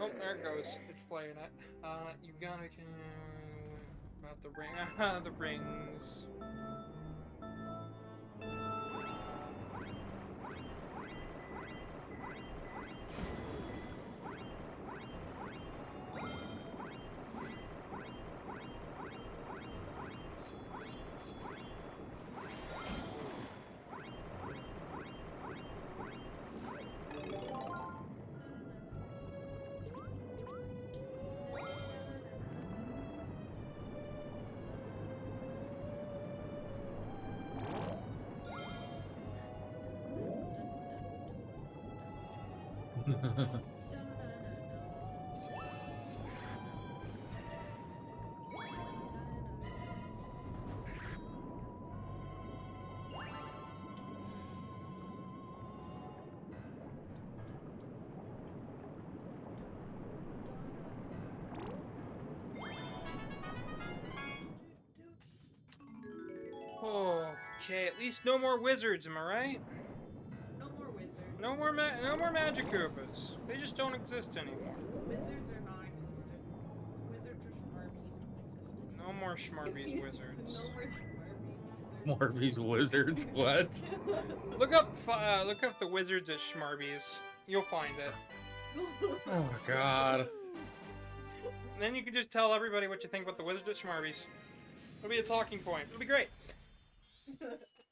Oh, there it goes. It's playing it. You gotta about the ring. The rings. Okay, at least no more wizards, am I right? No more wizards. No more magic Koopas. They just don't exist anymore. Wizards are non-existent. Wizards or Schmarbies don't exist anymore. No more Schmarbies wizards. No more Schmarbies Morbius wizards. What? Look up the wizards at Schmarbies. You'll find it. Oh my god. And then you can just tell everybody what you think about the wizards at Schmarbies. It'll be a talking point. It'll be great.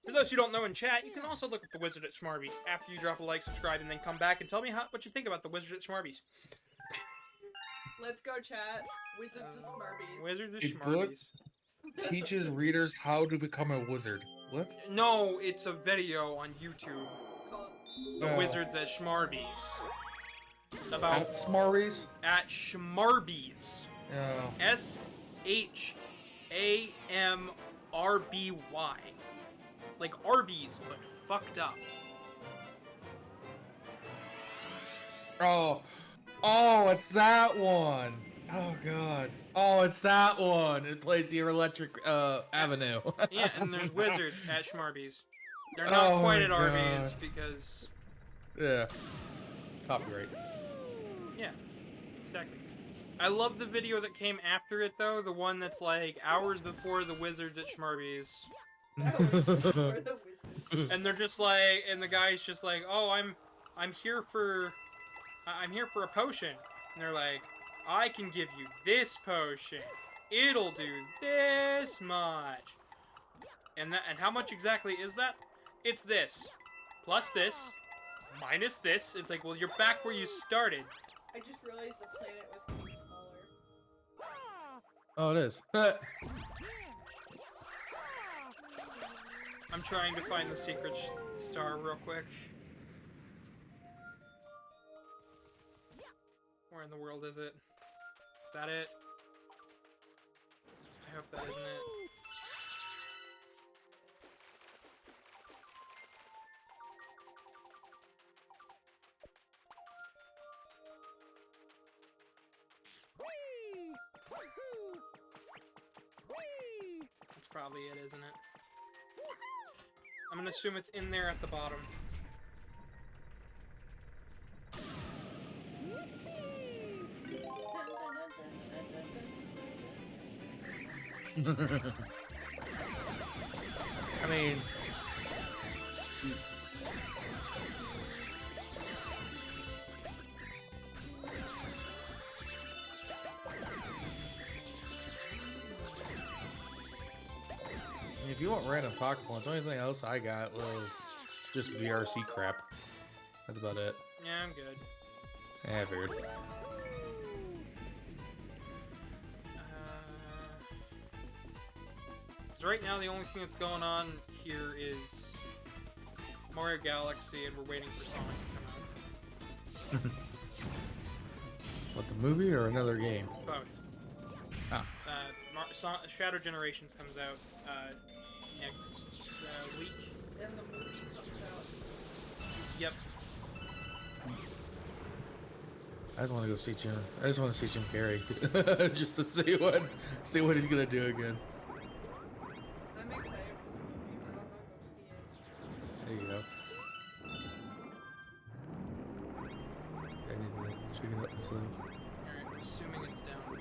For those who don't know in chat, you can also look at the Wizard at Schmarbies after you drop a like, subscribe, and then come back and tell me what you think about the Wizard at Schmarbies. Let's go, chat. Wizards of Schmarbies. Wizards at A book? Schmarbies. Teaches readers how to become a wizard. What? No, it's a video on YouTube. Called The Wizards at Schmarbies. About At Smarties? at Schmarbies. Oh. SHAMRBY. Like Arby's, but fucked up. Oh. Oh, it's that one. Oh god. Oh, it's that one. It plays the Electric Avenue. Yeah, and there's wizards at Schmarbies. They're not Oh quite my at Arby's God. because... Yeah. Copyright. Yeah, exactly. I love the video that came after it, though. The one that's like hours before the wizards at Schmarbies. Or the wizard. And they're just like, and the guy's just like, oh, I'm here for a potion. And they're like, I can give you this potion. It'll do this much. And how much exactly is that? It's this. Plus this. Minus this. It's like, well, you're back where you started. I just realized the planet was getting smaller. Oh, it is. I'm trying to find the secret star real quick. Where in the world is it? Is that it? I hope that isn't it. probably it, isn't it? I'm gonna assume it's in there at the bottom. I mean, if you want random talking points, the only thing else I got was just VRC crap. That's about it. Yeah, I'm good. Yeah, I figured. So right now, the only thing that's going on here is Mario Galaxy, and we're waiting for Sonic to come out. What, the movie or another game? Both. Ah. Shadow Generations comes out next week. And the movie comes out. Yep. I just want to go see Jim. I just want to see Jim Carrey, just to see what he's gonna do again. I'm excited for the movie, but I'm not going to see it. There you go. I need to check it out myself. Alright, I'm assuming it's down here.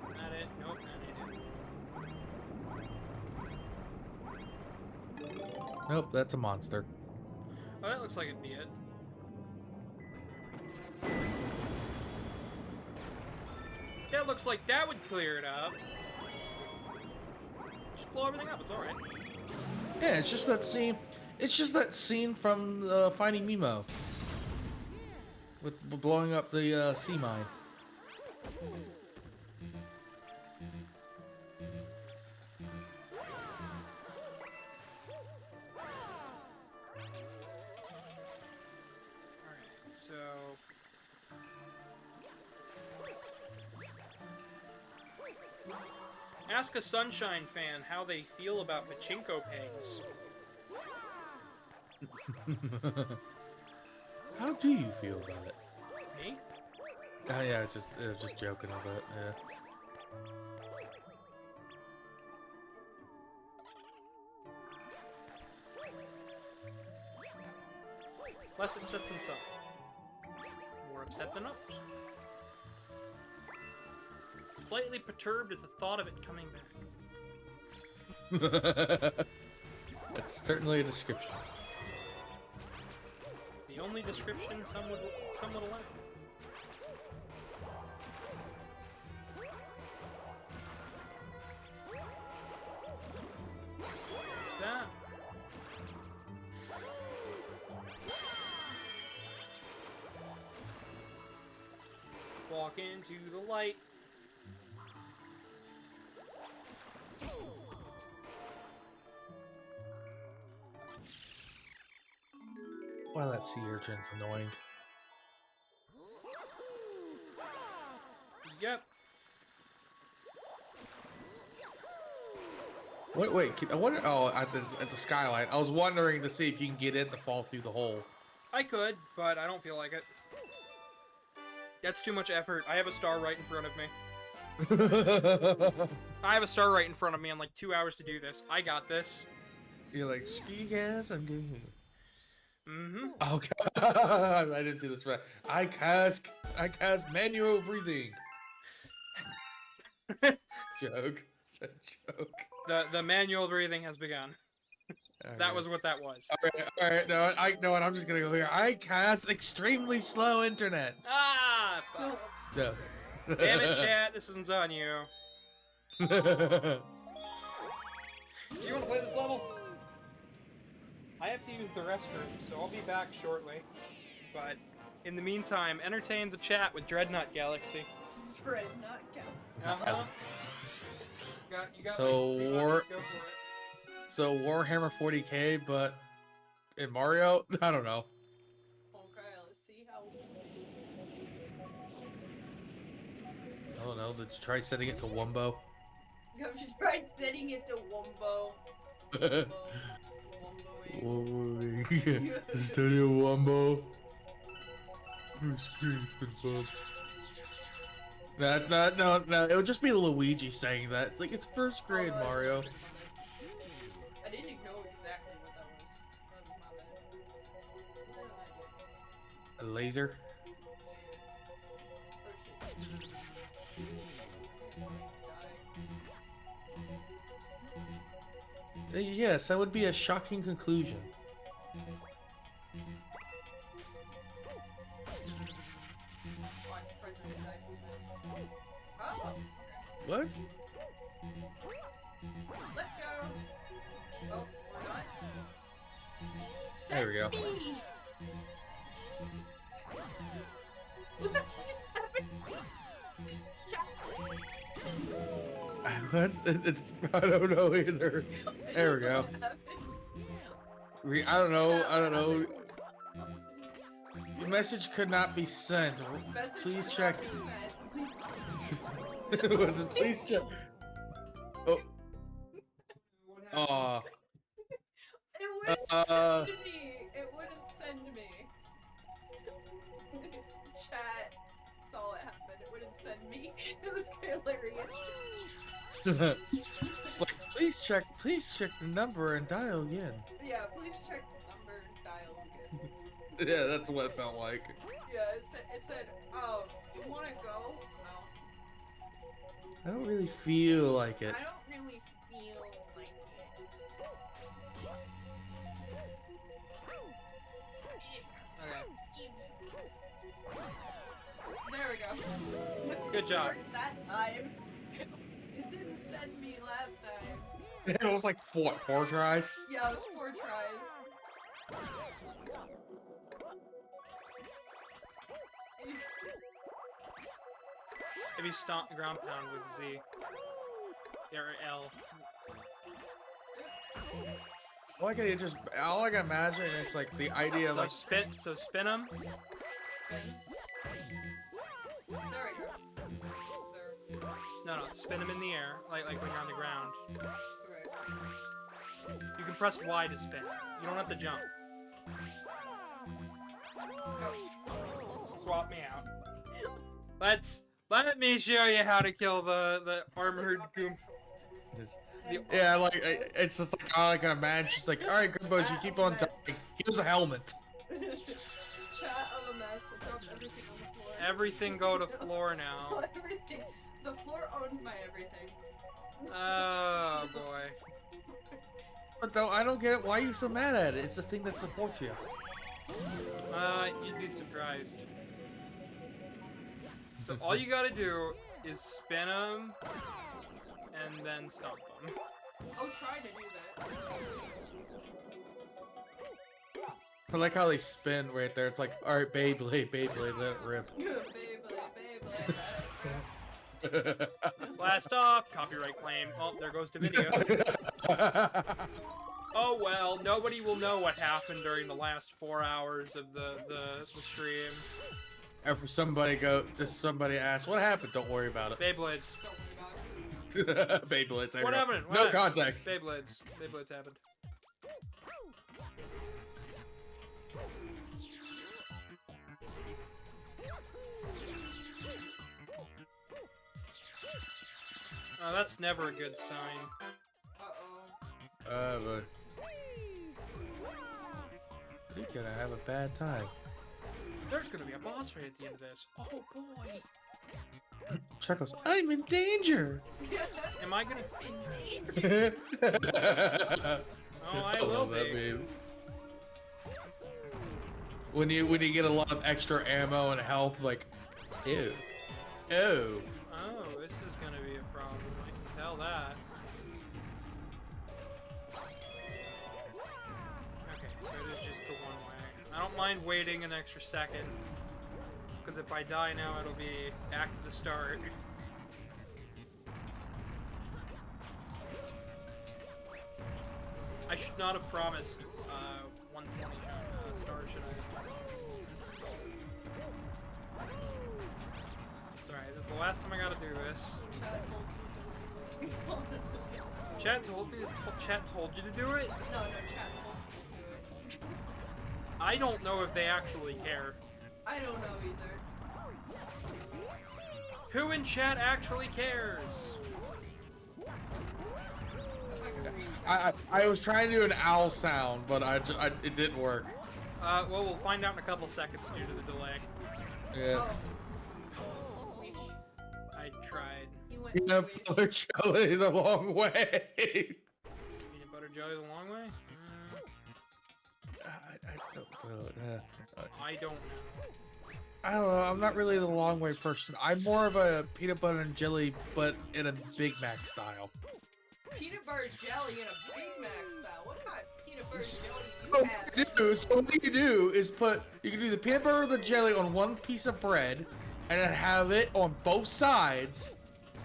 Not it. Nope, not it. Nope, that's a monster. Oh, that looks like it'd be it. That looks like that would clear it up. Just blow everything up, it's alright. Yeah, it's just that scene. It's just that scene from Finding Nemo, with blowing up the sea mine. Alright, so... Ask a Sunshine fan how they feel about pachinko pegs. How do you feel about it? Me? Oh yeah, it was just joking a bit. Yeah. Less upset than some. More upset than others. Slightly perturbed at the thought of it coming back. That's certainly a description. The only description some would allow. What's that? Walk into the light. Wow, that sea urchin's annoying. Yep. What? Wait, I wonder. Oh, at the skylight. I was wondering to see if you can get in to fall through the hole. I could, but I don't feel like it. That's too much effort. I have a star right in front of me. I have a star right in front of me in like 2 hours to do this. I got this. You're like, ski gas, I'm doing it. Mm-hmm. Oh god, I didn't see this right. I cast manual breathing. Joke. Joke. The manual breathing has begun. That was what that was. All right. No, I know what. I'm just gonna go here. I cast extremely slow internet. Ah! Fuck. No. Damn it, chat. This one's on you. Do you want to play this level? I have to use the restroom, so I'll be back shortly. But in the meantime, entertain the chat with Dreadnought Galaxy. Dreadnought Galaxy. Uh-huh. You got So like 3 War- minutes, go for it. So Warhammer 40k, but in Mario, I don't know. Okay, let's see how it is. I don't know. Did you try setting it to Wumbo? Have you tried fitting it to Wumbo? Wumbo. Just tell you Wumbo. It's been fun. That's not, no, no, it would just be Luigi saying that. It's like, it's first grade, Oh, no, Mario. I didn't know exactly what that was. That was my bad. Little idea. A laser? Oh shit. Yes, that would be a shocking conclusion. Oh, I'm surprised I didn't die from that. Oh! What? Let's go! Oh, we're not? There we go. Send me! What the fuck is happening? What? It's, I don't know either. There we go. I don't know. The message could not be sent. Message Please could check. not be sent. Was it? Please check. Oh. Aw. It wouldn't send me. It wouldn't send me. Chat saw it happen. It wouldn't send me. It was hilarious. It's like, please check the number and dial again. Yeah, please check the number and dial again. Yeah, that's what it felt like. Yeah, it said, oh, you wanna go? No. I don't really feel like it. I don't really feel like it. There we go. Good job. Worked that time. It didn't send me last time. It was like four tries? Yeah, it was 4 tries. If you stomp ground pound with Z. Or L. All I can imagine is like the idea of like So spin them. Spin. There we go. Sir. No, spin them in the air, like when you're on the ground. Right. You can press Y to spin. You don't have to jump. Swap me out. Let me show you how to kill the armored goom. yeah, like it's just like all I can imagine. It's like, all right, good boys, you keep on dying. Here's a helmet. Chat of a mess. I dropped everything on the floor. Everything go to floor now. Everything. The floor owns my everything. Oh boy. But though I don't get it. Why are you so mad at it? It's the thing that supports you. You'd be surprised. So all you gotta do is spin them and then stomp them. I was trying to do that. I like how they spin right there. It's like, all right, Beyblade, let it rip. Beyblade. Blast off, copyright claim. Oh, there goes the video. Oh well, nobody will know what happened during the last 4 hours of the stream. And for somebody ask, what happened? Don't worry about it. Beyblades. Beyblades. What happened? No What? context. Beyblades happened. Oh, that's never a good sign. Uh-oh. But you're gonna have a bad time. There's gonna be a boss fight at the end of this. Oh boy. Chuckles, I'm in danger. Am I gonna? Oh, Oh, I will be. meme. When you get a lot of extra ammo and health, like, ew, oh. Oh, this is gonna be a problem. I can tell that. Okay, so it is just the one way. I don't mind waiting an extra second, because if I die now, it'll be back to the start. I should not have promised 120 stars, should I? It's alright, this is the last time I gotta do this. Chat told you to do it? No, chat told me to do it. I don't know if they actually care. I don't know either. Who in chat actually cares? I was trying to do an owl sound, but it didn't work. Well, we'll find out in a couple seconds due to the delay. Yeah. Squish. I tried. He went Peanut squish. butter jelly the long way. Peanut butter jelly the long way? I don't know. I don't know. I don't know. I'm not really the long way person. I'm more of a peanut butter and jelly, but in a Big Mac style. Peanut butter jelly in a Big Mac style. What kind of peanut butter jelly do So you what have? you do, what you do is you can do the peanut butter or the jelly on one piece of bread, and then have it on both sides,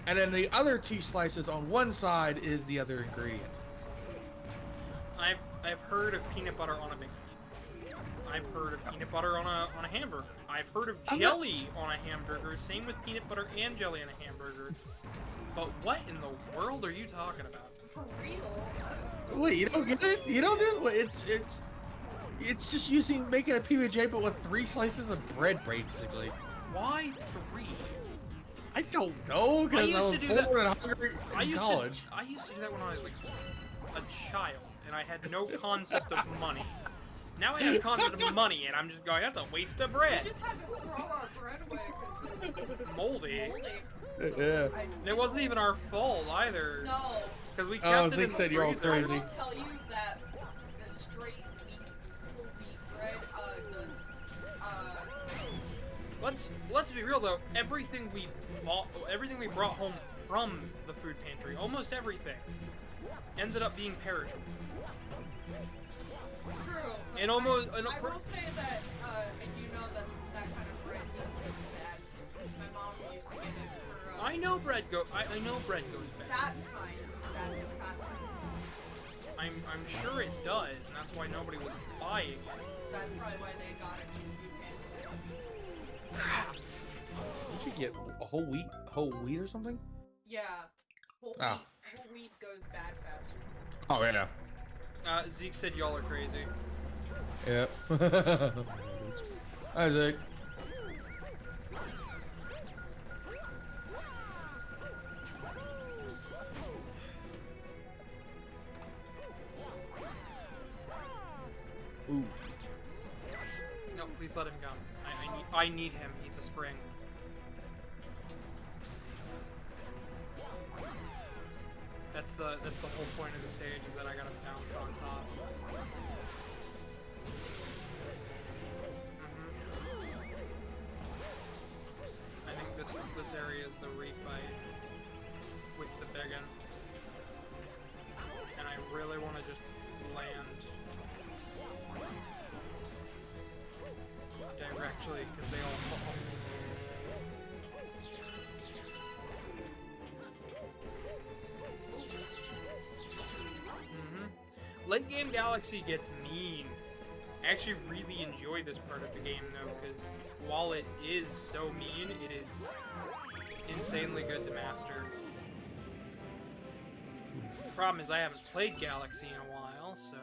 and then the other two slices on one side is the other ingredient. I've heard of peanut butter on a Big Mac. I've heard of peanut butter on a hamburger. I've heard of jelly on a hamburger. Same with peanut butter and jelly on a hamburger. But what in the world are you talking about? For real? That is so Wait, you don't get it? You don't do it? It's just making a PBJ, but with 3 slices of bread, basically. Why 3? I don't know, because I used was to do that- bored and hungry in college. I used to do that when I was like a child, and I had no concept of money. Now I have concept of money, and I'm just going, that's a waste of bread. We just had to throw our bread away because it was Moldy. moldy. Yeah. And it wasn't even our fault either. No. Because we Oh, kept it in Zeke the said you're all freezer. I crazy. will tell you that the straight whole wheat bread does Let's be real though. Everything we brought home from the food pantry, almost everything, ended up being perishable. true. And almost- I will say that I do know that that kind of bread does go bad because my mom used to get it for I know bread goes bad. that kind goes bad faster. I'm sure it does, and that's why nobody was buying it. That's probably why they got it from food pantry. You should get a whole wheat or something? Yeah. Whole Oh. wheat goes bad faster. Oh, yeah. Zeke said y'all are crazy. Yep. Hi, Zeke. Ooh. No, please let him go. I need him. He's a spring. That's the whole point of the stage, is that I gotta bounce on top. I think this area is the refight with the biggin, and I really want to just land directly because they all fall. Late Game Galaxy gets mean. I actually really enjoy this part of the game though, because while it is so mean, it is insanely good to master. Problem is I haven't played Galaxy in a while, so...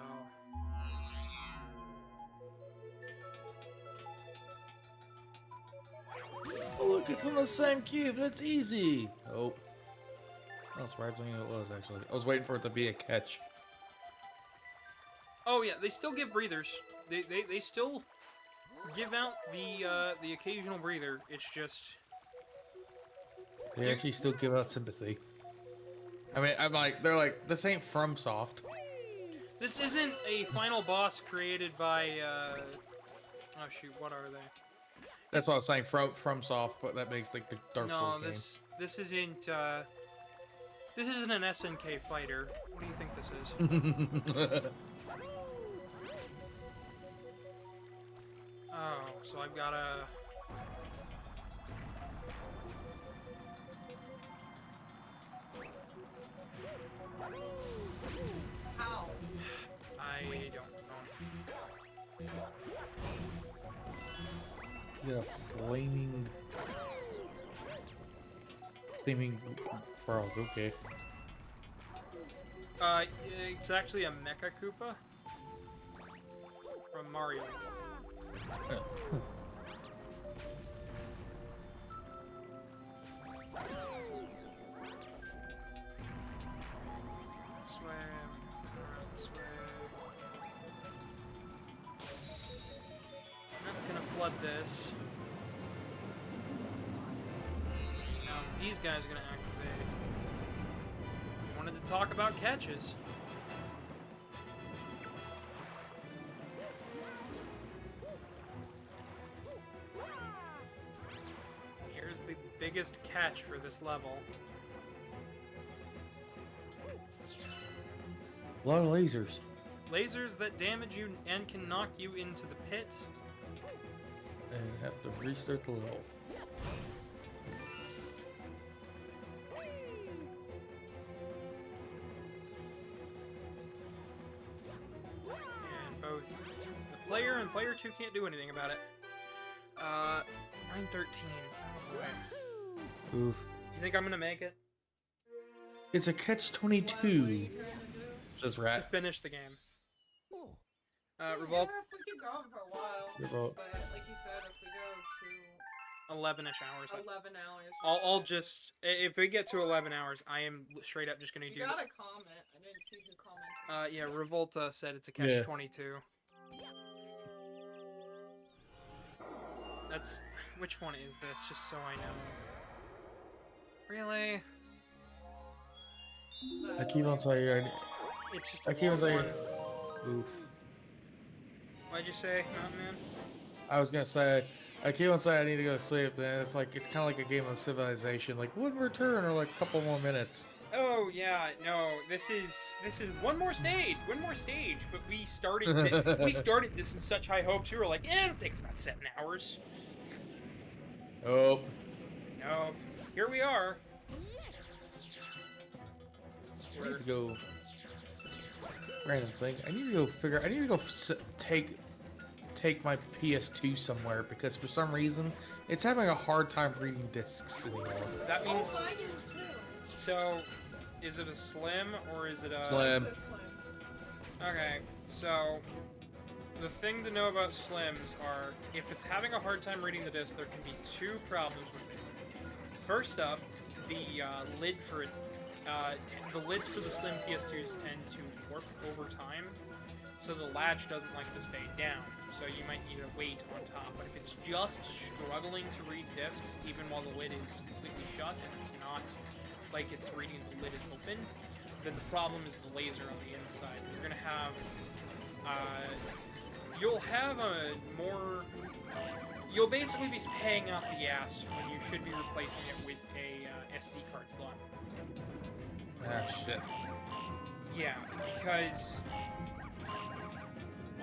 Oh, look, it's on the same cube. That's easy. Oh. How surprising it was, actually. I was waiting for it to be a catch. Oh yeah, they still give breathers. They still give out the occasional breather. It's just... They actually still give out sympathy. I mean, they're like, this ain't FromSoft. This isn't a final boss created by, oh shoot, what are they? That's what I was saying, FromSoft, but that makes like the Dark Souls No, game. this isn't an SNK fighter. What do you think this is? Oh, so I've gotta... How? I don't know. You get a flaming frog, okay. It's actually a Mecha Koopa from Mario. flood this. Now these guys are gonna activate. We wanted to talk about catches. Here's the biggest catch for this level. A lot of lasers. Lasers that damage you and can knock you into the pit. And have to restart the level. And both the player and player 2 can't do anything about it. 913. Oh boy. Oof. You think I'm gonna make it? It's a catch-22. Says Rat. Finish the game. Yeah, Revolt, if we keep going for a while. Revolt. But like you said, if we go 11-ish hours. to 11 hours. I'll just, if we get to 11 hours, I am straight up just gonna You do. got a comment. I didn't see who commented. Yeah, Revolta said it's a catch-22. That's, which one is this? Just so I know. Really? I keep on saying. It's just I a keep on long saying. one. Oof. What'd you say, Mountain Man? I was gonna say. I keep on saying I need to go to sleep, and it's like it's kind of like a game of Civilization. Like one more turn or like a couple more minutes. Oh yeah, no. This is one more stage, But we started this in such high hopes. We were like, it'll take us about 7 hours. Oh. No, here we are. I need to go. Random thing. I need to go figure. I need to go take my PS2 somewhere because for some reason it's having a hard time reading discs anymore. That Oh, means mine is too. so. Is it a slim or is it a Slim. It's a slim. Okay, so the thing to know about slims are if it's having a hard time reading the disc, there can be two problems with it. First up, the lid for it. The lids for the slim PS2s tend to warp over time, so the latch doesn't like to stay down. So you might need a weight on top. But if it's just struggling to read discs, even while the lid is completely shut and it's not like it's reading the lid is open, then the problem is the laser on the inside. You're gonna have, you'll basically be paying out the ass when you should be replacing it with a SD card slot. Ah shit. Yeah, because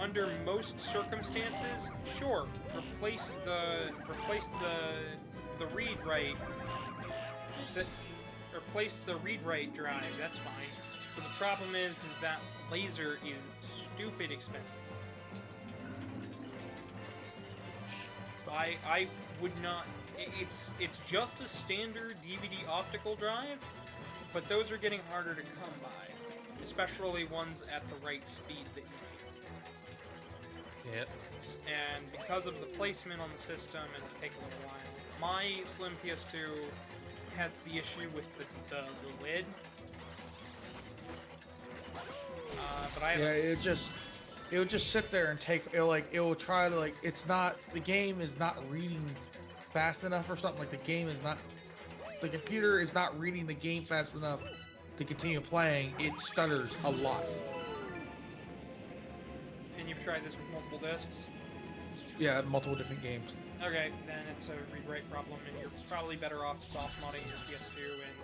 under most circumstances, sure, replace the read write. Replace the read-write drive, that's fine. But the problem is that laser is stupid expensive. I would not. It's just a standard DVD optical drive, but those are getting harder to come by, especially ones at the right speed that you need. Yep. And because of the placement on the system, it'll take a little while. My Slim PS2 has the issue with the lid. But I have It would just sit there and it will try to it's not, the game is not reading fast enough or something. Like the computer is not reading the game fast enough to continue playing. It stutters a lot. And you've tried this with multiple discs? Yeah, multiple different games. Okay, then it's a read-write problem, and you're probably better off soft-modding your PS2 and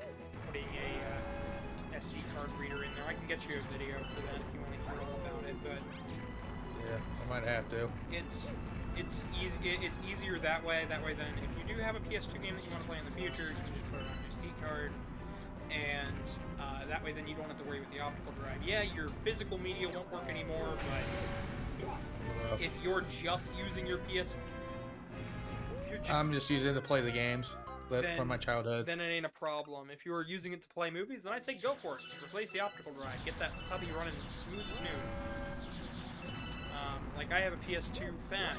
putting a SD card reader in there. I can get you a video for that if you want to hear all about it, but Yeah, I might have to. it's easier that way. That way, then, if you do have a PS2 game that you want to play in the future, you can just put it on an SD card, and that way, then you don't have to worry with the optical drive. Yeah, your physical media won't work anymore, but if you're just using your PS... I'm just using it to play the games from my childhood. Then it ain't a problem. If you're using it to play movies, then I'd say go for it. Replace the optical drive. Get that puppy running smooth as new. Like I have a PS2 Fat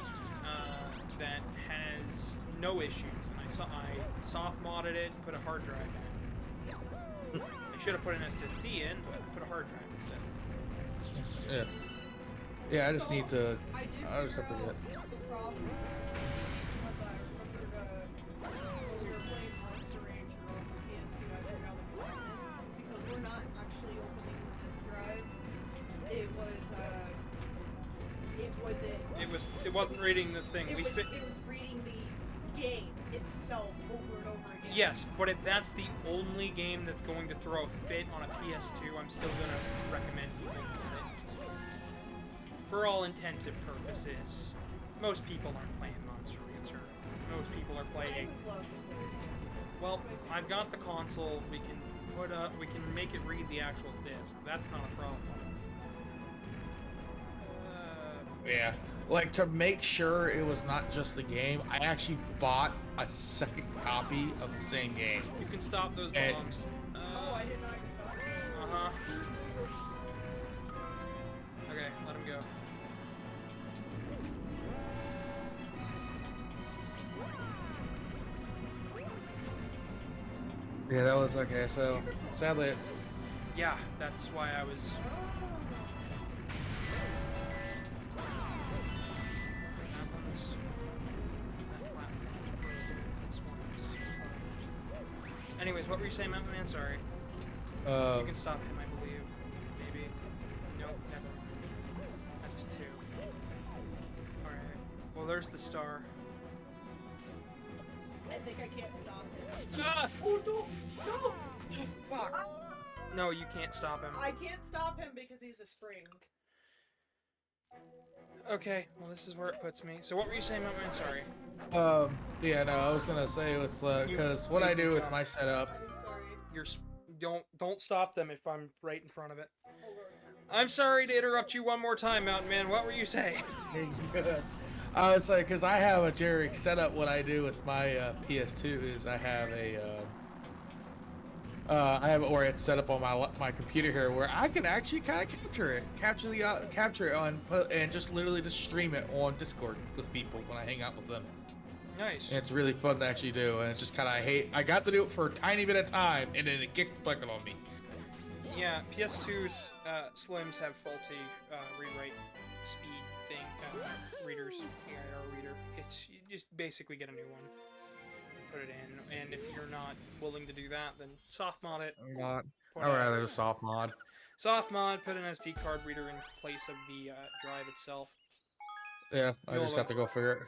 that has no issues, and I soft modded it and put a hard drive in. I should have put an SSD in, but I put a hard drive instead. Yeah. Yeah, I just need to. I did I just have to figure get. out the problem. Speaking of that, I remembered when we were playing Monster Ranger on the PS2, I forgot what the problem is, because we're not actually opening the disk drive. It wasn't reading the thing. It was reading the game itself over and over again. Yes, but if that's the only game that's going to throw a fit on a PS2, I'm still gonna recommend people use it. For all intents and purposes, most people aren't playing Monster Rancher. Most people are I playing. would love to play it again. Well, I've got the console. We can make it read the actual disc. That's not a problem. Yeah. Like, to make sure it was not just the game, I actually bought a second copy of the same game. You can stop those And- bombs. Oh, I did not even stop it. Uh-huh. Okay, let him go. Yeah, that was okay. So, sadly, it's. Yeah, that's why I was. That one's. That platform's broken. This one's. Anyways, what were you saying, Mountain Man? Sorry. You can stop him, I believe. Maybe. Nope, never. That's 2. Alright. Well, there's the star. I think I can't stop it. Ah! Oh no! No! Fuck! No, you can't stop him. I can't stop him because he's a spring. Okay, well, this is where it puts me. So, what were you saying, Mountain Man? Sorry. Yeah, no, I was gonna say with because what I do with my setup. I'm sorry. Don't stop them if I'm right in front of it. Hold on. I'm sorry to interrupt you one more time, Mountain Man. What were you saying? I was like, because I have a generic setup. What I do with my PS2 is I have it where it's set up on my computer here, where I can actually kind of capture it and just literally just stream it on Discord with people when I hang out with them. Nice. And it's really fun to actually do, and it's just kind of I got to do it for a tiny bit of time, and then it kicked the bucket on me. Yeah, PS2's Slims have faulty rewrite speed thing. Readers, EIR reader. You just basically get a new one, put it in, and if you're not willing to do that, then soft mod it. I'd rather a soft mod. Soft mod, put an SD card reader in place of the drive itself. Yeah, I just have to go figure it.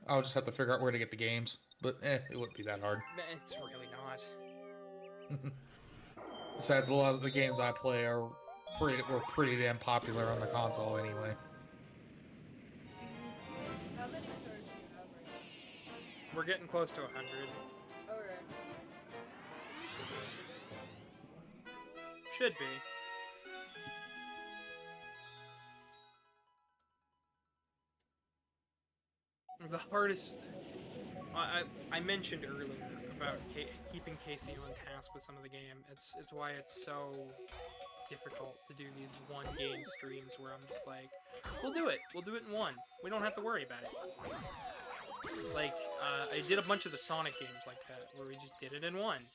I'll just have to figure out where to get the games, but it wouldn't be that hard. It's really not. Besides, a lot of the games I play were pretty damn popular on the console anyway. How many stars do you have right now? We're getting close to 100. Okay. Should be. The hardest... I mentioned earlier about keeping Casey on task with some of the game. It's why it's so difficult to do these one game streams where I'm just like, we'll do it in one. We don't have to worry about it. Like, I did a bunch of the Sonic games like that, where we just did it in one.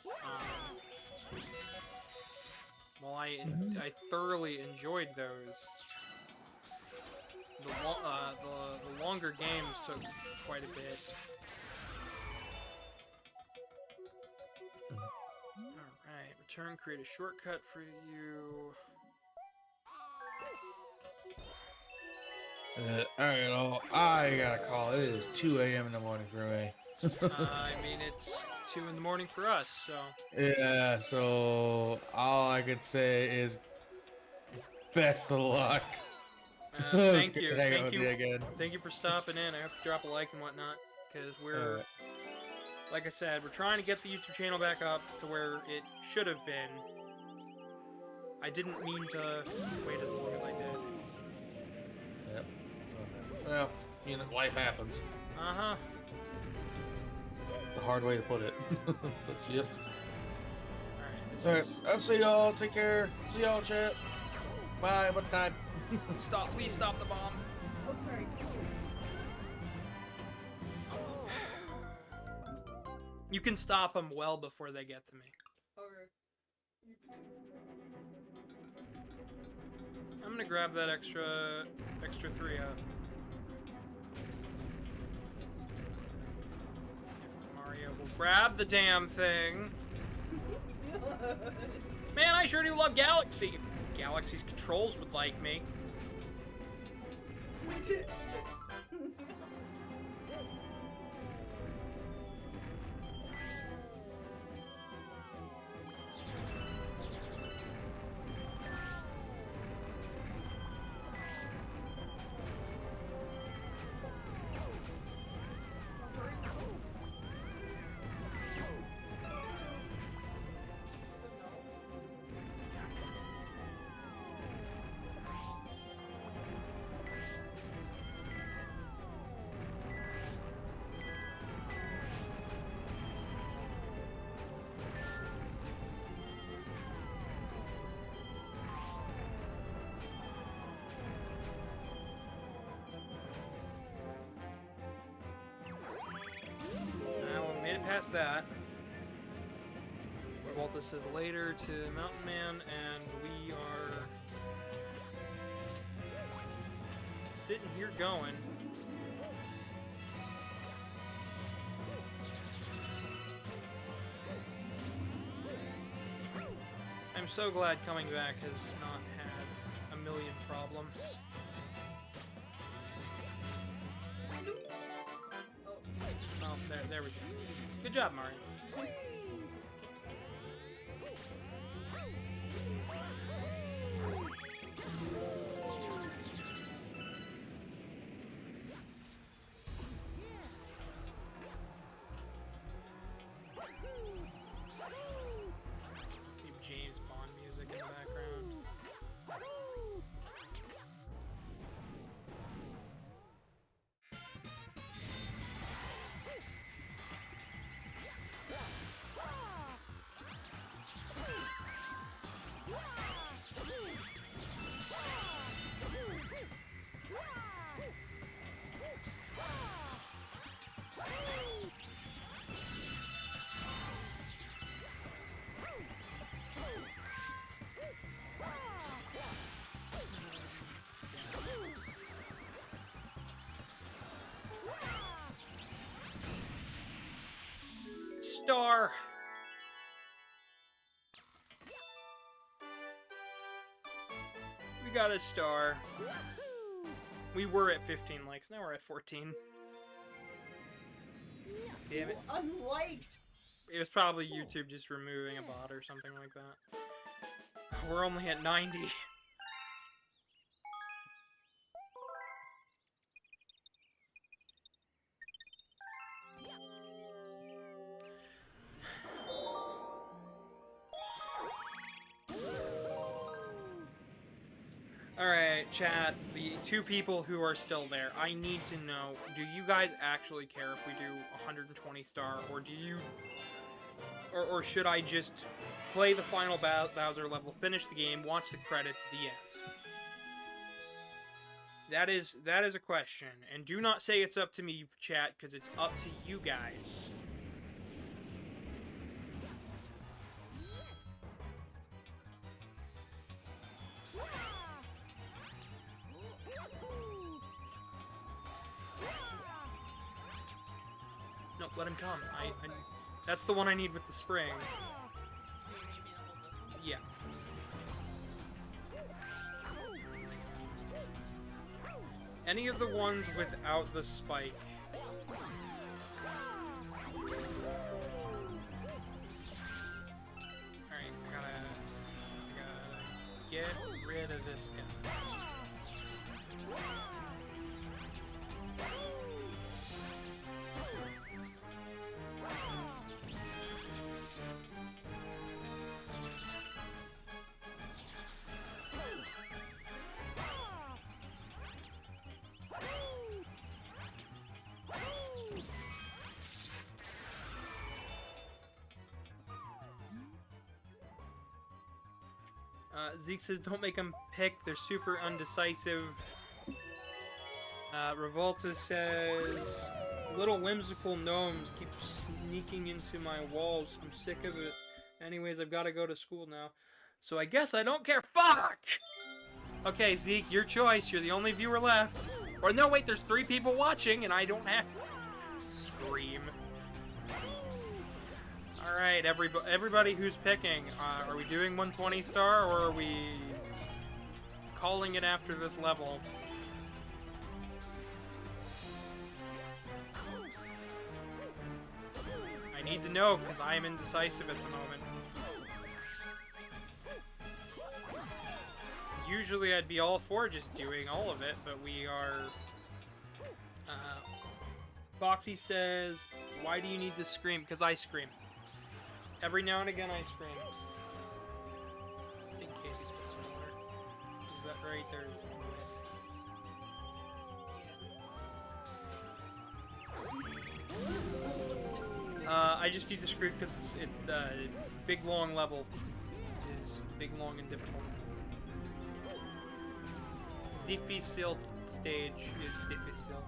Well, I thoroughly enjoyed those. The longer games took quite a bit. Alright, return, create a shortcut for you. Alright, well, I gotta call. It is 2 a.m. in the morning for me. I mean, it's 2 in the morning for us, so... Yeah, so all I could say is best of luck. Thank you. Hang out with you again. Thank you for stopping in. I hope you drop a like and whatnot, because we're, like I said, we're trying to get the YouTube channel back up to where it should have been. I didn't mean to wait as long as I did. Yep. Well, you know, life happens. Uh-huh. It's a hard way to put it. But, yep. Alright, I'll see y'all. Take care. See y'all, chat. Bye. What time? Please stop the bomb. Oh, sorry. You can stop them well before they get to me. Okay. I'm gonna grab that extra 3 out. If Mario will grab the damn thing. Man, I sure do love Galaxy. Galaxy's controls would like me. We did. Past that. We'll vault this later to Mountain Man, and we are sitting here going. I'm so glad coming back has not had a million problems. Oh, there we go. Good job, Mario. Keep James Bond music in the background. Star. We got a star. We were at 15 likes, now we're at 14. Damn it. Unliked! It was probably YouTube just removing a bot or something like that. We're only at 90. Alright, chat, the 2 people who are still there, I need to know, do you guys actually care if we do 120 star, or do you... Or should I just play the final Bowser level, finish the game, watch the credits, the end? That is a question, and do not say it's up to me, chat, because it's up to you guys. No, let him come. That's the one I need with the spring. Yeah. Any of the ones without the spike. Alright, I gotta get rid of this guy. Zeke says, don't make them pick. They're super undecisive. Revolta says, little whimsical gnomes keep sneaking into my walls. I'm sick of it. Anyways, I've got to go to school now. So I guess I don't care. Fuck! Okay, Zeke, your choice. You're the only viewer left. Or no, wait, there's 3 people watching, and I don't have... Scream. Alright, everybody who's picking, are we doing 120 star, or are we calling it after this level? I need to know, because I am indecisive at the moment. Usually I'd be all for just doing all of it, but we are... Foxy says, why do you need to scream? Because I scream. Every now and again I scream. I think Casey's supposed to know where. Is that right? There's some place. I just need to scream because it's big long level is big, long, and difficult. Difficile stage is difficile.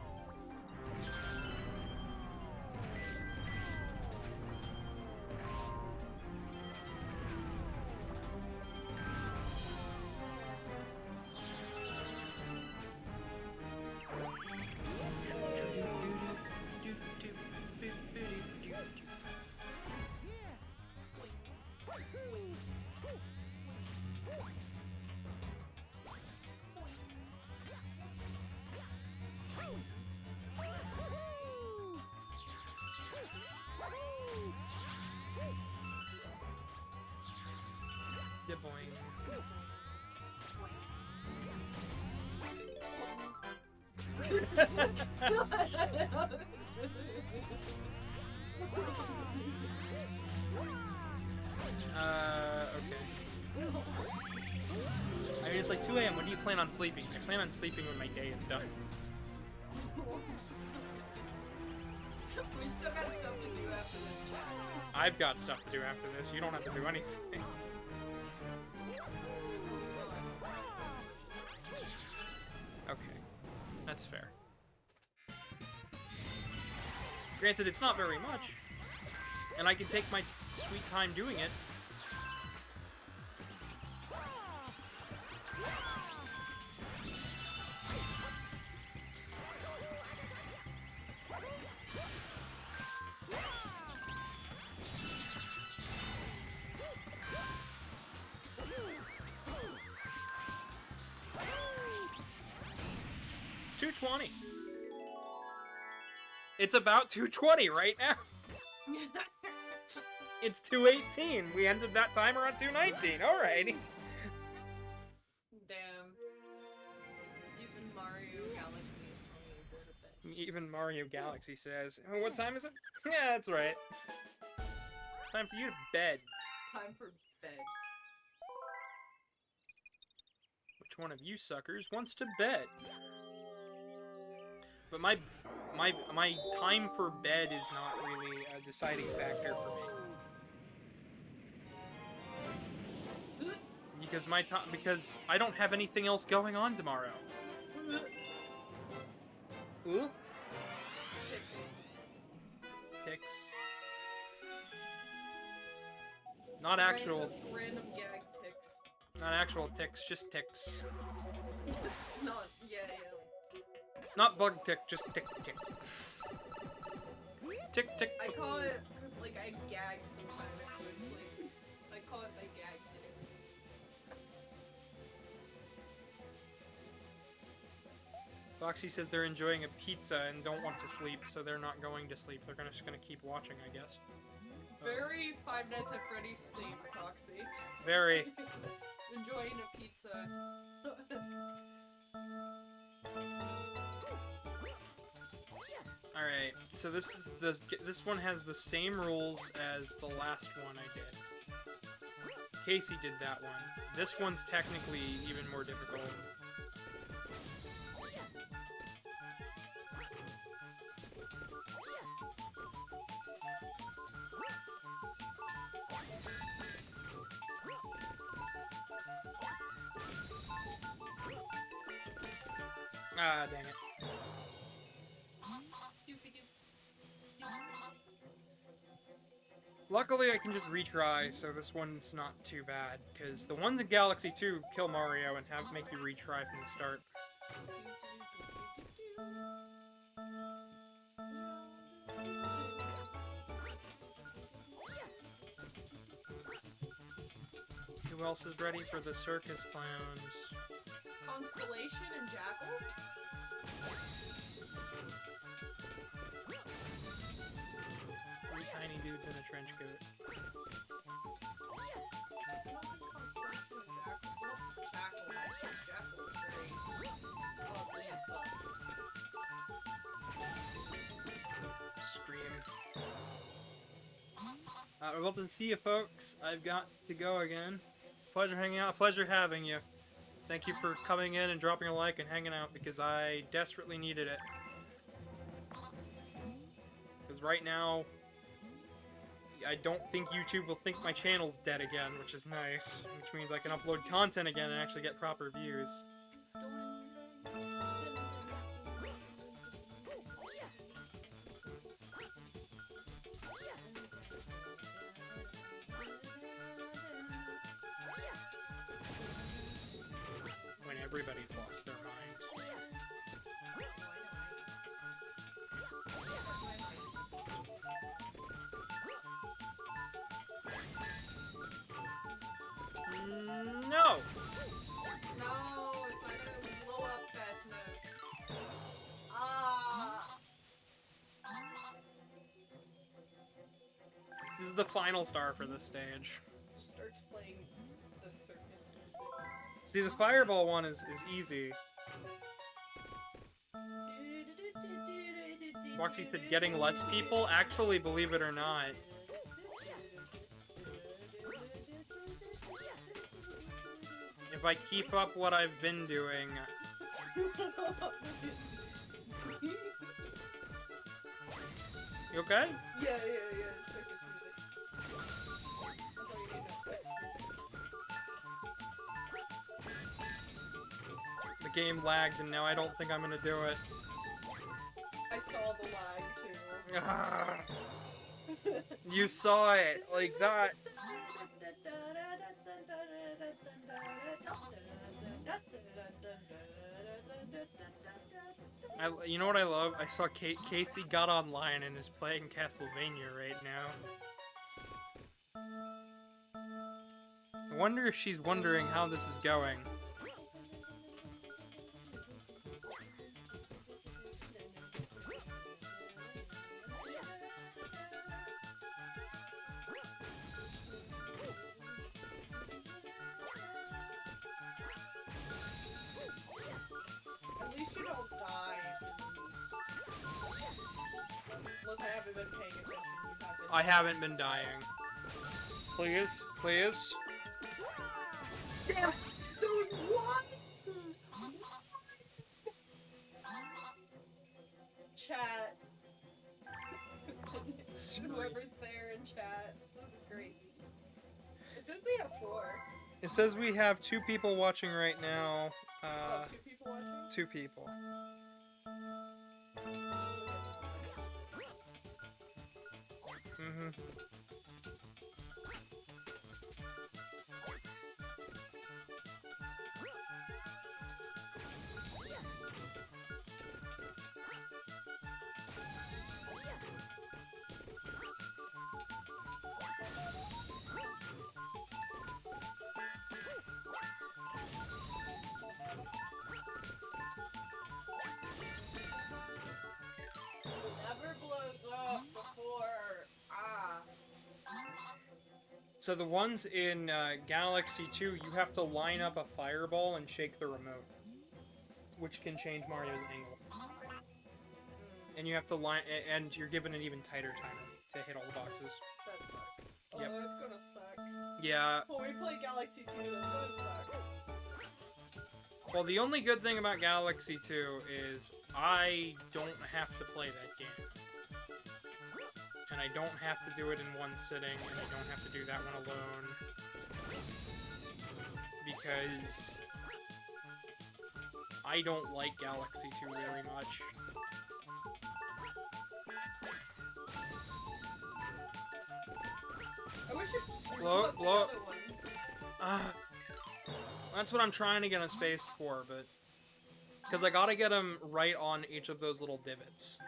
Yeah, boing. Okay. I mean, it's like 2 a.m. When do you plan on sleeping? I plan on sleeping when my day is done. We still got stuff to do after this chat. I've got stuff to do after this. You don't have to do anything. Okay. That's fair. Granted, it's not very much. And I can take my sweet time doing it. $220. It's about 220 right now. It's 218. We ended that timer on 219. Alrighty. Damn. Even Mario Galaxy is telling me to go to bed. Even Mario Galaxy says, oh, what time is it? Yeah, that's right. Time for you to bed. Time for bed. Which one of you suckers wants to bed? But my time for bed is not really a deciding factor for me. Because I don't have anything else going on tomorrow. Ooh? Ticks. Ticks. Not actual. Random gag ticks. Not actual ticks, just ticks. Not, yeah. Not bug tick, just tick tick. Tick tick. I call it, because, like, I gag sometimes, so it's like, I call it my gag tick. Foxy said they're enjoying a pizza and don't want to sleep, so they're not going to sleep. They're just gonna keep watching, I guess. Very Five Nights at Freddy's theme, Foxy. Very. Enjoying a pizza. Alright, so this one has the same rules as the last one I did. Casey did that one. This one's technically even more difficult. Ah, dang it. Luckily, I can just retry, so this one's not too bad. Because the ones in Galaxy 2 kill Mario and make you retry from the start. Who else is ready for the circus clowns? Constellation and Jackal? Three tiny dudes in a trench coat. Scream. Well, to see you folks, I've got to go again. Pleasure hanging out, pleasure having you. Thank you for coming in and dropping a like and hanging out because I desperately needed it. Because right now, I don't think YouTube will think my channel's dead again, which is nice. Which means I can upload content again and actually get proper views. When everybody's lost their minds. No! No, it's not gonna blow up fast enough. Ah! This is the final star for this stage. Just starts playing the circus music. See, the fireball one is easy. Foxy said getting lets people. Actually, believe it or not, if I keep up what I've been doing... You okay? Yeah, circus music. That's all you need to know, circus music. The game lagged and now I don't think I'm gonna do it. I saw the lag too. You saw it, like that. You know what I love? I saw Casey got online and is playing Castlevania right now. I wonder if she's wondering how this is going. At least you don't die unless I haven't been paying attention. You have been. I haven't been dying. Please, please. Damn! There was one! Chat. Whoever's there in chat. This is crazy. It says we have 4. It says we have 2 people watching right now. 2 people watching? 2 people. Never blows up before. Ah. So the ones in Galaxy 2, you have to line up a fireball and shake the remote, which can change Mario's angle. And you have to line, and you're given an even tighter timer to hit all the boxes. That sucks. Oh, Yep. that's gonna suck. Yeah. When we play Galaxy 2, that's gonna suck. Well, the only good thing about Galaxy 2 is I don't have to play that game. And I don't have to do it in one sitting, and I don't have to do that one alone. Because I don't like Galaxy 2 really much. Blow it, the blow it. other one. That's what I'm trying to get a space for, but... Because I gotta get them right on each of those little divots.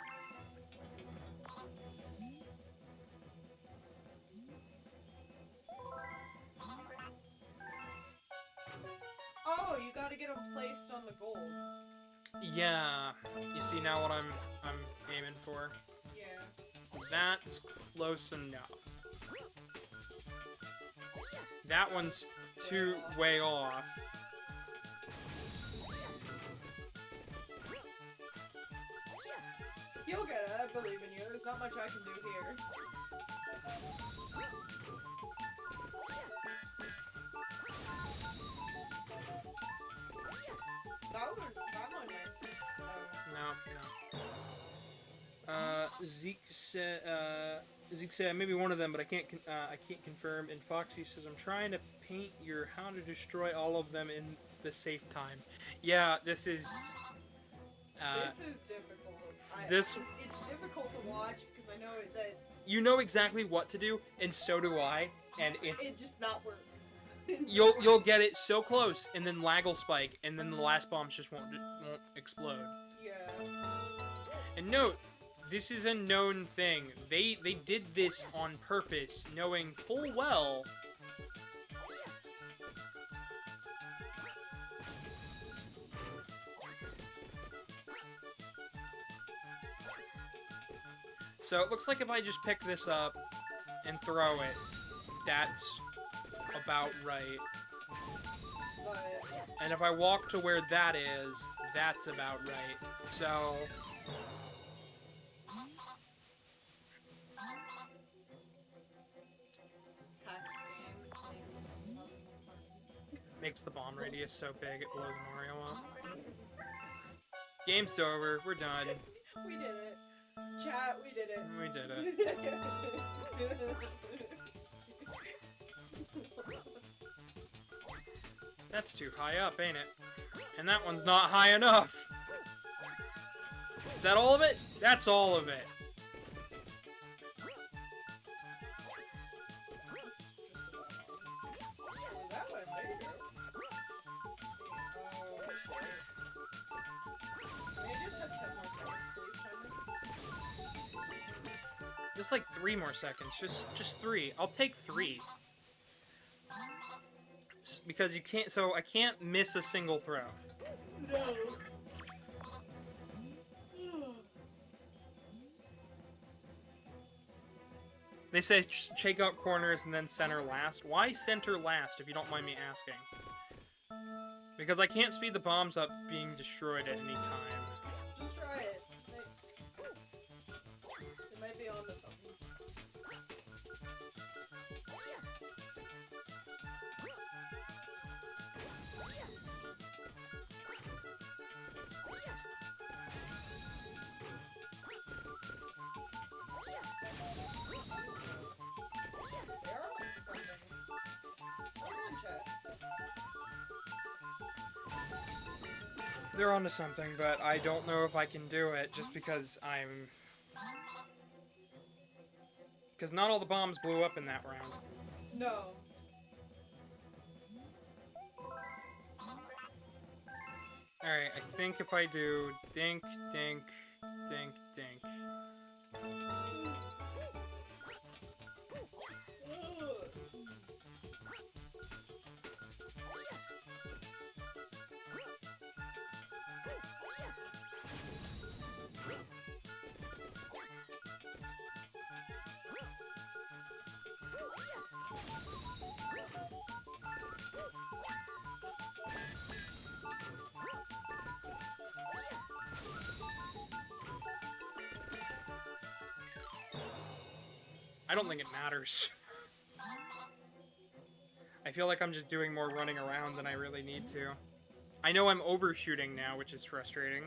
Oh, you gotta get them placed on the gold. Yeah. You see now what I'm aiming for? Yeah. That's close enough. That one's way off. You'll get it, I believe in you. There's not much I can do here. That one No. Zeke said maybe one of them, but I can't confirm. And Foxy says I'm trying to paint your how to destroy all of them in the safe time. Yeah, this is. this is difficult. It's difficult to watch because I know that You know exactly what to do, and so do I. And it's it just not work. you'll get it so close, and then lag will spike, and then the last bombs just won't explode. Yeah. And note, this is a known thing. They did this on purpose, knowing full well. So it looks like if I just pick this up and throw it, that's about right. But And if I walk to where that is, that's about right. So... Hack's game makes the bomb radius so big it blows Mario up. Game's over. We're done. we did it. Chat, we did it. We did it. That's too high up, ain't it? And that one's not high enough. Is that all of it? That's all of it. That one, there you go. May I just have 10 more seconds, please, timer? Just like 3 more seconds. Just 3. I'll take 3. Because you can't, so I can't miss a single throw. No. They say shake out corners and then center last. Why center last, if you don't mind me asking? Because I can't speed the bombs up being destroyed at any time. Just try it. They might be onto something. They are onto something. Hold on, chat. They're onto something, but I don't know if I can do it just because I'm... Because not all the bombs blew up in that round. No. Alright, I think if I do dink, dink, dink, dink. I don't think it matters. I feel like I'm just doing more running around than I really need to. I know I'm overshooting now, which is frustrating.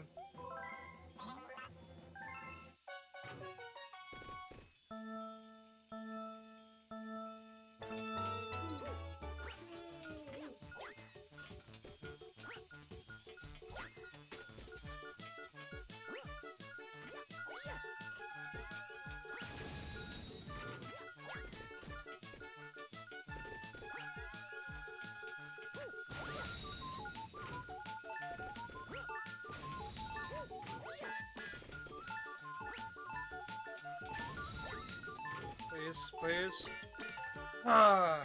Please, please. Ah.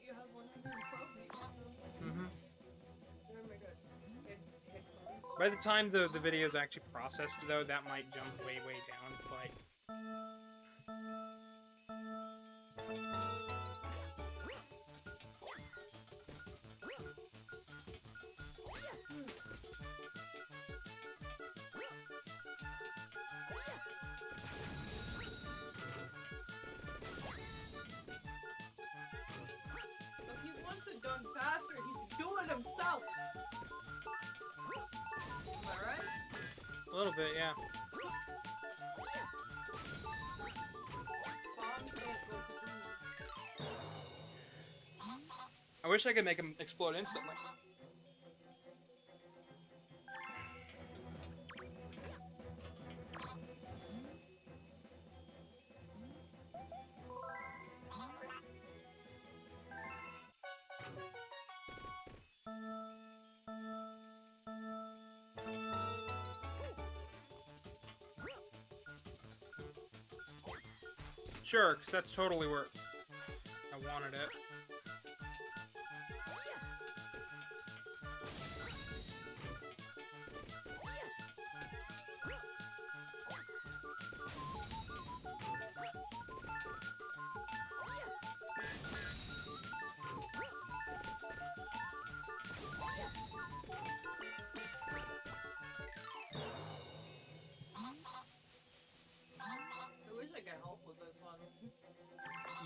You have 112 meters. Mhm. Oh my god. Headphones. By the time the video is actually processed, though, that might jump way, way down, but... If he wants it done faster, he can do it himself. Am I right? A little bit, yeah. Bombs don't go through. I wish I could make him explode instantly. Sure, because that's totally where I wanted it. I wish I could help with this one.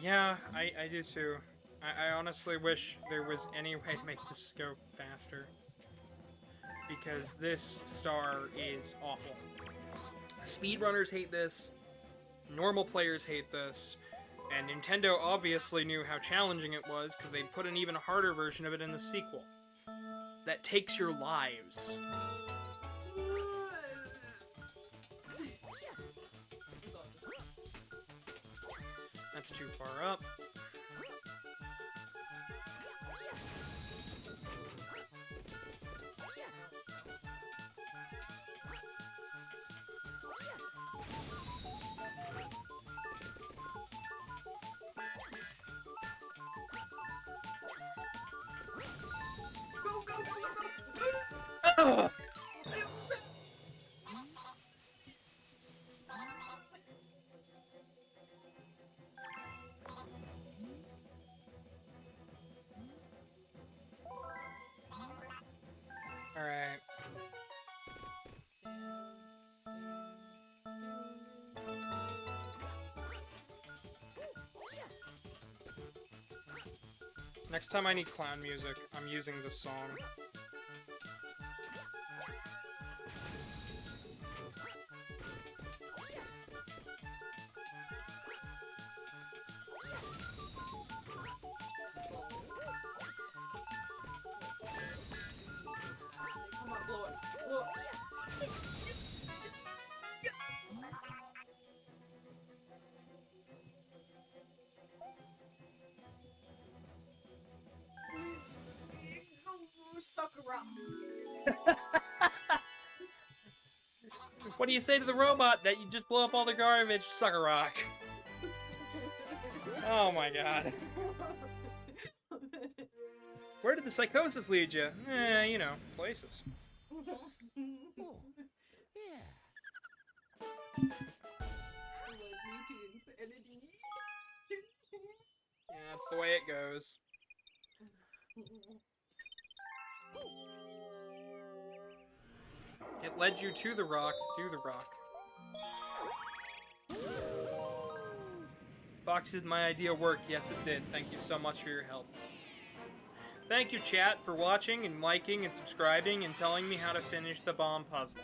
Yeah, I do too. I honestly wish there was any way to make this go faster. Because this star is awful. Speedrunners hate this, normal players hate this, and Nintendo obviously knew how challenging it was because they put an even harder version of it in the sequel. That takes your lives. That's too far up. Go, go, go, go! Ugh! Alright. Next time I need clown music, I'm using this song. Come on, blow it. Blow it. Sucker rock. What do you say to the robot that you just blow up all the garbage? Suck a rock. Oh my god. Where did the psychosis lead you? You know, places. Yeah, that's the way it goes. It led you to the rock, do the rock. Fox did my idea work? Yes, it did. Thank you so much for your help. Thank you, chat, for watching and liking and subscribing and telling me how to finish the bomb puzzle.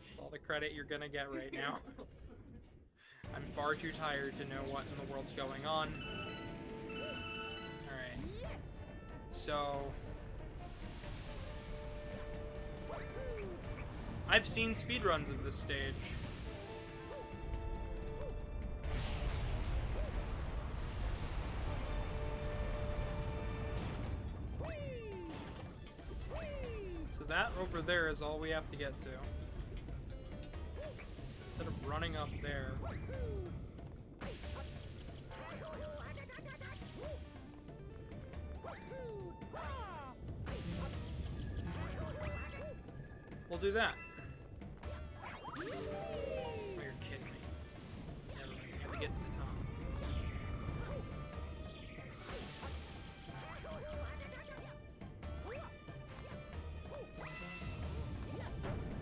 That's all the credit you're gonna get right now. I'm far too tired to know what in the world's going on. Alright. So... I've seen speedruns of this stage. over there is all we have to get to. Instead of running up there. We'll do that. Oh, you're kidding me. Never mind, we have to get to the top.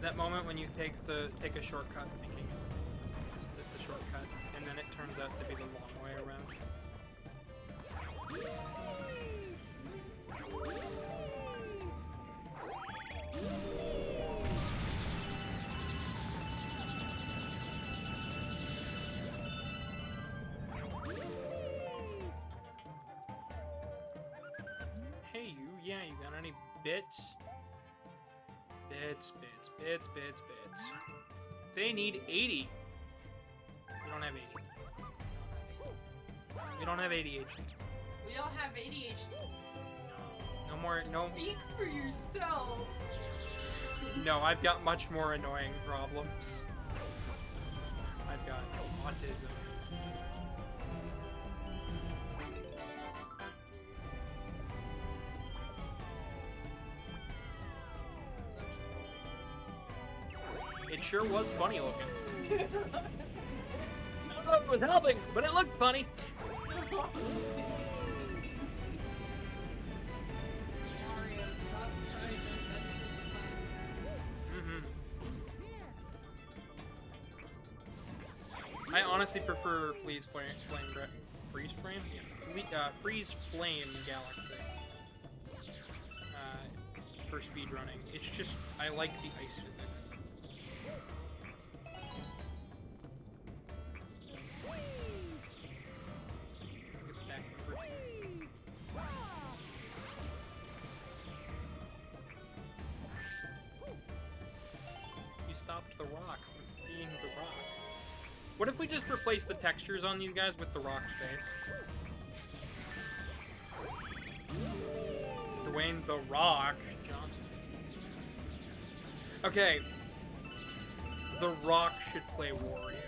That moment when you take a shortcut thinking it's a shortcut, and then it turns out to be the long way around. Hey you, yeah, you got any bits? Bits. They need 80. We don't have 80. We don't have ADHD. We don't have ADHD. No more, no. Speak for yourself. No, I've got much more annoying problems. I've got autism. It sure was funny looking. I don't know if it was helping, but it looked funny. Mario, stop trying to adventure yourself. I honestly prefer freeze flame galaxy for speedrunning. It's just I like the ice physics. Get back over. You stopped the rock from being the rock. What if we just replace the textures on these guys with the rock's face? Dwayne the Rock Johnson. Okay. The Rock should play Wario.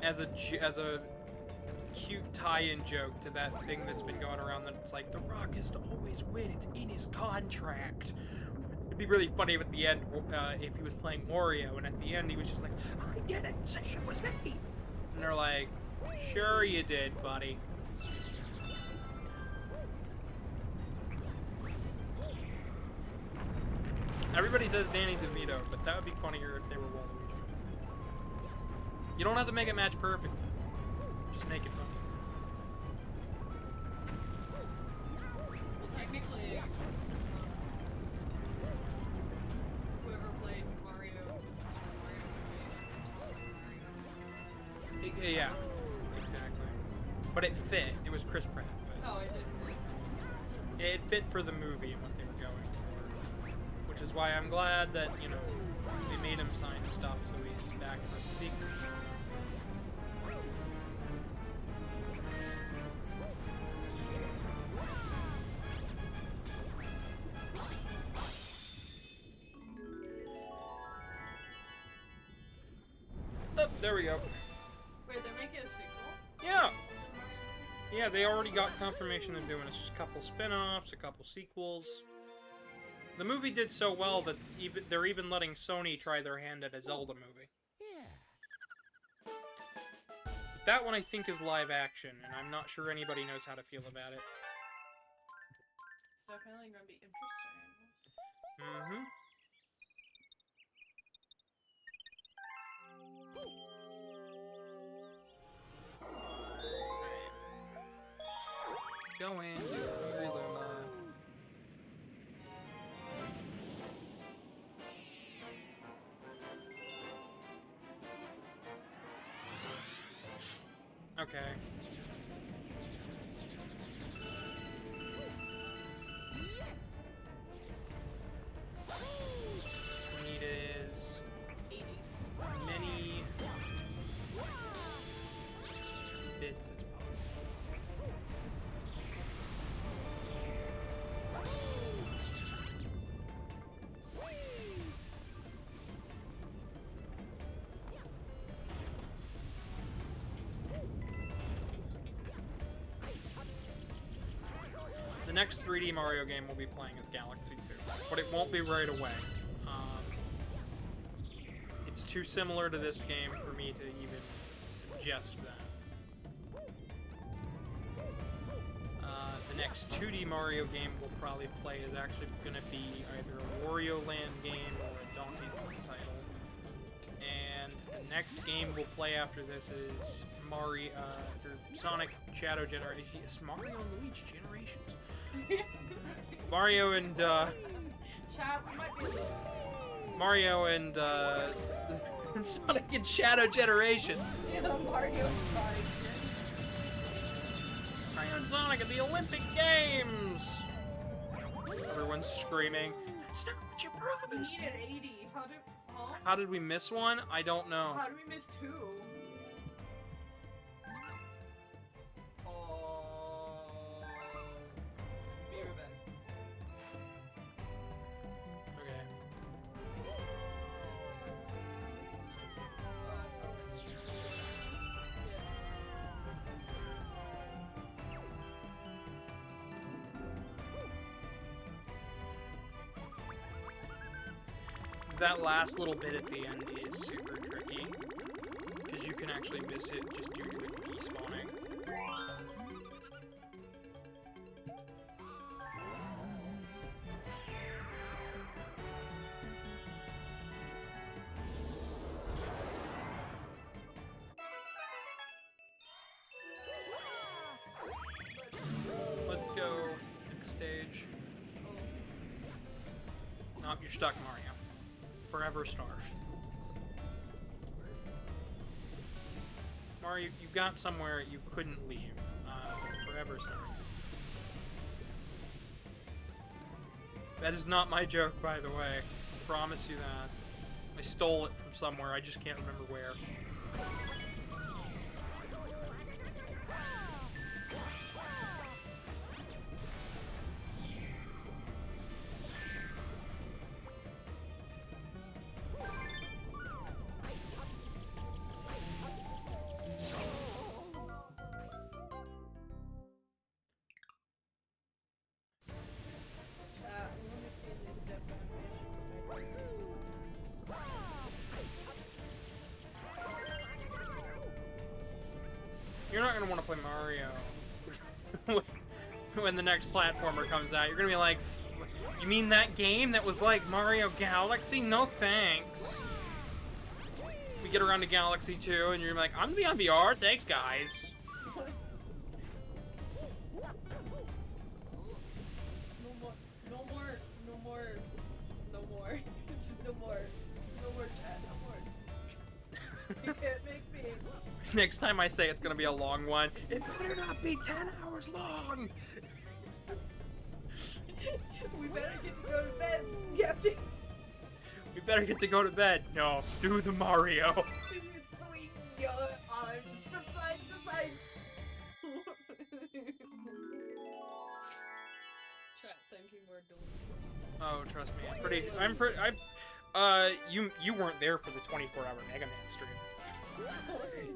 As a cute tie-in joke to that thing that's been going around that it's like, The Rock has to always win, it's in his contract. It'd be really funny if at the end, if he was playing Wario, and at the end he was just like, I didn't say it was me! And they're like, sure you did, buddy. Everybody says Danny DeVito, but that would be funnier if they were Waluigi. You don't have to make it match perfect. Just make it funny. Well, technically, whoever played Mario Yeah, exactly. But it fit. It was Chris Pratt. But Oh, it did. it fit for the movie and what they were going for. Which is why I'm glad that, you know, they made him sign stuff so he's back for the sequel. Oh, there we go. Wait, they're making a sequel? Yeah! Yeah, they already got confirmation they're doing a couple spin-offs, a couple sequels. The movie did so well that they're even letting Sony try their hand at a Zelda movie. That one I think is live action, and I'm not sure anybody knows how to feel about it. It's definitely gonna be interesting. Mm-hmm. Go in, Hungry Luma. Okay. Need is 80. many bits as possible. next 3D Mario game we'll be playing is Galaxy 2, but it won't be right away. It's too similar to this game for me to even suggest that. The next 2D Mario game we'll probably play is actually going to be either a Wario Land game or a Donkey Kong title. And the next game we'll play after this is Mario, or Sonic Shadow Generation. It's Mario and Luigi Generations. Mario and, Chat, we might be Mario and, Sonic and Shadow Generation. yeah, Mario Sonic. Mario and Sonic at the Olympic Games! Everyone's screaming, that's not what you We promised! needed 80. Huh? How did we miss one? I don't know. How did we miss 2? Oh. Be right back. Okay. That last little bit at the end is super tricky, because you can actually miss it just due to it despawning. Let's go next stage. Nope, you're stuck, Mario. Forever starve. Mario, you got somewhere you couldn't leave. Forever starve. That is not my joke, by the way. I promise you that. I stole it from somewhere, I just can't remember where. Chat, let me see these step animations that I use. You're not gonna want to play Mario when the next platformer comes out. You're gonna be like, you mean that game that was like Mario Galaxy? No thanks. We get around to Galaxy 2 and you're like, I'm gonna be on VR, thanks guys. Just no more chat, no more. You can't make me. Next time I say it's gonna be a long one, it better not be 10 hours long. We better get to go to bed. You have to. We better get to go to bed. No, do the Mario. Swing your arms from side to side. Chat thinking we're delusional. Oh, trust me, you weren't there for the 24-hour Mega Man stream.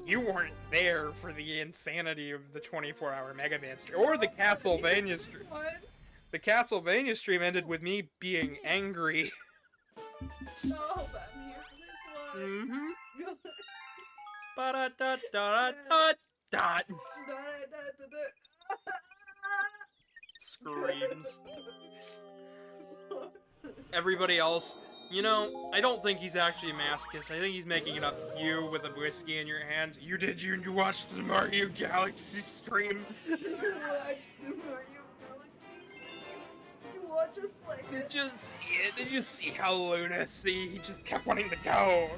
You weren't there for the insanity of the 24-hour Mega Man stream, or the Castlevania stream. The Castlevania stream ended with me being angry. No, but I'm here for this one. Mm-hmm. Ba-da-da-da-da-da-dot. Screams. Everybody else, you know, I don't think he's actually a masochist. I think he's making it up to you with a whiskey in your hand. You watched the Mario Galaxy stream? Did you watch the Mario Galaxy? Did you watch us play Did it? you see it? Did you see how lunacy? He just kept wanting to go.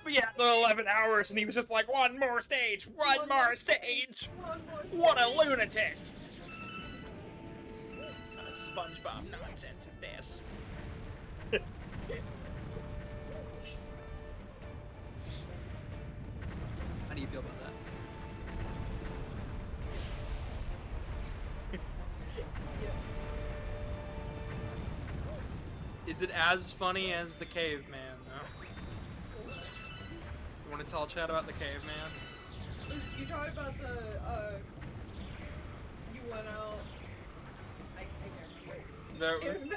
We had the 11 hours and he was just like, one more stage, one more stage. What a lunatic. SpongeBob nonsense is this. How do you feel about that? Yes. Is it as funny as the caveman, though? You want to tell Chad about the caveman? You talking about the, you went out. I can't The, remember.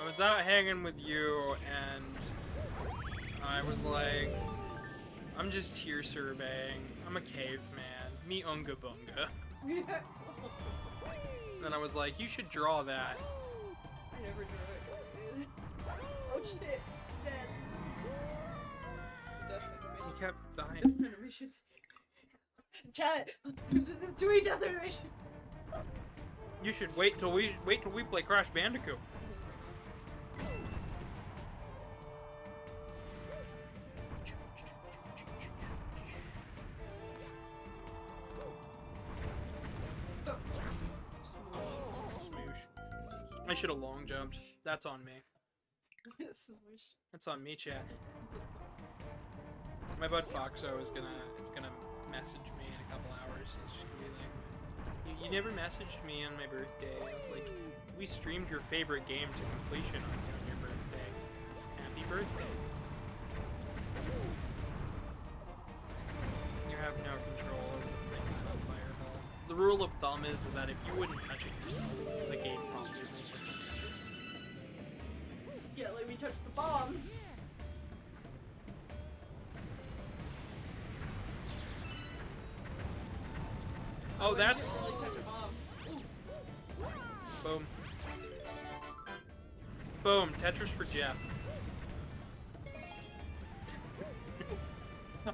I was out hanging with you, and I was like, I'm just here surveying. I'm a caveman. Me unga bunga. Then I was like, you should draw that. I never drew it. Oh shit, dead. Death He animation. kept dying. Death animations. Chat. This is 2D death animation. You should wait till we play Crash Bandicoot. I should have long jumped. That's on me. Smoosh. That's on me, chat. My bud Foxo is gonna message me in a couple hours. He's just gonna be like, you never messaged me on my birthday. It's like, we streamed your favorite game to completion on your birthday. Happy birthday. You have no control over the flaming fireball. The rule of thumb is that if you wouldn't touch it yourself, the game probably wouldn't let you touch it. Yeah, let me touch the bomb. Oh, Why that's... did you really touch a bomb? Ooh. Boom. Boom. Tetris for Jeff.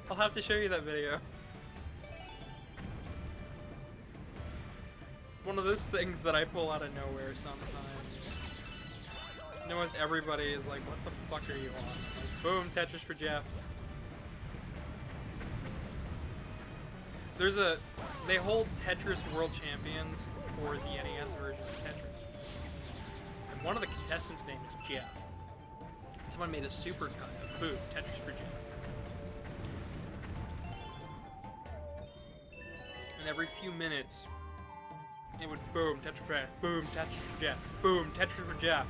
I'll have to show you that video. One of those things that I pull out of nowhere sometimes. Almost everybody is like, what the fuck are you on? Like, boom, Tetris for Jeff. They hold Tetris World Champions for the NES version of Tetris. And one of the contestants' name is Jeff. Someone made a super cut of boom, Tetris for Jeff. And every few minutes, it would boom, Tetris for Jeff, boom, Tetris for Jeff, boom, Tetris for Jeff.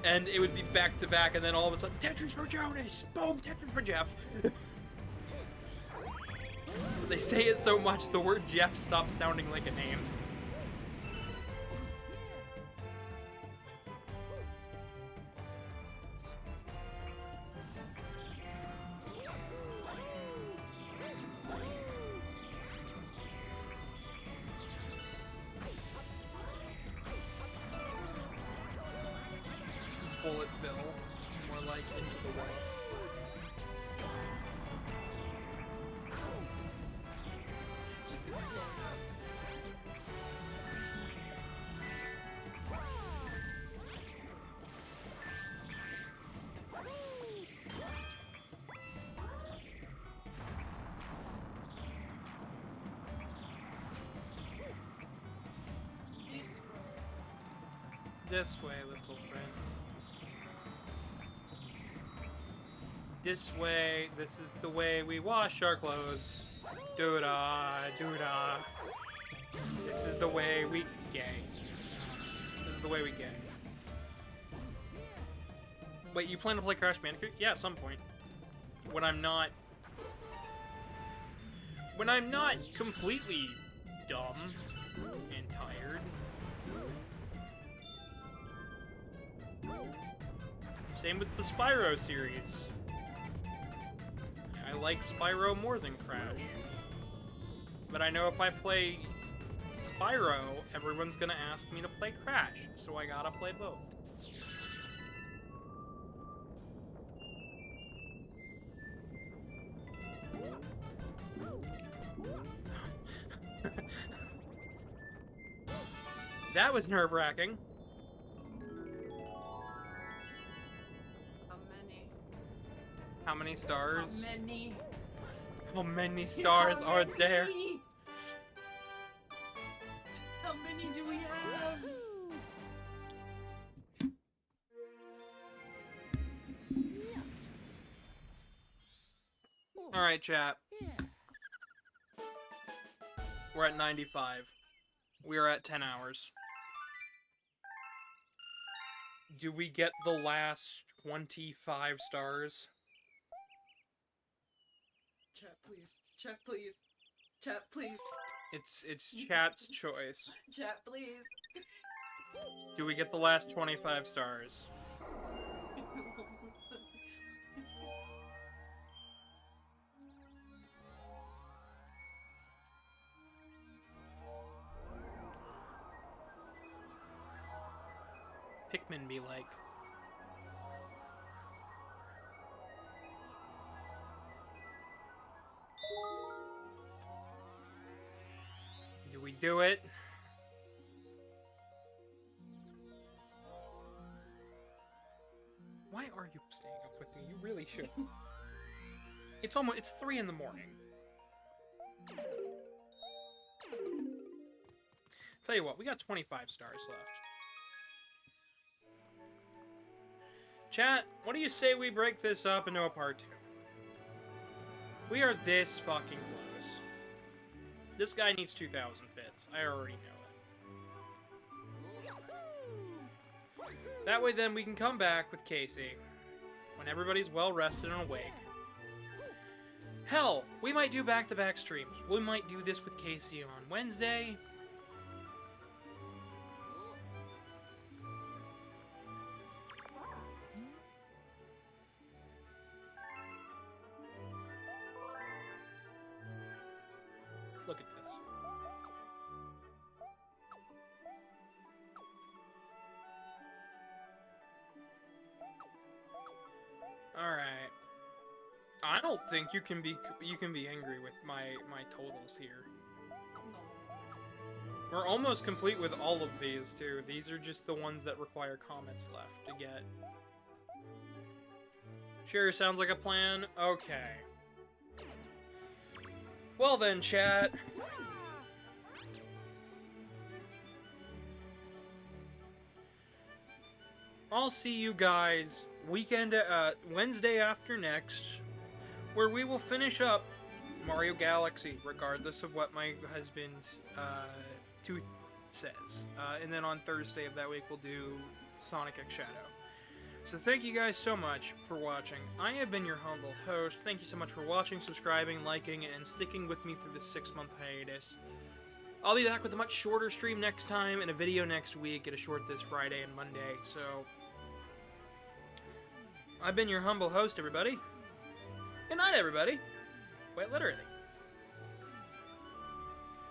And it would be back to back, and then all of a sudden, Tetris for Jonas! Boom, Tetris for Jeff! They say it so much, the word Jeff stops sounding like a name. Bullet bill, more like into the wall. Just gets blown up. This way, little friend. This way, this is the way we wash our clothes. Doo-da, doo-da. This is the way we gay. This is the way we gay. Wait, you plan to play Crash Bandicoot? Yeah, at some point. When I'm not completely dumb and tired. Same with the Spyro series. I like Spyro more than Crash. But I know if I play Spyro, everyone's gonna ask me to play Crash, so I gotta play both. That was nerve-wracking. How many? How many stars? How many? How many stars How are there? many? How many do we have? Alright, chat. We're at 95. We are at 10 hours. Do we get the last 25 stars? Chat, please. Chat, please. Chat, please. It's chat's choice. Chat, please. Do we get the last 25 stars? Pikmin be like. Do we do it? Why are you staying up with me? You really should. It's 3 in the morning. Tell you what, we got 25 stars left. Chat, what do you say we break this up into a part 2? We are this fucking close. This guy needs 2,000 bits. I already know it. That way then we can come back with Casey when everybody's well rested and awake. Hell, we might do back-to-back streams. We might do this with Casey on Wednesday. Look at this. All right. I don't think you can be angry with my totals here. We're almost complete with all of these too. These are just the ones that require comments left to get. Sure, sounds like a plan. Okay. Well then, chat. I'll see you guys Wednesday after next, where we will finish up Mario Galaxy, regardless of what my husband Tooth says. And then on Thursday of that week, we'll do Sonic X Shadow. So thank you guys so much for watching. I have been your humble host. Thank you so much for watching, subscribing, liking, and sticking with me through this 6-month hiatus. I'll be back with a much shorter stream next time and a video next week, and a short this Friday and Monday. So I've been your humble host, everybody. Good night, everybody. Quite literally.